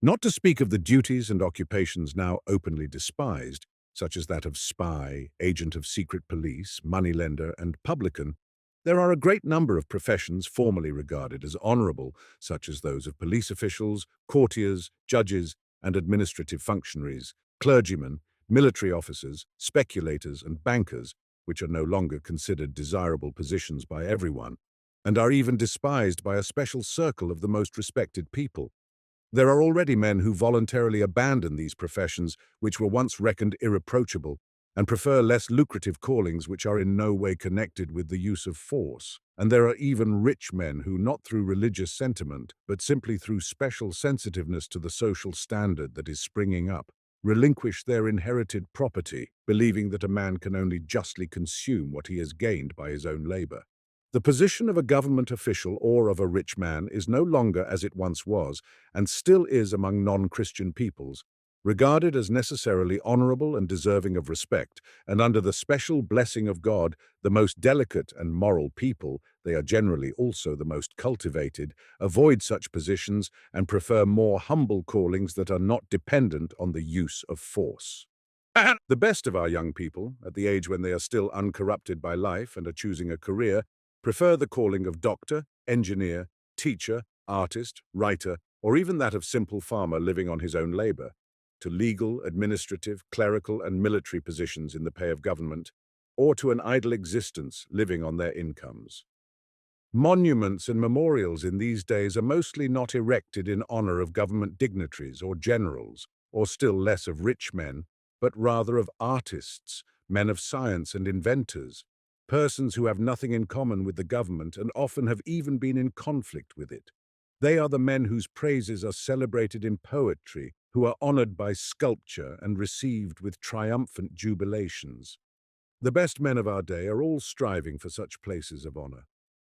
Not to speak of the duties and occupations now openly despised, such as that of spy, agent of secret police, moneylender, and publican, there are a great number of professions formerly regarded as honorable, such as those of police officials, courtiers, judges, and administrative functionaries, clergymen, military officers, speculators, and bankers, which are no longer considered desirable positions by everyone, and are even despised by a special circle of the most respected people. There are already men who voluntarily abandon these professions which were once reckoned irreproachable, and prefer less lucrative callings which are in no way connected with the use of force. And there are even rich men who, not through religious sentiment, but simply through special sensitiveness to the social standard that is springing up, relinquish their inherited property, believing that a man can only justly consume what he has gained by his own labor. The position of a government official or of a rich man is no longer as it once was, and still is among non-Christian peoples, regarded as necessarily honorable and deserving of respect, and under the special blessing of God, the most delicate and moral people, they are generally also the most cultivated, avoid such positions and prefer more humble callings that are not dependent on the use of force. The best of our young people, at the age when they are still uncorrupted by life and are choosing a career, prefer the calling of doctor, engineer, teacher, artist, writer, or even that of simple farmer living on his own labor, to legal, administrative, clerical, and military positions in the pay of government, or to an idle existence living on their incomes. Monuments and memorials in these days are mostly not erected in honor of government dignitaries or generals, or still less of rich men, but rather of artists, men of science and inventors, persons who have nothing in common with the government and often have even been in conflict with it. They are the men whose praises are celebrated in poetry, who are honored by sculpture and received with triumphant jubilations. The best men of our day are all striving for such places of honor.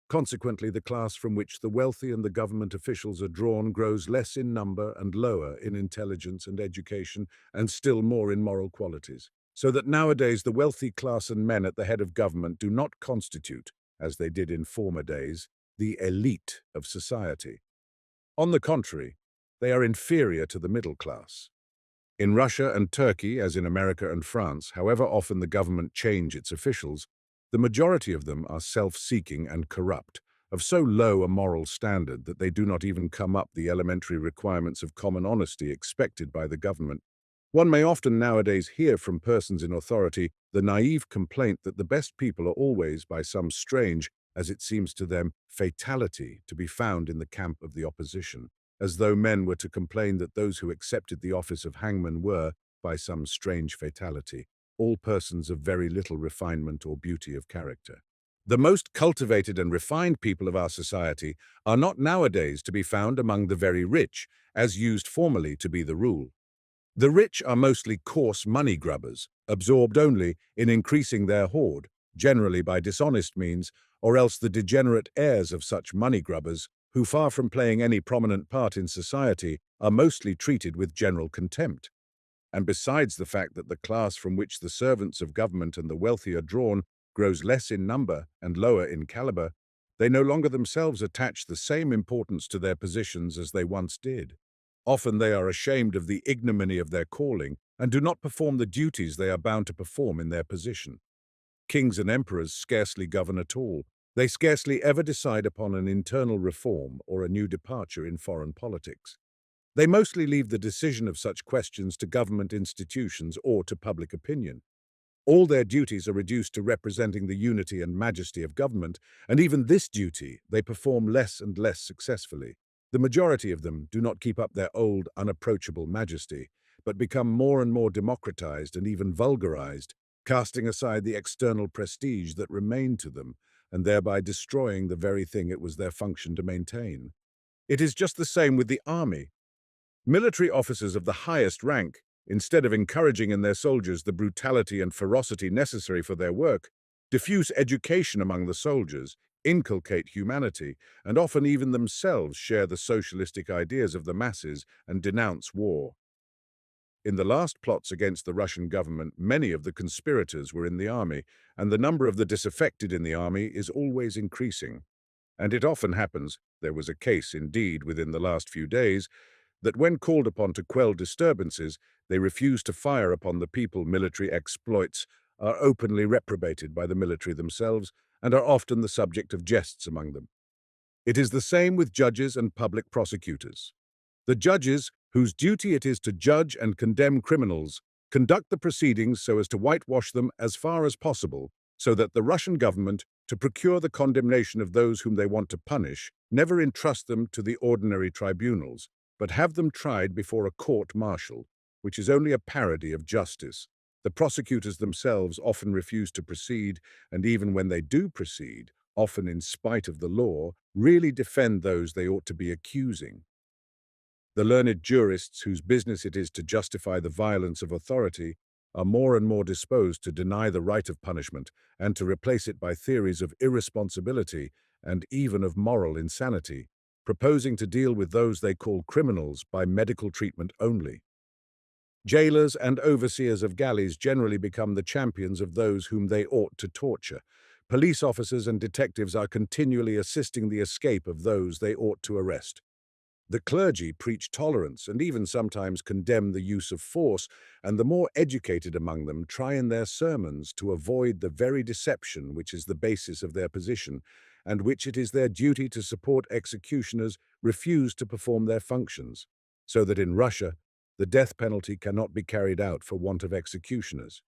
Consequently, the class from which the wealthy and the government officials are drawn grows less in number and lower in intelligence and education, and still more in moral qualities. So that nowadays the wealthy class and men at the head of government do not constitute, as they did in former days, the elite of society. On the contrary, they are inferior to the middle class. In Russia and Turkey, as in America and France, however often the government change its officials, the majority of them are self-seeking and corrupt, of so low a moral standard that they do not even come up the elementary requirements of common honesty expected by the government. One may often nowadays hear from persons in authority the naive complaint that the best people are always, by some strange, as it seems to them, fatality, to be found in the camp of the opposition, as though men were to complain that those who accepted the office of hangman were, by some strange fatality, all persons of very little refinement or beauty of character. The most cultivated and refined people of our society are not nowadays to be found among the very rich, as used formerly to be the rule. The rich are mostly coarse money grubbers, absorbed only in increasing their hoard, generally by dishonest means, or else the degenerate heirs of such money grubbers, who, far from playing any prominent part in society, are mostly treated with general contempt. And besides the fact that the class from which the servants of government and the wealthy are drawn grows less in number and lower in caliber, they no longer themselves attach the same importance to their positions as they once did. Often they are ashamed of the ignominy of their calling and do not perform the duties they are bound to perform in their position. Kings and emperors scarcely govern at all. They scarcely ever decide upon an internal reform or a new departure in foreign politics. They mostly leave the decision of such questions to government institutions or to public opinion. All their duties are reduced to representing the unity and majesty of government, and even this duty they perform less and less successfully. The majority of them do not keep up their old, unapproachable majesty, but become more and more democratized and even vulgarized, casting aside the external prestige that remained to them, and thereby destroying the very thing it was their function to maintain. It is just the same with the army. Military officers of the highest rank, instead of encouraging in their soldiers the brutality and ferocity necessary for their work, diffuse education among the soldiers, inculcate humanity, and often even themselves share the socialistic ideas of the masses and denounce war. In the last plots against the Russian government, many of the conspirators were in the army, and the number of the disaffected in the army is always increasing. And it often happens, there was a case indeed within the last few days, that when called upon to quell disturbances, they refuse to fire upon the people military exploits, are openly reprobated by the military themselves, and are often the subject of jests among them. It is the same with judges and public prosecutors. The judges, whose duty it is to judge and condemn criminals, conduct the proceedings so as to whitewash them as far as possible, so that the Russian government, to procure the condemnation of those whom they want to punish, never entrust them to the ordinary tribunals, but have them tried before a court-martial, which is only a parody of justice. The prosecutors themselves often refuse to proceed, and even when they do proceed, often in spite of the law, really defend those they ought to be accusing. The learned jurists, whose business it is to justify the violence of authority, are more and more disposed to deny the right of punishment and to replace it by theories of irresponsibility and even of moral insanity, proposing to deal with those they call criminals by medical treatment only. Jailers and overseers of galleys generally become the champions of those whom they ought to torture. Police officers and detectives are continually assisting the escape of those they ought to arrest. The clergy preach tolerance and even sometimes condemn the use of force, and the more educated among them try in their sermons to avoid the very deception which is the basis of their position, and which it is their duty to support. Executioners refuse to perform their functions, so that in Russia the death penalty cannot be carried out for want of executioners.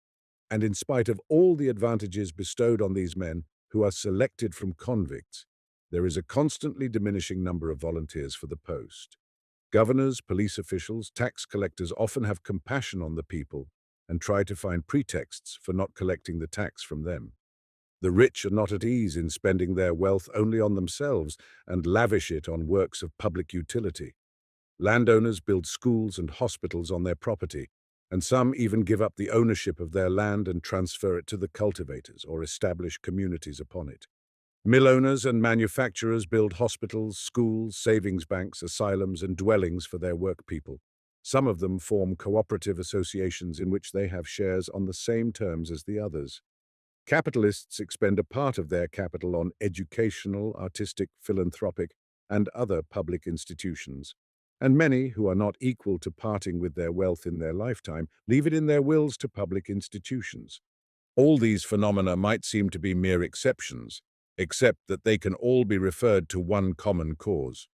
And in spite of all the advantages bestowed on these men, who are selected from convicts, there is a constantly diminishing number of volunteers for the post. Governors, police officials, tax collectors often have compassion on the people and try to find pretexts for not collecting the tax from them. The rich are not at ease in spending their wealth only on themselves and lavish it on works of public utility. Landowners build schools and hospitals on their property, and some even give up the ownership of their land and transfer it to the cultivators or establish communities upon it. Mill owners and manufacturers build hospitals, schools, savings banks, asylums, and dwellings for their workpeople. Some of them form cooperative associations in which they have shares on the same terms as the others. Capitalists expend a part of their capital on educational, artistic, philanthropic, and other public institutions. And many, who are not equal to parting with their wealth in their lifetime, leave it in their wills to public institutions. All these phenomena might seem to be mere exceptions, except that they can all be referred to one common cause.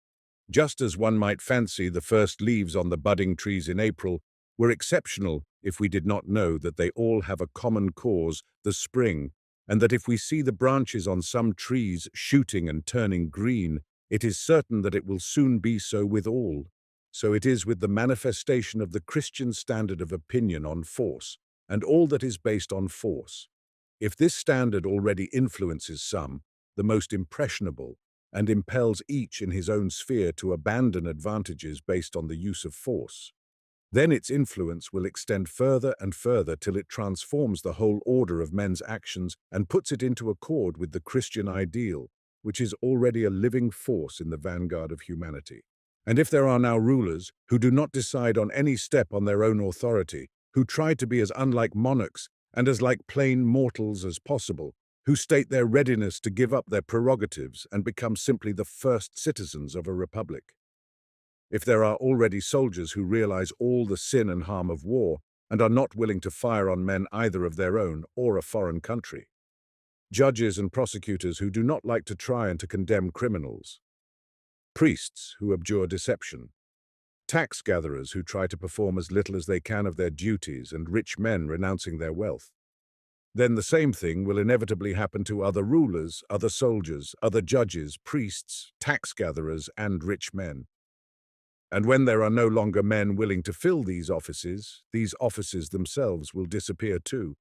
Just as one might fancy the first leaves on the budding trees in April were exceptional if we did not know that they all have a common cause, the spring, and that if we see the branches on some trees shooting and turning green, it is certain that it will soon be so with all. So it is with the manifestation of the Christian standard of opinion on force, and all that is based on force. If this standard already influences some, the most impressionable, and impels each in his own sphere to abandon advantages based on the use of force, then its influence will extend further and further till it transforms the whole order of men's actions and puts it into accord with the Christian ideal, which is already a living force in the vanguard of humanity. And if there are now rulers who do not decide on any step on their own authority, who try to be as unlike monarchs and as like plain mortals as possible, who state their readiness to give up their prerogatives and become simply the first citizens of a republic. If there are already soldiers who realize all the sin and harm of war and are not willing to fire on men either of their own or a foreign country. Judges and prosecutors who do not like to try and to condemn criminals. Priests who abjure deception. Tax gatherers who try to perform as little as they can of their duties, and rich men renouncing their wealth. Then the same thing will inevitably happen to other rulers, other soldiers, other judges, priests, tax gatherers, and rich men. And when there are no longer men willing to fill these offices themselves will disappear too.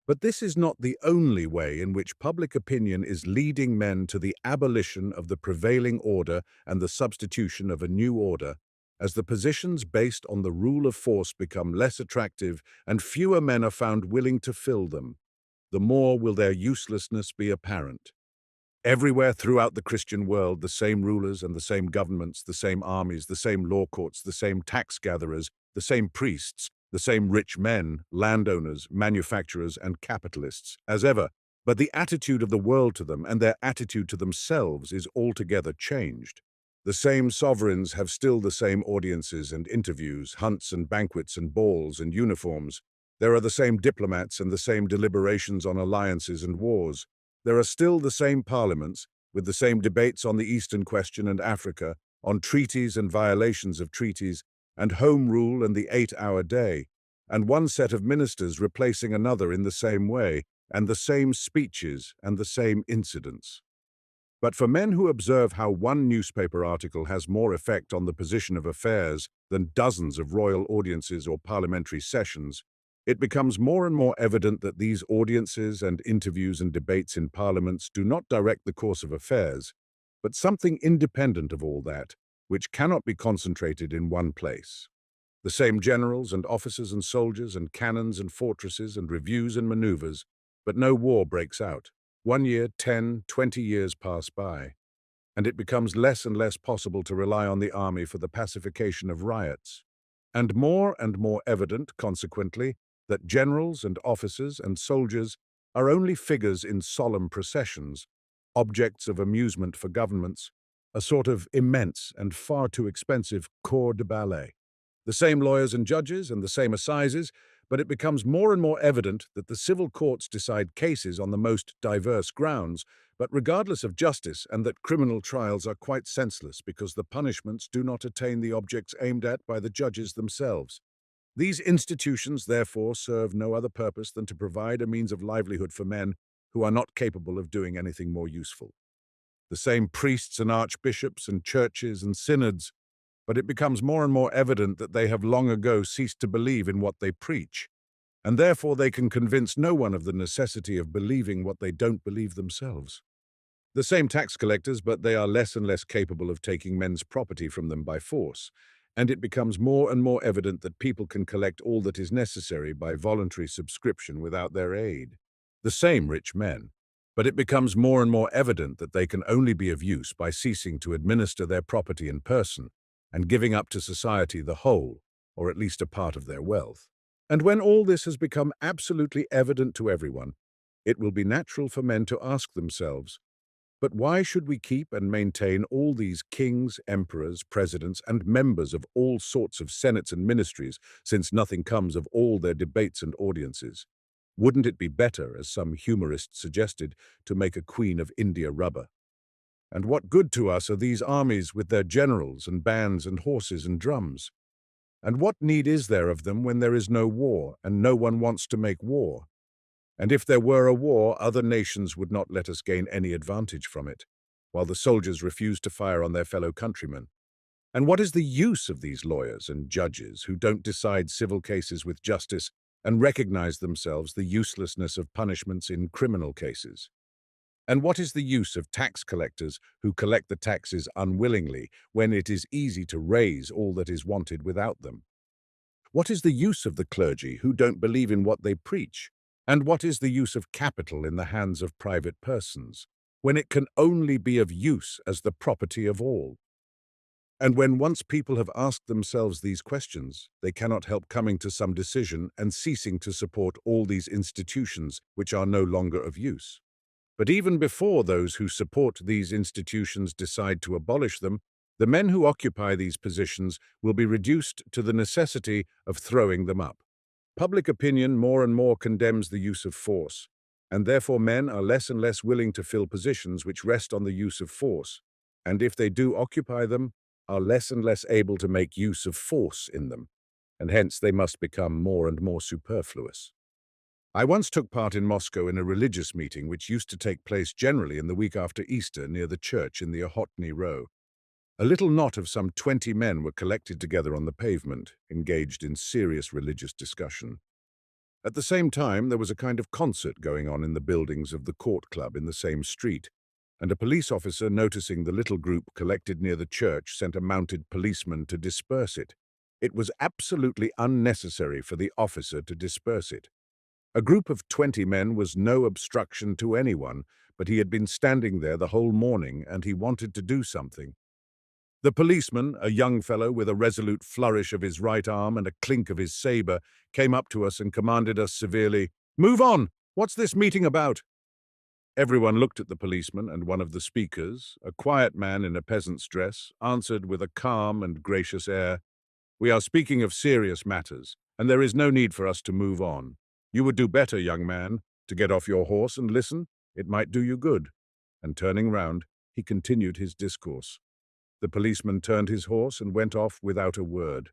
But this is not the only way in which public opinion is leading men to the abolition of the prevailing order and the substitution of a new order, as the positions based on the rule of force become less attractive and fewer men are found willing to fill them, the more will their uselessness be apparent. Everywhere throughout the Christian world, the same rulers and the same governments, the same armies, the same law courts, the same tax gatherers, the same priests, the same rich men, landowners, manufacturers, and capitalists, as ever, but the attitude of the world to them and their attitude to themselves is altogether changed. The same sovereigns have still the same audiences and interviews, hunts and banquets and balls and uniforms. There are the same diplomats and the same deliberations on alliances and wars. There are still the same parliaments, with the same debates on the Eastern question and Africa, on treaties and violations of treaties, and home rule and the 8-hour day, and one set of ministers replacing another in the same way, and the same speeches and the same incidents. But for men who observe how one newspaper article has more effect on the position of affairs than dozens of royal audiences or parliamentary sessions, it becomes more and more evident that these audiences and interviews and debates in parliaments do not direct the course of affairs, but something independent of all that, which cannot be concentrated in one place. The same generals and officers and soldiers and cannons and fortresses and reviews and maneuvers, but no war breaks out. 1 year, 10, 20 years pass by, and it becomes less and less possible to rely on the army for the pacification of riots. and more evident, consequently, that generals and officers and soldiers are only figures in solemn processions, objects of amusement for governments, a sort of immense and far too expensive corps de ballet. The same lawyers and judges and the same assizes, but it becomes more and more evident that the civil courts decide cases on the most diverse grounds, but regardless of justice, and that criminal trials are quite senseless because the punishments do not attain the objects aimed at by the judges themselves. These institutions, therefore, serve no other purpose than to provide a means of livelihood for men who are not capable of doing anything more useful. The same priests and archbishops and churches and synods, but it becomes more and more evident that they have long ago ceased to believe in what they preach, and therefore they can convince no one of the necessity of believing what they don't believe themselves. The same tax collectors, but they are less and less capable of taking men's property from them by force, and it becomes more and more evident that people can collect all that is necessary by voluntary subscription without their aid. The same rich men, but it becomes more and more evident that they can only be of use by ceasing to administer their property in person and giving up to society the whole, or at least a part of their wealth. And when all this has become absolutely evident to everyone, it will be natural for men to ask themselves, but why should we keep and maintain all these kings, emperors, presidents, and members of all sorts of senates and ministries, since nothing comes of all their debates and audiences? Wouldn't it be better, as some humorist suggested, to make a Queen of India rubber? And what good to us are these armies with their generals and bands and horses and drums? And what need is there of them when there is no war and no one wants to make war? And if there were a war, other nations would not let us gain any advantage from it, while the soldiers refuse to fire on their fellow countrymen. And what is the use of these lawyers and judges who don't decide civil cases with justice and recognize themselves the uselessness of punishments in criminal cases? And what is the use of tax collectors who collect the taxes unwillingly when it is easy to raise all that is wanted without them? What is the use of the clergy who don't believe in what they preach? And what is the use of capital in the hands of private persons, when it can only be of use as the property of all? And when once people have asked themselves these questions, they cannot help coming to some decision and ceasing to support all these institutions which are no longer of use. But even before those who support these institutions decide to abolish them, the men who occupy these positions will be reduced to the necessity of throwing them up. Public opinion more and more condemns the use of force, and therefore men are less and less willing to fill positions which rest on the use of force, and if they do occupy them, are less and less able to make use of force in them, and hence they must become more and more superfluous. I once took part in Moscow in a religious meeting which used to take place generally in the week after Easter near the church in the Ochotny Row. A little knot of some 20 men were collected together on the pavement, engaged in serious religious discussion. At the same time, there was a kind of concert going on in the buildings of the court club in the same street, and a police officer, noticing the little group collected near the church, sent a mounted policeman to disperse it. It was absolutely unnecessary for the officer to disperse it. A group of 20 men was no obstruction to anyone, but he had been standing there the whole morning and he wanted to do something. The policeman, a young fellow with a resolute flourish of his right arm and a clink of his sabre, came up to us and commanded us severely, "Move on! What's this meeting about?" Everyone looked at the policeman, and one of the speakers, a quiet man in a peasant's dress, answered with a calm and gracious air, "We are speaking of serious matters, and there is no need for us to move on. You would do better, young man, to get off your horse and listen. It might do you good." And turning round, he continued his discourse. The policeman turned his horse and went off without a word.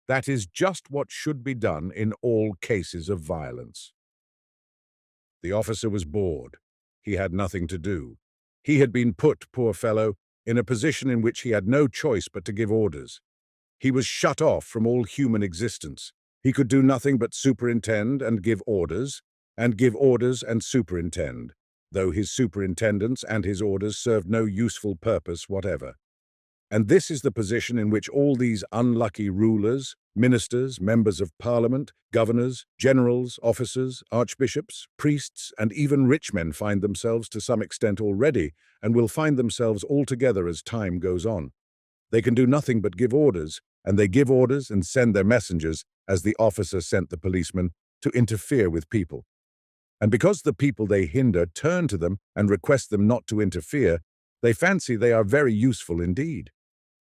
That is just what should be done in all cases of violence. The officer was bored. He had nothing to do. He had been put, poor fellow, in a position in which he had no choice but to give orders. He was shut off from all human existence. He could do nothing but superintend and give orders and superintend, though his superintendence and his orders served no useful purpose whatever. And this is the position in which all these unlucky rulers, ministers, members of parliament, governors, generals, officers, archbishops, priests, and even rich men find themselves to some extent already, and will find themselves altogether as time goes on. They can do nothing but give orders, and they give orders and send their messengers, as the officer sent the policeman, to interfere with people. And because the people they hinder turn to them and request them not to interfere, they fancy they are very useful indeed.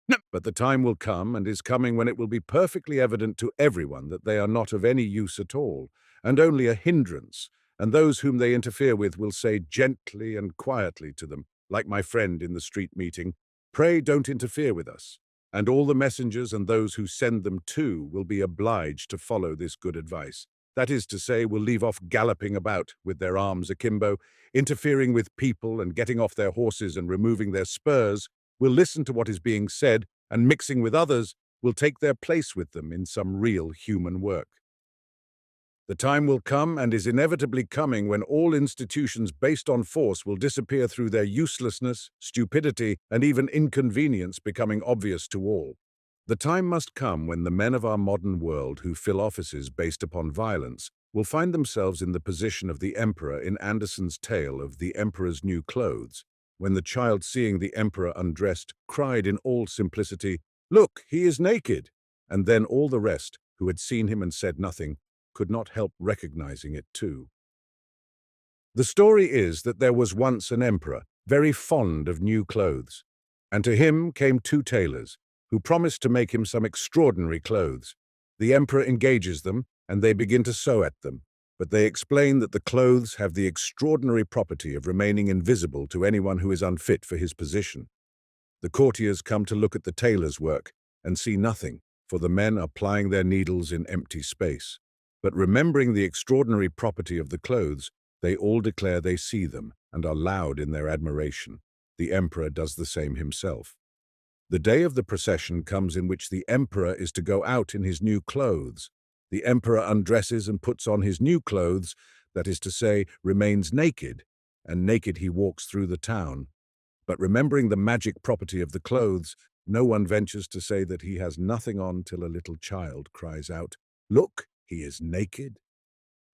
No, but the time will come, and is coming, when it will be perfectly evident to everyone that they are not of any use at all, and only a hindrance, and those whom they interfere with will say gently and quietly to them, like my friend in the street meeting, "Pray don't interfere with us." And all the messengers and those who send them too will be obliged to follow this good advice. That is to say, will leave off galloping about with their arms akimbo, interfering with people and getting off their horses and removing their spurs, will listen to what is being said, and mixing with others, will take their place with them in some real human work. The time will come, and is inevitably coming, when all institutions based on force will disappear through their uselessness, stupidity, and even inconvenience becoming obvious to all. The time must come when the men of our modern world who fill offices based upon violence will find themselves in the position of the emperor in Andersen's tale of The Emperor's New Clothes, when the child, seeing the emperor undressed, cried in all simplicity, "Look, he is naked!" And then all the rest, who had seen him and said nothing, could not help recognizing it too. The story is that there was once an emperor, very fond of new clothes, and to him came two tailors, who promised to make him some extraordinary clothes. The emperor engages them, and they begin to sew at them, but they explain that the clothes have the extraordinary property of remaining invisible to anyone who is unfit for his position. The courtiers come to look at the tailor's work, and see nothing, for the men are plying their needles in empty space. But remembering the extraordinary property of the clothes, they all declare they see them, and are loud in their admiration. The emperor does the same himself. The day of the procession comes in which the emperor is to go out in his new clothes. The emperor undresses and puts on his new clothes, that is to say, remains naked, and naked he walks through the town. But remembering the magic property of the clothes, no one ventures to say that he has nothing on till a little child cries out, "Look, he is naked."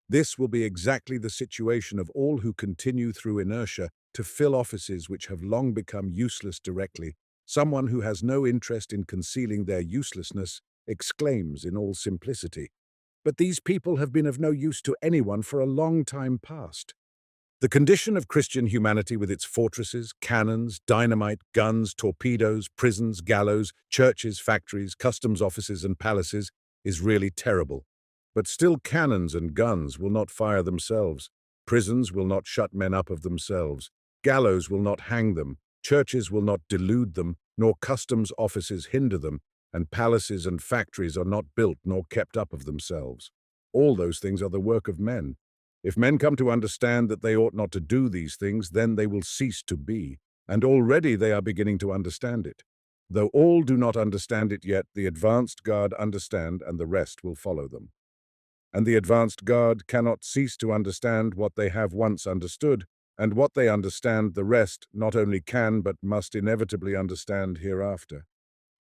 This will be exactly the situation of all who continue through inertia to fill offices which have long become useless directly. Someone who has no interest in concealing their uselessness exclaims in all simplicity, "But these people have been of no use to anyone for a long time past." The condition of Christian humanity, with its fortresses, cannons, dynamite, guns, torpedoes, prisons, gallows, churches, factories, customs offices, and palaces, is really terrible. But still, cannons and guns will not fire themselves. Prisons will not shut men up of themselves. Gallows will not hang them. Churches will not delude them, nor customs offices hinder them, and palaces and factories are not built nor kept up of themselves. All those things are the work of men. If men come to understand that they ought not to do these things, then they will cease to be, and already they are beginning to understand it. Though all do not understand it yet, the advanced guard understand, and the rest will follow them. And the advanced guard cannot cease to understand what they have once understood, and what they understand the rest not only can but must inevitably understand hereafter.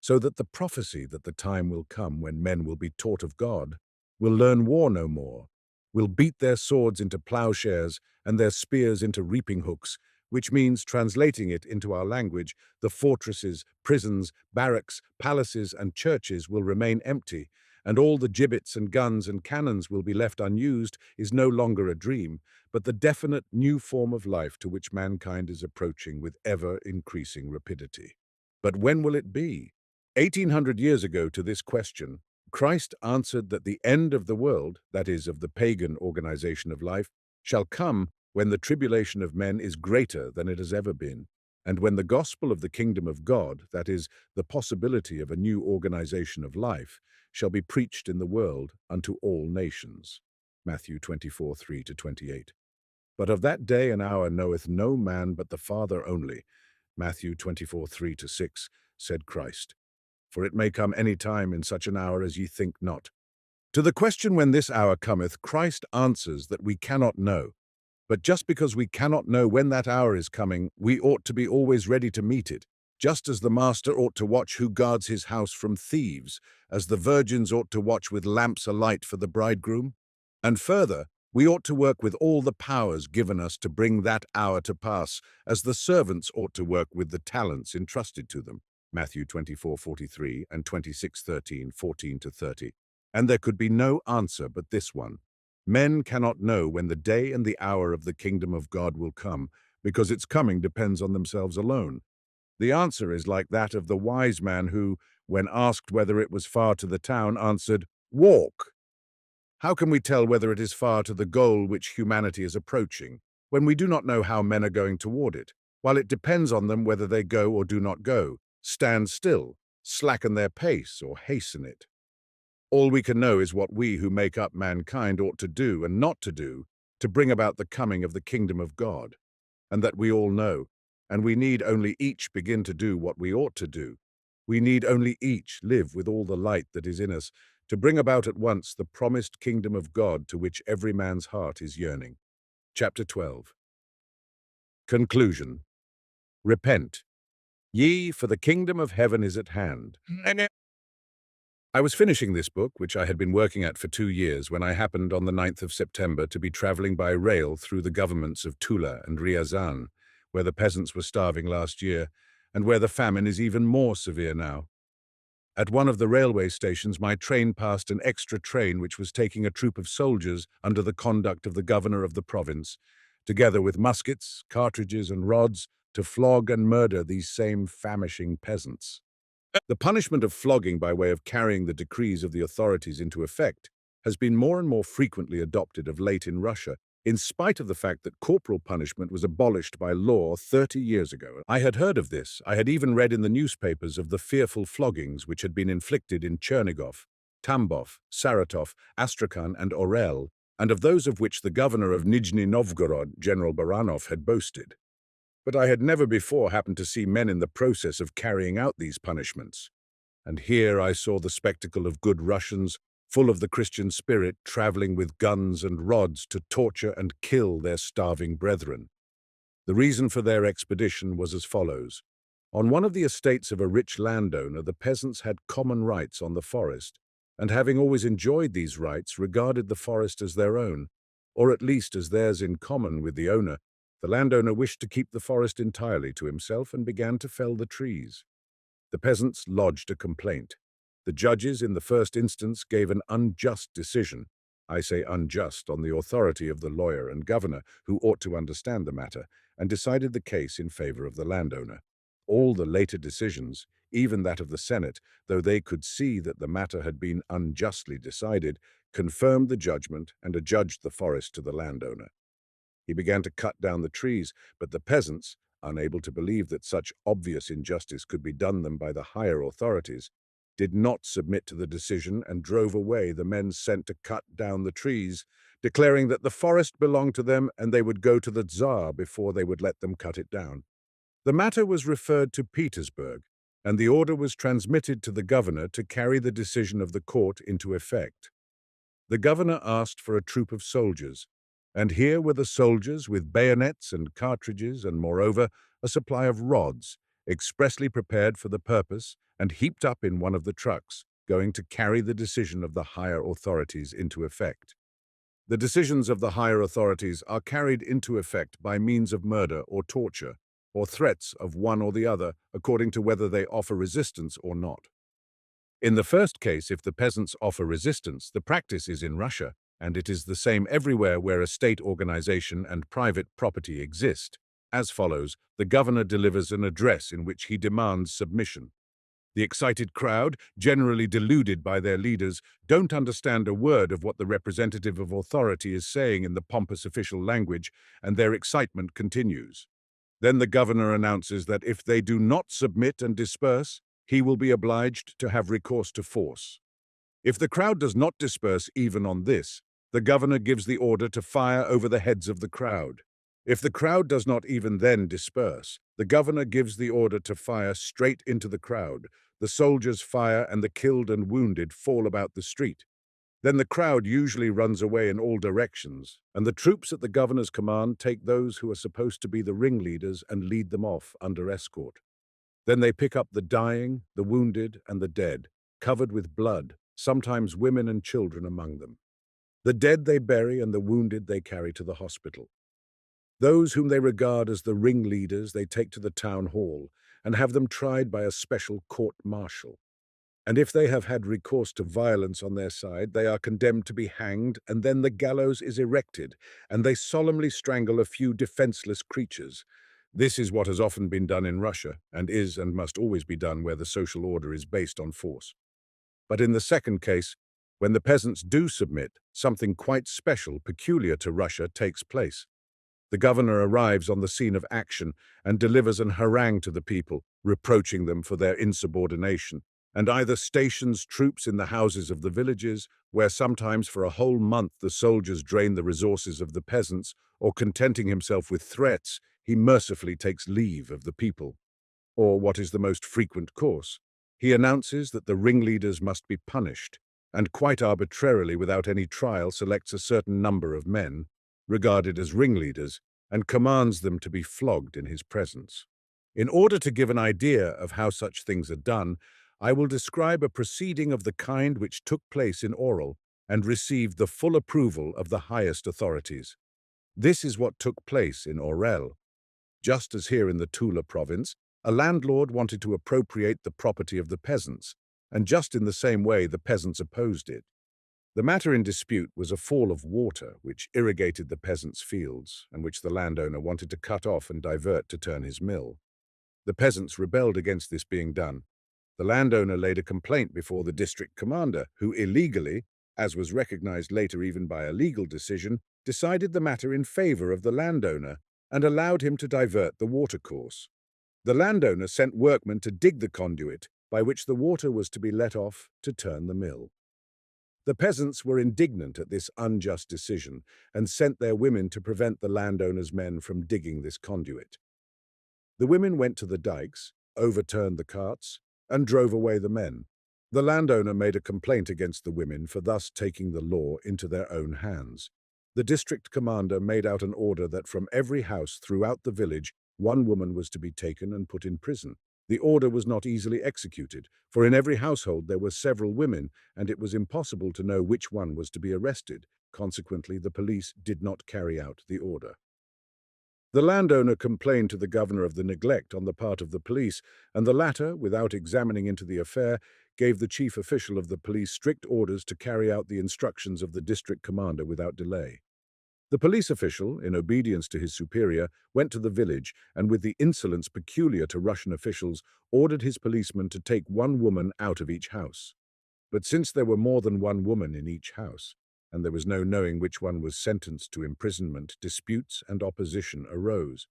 So that the prophecy that the time will come when men will be taught of God, will learn war no more, will beat their swords into plowshares and their spears into reaping hooks, which means, translating it into our language, the fortresses, prisons, barracks, palaces, and churches will remain empty, and all the gibbets and guns and cannons will be left unused, is no longer a dream, but the definite new form of life to which mankind is approaching with ever-increasing rapidity. But when will it be? 1800 years ago to this question, Christ answered that the end of the world, that is, of the pagan organization of life, shall come when the tribulation of men is greater than it has ever been, and when the gospel of the kingdom of God, that is, the possibility of a new organization of life, shall be preached in the world unto all nations. Matthew 24:3-28. But of that day and hour knoweth no man but the Father only. Matthew 24:3-6, said Christ. For it may come any time in such an hour as ye think not. To the question when this hour cometh, Christ answers that we cannot know. But just because we cannot know when that hour is coming, we ought to be always ready to meet it, just as the master ought to watch who guards his house from thieves, as the virgins ought to watch with lamps alight for the bridegroom. And further, we ought to work with all the powers given us to bring that hour to pass, as the servants ought to work with the talents entrusted to them. Matthew 24:43 and 26:13, 14 to 30. And there could be no answer but this one. Men cannot know when the day and the hour of the kingdom of God will come, because its coming depends on themselves alone. The answer is like that of the wise man who, when asked whether it was far to the town, answered, "Walk." How can we tell whether it is far to the goal which humanity is approaching, when we do not know how men are going toward it, while it depends on them whether they go or do not go, stand still, slacken their pace, or hasten it? All we can know is what we who make up mankind ought to do and not to do to bring about the coming of the kingdom of God, and that we all know, and we need only each begin to do what we ought to do. We need only each live with all the light that is in us to bring about at once the promised kingdom of God to which every man's heart is yearning. Chapter 12. Conclusion. Repent, ye, for the kingdom of heaven is at hand. I was finishing this book, which I had been working at for 2 years, when I happened on the 9th of September to be traveling by rail through the governments of Tula and Ryazan, where the peasants were starving last year, and where the famine is even more severe now. At one of the railway stations, my train passed an extra train which was taking a troop of soldiers under the conduct of the governor of the province, together with muskets, cartridges, and rods, to flog and murder these same famishing peasants. The punishment of flogging by way of carrying the decrees of the authorities into effect has been more and more frequently adopted of late in Russia, in spite of the fact that corporal punishment was abolished by law 30 years ago. I had heard of this. I had even read in the newspapers of the fearful floggings which had been inflicted in Chernigov, Tambov, Saratov, Astrakhan, and Orel, and of those of which the governor of Nizhny Novgorod, General Baranov, had boasted. But I had never before happened to see men in the process of carrying out these punishments. And here I saw the spectacle of good Russians, full of the Christian spirit, traveling with guns and rods to torture and kill their starving brethren. The reason for their expedition was as follows. On one of the estates of a rich landowner, the peasants had common rights on the forest, and having always enjoyed these rights, regarded the forest as their own, or at least as theirs in common with the owner. The landowner wished to keep the forest entirely to himself and began to fell the trees. The peasants lodged a complaint. The judges, in the first instance, gave an unjust decision. I say unjust on the authority of the lawyer and governor, who ought to understand the matter, and decided the case in favor of the landowner. All the later decisions, even that of the Senate, though they could see that the matter had been unjustly decided, confirmed the judgment and adjudged the forest to the landowner. He began to cut down the trees, but the peasants, unable to believe that such obvious injustice could be done them by the higher authorities, did not submit to the decision and drove away the men sent to cut down the trees, declaring that the forest belonged to them and they would go to the Tsar before they would let them cut it down. The matter was referred to Petersburg, and the order was transmitted to the governor to carry the decision of the court into effect. The governor asked for a troop of soldiers, and here were the soldiers with bayonets and cartridges and, moreover, a supply of rods, expressly prepared for the purpose and heaped up in one of the trucks, going to carry the decision of the higher authorities into effect. The decisions of the higher authorities are carried into effect by means of murder or torture, or threats of one or the other, according to whether they offer resistance or not. In the first case, if the peasants offer resistance, the practice is in Russia, and it is the same everywhere where a state organization and private property exist. As follows, the governor delivers an address in which he demands submission. The excited crowd, generally deluded by their leaders, don't understand a word of what the representative of authority is saying in the pompous official language, and their excitement continues. Then the governor announces that if they do not submit and disperse, he will be obliged to have recourse to force. If the crowd does not disperse even on this, the governor gives the order to fire over the heads of the crowd. If the crowd does not even then disperse, the governor gives the order to fire straight into the crowd. The soldiers fire and the killed and wounded fall about the street. Then the crowd usually runs away in all directions, and the troops at the governor's command take those who are supposed to be the ringleaders and lead them off under escort. Then they pick up the dying, the wounded, and the dead, covered with blood, sometimes women and children among them. The dead they bury and the wounded they carry to the hospital. Those whom they regard as the ringleaders they take to the town hall, and have them tried by a special court-martial. And if they have had recourse to violence on their side, they are condemned to be hanged, and then the gallows is erected, and they solemnly strangle a few defenseless creatures. This is what has often been done in Russia, and is and must always be done where the social order is based on force. But in the second case, when the peasants do submit, something quite special, peculiar to Russia, takes place. The governor arrives on the scene of action and delivers an harangue to the people, reproaching them for their insubordination, and either stations troops in the houses of the villages, where sometimes for a whole month the soldiers drain the resources of the peasants, or contenting himself with threats, he mercifully takes leave of the people. Or, what is the most frequent course, he announces that the ringleaders must be punished, and quite arbitrarily, without any trial, selects a certain number of men, regarded as ringleaders, and commands them to be flogged in his presence. In order to give an idea of how such things are done, I will describe a proceeding of the kind which took place in Oral and received the full approval of the highest authorities. This is what took place in Orel. Just as here in the Tula province, a landlord wanted to appropriate the property of the peasants, and just in the same way the peasants opposed it. The matter in dispute was a fall of water which irrigated the peasants' fields, and which the landowner wanted to cut off and divert to turn his mill. The peasants rebelled against this being done. The landowner laid a complaint before the district commander, who illegally, as was recognized later even by a legal decision, decided the matter in favor of the landowner and allowed him to divert the watercourse. The landowner sent workmen to dig the conduit by which the water was to be let off to turn the mill. The peasants were indignant at this unjust decision and sent their women to prevent the landowner's men from digging this conduit. The women went to the dikes, overturned the carts, and drove away the men. The landowner made a complaint against the women for thus taking the law into their own hands. The district commander made out an order that from every house throughout the village, one woman was to be taken and put in prison. The order was not easily executed, for in every household there were several women, and it was impossible to know which one was to be arrested. Consequently, the police did not carry out the order. The landowner complained to the governor of the neglect on the part of the police, and the latter, without examining into the affair, gave the chief official of the police strict orders to carry out the instructions of the district commander without delay. The police official, in obedience to his superior, went to the village and, with the insolence peculiar to Russian officials, ordered his policemen to take one woman out of each house. But since there were more than one woman in each house, and there was no knowing which one was sentenced to imprisonment, disputes and opposition arose.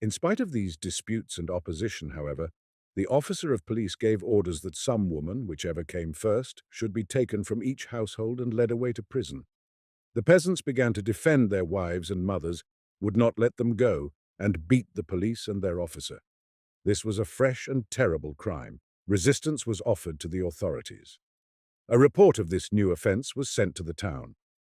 In spite of these disputes and opposition, however, the officer of police gave orders that some woman, whichever came first, should be taken from each household and led away to prison. The peasants began to defend their wives and mothers, would not let them go, and beat the police and their officer. This was a fresh and terrible crime. Resistance was offered to the authorities. A report of this new offense was sent to the town,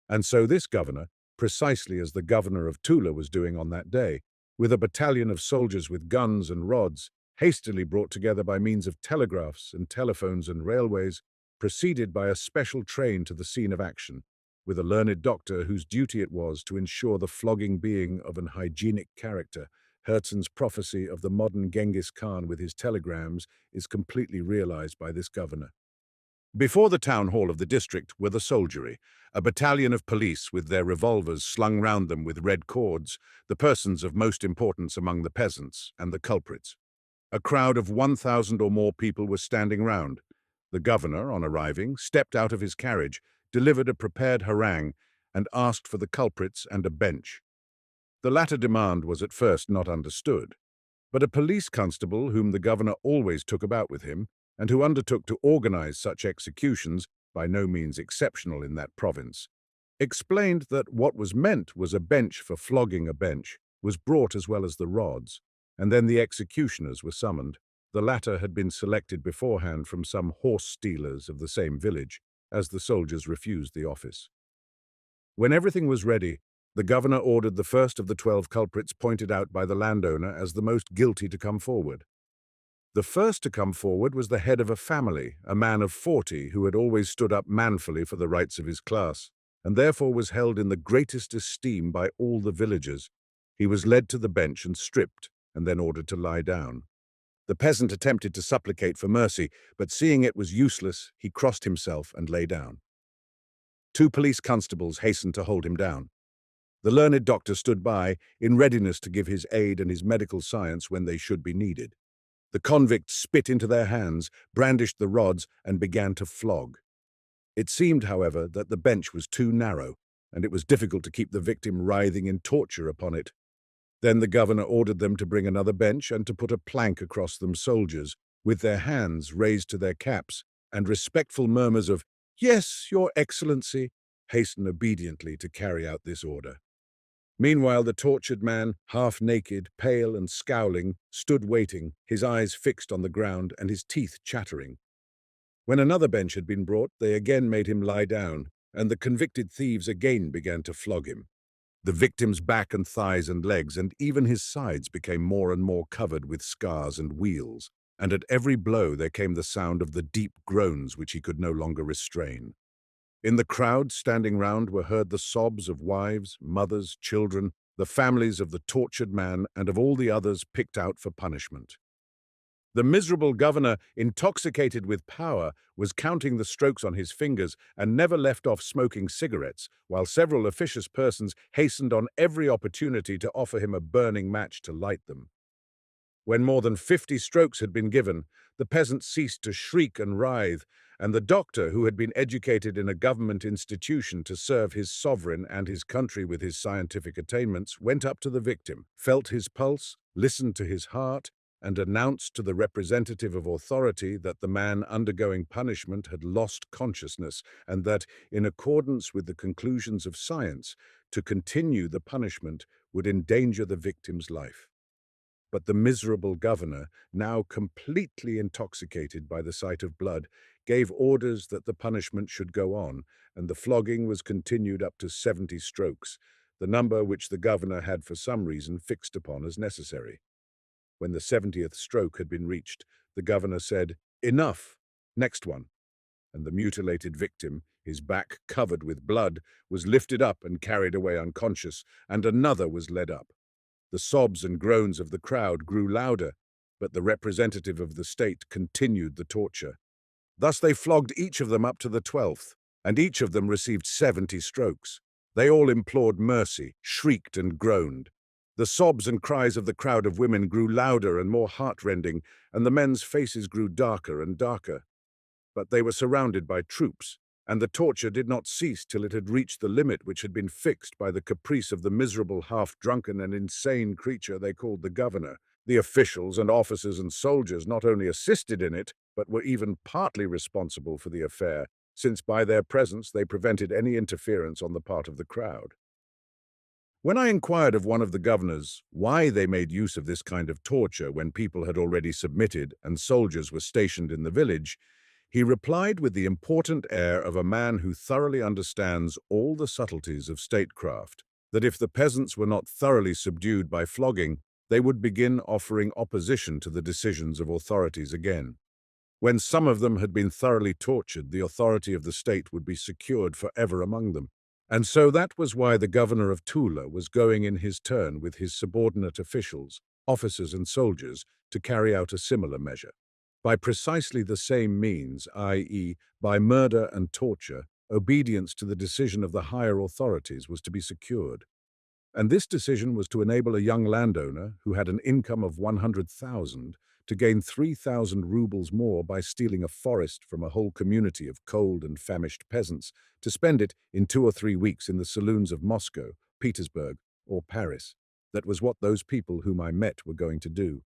and so this governor, precisely as the governor of Tula was doing on that day, with a battalion of soldiers with guns and rods, hastily brought together by means of telegraphs and telephones and railways, proceeded by a special train to the scene of action, with a learned doctor whose duty it was to ensure the flogging being of an hygienic character. Herzen's prophecy of the modern Genghis Khan with his telegrams is completely realized by this governor. Before the town hall of the district were the soldiery, a battalion of police with their revolvers slung round them with red cords, the persons of most importance among the peasants and the culprits. A crowd of 1,000 or more people were standing round. The governor, on arriving, stepped out of his carriage, delivered a prepared harangue, and asked for the culprits and a bench. The latter demand was at first not understood, but a police constable, whom the governor always took about with him, and who undertook to organize such executions, by no means exceptional in that province, explained that what was meant was a bench for flogging a bench, was brought as well as the rods, and then the executioners were summoned. The latter had been selected beforehand from some horse stealers of the same village, as the soldiers refused the office. When everything was ready, the governor ordered the first of the 12 culprits pointed out by the landowner as the most guilty to come forward. The first to come forward was the head of a family, a man of 40 who had always stood up manfully for the rights of his class, and therefore was held in the greatest esteem by all the villagers. He was led to the bench and stripped, and then ordered to lie down. The peasant attempted to supplicate for mercy, but seeing it was useless, he crossed himself and lay down. Two police constables hastened to hold him down. The learned doctor stood by, in readiness to give his aid and his medical science when they should be needed. The convicts spit into their hands, brandished the rods, and began to flog. It seemed, however, that the bench was too narrow, and it was difficult to keep the victim writhing in torture upon it. Then the governor ordered them to bring another bench and to put a plank across them soldiers, with their hands raised to their caps, and respectful murmurs of, "Yes, your excellency," hasten obediently to carry out this order. Meanwhile, the tortured man, half naked, pale and scowling, stood waiting, his eyes fixed on the ground and his teeth chattering. When another bench had been brought, they again made him lie down, and the convicted thieves again began to flog him. The victim's back and thighs and legs, and even his sides, became more and more covered with scars and wheals, and at every blow there came the sound of the deep groans which he could no longer restrain. In the crowd standing round were heard the sobs of wives, mothers, children, the families of the tortured man and of all the others picked out for punishment. The miserable governor, intoxicated with power, was counting the strokes on his fingers and never left off smoking cigarettes, while several officious persons hastened on every opportunity to offer him a burning match to light them. When more than 50 strokes had been given, the peasant ceased to shriek and writhe, and the doctor, who had been educated in a government institution to serve his sovereign and his country with his scientific attainments, went up to the victim, felt his pulse, listened to his heart, and announced to the representative of authority that the man undergoing punishment had lost consciousness, and that, in accordance with the conclusions of science, to continue the punishment would endanger the victim's life. But the miserable governor, now completely intoxicated by the sight of blood, gave orders that the punishment should go on, and the flogging was continued up to 70 strokes, the number which the governor had for some reason fixed upon as necessary. When the 70th stroke had been reached, the governor said, "Enough! Next one!" And the mutilated victim, his back covered with blood, was lifted up and carried away unconscious, and another was led up. The sobs and groans of the crowd grew louder, but the representative of the state continued the torture. Thus they flogged each of them up to the 12th, and each of them received 70 strokes. They all implored mercy, shrieked and groaned. The sobs and cries of the crowd of women grew louder and more heartrending, and the men's faces grew darker and darker. But they were surrounded by troops, and the torture did not cease till it had reached the limit which had been fixed by the caprice of the miserable, half-drunken and insane creature they called the governor. The officials and officers and soldiers not only assisted in it, but were even partly responsible for the affair, since by their presence they prevented any interference on the part of the crowd. When I inquired of one of the governors why they made use of this kind of torture when people had already submitted and soldiers were stationed in the village, he replied with the important air of a man who thoroughly understands all the subtleties of statecraft, that if the peasants were not thoroughly subdued by flogging, they would begin offering opposition to the decisions of authorities again. When some of them had been thoroughly tortured, the authority of the state would be secured forever among them. And so that was why the governor of Tula was going in his turn with his subordinate officials, officers and soldiers, to carry out a similar measure. By precisely the same means, i.e., by murder and torture, obedience to the decision of the higher authorities was to be secured. And this decision was to enable a young landowner, who had an income of 100,000, to gain 3,000 rubles more by stealing a forest from a whole community of cold and famished peasants, to spend it in 2 or 3 weeks in the saloons of Moscow, Petersburg, or Paris. That was what those people whom I met were going to do.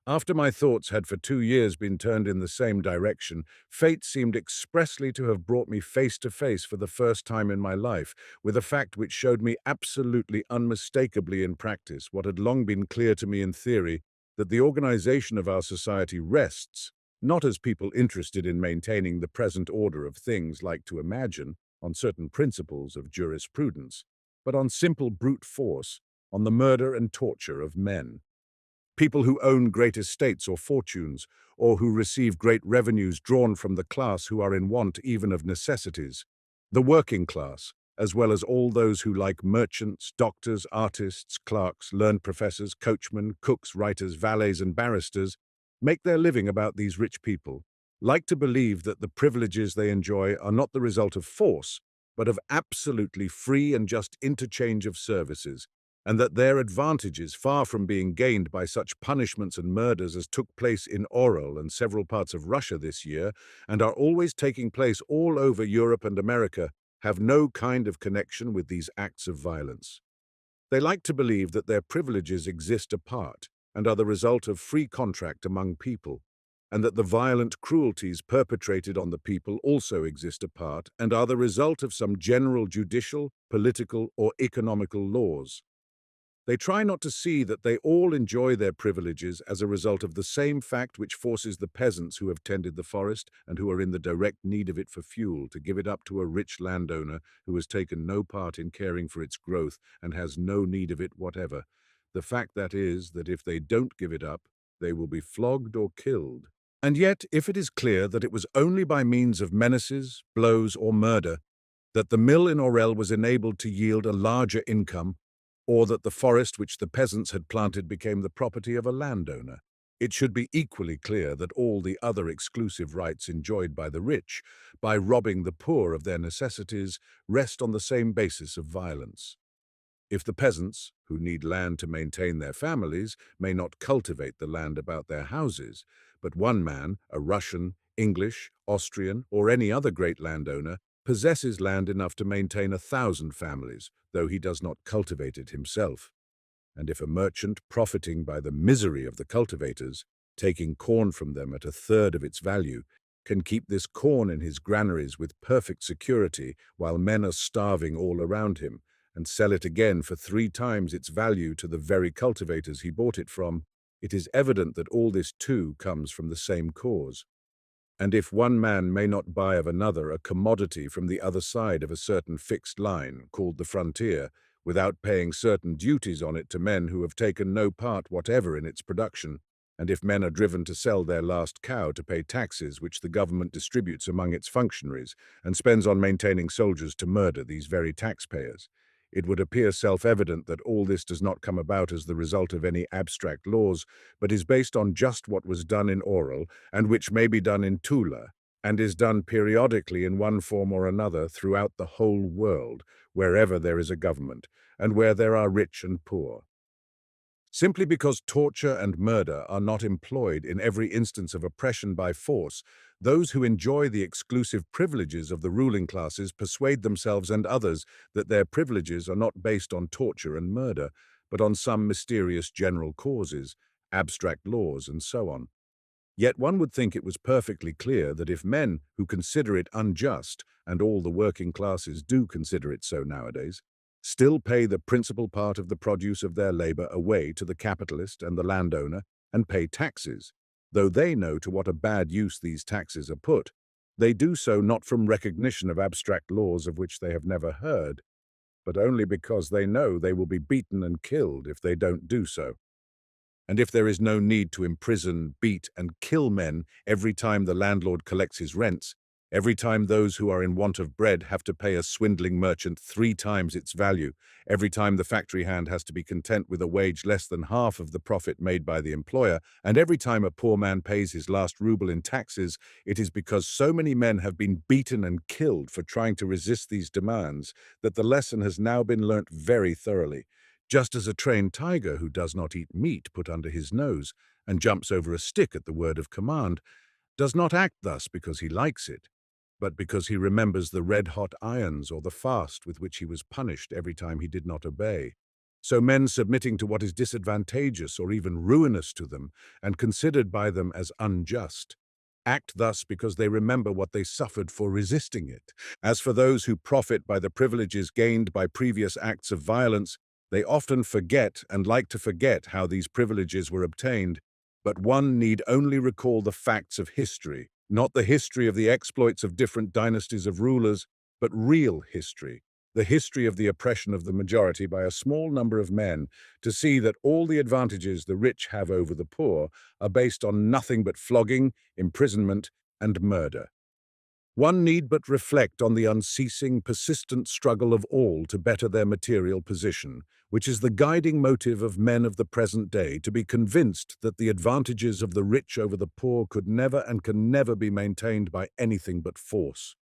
After my thoughts had for 2 years been turned in the same direction, fate seemed expressly to have brought me face to face for the first time in my life with a fact which showed me absolutely unmistakably in practice what had long been clear to me in theory, that the organization of our society rests, not as people interested in maintaining the present order of things like to imagine, on certain principles of jurisprudence, but on simple brute force, on the murder and torture of men. People who own great estates or fortunes, or who receive great revenues drawn from the class who are in want even of necessities. The working class, as well as all those who, like merchants, doctors, artists, clerks, learned professors, coachmen, cooks, writers, valets, and barristers, make their living about these rich people, like to believe that the privileges they enjoy are not the result of force, but of absolutely free and just interchange of services, and that their advantages, far from being gained by such punishments and murders as took place in Oral and several parts of Russia this year, and are always taking place all over Europe and America, have no kind of connection with these acts of violence. They like to believe that their privileges exist apart and are the result of free contract among people, and that the violent cruelties perpetrated on the people also exist apart and are the result of some general judicial, political, or economical laws. They try not to see that they all enjoy their privileges as a result of the same fact which forces the peasants who have tended the forest and who are in the direct need of it for fuel to give it up to a rich landowner who has taken no part in caring for its growth and has no need of it whatever. The fact that is that if they don't give it up, they will be flogged or killed. And yet, if it is clear that it was only by means of menaces, blows, or murder that the mill in Orel was enabled to yield a larger income, or that the forest which the peasants had planted became the property of a landowner, it should be equally clear that all the other exclusive rights enjoyed by the rich, by robbing the poor of their necessities, rest on the same basis of violence. If the peasants, who need land to maintain their families, may not cultivate the land about their houses, but one man, a Russian, English, Austrian, or any other great landowner, possesses land enough to maintain 1,000 families, though he does not cultivate it himself. And if a merchant, profiting by the misery of the cultivators, taking corn from them at a third of its value, can keep this corn in his granaries with perfect security while men are starving all around him, and sell it again for 3 times its value to the very cultivators he bought it from, it is evident that all this too comes from the same cause. And if one man may not buy of another a commodity from the other side of a certain fixed line, called the frontier, without paying certain duties on it to men who have taken no part whatever in its production, and if men are driven to sell their last cow to pay taxes which the government distributes among its functionaries, and spends on maintaining soldiers to murder these very taxpayers, it would appear self-evident that all this does not come about as the result of any abstract laws, but is based on just what was done in Oral, and which may be done in Tula, and is done periodically in one form or another throughout the whole world, wherever there is a government, and where there are rich and poor. Simply because torture and murder are not employed in every instance of oppression by force, those who enjoy the exclusive privileges of the ruling classes persuade themselves and others that their privileges are not based on torture and murder, but on some mysterious general causes, abstract laws, and so on. Yet one would think it was perfectly clear that if men who consider it unjust, and all the working classes do consider it so nowadays, still pay the principal part of the produce of their labor away to the capitalist and the landowner and pay taxes, though they know to what a bad use these taxes are put, they do so not from recognition of abstract laws of which they have never heard, but only because they know they will be beaten and killed if they don't do so. And if there is no need to imprison, beat, and kill men every time the landlord collects his rents, every time those who are in want of bread have to pay a swindling merchant 3 times its value, every time the factory hand has to be content with a wage less than half of the profit made by the employer, and every time a poor man pays his last ruble in taxes, it is because so many men have been beaten and killed for trying to resist these demands that the lesson has now been learnt very thoroughly. Just as a trained tiger who does not eat meat put under his nose and jumps over a stick at the word of command does not act thus because he likes it, but because he remembers the red-hot irons or the fast with which he was punished every time he did not obey. So men submitting to what is disadvantageous or even ruinous to them and considered by them as unjust act thus because they remember what they suffered for resisting it. As for those who profit by the privileges gained by previous acts of violence, they often forget and like to forget how these privileges were obtained, but one need only recall the facts of history, not the history of the exploits of different dynasties of rulers, but real history, the history of the oppression of the majority by a small number of men, to see that all the advantages the rich have over the poor are based on nothing but flogging, imprisonment, and murder. One need but reflect on the unceasing, persistent struggle of all to better their material position, which is the guiding motive of men of the present day, to be convinced that the advantages of the rich over the poor could never and can never be maintained by anything but force.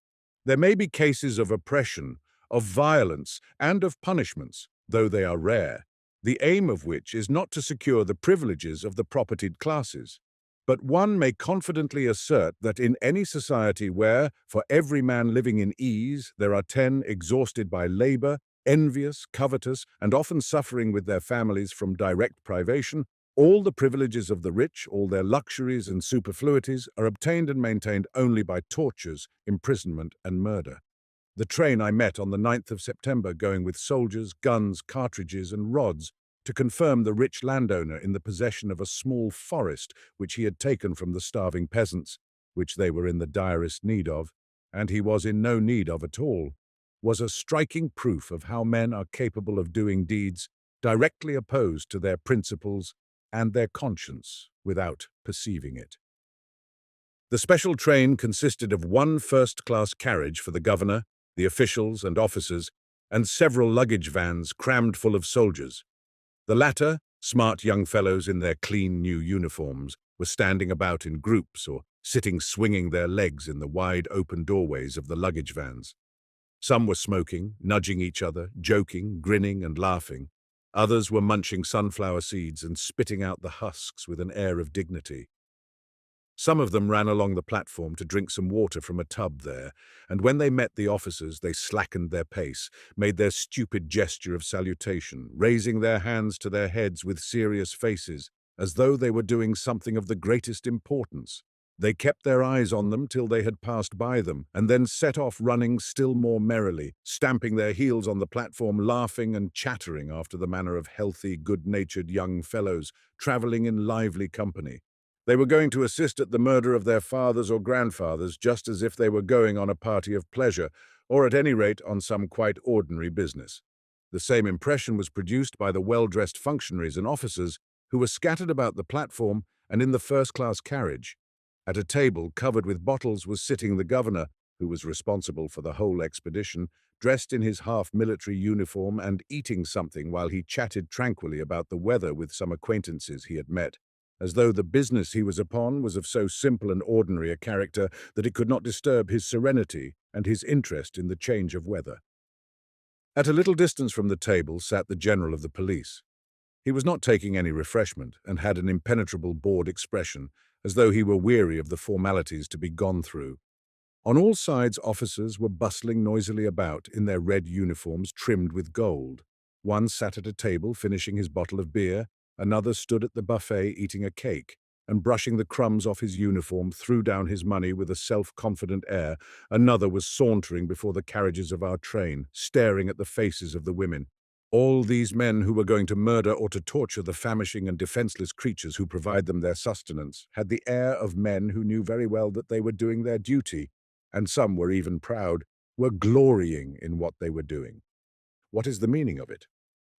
There may be cases of oppression, of violence, and of punishments, though they are rare, the aim of which is not to secure the privileges of the propertied classes. But one may confidently assert that in any society where, for every man living in ease, there are 10 exhausted by labor, envious, covetous, and often suffering with their families from direct privation, all the privileges of the rich, all their luxuries and superfluities, are obtained and maintained only by tortures, imprisonment, and murder. The train I met on the 9th of September, going with soldiers, guns, cartridges, and rods, to confirm the rich landowner in the possession of a small forest which he had taken from the starving peasants, which they were in the direst need of, and he was in no need of at all, was a striking proof of how men are capable of doing deeds directly opposed to their principles and their conscience without perceiving it. The special train consisted of one first-class carriage for the governor, the officials and officers, and several luggage vans crammed full of soldiers. The latter, smart young fellows in their clean new uniforms, were standing about in groups or sitting swinging their legs in the wide open doorways of the luggage vans. Some were smoking, nudging each other, joking, grinning and laughing. Others were munching sunflower seeds and spitting out the husks with an air of dignity. Some of them ran along the platform to drink some water from a tub there, and when they met the officers they slackened their pace, made their stupid gesture of salutation, raising their hands to their heads with serious faces, as though they were doing something of the greatest importance. They kept their eyes on them till they had passed by them, and then set off running still more merrily, stamping their heels on the platform, laughing and chattering after the manner of healthy, good-natured young fellows travelling in lively company. They were going to assist at the murder of their fathers or grandfathers, just as if they were going on a party of pleasure, or at any rate on some quite ordinary business. The same impression was produced by the well-dressed functionaries and officers who were scattered about the platform and in the first-class carriage. At a table covered with bottles was sitting the governor, who was responsible for the whole expedition, dressed in his half-military uniform and eating something while he chatted tranquilly about the weather with some acquaintances he had met, as though the business he was upon was of so simple and ordinary a character that it could not disturb his serenity and his interest in the change of weather. At a little distance from the table sat the general of the police. He was not taking any refreshment and had an impenetrable bored expression, as though he were weary of the formalities to be gone through. On all sides officers were bustling noisily about in their red uniforms trimmed with gold. One sat at a table finishing his bottle of beer, another stood at the buffet eating a cake, and brushing the crumbs off his uniform threw down his money with a self-confident air. Another was sauntering before the carriages of our train, staring at the faces of the women. All these men who were going to murder or to torture the famishing and defenseless creatures who provide them their sustenance had the air of men who knew very well that they were doing their duty, and some were even proud, were glorying in what they were doing. What is the meaning of it?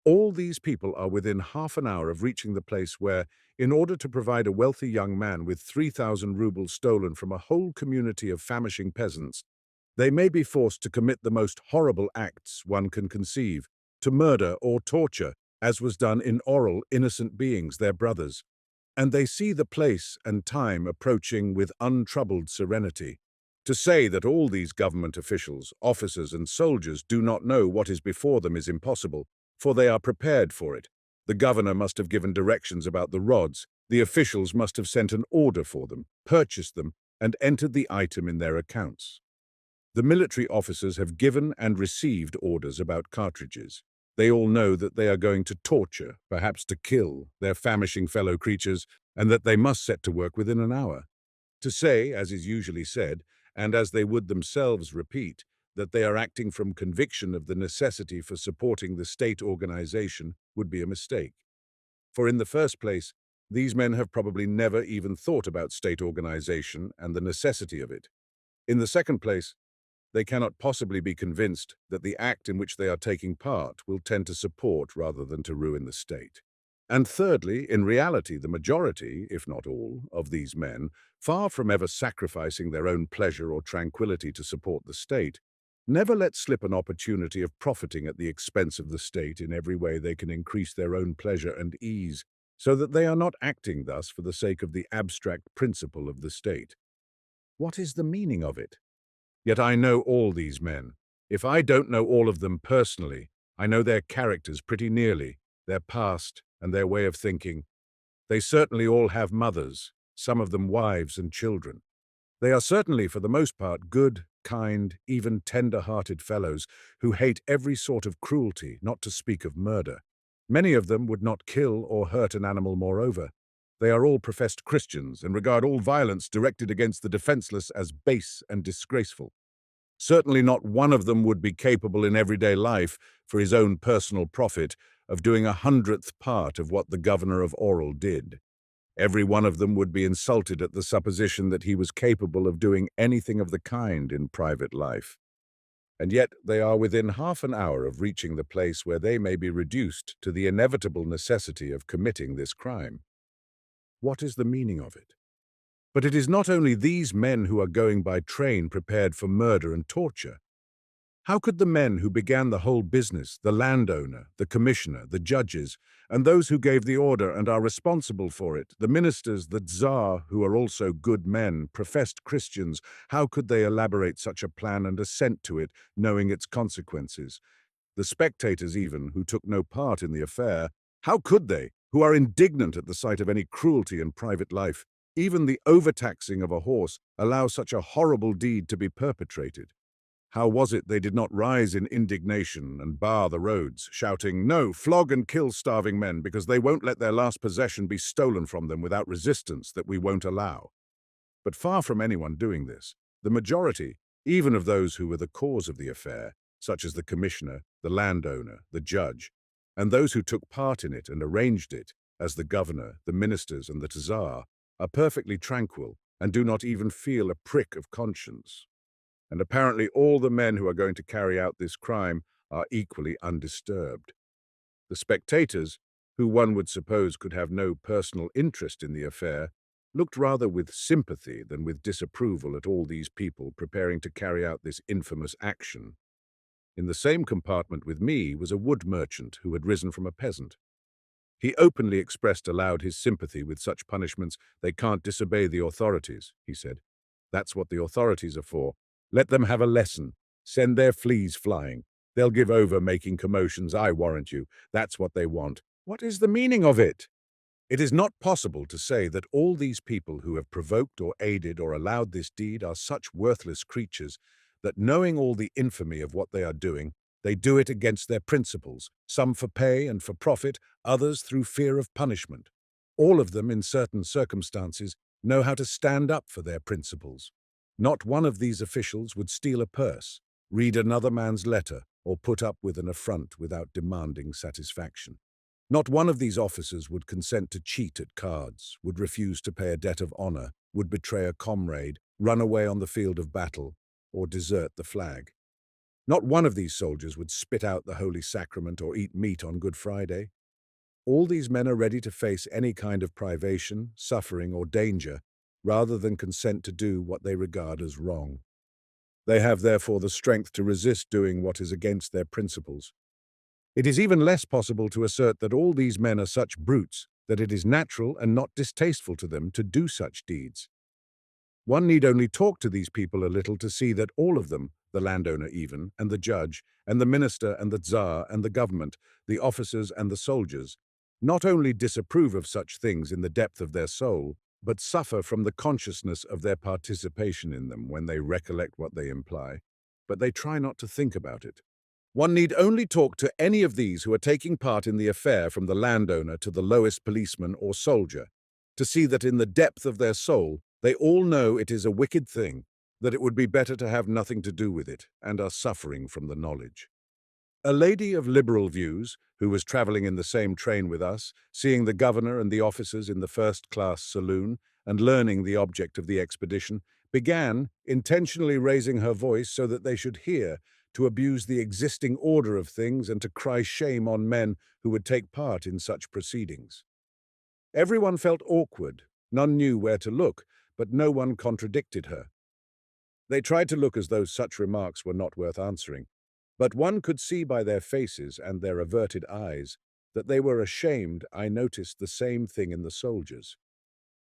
All these people are within half an hour of reaching the place where, in order to provide a wealthy young man with 3,000 rubles stolen from a whole community of famishing peasants, they may be forced to commit the most horrible acts one can conceive, to murder or torture, as was done in oral innocent beings, their brothers. And they see the place and time approaching with untroubled serenity. To say that all these government officials, officers and soldiers do not know what is before them is impossible, for they are prepared for it. The governor must have given directions about the rods, the officials must have sent an order for them, purchased them, and entered the item in their accounts. The military officers have given and received orders about cartridges. They all know that they are going to torture, perhaps to kill, their famishing fellow creatures, and that they must set to work within an hour. To say, as is usually said, and as they would themselves repeat, that they are acting from conviction of the necessity for supporting the state organization would be a mistake. For in the first place, these men have probably never even thought about state organization and the necessity of it. In the second place, they cannot possibly be convinced that the act in which they are taking part will tend to support rather than to ruin the state. And thirdly, in reality, the majority, if not all, of these men, far from ever sacrificing their own pleasure or tranquility to support the state, never let slip an opportunity of profiting at the expense of the state in every way they can increase their own pleasure and ease, so that they are not acting thus for the sake of the abstract principle of the state. What is the meaning of it? Yet I know all these men. If I don't know all of them personally, I know their characters pretty nearly, their past and their way of thinking. They certainly all have mothers, some of them wives and children. They are certainly, for the most part, good, kind, even tender-hearted fellows who hate every sort of cruelty, not to speak of murder. Many of them would not kill or hurt an animal moreover. They are all professed Christians and regard all violence directed against the defenseless as base and disgraceful. Certainly not one of them would be capable in everyday life, for his own personal profit, of doing 100th part of what the governor of Oral did. Every one of them would be insulted at the supposition that he was capable of doing anything of the kind in private life. And yet they are within half an hour of reaching the place where they may be reduced to the inevitable necessity of committing this crime. What is the meaning of it? But it is not only these men who are going by train prepared for murder and torture. How could the men who began the whole business, the landowner, the commissioner, the judges, and those who gave the order and are responsible for it, the ministers, the Tsar, who are also good men, professed Christians, how could they elaborate such a plan and assent to it, knowing its consequences? The spectators even, who took no part in the affair, how could they, who are indignant at the sight of any cruelty in private life, even the overtaxing of a horse, allow such a horrible deed to be perpetrated? How was it they did not rise in indignation and bar the roads, shouting, "No, flog and kill starving men, because they won't let their last possession be stolen from them without resistance that we won't allow"? But far from anyone doing this, the majority, even of those who were the cause of the affair, such as the commissioner, the landowner, the judge, and those who took part in it and arranged it, as the governor, the ministers, and the Tsar, are perfectly tranquil and do not even feel a prick of conscience. And apparently all the men who are going to carry out this crime are equally undisturbed. The spectators, who one would suppose could have no personal interest in the affair, looked rather with sympathy than with disapproval at all these people preparing to carry out this infamous action. In the same compartment with me was a wood merchant who had risen from a peasant. He openly expressed aloud his sympathy with such punishments. "They can't disobey the authorities," he said. "That's what the authorities are for. Let them have a lesson. Send their fleas flying. They'll give over making commotions, I warrant you. That's what they want." What is the meaning of it? It is not possible to say that all these people who have provoked or aided or allowed this deed are such worthless creatures that, knowing all the infamy of what they are doing, they do it against their principles, some for pay and for profit, others through fear of punishment. All of them, in certain circumstances, know how to stand up for their principles. Not one of these officials would steal a purse, read another man's letter, or put up with an affront without demanding satisfaction. Not one of these officers would consent to cheat at cards, would refuse to pay a debt of honor, would betray a comrade, run away on the field of battle, or desert the flag. Not one of these soldiers would spit out the Holy Sacrament or eat meat on Good Friday. All these men are ready to face any kind of privation, suffering, or danger, rather than consent to do what they regard as wrong. They have therefore the strength to resist doing what is against their principles. It is even less possible to assert that all these men are such brutes that it is natural and not distasteful to them to do such deeds. One need only talk to these people a little to see that all of them, the landowner even, and the judge, and the minister and the Tsar and the government, the officers and the soldiers, not only disapprove of such things in the depth of their soul, but suffer from the consciousness of their participation in them when they recollect what they imply. But they try not to think about it. One need only talk to any of these who are taking part in the affair, from the landowner to the lowest policeman or soldier, to see that in the depth of their soul they all know it is a wicked thing, that it would be better to have nothing to do with it, and are suffering from the knowledge. A lady of liberal views, who was traveling in the same train with us, seeing the governor and the officers in the first-class saloon, and learning the object of the expedition, began, intentionally raising her voice so that they should hear, to abuse the existing order of things and to cry shame on men who would take part in such proceedings. Everyone felt awkward, none knew where to look, but no one contradicted her. They tried to look as though such remarks were not worth answering, but one could see by their faces and their averted eyes that they were ashamed. I noticed the same thing in the soldiers.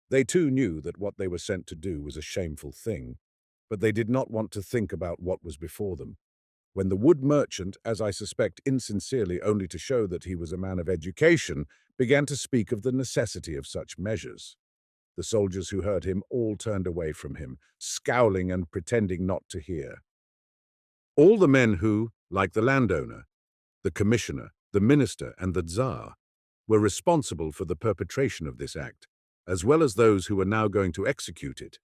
They too knew that what they were sent to do was a shameful thing, but they did not want to think about what was before them. When the wood merchant, as I suspect insincerely only to show that he was a man of education, began to speak of the necessity of such measures, the soldiers who heard him all turned away from him, scowling and pretending not to hear. All the men who, like the landowner, the commissioner, the minister, and the Tsar, were responsible for the perpetration of this act, as well as those who were now going to execute it,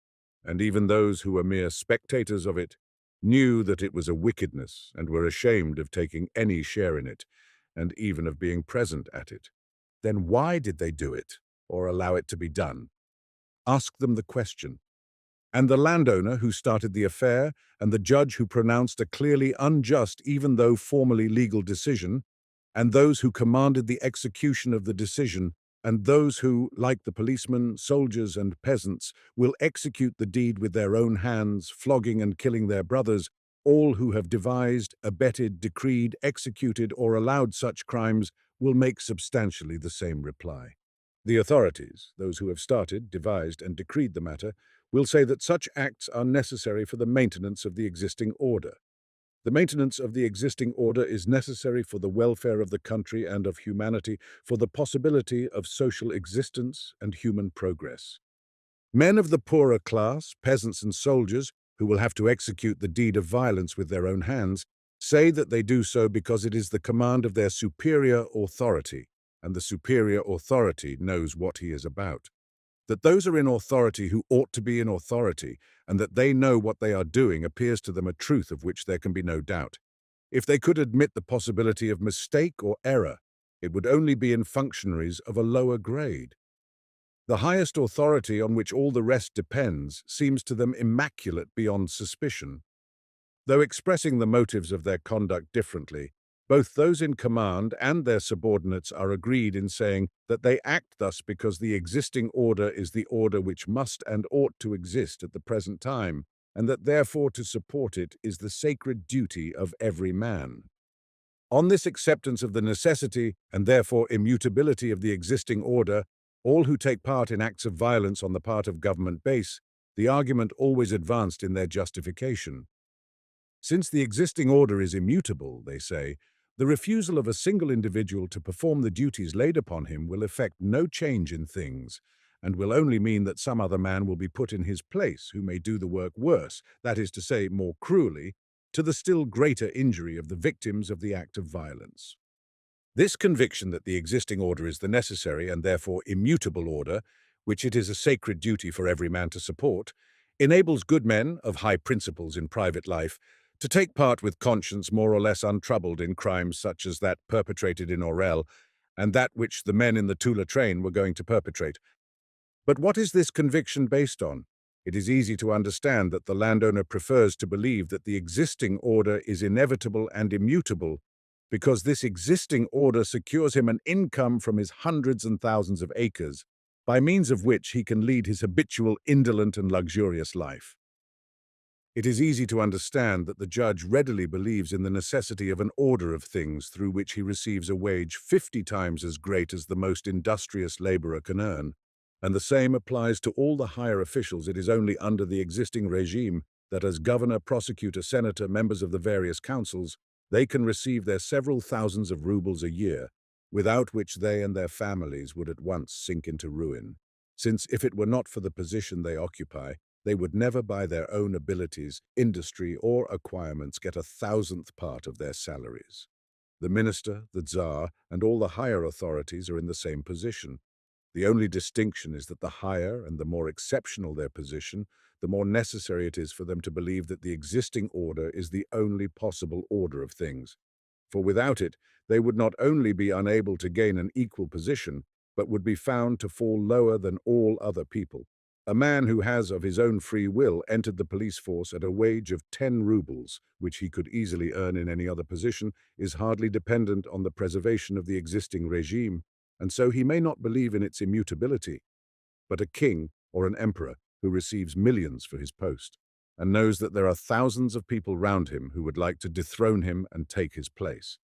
and even those who were mere spectators of it, knew that it was a wickedness and were ashamed of taking any share in it, and even of being present at it. Then why did they do it, or allow it to be done? Ask them the question. And the landowner who started the affair, and the judge who pronounced a clearly unjust, even though formally legal decision, and those who commanded the execution of the decision, and those who, like the policemen, soldiers, and peasants, will execute the deed with their own hands, flogging and killing their brothers, all who have devised, abetted, decreed, executed, or allowed such crimes, will make substantially the same reply. The authorities, those who have started, devised, and decreed the matter, will say that such acts are necessary for the maintenance of the existing order. The maintenance of the existing order is necessary for the welfare of the country and of humanity, for the possibility of social existence and human progress. Men of the poorer class, peasants and soldiers, who will have to execute the deed of violence with their own hands, say that they do so because it is the command of their superior authority, and the superior authority knows what he is about. That those are in authority who ought to be in authority, and that they know what they are doing appears to them a truth of which there can be no doubt. If they could admit the possibility of mistake or error, it would only be in functionaries of a lower grade. The highest authority on which all the rest depends seems to them immaculate beyond suspicion. Though expressing the motives of their conduct differently, both those in command and their subordinates are agreed in saying that they act thus because the existing order is the order which must and ought to exist at the present time, and that therefore to support it is the sacred duty of every man. On this acceptance of the necessity and therefore immutability of the existing order, all who take part in acts of violence on the part of government base, the argument always advanced in their justification. Since the existing order is immutable, they say, the refusal of a single individual to perform the duties laid upon him will effect no change in things, and will only mean that some other man will be put in his place who may do the work worse, that is to say, more cruelly, to the still greater injury of the victims of the act of violence. This conviction that the existing order is the necessary and therefore immutable order, which it is a sacred duty for every man to support, enables good men of high principles in private life to take part with conscience more or less untroubled in crimes such as that perpetrated in Orel and that which the men in the Tula train were going to perpetrate. But what is this conviction based on? It is easy to understand that the landowner prefers to believe that the existing order is inevitable and immutable because this existing order secures him an income from his hundreds and thousands of acres, by means of which he can lead his habitual indolent and luxurious life. It is easy to understand that the judge readily believes in the necessity of an order of things through which he receives a wage 50 times as great as the most industrious laborer can earn, and the same applies to all the higher officials. It is only under the existing regime that as governor, prosecutor, senator, members of the various councils, they can receive their several thousands of rubles a year, without which they and their families would at once sink into ruin, since if it were not for the position they occupy, they would never by their own abilities, industry, or acquirements get 1,000th part of their salaries. The minister, the Tsar, and all the higher authorities are in the same position. The only distinction is that the higher and the more exceptional their position, the more necessary it is for them to believe that the existing order is the only possible order of things. For without it, they would not only be unable to gain an equal position, but would be found to fall lower than all other people. A man who has, of his own free will, entered the police force at a wage of 10 rubles, which he could easily earn in any other position, is hardly dependent on the preservation of the existing regime, and so he may not believe in its immutability. But a king or an emperor who receives millions for his post and knows that there are thousands of people round him who would like to dethrone him and take his place,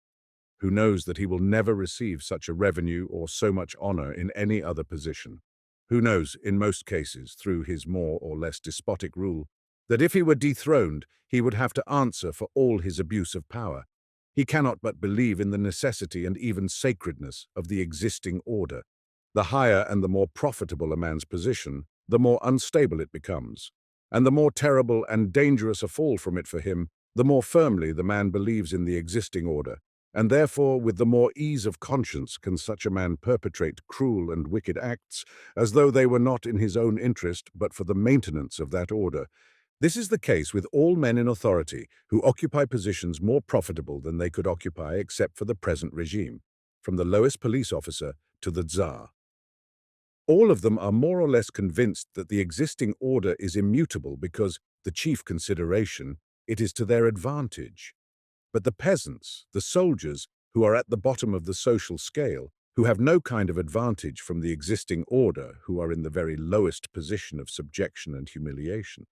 who knows that he will never receive such a revenue or so much honor in any other position, who knows, in most cases, through his more or less despotic rule, that if he were dethroned, he would have to answer for all his abuse of power. He cannot but believe in the necessity and even sacredness of the existing order. The higher and the more profitable a man's position, the more unstable it becomes, and the more terrible and dangerous a fall from it for him, the more firmly the man believes in the existing order, and therefore with the more ease of conscience can such a man perpetrate cruel and wicked acts, as though they were not in his own interest but for the maintenance of that order. This is the case with all men in authority who occupy positions more profitable than they could occupy except for the present regime, from the lowest police officer to the Tsar. All of them are more or less convinced that the existing order is immutable because, the chief consideration, it is to their advantage. But the peasants, the soldiers, who are at the bottom of the social scale, who have no kind of advantage from the existing order, who are in the very lowest position of subjection and humiliation.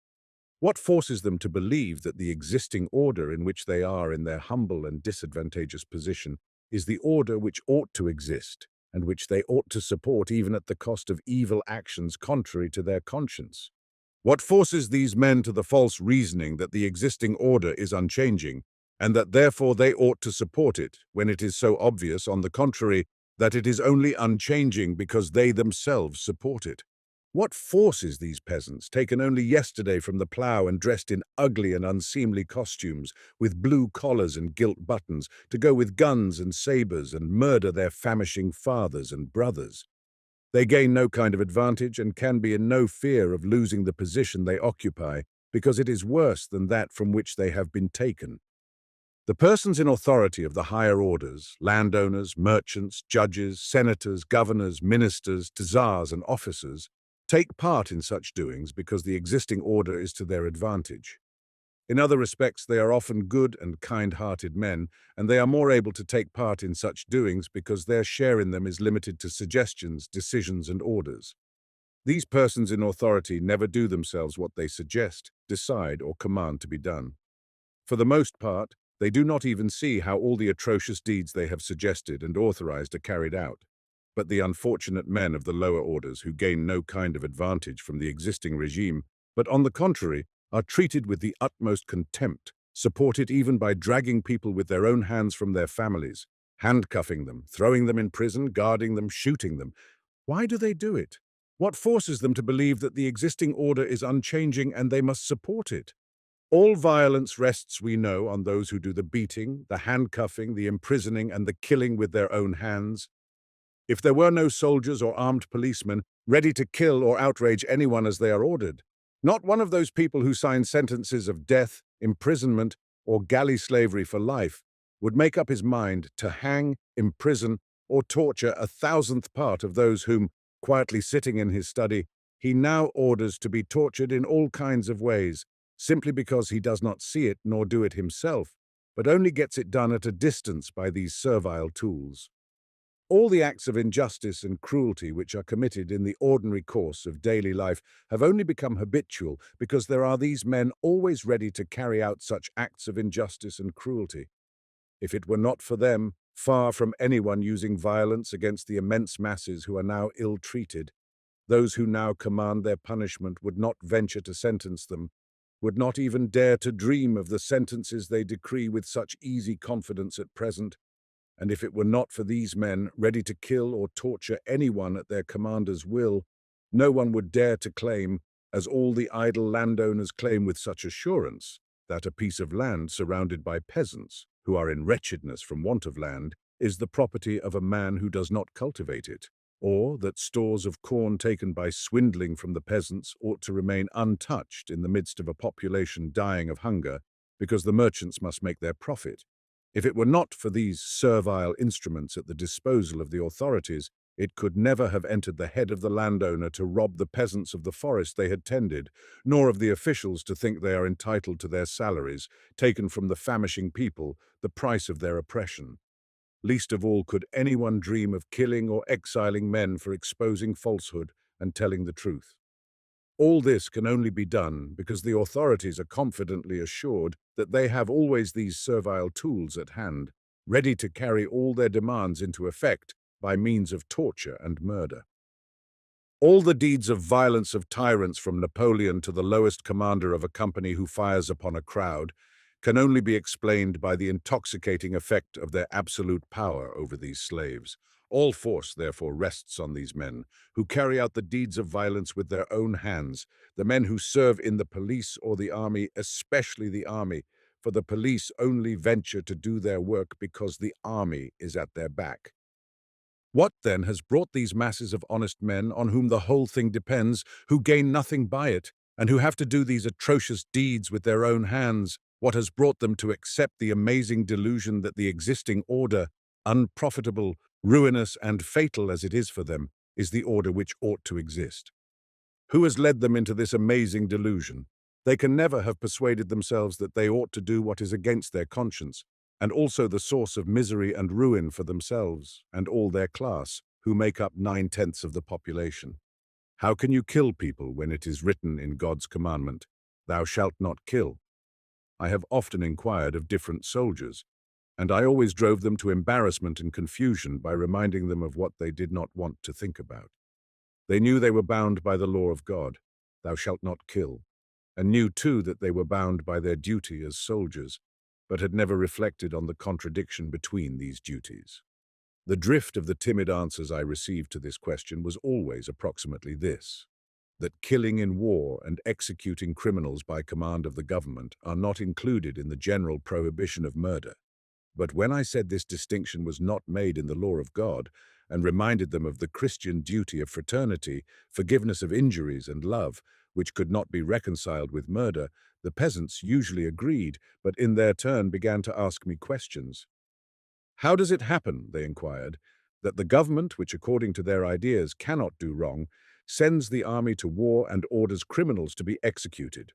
What forces them to believe that the existing order in which they are in their humble and disadvantageous position is the order which ought to exist, and which they ought to support even at the cost of evil actions contrary to their conscience? What forces these men to the false reasoning that the existing order is unchanging, and that therefore they ought to support it, when it is so obvious, on the contrary, that it is only unchanging because they themselves support it? What forces these peasants, taken only yesterday from the plough and dressed in ugly and unseemly costumes, with blue collars and gilt buttons, to go with guns and sabres and murder their famishing fathers and brothers? They gain no kind of advantage and can be in no fear of losing the position they occupy, because it is worse than that from which they have been taken. The persons in authority of the higher orders, landowners, merchants, judges, senators, governors, ministers, tsars, and officers, take part in such doings because the existing order is to their advantage. In other respects, they are often good and kind-hearted men, and they are more able to take part in such doings because their share in them is limited to suggestions, decisions, and orders. These persons in authority never do themselves what they suggest, decide, or command to be done. For the most part, they do not even see how all the atrocious deeds they have suggested and authorized are carried out. But the unfortunate men of the lower orders who gain no kind of advantage from the existing regime, but on the contrary, are treated with the utmost contempt, supported even by dragging people with their own hands from their families, handcuffing them, throwing them in prison, guarding them, shooting them. Why do they do it? What forces them to believe that the existing order is unchanging and they must support it? All violence rests, we know, on those who do the beating, the handcuffing, the imprisoning, and the killing with their own hands. If there were no soldiers or armed policemen ready to kill or outrage anyone as they are ordered, not one of those people who sign sentences of death, imprisonment, or galley slavery for life would make up his mind to hang, imprison, or torture a thousandth part of those whom, quietly sitting in his study, he now orders to be tortured in all kinds of ways, simply because he does not see it nor do it himself, but only gets it done at a distance by these servile tools. All the acts of injustice and cruelty which are committed in the ordinary course of daily life have only become habitual because there are these men always ready to carry out such acts of injustice and cruelty. If it were not for them, far from anyone using violence against the immense masses who are now ill-treated, those who now command their punishment would not venture to sentence them, would not even dare to dream of the sentences they decree with such easy confidence at present. And if it were not for these men ready to kill or torture anyone at their commander's will, no one would dare to claim, as all the idle landowners claim with such assurance, that a piece of land surrounded by peasants, who are in wretchedness from want of land, is the property of a man who does not cultivate it, or that stores of corn taken by swindling from the peasants ought to remain untouched in the midst of a population dying of hunger, because the merchants must make their profit. If it were not for these servile instruments at the disposal of the authorities, It could never have entered the head of the landowner to rob the peasants of the forest they had tended, nor of the officials to think they are entitled to their salaries, taken from the famishing people, the price of their oppression. Least of all could anyone dream of killing or exiling men for exposing falsehood and telling the truth. All this can only be done because the authorities are confidently assured that they have always these servile tools at hand, ready to carry all their demands into effect by means of torture and murder. All the deeds of violence of tyrants from Napoleon to the lowest commander of a company who fires upon a crowd can only be explained by the intoxicating effect of their absolute power over these slaves. All force, therefore, rests on these men, who carry out the deeds of violence with their own hands, the men who serve in the police or the army, especially the army, for the police only venture to do their work because the army is at their back. What, then, has brought these masses of honest men, on whom the whole thing depends, who gain nothing by it, and who have to do these atrocious deeds with their own hands, what has brought them to accept the amazing delusion that the existing order, unprofitable, ruinous, and fatal as it is for them, is the order which ought to exist? Who has led them into this amazing delusion? They can never have persuaded themselves that they ought to do what is against their conscience, and also the source of misery and ruin for themselves and all their class, who make up 9/10 of the population. How can you kill people when it is written in God's commandment, "Thou shalt not kill"? I have often inquired of different soldiers, and I always drove them to embarrassment and confusion by reminding them of what they did not want to think about. They knew they were bound by the law of God, "Thou shalt not kill," and knew too that they were bound by their duty as soldiers, but had never reflected on the contradiction between these duties. The drift of the timid answers I received to this question was always approximately this: that killing in war and executing criminals by command of the government are not included in the general prohibition of murder. But when I said this distinction was not made in the law of God, and reminded them of the Christian duty of fraternity, forgiveness of injuries and love, which could not be reconciled with murder, the peasants usually agreed, but in their turn began to ask me questions. How does it happen, they inquired, that the government, which according to their ideas cannot do wrong, sends the army to war and orders criminals to be executed?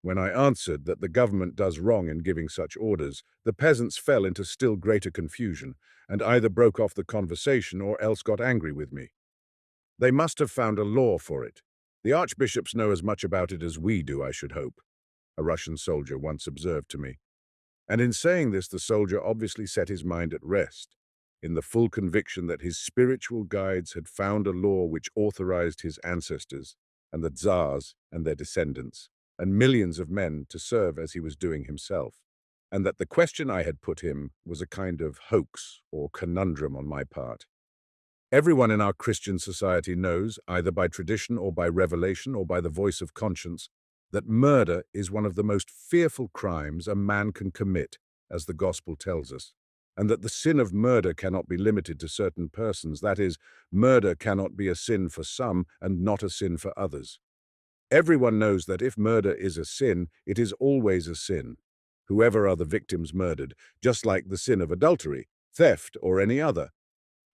When I answered that the government does wrong in giving such orders, the peasants fell into still greater confusion, and either broke off the conversation or else got angry with me. They must have found a law for it. The archbishops know as much about it as we do, I should hope, a Russian soldier once observed to me. And in saying this, the soldier obviously set his mind at rest, in the full conviction that his spiritual guides had found a law which authorized his ancestors, and the Tsars and their descendants, and millions of men to serve as he was doing himself, and that the question I had put him was a kind of hoax or conundrum on my part. Everyone in our Christian society knows, either by tradition or by revelation or by the voice of conscience, that murder is one of the most fearful crimes a man can commit, as the Gospel tells us, and that the sin of murder cannot be limited to certain persons. That is, murder cannot be a sin for some and not a sin for others. Everyone knows that if murder is a sin, it is always a sin, whoever are the victims murdered, just like the sin of adultery, theft, or any other.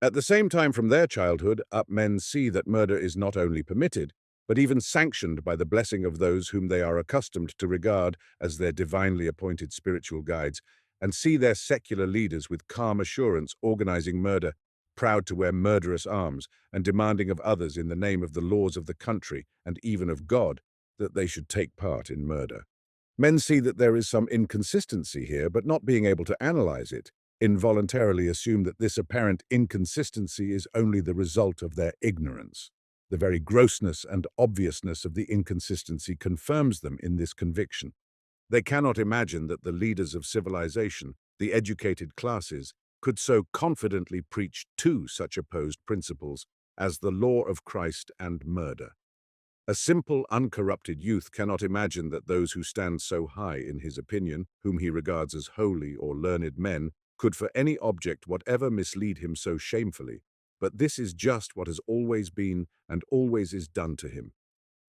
At the same time, from their childhood up, men see that murder is not only permitted, but even sanctioned by the blessing of those whom they are accustomed to regard as their divinely appointed spiritual guides, and see their secular leaders with calm assurance organizing murder, proud to wear murderous arms, and demanding of others in the name of the laws of the country, and even of God, that they should take part in murder. Men see that there is some inconsistency here, but not being able to analyze it, involuntarily assume that this apparent inconsistency is only the result of their ignorance. The very grossness and obviousness of the inconsistency confirms them in this conviction. They cannot imagine that the leaders of civilization, the educated classes, could so confidently preach two such opposed principles as the law of Christ and murder. A simple, uncorrupted youth cannot imagine that those who stand so high in his opinion, whom he regards as holy or learned men, could for any object whatever mislead him so shamefully. But this is just what has always been and always is done to him.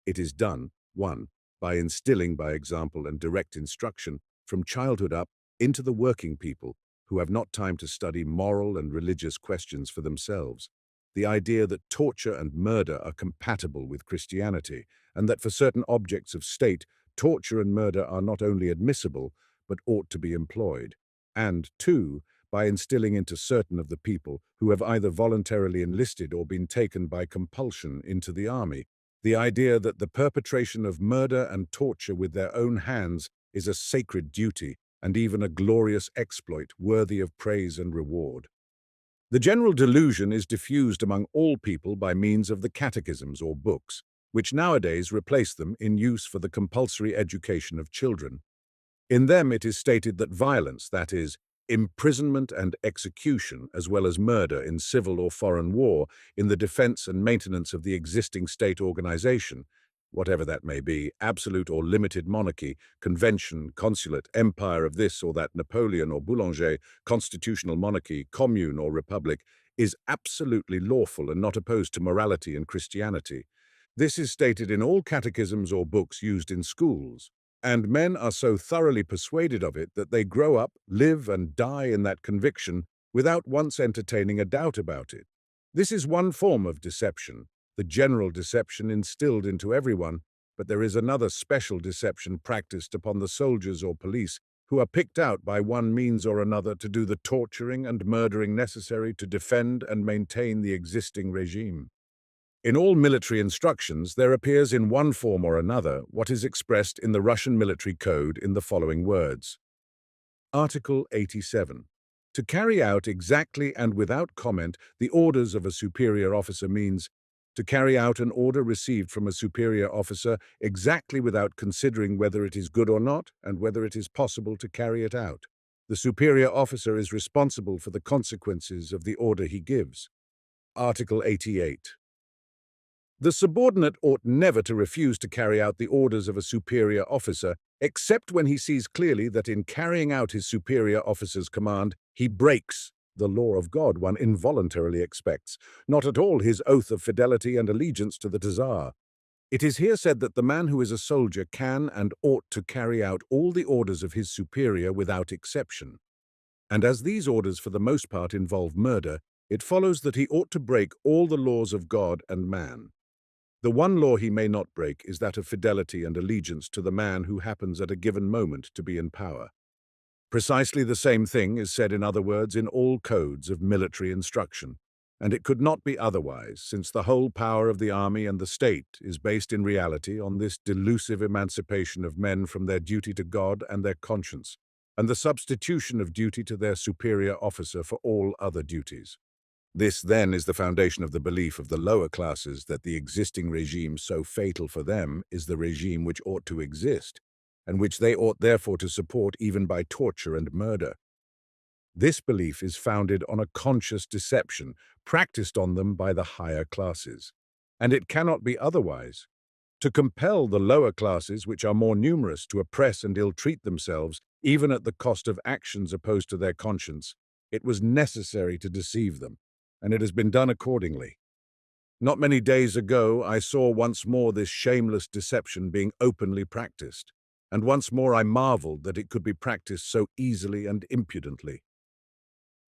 It is done, 1. By instilling by example and direct instruction from childhood up into the working people who have not time to study moral and religious questions for themselves. the idea that torture and murder are compatible with Christianity, and that for certain objects of state, torture and murder are not only admissible, but ought to be employed. And two, by instilling into certain of the people who have either voluntarily enlisted or been taken by compulsion into the army, the idea that the perpetration of murder and torture with their own hands is a sacred duty and even a glorious exploit worthy of praise and reward. The general delusion is diffused among all people by means of the catechisms or books, which nowadays replace them in use for the compulsory education of children. In them it is stated that violence, that is, imprisonment and execution, as well as murder in civil or foreign war, in the defense and maintenance of the existing state organization, whatever that may be, absolute or limited monarchy, convention, consulate, empire of this or that Napoleon or Boulanger, constitutional monarchy, commune or republic, is absolutely lawful and not opposed to morality and Christianity. This is stated in all catechisms or books used in schools. And men are so thoroughly persuaded of it that they grow up, live and die in that conviction without once entertaining a doubt about it. This is one form of deception, the general deception instilled into everyone, but there is another special deception practiced upon the soldiers or police who are picked out by one means or another to do the torturing and murdering necessary to defend and maintain the existing regime. In all military instructions, there appears in one form or another what is expressed in the Russian military code in the following words. Article 87. To carry out exactly and without comment the orders of a superior officer means to carry out an order received from a superior officer exactly without considering whether it is good or not and whether it is possible to carry it out. The superior officer is responsible for the consequences of the order he gives. Article 88. The subordinate ought never to refuse to carry out the orders of a superior officer, except when he sees clearly that in carrying out his superior officer's command, he breaks the law of God one involuntarily expects, not at all his oath of fidelity and allegiance to the Tsar. It is here said that the man who is a soldier can and ought to carry out all the orders of his superior without exception. And as these orders for the most part involve murder, it follows that he ought to break all the laws of God and man. The one law he may not break is that of fidelity and allegiance to the man who happens at a given moment to be in power. Precisely the same thing is said, in other words, in all codes of military instruction, and it could not be otherwise, since the whole power of the army and the state is based in reality on this delusive emancipation of men from their duty to God and their conscience, and the substitution of duty to their superior officer for all other duties. This, then, is the foundation of the belief of the lower classes that the existing regime so fatal for them is the regime which ought to exist, and which they ought therefore to support even by torture and murder. This belief is founded on a conscious deception practiced on them by the higher classes, and it cannot be otherwise. To compel the lower classes, which are more numerous, to oppress and ill-treat themselves, even at the cost of actions opposed to their conscience, it was necessary to deceive them, and it has been done accordingly. Not many days ago, I saw once more this shameless deception being openly practiced, and once more I marveled that it could be practiced so easily and impudently.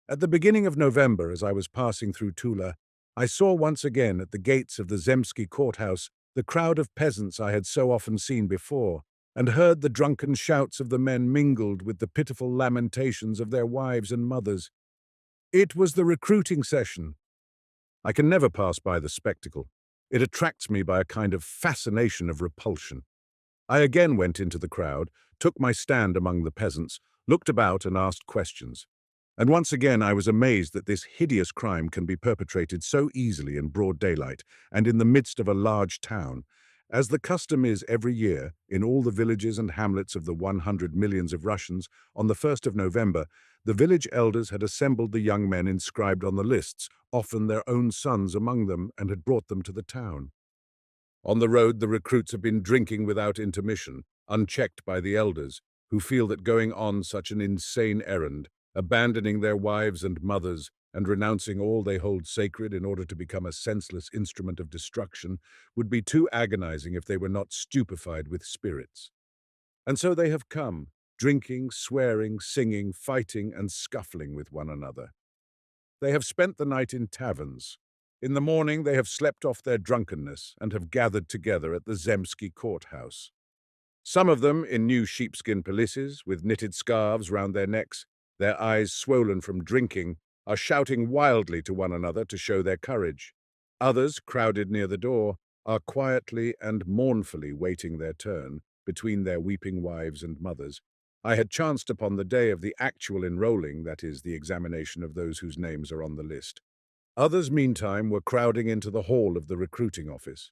At the beginning of November, as I was passing through Tula, I saw once again at the gates of the Zemsky courthouse the crowd of peasants I had so often seen before, and heard the drunken shouts of the men mingled with the pitiful lamentations of their wives and mothers. It was the recruiting session. I can never pass by the spectacle. It attracts me by a kind of fascination of repulsion. I again went into the crowd, took my stand among the peasants, looked about and asked questions. And once again I was amazed that this hideous crime can be perpetrated so easily in broad daylight and in the midst of a large town. As the custom is every year, in all the villages and hamlets of the 100 millions of Russians, on the 1st of November, the village elders had assembled the young men inscribed on the lists, often their own sons among them, and had brought them to the town. On the road, the recruits have been drinking without intermission, unchecked by the elders, who feel that going on such an insane errand, abandoning their wives and mothers, and renouncing all they hold sacred in order to become a senseless instrument of destruction, would be too agonizing if they were not stupefied with spirits. And so they have come, drinking, swearing, singing, fighting, and scuffling with one another. They have spent the night in taverns, In the morning they have slept off their drunkenness and have gathered together at the Zemsky courthouse. Some of them in new sheepskin pelisses with knitted scarves round their necks, their eyes swollen from drinking, are shouting wildly to one another to show their courage. Others, crowded near the door, are quietly and mournfully waiting their turn between their weeping wives and mothers. I had chanced upon the day of the actual enrolling, that is, the examination of those whose names are on the list. Others, meantime, were crowding into the hall of the recruiting office.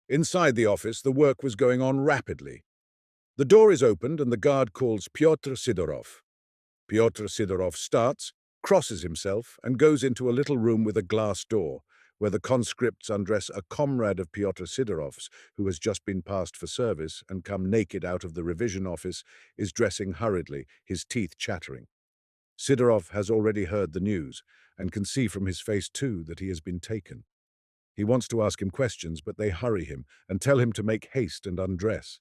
Inside the office, the work was going on rapidly. The door is opened and the guard calls Pyotr Sidorov. Pyotr Sidorov starts, crosses himself, and goes into a little room with a glass door, where the conscripts undress a comrade of Pyotr Sidorov's, who has just been passed for service and come naked out of the revision office, is dressing hurriedly, his teeth chattering. Sidorov has already heard the news, and can see from his face too that he has been taken. He wants to ask him questions, but they hurry him and tell him to make haste and undress.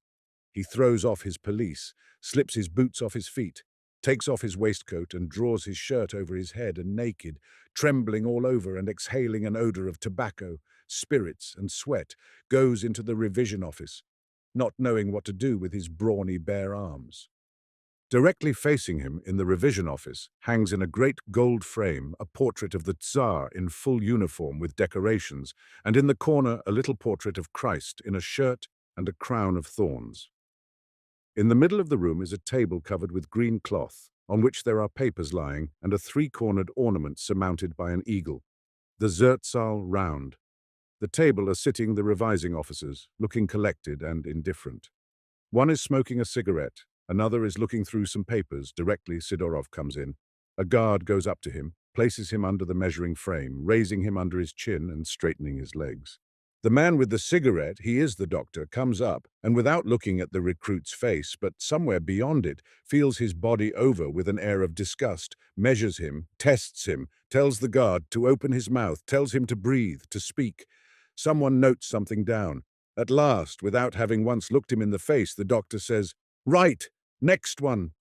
He throws off his pelisse, slips his boots off his feet, takes off his waistcoat and draws his shirt over his head, and naked, trembling all over and exhaling an odor of tobacco, spirits and sweat, goes into the revision office, not knowing what to do with his brawny bare arms. Directly facing him in the revision office hangs in a great gold frame a portrait of the Tsar in full uniform with decorations, and in the corner a little portrait of Christ in a shirt and a crown of thorns. In the middle of the room is a table covered with green cloth, on which there are papers lying and a three-cornered ornament surmounted by an eagle. The Zertsal round. The table are sitting the revising officers, looking collected and indifferent. One is smoking a cigarette, another is looking through some papers. Directly Sidorov comes in. A guard goes up to him, places him under the measuring frame, raising him under his chin and straightening his legs. The man with the cigarette, he is the doctor, comes up, and without looking at the recruit's face, but somewhere beyond it, feels his body over with an air of disgust, measures him, tests him, tells the guard to open his mouth, tells him to breathe, to speak. Someone notes something down. At last, without having once looked him in the face, the doctor says, "Right, next one,"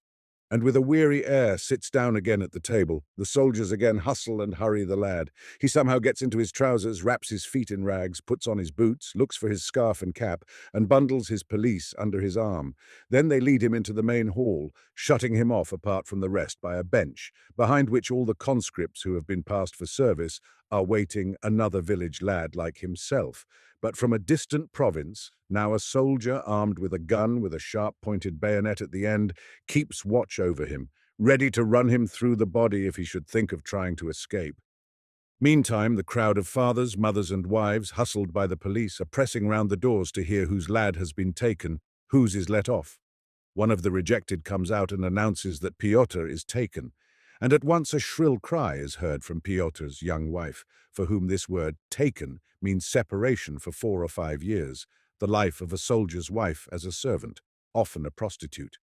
and with a weary air sits down again at the table. The soldiers again hustle and hurry the lad. He somehow gets into his trousers, wraps his feet in rags, puts on his boots, looks for his scarf and cap, and bundles his pelisse under his arm. Then they lead him into the main hall, shutting him off apart from the rest by a bench, behind which all the conscripts who have been passed for service are waiting, another village lad like himself. But from a distant province, now a soldier armed with a gun with a sharp-pointed bayonet at the end, keeps watch over him, ready to run him through the body if he should think of trying to escape. Meantime, the crowd of fathers, mothers and wives, hustled by the police, are pressing round the doors to hear whose lad has been taken, whose is let off. One of the rejected comes out and announces that Pyotr is taken, and at once a shrill cry is heard from Pyotr's young wife, for whom this word "taken" means separation for 4 or 5 years, the life of a soldier's wife as a servant, often a prostitute.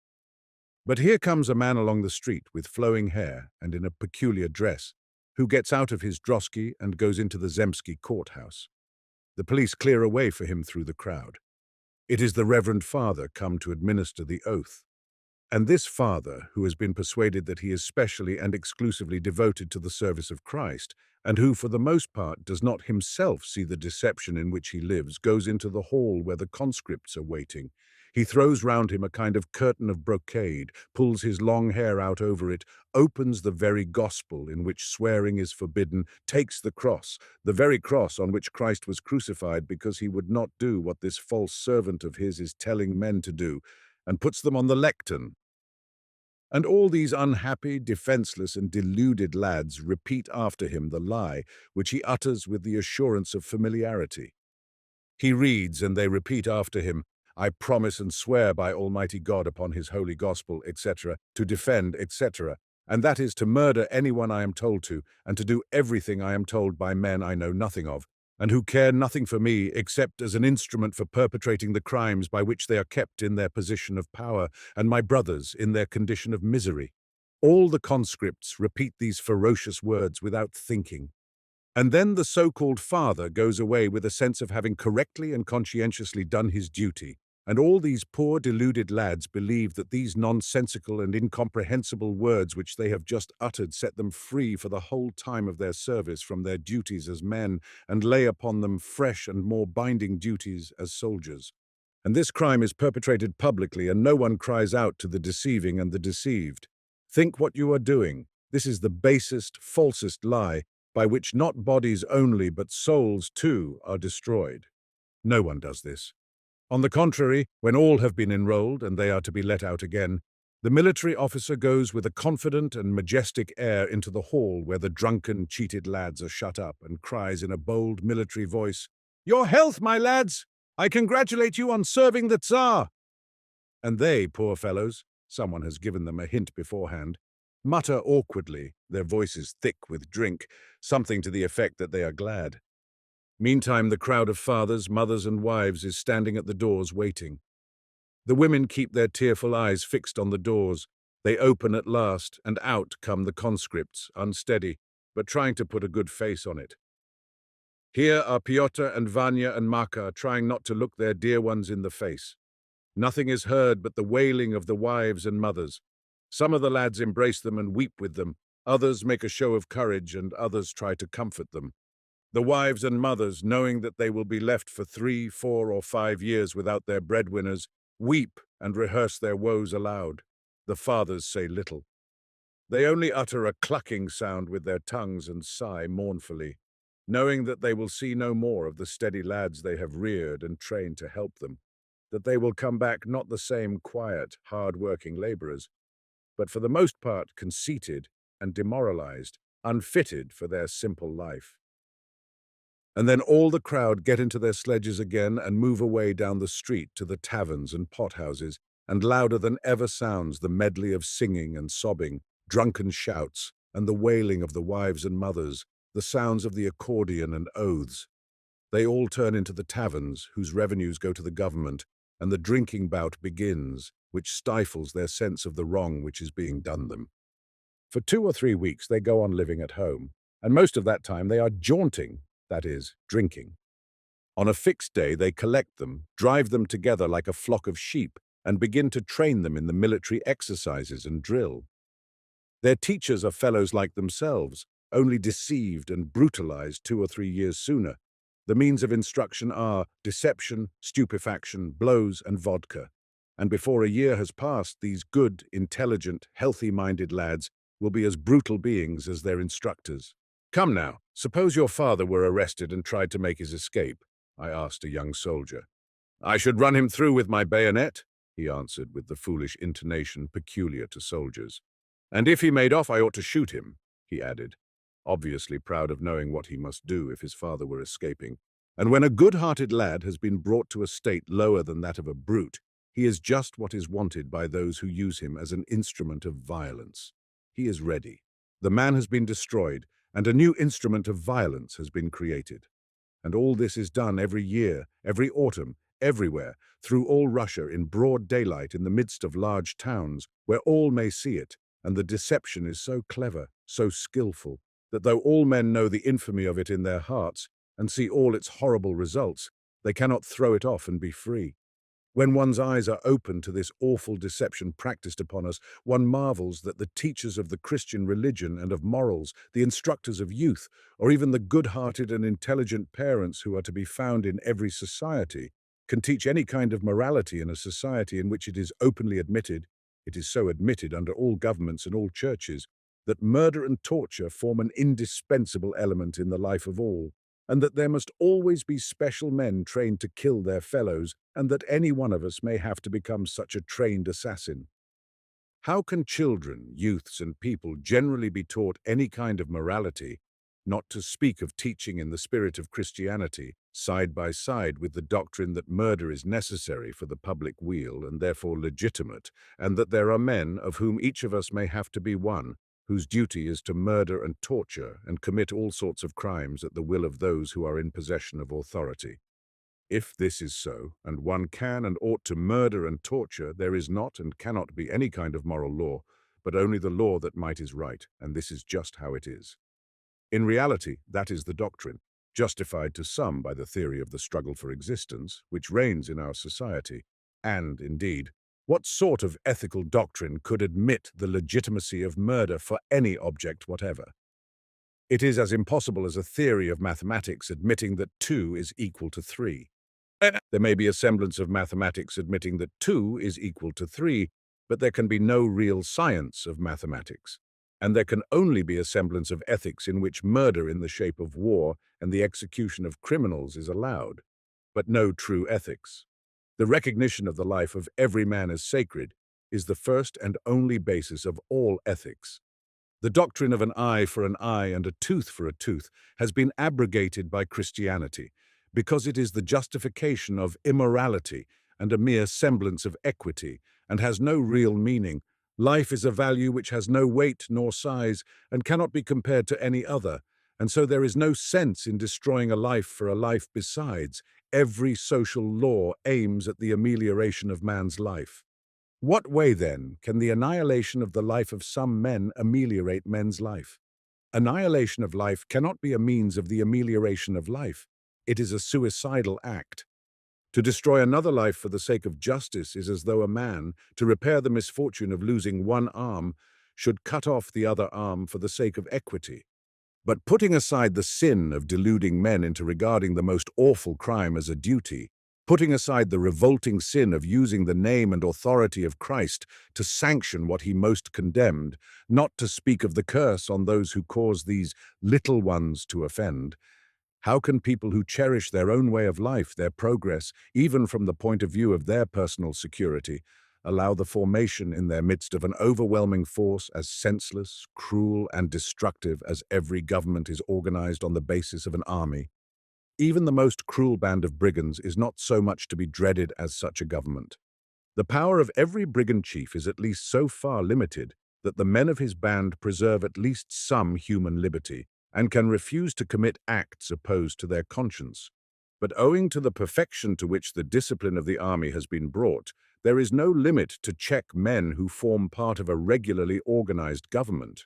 But here comes a man along the street with flowing hair and in a peculiar dress, who gets out of his drosky and goes into the Zemsky courthouse. The police clear a way for him through the crowd. It is the Reverend Father come to administer the oath. And this father, who has been persuaded that he is specially and exclusively devoted to the service of Christ, and who for the most part does not himself see the deception in which he lives, goes into the hall where the conscripts are waiting. He throws round him a kind of curtain of brocade, pulls his long hair out over it, opens the very gospel in which swearing is forbidden, takes the cross, the very cross on which Christ was crucified because he would not do what this false servant of his is telling men to do, and puts them on the lectern. And all these unhappy, defenseless, and deluded lads repeat after him the lie which he utters with the assurance of familiarity. He reads, and they repeat after him, "I promise and swear by Almighty God upon his holy gospel, etc., to defend, etc., and that is to murder anyone I am told to, and to do everything I am told by men I know nothing of, and who care nothing for me except as an instrument for perpetrating the crimes by which they are kept in their position of power, and my brothers in their condition of misery." All the conscripts repeat these ferocious words without thinking. And then the so-called father goes away with a sense of having correctly and conscientiously done his duty. And all these poor deluded lads believe that these nonsensical and incomprehensible words which they have just uttered set them free for the whole time of their service from their duties as men, and lay upon them fresh and more binding duties as soldiers. And this crime is perpetrated publicly, and no one cries out to the deceiving and the deceived. Think what you are doing. This is the basest, falsest lie, by which not bodies only but souls too are destroyed. No one does this. On the contrary, when all have been enrolled and they are to be let out again, the military officer goes with a confident and majestic air into the hall where the drunken, cheated lads are shut up, and cries in a bold military voice, "Your health, my lads! I congratulate you on serving the Tsar!" And they, poor fellows, someone has given them a hint beforehand, mutter awkwardly, their voices thick with drink, something to the effect that they are glad. Meantime, the crowd of fathers, mothers, and wives is standing at the doors waiting. The women keep their tearful eyes fixed on the doors. They open at last, and out come the conscripts, unsteady, but trying to put a good face on it. Here are Pyotr and Vanya and Makar trying not to look their dear ones in the face. Nothing is heard but the wailing of the wives and mothers. Some of the lads embrace them and weep with them. Others make a show of courage, and others try to comfort them. The wives and mothers, knowing that they will be left for 3, 4, or 5 years without their breadwinners, weep and rehearse their woes aloud. The fathers say little. They only utter a clucking sound with their tongues and sigh mournfully, knowing that they will see no more of the steady lads they have reared and trained to help them, that they will come back not the same quiet, hard-working labourers, but for the most part conceited and demoralized, unfitted for their simple life. And then all the crowd get into their sledges again and move away down the street to the taverns and pothouses, and louder than ever sounds the medley of singing and sobbing, drunken shouts, and the wailing of the wives and mothers, the sounds of the accordion and oaths. They all turn into the taverns, whose revenues go to the government, and the drinking bout begins, which stifles their sense of the wrong which is being done them. For 2 or 3 weeks they go on living at home, and most of that time they are jaunting, that is, drinking. On a fixed day they collect them, drive them together like a flock of sheep, and begin to train them in the military exercises and drill. Their teachers are fellows like themselves, only deceived and brutalized 2 or 3 years sooner. The means of instruction are deception, stupefaction, blows, and vodka. And before a year has passed, these good, intelligent, healthy-minded lads will be as brutal beings as their instructors. "Come now, suppose your father were arrested and tried to make his escape," I asked a young soldier. "I should run him through with my bayonet," he answered with the foolish intonation peculiar to soldiers. "And if he made off, I ought to shoot him," he added, obviously proud of knowing what he must do if his father were escaping. And when a good-hearted lad has been brought to a state lower than that of a brute, he is just what is wanted by those who use him as an instrument of violence. He is ready. The man has been destroyed, and a new instrument of violence has been created. And all this is done every year, every autumn, everywhere, through all Russia in broad daylight in the midst of large towns, where all may see it, and the deception is so clever, so skillful, that though all men know the infamy of it in their hearts, and see all its horrible results, they cannot throw it off and be free. When one's eyes are opened to this awful deception practiced upon us, one marvels that the teachers of the Christian religion and of morals, the instructors of youth, or even the good-hearted and intelligent parents who are to be found in every society, can teach any kind of morality in a society in which it is openly admitted, it is so admitted under all governments and all churches, that murder and torture form an indispensable element in the life of all, and that there must always be special men trained to kill their fellows, and that any one of us may have to become such a trained assassin. How can children, youths, and people generally be taught any kind of morality, not to speak of teaching in the spirit of Christianity, side by side with the doctrine that murder is necessary for the public weal and therefore legitimate, and that there are men, of whom each of us may have to be one, whose duty is to murder and torture and commit all sorts of crimes at the will of those who are in possession of authority? If this is so, and one can and ought to murder and torture, there is not and cannot be any kind of moral law, but only the law that might is right, and this is just how it is. In reality, that is the doctrine, justified to some by the theory of the struggle for existence, which reigns in our society. And, indeed, what sort of ethical doctrine could admit the legitimacy of murder for any object whatever? It is as impossible as a theory of mathematics admitting that 2 is equal to 3. There may be a semblance of mathematics admitting that 2 is equal to 3, but there can be no real science of mathematics. And there can only be a semblance of ethics in which murder in the shape of war and the execution of criminals is allowed, but no true ethics. The recognition of the life of every man as sacred is the first and only basis of all ethics. The doctrine of an eye for an eye and a tooth for a tooth has been abrogated by Christianity because it is the justification of immorality and a mere semblance of equity and has no real meaning. Life is a value which has no weight nor size and cannot be compared to any other, and so there is no sense in destroying a life for a life besides. Every social law aims at the amelioration of man's life. What way, then, can the annihilation of the life of some men ameliorate men's life? Annihilation of life cannot be a means of the amelioration of life. It is a suicidal act. To destroy another life for the sake of justice is as though a man, to repair the misfortune of losing one arm, should cut off the other arm for the sake of equity. But putting aside the sin of deluding men into regarding the most awful crime as a duty, putting aside the revolting sin of using the name and authority of Christ to sanction what he most condemned, not to speak of the curse on those who cause these little ones to offend, how can people who cherish their own way of life, their progress, even from the point of view of their personal security, allow the formation in their midst of an overwhelming force as senseless, cruel, and destructive as every government is organized on the basis of an army? Even the most cruel band of brigands is not so much to be dreaded as such a government. The power of every brigand chief is at least so far limited that the men of his band preserve at least some human liberty and can refuse to commit acts opposed to their conscience. But owing to the perfection to which the discipline of the army has been brought, there is no limit to check men who form part of a regularly organized government.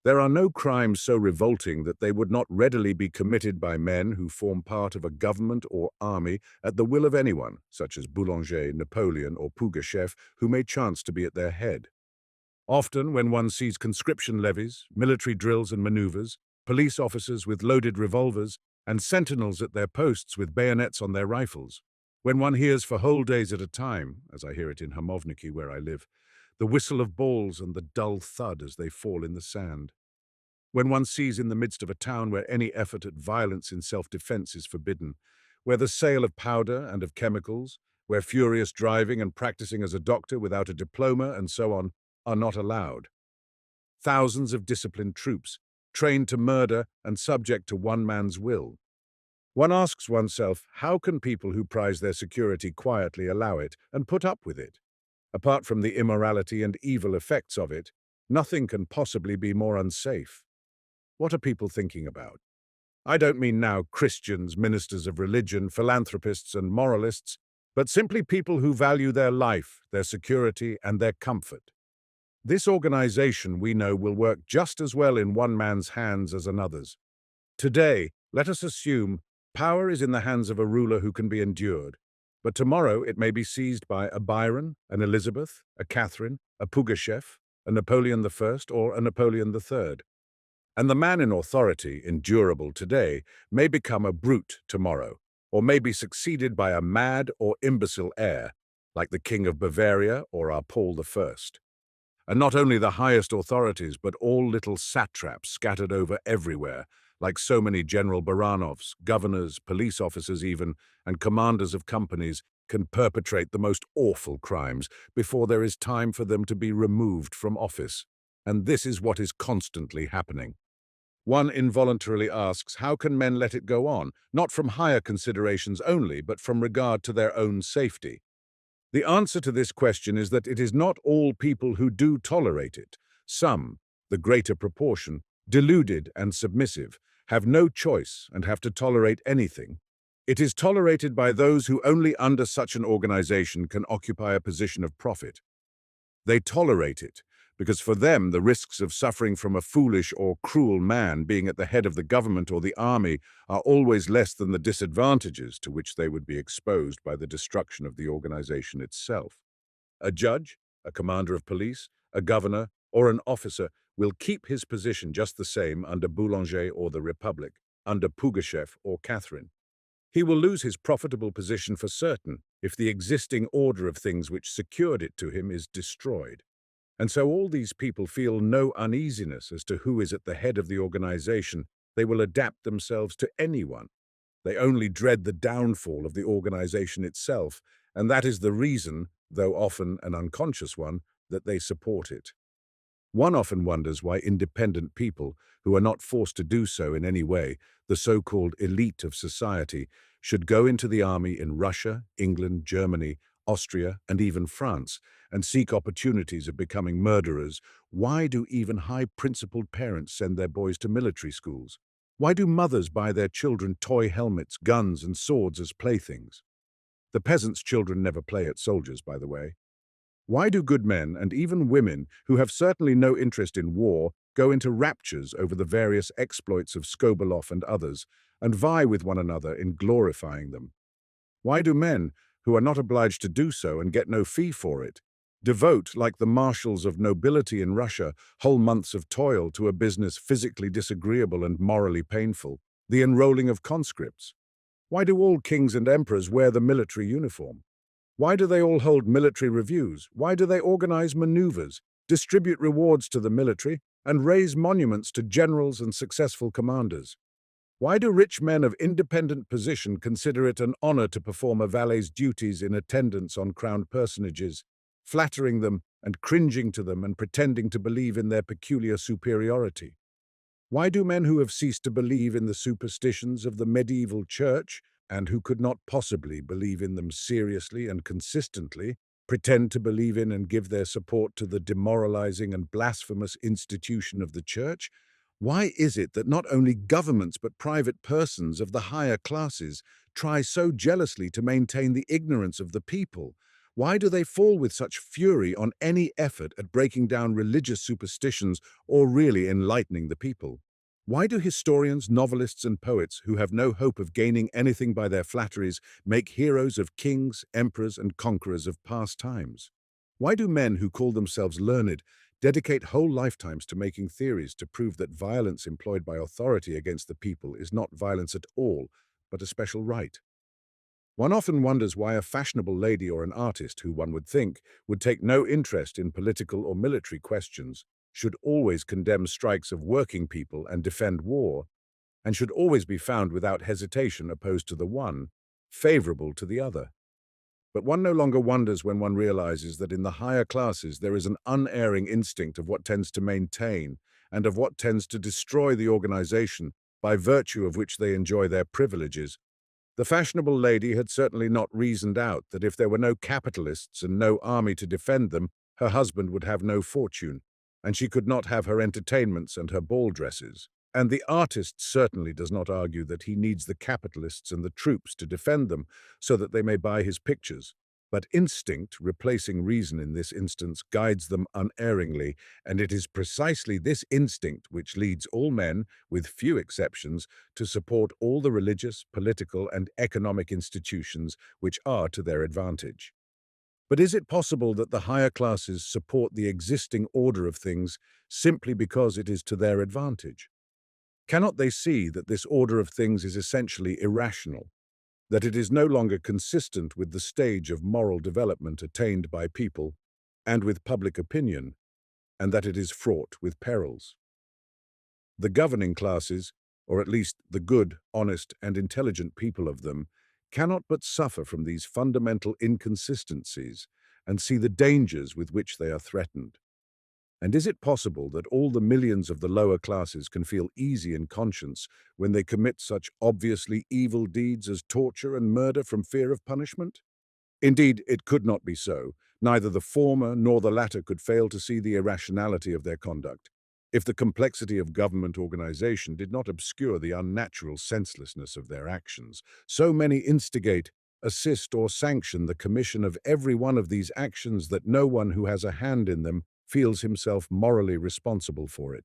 There are no crimes so revolting that they would not readily be committed by men who form part of a government or army at the will of anyone, such as Boulanger, Napoleon, or Pugachev, who may chance to be at their head. Often, when one sees conscription levies, military drills and maneuvers, police officers with loaded revolvers, and sentinels at their posts with bayonets on their rifles, when one hears for whole days at a time, as I hear it in Hamovniki where I live, the whistle of balls and the dull thud as they fall in the sand, when one sees in the midst of a town where any effort at violence in self-defense is forbidden, where the sale of powder and of chemicals, where furious driving and practicing as a doctor without a diploma and so on are not allowed. Thousands of disciplined troops, trained to murder and subject to one man's will. One asks oneself, how can people who prize their security quietly allow it and put up with it? Apart from the immorality and evil effects of it, nothing can possibly be more unsafe. What are people thinking about? I don't mean now Christians, ministers of religion, philanthropists and moralists, but simply people who value their life, their security, and their comfort. This organization, we know, will work just as well in one man's hands as another's. Today, let us assume, power is in the hands of a ruler who can be endured, but tomorrow it may be seized by a Byron, an Elizabeth, a Catherine, a Pugachev, a Napoleon I, or a Napoleon III. And the man in authority, endurable today, may become a brute tomorrow, or may be succeeded by a mad or imbecile heir, like the King of Bavaria or our Paul I. And not only the highest authorities, but all little satraps scattered over everywhere, like so many General Baranovs, governors, police officers even, and commanders of companies, can perpetrate the most awful crimes before there is time for them to be removed from office. And this is what is constantly happening. One involuntarily asks, how can men let it go on, not from higher considerations only, but from regard to their own safety? The answer to this question is that it is not all people who do tolerate it. Some, the greater proportion, deluded and submissive, have no choice and have to tolerate anything. It is tolerated by those who only under such an organization can occupy a position of profit. They tolerate it because for them the risks of suffering from a foolish or cruel man being at the head of the government or the army are always less than the disadvantages to which they would be exposed by the destruction of the organization itself. A judge, a commander of police, a governor, or an officer will keep his position just the same under Boulanger or the Republic, under Pugachev or Catherine. He will lose his profitable position for certain if the existing order of things which secured it to him is destroyed. And so all these people feel no uneasiness as to who is at the head of the organization. They will adapt themselves to anyone. They only dread the downfall of the organization itself, and that is the reason, though often an unconscious one, that they support it. One often wonders why independent people, who are not forced to do so in any way, the so-called elite of society, should go into the army in Russia, England, Germany, Austria, and even France, and seek opportunities of becoming murderers. Why do even high-principled parents send their boys to military schools? Why do mothers buy their children toy helmets, guns, and swords as playthings? The peasants' children never play at soldiers, by the way. Why do good men, and even women, who have certainly no interest in war, go into raptures over the various exploits of Skobeloff and others, and vie with one another in glorifying them? Why do men, who are not obliged to do so and get no fee for it, devote, like the marshals of nobility in Russia, whole months of toil to a business physically disagreeable and morally painful, the enrolling of conscripts? Why do all kings and emperors wear the military uniform? Why do they all hold military reviews? Why do they organize maneuvers, distribute rewards to the military, and raise monuments to generals and successful commanders? Why do rich men of independent position consider it an honor to perform a valet's duties in attendance on crowned personages, flattering them and cringing to them and pretending to believe in their peculiar superiority? Why do men who have ceased to believe in the superstitions of the medieval church, and who could not possibly believe in them seriously and consistently, pretend to believe in and give their support to the demoralizing and blasphemous institution of the church? Why is it that not only governments but private persons of the higher classes try so jealously to maintain the ignorance of the people? Why do they fall with such fury on any effort at breaking down religious superstitions or really enlightening the people? Why do historians, novelists, and poets, who have no hope of gaining anything by their flatteries, make heroes of kings, emperors, and conquerors of past times? Why do men who call themselves learned dedicate whole lifetimes to making theories to prove that violence employed by authority against the people is not violence at all, but a special right? One often wonders why a fashionable lady or an artist who one would think would take no interest in political or military questions should always condemn strikes of working people and defend war, and should always be found without hesitation opposed to the one, favorable to the other. But one no longer wonders when one realizes that in the higher classes there is an unerring instinct of what tends to maintain and of what tends to destroy the organization, by virtue of which they enjoy their privileges. The fashionable lady had certainly not reasoned out that if there were no capitalists and no army to defend them, her husband would have no fortune, and she could not have her entertainments and her ball dresses. And the artist certainly does not argue that he needs the capitalists and the troops to defend them so that they may buy his pictures. But instinct, replacing reason in this instance, guides them unerringly, and it is precisely this instinct which leads all men, with few exceptions, to support all the religious, political, and economic institutions which are to their advantage. But is it possible that the higher classes support the existing order of things simply because it is to their advantage? Cannot they see that this order of things is essentially irrational, that it is no longer consistent with the stage of moral development attained by people and with public opinion, and that it is fraught with perils? The governing classes, or at least the good, honest, and intelligent people of them, cannot but suffer from these fundamental inconsistencies and see the dangers with which they are threatened. And is it possible that all the millions of the lower classes can feel easy in conscience when they commit such obviously evil deeds as torture and murder from fear of punishment? Indeed, it could not be so. Neither the former nor the latter could fail to see the irrationality of their conduct, if the complexity of government organization did not obscure the unnatural senselessness of their actions. So many instigate, assist, or sanction the commission of every one of these actions that no one who has a hand in them feels himself morally responsible for it.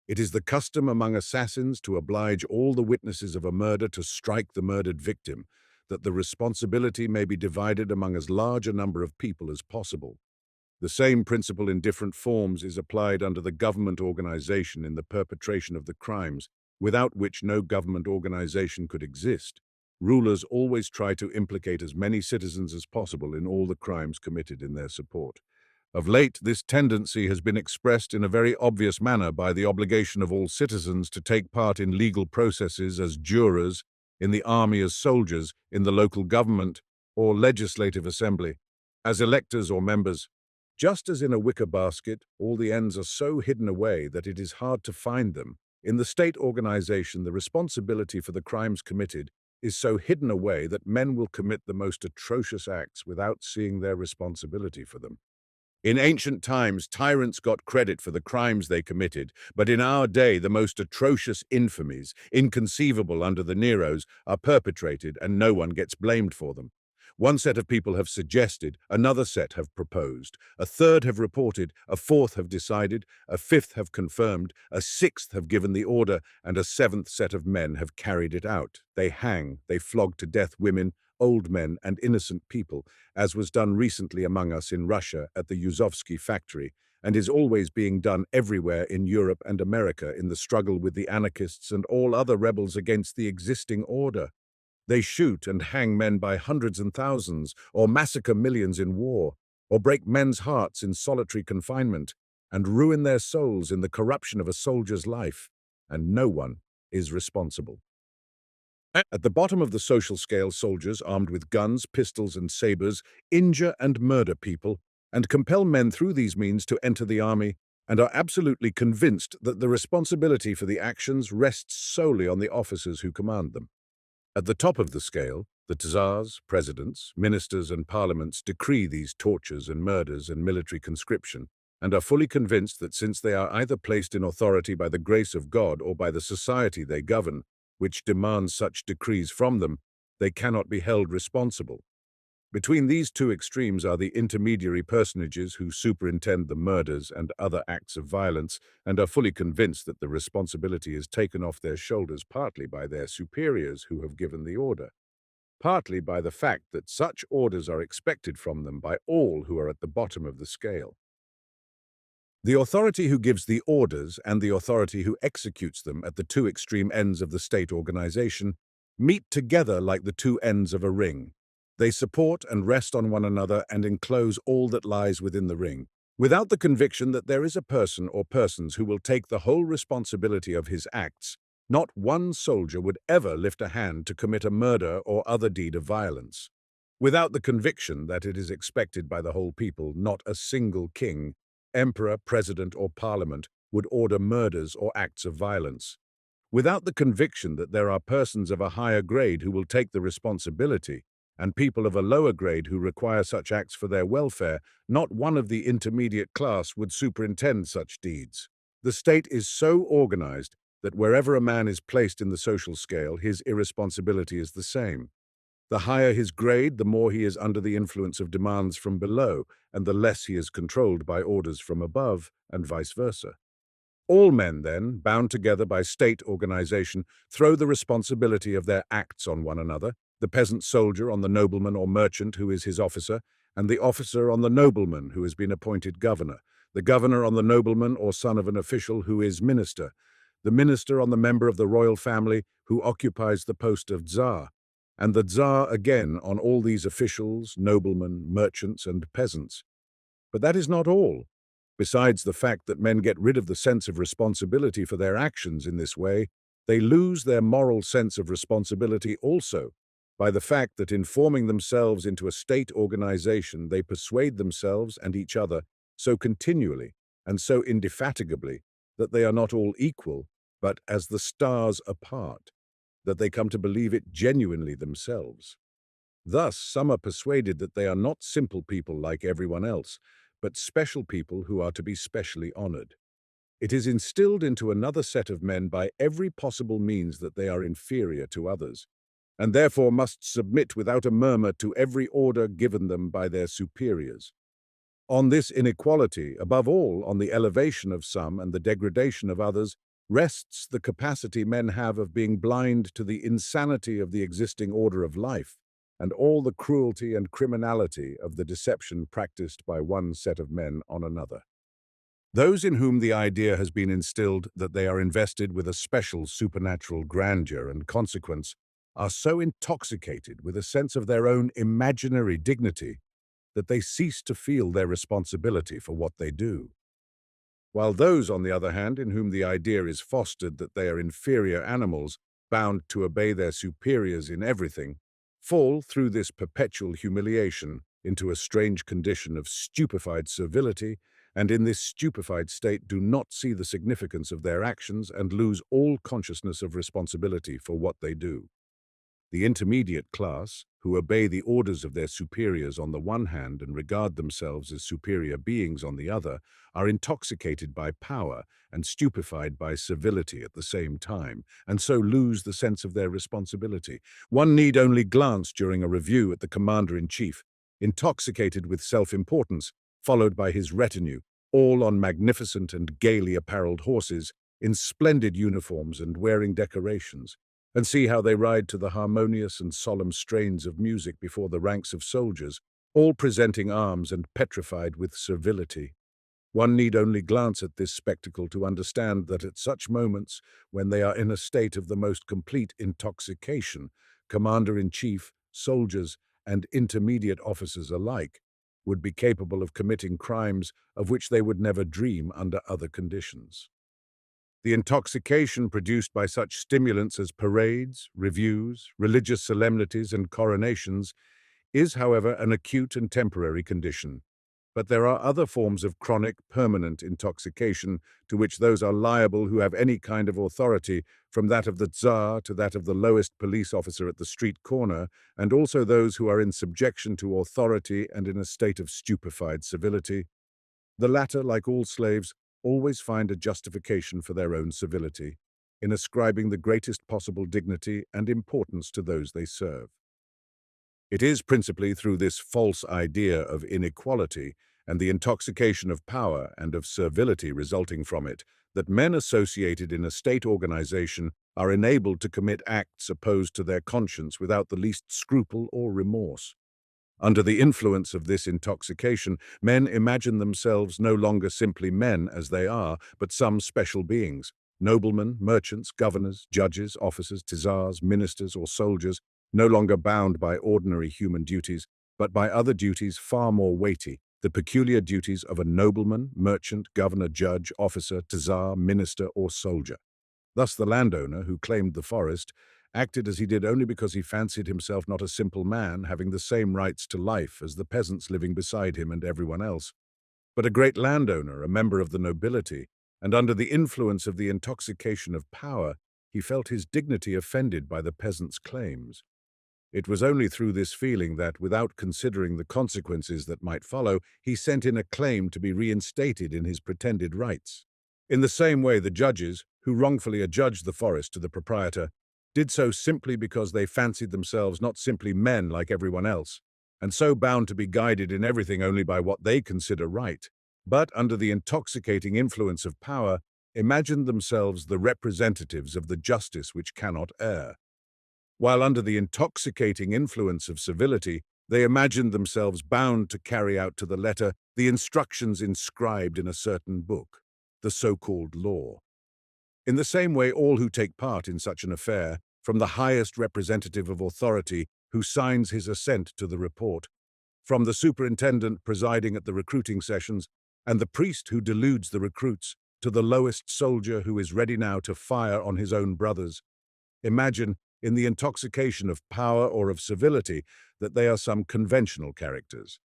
It is the custom among assassins to oblige all the witnesses of a murder to strike the murdered victim, that the responsibility may be divided among as large a number of people as possible. The same principle in different forms is applied under the government organization in the perpetration of the crimes, without which no government organization could exist. Rulers always try to implicate as many citizens as possible in all the crimes committed in their support. Of late, this tendency has been expressed in a very obvious manner by the obligation of all citizens to take part in legal processes as jurors, in the army as soldiers, in the local government or legislative assembly, as electors or members. Just as in a wicker basket, all the ends are so hidden away that it is hard to find them, in the state organization the responsibility for the crimes committed is so hidden away that men will commit the most atrocious acts without seeing their responsibility for them. In ancient times, tyrants got credit for the crimes they committed, but in our day the most atrocious infamies, inconceivable under the Neros, are perpetrated and no one gets blamed for them. One set of people have suggested, another set have proposed, a third have reported, a fourth have decided, a fifth have confirmed, a sixth have given the order, and a seventh set of men have carried it out. They hang, they flog to death women, old men, and innocent people, as was done recently among us in Russia at the Yuzovsky factory, and is always being done everywhere in Europe and America in the struggle with the anarchists and all other rebels against the existing order. They shoot and hang men by hundreds and thousands, or massacre millions in war, or break men's hearts in solitary confinement, and ruin their souls in the corruption of a soldier's life, and no one is responsible. At the bottom of the social scale, soldiers armed with guns, pistols, and sabers injure and murder people and compel men through these means to enter the army and are absolutely convinced that the responsibility for the actions rests solely on the officers who command them. At the top of the scale, the Tsars, presidents, ministers, and parliaments decree these tortures and murders and military conscription, and are fully convinced that since they are either placed in authority by the grace of God or by the society they govern, which demands such decrees from them, they cannot be held responsible. Between these two extremes are the intermediary personages who superintend the murders and other acts of violence and are fully convinced that the responsibility is taken off their shoulders partly by their superiors who have given the order, partly by the fact that such orders are expected from them by all who are at the bottom of the scale. The authority who gives the orders and the authority who executes them at the two extreme ends of the state organization meet together like the two ends of a ring. They support and rest on one another and enclose all that lies within the ring, without the conviction that there is a person or persons who will take the whole responsibility of his acts. Not one soldier would ever lift a hand to commit a murder or other deed of violence. Without the conviction that it is expected by the whole people, not a single king, emperor, president, or parliament would order murders or acts of violence. Without the conviction that there are persons of a higher grade who will take the responsibility, and people of a lower grade who require such acts for their welfare, not one of the intermediate class would superintend such deeds. The state is so organized that wherever a man is placed in the social scale, his irresponsibility is the same. The higher his grade, the more he is under the influence of demands from below, and the less he is controlled by orders from above, and vice versa. All men, then, bound together by state organization, throw the responsibility of their acts on one another, the peasant soldier on the nobleman or merchant who is his officer, and the officer on the nobleman who has been appointed governor, the governor on the nobleman or son of an official who is minister, the minister on the member of the royal family who occupies the post of Tsar, and the Tsar again on all these officials, noblemen, merchants, and peasants. But that is not all. Besides the fact that men get rid of the sense of responsibility for their actions in this way, they lose their moral sense of responsibility also by the fact that in forming themselves into a state organization, they persuade themselves and each other so continually and so indefatigably that they are not all equal, but as the stars apart, that they come to believe it genuinely themselves. Thus, some are persuaded that they are not simple people like everyone else, but special people who are to be specially honored. It is instilled into another set of men by every possible means that they are inferior to others, and therefore must submit without a murmur to every order given them by their superiors. On this inequality, above all on the elevation of some and the degradation of others, rests the capacity men have of being blind to the insanity of the existing order of life, and all the cruelty and criminality of the deception practiced by one set of men on another. Those in whom the idea has been instilled that they are invested with a special supernatural grandeur and consequence are so intoxicated with a sense of their own imaginary dignity that they cease to feel their responsibility for what they do. While those, on the other hand, in whom the idea is fostered that they are inferior animals, bound to obey their superiors in everything, fall, through this perpetual humiliation, into a strange condition of stupefied servility, and in this stupefied state do not see the significance of their actions and lose all consciousness of responsibility for what they do. The intermediate class, who obey the orders of their superiors on the one hand and regard themselves as superior beings on the other, are intoxicated by power and stupefied by servility at the same time, and so lose the sense of their responsibility. One need only glance during a review at the commander-in-chief, intoxicated with self-importance, followed by his retinue, all on magnificent and gaily apparelled horses, in splendid uniforms and wearing decorations, and see how they ride to the harmonious and solemn strains of music before the ranks of soldiers, all presenting arms and petrified with servility. One need only glance at this spectacle to understand that at such moments, when they are in a state of the most complete intoxication, commander-in-chief, soldiers, and intermediate officers alike would be capable of committing crimes of which they would never dream under other conditions. The intoxication produced by such stimulants as parades, reviews, religious solemnities, and coronations is, however, an acute and temporary condition. But there are other forms of chronic, permanent intoxication to which those are liable who have any kind of authority, from that of the Tsar to that of the lowest police officer at the street corner, and also those who are in subjection to authority and in a state of stupefied civility. The latter, like all slaves, always find a justification for their own civility, in ascribing the greatest possible dignity and importance to those they serve. It is principally through this false idea of inequality and the intoxication of power and of servility resulting from it that men associated in a state organization are enabled to commit acts opposed to their conscience without the least scruple or remorse. Under the influence of this intoxication, men imagine themselves no longer simply men as they are, but some special beings, noblemen, merchants, governors, judges, officers, tsars, ministers, or soldiers, no longer bound by ordinary human duties, but by other duties far more weighty, the peculiar duties of a nobleman, merchant, governor, judge, officer, tsar, minister, or soldier. Thus the landowner, who claimed the forest, acted as he did only because he fancied himself not a simple man having the same rights to life as the peasants living beside him and everyone else, but a great landowner, a member of the nobility, and under the influence of the intoxication of power, he felt his dignity offended by the peasants' claims. It was only through this feeling that, without considering the consequences that might follow, he sent in a claim to be reinstated in his pretended rights. In the same way, the judges, who wrongfully adjudged the forest to the proprietor, did so simply because they fancied themselves not simply men like everyone else, and so bound to be guided in everything only by what they consider right, but, under the intoxicating influence of power, imagined themselves the representatives of the justice which cannot err. While under the intoxicating influence of civility, they imagined themselves bound to carry out to the letter the instructions inscribed in a certain book, the so-called law. In the same way, all who take part in such an affair, from the highest representative of authority who signs his assent to the report, from the superintendent presiding at the recruiting sessions, and the priest who deludes the recruits, to the lowest soldier who is ready now to fire on his own brothers, imagine, in the intoxication of power or of civility, that they are some conventional characters.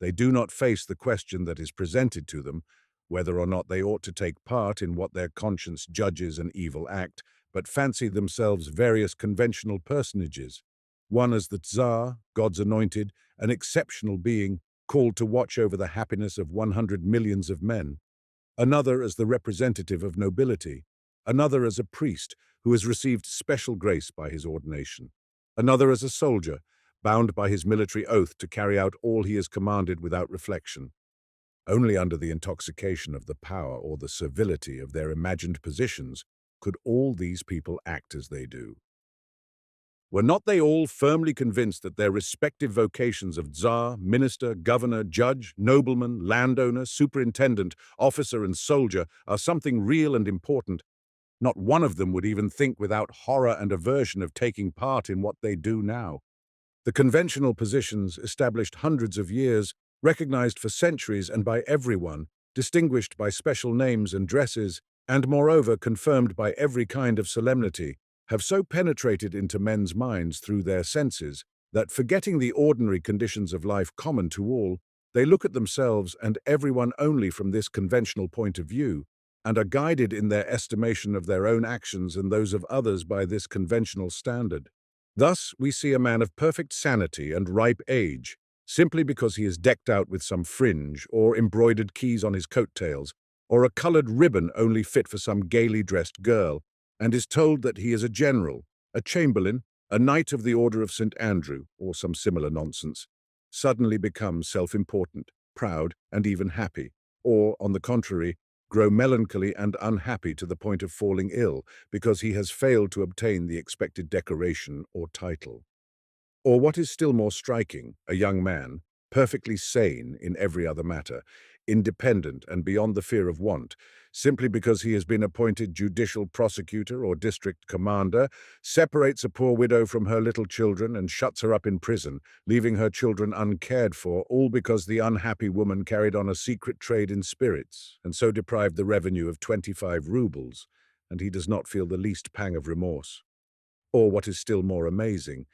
They do not face the question that is presented to them, whether or not they ought to take part in what their conscience judges an evil act, but fancy themselves various conventional personages, one as the Tsar, God's anointed, an exceptional being, called to watch over the happiness of 100 millions of men, another as the representative of nobility, another as a priest who has received special grace by his ordination, another as a soldier, bound by his military oath to carry out all he is commanded without reflection, Only under the intoxication of the power or the servility of their imagined positions could all these people act as they do. Were not they all firmly convinced that their respective vocations of Tsar, minister, governor, judge, nobleman, landowner, superintendent, officer, and soldier are something real and important? Not one of them would even think without horror and aversion of taking part in what they do now. The conventional positions, established hundreds of years, recognized for centuries and by everyone, distinguished by special names and dresses, and moreover confirmed by every kind of solemnity, have so penetrated into men's minds through their senses that, forgetting the ordinary conditions of life common to all, they look at themselves and everyone only from this conventional point of view, and are guided in their estimation of their own actions and those of others by this conventional standard. Thus, we see a man of perfect sanity and ripe age, simply because he is decked out with some fringe, or embroidered keys on his coat-tails, or a colored ribbon only fit for some gaily dressed girl, and is told that he is a general, a chamberlain, a knight of the Order of St. Andrew, or some similar nonsense, suddenly become self-important, proud, and even happy, or, on the contrary, grow melancholy and unhappy to the point of falling ill because he has failed to obtain the expected decoration or title. Or what is still more striking, a young man, perfectly sane in every other matter, independent and beyond the fear of want, simply because he has been appointed judicial prosecutor or district commander, separates a poor widow from her little children and shuts her up in prison, leaving her children uncared for, all because the unhappy woman carried on a secret trade in spirits, and so deprived the revenue of 25 rubles, and he does not feel the least pang of remorse. Or what is still more amazing,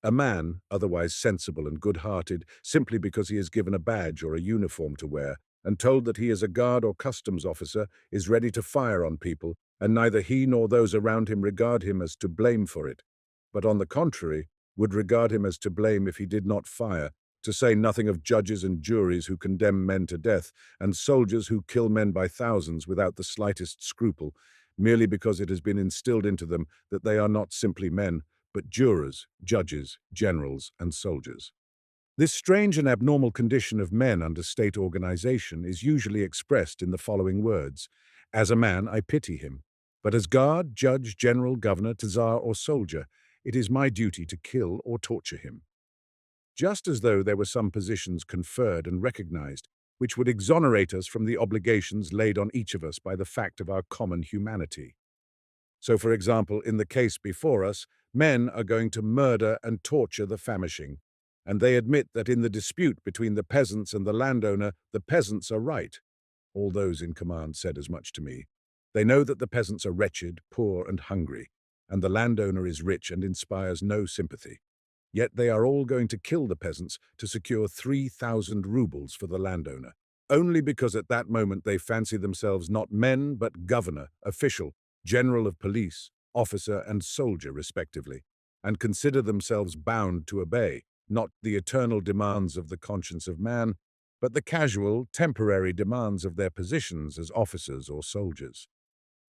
a man, otherwise sensible and good-hearted, simply because he is given a badge or a uniform to wear, and told that he is a guard or customs officer, is ready to fire on people, and neither he nor those around him regard him as to blame for it, but on the contrary, would regard him as to blame if he did not fire, to say nothing of judges and juries who condemn men to death, and soldiers who kill men by thousands without the slightest scruple, merely because it has been instilled into them that they are not simply men, but jurors, judges, generals, and soldiers. This strange and abnormal condition of men under state organization is usually expressed in the following words: "As a man, I pity him, but as guard, judge, general, governor, czar, or soldier, it is my duty to kill or torture him." Just as though there were some positions conferred and recognized which would exonerate us from the obligations laid on each of us by the fact of our common humanity. So, for example, in the case before us, men are going to murder and torture the famishing, and they admit that in the dispute between the peasants and the landowner, the peasants are right. All those in command said as much to me. They know that the peasants are wretched, poor, and hungry, and the landowner is rich and inspires no sympathy. Yet they are all going to kill the peasants to secure 3,000 rubles for the landowner, only because at that moment they fancy themselves not men but governor, official, general of police, officer and soldier respectively, and consider themselves bound to obey, not the eternal demands of the conscience of man, but the casual, temporary demands of their positions as officers or soldiers.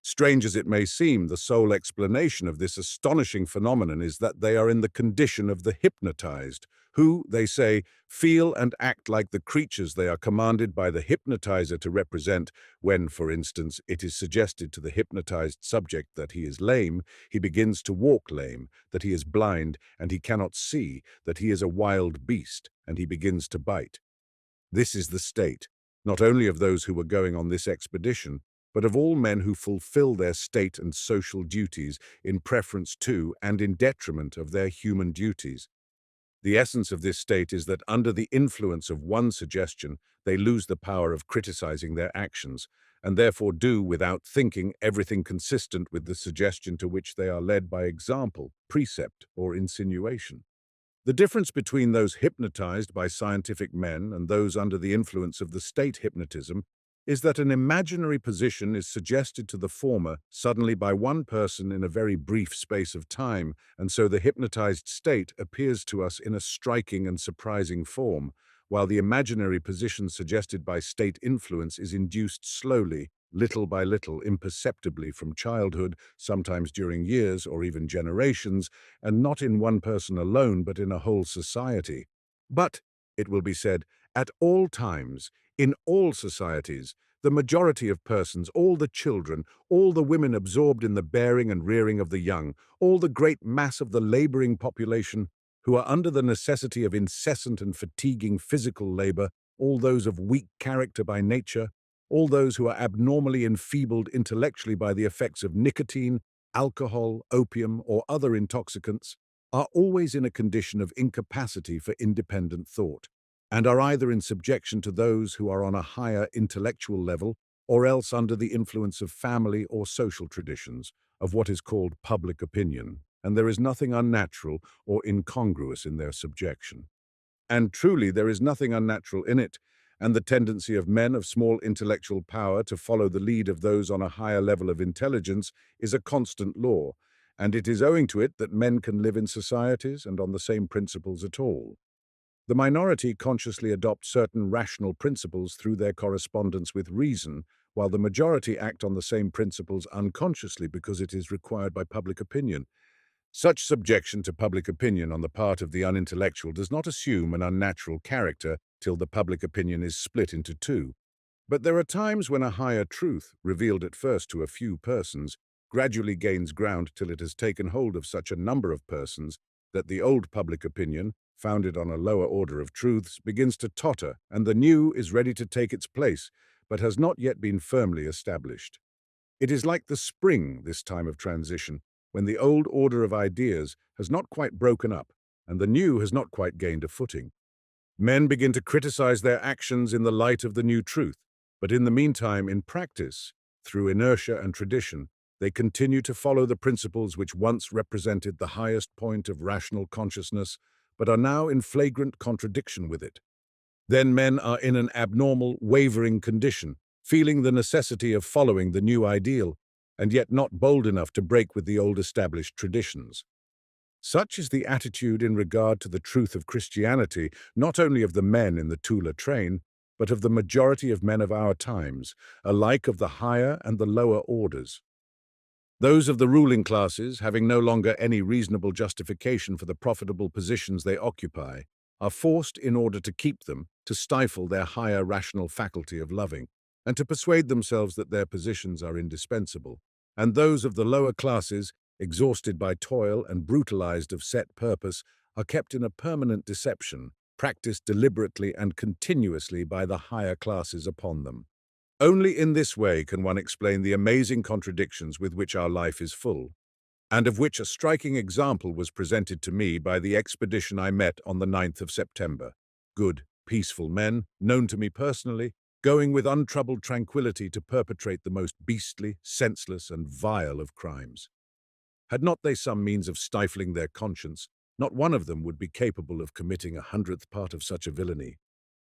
Strange as it may seem, the sole explanation of this astonishing phenomenon is that they are in the condition of the hypnotized, who, they say, feel and act like the creatures they are commanded by the hypnotizer to represent. When, for instance, it is suggested to the hypnotized subject that he is lame, he begins to walk lame, that he is blind and he cannot see, that he is a wild beast, and he begins to bite. This is the state, not only of those who were going on this expedition, but of all men who fulfill their state and social duties in preference to and in detriment of their human duties. The essence of this state is that under the influence of one suggestion, they lose the power of criticizing their actions, and therefore do, without thinking, everything consistent with the suggestion to which they are led by example, precept, or insinuation. The difference between those hypnotized by scientific men and those under the influence of the state hypnotism is that an imaginary position is suggested to the former suddenly by one person in a very brief space of time, and so the hypnotized state appears to us in a striking and surprising form, while the imaginary position suggested by state influence is induced slowly, little by little, imperceptibly from childhood, sometimes during years or even generations, and not in one person alone but in a whole society. But, it will be said, at all times, In all societies, the majority of persons, all the children, all the women absorbed in the bearing and rearing of the young, all the great mass of the laboring population, who are under the necessity of incessant and fatiguing physical labor, all those of weak character by nature, all those who are abnormally enfeebled intellectually by the effects of nicotine, alcohol, opium, or other intoxicants, are always in a condition of incapacity for independent thought, and are either in subjection to those who are on a higher intellectual level, or else under the influence of family or social traditions, of what is called public opinion, and there is nothing unnatural or incongruous in their subjection. And truly there is nothing unnatural in it, and the tendency of men of small intellectual power to follow the lead of those on a higher level of intelligence is a constant law, and it is owing to it that men can live in societies and on the same principles at all. The minority consciously adopt certain rational principles through their correspondence with reason, while the majority act on the same principles unconsciously because it is required by public opinion. Such subjection to public opinion on the part of the unintellectual does not assume an unnatural character till the public opinion is split into two. But there are times when a higher truth, revealed at first to a few persons, gradually gains ground till it has taken hold of such a number of persons that the old public opinion, founded on a lower order of truths, begins to totter, and the new is ready to take its place, but has not yet been firmly established. It is like the spring, this time of transition, when the old order of ideas has not quite broken up, and the new has not quite gained a footing. Men begin to criticize their actions in the light of the new truth, but in the meantime, in practice, through inertia and tradition, they continue to follow the principles which once represented the highest point of rational consciousness, but are now in flagrant contradiction with it. Then men are in an abnormal, wavering condition, feeling the necessity of following the new ideal, and yet not bold enough to break with the old established traditions. Such is the attitude in regard to the truth of Christianity, not only of the men in the Tula train, but of the majority of men of our times, alike of the higher and the lower orders. Those of the ruling classes, having no longer any reasonable justification for the profitable positions they occupy, are forced, in order to keep them, to stifle their higher rational faculty of loving, and to persuade themselves that their positions are indispensable. And those of the lower classes, exhausted by toil and brutalized of set purpose, are kept in a permanent deception, practiced deliberately and continuously by the higher classes upon them. Only in this way can one explain the amazing contradictions with which our life is full, and of which a striking example was presented to me by the expedition I met on the 9th of September. Good, peaceful men, known to me personally, going with untroubled tranquility to perpetrate the most beastly, senseless, and vile of crimes. Had not they some means of stifling their conscience, not one of them would be capable of committing 100th part of such a villainy.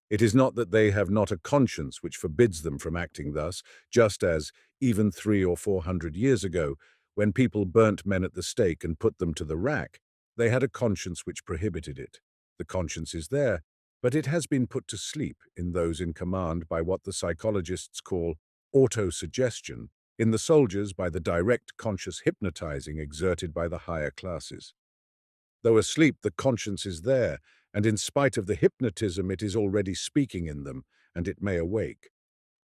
It is not that they have not a conscience which forbids them from acting thus, just as, even 300 or 400 years ago, when people burnt men at the stake and put them to the rack, they had a conscience which prohibited it. The conscience is there, but it has been put to sleep in those in command by what the psychologists call autosuggestion, in the soldiers by the direct conscious hypnotizing exerted by the higher classes. Though asleep, the conscience is there, and in spite of the hypnotism it is already speaking in them, and it may awake.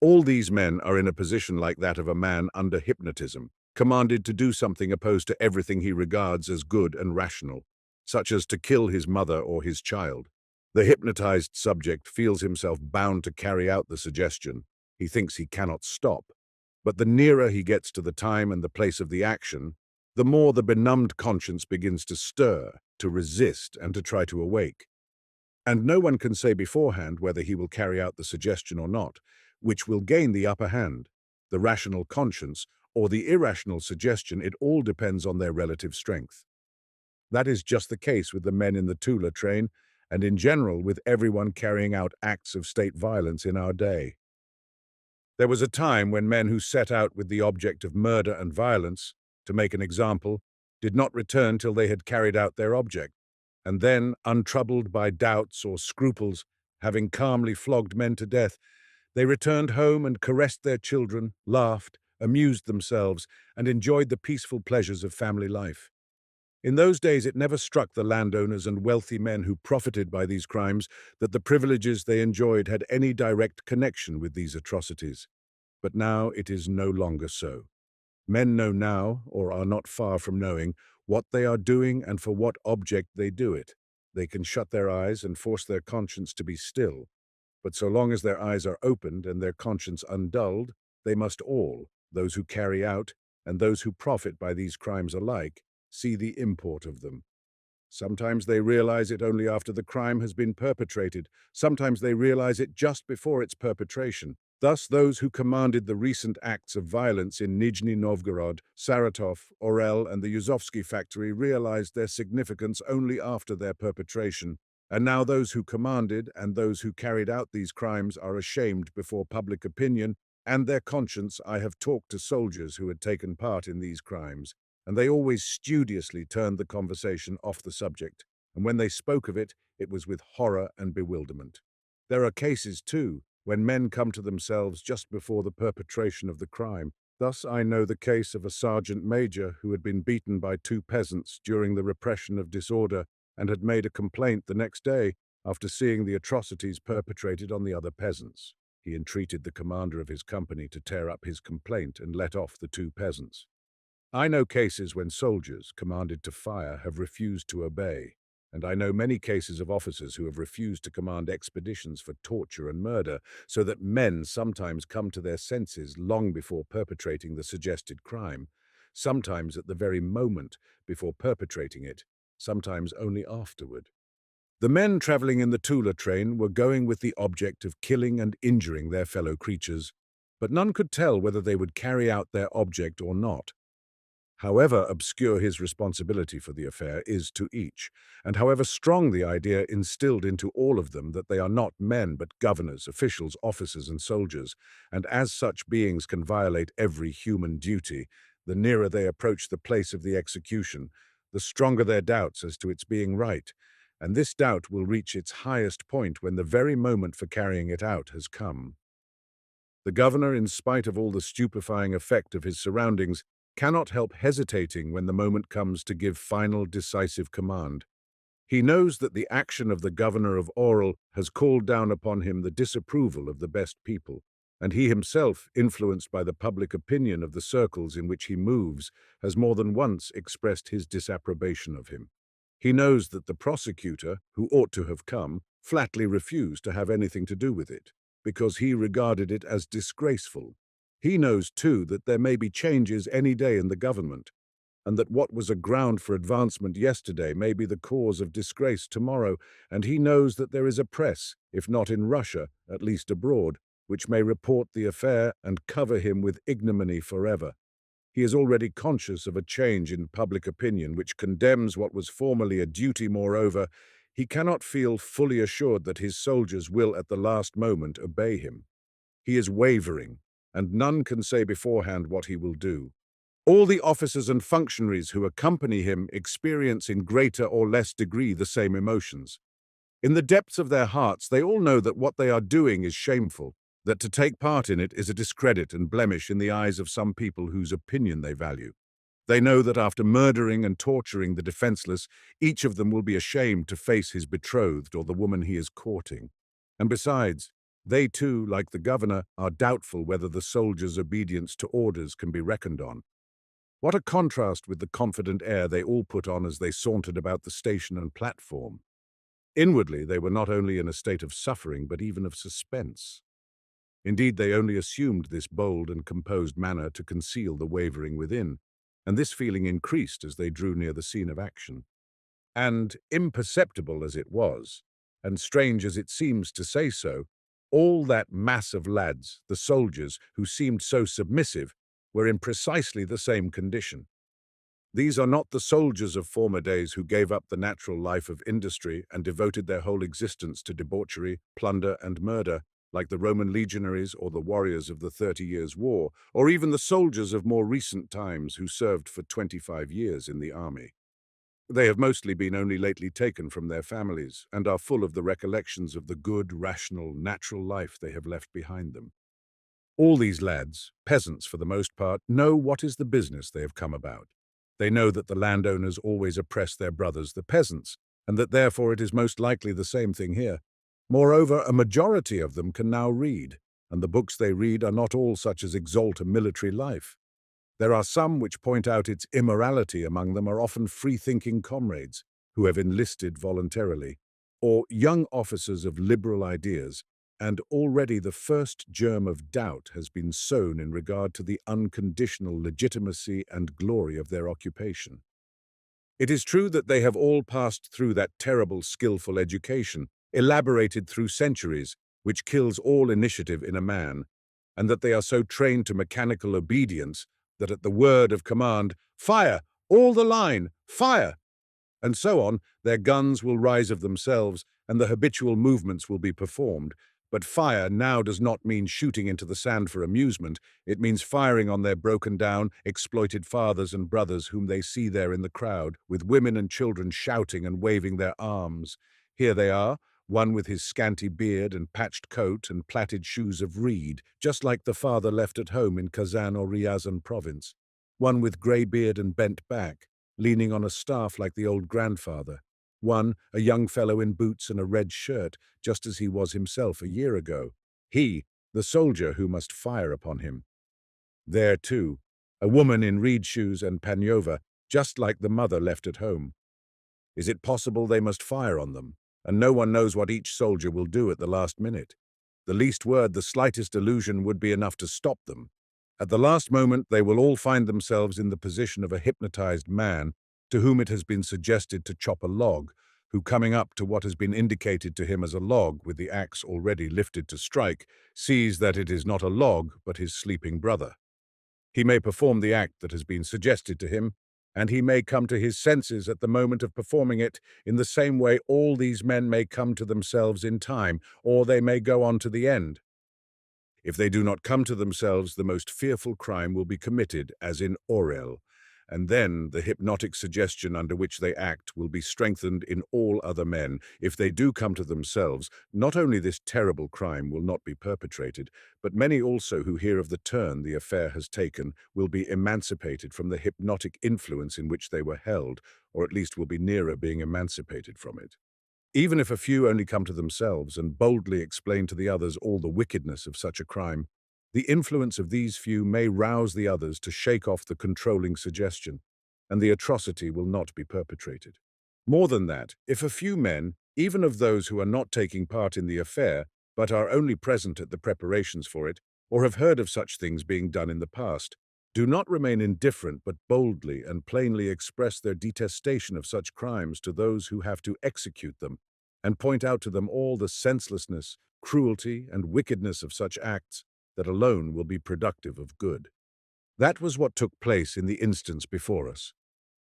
All these men are in a position like that of a man under hypnotism, commanded to do something opposed to everything he regards as good and rational, such as to kill his mother or his child. The hypnotized subject feels himself bound to carry out the suggestion. He thinks he cannot stop. But the nearer he gets to the time and the place of the action, the more the benumbed conscience begins to stir, to resist, and to try to awake. And no one can say beforehand whether he will carry out the suggestion or not, which will gain the upper hand, the rational conscience or the irrational suggestion. It all depends on their relative strength. That is just the case with the men in the Tula train, and in general with everyone carrying out acts of state violence in our day. There was a time when men who set out with the object of murder and violence, to make an example, did not return till they had carried out their object, and then, untroubled by doubts or scruples, having calmly flogged men to death, they returned home and caressed their children, laughed, amused themselves, and enjoyed the peaceful pleasures of family life. In those days, it never struck the landowners and wealthy men who profited by these crimes that the privileges they enjoyed had any direct connection with these atrocities. But now it is no longer so. Men know now, or are not far from knowing, what they are doing and for what object they do it. They can shut their eyes and force their conscience to be still, but so long as their eyes are opened and their conscience undulled, they must all, those who carry out and those who profit by these crimes alike, see the import of them. Sometimes they realize it only after the crime has been perpetrated. Sometimes they realize it just before its perpetration. Thus, those who commanded the recent acts of violence in Nizhny Novgorod, Saratov, Orel, and the Yuzovsky factory realized their significance only after their perpetration. And now those who commanded and those who carried out these crimes are ashamed before public opinion and their conscience. I have talked to soldiers who had taken part in these crimes, and they always studiously turned the conversation off the subject, and when they spoke of it, it was with horror and bewilderment. There are cases, too, when men come to themselves just before the perpetration of the crime. Thus, I know the case of a sergeant major who had been beaten by two peasants during the repression of disorder and had made a complaint the next day after seeing the atrocities perpetrated on the other peasants. He entreated the commander of his company to tear up his complaint and let off the two peasants. I know cases when soldiers, commanded to fire, have refused to obey, and I know many cases of officers who have refused to command expeditions for torture and murder, so that men sometimes come to their senses long before perpetrating the suggested crime, sometimes at the very moment before perpetrating it, sometimes only afterward. The men traveling in the Tula train were going with the object of killing and injuring their fellow creatures, but none could tell whether they would carry out their object or not. However obscure his responsibility for the affair is to each, and however strong the idea instilled into all of them that they are not men but governors, officials, officers, and soldiers, and as such beings can violate every human duty, the nearer they approach the place of the execution, the stronger their doubts as to its being right, and this doubt will reach its highest point when the very moment for carrying it out has come. The governor, in spite of all the stupefying effect of his surroundings, cannot help hesitating when the moment comes to give final decisive command. He knows that the action of the governor of Oral has called down upon him the disapproval of the best people, and he himself, influenced by the public opinion of the circles in which he moves, has more than once expressed his disapprobation of him. He knows that the prosecutor, who ought to have come, flatly refused to have anything to do with it, because he regarded it as disgraceful. He knows, too, that there may be changes any day in the government, and that what was a ground for advancement yesterday may be the cause of disgrace tomorrow, and he knows that there is a press, if not in Russia, at least abroad, which may report the affair and cover him with ignominy forever. He is already conscious of a change in public opinion which condemns what was formerly a duty. Moreover, he cannot feel fully assured that his soldiers will at the last moment obey him. He is wavering, and none can say beforehand what he will do. All the officers and functionaries who accompany him experience in greater or less degree the same emotions. In the depths of their hearts, they all know that what they are doing is shameful, that to take part in it is a discredit and blemish in the eyes of some people whose opinion they value. They know that after murdering and torturing the defenseless, each of them will be ashamed to face his betrothed or the woman he is courting. And besides, they too, like the governor, are doubtful whether the soldier's obedience to orders can be reckoned on. What a contrast with the confident air they all put on as they sauntered about the station and platform. Inwardly, they were not only in a state of suffering, but even of suspense. Indeed, they only assumed this bold and composed manner to conceal the wavering within, and this feeling increased as they drew near the scene of action. And, imperceptible as it was, and strange as it seems to say so, all that mass of lads, the soldiers, who seemed so submissive, were in precisely the same condition. These are not the soldiers of former days who gave up the natural life of industry and devoted their whole existence to debauchery, plunder, and murder, like the Roman legionaries or the warriors of the 30 Years' War, or even the soldiers of more recent times who served for 25 years in the army. They have mostly been only lately taken from their families and are full of the recollections of the good, rational, natural life they have left behind them. All these lads, peasants for the most part, know what is the business they have come about. They know that the landowners always oppress their brothers, the peasants, and that therefore it is most likely the same thing here. Moreover, a majority of them can now read, and the books they read are not all such as exalt a military life. There are some which point out its immorality. Among them are often free-thinking comrades who have enlisted voluntarily, or young officers of liberal ideas, and already the first germ of doubt has been sown in regard to the unconditional legitimacy and glory of their occupation. It is true that they have all passed through that terrible, skillful education, elaborated through centuries, which kills all initiative in a man, and that they are so trained to mechanical obedience that at the word of command, "Fire! All the line! Fire!" and so on, their guns will rise of themselves and the habitual movements will be performed. But fire now does not mean shooting into the sand for amusement. It means firing on their broken-down, exploited fathers and brothers whom they see there in the crowd, with women and children shouting and waving their arms. Here they are, one with his scanty beard and patched coat and plaited shoes of reed, just like the father left at home in Kazan or Ryazan province. One with grey beard and bent back, leaning on a staff like the old grandfather. One, a young fellow in boots and a red shirt, just as he was himself a year ago. He, the soldier who must fire upon him. There, too, a woman in reed shoes and panyova, just like the mother left at home. Is it possible they must fire on them, and no one knows what each soldier will do at the last minute? The least word, the slightest allusion would be enough to stop them. At the last moment, they will all find themselves in the position of a hypnotized man to whom it has been suggested to chop a log, who, coming up to what has been indicated to him as a log with the axe already lifted to strike, sees that it is not a log but his sleeping brother. He may perform the act that has been suggested to him, and he may come to his senses at the moment of performing it. In the same way, all these men may come to themselves in time, or they may go on to the end. If they do not come to themselves, the most fearful crime will be committed, as in Orel, and then the hypnotic suggestion under which they act will be strengthened in all other men. If they do come to themselves, not only this terrible crime will not be perpetrated, but many also who hear of the turn the affair has taken will be emancipated from the hypnotic influence in which they were held, or at least will be nearer being emancipated from it. Even if a few only come to themselves and boldly explain to the others all the wickedness of such a crime, the influence of these few may rouse the others to shake off the controlling suggestion, and the atrocity will not be perpetrated. More than that, if a few men, even of those who are not taking part in the affair, but are only present at the preparations for it, or have heard of such things being done in the past, do not remain indifferent but boldly and plainly express their detestation of such crimes to those who have to execute them, and point out to them all the senselessness, cruelty, and wickedness of such acts, that alone will be productive of good. That was what took place in the instance before us.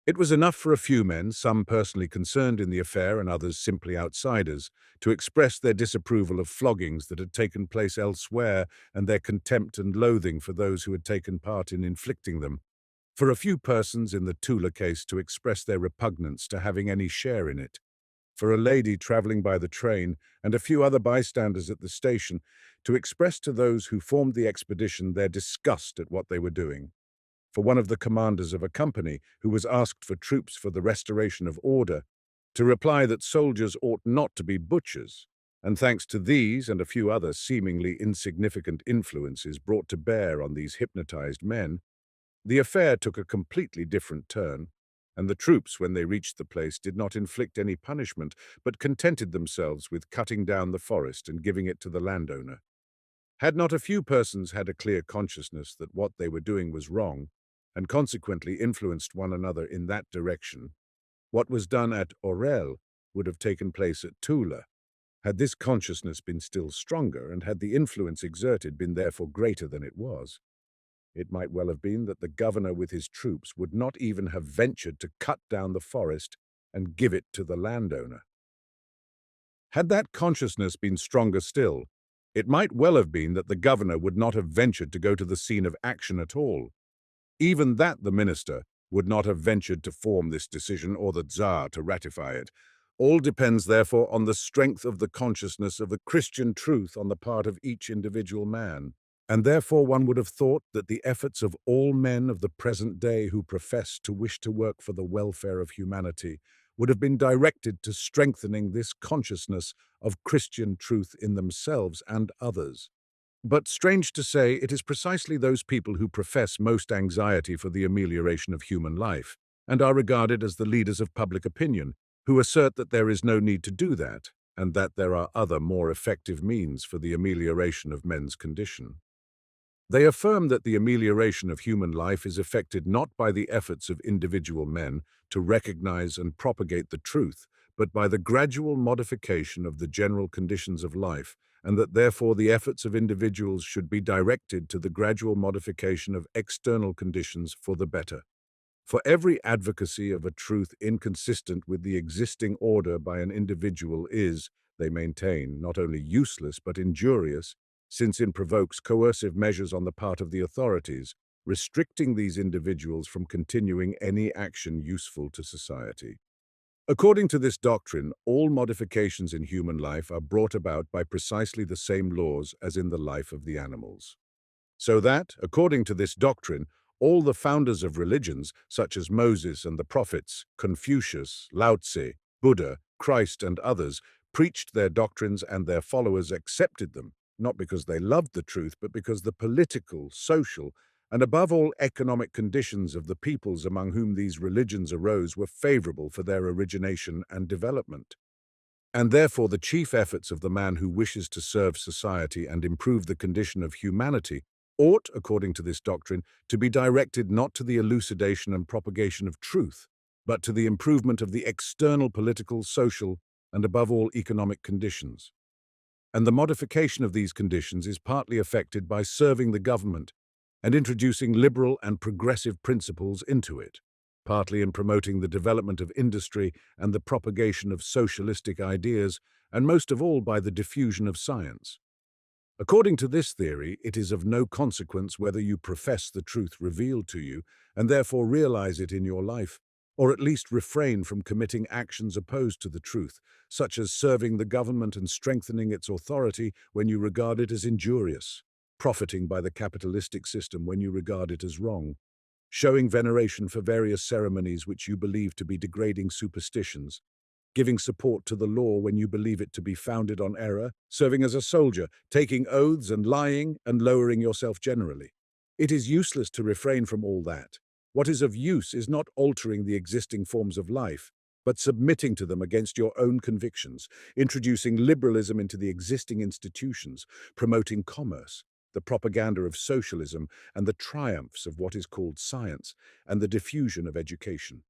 It was enough for a few men, some personally concerned in the affair and others simply outsiders, to express their disapproval of floggings that had taken place elsewhere and their contempt and loathing for those who had taken part in inflicting them. For a few persons in the Tula case to express their repugnance to having any share in it. For a lady travelling by the train and a few other bystanders at the station to express to those who formed the expedition their disgust at what they were doing. For one of the commanders of a company who was asked for troops for the restoration of order, to reply that soldiers ought not to be butchers, and thanks to these and a few other seemingly insignificant influences brought to bear on these hypnotized men, the affair took a completely different turn, and the troops, when they reached the place, did not inflict any punishment, but contented themselves with cutting down the forest and giving it to the landowner. Had not a few persons had a clear consciousness that what they were doing was wrong, and consequently influenced one another in that direction, what was done at Orel would have taken place at Tula, had this consciousness been still stronger, and had the influence exerted been therefore greater than it was. It might well have been that the governor with his troops would not even have ventured to cut down the forest and give it to the landowner. Had that consciousness been stronger still, it might well have been that the governor would not have ventured to go to the scene of action at all. Even that the minister would not have ventured to form this decision, or the Tsar to ratify it. All depends, therefore, on the strength of the consciousness of the Christian truth on the part of each individual man. And therefore one would have thought that the efforts of all men of the present day who profess to wish to work for the welfare of humanity would have been directed to strengthening this consciousness of Christian truth in themselves and others. But strange to say, it is precisely those people who profess most anxiety for the amelioration of human life, and are regarded as the leaders of public opinion, who assert that there is no need to do that, and that there are other more effective means for the amelioration of men's condition. They affirm that the amelioration of human life is effected not by the efforts of individual men to recognize and propagate the truth, but by the gradual modification of the general conditions of life, and that therefore the efforts of individuals should be directed to the gradual modification of external conditions for the better. For every advocacy of a truth inconsistent with the existing order by an individual is, they maintain, not only useless but injurious, since it provokes coercive measures on the part of the authorities, restricting these individuals from continuing any action useful to society. According to this doctrine, all modifications in human life are brought about by precisely the same laws as in the life of the animals. So that, according to this doctrine, all the founders of religions, such as Moses and the prophets, Confucius, Lao Tse, Buddha, Christ, and others, preached their doctrines and their followers accepted them, not because they loved the truth, but because the political, social, and above all economic conditions of the peoples among whom these religions arose were favorable for their origination and development. And therefore the chief efforts of the man who wishes to serve society and improve the condition of humanity ought, according to this doctrine, to be directed not to the elucidation and propagation of truth, but to the improvement of the external political, social, and above all economic conditions. And the modification of these conditions is partly effected by serving the government and introducing liberal and progressive principles into it, partly in promoting the development of industry and the propagation of socialistic ideas, and most of all by the diffusion of science. According to this theory, it is of no consequence whether you profess the truth revealed to you and therefore realize it in your life, or at least refrain from committing actions opposed to the truth, such as serving the government and strengthening its authority when you regard it as injurious, profiting by the capitalistic system when you regard it as wrong, showing veneration for various ceremonies which you believe to be degrading superstitions, giving support to the law when you believe it to be founded on error, serving as a soldier, taking oaths and lying, and lowering yourself generally. It is useless to refrain from all that. What is of use is not altering the existing forms of life, but submitting to them against your own convictions, introducing liberalism into the existing institutions, promoting commerce, the propaganda of socialism, and the triumphs of what is called science, and the diffusion of education.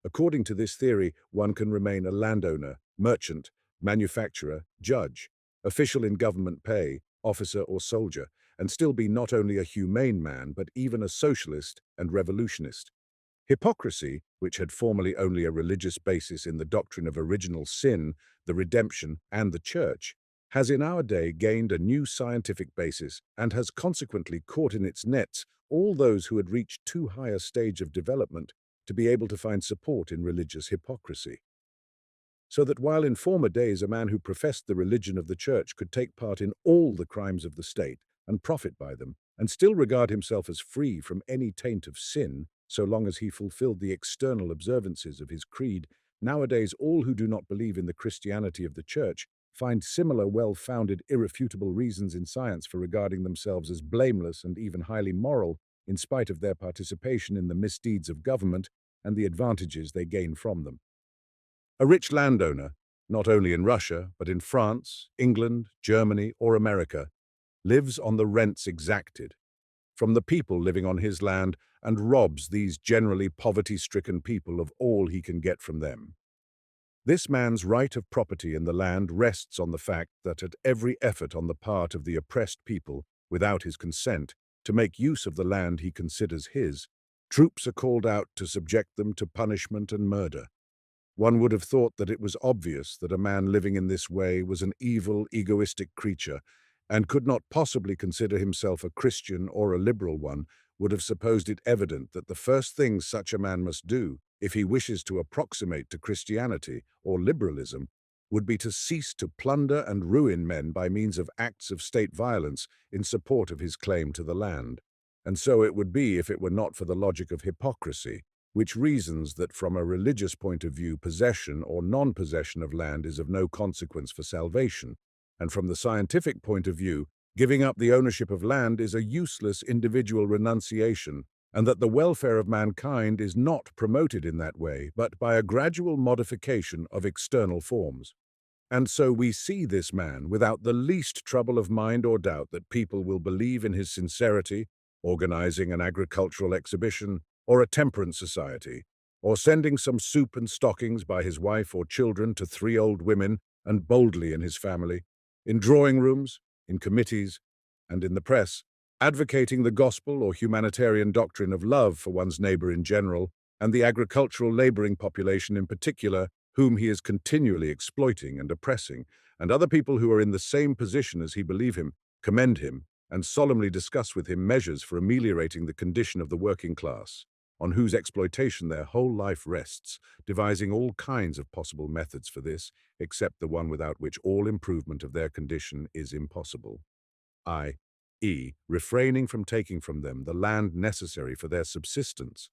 According to this theory, one can remain a landowner, merchant, manufacturer, judge, official in government pay, officer or soldier, and still be not only a humane man, but even a socialist and revolutionist. Hypocrisy, which had formerly only a religious basis in the doctrine of original sin, the redemption, and the church, has in our day gained a new scientific basis and has consequently caught in its nets all those who had reached too high a stage of development to be able to find support in religious hypocrisy. So that while in former days a man who professed the religion of the church could take part in all the crimes of the state and profit by them, and still regard himself as free from any taint of sin, so long as he fulfilled the external observances of his creed, nowadays all who do not believe in the Christianity of the church find similar well-founded, irrefutable reasons in science for regarding themselves as blameless and even highly moral, in spite of their participation in the misdeeds of government and the advantages they gain from them. A rich landowner, not only in Russia, but in France, England, Germany, or America, lives on the rents exacted from the people living on his land and robs these generally poverty-stricken people of all he can get from them. This man's right of property in the land rests on the fact that at every effort on the part of the oppressed people, without his consent, to make use of the land he considers his, troops are called out to subject them to punishment and murder. One would have thought that it was obvious that a man living in this way was an evil, egoistic creature, and could not possibly consider himself a Christian or a liberal one, would have supposed it evident that the first thing such a man must do, if he wishes to approximate to Christianity or liberalism, would be to cease to plunder and ruin men by means of acts of state violence in support of his claim to the land. And so it would be if it were not for the logic of hypocrisy, which reasons that from a religious point of view possession or non-possession of land is of no consequence for salvation, and from the scientific point of view, giving up the ownership of land is a useless individual renunciation, and that the welfare of mankind is not promoted in that way, but by a gradual modification of external forms. And so we see this man without the least trouble of mind or doubt that people will believe in his sincerity, organizing an agricultural exhibition, or a temperance society, or sending some soup and stockings by his wife or children to 3 old women and boldly in his family, in drawing rooms, in committees, and in the press, advocating the gospel or humanitarian doctrine of love for one's neighbor in general, and the agricultural laboring population in particular, whom he is continually exploiting and oppressing, and other people who are in the same position as he believe him, commend him, and solemnly discuss with him measures for ameliorating the condition of the working class, on whose exploitation their whole life rests, devising all kinds of possible methods for this, except the one without which all improvement of their condition is impossible, i.e., refraining from taking from them the land necessary for their subsistence.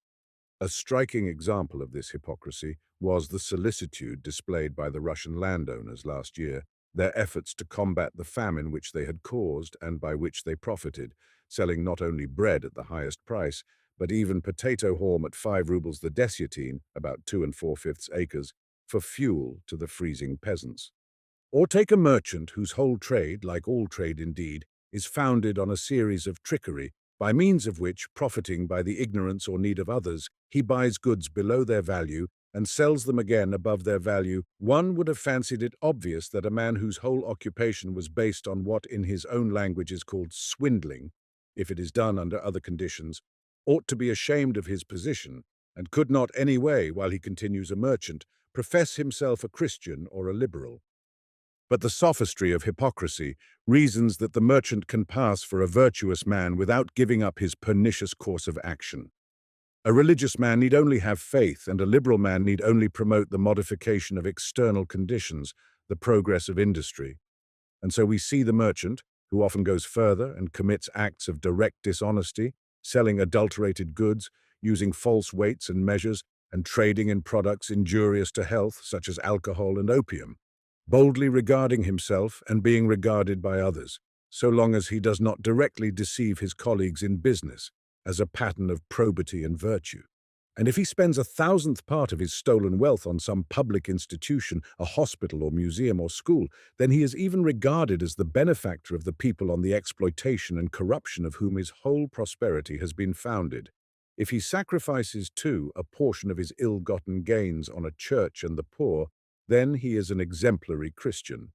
A striking example of this hypocrisy was the solicitude displayed by the Russian landowners last year, their efforts to combat the famine which they had caused and by which they profited, selling not only bread at the highest price, but even potato haulm at 5 rubles the desiatin, about 2 4/5 acres, for fuel to the freezing peasants. Or take a merchant whose whole trade, like all trade indeed, is founded on a series of trickery, by means of which, profiting by the ignorance or need of others, he buys goods below their value and sells them again above their value. One would have fancied it obvious that a man whose whole occupation was based on what in his own language is called swindling, if it is done under other conditions, ought to be ashamed of his position, and could not any way, while he continues a merchant, profess himself a Christian or a liberal. But the sophistry of hypocrisy reasons that the merchant can pass for a virtuous man without giving up his pernicious course of action. A religious man need only have faith, and a liberal man need only promote the modification of external conditions, the progress of industry. And so we see the merchant, who often goes further and commits acts of direct dishonesty, selling adulterated goods, using false weights and measures, and trading in products injurious to health, such as alcohol and opium, boldly regarding himself and being regarded by others, so long as he does not directly deceive his colleagues in business, as a pattern of probity and virtue. And if he spends 1,000th part of his stolen wealth on some public institution, a hospital or museum or school, then he is even regarded as the benefactor of the people on the exploitation and corruption of whom his whole prosperity has been founded. If he sacrifices, too, a portion of his ill-gotten gains on a church and the poor, then he is an exemplary Christian.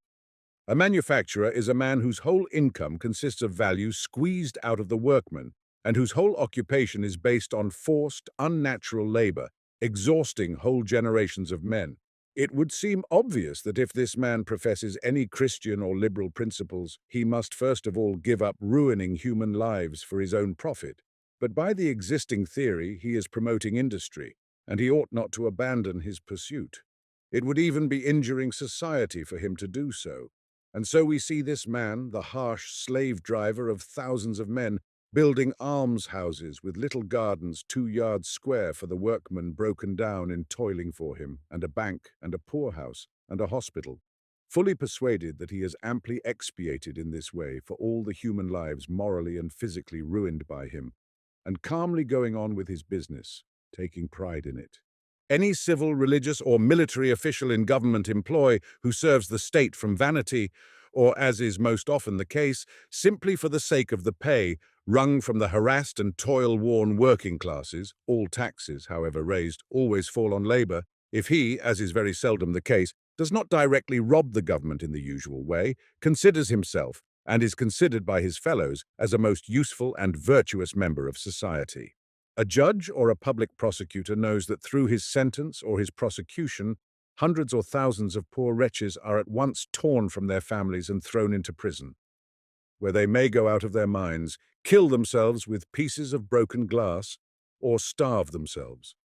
A manufacturer is a man whose whole income consists of value squeezed out of the workman, and whose whole occupation is based on forced, unnatural labor, exhausting whole generations of men. It would seem obvious that if this man professes any Christian or liberal principles, he must first of all give up ruining human lives for his own profit. But by the existing theory, he is promoting industry, and he ought not to abandon his pursuit. It would even be injuring society for him to do so. And so we see this man, the harsh slave driver of thousands of men, building almshouses with little gardens 2 yards square for the workmen broken down in toiling for him, and a bank, and a poorhouse, and a hospital, fully persuaded that he is amply expiated in this way for all the human lives morally and physically ruined by him, and calmly going on with his business, taking pride in it. Any civil, religious, or military official in government employ who serves the state from vanity, or, as is most often the case, simply for the sake of the pay, wrung from the harassed and toil-worn working classes, all taxes, however raised, always fall on labor, if he, as is very seldom the case, does not directly rob the government in the usual way, considers himself, and is considered by his fellows, as a most useful and virtuous member of society. A judge or a public prosecutor knows that through his sentence or his prosecution, hundreds or thousands of poor wretches are at once torn from their families and thrown into prison, where they may go out of their minds, kill themselves with pieces of broken glass, or starve themselves.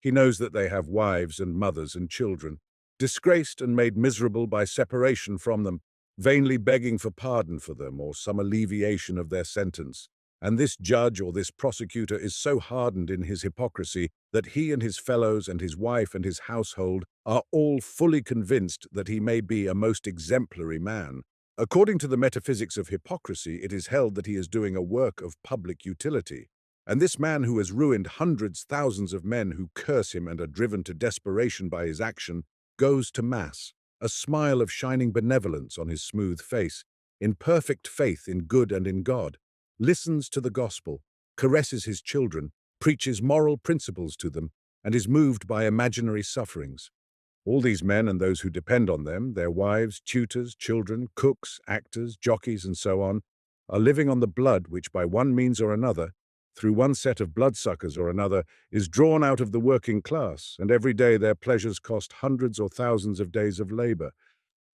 He knows that they have wives and mothers and children, disgraced and made miserable by separation from them, vainly begging for pardon for them or some alleviation of their sentence. And this judge or this prosecutor is so hardened in his hypocrisy that he and his fellows and his wife and his household are all fully convinced that he may be a most exemplary man. According to the metaphysics of hypocrisy, it is held that he is doing a work of public utility. And this man who has ruined hundreds, thousands of men who curse him and are driven to desperation by his action, goes to Mass, a smile of shining benevolence on his smooth face, in perfect faith in good and in God, listens to the gospel, caresses his children, preaches moral principles to them, and is moved by imaginary sufferings. All these men and those who depend on them, their wives, tutors, children, cooks, actors, jockeys, and so on, are living on the blood which by one means or another, through one set of bloodsuckers or another, is drawn out of the working class, and every day their pleasures cost hundreds or thousands of days of labor.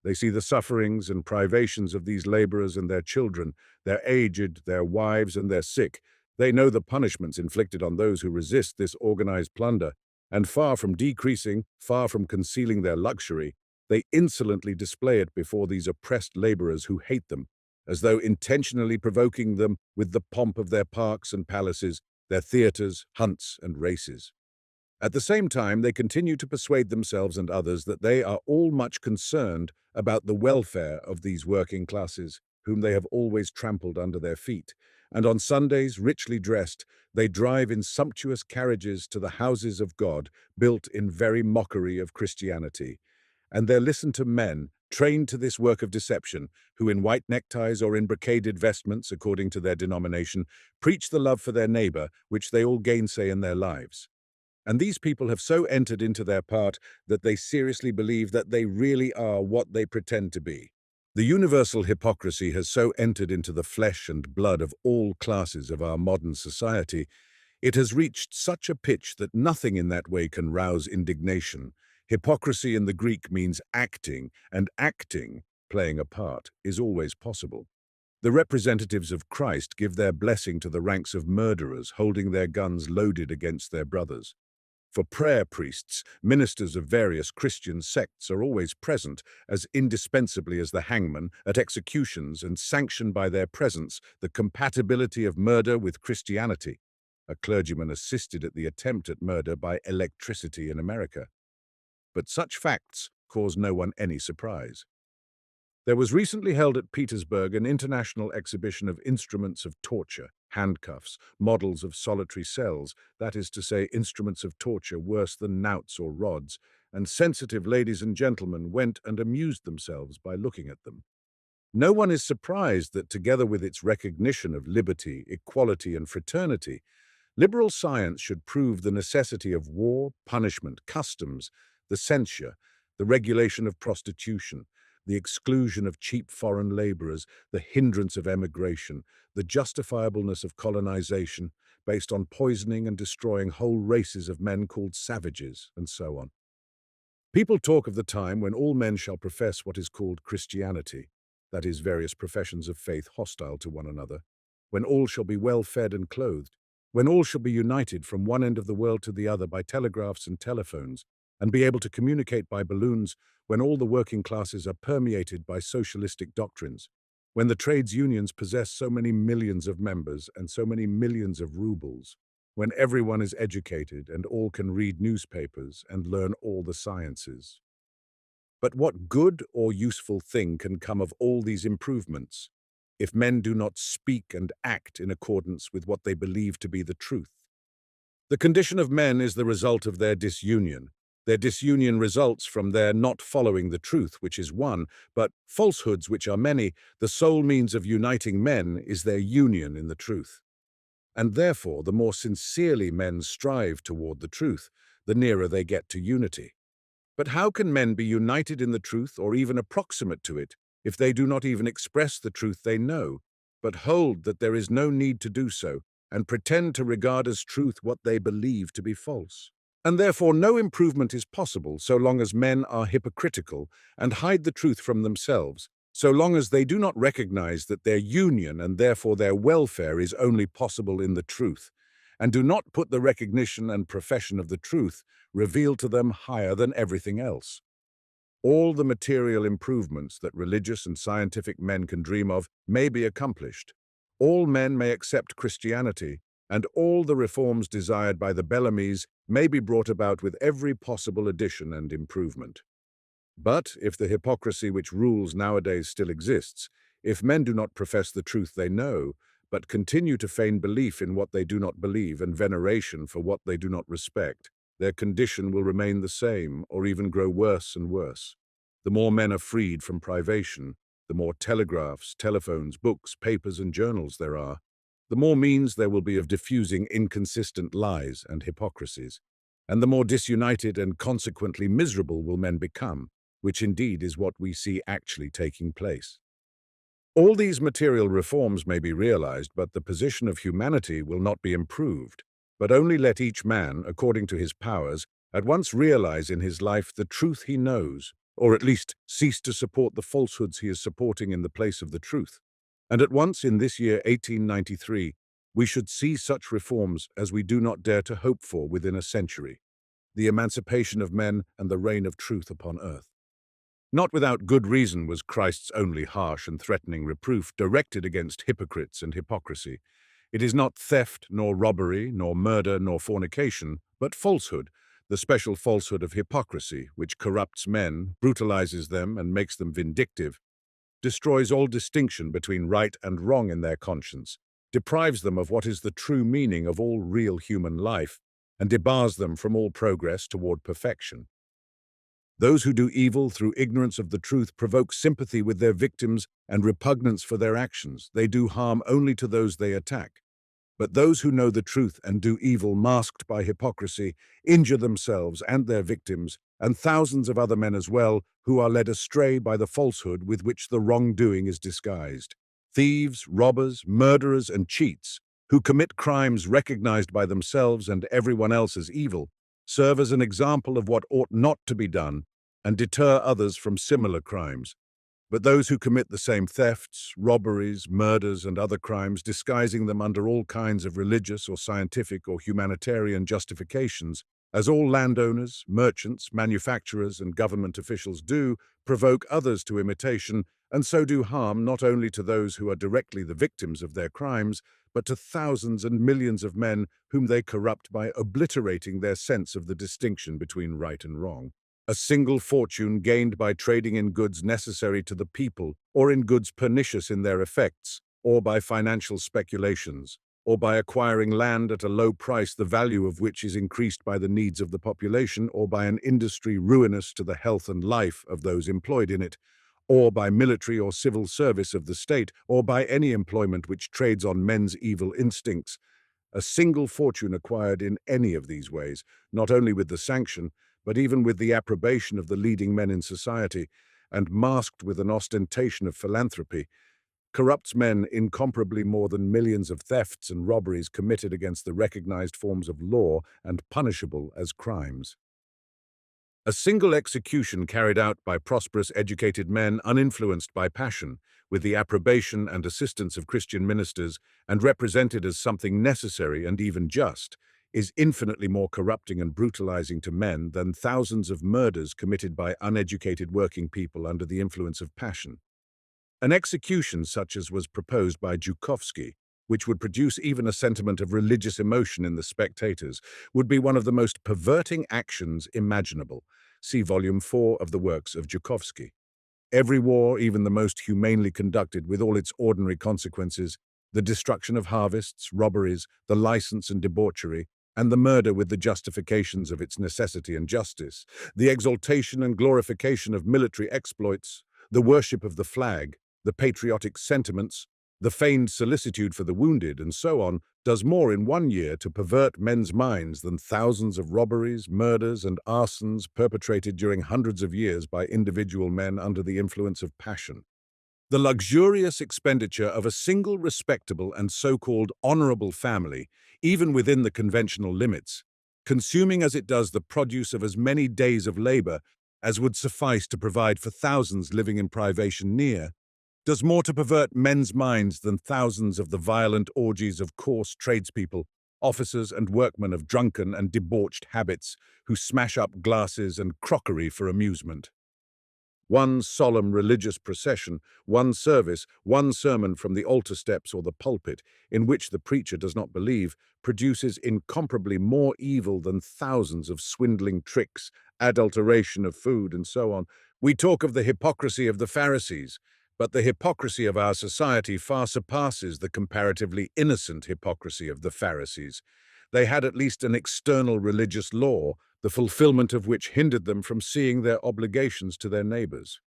They see the sufferings and privations of these laborers and their children, their aged, their wives, and their sick. They know the punishments inflicted on those who resist this organized plunder, and far from decreasing, far from concealing their luxury, they insolently display it before these oppressed laborers who hate them, as though intentionally provoking them with the pomp of their parks and palaces, their theatres, hunts, and races. At the same time, they continue to persuade themselves and others that they are all much concerned about the welfare of these working classes, whom they have always trampled under their feet, and on Sundays, richly dressed, they drive in sumptuous carriages to the houses of God, built in very mockery of Christianity. And there listen to men, trained to this work of deception, who in white neckties or in brocaded vestments, according to their denomination, preach the love for their neighbor, which they all gainsay in their lives. And these people have so entered into their part that they seriously believe that they really are what they pretend to be. The universal hypocrisy has so entered into the flesh and blood of all classes of our modern society, it has reached such a pitch that nothing in that way can rouse indignation. Hypocrisy in the Greek means acting, and acting, playing a part, is always possible. The representatives of Christ give their blessing to the ranks of murderers holding their guns loaded against their brothers. For prayer priests, ministers of various Christian sects are always present, as indispensably as the hangman, at executions and sanction by their presence the compatibility of murder with Christianity. A clergyman assisted at the attempt at murder by electricity in America. But such facts cause no one any surprise. There was recently held at Petersburg an international exhibition of instruments of torture, handcuffs, models of solitary cells, that is to say, instruments of torture worse than knouts or rods, and sensitive ladies and gentlemen went and amused themselves by looking at them. No one is surprised that together with its recognition of liberty, equality, and fraternity, liberal science should prove the necessity of war, punishment, customs, the censure, the regulation of prostitution, the exclusion of cheap foreign laborers, the hindrance of emigration, the justifiableness of colonization, based on poisoning and destroying whole races of men called savages, and so on. People talk of the time when all men shall profess what is called Christianity, that is, various professions of faith hostile to one another, when all shall be well fed and clothed, when all shall be united from one end of the world to the other by telegraphs and telephones, and be able to communicate by balloons, when all the working classes are permeated by socialistic doctrines, when the trades unions possess so many millions of members and so many millions of rubles, when everyone is educated and all can read newspapers and learn all the sciences. But what good or useful thing can come of all these improvements if men do not speak and act in accordance with what they believe to be the truth? The condition of men is the result of their disunion. Their disunion results from their not following the truth, which is one, but falsehoods, which are many. The sole means of uniting men is their union in the truth. And therefore, the more sincerely men strive toward the truth, the nearer they get to unity. But how can men be united in the truth or even approximate to it if they do not even express the truth they know, but hold that there is no need to do so and pretend to regard as truth what they believe to be false? And therefore no improvement is possible so long as men are hypocritical and hide the truth from themselves, so long as they do not recognize that their union and therefore their welfare is only possible in the truth, and do not put the recognition and profession of the truth revealed to them higher than everything else. All the material improvements that religious and scientific men can dream of may be accomplished. All men may accept Christianity, and all the reforms desired by the Bellamys may be brought about with every possible addition and improvement. But if the hypocrisy which rules nowadays still exists, if men do not profess the truth they know, but continue to feign belief in what they do not believe and veneration for what they do not respect, their condition will remain the same or even grow worse and worse. The more men are freed from privation, the more telegraphs, telephones, books, papers, and journals there are, the more means there will be of diffusing inconsistent lies and hypocrisies, and the more disunited and consequently miserable will men become, which indeed is what we see actually taking place. All these material reforms may be realized, but the position of humanity will not be improved, but only let each man, according to his powers, at once realize in his life the truth he knows, or at least cease to support the falsehoods he is supporting in the place of the truth. And at once in this year 1893, we should see such reforms as we do not dare to hope for within a century: the emancipation of men and the reign of truth upon earth. Not without good reason was Christ's only harsh and threatening reproof directed against hypocrites and hypocrisy. It is not theft, nor robbery, nor murder, nor fornication, but falsehood, the special falsehood of hypocrisy, which corrupts men, brutalizes them, and makes them vindictive, destroys all distinction between right and wrong in their conscience, deprives them of what is the true meaning of all real human life, and debars them from all progress toward perfection. Those who do evil through ignorance of the truth provoke sympathy with their victims and repugnance for their actions. They do harm only to those they attack. But those who know the truth and do evil masked by hypocrisy injure themselves and their victims, and thousands of other men as well, who are led astray by the falsehood with which the wrongdoing is disguised. Thieves, robbers, murderers, and cheats, who commit crimes recognized by themselves and everyone else as evil, serve as an example of what ought not to be done and deter others from similar crimes. But those who commit the same thefts, robberies, murders, and other crimes, disguising them under all kinds of religious or scientific or humanitarian justifications, as all landowners, merchants, manufacturers, and government officials do, provoke others to imitation, and so do harm not only to those who are directly the victims of their crimes, but to thousands and millions of men whom they corrupt by obliterating their sense of the distinction between right and wrong. A single fortune gained by trading in goods necessary to the people, or in goods pernicious in their effects, or by financial speculations, or by acquiring land at a low price, the value of which is increased by the needs of the population, or by an industry ruinous to the health and life of those employed in it, or by military or civil service of the state, or by any employment which trades on men's evil instincts. A single fortune acquired in any of these ways, not only with the sanction, but even with the approbation of the leading men in society, and masked with an ostentation of philanthropy, corrupts men incomparably more than millions of thefts and robberies committed against the recognized forms of law and punishable as crimes. A single execution carried out by prosperous, educated men uninfluenced by passion, with the approbation and assistance of Christian ministers, and represented as something necessary and even just, is infinitely more corrupting and brutalizing to men than thousands of murders committed by uneducated working people under the influence of passion. An execution such as was proposed by Zhukovsky, which would produce even a sentiment of religious emotion in the spectators, would be one of the most perverting actions imaginable. See Volume 4 of the works of Zhukovsky. Every war, even the most humanely conducted, with all its ordinary consequences, the destruction of harvests, robberies, the license and debauchery, and the murder with the justifications of its necessity and justice, the exaltation and glorification of military exploits, the worship of the flag, the patriotic sentiments, the feigned solicitude for the wounded, and so on, does more in one year to pervert men's minds than thousands of robberies, murders, and arsons perpetrated during hundreds of years by individual men under the influence of passion. The luxurious expenditure of a single respectable and so-called honorable family, even within the conventional limits, consuming as it does the produce of as many days of labor as would suffice to provide for thousands living in privation near, does more to pervert men's minds than thousands of the violent orgies of coarse tradespeople, officers and workmen of drunken and debauched habits who smash up glasses and crockery for amusement. One solemn religious procession, one service, one sermon from the altar steps or the pulpit, in which the preacher does not believe, produces incomparably more evil than thousands of swindling tricks, adulteration of food, and so on. We talk of the hypocrisy of the Pharisees, but the hypocrisy of our society far surpasses the comparatively innocent hypocrisy of the Pharisees. They had at least an external religious law, the fulfillment of which hindered them from seeing their obligations to their neighbors.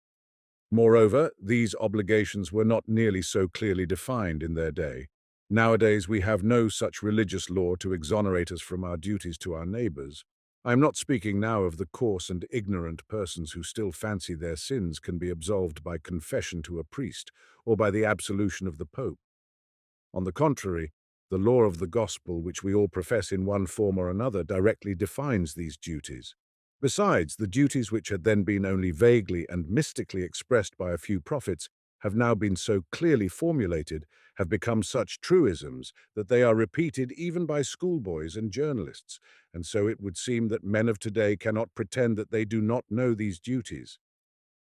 Moreover, these obligations were not nearly so clearly defined in their day. Nowadays, we have no such religious law to exonerate us from our duties to our neighbors. I am not speaking now of the coarse and ignorant persons who still fancy their sins can be absolved by confession to a priest or by the absolution of the Pope. On the contrary, the law of the gospel, which we all profess in one form or another, directly defines these duties. Besides, the duties which had then been only vaguely and mystically expressed by a few prophets have now been so clearly formulated, have become such truisms, that they are repeated even by schoolboys and journalists, and so it would seem that men of today cannot pretend that they do not know these duties.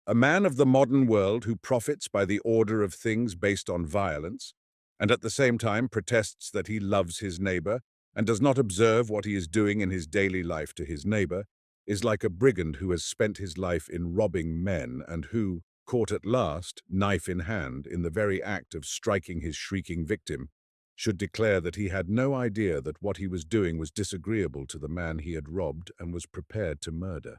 A man of the modern world who profits by the order of things based on violence, and at the same time protests that he loves his neighbor and does not observe what he is doing in his daily life to his neighbor, is like a brigand who has spent his life in robbing men and who, caught at last, knife in hand, in the very act of striking his shrieking victim, should declare that he had no idea that what he was doing was disagreeable to the man he had robbed and was prepared to murder.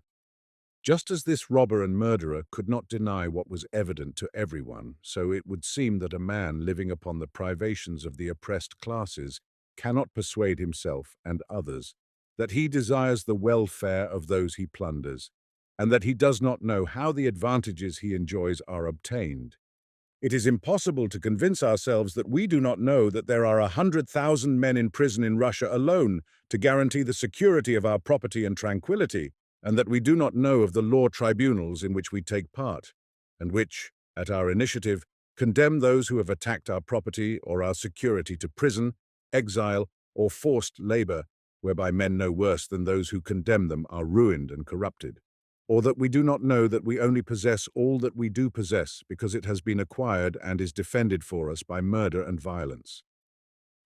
Just as this robber and murderer could not deny what was evident to everyone, so it would seem that a man living upon the privations of the oppressed classes cannot persuade himself and others that he desires the welfare of those he plunders, and that he does not know how the advantages he enjoys are obtained. It is impossible to convince ourselves that we do not know that there are 100,000 men in prison in Russia alone to guarantee the security of our property and tranquility, and that we do not know of the law tribunals in which we take part, and which, at our initiative, condemn those who have attacked our property or our security to prison, exile, or forced labor, whereby men no worse than those who condemn them are ruined and corrupted. Or that we do not know that we only possess all that we do possess because it has been acquired and is defended for us by murder and violence.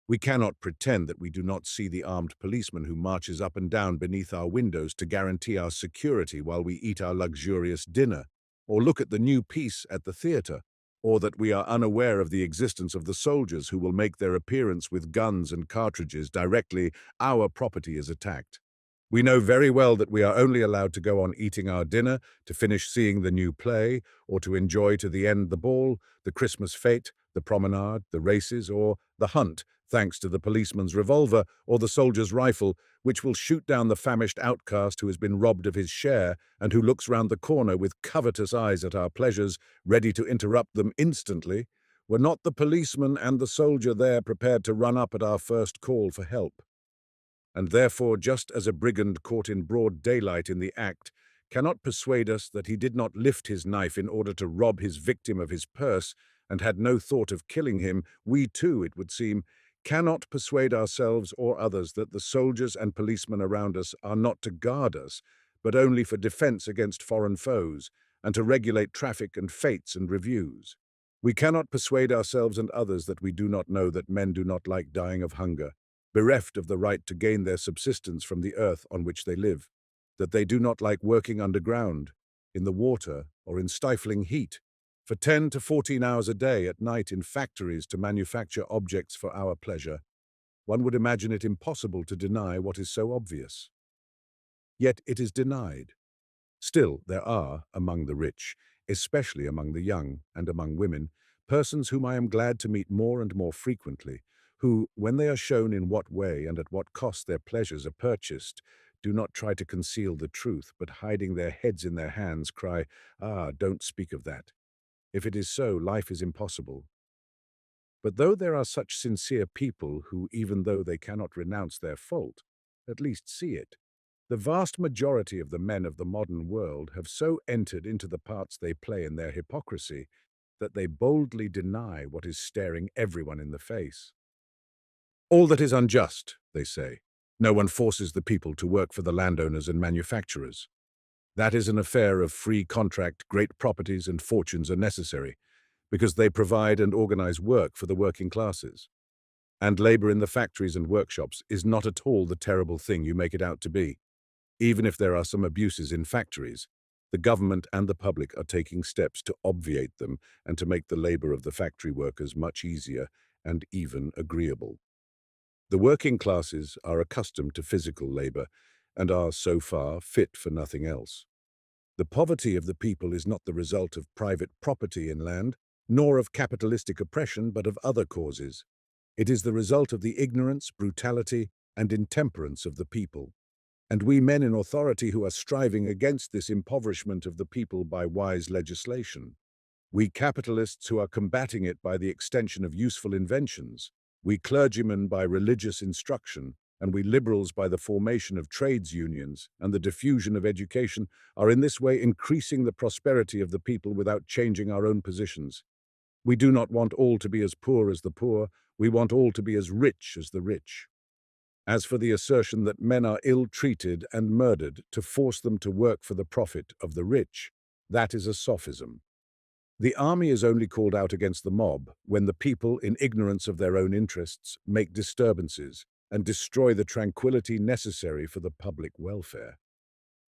We cannot pretend that we do not see the armed policeman who marches up and down beneath our windows to guarantee our security while we eat our luxurious dinner, or look at the new piece at the theater, or that we are unaware of the existence of the soldiers who will make their appearance with guns and cartridges directly our property is attacked. We know very well that we are only allowed to go on eating our dinner, to finish seeing the new play, or to enjoy to the end the ball, the Christmas fete, the promenade, the races, or the hunt, thanks to the policeman's revolver or the soldier's rifle, which will shoot down the famished outcast who has been robbed of his share and who looks round the corner with covetous eyes at our pleasures, ready to interrupt them instantly. Were not the policeman and the soldier there prepared to run up at our first call for help? And therefore, just as a brigand caught in broad daylight in the act cannot persuade us that he did not lift his knife in order to rob his victim of his purse and had no thought of killing him, we too, it would seem, cannot persuade ourselves or others that the soldiers and policemen around us are not to guard us, but only for defense against foreign foes, and to regulate traffic and fates and reviews. We cannot persuade ourselves and others that we do not know that men do not like dying of hunger, bereft of the right to gain their subsistence from the earth on which they live, that they do not like working underground, in the water, or in stifling heat, for 10 to 14 hours a day at night in factories to manufacture objects for our pleasure. One would imagine it impossible to deny what is so obvious. Yet it is denied. Still, there are, among the rich, especially among the young and among women, persons whom I am glad to meet more and more frequently, who, when they are shown in what way and at what cost their pleasures are purchased, do not try to conceal the truth, but hiding their heads in their hands, cry, "Ah, don't speak of that. If it is so, life is impossible." But though there are such sincere people who, even though they cannot renounce their fault, at least see it, the vast majority of the men of the modern world have so entered into the parts they play in their hypocrisy that they boldly deny what is staring everyone in the face. All that is unjust, they say. No one forces the people to work for the landowners and manufacturers. That is an affair of free contract. Great properties and fortunes are necessary, because they provide and organize work for the working classes. And labor in the factories and workshops is not at all the terrible thing you make it out to be. Even if there are some abuses in factories, the government and the public are taking steps to obviate them and to make the labor of the factory workers much easier and even agreeable. The working classes are accustomed to physical labor and are, so far, fit for nothing else. The poverty of the people is not the result of private property in land, nor of capitalistic oppression, but of other causes. It is the result of the ignorance, brutality, and intemperance of the people. And we men in authority who are striving against this impoverishment of the people by wise legislation. We capitalists who are combating it by the extension of useful inventions. We clergymen by religious instruction, and we liberals by the formation of trades unions and the diffusion of education, are in this way increasing the prosperity of the people without changing our own positions. We do not want all to be as poor as the poor, we want all to be as rich as the rich. As for the assertion that men are ill-treated and murdered to force them to work for the profit of the rich, that is a sophism. The army is only called out against the mob when the people, in ignorance of their own interests, make disturbances and destroy the tranquility necessary for the public welfare.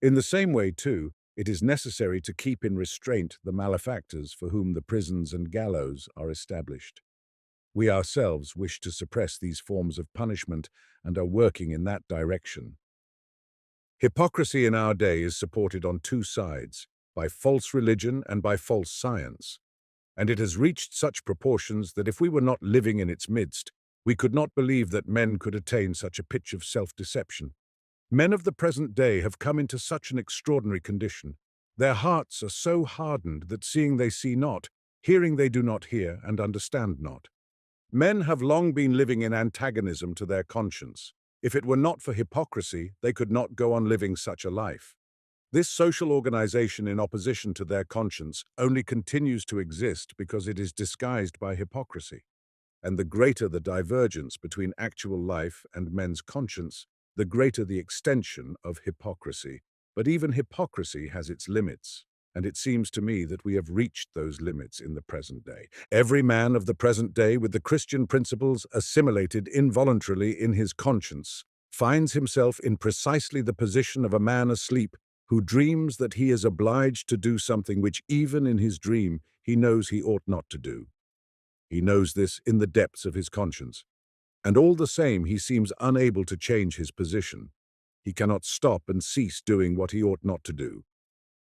In the same way, too, it is necessary to keep in restraint the malefactors for whom the prisons and gallows are established. We ourselves wish to suppress these forms of punishment and are working in that direction. Hypocrisy in our day is supported on two sides, by false religion and by false science, and it has reached such proportions that if we were not living in its midst, we could not believe that men could attain such a pitch of self-deception. Men of the present day have come into such an extraordinary condition. Their hearts are so hardened that seeing they see not, hearing they do not hear, and understand not. Men have long been living in antagonism to their conscience. If it were not for hypocrisy, they could not go on living such a life. This social organization in opposition to their conscience only continues to exist because it is disguised by hypocrisy. And the greater the divergence between actual life and men's conscience, the greater the extension of hypocrisy. But even hypocrisy has its limits, and it seems to me that we have reached those limits in the present day. Every man of the present day with the Christian principles assimilated involuntarily in his conscience finds himself in precisely the position of a man asleep who dreams that he is obliged to do something which even in his dream he knows he ought not to do. He knows this in the depths of his conscience, and all the same he seems unable to change his position. He cannot stop and cease doing what he ought not to do.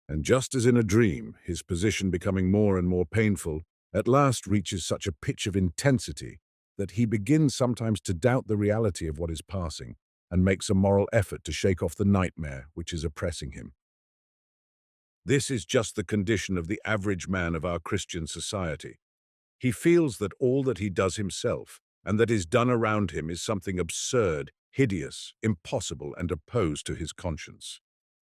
And just as in a dream, his position becoming more and more painful, at last reaches such a pitch of intensity that he begins sometimes to doubt the reality of what is passing, and makes a moral effort to shake off the nightmare which is oppressing him. This is just the condition of the average man of our Christian society. He feels that all that he does himself and that is done around him is something absurd, hideous, impossible, and opposed to his conscience.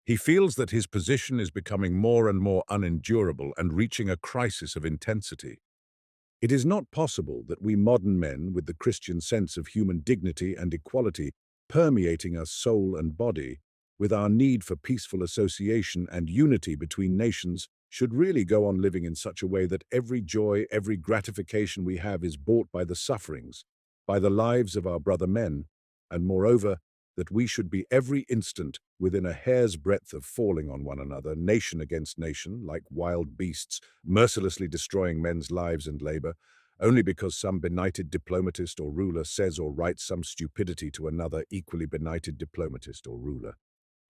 He feels that his position is becoming more and more unendurable and reaching a crisis of intensity. It is not possible that we modern men, with the Christian sense of human dignity and equality permeating our soul and body, with our need for peaceful association and unity between nations, should really go on living in such a way that every joy, every gratification we have is bought by the sufferings, by the lives of our brother men, and moreover, that we should be every instant within a hair's breadth of falling on one another, nation against nation, like wild beasts, mercilessly destroying men's lives and labor, only because some benighted diplomatist or ruler says or writes some stupidity to another equally benighted diplomatist or ruler.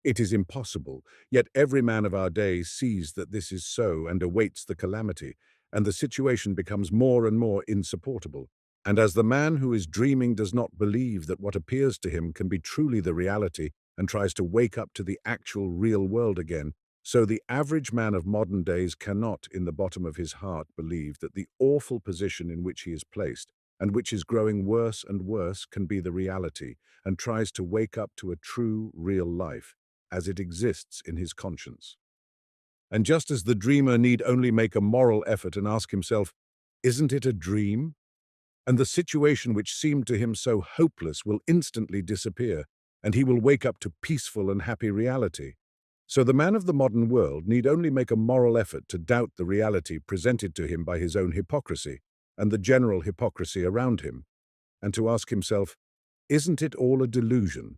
It is impossible, yet every man of our day sees that this is so and awaits the calamity, and the situation becomes more and more insupportable. And as the man who is dreaming does not believe that what appears to him can be truly the reality and tries to wake up to the actual real world again, so the average man of modern days cannot, in the bottom of his heart, believe that the awful position in which he is placed, and which is growing worse and worse, can be the reality, and tries to wake up to a true, real life, as it exists in his conscience. And just as the dreamer need only make a moral effort and ask himself, "Isn't it a dream?" and the situation which seemed to him so hopeless will instantly disappear, and he will wake up to peaceful and happy reality. So the man of the modern world need only make a moral effort to doubt the reality presented to him by his own hypocrisy and the general hypocrisy around him, and to ask himself, isn't it all a delusion?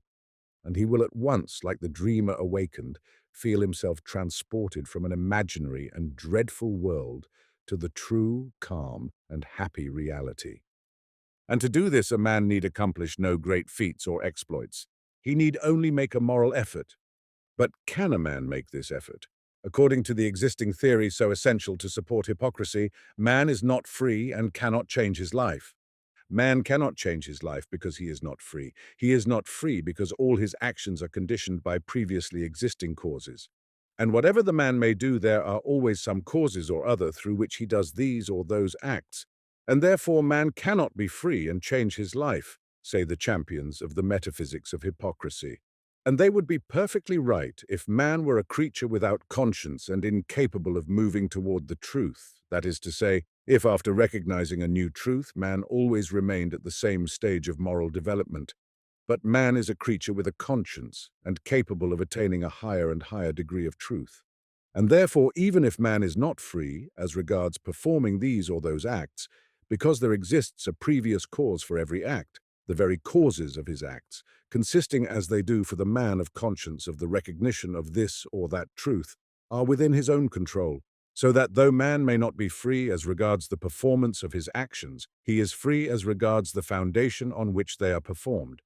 And he will at once, like the dreamer awakened, feel himself transported from an imaginary and dreadful world to the true, calm, and happy reality. And to do this, a man need accomplish no great feats or exploits. He need only make a moral effort. But can a man make this effort? According to the existing theory so essential to support hypocrisy, man is not free and cannot change his life. Man cannot change his life because he is not free. He is not free because all his actions are conditioned by previously existing causes. And whatever the man may do, there are always some causes or other through which he does these or those acts. And therefore man cannot be free and change his life, say the champions of the metaphysics of hypocrisy. And they would be perfectly right if man were a creature without conscience and incapable of moving toward the truth. That is to say, if after recognizing a new truth, man always remained at the same stage of moral development. But man is a creature with a conscience and capable of attaining a higher and higher degree of truth. And therefore, even if man is not free as regards performing these or those acts, because there exists a previous cause for every act, the very causes of his acts, consisting as they do for the man of conscience of the recognition of this or that truth, are within his own control, so that though man may not be free as regards the performance of his actions, he is free as regards the foundation on which they are performed.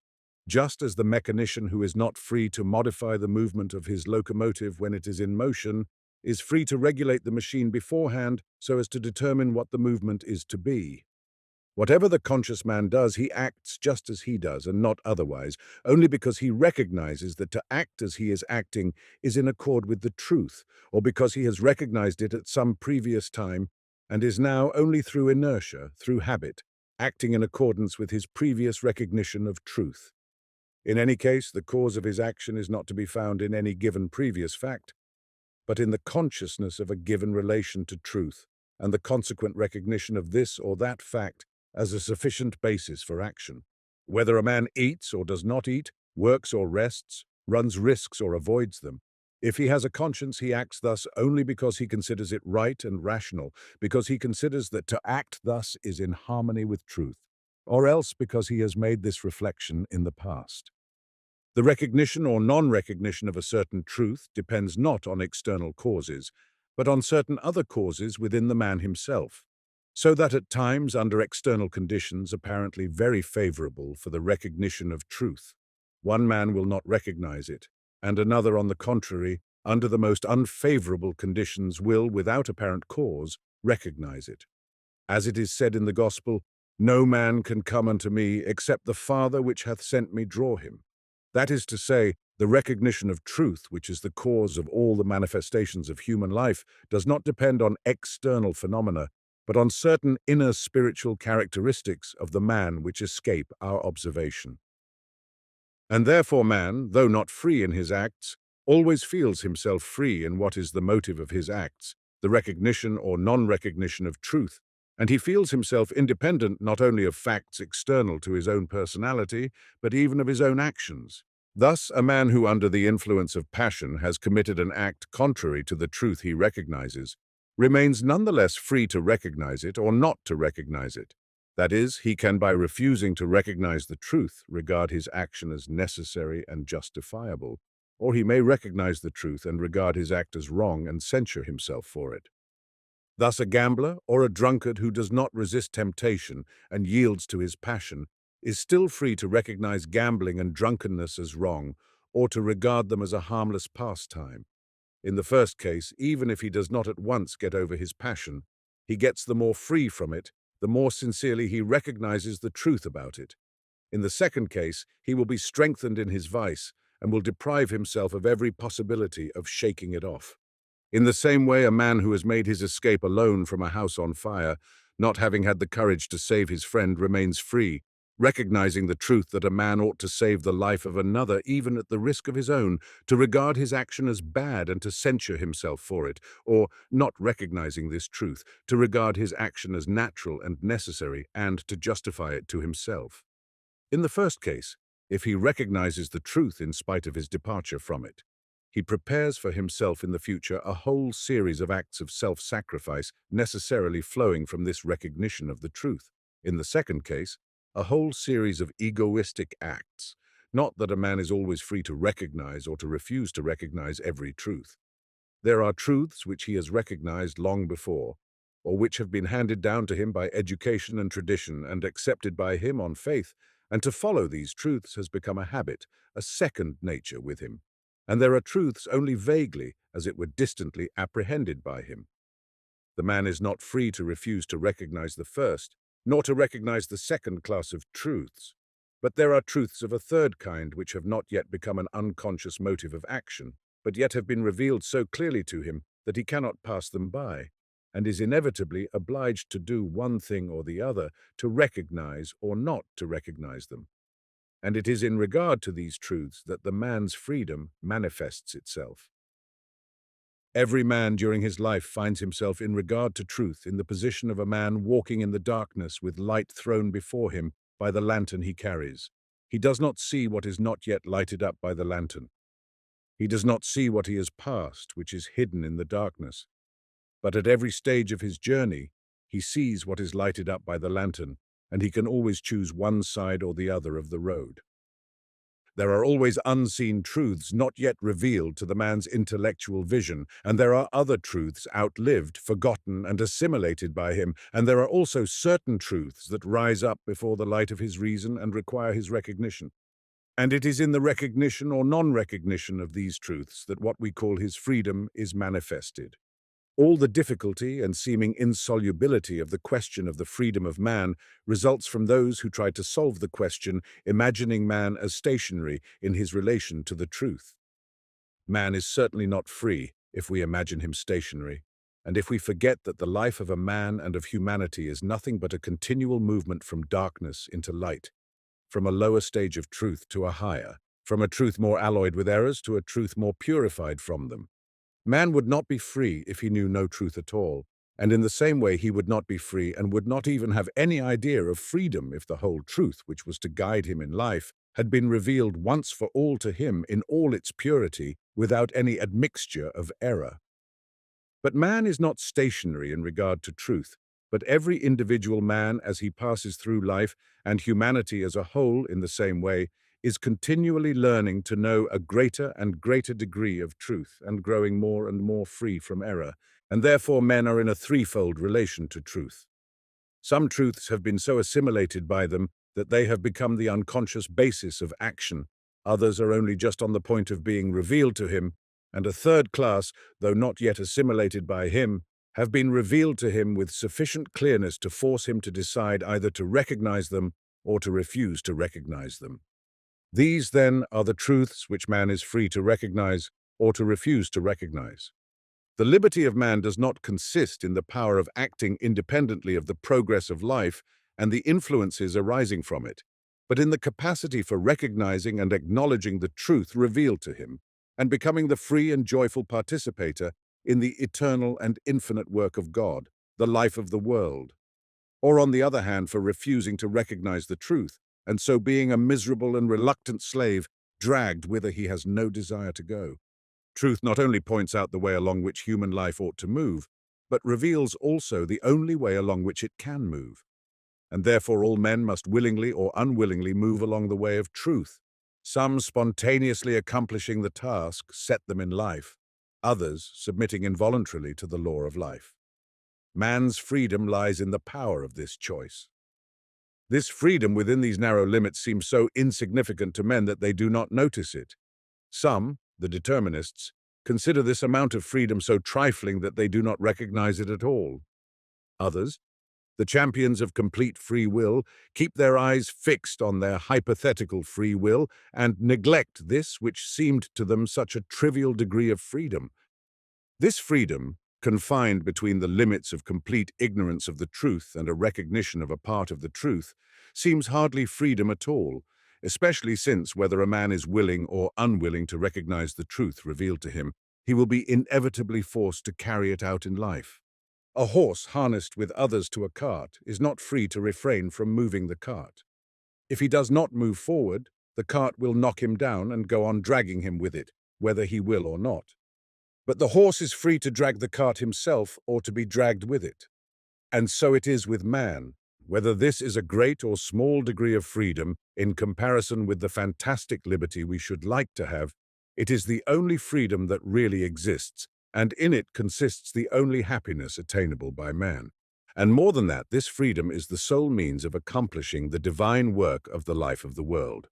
Just as the mechanician who is not free to modify the movement of his locomotive when it is in motion is free to regulate the machine beforehand so as to determine what the movement is to be. Whatever the conscious man does, he acts just as he does and not otherwise, only because he recognizes that to act as he is acting is in accord with the truth, or because he has recognized it at some previous time and is now only through inertia, through habit, acting in accordance with his previous recognition of truth. In any case, the cause of his action is not to be found in any given previous fact, but in the consciousness of a given relation to truth, and the consequent recognition of this or that fact as a sufficient basis for action. Whether a man eats or does not eat, works or rests, runs risks or avoids them, if he has a conscience, he acts thus only because he considers it right and rational, because he considers that to act thus is in harmony with truth, or else because he has made this reflection in the past. The recognition or non-recognition of a certain truth depends not on external causes, but on certain other causes within the man himself, so that at times, under external conditions apparently very favorable for the recognition of truth, one man will not recognize it, and another, on the contrary, under the most unfavorable conditions will, without apparent cause, recognize it. As it is said in the Gospel, "No man can come unto me except the Father which hath sent me draw him." That is to say, the recognition of truth, which is the cause of all the manifestations of human life, does not depend on external phenomena, but on certain inner spiritual characteristics of the man which escape our observation. And therefore man, though not free in his acts, always feels himself free in what is the motive of his acts, the recognition or non-recognition of truth, and he feels himself independent not only of facts external to his own personality, but even of his own actions. Thus, a man who under the influence of passion has committed an act contrary to the truth he recognizes, remains nonetheless free to recognize it or not to recognize it. That is, he can, by refusing to recognize the truth, regard his action as necessary and justifiable, or he may recognize the truth and regard his act as wrong and censure himself for it. Thus a gambler or a drunkard who does not resist temptation and yields to his passion is still free to recognize gambling and drunkenness as wrong, or to regard them as a harmless pastime. In the first case, even if he does not at once get over his passion, he gets the more free from it, the more sincerely he recognizes the truth about it. In the second case, he will be strengthened in his vice and will deprive himself of every possibility of shaking it off. In the same way, a man who has made his escape alone from a house on fire, not having had the courage to save his friend, remains free, recognizing the truth that a man ought to save the life of another even at the risk of his own, to regard his action as bad and to censure himself for it, or, not recognizing this truth, to regard his action as natural and necessary and to justify it to himself. In the first case, if he recognizes the truth in spite of his departure from it, He prepares for himself in the future a whole series of acts of self-sacrifice necessarily flowing from this recognition of the truth. In the second case, a whole series of egoistic acts, not that a man is always free to recognize or to refuse to recognize every truth. There are truths which he has recognized long before, or which have been handed down to him by education and tradition and accepted by him on faith, and to follow these truths has become a habit, a second nature with him. And there are truths only vaguely, as it were distantly, apprehended by him. The man is not free to refuse to recognize the first, nor to recognize the second class of truths. But there are truths of a third kind which have not yet become an unconscious motive of action, but yet have been revealed so clearly to him that he cannot pass them by, and is inevitably obliged to do one thing or the other, to recognize or not to recognize them. And it is in regard to these truths that the man's freedom manifests itself. Every man during his life finds himself in regard to truth in the position of a man walking in the darkness with light thrown before him by the lantern he carries. He does not see what is not yet lighted up by the lantern. He does not see what he has passed, which is hidden in the darkness. But at every stage of his journey, he sees what is lighted up by the lantern, and he can always choose one side or the other of the road. There are always unseen truths not yet revealed to the man's intellectual vision, and there are other truths outlived, forgotten, and assimilated by him, and there are also certain truths that rise up before the light of his reason and require his recognition. And it is in the recognition or non-recognition of these truths that what we call his freedom is manifested. All the difficulty and seeming insolubility of the question of the freedom of man results from those who try to solve the question, imagining man as stationary in his relation to the truth. Man is certainly not free if we imagine him stationary, and if we forget that the life of a man and of humanity is nothing but a continual movement from darkness into light, from a lower stage of truth to a higher, from a truth more alloyed with errors to a truth more purified from them. Man would not be free if he knew no truth at all, and in the same way he would not be free and would not even have any idea of freedom if the whole truth which was to guide him in life had been revealed once for all to him in all its purity, without any admixture of error. But man is not stationary in regard to truth, but every individual man as he passes through life, and humanity as a whole in the same way, is continually learning to know a greater and greater degree of truth and growing more and more free from error, and therefore men are in a threefold relation to truth. Some truths have been so assimilated by them that they have become the unconscious basis of action, others are only just on the point of being revealed to him, and a third class, though not yet assimilated by him, have been revealed to him with sufficient clearness to force him to decide either to recognize them or to refuse to recognize them. These, then, are the truths which man is free to recognize or to refuse to recognize. The liberty of man does not consist in the power of acting independently of the progress of life and the influences arising from it, but in the capacity for recognizing and acknowledging the truth revealed to him, and becoming the free and joyful participator in the eternal and infinite work of God, the life of the world. Or, on the other hand, for refusing to recognize the truth, and so being a miserable and reluctant slave, dragged whither he has no desire to go. Truth not only points out the way along which human life ought to move, but reveals also the only way along which it can move. And therefore all men must willingly or unwillingly move along the way of truth. Some spontaneously accomplishing the task set them in life, others submitting involuntarily to the law of life. Man's freedom lies in the power of this choice. This freedom within these narrow limits seems so insignificant to men that they do not notice it. Some, the determinists, consider this amount of freedom so trifling that they do not recognize it at all. Others, the champions of complete free will, keep their eyes fixed on their hypothetical free will and neglect this which seemed to them such a trivial degree of freedom. This freedom, confined between the limits of complete ignorance of the truth and a recognition of a part of the truth, seems hardly freedom at all, especially since, whether a man is willing or unwilling to recognize the truth revealed to him, he will be inevitably forced to carry it out in life. A horse harnessed with others to a cart is not free to refrain from moving the cart. If he does not move forward, the cart will knock him down and go on dragging him with it, whether he will or not. But the horse is free to drag the cart himself or to be dragged with it. And so it is with man. Whether this is a great or small degree of freedom in comparison with the fantastic liberty we should like to have, it is the only freedom that really exists, and in it consists the only happiness attainable by man. And more than that, this freedom is the sole means of accomplishing the divine work of the life of the world.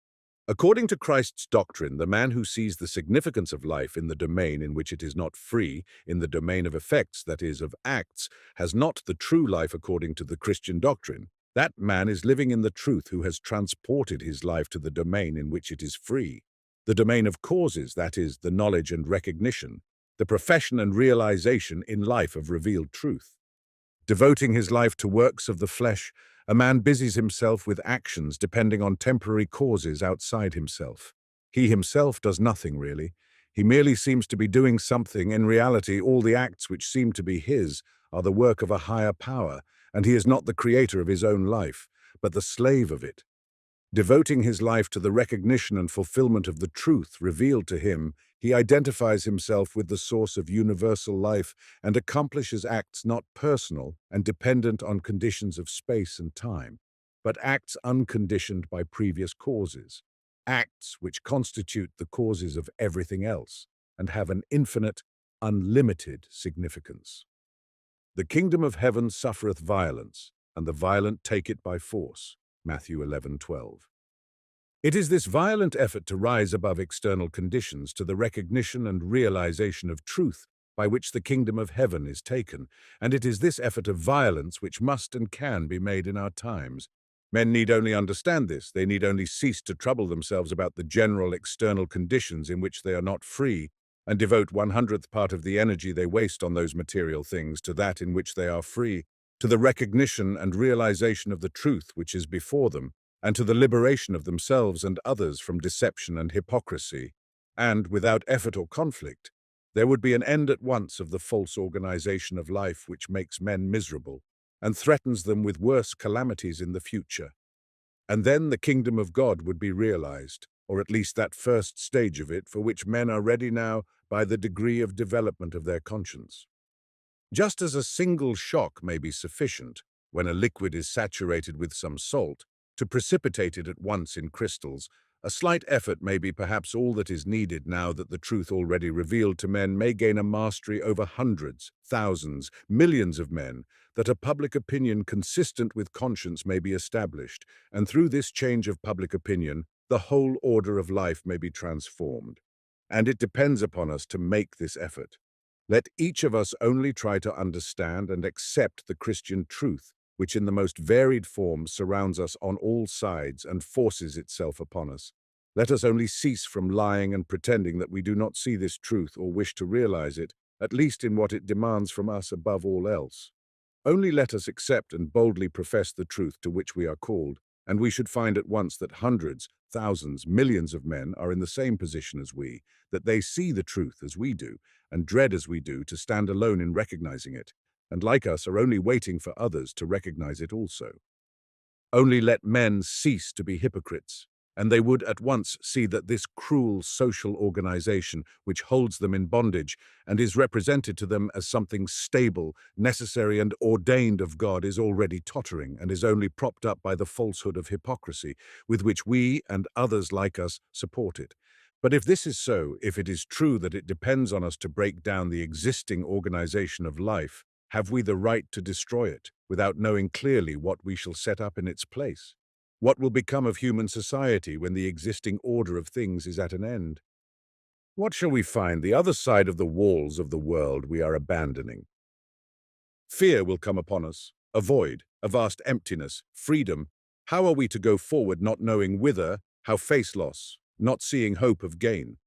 According to Christ's doctrine, the man who sees the significance of life in the domain in which it is not free, in the domain of effects, that is, of acts, has not the true life according to the Christian doctrine. That man is living in the truth who has transported his life to the domain in which it is free, the domain of causes, that is, the knowledge and recognition, the profession and realization in life of revealed truth. Devoting his life to works of the flesh, a man busies himself with actions depending on temporary causes outside himself. He himself does nothing, really. He merely seems to be doing something. In reality, all the acts which seem to be his are the work of a higher power, and he is not the creator of his own life, but the slave of it. Devoting his life to the recognition and fulfillment of the truth revealed to him, he identifies himself with the source of universal life and accomplishes acts not personal and dependent on conditions of space and time, but acts unconditioned by previous causes, acts which constitute the causes of everything else and have an infinite, unlimited significance. The kingdom of heaven suffereth violence, and the violent take it by force. Matthew 11:12. It is this violent effort to rise above external conditions to the recognition and realization of truth by which the kingdom of heaven is taken, and it is this effort of violence which must and can be made in our times. Men need only understand this. They need only cease to trouble themselves about the general external conditions in which they are not free, and devote 1/100th part of the energy they waste on those material things to that in which they are free, to the recognition and realization of the truth which is before them, and to the liberation of themselves and others from deception and hypocrisy. And, without effort or conflict, there would be an end at once of the false organization of life which makes men miserable and threatens them with worse calamities in the future. And then the kingdom of God would be realized, or at least that first stage of it for which men are ready now by the degree of development of their conscience. Just as a single shock may be sufficient, when a liquid is saturated with some salt, to precipitate it at once in crystals, a slight effort may be perhaps all that is needed now that the truth already revealed to men may gain a mastery over hundreds, thousands, millions of men, that a public opinion consistent with conscience may be established, and through this change of public opinion, the whole order of life may be transformed. And it depends upon us to make this effort. Let each of us only try to understand and accept the Christian truth, which in the most varied forms surrounds us on all sides and forces itself upon us. Let us only cease from lying and pretending that we do not see this truth or wish to realize it, at least in what it demands from us above all else. Only let us accept and boldly profess the truth to which we are called, and we should find at once that hundreds, thousands, millions of men are in the same position as we, that they see the truth as we do, and dread as we do to stand alone in recognizing it, and like us are only waiting for others to recognize it also. Only let men cease to be hypocrites, and they would at once see that this cruel social organization, which holds them in bondage and is represented to them as something stable, necessary, and ordained of God, is already tottering and is only propped up by the falsehood of hypocrisy, with which we and others like us support it. But if this is so, if it is true that it depends on us to break down the existing organization of life, have we the right to destroy it, without knowing clearly what we shall set up in its place? What will become of human society when the existing order of things is at an end? What shall we find the other side of the walls of the world we are abandoning? Fear will come upon us, a void, a vast emptiness, freedom. How are we to go forward not knowing whither, how face loss, not seeing hope of gain?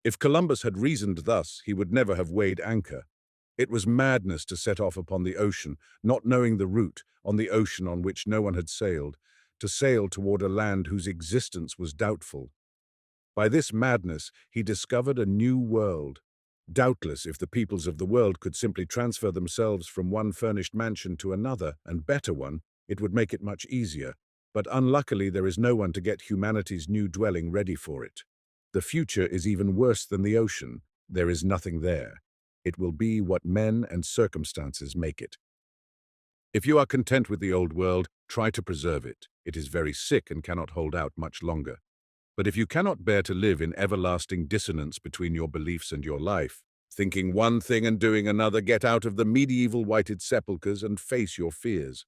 If Columbus had reasoned thus, he would never have weighed anchor. It was madness to set off upon the ocean, not knowing the route, on the ocean on which no one had sailed, to sail toward a land whose existence was doubtful. By this madness, he discovered a new world. Doubtless, if the peoples of the world could simply transfer themselves from one furnished mansion to another, and better one, it would make it much easier. But unluckily, there is no one to get humanity's new dwelling ready for it. The future is even worse than the ocean. There is nothing there. It will be what men and circumstances make it. If you are content with the old world, try to preserve it. It is very sick and cannot hold out much longer. But if you cannot bear to live in everlasting dissonance between your beliefs and your life, thinking one thing and doing another, get out of the medieval whited sepulchres and face your fears.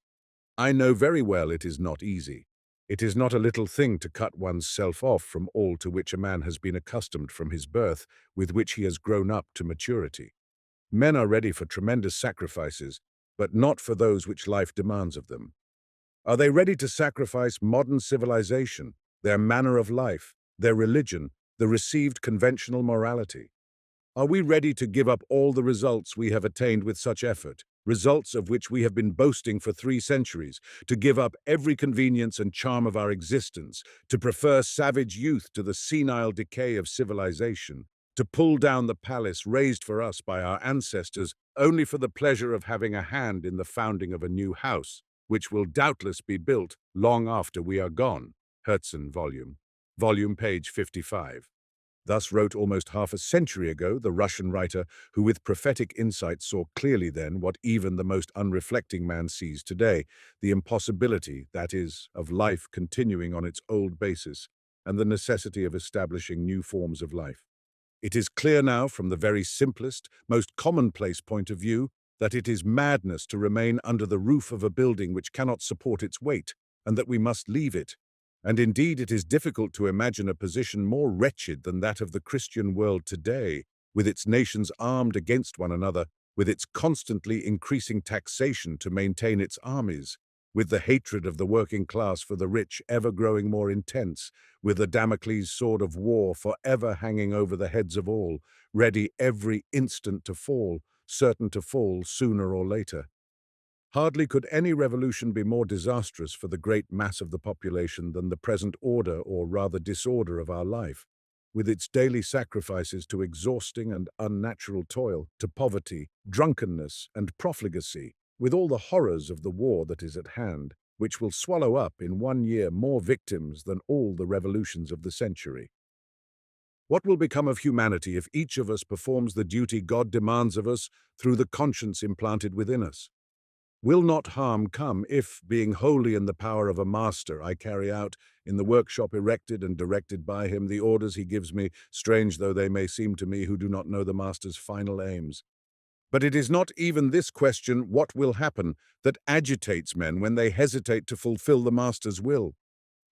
I know very well it is not easy. It is not a little thing to cut one's self off from all to which a man has been accustomed from his birth, with which he has grown up to maturity. Men are ready for tremendous sacrifices, but not for those which life demands of them. Are they ready to sacrifice modern civilization, their manner of life, their religion, the received conventional morality? Are we ready to give up all the results we have attained with such effort, results of which we have been boasting for 3 centuries, to give up every convenience and charm of our existence, to prefer savage youth to the senile decay of civilization, to pull down the palace raised for us by our ancestors only for the pleasure of having a hand in the founding of a new house, which will doubtless be built long after we are gone? Herzen volume page 55. Thus wrote almost half a century ago the Russian writer who with prophetic insight saw clearly then what even the most unreflecting man sees today, the impossibility, that is, of life continuing on its old basis, and the necessity of establishing new forms of life. It is clear now from the very simplest, most commonplace point of view that it is madness to remain under the roof of a building which cannot support its weight, and that we must leave it. And indeed it is difficult to imagine a position more wretched than that of the Christian world today, with its nations armed against one another, with its constantly increasing taxation to maintain its armies, with the hatred of the working class for the rich ever growing more intense, with the Damocles' sword of war forever hanging over the heads of all, ready every instant to fall, certain to fall sooner or later. Hardly could any revolution be more disastrous for the great mass of the population than the present order, or rather disorder, of our life, with its daily sacrifices to exhausting and unnatural toil, to poverty, drunkenness, and profligacy, with all the horrors of the war that is at hand, which will swallow up in 1 year more victims than all the revolutions of the century. What will become of humanity if each of us performs the duty God demands of us through the conscience implanted within us? Will not harm come if, being wholly in the power of a master, I carry out, in the workshop erected and directed by him, the orders he gives me, strange though they may seem to me who do not know the master's final aims? But it is not even this question, what will happen, that agitates men when they hesitate to fulfill the master's will.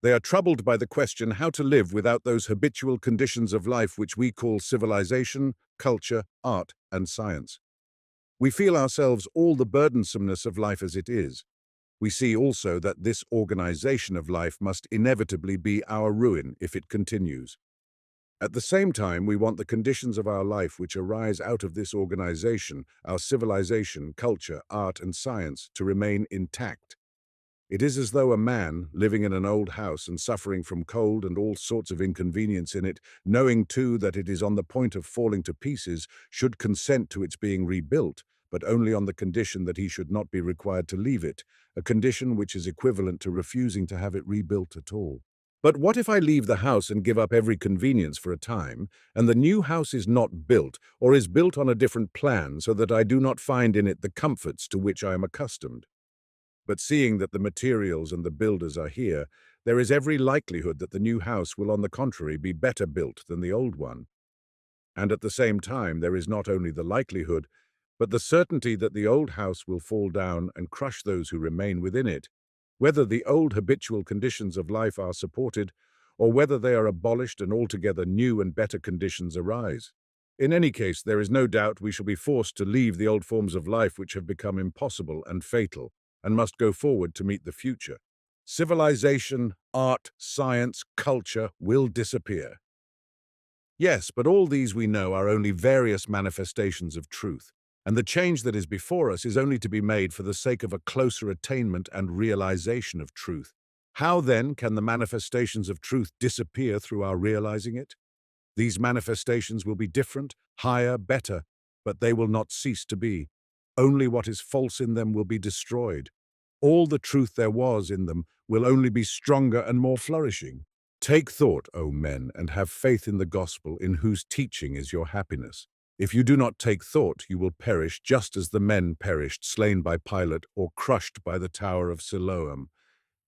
They are troubled by the question how to live without those habitual conditions of life which we call civilization, culture, art, and science. We feel ourselves all the burdensomeness of life as it is. We see also that this organization of life must inevitably be our ruin if it continues. At the same time, we want the conditions of our life which arise out of this organization, our civilization, culture, art, and science, to remain intact. It is as though a man, living in an old house and suffering from cold and all sorts of inconvenience in it, knowing too that it is on the point of falling to pieces, should consent to its being rebuilt, but only on the condition that he should not be required to leave it, a condition which is equivalent to refusing to have it rebuilt at all. But what if I leave the house and give up every convenience for a time, and the new house is not built, or is built on a different plan, so that I do not find in it the comforts to which I am accustomed? But seeing that the materials and the builders are here, there is every likelihood that the new house will on the contrary be better built than the old one. And at the same time there is not only the likelihood, but the certainty that the old house will fall down and crush those who remain within it, whether the old habitual conditions of life are supported, or whether they are abolished and altogether new and better conditions arise. In any case, there is no doubt we shall be forced to leave the old forms of life which have become impossible and fatal, and must go forward to meet the future. Civilization, art, science, culture will disappear. Yes, but all these we know are only various manifestations of truth, and the change that is before us is only to be made for the sake of a closer attainment and realization of truth. How then can the manifestations of truth disappear through our realizing it? These manifestations will be different, higher, better, but they will not cease to be. Only what is false in them will be destroyed. All the truth there was in them will only be stronger and more flourishing. Take thought, O men, and have faith in the gospel, in whose teaching is your happiness. If you do not take thought, you will perish just as the men perished, slain by Pilate, or crushed by the tower of Siloam.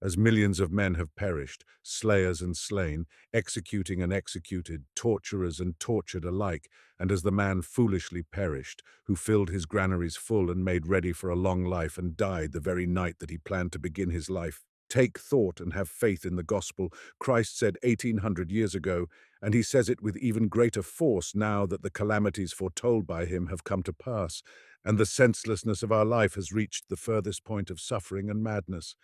As millions of men have perished, slayers and slain, executing and executed, torturers and tortured alike, and as the man foolishly perished, who filled his granaries full and made ready for a long life and died the very night that he planned to begin his life. Take thought and have faith in the gospel, Christ said 1800 years ago, and he says it with even greater force now that the calamities foretold by him have come to pass, and the senselessness of our life has reached the furthest point of suffering and madness.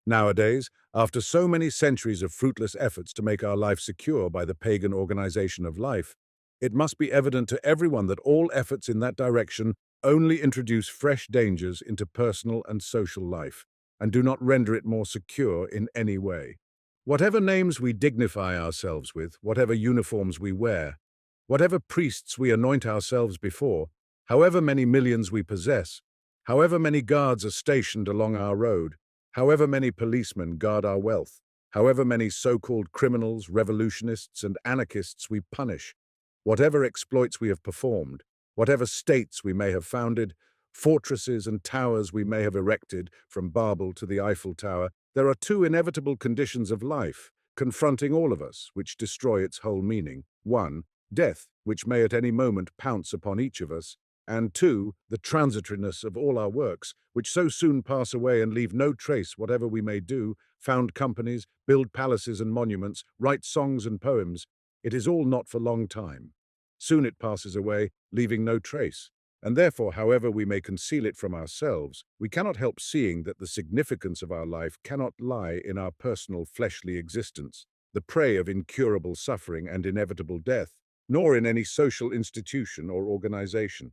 Nowadays, after so many centuries of fruitless efforts to make our life secure by the pagan organization of life, it must be evident to everyone that all efforts in that direction only introduce fresh dangers into personal and social life, and do not render it more secure in any way. Whatever names we dignify ourselves with, whatever uniforms we wear, whatever priests we anoint ourselves before, however many millions we possess, however many guards are stationed along our road, however many policemen guard our wealth, however many so-called criminals, revolutionists, and anarchists we punish, whatever exploits we have performed, whatever states we may have founded, fortresses and towers we may have erected, from Babel to the Eiffel Tower, there are two inevitable conditions of life, confronting all of us, which destroy its whole meaning. One, death, which may at any moment pounce upon each of us, and two, the transitoriness of all our works, which so soon pass away and leave no trace whatever we may do, found companies, build palaces and monuments, write songs and poems. It is all not for long time. Soon it passes away, leaving no trace. And therefore, however we may conceal it from ourselves, we cannot help seeing that the significance of our life cannot lie in our personal fleshly existence, the prey of incurable suffering and inevitable death, nor in any social institution or organization.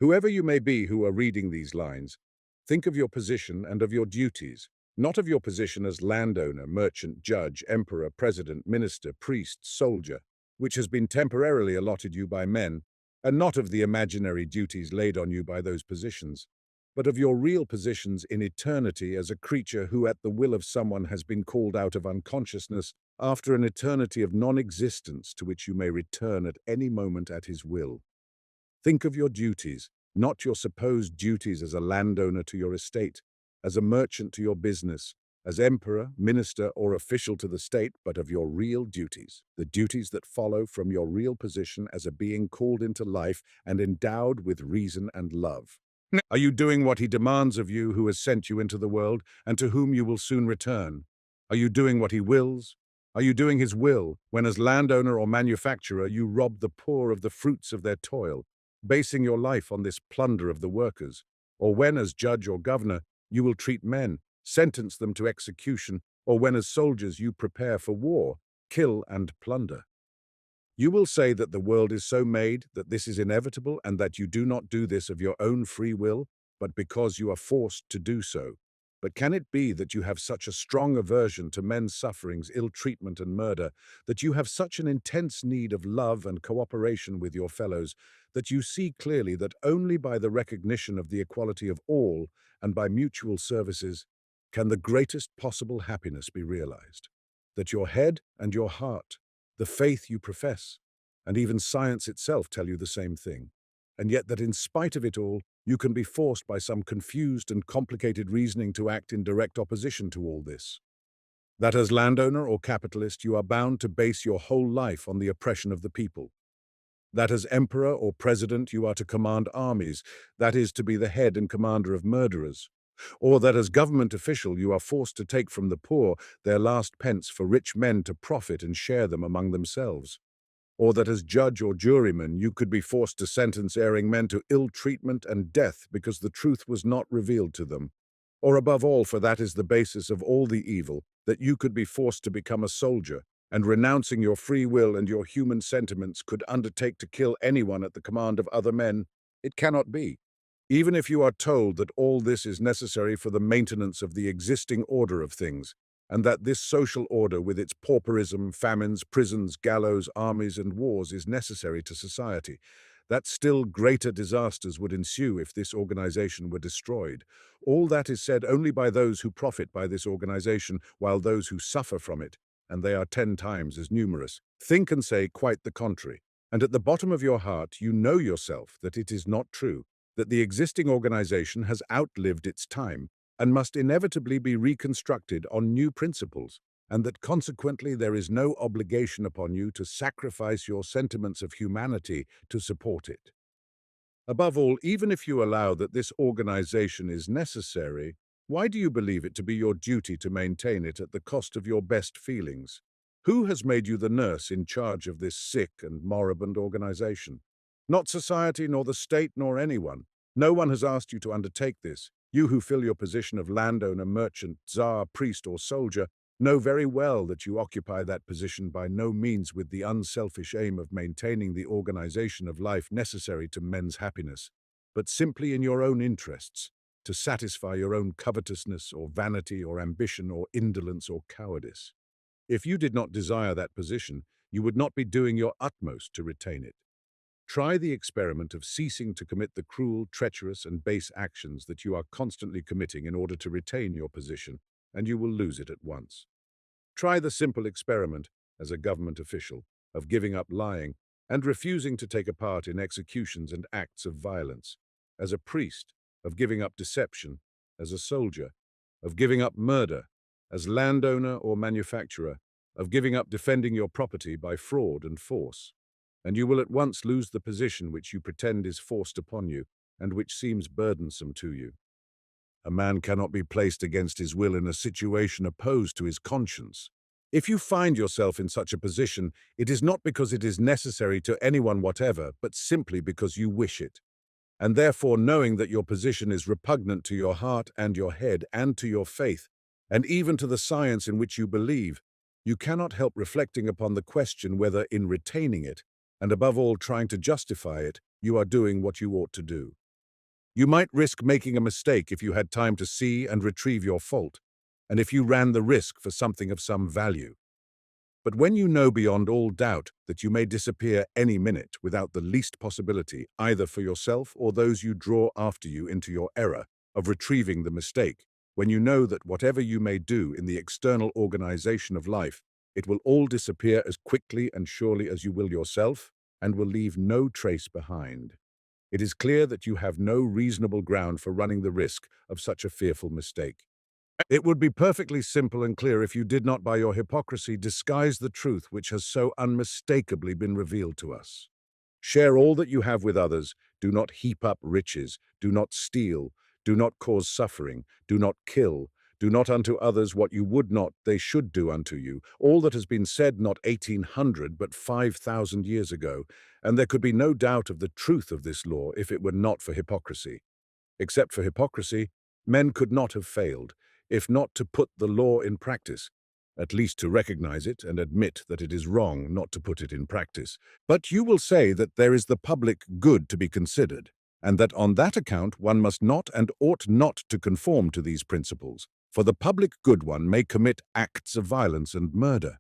Whoever you may be who are reading these lines, think of your position and of your duties, not of your position as landowner, merchant, judge, emperor, president, minister, priest, soldier, which has been temporarily allotted you by men, and not of the imaginary duties laid on you by those positions, but of your real positions in eternity as a creature who at the will of someone has been called out of unconsciousness after an eternity of non-existence to which you may return at any moment at his will. Think of your duties, not your supposed duties as a landowner to your estate, as a merchant to your business, as emperor, minister, or official to the state, but of your real duties, the duties that follow from your real position as a being called into life and endowed with reason and love. Are you doing what he demands of you who has sent you into the world and to whom you will soon return? Are you doing what he wills? Are you doing his will when as landowner or manufacturer you rob the poor of the fruits of their toil, basing your life on this plunder of the workers? Or when as judge or governor you will treat men, sentence them to execution, or when as soldiers you prepare for war, kill and plunder? You will say that the world is so made that this is inevitable and that you do not do this of your own free will, but because you are forced to do so. But can it be that you have such a strong aversion to men's sufferings, ill treatment and murder, that you have such an intense need of love and cooperation with your fellows, that you see clearly that only by the recognition of the equality of all and by mutual services can the greatest possible happiness be realized? That your head and your heart, the faith you profess, and even science itself tell you the same thing, and yet that in spite of it all, you can be forced by some confused and complicated reasoning to act in direct opposition to all this. That as landowner or capitalist, you are bound to base your whole life on the oppression of the people. That as emperor or president, you are to command armies, that is, to be the head and commander of murderers. Or that as government official, you are forced to take from the poor their last pence for rich men to profit and share them among themselves. Or that as judge or juryman you could be forced to sentence erring men to ill treatment and death because the truth was not revealed to them. Or above all, for that is the basis of all the evil, that you could be forced to become a soldier, and renouncing your free will and your human sentiments could undertake to kill anyone at the command of other men. It cannot be. Even if you are told that all this is necessary for the maintenance of the existing order of things, and that this social order with its pauperism, famines, prisons, gallows, armies, and wars is necessary to society, that still greater disasters would ensue if this organization were destroyed. All that is said only by those who profit by this organization, while those who suffer from it, and they are 10 times as numerous. Think and say quite the contrary. And at the bottom of your heart, you know yourself that it is not true, that the existing organization has outlived its time and must inevitably be reconstructed on new principles, and that consequently there is no obligation upon you to sacrifice your sentiments of humanity to support it. Above all, even if you allow that this organization is necessary, why do you believe it to be your duty to maintain it at the cost of your best feelings? Who has made you the nurse in charge of this sick and moribund organization? Not society, nor the state, nor anyone. No one has asked you to undertake this. You who fill your position of landowner, merchant, czar, priest, or soldier know very well that you occupy that position by no means with the unselfish aim of maintaining the organization of life necessary to men's happiness, but simply in your own interests, to satisfy your own covetousness or vanity or ambition or indolence or cowardice. If you did not desire that position, you would not be doing your utmost to retain it. Try the experiment of ceasing to commit the cruel, treacherous, and base actions that you are constantly committing in order to retain your position, and you will lose it at once. Try the simple experiment, as a government official, of giving up lying and refusing to take a part in executions and acts of violence, as a priest, of giving up deception, as a soldier, of giving up murder, as landowner or manufacturer, of giving up defending your property by fraud and force, and you will at once lose the position which you pretend is forced upon you and which seems burdensome to you. A man cannot be placed against his will in a situation opposed to his conscience. If you find yourself in such a position, it is not because it is necessary to anyone whatever, but simply because you wish it. And therefore, knowing that your position is repugnant to your heart and your head and to your faith, and even to the science in which you believe, you cannot help reflecting upon the question whether in retaining it, and above all trying to justify it, you are doing what you ought to do. You might risk making a mistake if you had time to see and retrieve your fault, and if you ran the risk for something of some value. But when you know beyond all doubt that you may disappear any minute without the least possibility, either for yourself or those you draw after you into your error, of retrieving the mistake, when you know that whatever you may do in the external organization of life, it will all disappear as quickly and surely as you will yourself, and will leave no trace behind. It is clear that you have no reasonable ground for running the risk of such a fearful mistake. It would be perfectly simple and clear if you did not by your hypocrisy disguise the truth which has so unmistakably been revealed to us. Share all that you have with others, do not heap up riches, do not steal, do not cause suffering, do not kill, do not unto others what you would not they should do unto you, all that has been said not 1800 but 5,000 years ago, and there could be no doubt of the truth of this law if it were not for hypocrisy. Except for hypocrisy, men could not have failed, if not to put the law in practice, at least to recognize it and admit that it is wrong not to put it in practice. But you will say that there is the public good to be considered, and that on that account one must not and ought not to conform to these principles, for the public good one may commit acts of violence and murder.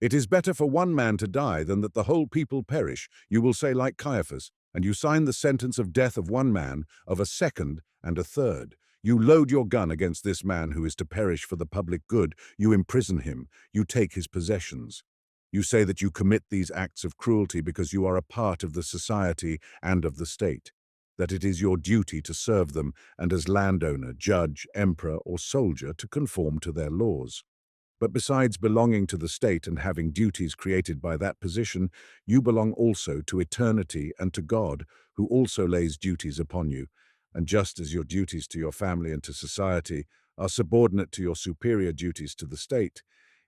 It is better for one man to die than that the whole people perish, you will say like Caiaphas, and you sign the sentence of death of one man, of a second, and a third. You load your gun against this man who is to perish for the public good, you imprison him, you take his possessions. You say that you commit these acts of cruelty because you are a part of the society and of the state, that it is your duty to serve them, and as landowner, judge, emperor, or soldier to conform to their laws. But besides belonging to the state and having duties created by that position, you belong also to eternity and to God, who also lays duties upon you. And just as your duties to your family and to society are subordinate to your superior duties to the state,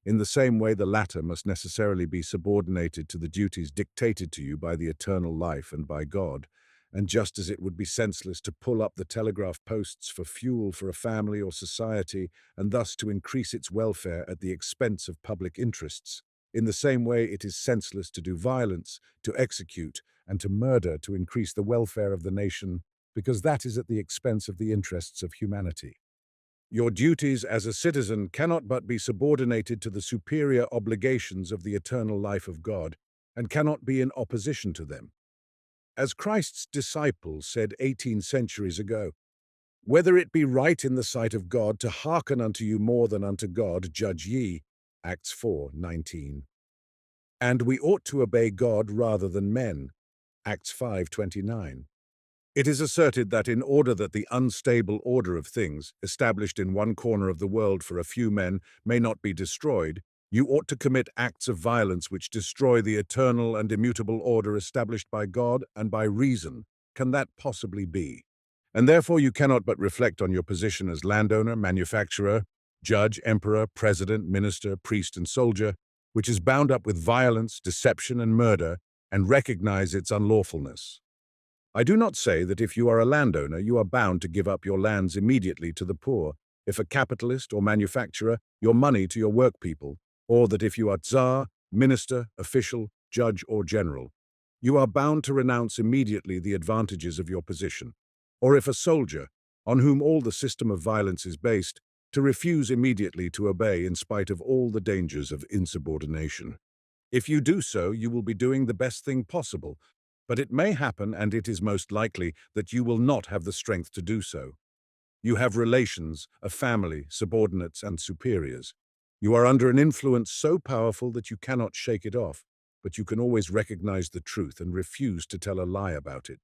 in the same way the latter must necessarily be subordinated to the duties dictated to you by the eternal life and by God. And just as it would be senseless to pull up the telegraph posts for fuel for a family or society, and thus to increase its welfare at the expense of public interests, in the same way it is senseless to do violence, to execute, and to murder to increase the welfare of the nation, because that is at the expense of the interests of humanity. Your duties as a citizen cannot but be subordinated to the superior obligations of the eternal life of God, and cannot be in opposition to them. As Christ's disciples said 18 centuries ago, "Whether it be right in the sight of God to hearken unto you more than unto God, judge ye, Acts 4:19. And we ought to obey God rather than men, Acts 5:29. It is asserted that in order that the unstable order of things, established in one corner of the world for a few men, may not be destroyed, you ought to commit acts of violence which destroy the eternal and immutable order established by God and by reason. Can that possibly be? And therefore you cannot but reflect on your position as landowner, manufacturer, judge, emperor, president, minister, priest, and soldier, which is bound up with violence, deception, and murder, and recognize its unlawfulness. I do not say that if you are a landowner, you are bound to give up your lands immediately to the poor, if a capitalist or manufacturer, your money to your workpeople, or that if you are czar, minister, official, judge, or general, you are bound to renounce immediately the advantages of your position, or if a soldier, on whom all the system of violence is based, to refuse immediately to obey in spite of all the dangers of insubordination. If you do so, you will be doing the best thing possible, but it may happen, and it is most likely, that you will not have the strength to do so. You have relations, a family, subordinates, and superiors. You are under an influence so powerful that you cannot shake it off, but you can always recognize the truth and refuse to tell a lie about it.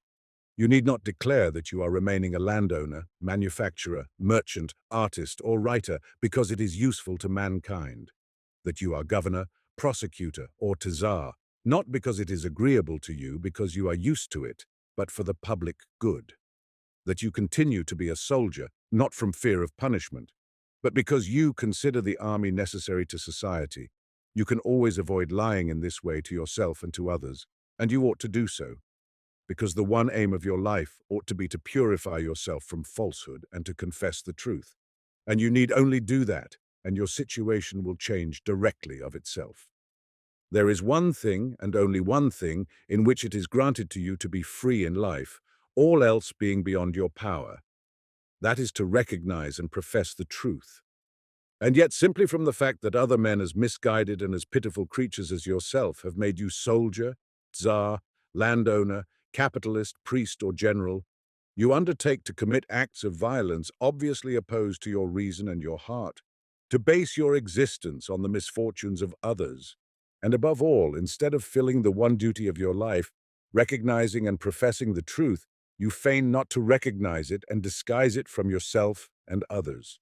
You need not declare that you are remaining a landowner, manufacturer, merchant, artist, or writer because it is useful to mankind. That you are governor, prosecutor, or czar, not because it is agreeable to you because you are used to it, but for the public good. That you continue to be a soldier, not from fear of punishment, but because you consider the army necessary to society. You can always avoid lying in this way to yourself and to others, and you ought to do so, because the one aim of your life ought to be to purify yourself from falsehood and to confess the truth. And you need only do that, and your situation will change directly of itself. There is one thing, and only one thing, in which it is granted to you to be free in life, all else being beyond your power. That is to recognize and profess the truth. And yet, simply from the fact that other men as misguided and as pitiful creatures as yourself have made you soldier, czar, landowner, capitalist, priest, or general, you undertake to commit acts of violence obviously opposed to your reason and your heart, to base your existence on the misfortunes of others. And above all, instead of filling the one duty of your life, recognizing and professing the truth, you feign not to recognize it and disguise it from yourself and others.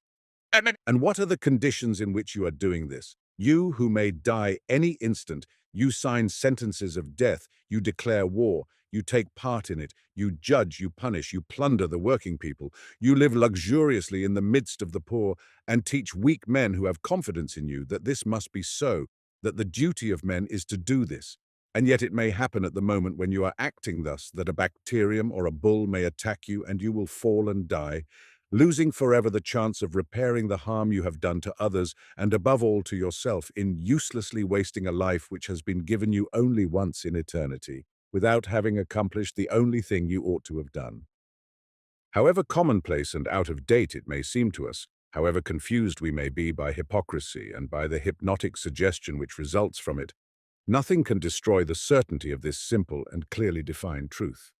And what are the conditions in which you are doing this? You who may die any instant, you sign sentences of death, you declare war, you take part in it, you judge, you punish, you plunder the working people, you live luxuriously in the midst of the poor, and teach weak men who have confidence in you that this must be so, that the duty of men is to do this. And yet it may happen at the moment when you are acting thus that a bacterium or a bull may attack you and you will fall and die, losing forever the chance of repairing the harm you have done to others and above all to yourself in uselessly wasting a life which has been given you only once in eternity, without having accomplished the only thing you ought to have done. However commonplace and out of date it may seem to us, however confused we may be by hypocrisy and by the hypnotic suggestion which results from it, nothing can destroy the certainty of this simple and clearly defined truth.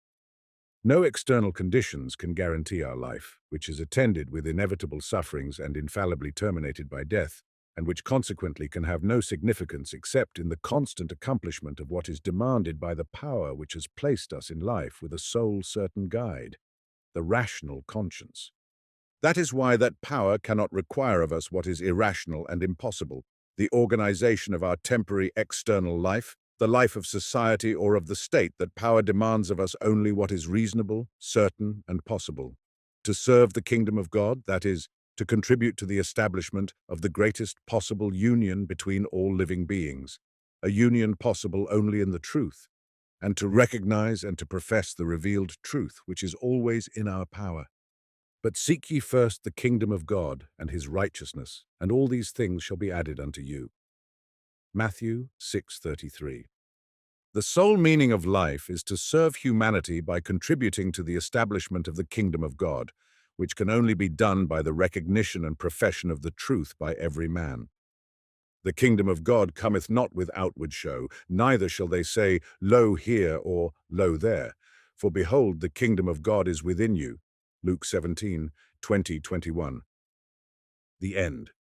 No external conditions can guarantee our life, which is attended with inevitable sufferings and infallibly terminated by death, and which consequently can have no significance except in the constant accomplishment of what is demanded by the power which has placed us in life with a sole certain guide, the rational conscience. That is why that power cannot require of us what is irrational and impossible, the organization of our temporary external life, the life of society or of the state, that power demands of us only what is reasonable, certain, and possible. To serve the kingdom of God, that is, to contribute to the establishment of the greatest possible union between all living beings, a union possible only in the truth, and to recognize and to profess the revealed truth which is always in our power. But seek ye first the kingdom of God and his righteousness, and all these things shall be added unto you. Matthew 6:33. The sole meaning of life is to serve humanity by contributing to the establishment of the kingdom of God, which can only be done by the recognition and profession of the truth by every man. The kingdom of God cometh not with outward show, neither shall they say, Lo here, or Lo there. For behold, the kingdom of God is within you. Luke 17:20-21. The end.